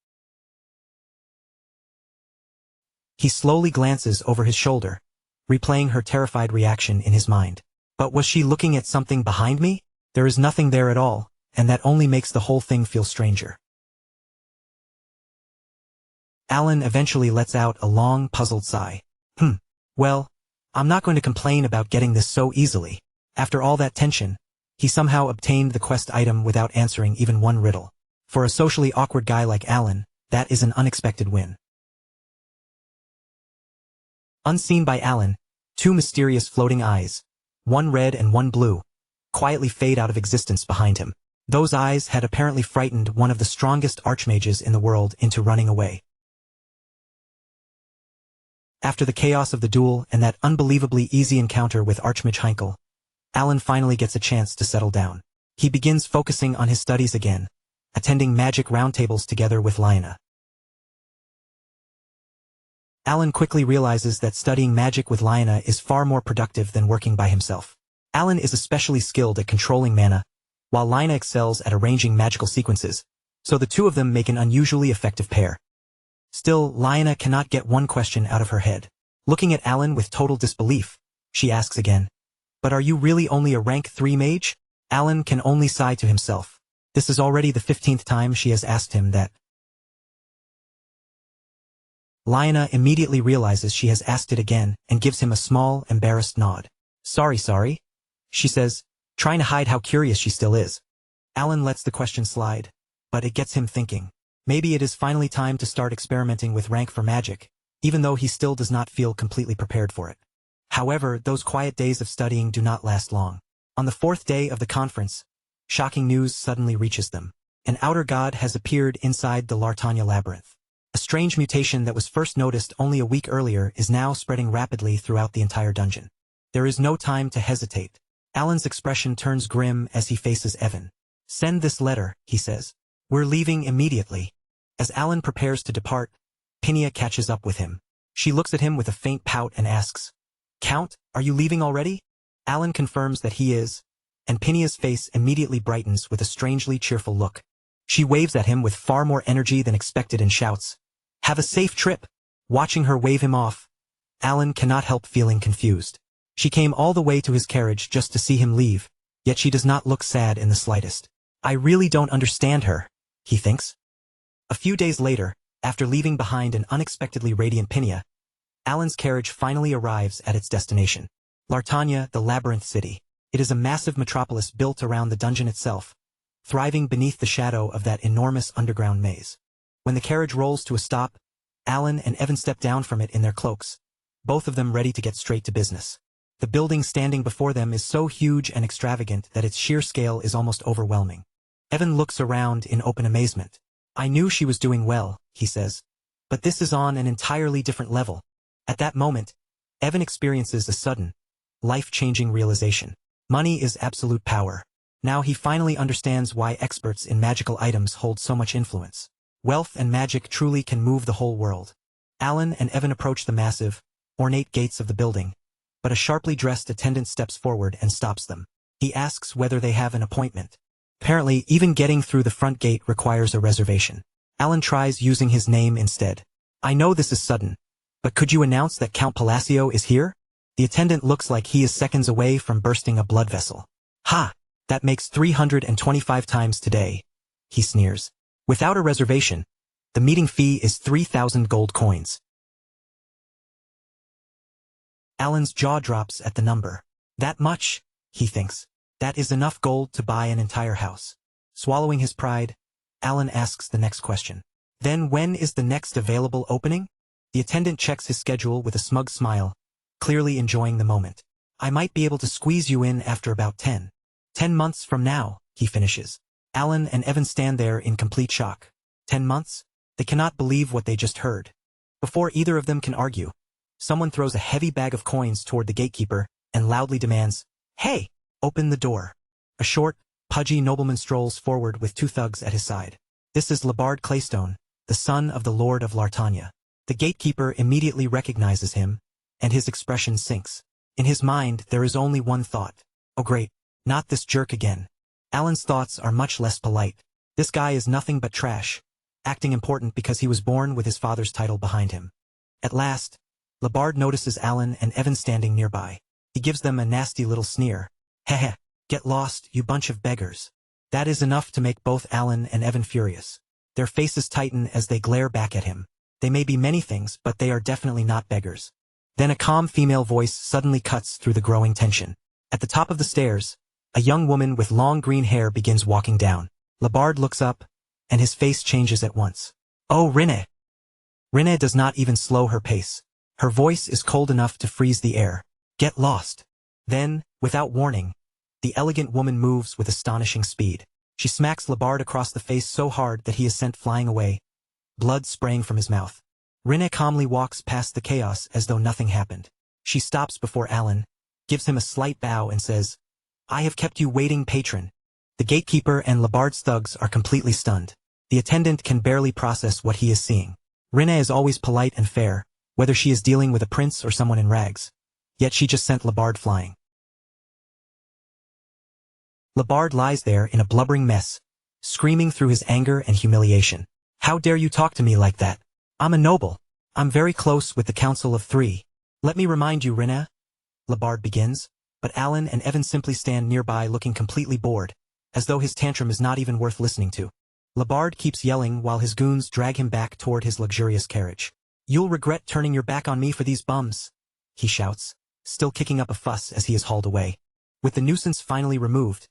He slowly glances over his shoulder, replaying her terrified reaction in his mind. But was she looking at something behind me? There is nothing there at all, and that only makes the whole thing feel stranger. Alan eventually lets out a long, puzzled sigh. Well, I'm not going to complain about getting this so easily. After all that tension, he somehow obtained the quest item without answering even one riddle. For a socially awkward guy like Alan, that is an unexpected win. Unseen by Alan, 2 mysterious floating eyes, one red and one blue, quietly fade out of existence behind him. Those eyes had apparently frightened one of the strongest archmages in the world into running away. After the chaos of the duel and that unbelievably easy encounter with Archmage Heinkel, Alan finally gets a chance to settle down. He begins focusing on his studies again, attending magic roundtables together with Lina. Alan quickly realizes that studying magic with Lina is far more productive than working by himself. Alan is especially skilled at controlling mana, while Lina excels at arranging magical sequences, so the 2 of them make an unusually effective pair. Still, Lina cannot get one question out of her head. Looking at Alan with total disbelief, she asks again, "But are you really only a rank 3 mage?" Alan can only sigh to himself. This is already the 15th time she has asked him that. Lina immediately realizes she has asked it again and gives him a small, embarrassed nod. Sorry, she says, trying to hide how curious she still is. Alan lets the question slide, but it gets him thinking. Maybe it is finally time to start experimenting with rank for magic, even though he still does not feel completely prepared for it. However, those quiet days of studying do not last long. On the fourth day of the conference, shocking news suddenly reaches them. An outer god has appeared inside the Lartanya labyrinth. A strange mutation that was first noticed only a week earlier is now spreading rapidly throughout the entire dungeon. There is no time to hesitate. Alan's expression turns grim as he faces Evan. "Send this letter," he says. "We're leaving immediately." As Alan prepares to depart, Pinia catches up with him. She looks at him with a faint pout and asks, "Count, are you leaving already?" Alan confirms that he is, and Pinia's face immediately brightens with a strangely cheerful look. She waves at him with far more energy than expected and shouts, "Have a safe trip." Watching her wave him off, Alan cannot help feeling confused. She came all the way to his carriage just to see him leave, yet she does not look sad in the slightest. "I really don't understand her," he thinks. A few days later, after leaving behind an unexpectedly radiant Pinia, Alan's carriage finally arrives at its destination. Lartanya, the Labyrinth City. It is a massive metropolis built around the dungeon itself, thriving beneath the shadow of that enormous underground maze. When the carriage rolls to a stop, Alan and Evan step down from it in their cloaks, both of them ready to get straight to business. The building standing before them is so huge and extravagant that its sheer scale is almost overwhelming. Evan looks around in open amazement. "I knew she was doing well," he says, "but this is on an entirely different level." At that moment, Evan experiences a sudden, life-changing realization. Money is absolute power. Now he finally understands why experts in magical items hold so much influence. Wealth and magic truly can move the whole world. Alan and Evan approach the massive, ornate gates of the building, but a sharply dressed attendant steps forward and stops them. He asks whether they have an appointment. Apparently, even getting through the front gate requires a reservation. Alan tries using his name instead. "I know this is sudden, but could you announce that Count Palacio is here?" The attendant looks like he is seconds away from bursting a blood vessel. "Ha! That makes 325 times today," he sneers. Without a reservation, the meeting fee is 3,000 gold coins. Alan's jaw drops at the number. "That much?" he thinks. "That is enough gold to buy an entire house." Swallowing his pride, Alan asks the next question. "Then when is the next available opening?" The attendant checks his schedule with a smug smile, clearly enjoying the moment. "I might be able to squeeze you in after about 10 months from now," he finishes. Alan and Evan stand there in complete shock. 10 months? They cannot believe what they just heard. Before either of them can argue, someone throws a heavy bag of coins toward the gatekeeper and loudly demands, "Hey, open the door." A short, pudgy nobleman strolls forward with two thugs at his side. This is Labard Claystone, the son of the Lord of Lartanya. The gatekeeper immediately recognizes him, and his expression sinks. In his mind, there is only one thought. "Oh great, not this jerk again." Alan's thoughts are much less polite. This guy is nothing but trash, acting important because he was born with his father's title behind him. At last, Labard notices Alan and Evan standing nearby. He gives them a nasty little sneer. "Heh, get lost, you bunch of beggars." That is enough to make both Alan and Evan furious. Their faces tighten as they glare back at him. They may be many things, but they are definitely not beggars. Then a calm female voice suddenly cuts through the growing tension. At the top of the stairs, a young woman with long green hair begins walking down. Labard looks up, and his face changes at once. "Oh, Rinne!" Rinne does not even slow her pace. Her voice is cold enough to freeze the air. "Get lost." Then, without warning, the elegant woman moves with astonishing speed. She smacks Labard across the face so hard that he is sent flying away, blood spraying from his mouth. Rinne calmly walks past the chaos as though nothing happened. She stops before Alan, gives him a slight bow and says, "I have kept you waiting, patron." The gatekeeper and Labard's thugs are completely stunned. The attendant can barely process what he is seeing. Rinne is always polite and fair, whether she is dealing with a prince or someone in rags. Yet she just sent Labard flying. Labard lies there in a blubbering mess, screaming through his anger and humiliation. "How dare you talk to me like that? I'm a noble. I'm very close with the Council of Three. Let me remind you, Rinne," Labard begins, but Alan and Evan simply stand nearby looking completely bored, as though his tantrum is not even worth listening to. Labard keeps yelling while his goons drag him back toward his luxurious carriage. "You'll regret turning your back on me for these bums," he shouts, still kicking up a fuss as he is hauled away. With the nuisance finally removed,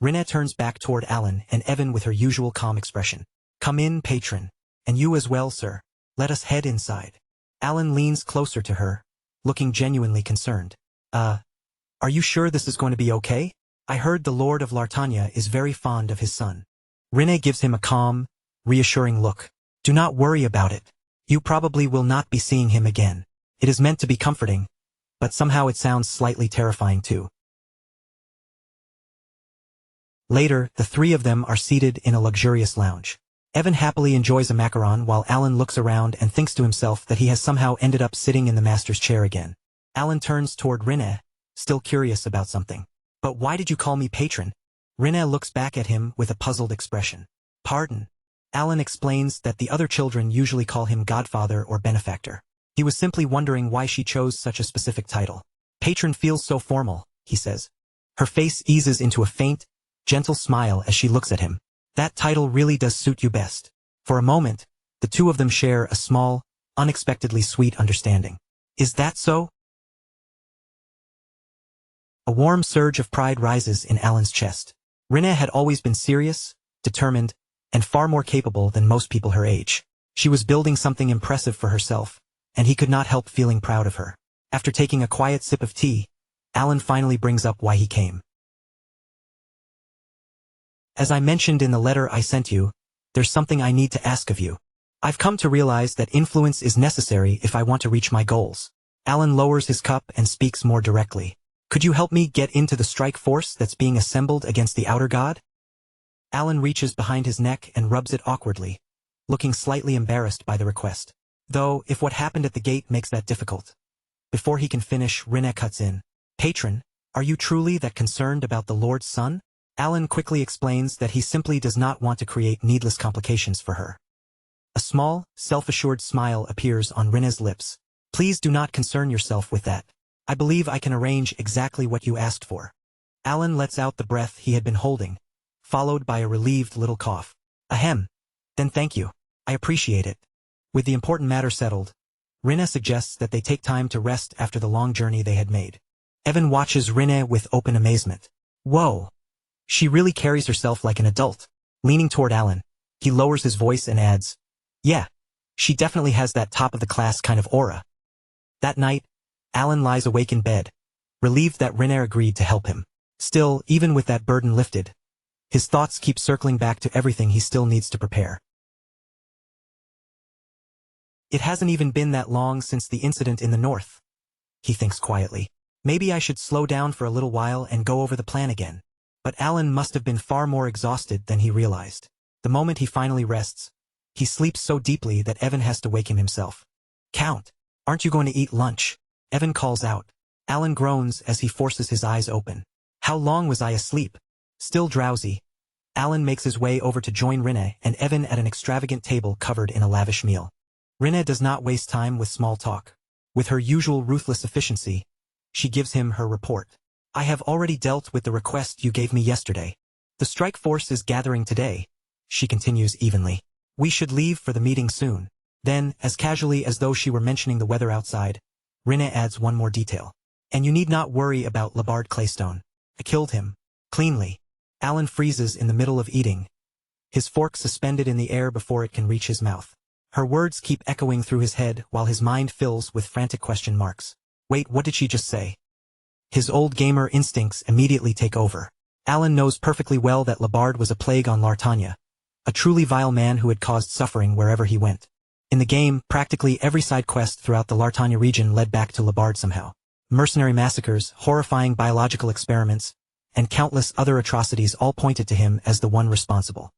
Rinne turns back toward Alan and Evan with her usual calm expression. "Come in, patron. And you as well, sir. Let us head inside." Alan leans closer to her, looking genuinely concerned. Are you sure this is going to be okay? I heard the Lord of Lartanya is very fond of his son. Rinne gives him a calm, reassuring look. Do not worry about it. You probably will not be seeing him again. It is meant to be comforting, but somehow it sounds slightly terrifying too. Later, the three of them are seated in a luxurious lounge. Evan happily enjoys a macaron while Alan looks around and thinks to himself that he has somehow ended up sitting in the master's chair again. Alan turns toward Rinne, still curious about something. But why did you call me patron? Rinne looks back at him with a puzzled expression. Pardon. Alan explains that the other children usually call him godfather or benefactor. He was simply wondering why she chose such a specific title. Patron feels so formal, he says. Her face eases into a faint, gentle smile as she looks at him. That title really does suit you best. For a moment, the two of them share a small, unexpectedly sweet understanding. Is that so? A warm surge of pride rises in Alan's chest. Rinne had always been serious, determined, and far more capable than most people her age. She was building something impressive for herself, and he could not help feeling proud of her. After taking a quiet sip of tea, Alan finally brings up why he came. As I mentioned in the letter I sent you, there's something I need to ask of you. I've come to realize that influence is necessary if I want to reach my goals. Alan lowers his cup and speaks more directly. Could you help me get into the strike force that's being assembled against the outer god? Alan reaches behind his neck and rubs it awkwardly, looking slightly embarrassed by the request. Though, if what happened at the gate makes that difficult. Before he can finish, Rinne cuts in. Patron, are you truly that concerned about the Lord's son? Alan quickly explains that he simply does not want to create needless complications for her. A small, self-assured smile appears on Rinne's lips. Please do not concern yourself with that. I believe I can arrange exactly what you asked for. Alan lets out the breath he had been holding, followed by a relieved little cough. Ahem. Then thank you. I appreciate it. With the important matter settled, Rinne suggests that they take time to rest after the long journey they had made. Evan watches Rinne with open amazement. Whoa. She really carries herself like an adult. Leaning toward Alan, he lowers his voice and adds, yeah, she definitely has that top-of-the-class kind of aura. That night, Alan lies awake in bed, relieved that Rinne agreed to help him. Still, even with that burden lifted, his thoughts keep circling back to everything he still needs to prepare. It hasn't even been that long since the incident in the north, he thinks quietly. Maybe I should slow down for a little while and go over the plan again. But Alan must have been far more exhausted than he realized. The moment he finally rests, he sleeps so deeply that Evan has to wake him himself. Count, aren't you going to eat lunch? Evan calls out. Alan groans as he forces his eyes open. How long was I asleep? Still drowsy, Alan makes his way over to join Rinne and Evan at an extravagant table covered in a lavish meal. Rinne does not waste time with small talk. With her usual ruthless efficiency, she gives him her report. I have already dealt with the request you gave me yesterday. The strike force is gathering today, she continues evenly. We should leave for the meeting soon. Then, as casually as though she were mentioning the weather outside, Rinne adds one more detail. And you need not worry about Labard Claystone. I killed him. Cleanly. Alan freezes in the middle of eating, his fork suspended in the air before it can reach his mouth. Her words keep echoing through his head while his mind fills with frantic question marks. Wait, what did she just say? His old gamer instincts immediately take over. Alan knows perfectly well that Labard was a plague on Lartanya, a truly vile man who had caused suffering wherever he went. In the game, practically every side quest throughout the Lartanya region led back to Labard somehow. Mercenary massacres, horrifying biological experiments, and countless other atrocities all pointed to him as the one responsible.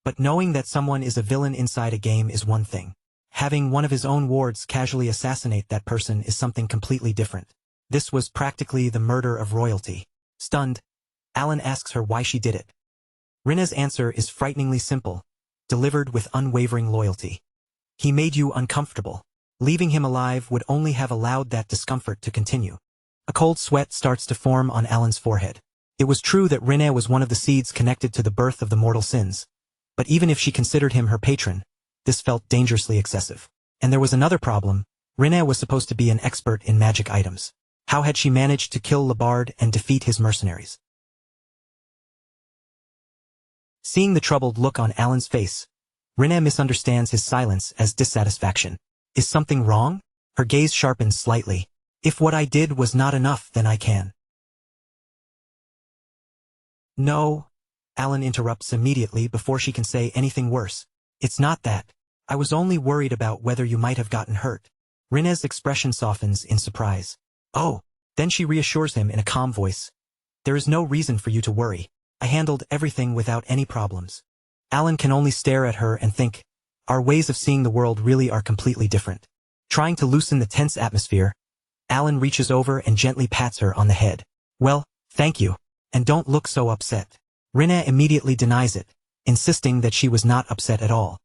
But knowing that someone is a villain inside a game is one thing. Having one of his own wards casually assassinate that person is something completely different. This was practically the murder of royalty. Stunned, Alan asks her why she did it. Rinne's answer is frighteningly simple, delivered with unwavering loyalty. He made you uncomfortable. Leaving him alive would only have allowed that discomfort to continue. A cold sweat starts to form on Alan's forehead. It was true that Rinne was one of the seeds connected to the birth of the mortal sins, but even if she considered him her patron, this felt dangerously excessive. And there was another problem. Rinne was supposed to be an expert in magic items. How had she managed to kill Labard and defeat his mercenaries? Seeing the troubled look on Alan's face, Rinne misunderstands his silence as dissatisfaction. Is something wrong? Her gaze sharpens slightly. If what I did was not enough, then I can. No, Alan interrupts immediately before she can say anything worse. It's not that. I was only worried about whether you might have gotten hurt. Rinne's expression softens in surprise. Oh, then she reassures him in a calm voice. There is no reason for you to worry. I handled everything without any problems. Alan can only stare at her and think, our ways of seeing the world really are completely different. Trying to loosen the tense atmosphere, Alan reaches over and gently pats her on the head. Well, thank you. And don't look so upset. Rinne immediately denies it, insisting that she was not upset at all.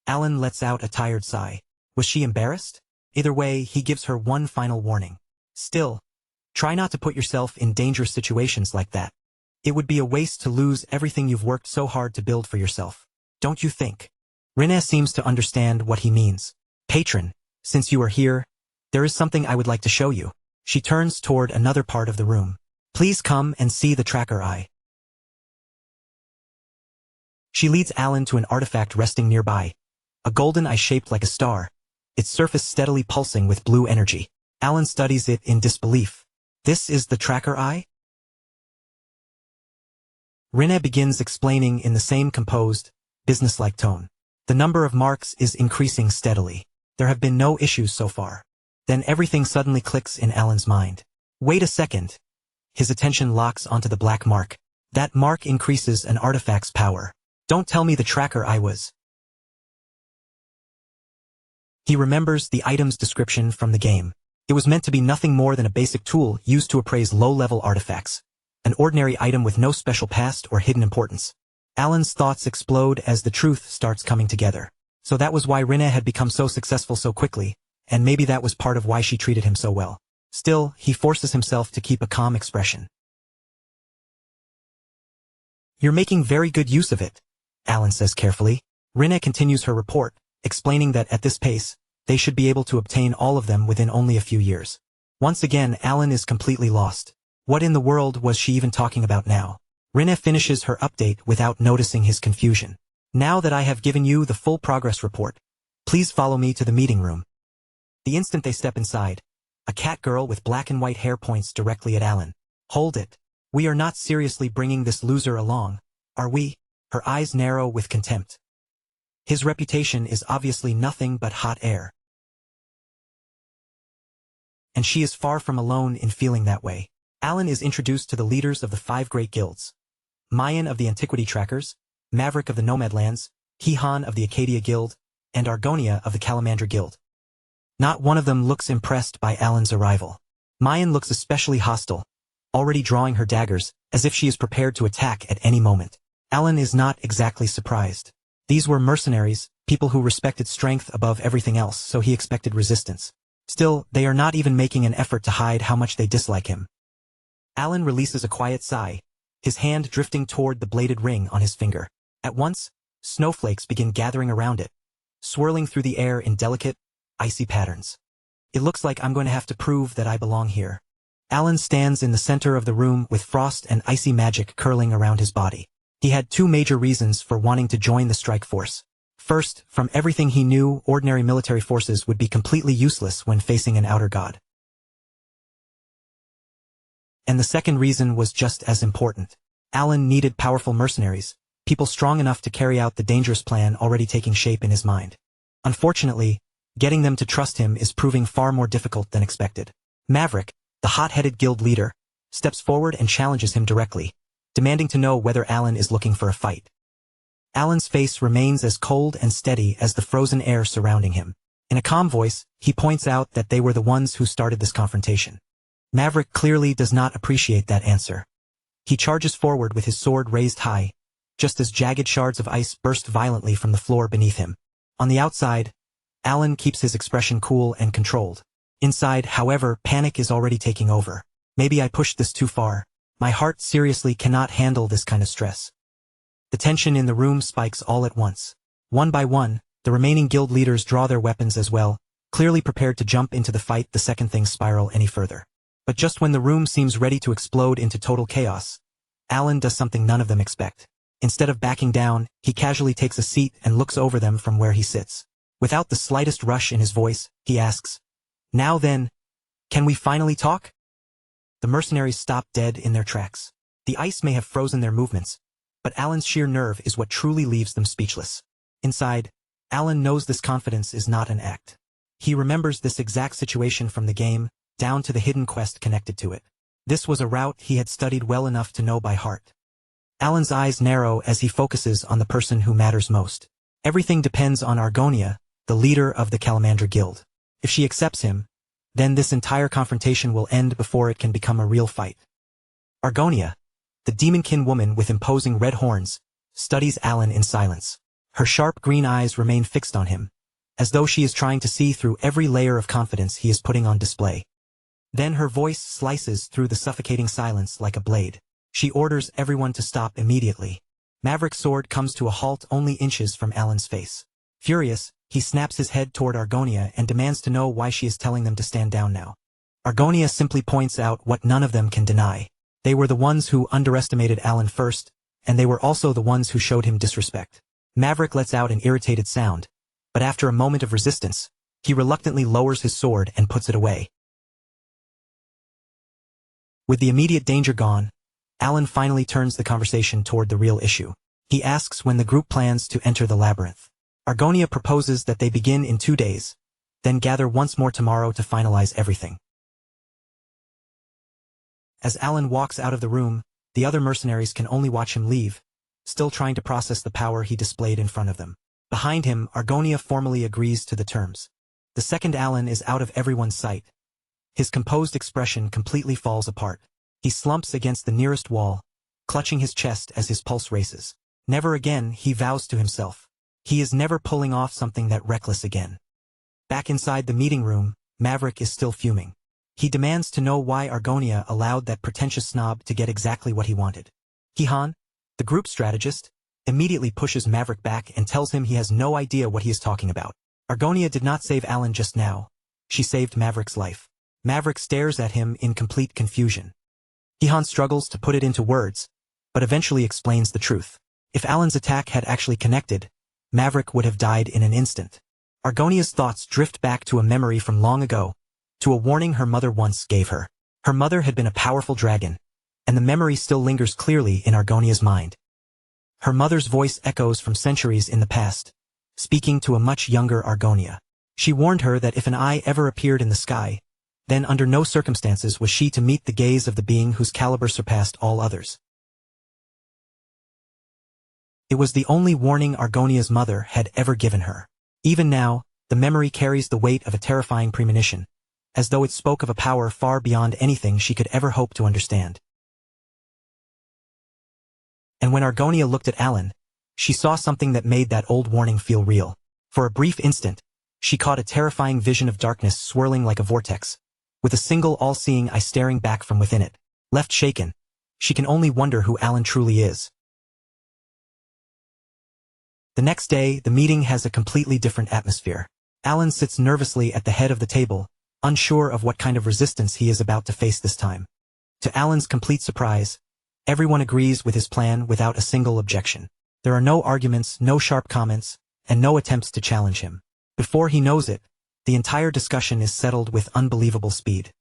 Alan lets out a tired sigh. Was she embarrassed? Either way, he gives her one final warning. Still, try not to put yourself in dangerous situations like that. It would be a waste to lose everything you've worked so hard to build for yourself. Don't you think? Rinne seems to understand what he means. Patron, since you are here, there is something I would like to show you. She turns toward another part of the room. Please come and see the tracker eye. She leads Alan to an artifact resting nearby. A golden eye shaped like a star, its surface steadily pulsing with blue energy. Alan studies it in disbelief. This is the tracker eye? Rinne begins explaining in the same composed, businesslike tone. The number of marks is increasing steadily. There have been no issues so far. Then everything suddenly clicks in Alan's mind. Wait a second. His attention locks onto the black mark. That mark increases an artifact's power. Don't tell me the tracker eye was. He remembers the item's description from the game. It was meant to be nothing more than a basic tool used to appraise low-level artifacts. An ordinary item with no special past or hidden importance. Alan's thoughts explode as the truth starts coming together. So that was why Rinne had become so successful so quickly, and maybe that was part of why she treated him so well. Still, he forces himself to keep a calm expression. You're making very good use of it, Alan says carefully. Rinne continues her report, explaining that at this pace, they should be able to obtain all of them within only a few years. Once again, Alan is completely lost. What in the world was she even talking about now? Rinne finishes her update without noticing his confusion. Now that I have given you the full progress report, please follow me to the meeting room. The instant they step inside, a cat girl with black and white hair points directly at Alan. Hold it. We are not seriously bringing this loser along, are we? Her eyes narrow with contempt. His reputation is obviously nothing but hot air. And she is far from alone in feeling that way. Alan is introduced to the leaders of the 5 great guilds. Mayan of the Antiquity Trackers, Maverick of the Nomadlands, Hihan of the Acadia Guild, and Argonia of the Calamandra Guild. Not one of them looks impressed by Alan's arrival. Mayan looks especially hostile, already drawing her daggers, as if she is prepared to attack at any moment. Alan is not exactly surprised. These were mercenaries, people who respected strength above everything else, so he expected resistance. Still, they are not even making an effort to hide how much they dislike him. Alan releases a quiet sigh, his hand drifting toward the bladed ring on his finger. At once, snowflakes begin gathering around it, swirling through the air in delicate, icy patterns. It looks like I'm going to have to prove that I belong here. Alan stands in the center of the room with frost and icy magic curling around his body. He had 2 major reasons for wanting to join the strike force. First, from everything he knew, ordinary military forces would be completely useless when facing an outer god. And the second reason was just as important. Alan needed powerful mercenaries, people strong enough to carry out the dangerous plan already taking shape in his mind. Unfortunately, getting them to trust him is proving far more difficult than expected. Maverick, the hot-headed guild leader, steps forward and challenges him directly, demanding to know whether Alan is looking for a fight. Alan's face remains as cold and steady as the frozen air surrounding him. In a calm voice, he points out that they were the ones who started this confrontation. Maverick clearly does not appreciate that answer. He charges forward with his sword raised high, just as jagged shards of ice burst violently from the floor beneath him. On the outside, Alan keeps his expression cool and controlled. Inside, however, panic is already taking over. Maybe I pushed this too far. My heart seriously cannot handle this kind of stress. The tension in the room spikes all at once. One by one, the remaining guild leaders draw their weapons as well, clearly prepared to jump into the fight the second things spiral any further. But just when the room seems ready to explode into total chaos, Alan does something none of them expect. Instead of backing down, he casually takes a seat and looks over them from where he sits. Without the slightest rush in his voice, he asks, "Now then, can we finally talk?" The mercenaries stop dead in their tracks. The ice may have frozen their movements, but Alan's sheer nerve is what truly leaves them speechless. Inside, Alan knows this confidence is not an act. He remembers this exact situation from the game, down to the hidden quest connected to it. This was a route he had studied well enough to know by heart. Alan's eyes narrow as he focuses on the person who matters most. Everything depends on Argonia, the leader of the Calamandra Guild. If she accepts him, then this entire confrontation will end before it can become a real fight. Argonia, the demonkin woman with imposing red horns, studies Alan in silence. Her sharp green eyes remain fixed on him, as though she is trying to see through every layer of confidence he is putting on display. Then her voice slices through the suffocating silence like a blade. She orders everyone to stop immediately. Maverick's sword comes to a halt only inches from Alan's face. Furious, he snaps his head toward Argonia and demands to know why she is telling them to stand down now. Argonia simply points out what none of them can deny. They were the ones who underestimated Alan first, and they were also the ones who showed him disrespect. Maverick lets out an irritated sound, but after a moment of resistance, he reluctantly lowers his sword and puts it away. With the immediate danger gone, Alan finally turns the conversation toward the real issue. He asks when the group plans to enter the labyrinth. Argonia proposes that they begin in 2 days, then gather once more tomorrow to finalize everything. As Alan walks out of the room, the other mercenaries can only watch him leave, still trying to process the power he displayed in front of them. Behind him, Argonia formally agrees to the terms. The second Alan is out of everyone's sight. His composed expression completely falls apart. He slumps against the nearest wall, clutching his chest as his pulse races. Never again, he vows to himself. He is never pulling off something that reckless again. Back inside the meeting room, Maverick is still fuming. He demands to know why Argonia allowed that pretentious snob to get exactly what he wanted. Hihan, the group strategist, immediately pushes Maverick back and tells him he has no idea what he is talking about. Argonia did not save Alan just now. She saved Maverick's life. Maverick stares at him in complete confusion. Hihan struggles to put it into words, but eventually explains the truth. If Alan's attack had actually connected, Maverick would have died in an instant. Argonia's thoughts drift back to a memory from long ago, to a warning her mother once gave her. Her mother had been a powerful dragon, and the memory still lingers clearly in Argonia's mind. Her mother's voice echoes from centuries in the past, speaking to a much younger Argonia. She warned her that if an eye ever appeared in the sky, then under no circumstances was she to meet the gaze of the being whose caliber surpassed all others. It was the only warning Argonia's mother had ever given her. Even now, the memory carries the weight of a terrifying premonition, as though it spoke of a power far beyond anything she could ever hope to understand. And when Argonia looked at Alan, she saw something that made that old warning feel real. For a brief instant, she caught a terrifying vision of darkness swirling like a vortex, with a single all-seeing eye staring back from within it. Left shaken, she can only wonder who Alan truly is. The next day, the meeting has a completely different atmosphere. Alan sits nervously at the head of the table, unsure of what kind of resistance he is about to face this time. To Alan's complete surprise, everyone agrees with his plan without a single objection. There are no arguments, no sharp comments, and no attempts to challenge him. Before he knows it, the entire discussion is settled with unbelievable speed.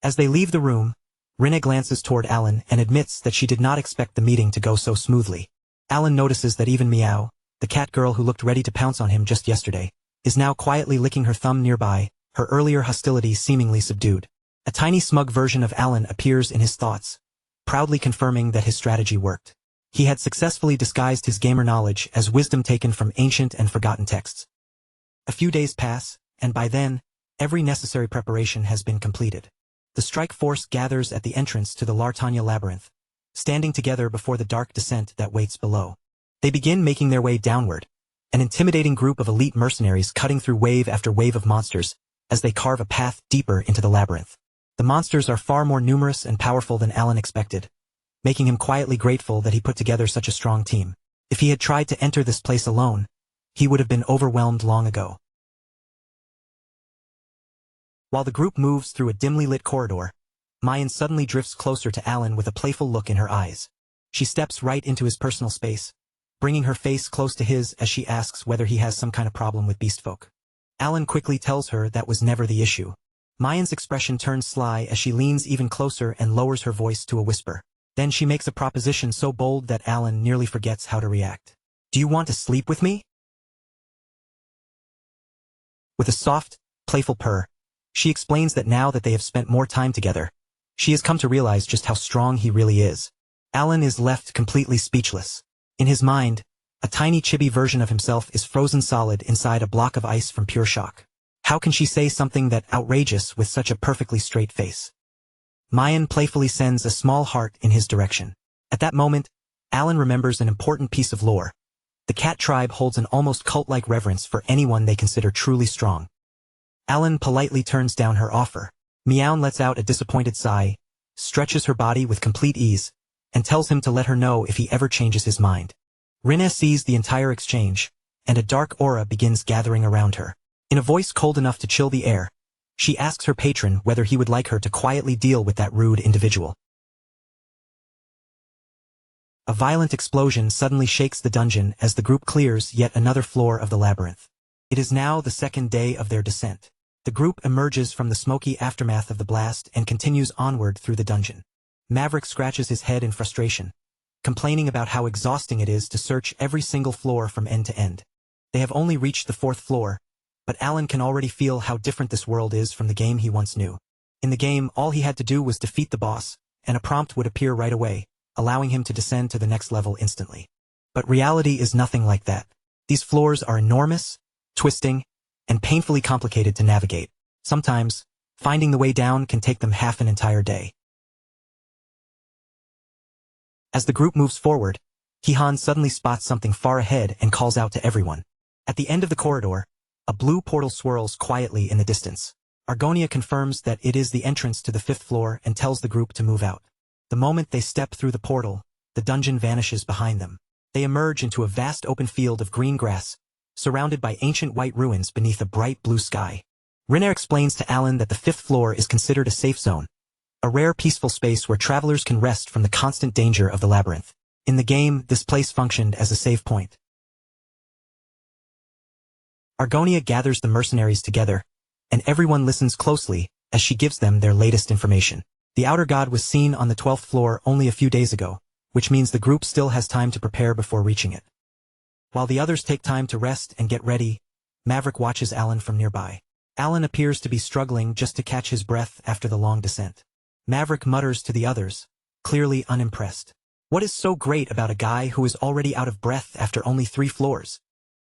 As they leave the room, Rinne glances toward Alan and admits that she did not expect the meeting to go so smoothly. Alan notices that even Meow, the cat girl who looked ready to pounce on him just yesterday, is now quietly licking her thumb nearby, her earlier hostility seemingly subdued. A tiny smug version of Alan appears in his thoughts, proudly confirming that his strategy worked. He had successfully disguised his gamer knowledge as wisdom taken from ancient and forgotten texts. A few days pass, and by then, every necessary preparation has been completed. The strike force gathers at the entrance to the Lartanya labyrinth, standing together before the dark descent that waits below. They begin making their way downward, an intimidating group of elite mercenaries cutting through wave after wave of monsters as they carve a path deeper into the labyrinth. The monsters are far more numerous and powerful than Alan expected, making him quietly grateful that he put together such a strong team. If he had tried to enter this place alone, he would have been overwhelmed long ago. While the group moves through a dimly lit corridor, Mayan suddenly drifts closer to Alan with a playful look in her eyes. She steps right into his personal space, bringing her face close to his as she asks whether he has some kind of problem with beastfolk. Alan quickly tells her that was never the issue. Mayan's expression turns sly as she leans even closer and lowers her voice to a whisper. Then she makes a proposition so bold that Alan nearly forgets how to react. "Do you want to sleep with me?" With a soft, playful purr, she explains that now that they have spent more time together, she has come to realize just how strong he really is. Alan is left completely speechless. In his mind, a tiny chibi version of himself is frozen solid inside a block of ice from pure shock. How can she say something that outrageous with such a perfectly straight face? Mayan playfully sends a small heart in his direction. At that moment, Alan remembers an important piece of lore. The cat tribe holds an almost cult-like reverence for anyone they consider truly strong. Alan politely turns down her offer. Meown lets out a disappointed sigh, stretches her body with complete ease, and tells him to let her know if he ever changes his mind. Rinna sees the entire exchange, and a dark aura begins gathering around her. In a voice cold enough to chill the air, she asks her patron whether he would like her to quietly deal with that rude individual. A violent explosion suddenly shakes the dungeon as the group clears yet another floor of the labyrinth. It is now the second day of their descent. The group emerges from the smoky aftermath of the blast and continues onward through the dungeon. Maverick scratches his head in frustration, complaining about how exhausting it is to search every single floor from end to end. They have only reached the 4th floor, but Alan can already feel how different this world is from the game he once knew. In the game, all he had to do was defeat the boss, and a prompt would appear right away, allowing him to descend to the next level instantly. But reality is nothing like that. These floors are enormous, twisting, and painfully complicated to navigate. Sometimes, finding the way down can take them half an entire day. As the group moves forward, Hihan suddenly spots something far ahead and calls out to everyone. At the end of the corridor, a blue portal swirls quietly in the distance. Argonia confirms that it is the entrance to the 5th floor and tells the group to move out. The moment they step through the portal, the dungeon vanishes behind them. They emerge into a vast open field of green grass, surrounded by ancient white ruins beneath a bright blue sky. Rinna explains to Alan that the 5th floor is considered a safe zone, a rare peaceful space where travelers can rest from the constant danger of the labyrinth. In the game, this place functioned as a save point. Argonia gathers the mercenaries together, and everyone listens closely as she gives them their latest information. The outer god was seen on the 12th floor only a few days ago, which means the group still has time to prepare before reaching it. While the others take time to rest and get ready, Maverick watches Alan from nearby. Alan appears to be struggling just to catch his breath after the long descent. Maverick mutters to the others, clearly unimpressed. What is so great about a guy who is already out of breath after only 3 floors?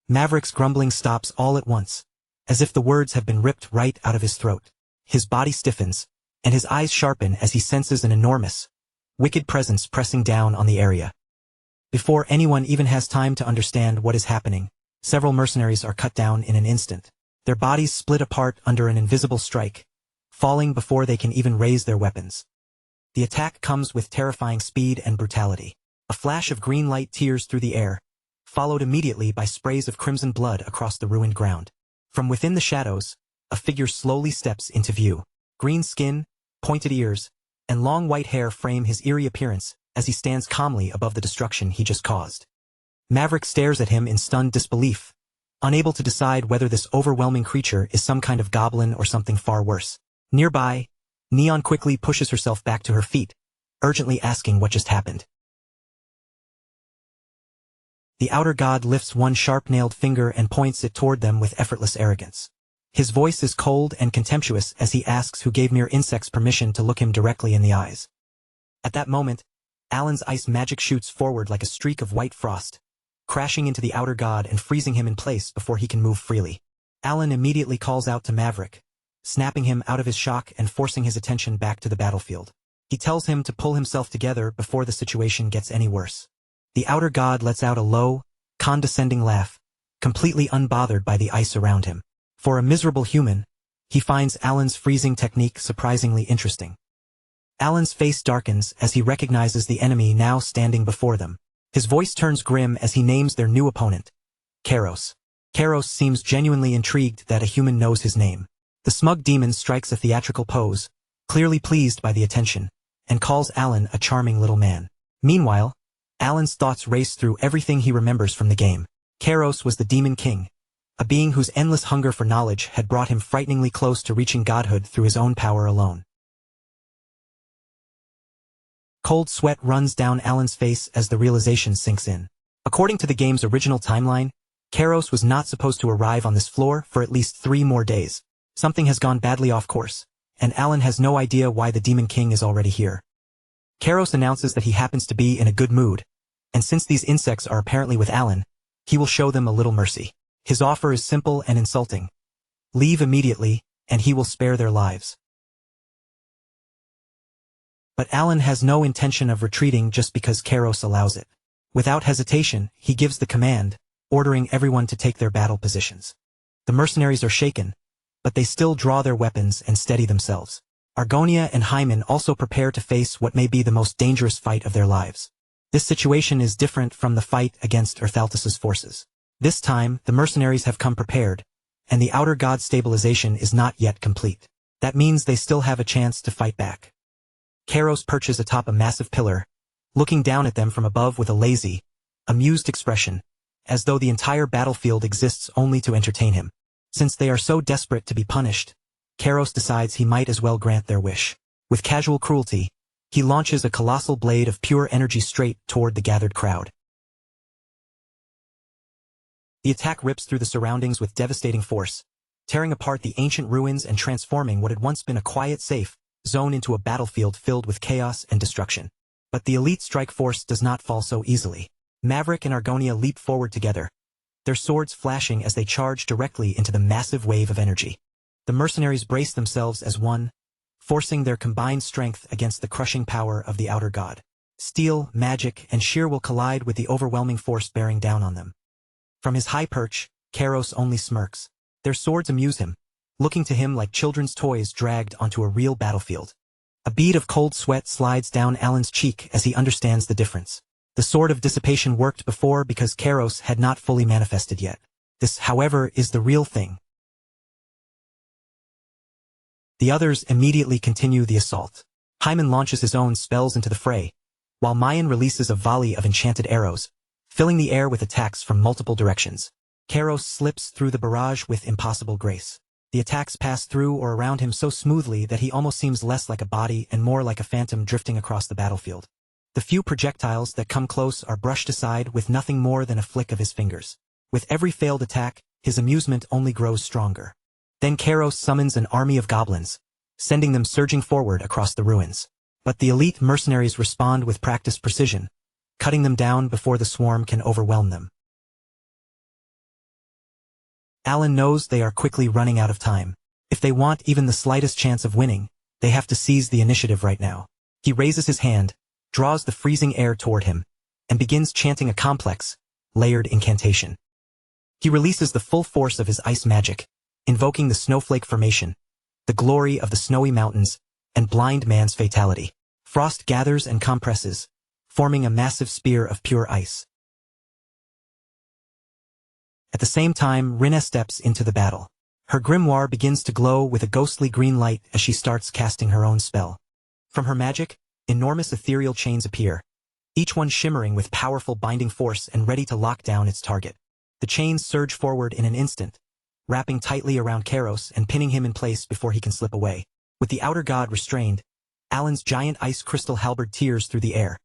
Maverick's grumbling stops all at once, as if the words have been ripped right out of his throat. His body stiffens, and his eyes sharpen as he senses an enormous, wicked presence pressing down on the area. Before anyone even has time to understand what is happening, several mercenaries are cut down in an instant. Their bodies split apart under an invisible strike, falling before they can even raise their weapons. The attack comes with terrifying speed and brutality. A flash of green light tears through the air, followed immediately by sprays of crimson blood across the ruined ground. From within the shadows, a figure slowly steps into view. Green skin, pointed ears, and long white hair frame his eerie appearance as he stands calmly above the destruction he just caused. Maverick stares at him in stunned disbelief, unable to decide whether this overwhelming creature is some kind of goblin or something far worse. Nearby, Neon quickly pushes herself back to her feet, urgently asking what just happened. The outer god lifts one sharp-nailed finger and points it toward them with effortless arrogance. His voice is cold and contemptuous as he asks who gave mere insects permission to look him directly in the eyes. At that moment, Alan's ice magic shoots forward like a streak of white frost, crashing into the outer god and freezing him in place before he can move freely. Alan immediately calls out to Maverick, snapping him out of his shock and forcing his attention back to the battlefield. He tells him to pull himself together before the situation gets any worse. The outer god lets out a low, condescending laugh, completely unbothered by the ice around him. For a miserable human, he finds Alan's freezing technique surprisingly interesting. Alan's face darkens as he recognizes the enemy now standing before them. His voice turns grim as he names their new opponent, Kairos. Kairos seems genuinely intrigued that a human knows his name. The smug demon strikes a theatrical pose, clearly pleased by the attention, and calls Alan a charming little man. Meanwhile, Alan's thoughts race through everything he remembers from the game. Kairos was the Demon King, a being whose endless hunger for knowledge had brought him frighteningly close to reaching godhood through his own power alone. Cold sweat runs down Alan's face as the realization sinks in. According to the game's original timeline, Kairos was not supposed to arrive on this floor for at least 3 more days. Something has gone badly off course, and Alan has no idea why the Demon King is already here. Kairos announces that he happens to be in a good mood, and since these insects are apparently with Alan, he will show them a little mercy. His offer is simple and insulting. Leave immediately, and he will spare their lives. But Alan has no intention of retreating just because Kairos allows it. Without hesitation, he gives the command, ordering everyone to take their battle positions. The mercenaries are shaken, but they still draw their weapons and steady themselves. Argonia and Hymen also prepare to face what may be the most dangerous fight of their lives. This situation is different from the fight against Erthaltus's forces. This time, the mercenaries have come prepared, and the outer god stabilization is not yet complete. That means they still have a chance to fight back. Kairos perches atop a massive pillar, looking down at them from above with a lazy, amused expression, as though the entire battlefield exists only to entertain him. Since they are so desperate to be punished, Kairos decides he might as well grant their wish. With casual cruelty, he launches a colossal blade of pure energy straight toward the gathered crowd. The attack rips through the surroundings with devastating force, tearing apart the ancient ruins and transforming what had once been a quiet, safe zone into a battlefield filled with chaos and destruction. But the elite strike force does not fall so easily. Maverick and Argonia leap forward together, their swords flashing as they charge directly into the massive wave of energy. The mercenaries brace themselves as one, forcing their combined strength against the crushing power of the outer god. Steel, magic, and sheer will collide with the overwhelming force bearing down on them. From his high perch, Kairos only smirks. Their swords amuse him, looking to him like children's toys dragged onto a real battlefield. A bead of cold sweat slides down Alan's cheek as he understands the difference. The sword of dissipation worked before because Kairos had not fully manifested yet. This, however, is the real thing. The others immediately continue the assault. Hymen launches his own spells into the fray, while Mayan releases a volley of enchanted arrows, filling the air with attacks from multiple directions. Kairos slips through the barrage with impossible grace. The attacks pass through or around him so smoothly that he almost seems less like a body and more like a phantom drifting across the battlefield. The few projectiles that come close are brushed aside with nothing more than a flick of his fingers. With every failed attack, his amusement only grows stronger. Then Kairos summons an army of goblins, sending them surging forward across the ruins. But the elite mercenaries respond with practiced precision, cutting them down before the swarm can overwhelm them. Alan knows they are quickly running out of time. If they want even the slightest chance of winning, they have to seize the initiative right now. He raises his hand, draws the freezing air toward him, and begins chanting a complex, layered incantation. He releases the full force of his ice magic, invoking the snowflake formation, the glory of the snowy mountains, and blind man's fatality. Frost gathers and compresses, forming a massive spear of pure ice. At the same time, Rinna steps into the battle. Her grimoire begins to glow with a ghostly green light as she starts casting her own spell. From her magic, enormous ethereal chains appear, each one shimmering with powerful binding force and ready to lock down its target. The chains surge forward in an instant, wrapping tightly around Kairos and pinning him in place before he can slip away. With the outer god restrained, Alan's giant ice crystal halberd tears through the air,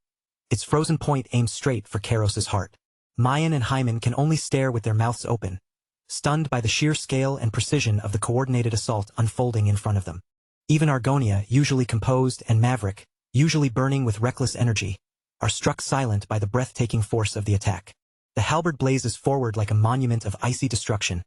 its frozen point aimed straight for Kairos's heart. Mayan and Hymen can only stare with their mouths open, stunned by the sheer scale and precision of the coordinated assault unfolding in front of them. Even Argonia, usually composed, and Maverick, usually burning with reckless energy, are struck silent by the breathtaking force of the attack. The halberd blazes forward like a monument of icy destruction,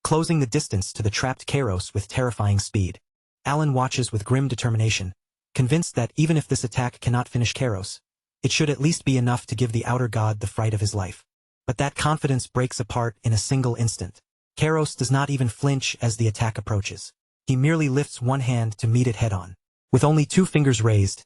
closing the distance to the trapped Kairos with terrifying speed. Alan watches with grim determination, convinced that even if this attack cannot finish Kairos, it should at least be enough to give the outer god the fright of his life. But that confidence breaks apart in a single instant. Kairos does not even flinch as the attack approaches. He merely lifts one hand to meet it head-on. With only 2 fingers raised,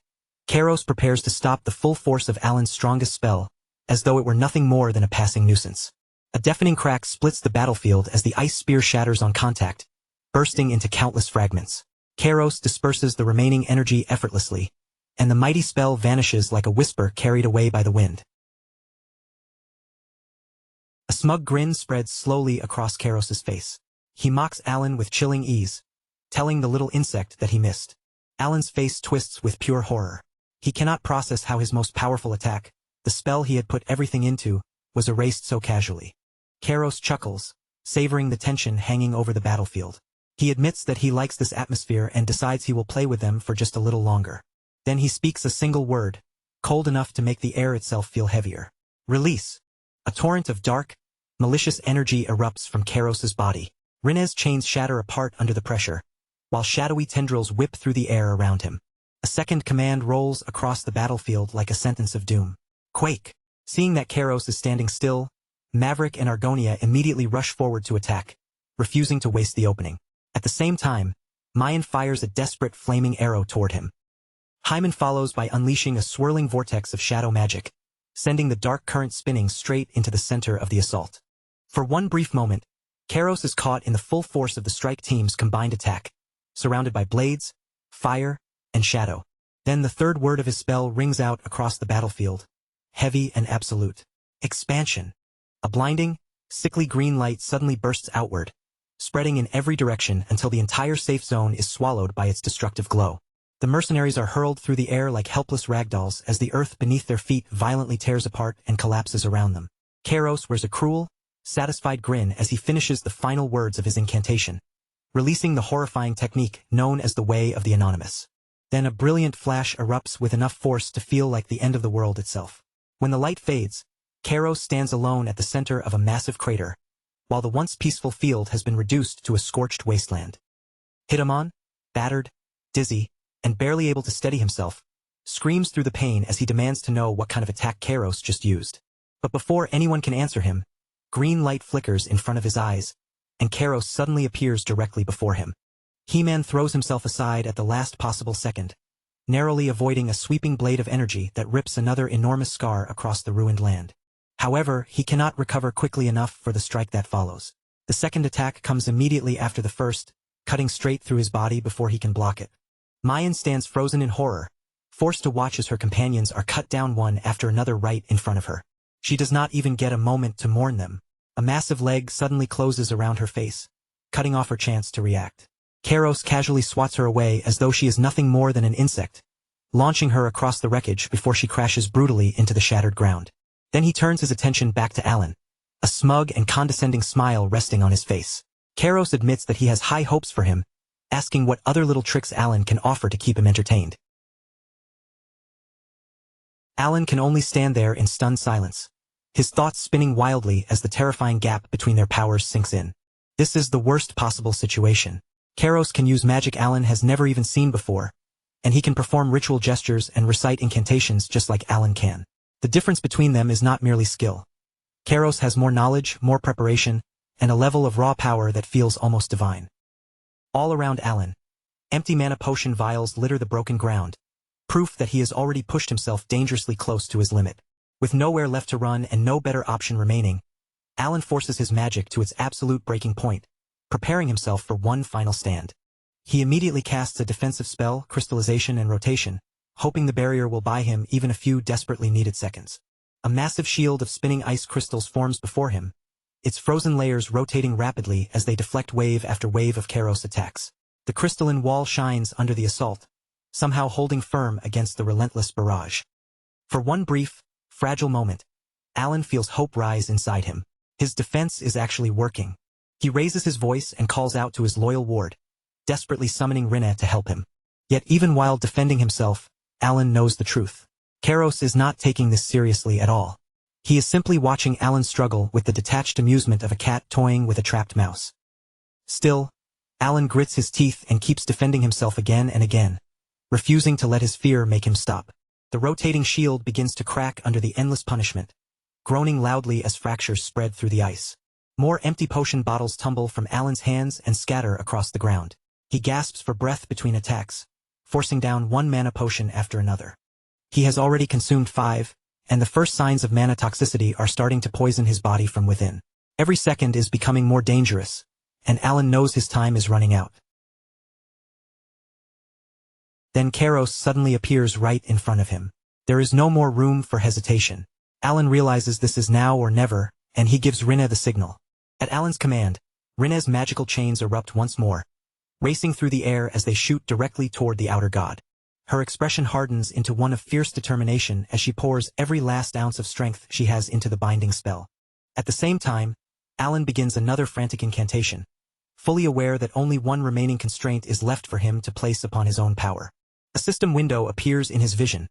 Kairos prepares to stop the full force of Alan's strongest spell, as though it were nothing more than a passing nuisance. A deafening crack splits the battlefield as the ice spear shatters on contact, bursting into countless fragments. Kairos disperses the remaining energy effortlessly, and the mighty spell vanishes like a whisper carried away by the wind. A smug grin spreads slowly across Karos's face. He mocks Alan with chilling ease, telling the little insect that he missed. Alan's face twists with pure horror. He cannot process how his most powerful attack, the spell he had put everything into, was erased so casually. Karos chuckles, savoring the tension hanging over the battlefield. He admits that he likes this atmosphere and decides he will play with them for just a little longer. Then he speaks a single word, cold enough to make the air itself feel heavier. Release. A torrent of dark, malicious energy erupts from Karos's body. Rinne's chains shatter apart under the pressure, while shadowy tendrils whip through the air around him. A second command rolls across the battlefield like a sentence of doom. Quake. Seeing that Karos is standing still, Maverick and Argonia immediately rush forward to attack, refusing to waste the opening. At the same time, Mayan fires a desperate flaming arrow toward him. Hyman follows by unleashing a swirling vortex of shadow magic, sending the dark current spinning straight into the center of the assault. For one brief moment, Karos is caught in the full force of the strike team's combined attack, surrounded by blades, fire, and shadow. Then the third word of his spell rings out across the battlefield, heavy and absolute. Expansion. A blinding, sickly green light suddenly bursts outward, spreading in every direction until the entire safe zone is swallowed by its destructive glow. The mercenaries are hurled through the air like helpless ragdolls as the earth beneath their feet violently tears apart and collapses around them. Karos wears a cruel, satisfied grin as he finishes the final words of his incantation, releasing the horrifying technique known as the Way of the Anonymous. Then a brilliant flash erupts with enough force to feel like the end of the world itself. When the light fades, Karos stands alone at the center of a massive crater, while the once peaceful field has been reduced to a scorched wasteland. Hitamon, battered, dizzy, and barely able to steady himself, screams through the pain as he demands to know what kind of attack Karos just used. But before anyone can answer him, green light flickers in front of his eyes, and Karos suddenly appears directly before him. He-Man throws himself aside at the last possible second, narrowly avoiding a sweeping blade of energy that rips another enormous scar across the ruined land. However, he cannot recover quickly enough for the strike that follows. The second attack comes immediately after the first, cutting straight through his body before he can block it. Mayan stands frozen in horror, forced to watch as her companions are cut down one after another right in front of her. She does not even get a moment to mourn them. A massive leg suddenly closes around her face, cutting off her chance to react. Karos casually swats her away as though she is nothing more than an insect, launching her across the wreckage before she crashes brutally into the shattered ground. Then he turns his attention back to Alan, a smug and condescending smile resting on his face. Karos admits that he has high hopes for him, asking what other little tricks Alan can offer to keep him entertained. Alan can only stand there in stunned silence, his thoughts spinning wildly as the terrifying gap between their powers sinks in. This is the worst possible situation. Karos can use magic Alan has never even seen before, and he can perform ritual gestures and recite incantations just like Alan can. The difference between them is not merely skill. Karos has more knowledge, more preparation, and a level of raw power that feels almost divine. All around Alan, empty mana potion vials litter the broken ground, proof that he has already pushed himself dangerously close to his limit. With nowhere left to run and no better option remaining, Alan forces his magic to its absolute breaking point, preparing himself for one final stand. He immediately casts a defensive spell, crystallization and rotation, hoping the barrier will buy him even a few desperately needed seconds. A massive shield of spinning ice crystals forms before him, its frozen layers rotating rapidly as they deflect wave after wave of Karos attacks. The crystalline wall shines under the assault, somehow holding firm against the relentless barrage. For one brief, fragile moment, Alan feels hope rise inside him. His defense is actually working. He raises his voice and calls out to his loyal ward, desperately summoning Rinne to help him. Yet even while defending himself, Alan knows the truth. Karos is not taking this seriously at all. He is simply watching Alan struggle with the detached amusement of a cat toying with a trapped mouse. Still, Alan grits his teeth and keeps defending himself again and again, refusing to let his fear make him stop. The rotating shield begins to crack under the endless punishment, groaning loudly as fractures spread through the ice. More empty potion bottles tumble from Alan's hands and scatter across the ground. He gasps for breath between attacks, forcing down one mana potion after another. He has already consumed 5, and the first signs of mana toxicity are starting to poison his body from within. Every second is becoming more dangerous, and Alan knows his time is running out. Then Karos suddenly appears right in front of him. There is no more room for hesitation. Alan realizes this is now or never, and he gives Rinne the signal. At Alan's command, Rinne's magical chains erupt once more, racing through the air as they shoot directly toward the outer god. Her expression hardens into one of fierce determination as she pours every last ounce of strength she has into the binding spell. At the same time, Alan begins another frantic incantation, fully aware that only one remaining constraint is left for him to place upon his own power. A system window appears in his vision,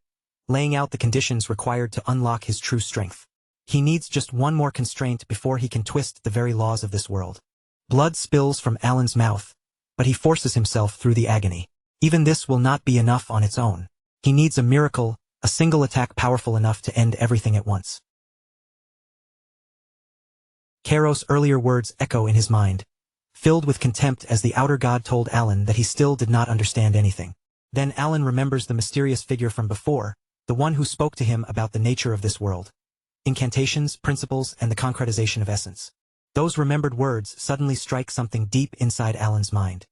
laying out the conditions required to unlock his true strength. He needs just one more constraint before he can twist the very laws of this world. Blood spills from Alan's mouth, but he forces himself through the agony. Even this will not be enough on its own. He needs a miracle, a single attack powerful enough to end everything at once. Kairos' earlier words echo in his mind, filled with contempt as the outer god told Alan that he still did not understand anything. Then Alan remembers the mysterious figure from before, the one who spoke to him about the nature of this world. Incantations, principles, and the concretization of essence. Those remembered words suddenly strike something deep inside Alan's mind.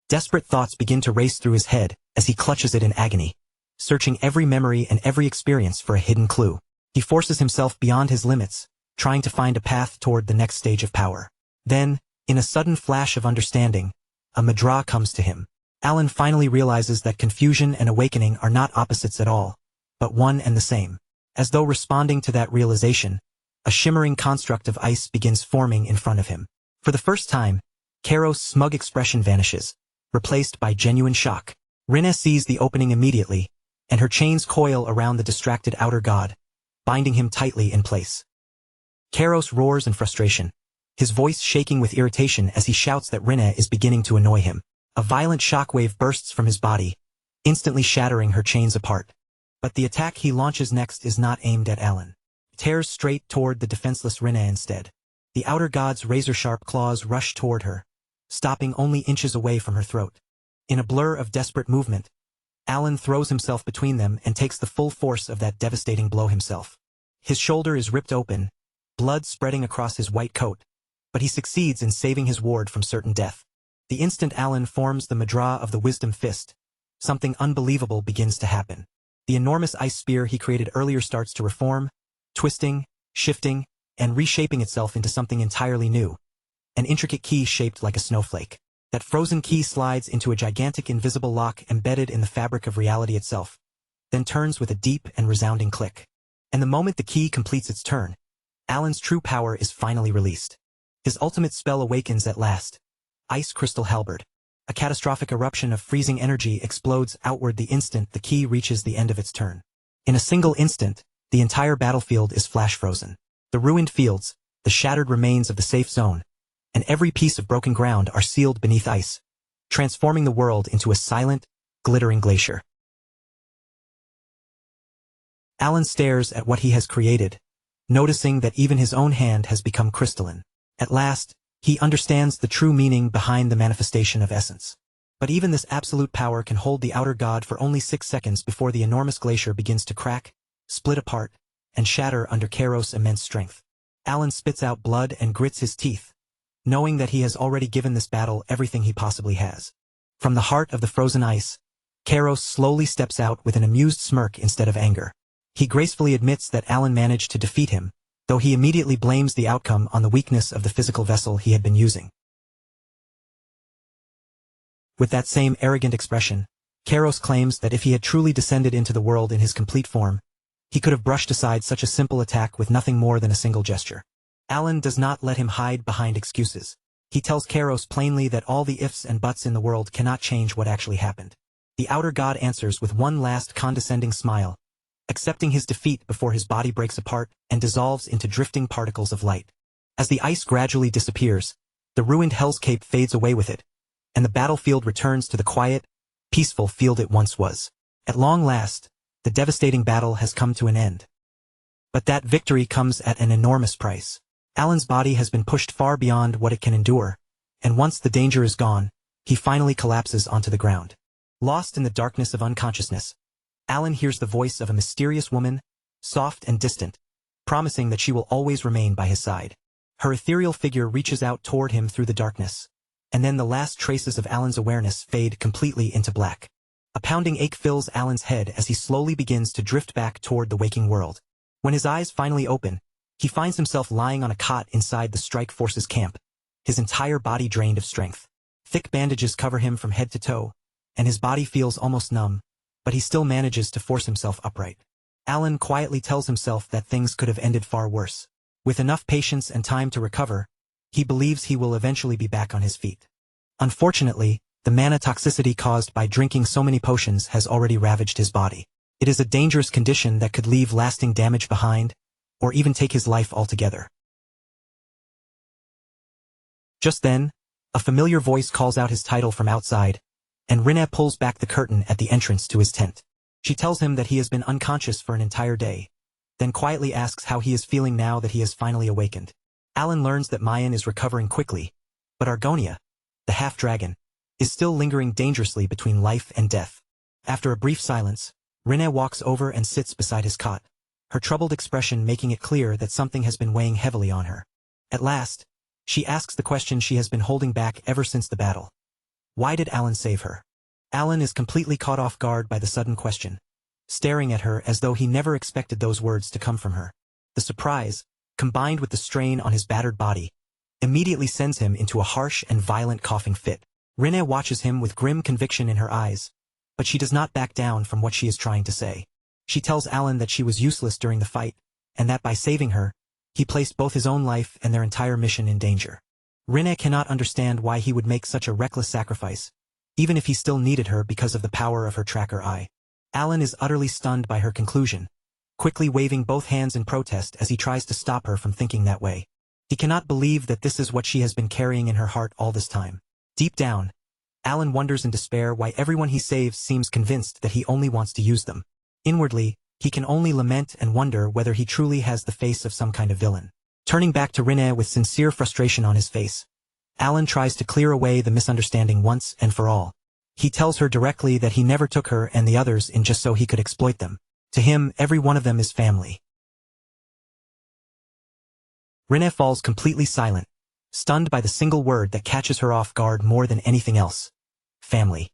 Desperate thoughts begin to race through his head as he clutches it in agony, searching every memory and every experience for a hidden clue. He forces himself beyond his limits, trying to find a path toward the next stage of power. Then, in a sudden flash of understanding, a madra comes to him. Alan finally realizes that confusion and awakening are not opposites at all, but one and the same. As though responding to that realization, a shimmering construct of ice begins forming in front of him. For the first time, Kairos' smug expression vanishes, replaced by genuine shock. Rinne sees the opening immediately, and her chains coil around the distracted outer god, binding him tightly in place. Kairos roars in frustration, his voice shaking with irritation as he shouts that Rinne is beginning to annoy him. A violent shockwave bursts from his body, instantly shattering her chains apart. But the attack he launches next is not aimed at Alan. It tears straight toward the defenseless Rinne instead. The outer god's razor-sharp claws rush toward her, stopping only inches away from her throat. In a blur of desperate movement, Alan throws himself between them and takes the full force of that devastating blow himself. His shoulder is ripped open, blood spreading across his white coat, but he succeeds in saving his ward from certain death. The instant Alan forms the madra of the wisdom fist, something unbelievable begins to happen. The enormous ice spear he created earlier starts to reform, twisting, shifting, and reshaping itself into something entirely new. An intricate key shaped like a snowflake. That frozen key slides into a gigantic invisible lock embedded in the fabric of reality itself, then turns with a deep and resounding click. And the moment the key completes its turn, Alan's true power is finally released. His ultimate spell awakens at last. Ice Crystal Halberd. A catastrophic eruption of freezing energy explodes outward the instant the key reaches the end of its turn. In a single instant, the entire battlefield is flash-frozen. The ruined fields, the shattered remains of the safe zone, and every piece of broken ground are sealed beneath ice, transforming the world into a silent, glittering glacier. Alan stares at what he has created, noticing that even his own hand has become crystalline. At last, he understands the true meaning behind the manifestation of essence. But even this absolute power can hold the outer god for only 6 seconds before the enormous glacier begins to crack, split apart, and shatter under Kairos' immense strength. Alan spits out blood and grits his teeth, knowing that he has already given this battle everything he possibly has. From the heart of the frozen ice, Kairos slowly steps out with an amused smirk instead of anger. He gracefully admits that Alan managed to defeat him, though he immediately blames the outcome on the weakness of the physical vessel he had been using. With that same arrogant expression, Kairos claims that if he had truly descended into the world in his complete form, he could have brushed aside such a simple attack with nothing more than a single gesture. Alan does not let him hide behind excuses. He tells Kairos plainly that all the ifs and buts in the world cannot change what actually happened. The outer god answers with one last condescending smile, accepting his defeat before his body breaks apart and dissolves into drifting particles of light. As the ice gradually disappears, the ruined hellscape fades away with it, and the battlefield returns to the quiet, peaceful field it once was. At long last, the devastating battle has come to an end. But that victory comes at an enormous price. Alan's body has been pushed far beyond what it can endure, and once the danger is gone, he finally collapses onto the ground. Lost in the darkness of unconsciousness, Alan hears the voice of a mysterious woman, soft and distant, promising that she will always remain by his side. Her ethereal figure reaches out toward him through the darkness, and then the last traces of Alan's awareness fade completely into black. A pounding ache fills Alan's head as he slowly begins to drift back toward the waking world. When his eyes finally open, He finds himself lying on a cot inside the strike forces camp, his entire body drained of strength. Thick bandages cover him from head to toe, and his body feels almost numb, but he still manages to force himself upright. Alan quietly tells himself that things could have ended far worse. With enough patience and time to recover, he believes he will eventually be back on his feet. Unfortunately, the mana toxicity caused by drinking so many potions has already ravaged his body. It is a dangerous condition that could leave lasting damage behind, or even take his life altogether. Just then, a familiar voice calls out his title from outside, and Rinne pulls back the curtain at the entrance to his tent. She tells him that he has been unconscious for an entire day, then quietly asks how he is feeling now that he has finally awakened. Alan learns that Mayan is recovering quickly, but Argonia, the half-dragon, is still lingering dangerously between life and death. After a brief silence, Rinne walks over and sits beside his cot, her troubled expression making it clear that something has been weighing heavily on her. At last, she asks the question she has been holding back ever since the battle. Why did Alan save her? Alan is completely caught off guard by the sudden question, staring at her as though he never expected those words to come from her. The surprise, combined with the strain on his battered body, immediately sends him into a harsh and violent coughing fit. Rinne watches him with grim conviction in her eyes, but she does not back down from what she is trying to say. She tells Alan that she was useless during the fight, and that by saving her, he placed both his own life and their entire mission in danger. Rinne cannot understand why he would make such a reckless sacrifice, even if he still needed her because of the power of her tracker eye. Alan is utterly stunned by her conclusion, quickly waving both hands in protest as he tries to stop her from thinking that way. He cannot believe that this is what she has been carrying in her heart all this time. Deep down, Alan wonders in despair why everyone he saves seems convinced that he only wants to use them. Inwardly, he can only lament and wonder whether he truly has the face of some kind of villain. Turning back to Rinne with sincere frustration on his face, Alan tries to clear away the misunderstanding once and for all. He tells her directly that he never took her and the others in just so he could exploit them. To him, every one of them is family. Rinne falls completely silent, stunned by the single word that catches her off guard more than anything else. Family.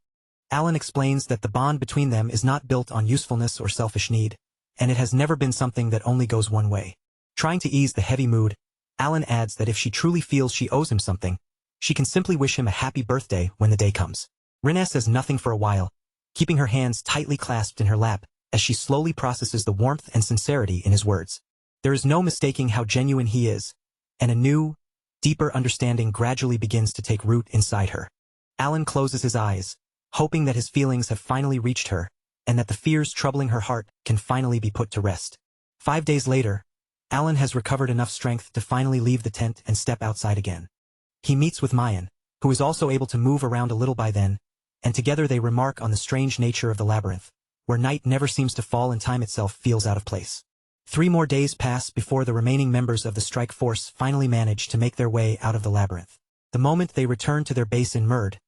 Alan explains that the bond between them is not built on usefulness or selfish need, and it has never been something that only goes one way. Trying to ease the heavy mood, Alan adds that if she truly feels she owes him something, she can simply wish him a happy birthday when the day comes. Rinne says nothing for a while, keeping her hands tightly clasped in her lap as she slowly processes the warmth and sincerity in his words. There is no mistaking how genuine he is, and a new, deeper understanding gradually begins to take root inside her. Alan closes his eyes, hoping that his feelings have finally reached her, and that the fears troubling her heart can finally be put to rest. 5 days later, Alan has recovered enough strength to finally leave the tent and step outside again. He meets with Mayan, who is also able to move around a little by then, and together they remark on the strange nature of the labyrinth, where night never seems to fall and time itself feels out of place. 3 more days pass before the remaining members of the strike force finally manage to make their way out of the labyrinth. The moment they return to their base in Murd,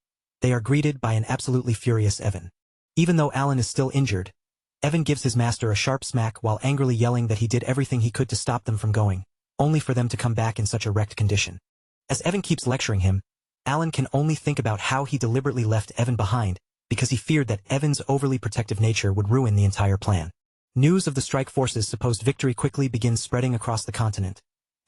they are greeted by an absolutely furious Evan. Even though Alan is still injured, Evan gives his master a sharp smack while angrily yelling that he did everything he could to stop them from going, only for them to come back in such a wrecked condition. As Evan keeps lecturing him, Alan can only think about how he deliberately left Evan behind because he feared that Evan's overly protective nature would ruin the entire plan. News of the strike force's supposed victory quickly begins spreading across the continent,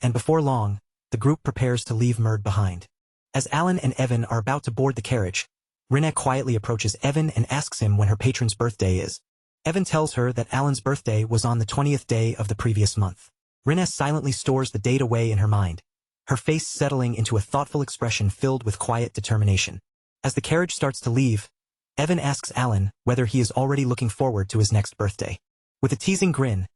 and before long, the group prepares to leave Murd behind. As Alan and Evan are about to board the carriage, Rinne quietly approaches Evan and asks him when her patron's birthday is. Evan tells her that Alan's birthday was on the 20th day of the previous month. Rinne silently stores the date away in her mind, her face settling into a thoughtful expression filled with quiet determination. As the carriage starts to leave, Evan asks Alan whether he is already looking forward to his next birthday. With a teasing grin,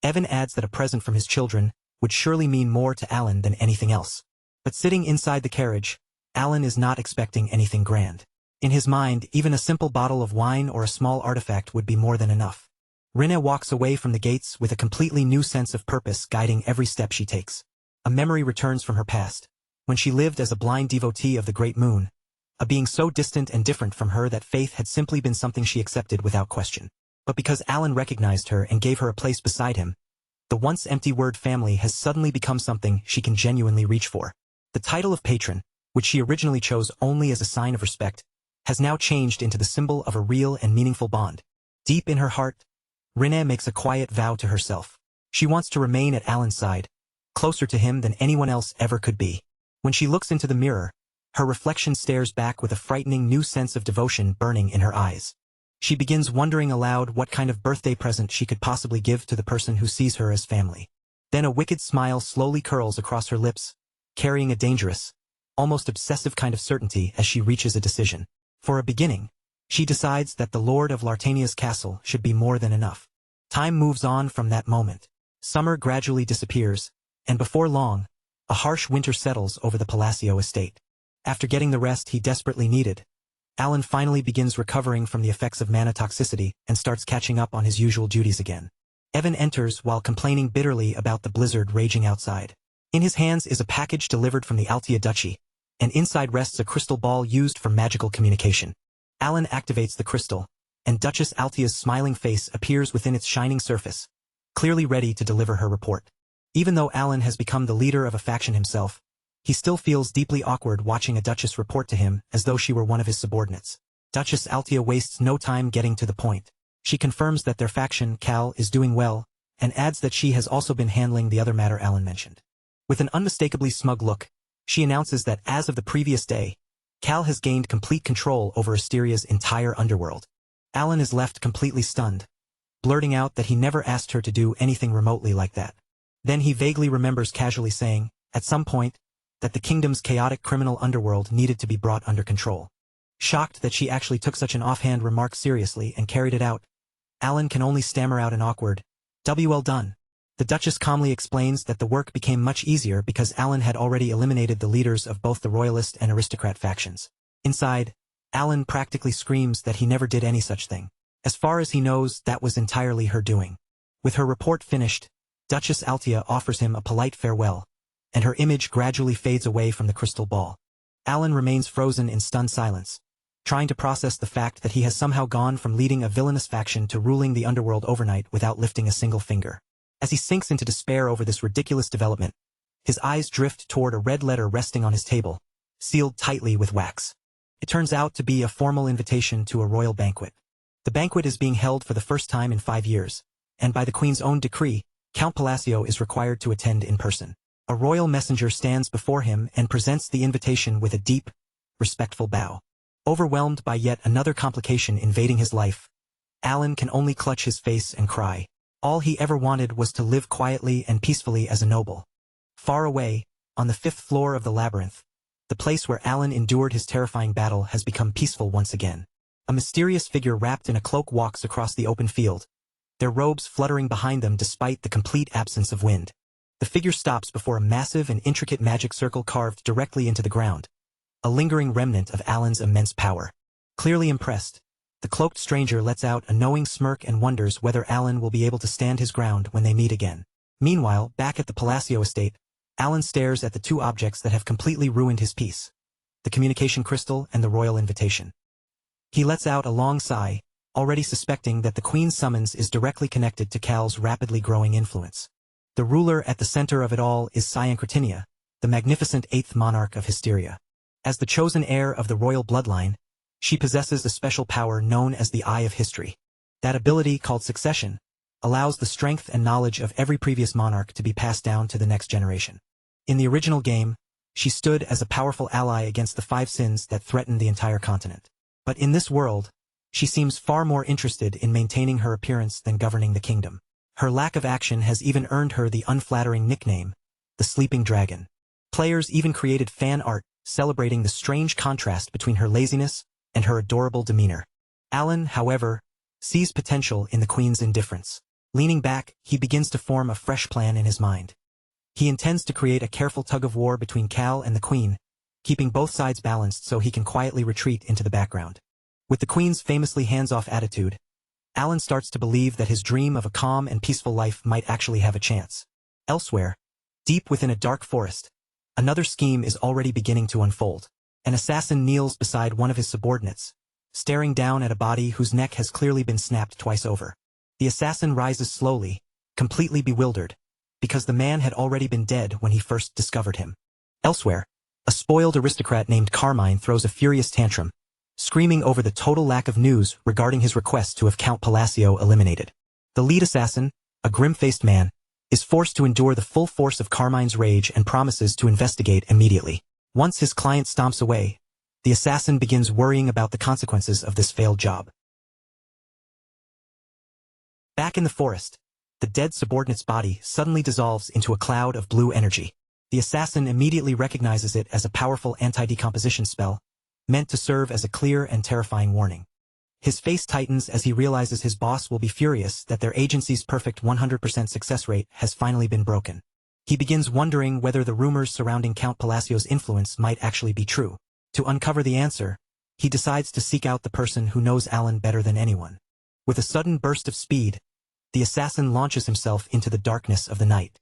Evan adds that a present from his children would surely mean more to Alan than anything else. But sitting inside the carriage, Alan is not expecting anything grand. In his mind, even a simple bottle of wine or a small artifact would be more than enough. Rinne walks away from the gates with a completely new sense of purpose guiding every step she takes. A memory returns from her past, when she lived as a blind devotee of the great moon, a being so distant and different from her that faith had simply been something she accepted without question. But because Alan recognized her and gave her a place beside him, the once empty word family has suddenly become something she can genuinely reach for. The title of patron, which she originally chose only as a sign of respect, has now changed into the symbol of a real and meaningful bond. Deep in her heart, Rinne makes a quiet vow to herself. She wants to remain at Alan's side, closer to him than anyone else ever could be. When she looks into the mirror, her reflection stares back with a frightening new sense of devotion burning in her eyes. She begins wondering aloud what kind of birthday present she could possibly give to the person who sees her as family. Then a wicked smile slowly curls across her lips, carrying a dangerous, almost obsessive kind of certainty as she reaches a decision. For a beginning, she decides that the Lord of Lartania's castle should be more than enough. Time moves on from that moment. Summer gradually disappears, and before long, a harsh winter settles over the Palacio estate. After getting the rest he desperately needed, Alan finally begins recovering from the effects of mana toxicity and starts catching up on his usual duties again. Evan enters while complaining bitterly about the blizzard raging outside. In his hands is a package delivered from the Altia Duchy, and inside rests a crystal ball used for magical communication. Alan activates the crystal, and Duchess Altia's smiling face appears within its shining surface, clearly ready to deliver her report. Even though Alan has become the leader of a faction himself, he still feels deeply awkward watching a Duchess report to him as though she were one of his subordinates. Duchess Altia wastes no time getting to the point. She confirms that their faction, Cal, is doing well, and adds that she has also been handling the other matter Alan mentioned. With an unmistakably smug look, she announces that as of the previous day, Cal has gained complete control over Asteria's entire underworld. Alan is left completely stunned, blurting out that he never asked her to do anything remotely like that. Then he vaguely remembers casually saying, at some point, that the kingdom's chaotic criminal underworld needed to be brought under control. Shocked that she actually took such an offhand remark seriously and carried it out, Alan can only stammer out an awkward, "Well done." The Duchess calmly explains that the work became much easier because Alan had already eliminated the leaders of both the royalist and aristocrat factions. Inside, Alan practically screams that he never did any such thing. As far as he knows, that was entirely her doing. With her report finished, Duchess Altia offers him a polite farewell, and her image gradually fades away from the crystal ball. Alan remains frozen in stunned silence, trying to process the fact that he has somehow gone from leading a villainous faction to ruling the underworld overnight without lifting a single finger. As he sinks into despair over this ridiculous development, his eyes drift toward a red letter resting on his table, sealed tightly with wax. It turns out to be a formal invitation to a royal banquet. The banquet is being held for the first time in 5 years, and by the Queen's own decree, Count Palacio is required to attend in person. A royal messenger stands before him and presents the invitation with a deep, respectful bow. Overwhelmed by yet another complication invading his life, Alan can only clutch his face and cry. All he ever wanted was to live quietly and peacefully as a noble. Far away, on the 5th floor of the labyrinth, the place where Alan endured his terrifying battle has become peaceful once again. A mysterious figure wrapped in a cloak walks across the open field, their robes fluttering behind them despite the complete absence of wind. The figure stops before a massive and intricate magic circle carved directly into the ground, a lingering remnant of Alan's immense power. Clearly impressed, the cloaked stranger lets out a knowing smirk and wonders whether Alan will be able to stand his ground when they meet again. Meanwhile, back at the Palacio estate, Alan stares at the two objects that have completely ruined his peace: the communication crystal and the royal invitation. He lets out a long sigh, already suspecting that the Queen's summons is directly connected to Cal's rapidly growing influence. The ruler at the center of it all is Cyancratinia, the magnificent 8th monarch of Hysteria. As the chosen heir of the royal bloodline, she possesses a special power known as the Eye of History. That ability, called succession, allows the strength and knowledge of every previous monarch to be passed down to the next generation. In the original game, she stood as a powerful ally against the 5 sins that threatened the entire continent. But in this world, she seems far more interested in maintaining her appearance than governing the kingdom. Her lack of action has even earned her the unflattering nickname, the Sleeping Dragon. Players even created fan art celebrating the strange contrast between her laziness and her adorable demeanor. Alan, however, sees potential in the Queen's indifference. Leaning back, he begins to form a fresh plan in his mind. He intends to create a careful tug-of-war between Cal and the Queen, keeping both sides balanced so he can quietly retreat into the background. With the Queen's famously hands-off attitude, Alan starts to believe that his dream of a calm and peaceful life might actually have a chance. Elsewhere, deep within a dark forest, another scheme is already beginning to unfold. An assassin kneels beside one of his subordinates, staring down at a body whose neck has clearly been snapped twice over. The assassin rises slowly, completely bewildered, because the man had already been dead when he first discovered him. Elsewhere, a spoiled aristocrat named Carmine throws a furious tantrum, screaming over the total lack of news regarding his request to have Count Palacio eliminated. The lead assassin, a grim-faced man, is forced to endure the full force of Carmine's rage and promises to investigate immediately. Once his client stomps away, the assassin begins worrying about the consequences of this failed job. Back in the forest, the dead subordinate's body suddenly dissolves into a cloud of blue energy. The assassin immediately recognizes it as a powerful anti-decomposition spell, meant to serve as a clear and terrifying warning. His face tightens as he realizes his boss will be furious that their agency's perfect 100% success rate has finally been broken. He begins wondering whether the rumors surrounding Count Palacio's influence might actually be true. To uncover the answer, he decides to seek out the person who knows Alan better than anyone. With a sudden burst of speed, the assassin launches himself into the darkness of the night.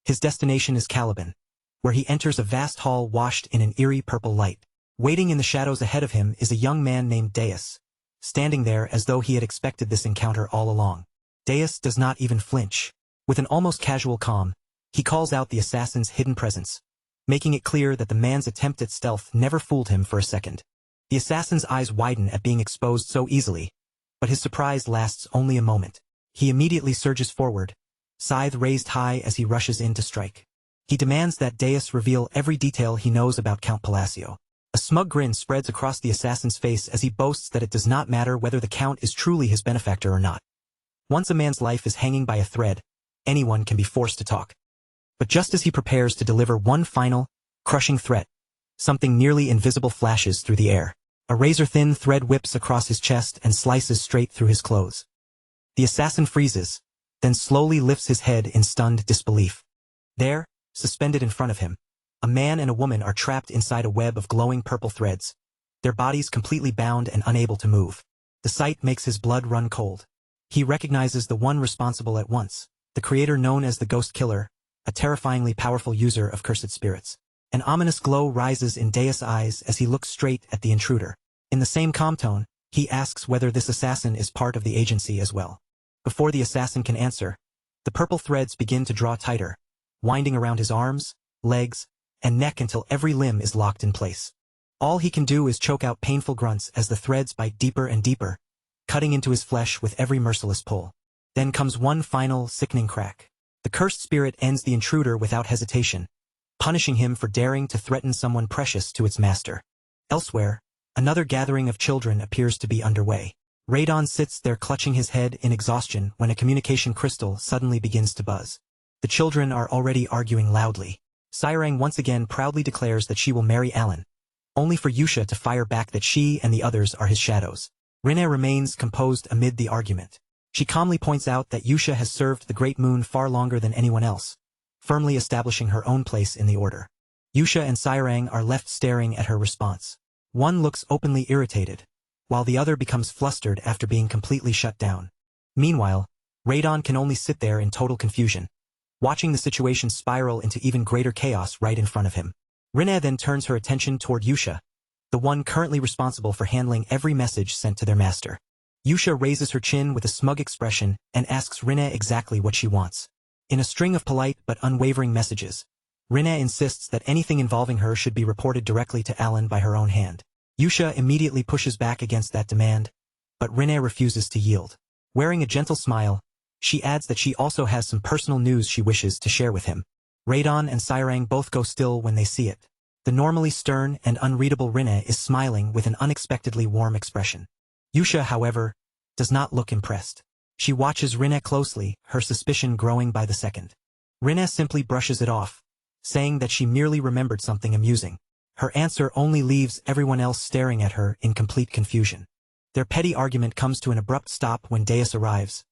His destination is Caliban, where he enters a vast hall washed in an eerie purple light. Waiting in the shadows ahead of him is a young man named Deus, standing there as though he had expected this encounter all along. Deus does not even flinch. With an almost casual calm, he calls out the assassin's hidden presence, making it clear that the man's attempt at stealth never fooled him for a second. The assassin's eyes widen at being exposed so easily, but his surprise lasts only a moment. He immediately surges forward, scythe raised high as he rushes in to strike. He demands that Deus reveal every detail he knows about Count Palacio. A smug grin spreads across the assassin's face as he boasts that it does not matter whether the Count is truly his benefactor or not. Once a man's life is hanging by a thread, anyone can be forced to talk. But just as he prepares to deliver one final, crushing threat, something nearly invisible flashes through the air. A razor-thin thread whips across his chest and slices straight through his clothes. The assassin freezes, then slowly lifts his head in stunned disbelief. There, suspended in front of him, a man and a woman are trapped inside a web of glowing purple threads, their bodies completely bound and unable to move. The sight makes his blood run cold. He recognizes the one responsible at once, the creator known as the Ghost Killer, a terrifyingly powerful user of cursed spirits. An ominous glow rises in Deus' eyes as he looks straight at the intruder. In the same calm tone, he asks whether this assassin is part of the agency as well. Before the assassin can answer, the purple threads begin to draw tighter, winding around his arms, legs, and neck until every limb is locked in place. All he can do is choke out painful grunts as the threads bite deeper and deeper, cutting into his flesh with every merciless pull. Then comes one final, sickening crack. The cursed spirit ends the intruder without hesitation, punishing him for daring to threaten someone precious to its master. Elsewhere, another gathering of children appears to be underway. Radon sits there clutching his head in exhaustion when a communication crystal suddenly begins to buzz. The children are already arguing loudly. Sairang once again proudly declares that she will marry Alan, only for Yusha to fire back that she and the others are his shadows. Rinne remains composed amid the argument. She calmly points out that Yusha has served the Great Moon far longer than anyone else, firmly establishing her own place in the order. Yusha and Sairang are left staring at her response. One looks openly irritated, while the other becomes flustered after being completely shut down. Meanwhile, Radon can only sit there in total confusion, watching the situation spiral into even greater chaos right in front of him. Rinne then turns her attention toward Yusha, the one currently responsible for handling every message sent to their master. Yusha raises her chin with a smug expression and asks Rinne exactly what she wants. In a string of polite but unwavering messages, Rinne insists that anything involving her should be reported directly to Alan by her own hand. Yusha immediately pushes back against that demand, but Rinne refuses to yield. Wearing a gentle smile, she adds that she also has some personal news she wishes to share with him. Radon and Sairang both go still when they see it. The normally stern and unreadable Rinne is smiling with an unexpectedly warm expression. Yusha, however, does not look impressed. She watches Rinne closely, her suspicion growing by the second. Rinne simply brushes it off, saying that she merely remembered something amusing. Her answer only leaves everyone else staring at her in complete confusion. Their petty argument comes to an abrupt stop when Deus arrives,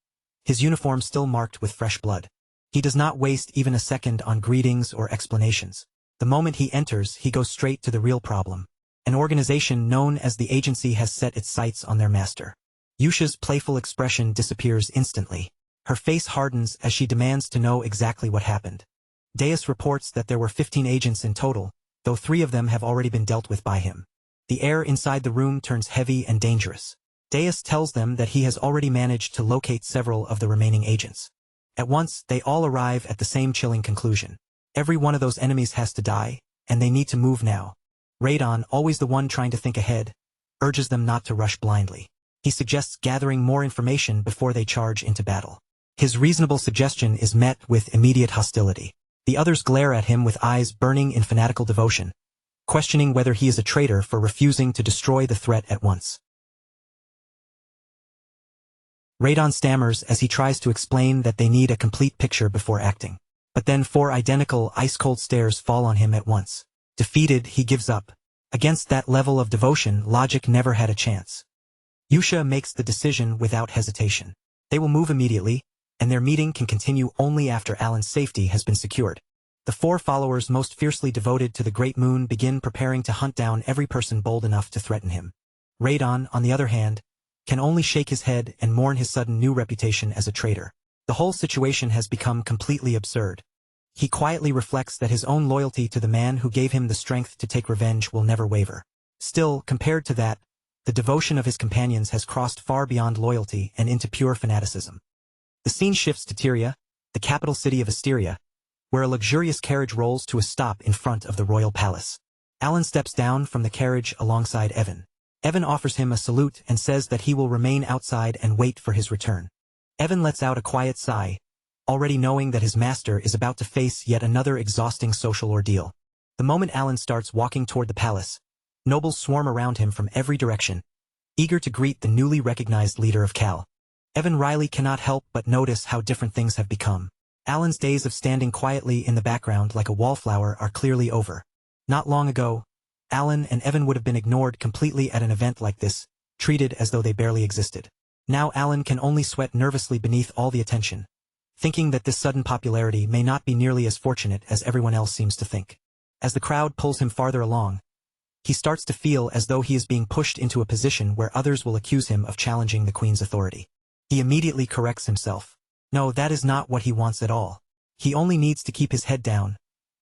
his uniform still marked with fresh blood. He does not waste even a second on greetings or explanations. The moment he enters, he goes straight to the real problem. An organization known as the Agency has set its sights on their master. Yusha's playful expression disappears instantly. Her face hardens as she demands to know exactly what happened. Deus reports that there were 15 agents in total, though 3 of them have already been dealt with by him. The air inside the room turns heavy and dangerous. Deus tells them that he has already managed to locate several of the remaining agents. At once, they all arrive at the same chilling conclusion. Every one of those enemies has to die, and they need to move now. Radon, always the one trying to think ahead, urges them not to rush blindly. He suggests gathering more information before they charge into battle. His reasonable suggestion is met with immediate hostility. The others glare at him with eyes burning in fanatical devotion, questioning whether he is a traitor for refusing to destroy the threat at once. Radon stammers as he tries to explain that they need a complete picture before acting. But then 4 identical ice-cold stares fall on him at once. Defeated, he gives up. Against that level of devotion, logic never had a chance. Yusha makes the decision without hesitation. They will move immediately, and their meeting can continue only after Alan's safety has been secured. The 4 followers most fiercely devoted to the Great Moon begin preparing to hunt down every person bold enough to threaten him. Radon, on the other hand, can only shake his head and mourn his sudden new reputation as a traitor. The whole situation has become completely absurd. He quietly reflects that his own loyalty to the man who gave him the strength to take revenge will never waver. Still, compared to that, the devotion of his companions has crossed far beyond loyalty and into pure fanaticism. The scene shifts to Tyria, the capital city of Asteria, where a luxurious carriage rolls to a stop in front of the royal palace. Alan steps down from the carriage alongside Evan. Evan offers him a salute and says that he will remain outside and wait for his return. Evan lets out a quiet sigh, already knowing that his master is about to face yet another exhausting social ordeal. The moment Alan starts walking toward the palace, nobles swarm around him from every direction, eager to greet the newly recognized leader of Cal. Evan Riley cannot help but notice how different things have become. Alan's days of standing quietly in the background like a wallflower are clearly over. Not long ago, Alan and Evan would have been ignored completely at an event like this, treated as though they barely existed. Now Alan can only sweat nervously beneath all the attention, thinking that this sudden popularity may not be nearly as fortunate as everyone else seems to think. As the crowd pulls him farther along, he starts to feel as though he is being pushed into a position where others will accuse him of challenging the Queen's authority. He immediately corrects himself. No, that is not what he wants at all. He only needs to keep his head down,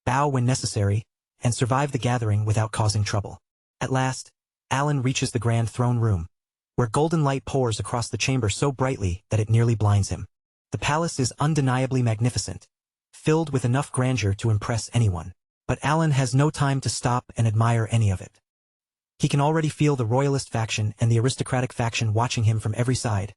bow when necessary, and survive the gathering without causing trouble. At last, Alan reaches the grand throne room, where golden light pours across the chamber so brightly that it nearly blinds him. The palace is undeniably magnificent, filled with enough grandeur to impress anyone. But Alan has no time to stop and admire any of it. He can already feel the royalist faction and the aristocratic faction watching him from every side,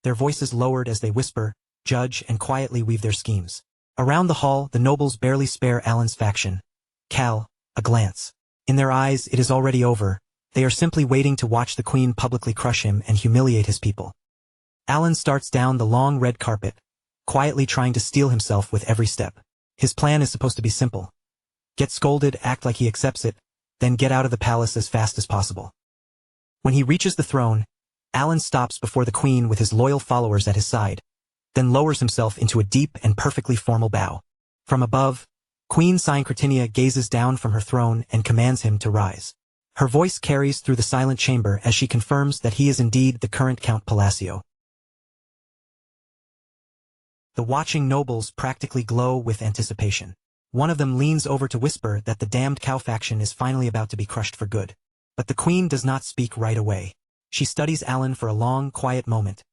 their voices lowered as they whisper, judge, and quietly weave their schemes. Around the hall, the nobles barely spare Alan's faction. Cal, a glance. In their eyes, it is already over. They are simply waiting to watch the Queen publicly crush him and humiliate his people. Alan starts down the long red carpet, quietly trying to steel himself with every step. His plan is supposed to be simple. Get scolded, act like he accepts it, then get out of the palace as fast as possible. When he reaches the throne, Alan stops before the Queen with his loyal followers at his side, then lowers himself into a deep and perfectly formal bow. From above, Queen Synchretinia gazes down from her throne and commands him to rise. Her voice carries through the silent chamber as she confirms that he is indeed the current Count Palacio. The watching nobles practically glow with anticipation. One of them leans over to whisper that the damned cow faction is finally about to be crushed for good. But the Queen does not speak right away. She studies Alan for a long, quiet moment,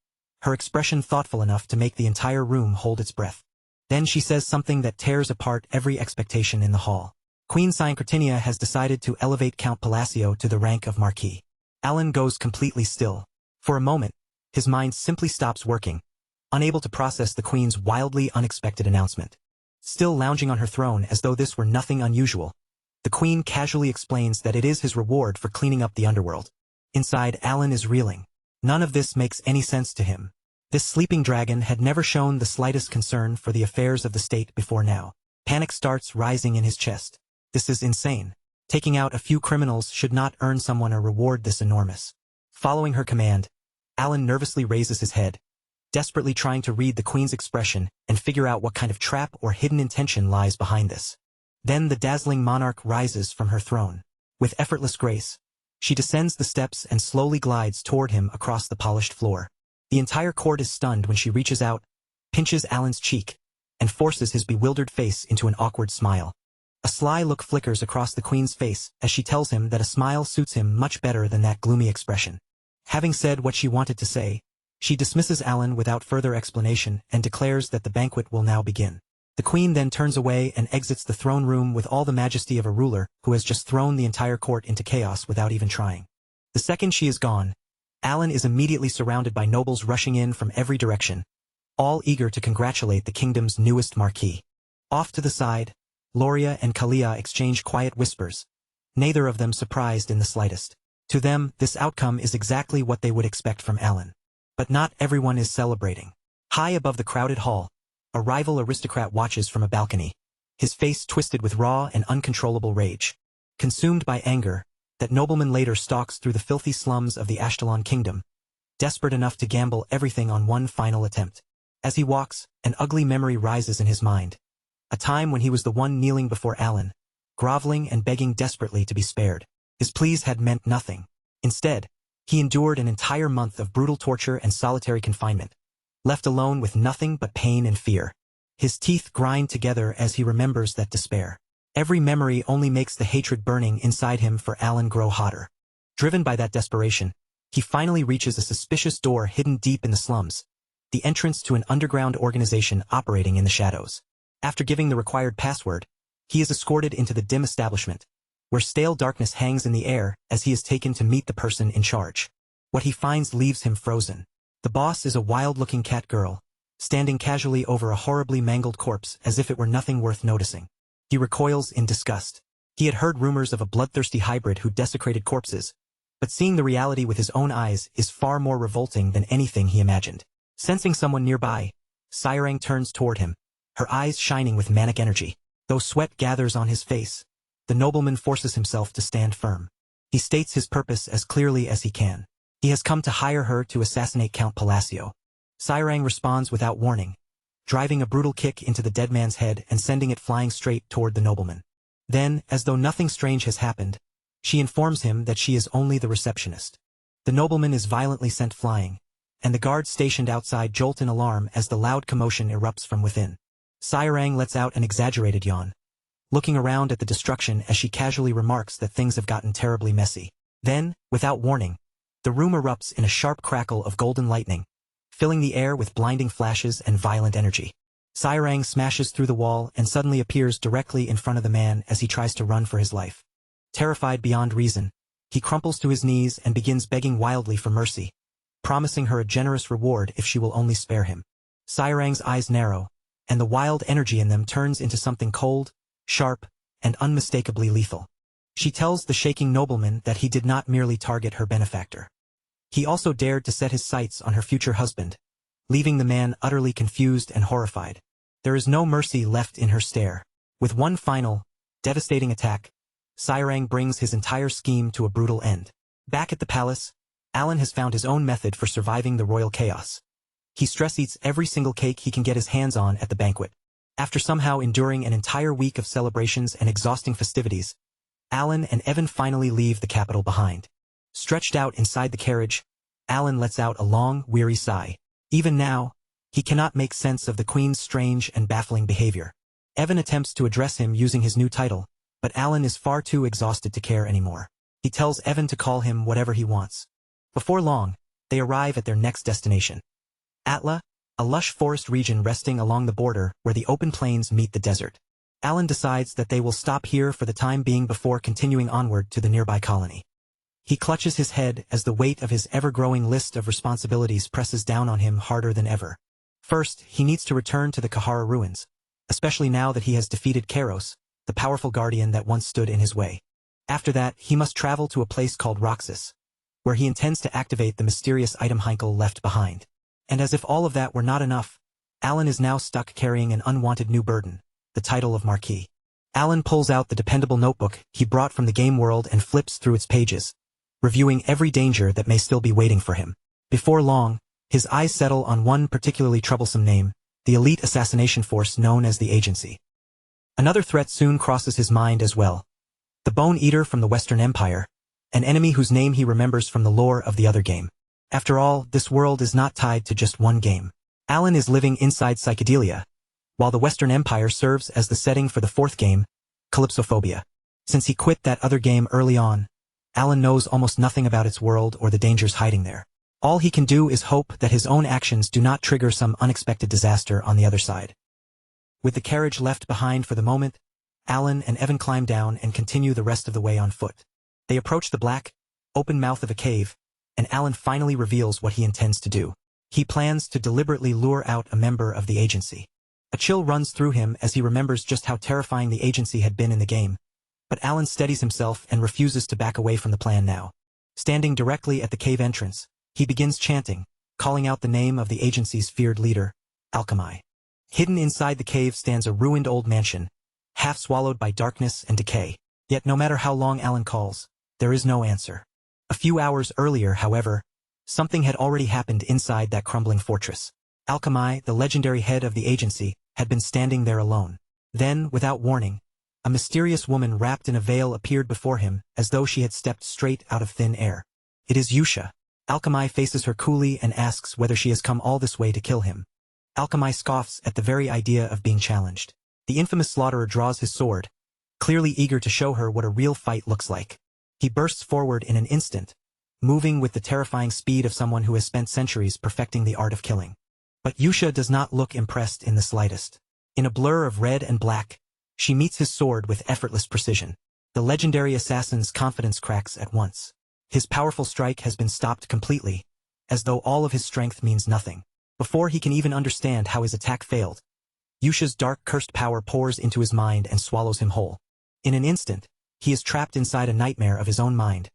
her expression thoughtful enough to make the entire room hold its breath. Then she says something that tears apart every expectation in the hall. Queen Synchretinia has decided to elevate Count Palacio to the rank of Marquis. Alan goes completely still. For a moment, his mind simply stops working, unable to process the Queen's wildly unexpected announcement. Still lounging on her throne as though this were nothing unusual, the Queen casually explains that it is his reward for cleaning up the underworld. Inside, Alan is reeling. None of this makes any sense to him. This sleeping dragon had never shown the slightest concern for the affairs of the state before now. Panic starts rising in his chest. This is insane. Taking out a few criminals should not earn someone a reward this enormous. Following her command, Alan nervously raises his head, desperately trying to read the Queen's expression and figure out what kind of trap or hidden intention lies behind this. Then the dazzling monarch rises from her throne. With effortless grace, she descends the steps and slowly glides toward him across the polished floor. The entire court is stunned when she reaches out, pinches Alan's cheek, and forces his bewildered face into an awkward smile. A sly look flickers across the Queen's face as she tells him that a smile suits him much better than that gloomy expression. Having said what she wanted to say, she dismisses Alan without further explanation and declares that the banquet will now begin. The Queen then turns away and exits the throne room with all the majesty of a ruler who has just thrown the entire court into chaos without even trying. The second she is gone, Alan is immediately surrounded by nobles rushing in from every direction, all eager to congratulate the kingdom's newest marquis. Off to the side, Loria and Kalia exchange quiet whispers, neither of them surprised in the slightest. To them, this outcome is exactly what they would expect from Alan. But not everyone is celebrating. High above the crowded hall, a rival aristocrat watches from a balcony, his face twisted with raw and uncontrollable rage. Consumed by anger, that nobleman later stalks through the filthy slums of the Ashkelon kingdom, desperate enough to gamble everything on one final attempt. As he walks, an ugly memory rises in his mind. A time when he was the one kneeling before Alan, groveling and begging desperately to be spared. His pleas had meant nothing. Instead, he endured an entire month of brutal torture and solitary confinement, left alone with nothing but pain and fear. His teeth grind together as he remembers that despair. Every memory only makes the hatred burning inside him for Alan grow hotter. Driven by that desperation, he finally reaches a suspicious door hidden deep in the slums, the entrance to an underground organization operating in the shadows. After giving the required password, he is escorted into the dim establishment, where stale darkness hangs in the air as he is taken to meet the person in charge. What he finds leaves him frozen. The boss is a wild-looking cat girl, standing casually over a horribly mangled corpse as if it were nothing worth noticing. He recoils in disgust. He had heard rumors of a bloodthirsty hybrid who desecrated corpses, but seeing the reality with his own eyes is far more revolting than anything he imagined. Sensing someone nearby, Sairang turns toward him, her eyes shining with manic energy. Though sweat gathers on his face, the nobleman forces himself to stand firm. He states his purpose as clearly as he can. He has come to hire her to assassinate Count Palacio. Sairang responds without warning, driving a brutal kick into the dead man's head and sending it flying straight toward the nobleman. Then, as though nothing strange has happened, she informs him that she is only the receptionist. The nobleman is violently sent flying, and the guards stationed outside jolt in alarm as the loud commotion erupts from within. Sairang lets out an exaggerated yawn, looking around at the destruction as she casually remarks that things have gotten terribly messy. Then, without warning, the room erupts in a sharp crackle of golden lightning, filling the air with blinding flashes and violent energy. Sairang smashes through the wall and suddenly appears directly in front of the man as he tries to run for his life. Terrified beyond reason, he crumples to his knees and begins begging wildly for mercy, promising her a generous reward if she will only spare him. Sairang's eyes narrow, and the wild energy in them turns into something cold, sharp, and unmistakably lethal. She tells the shaking nobleman that he did not merely target her benefactor. He also dared to set his sights on her future husband, leaving the man utterly confused and horrified. There is no mercy left in her stare. With one final, devastating attack, Sairang brings his entire scheme to a brutal end. Back at the palace, Alan has found his own method for surviving the royal chaos. He stress-eats every single cake he can get his hands on at the banquet. After somehow enduring an entire week of celebrations and exhausting festivities, Alan and Evan finally leave the capital behind. Stretched out inside the carriage, Alan lets out a long, weary sigh. Even now, he cannot make sense of the Queen's strange and baffling behavior. Evan attempts to address him using his new title, but Alan is far too exhausted to care anymore. He tells Evan to call him whatever he wants. Before long, they arrive at their next destination. Atla, a lush forest region resting along the border where the open plains meet the desert. Alan decides that they will stop here for the time being before continuing onward to the nearby colony. He clutches his head as the weight of his ever-growing list of responsibilities presses down on him harder than ever. First, he needs to return to the Kahara ruins, especially now that he has defeated Kairos, the powerful guardian that once stood in his way. After that, he must travel to a place called Roxas, where he intends to activate the mysterious item Heinkel left behind. And as if all of that were not enough, Alan is now stuck carrying an unwanted new burden, the title of Marquis. Alan pulls out the dependable notebook he brought from the game world and flips through its pages, reviewing every danger that may still be waiting for him. Before long, his eyes settle on one particularly troublesome name, the elite assassination force known as the Agency. Another threat soon crosses his mind as well. The Bone Eater from the Western Empire, an enemy whose name he remembers from the lore of the other game. After all, this world is not tied to just one game. Alan is living inside Psychedelia, while the Western Empire serves as the setting for the fourth game, Calypsophobia. Since he quit that other game early on, Alan knows almost nothing about its world or the dangers hiding there. All he can do is hope that his own actions do not trigger some unexpected disaster on the other side. With the carriage left behind for the moment, Alan and Evan climb down and continue the rest of the way on foot. They approach the black, open mouth of a cave, and Alan finally reveals what he intends to do. He plans to deliberately lure out a member of the agency. A chill runs through him as he remembers just how terrifying the agency had been in the game. But Alan steadies himself and refuses to back away from the plan now. Standing directly at the cave entrance, he begins chanting, calling out the name of the agency's feared leader, Alchemy. Hidden inside the cave stands a ruined old mansion, half swallowed by darkness and decay. Yet no matter how long Alan calls, there is no answer. A few hours earlier, however, something had already happened inside that crumbling fortress. Alchemy, the legendary head of the agency, had been standing there alone. Then, without warning, a mysterious woman wrapped in a veil appeared before him, as though she had stepped straight out of thin air. It is Yusha. Alchemy faces her coolly and asks whether she has come all this way to kill him. Alchemy scoffs at the very idea of being challenged. The infamous slaughterer draws his sword, clearly eager to show her what a real fight looks like. He bursts forward in an instant, moving with the terrifying speed of someone who has spent centuries perfecting the art of killing. But Yusha does not look impressed in the slightest. In a blur of red and black, she meets his sword with effortless precision. The legendary assassin's confidence cracks at once. His powerful strike has been stopped completely, as though all of his strength means nothing. Before he can even understand how his attack failed, Yusha's dark cursed power pours into his mind and swallows him whole. In an instant, he is trapped inside a nightmare of his own mind,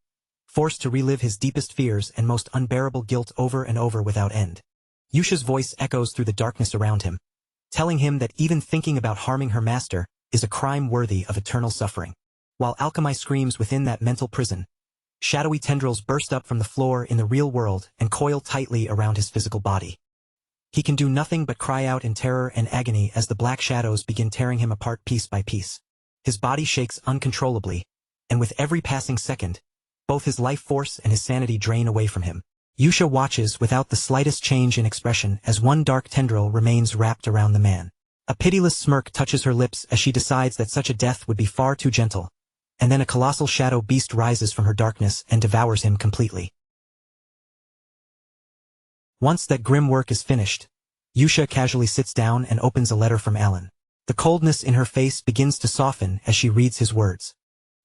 forced to relive his deepest fears and most unbearable guilt over and over without end. Yusha's voice echoes through the darkness around him, telling him that even thinking about harming her master is a crime worthy of eternal suffering. While Alchemy screams within that mental prison, shadowy tendrils burst up from the floor in the real world and coil tightly around his physical body. He can do nothing but cry out in terror and agony as the black shadows begin tearing him apart piece by piece. His body shakes uncontrollably, and with every passing second, both his life force and his sanity drain away from him. Yusha watches without the slightest change in expression as one dark tendril remains wrapped around the man. A pitiless smirk touches her lips as she decides that such a death would be far too gentle, and then a colossal shadow beast rises from her darkness and devours him completely. Once that grim work is finished, Yusha casually sits down and opens a letter from Alan. The coldness in her face begins to soften as she reads his words.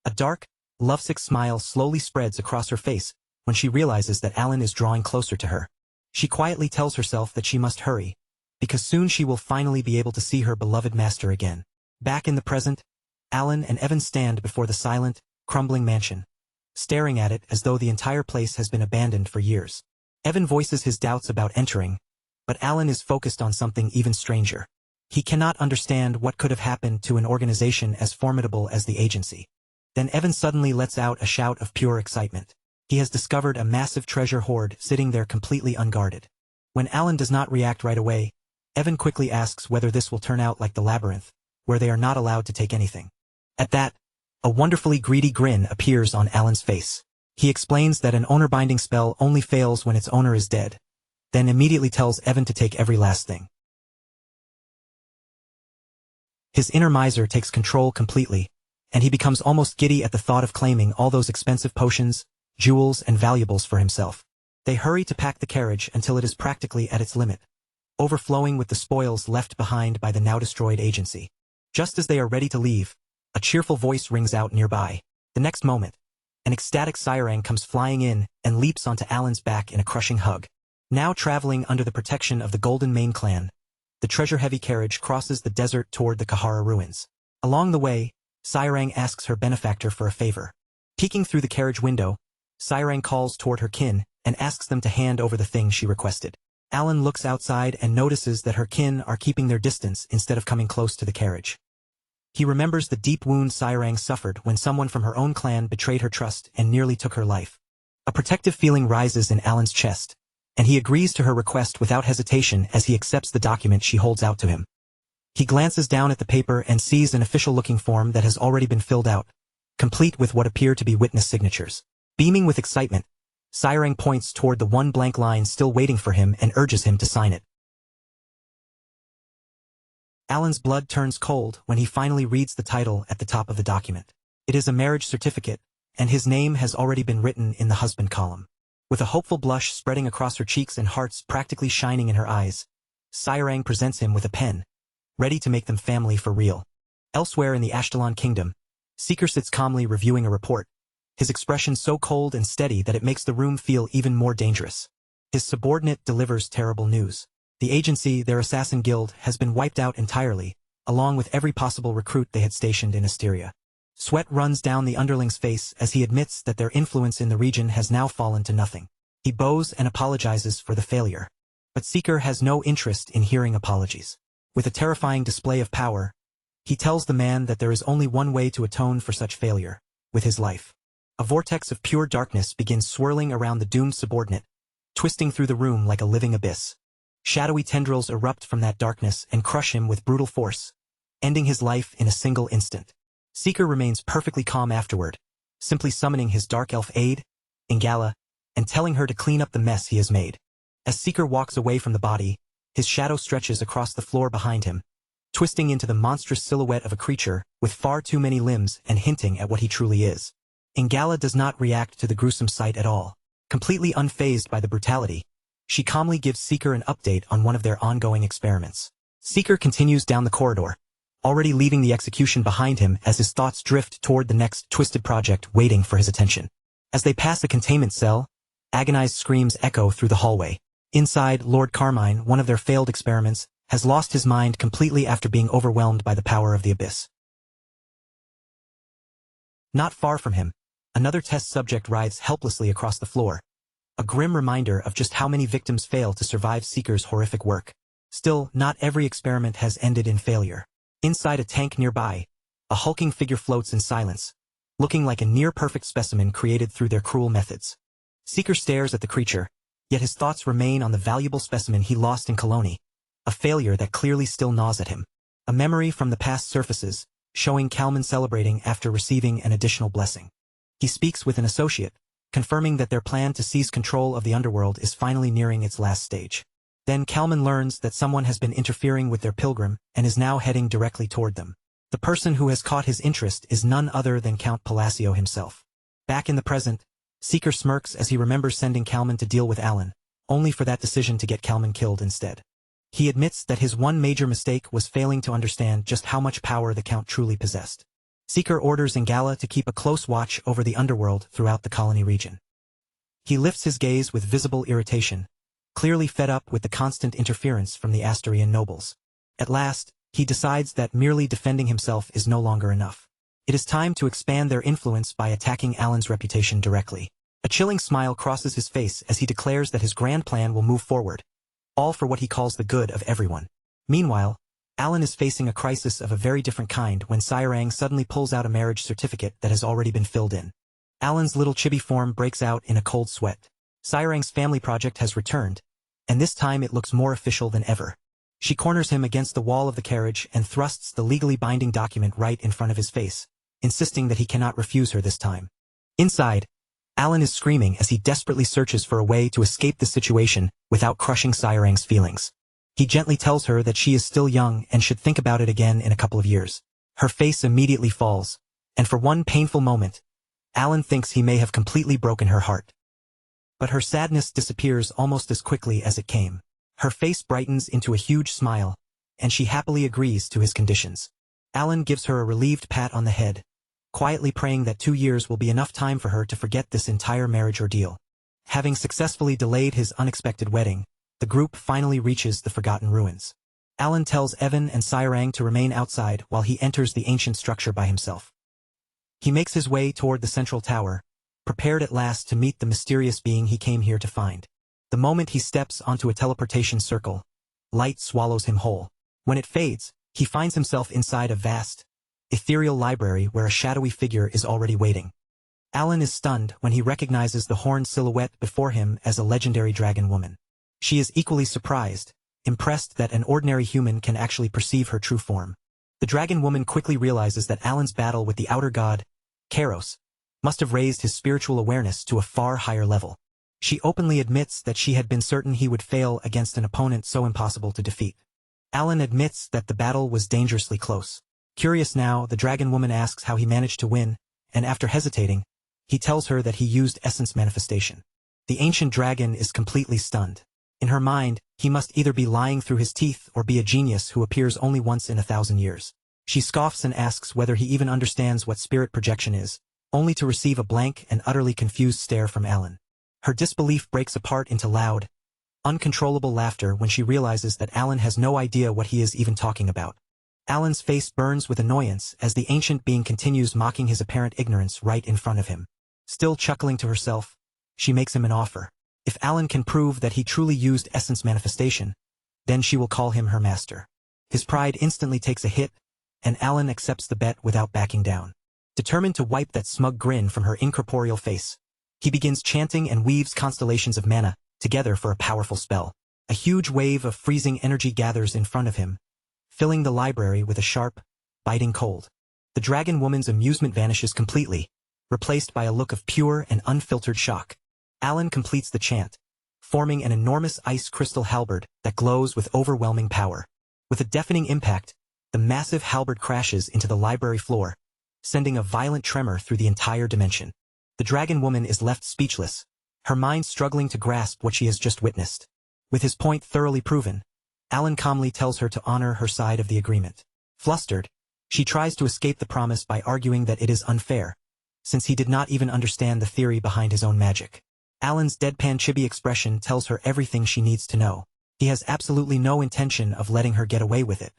A dark, lovesick smile slowly spreads across her face when she realizes that Alan is drawing closer to her. She quietly tells herself that she must hurry, because soon she will finally be able to see her beloved master again. Back in the present, Alan and Evan stand before the silent, crumbling mansion, staring at it as though the entire place has been abandoned for years. Evan voices his doubts about entering, but Alan is focused on something even stranger. He cannot understand what could have happened to an organization as formidable as the agency. Then Evan suddenly lets out a shout of pure excitement. He has discovered a massive treasure hoard sitting there completely unguarded. When Alan does not react right away, Evan quickly asks whether this will turn out like the labyrinth, where they are not allowed to take anything. At that, a wonderfully greedy grin appears on Alan's face. He explains that an owner-binding spell only fails when its owner is dead, then immediately tells Evan to take every last thing. His inner miser takes control completely, and he becomes almost giddy at the thought of claiming all those expensive potions, jewels, and valuables for himself. They hurry to pack the carriage until it is practically at its limit, overflowing with the spoils left behind by the now-destroyed agency. Just as they are ready to leave, a cheerful voice rings out nearby. The next moment, an ecstatic Sairang comes flying in and leaps onto Alan's back in a crushing hug. Now traveling under the protection of the Golden Mane clan, the treasure-heavy carriage crosses the desert toward the Kahara ruins. Along the way, Sairang asks her benefactor for a favor. Peeking through the carriage window, Sairang calls toward her kin and asks them to hand over the thing she requested. Alan looks outside and notices that her kin are keeping their distance instead of coming close to the carriage. He remembers the deep wound Sairang suffered when someone from her own clan betrayed her trust and nearly took her life. A protective feeling rises in Alan's chest, and he agrees to her request without hesitation as he accepts the document she holds out to him. He glances down at the paper and sees an official-looking form that has already been filled out, complete with what appear to be witness signatures. Beaming with excitement, Sairang points toward the one blank line still waiting for him and urges him to sign it. Alan's blood turns cold when he finally reads the title at the top of the document. It is a marriage certificate, and his name has already been written in the husband column. With a hopeful blush spreading across her cheeks and hearts practically shining in her eyes, Sairang presents him with a pen, ready to make them family for real. Elsewhere in the Ashtalon kingdom, Seeker sits calmly reviewing a report, his expression so cold and steady that it makes the room feel even more dangerous. His subordinate delivers terrible news. The agency, their assassin guild, has been wiped out entirely, along with every possible recruit they had stationed in Asteria. Sweat runs down the underling's face as he admits that their influence in the region has now fallen to nothing. He bows and apologizes for the failure. But Seeker has no interest in hearing apologies. With a terrifying display of power, he tells the man that there is only one way to atone for such failure, with his life. A vortex of pure darkness begins swirling around the doomed subordinate, twisting through the room like a living abyss. Shadowy tendrils erupt from that darkness and crush him with brutal force, ending his life in a single instant. Seeker remains perfectly calm afterward, simply summoning his dark elf aide, Ingala, and telling her to clean up the mess he has made. As Seeker walks away from the body, his shadow stretches across the floor behind him, twisting into the monstrous silhouette of a creature with far too many limbs and hinting at what he truly is. Ingala does not react to the gruesome sight at all. Completely unfazed by the brutality, she calmly gives Seeker an update on one of their ongoing experiments. Seeker continues down the corridor, already leaving the execution behind him as his thoughts drift toward the next twisted project waiting for his attention. As they pass a containment cell, agonized screams echo through the hallway. Inside, Lord Carmine, one of their failed experiments, has lost his mind completely after being overwhelmed by the power of the abyss. Not far from him, another test subject writhes helplessly across the floor, a grim reminder of just how many victims fail to survive Seeker's horrific work. Still, not every experiment has ended in failure. Inside a tank nearby, a hulking figure floats in silence, looking like a near-perfect specimen created through their cruel methods. Seeker stares at the creature, yet his thoughts remain on the valuable specimen he lost in Colony, a failure that clearly still gnaws at him. A memory from the past surfaces, showing Kalman celebrating after receiving an additional blessing. He speaks with an associate, confirming that their plan to seize control of the underworld is finally nearing its last stage. Then Kalman learns that someone has been interfering with their pilgrim and is now heading directly toward them. The person who has caught his interest is none other than Count Palacio himself. Back in the present, Seeker smirks as he remembers sending Kalman to deal with Alan, only for that decision to get Kalman killed instead. He admits that his one major mistake was failing to understand just how much power the Count truly possessed. Seeker orders Ingala to keep a close watch over the underworld throughout the colony region. He lifts his gaze with visible irritation, clearly fed up with the constant interference from the Asterian nobles. At last, he decides that merely defending himself is no longer enough. It is time to expand their influence by attacking Alan's reputation directly. A chilling smile crosses his face as he declares that his grand plan will move forward, all for what he calls the good of everyone. Meanwhile, Alan is facing a crisis of a very different kind when Sairang suddenly pulls out a marriage certificate that has already been filled in. Alan's little chibi form breaks out in a cold sweat. Sairang's family project has returned, and this time it looks more official than ever. She corners him against the wall of the carriage and thrusts the legally binding document right in front of his face, insisting that he cannot refuse her this time. Inside, Alan is screaming as he desperately searches for a way to escape the situation without crushing Sairang's feelings. He gently tells her that she is still young and should think about it again in a couple of years. Her face immediately falls, and for one painful moment, Alan thinks he may have completely broken her heart. But her sadness disappears almost as quickly as it came. Her face brightens into a huge smile, and she happily agrees to his conditions. Alan gives her a relieved pat on the head, quietly praying that 2 years will be enough time for her to forget this entire marriage ordeal. Having successfully delayed his unexpected wedding, the group finally reaches the Forgotten Ruins. Alan tells Evan and Sairang to remain outside while he enters the ancient structure by himself. He makes his way toward the central tower, prepared at last to meet the mysterious being he came here to find. The moment he steps onto a teleportation circle, light swallows him whole. When it fades, he finds himself inside a vast, ethereal library where a shadowy figure is already waiting. Alan is stunned when he recognizes the horned silhouette before him as a legendary dragon woman. She is equally surprised, impressed that an ordinary human can actually perceive her true form. The dragon woman quickly realizes that Alan's battle with the outer god, Kairos, must have raised his spiritual awareness to a far higher level. She openly admits that she had been certain he would fail against an opponent so impossible to defeat. Alan admits that the battle was dangerously close. Curious now, the dragon woman asks how he managed to win, and after hesitating, he tells her that he used essence manifestation. The ancient dragon is completely stunned. In her mind, he must either be lying through his teeth or be a genius who appears only once in 1,000 years. She scoffs and asks whether he even understands what spirit projection is, only to receive a blank and utterly confused stare from Alan. Her disbelief breaks apart into loud, uncontrollable laughter when she realizes that Alan has no idea what he is even talking about. Alan's face burns with annoyance as the ancient being continues mocking his apparent ignorance right in front of him. Still chuckling to herself, she makes him an offer. If Alan can prove that he truly used essence manifestation, then she will call him her master. His pride instantly takes a hit, and Alan accepts the bet without backing down. Determined to wipe that smug grin from her incorporeal face, he begins chanting and weaves constellations of mana together for a powerful spell. A huge wave of freezing energy gathers in front of him, filling the library with a sharp, biting cold. The dragon woman's amusement vanishes completely, replaced by a look of pure and unfiltered shock. Alan completes the chant, forming an enormous ice crystal halberd that glows with overwhelming power. With a deafening impact, the massive halberd crashes into the library floor, sending a violent tremor through the entire dimension. The dragon woman is left speechless, her mind struggling to grasp what she has just witnessed. With his point thoroughly proven, Alan calmly tells her to honor her side of the agreement. Flustered, she tries to escape the promise by arguing that it is unfair, since he did not even understand the theory behind his own magic. Alan's deadpan chibi expression tells her everything she needs to know. He has absolutely no intention of letting her get away with it.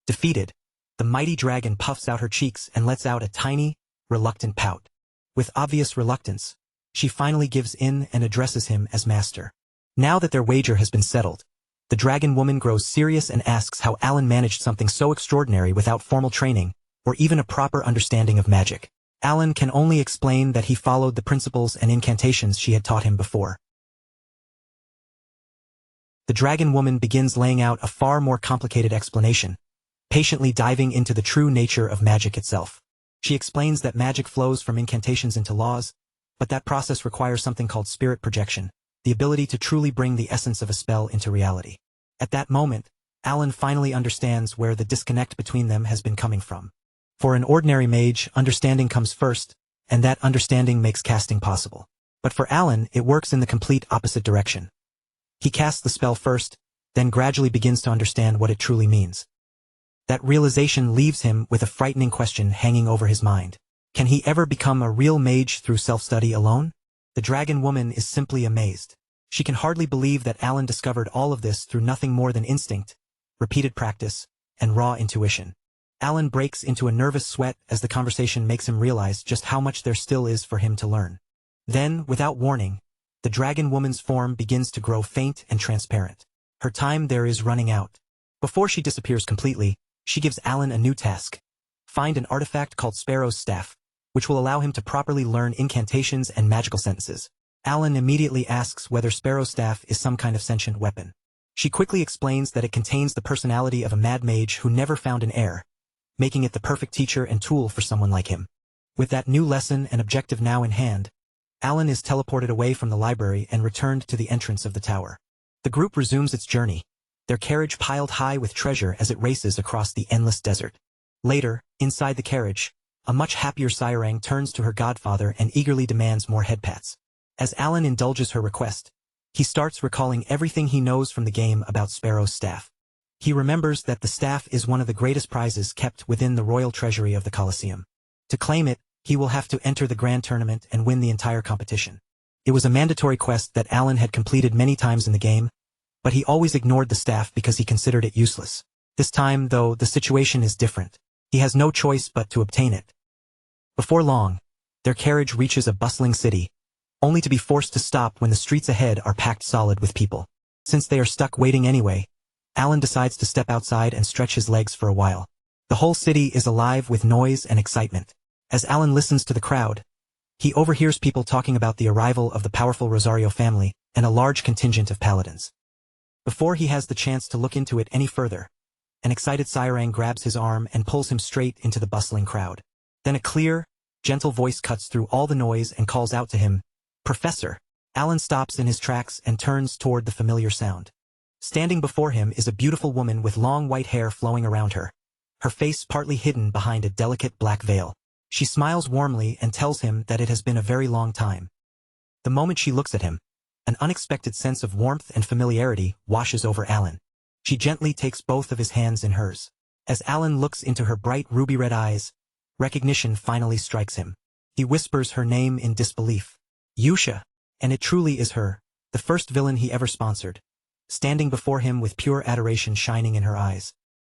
Defeated, the mighty dragon puffs out her cheeks and lets out a tiny, reluctant pout. With obvious reluctance, she finally gives in and addresses him as master. Now that their wager has been settled, the dragon woman grows serious and asks how Alan managed something so extraordinary without formal training, or even a proper understanding of magic. Alan can only explain that he followed the principles and incantations she had taught him before. The dragon woman begins laying out a far more complicated explanation, patiently diving into the true nature of magic itself. She explains that magic flows from incantations into laws, but that process requires something called spirit projection, the ability to truly bring the essence of a spell into reality. At that moment, Alan finally understands where the disconnect between them has been coming from. For an ordinary mage, understanding comes first, and that understanding makes casting possible. But for Alan, it works in the complete opposite direction. He casts the spell first, then gradually begins to understand what it truly means. That realization leaves him with a frightening question hanging over his mind. Can he ever become a real mage through self-study alone? The dragon woman is simply amazed. She can hardly believe that Alan discovered all of this through nothing more than instinct, repeated practice, and raw intuition. Alan breaks into a nervous sweat as the conversation makes him realize just how much there still is for him to learn. Then, without warning, the dragon woman's form begins to grow faint and transparent. Her time there is running out. Before she disappears completely, she gives Alan a new task. Find an artifact called Sparrow's Staff, which will allow him to properly learn incantations and magical sentences. Alan immediately asks whether Sparrow's Staff is some kind of sentient weapon. She quickly explains that it contains the personality of a mad mage who never found an heir, making it the perfect teacher and tool for someone like him. With that new lesson and objective now in hand, Alan is teleported away from the library and returned to the entrance of the tower. The group resumes its journey, their carriage piled high with treasure as it races across the endless desert. Later, inside the carriage, a much happier Sairang turns to her godfather and eagerly demands more headpats. As Alan indulges her request, he starts recalling everything he knows from the game about Sparrow's Staff. He remembers that the staff is one of the greatest prizes kept within the royal treasury of the Colosseum. To claim it, he will have to enter the grand tournament and win the entire competition. It was a mandatory quest that Alan had completed many times in the game, but he always ignored the staff because he considered it useless. This time, though, the situation is different. He has no choice but to obtain it. Before long, their carriage reaches a bustling city, only to be forced to stop when the streets ahead are packed solid with people. Since they are stuck waiting anyway, Alan decides to step outside and stretch his legs for a while. The whole city is alive with noise and excitement. As Alan listens to the crowd, he overhears people talking about the arrival of the powerful Rosario family and a large contingent of paladins. Before he has the chance to look into it any further, an excited Sairang grabs his arm and pulls him straight into the bustling crowd. Then a clear, gentle voice cuts through all the noise and calls out to him, "Professor!" Alan stops in his tracks and turns toward the familiar sound. Standing before him is a beautiful woman with long white hair flowing around her, her face partly hidden behind a delicate black veil. She smiles warmly and tells him that it has been a very long time. The moment she looks at him, an unexpected sense of warmth and familiarity washes over Alan. She gently takes both of his hands in hers. As Alan looks into her bright ruby-red eyes, recognition finally strikes him. He whispers her name in disbelief. Yusha. And it truly is her, the first villain he ever sponsored, standing before him with pure adoration shining in her eyes.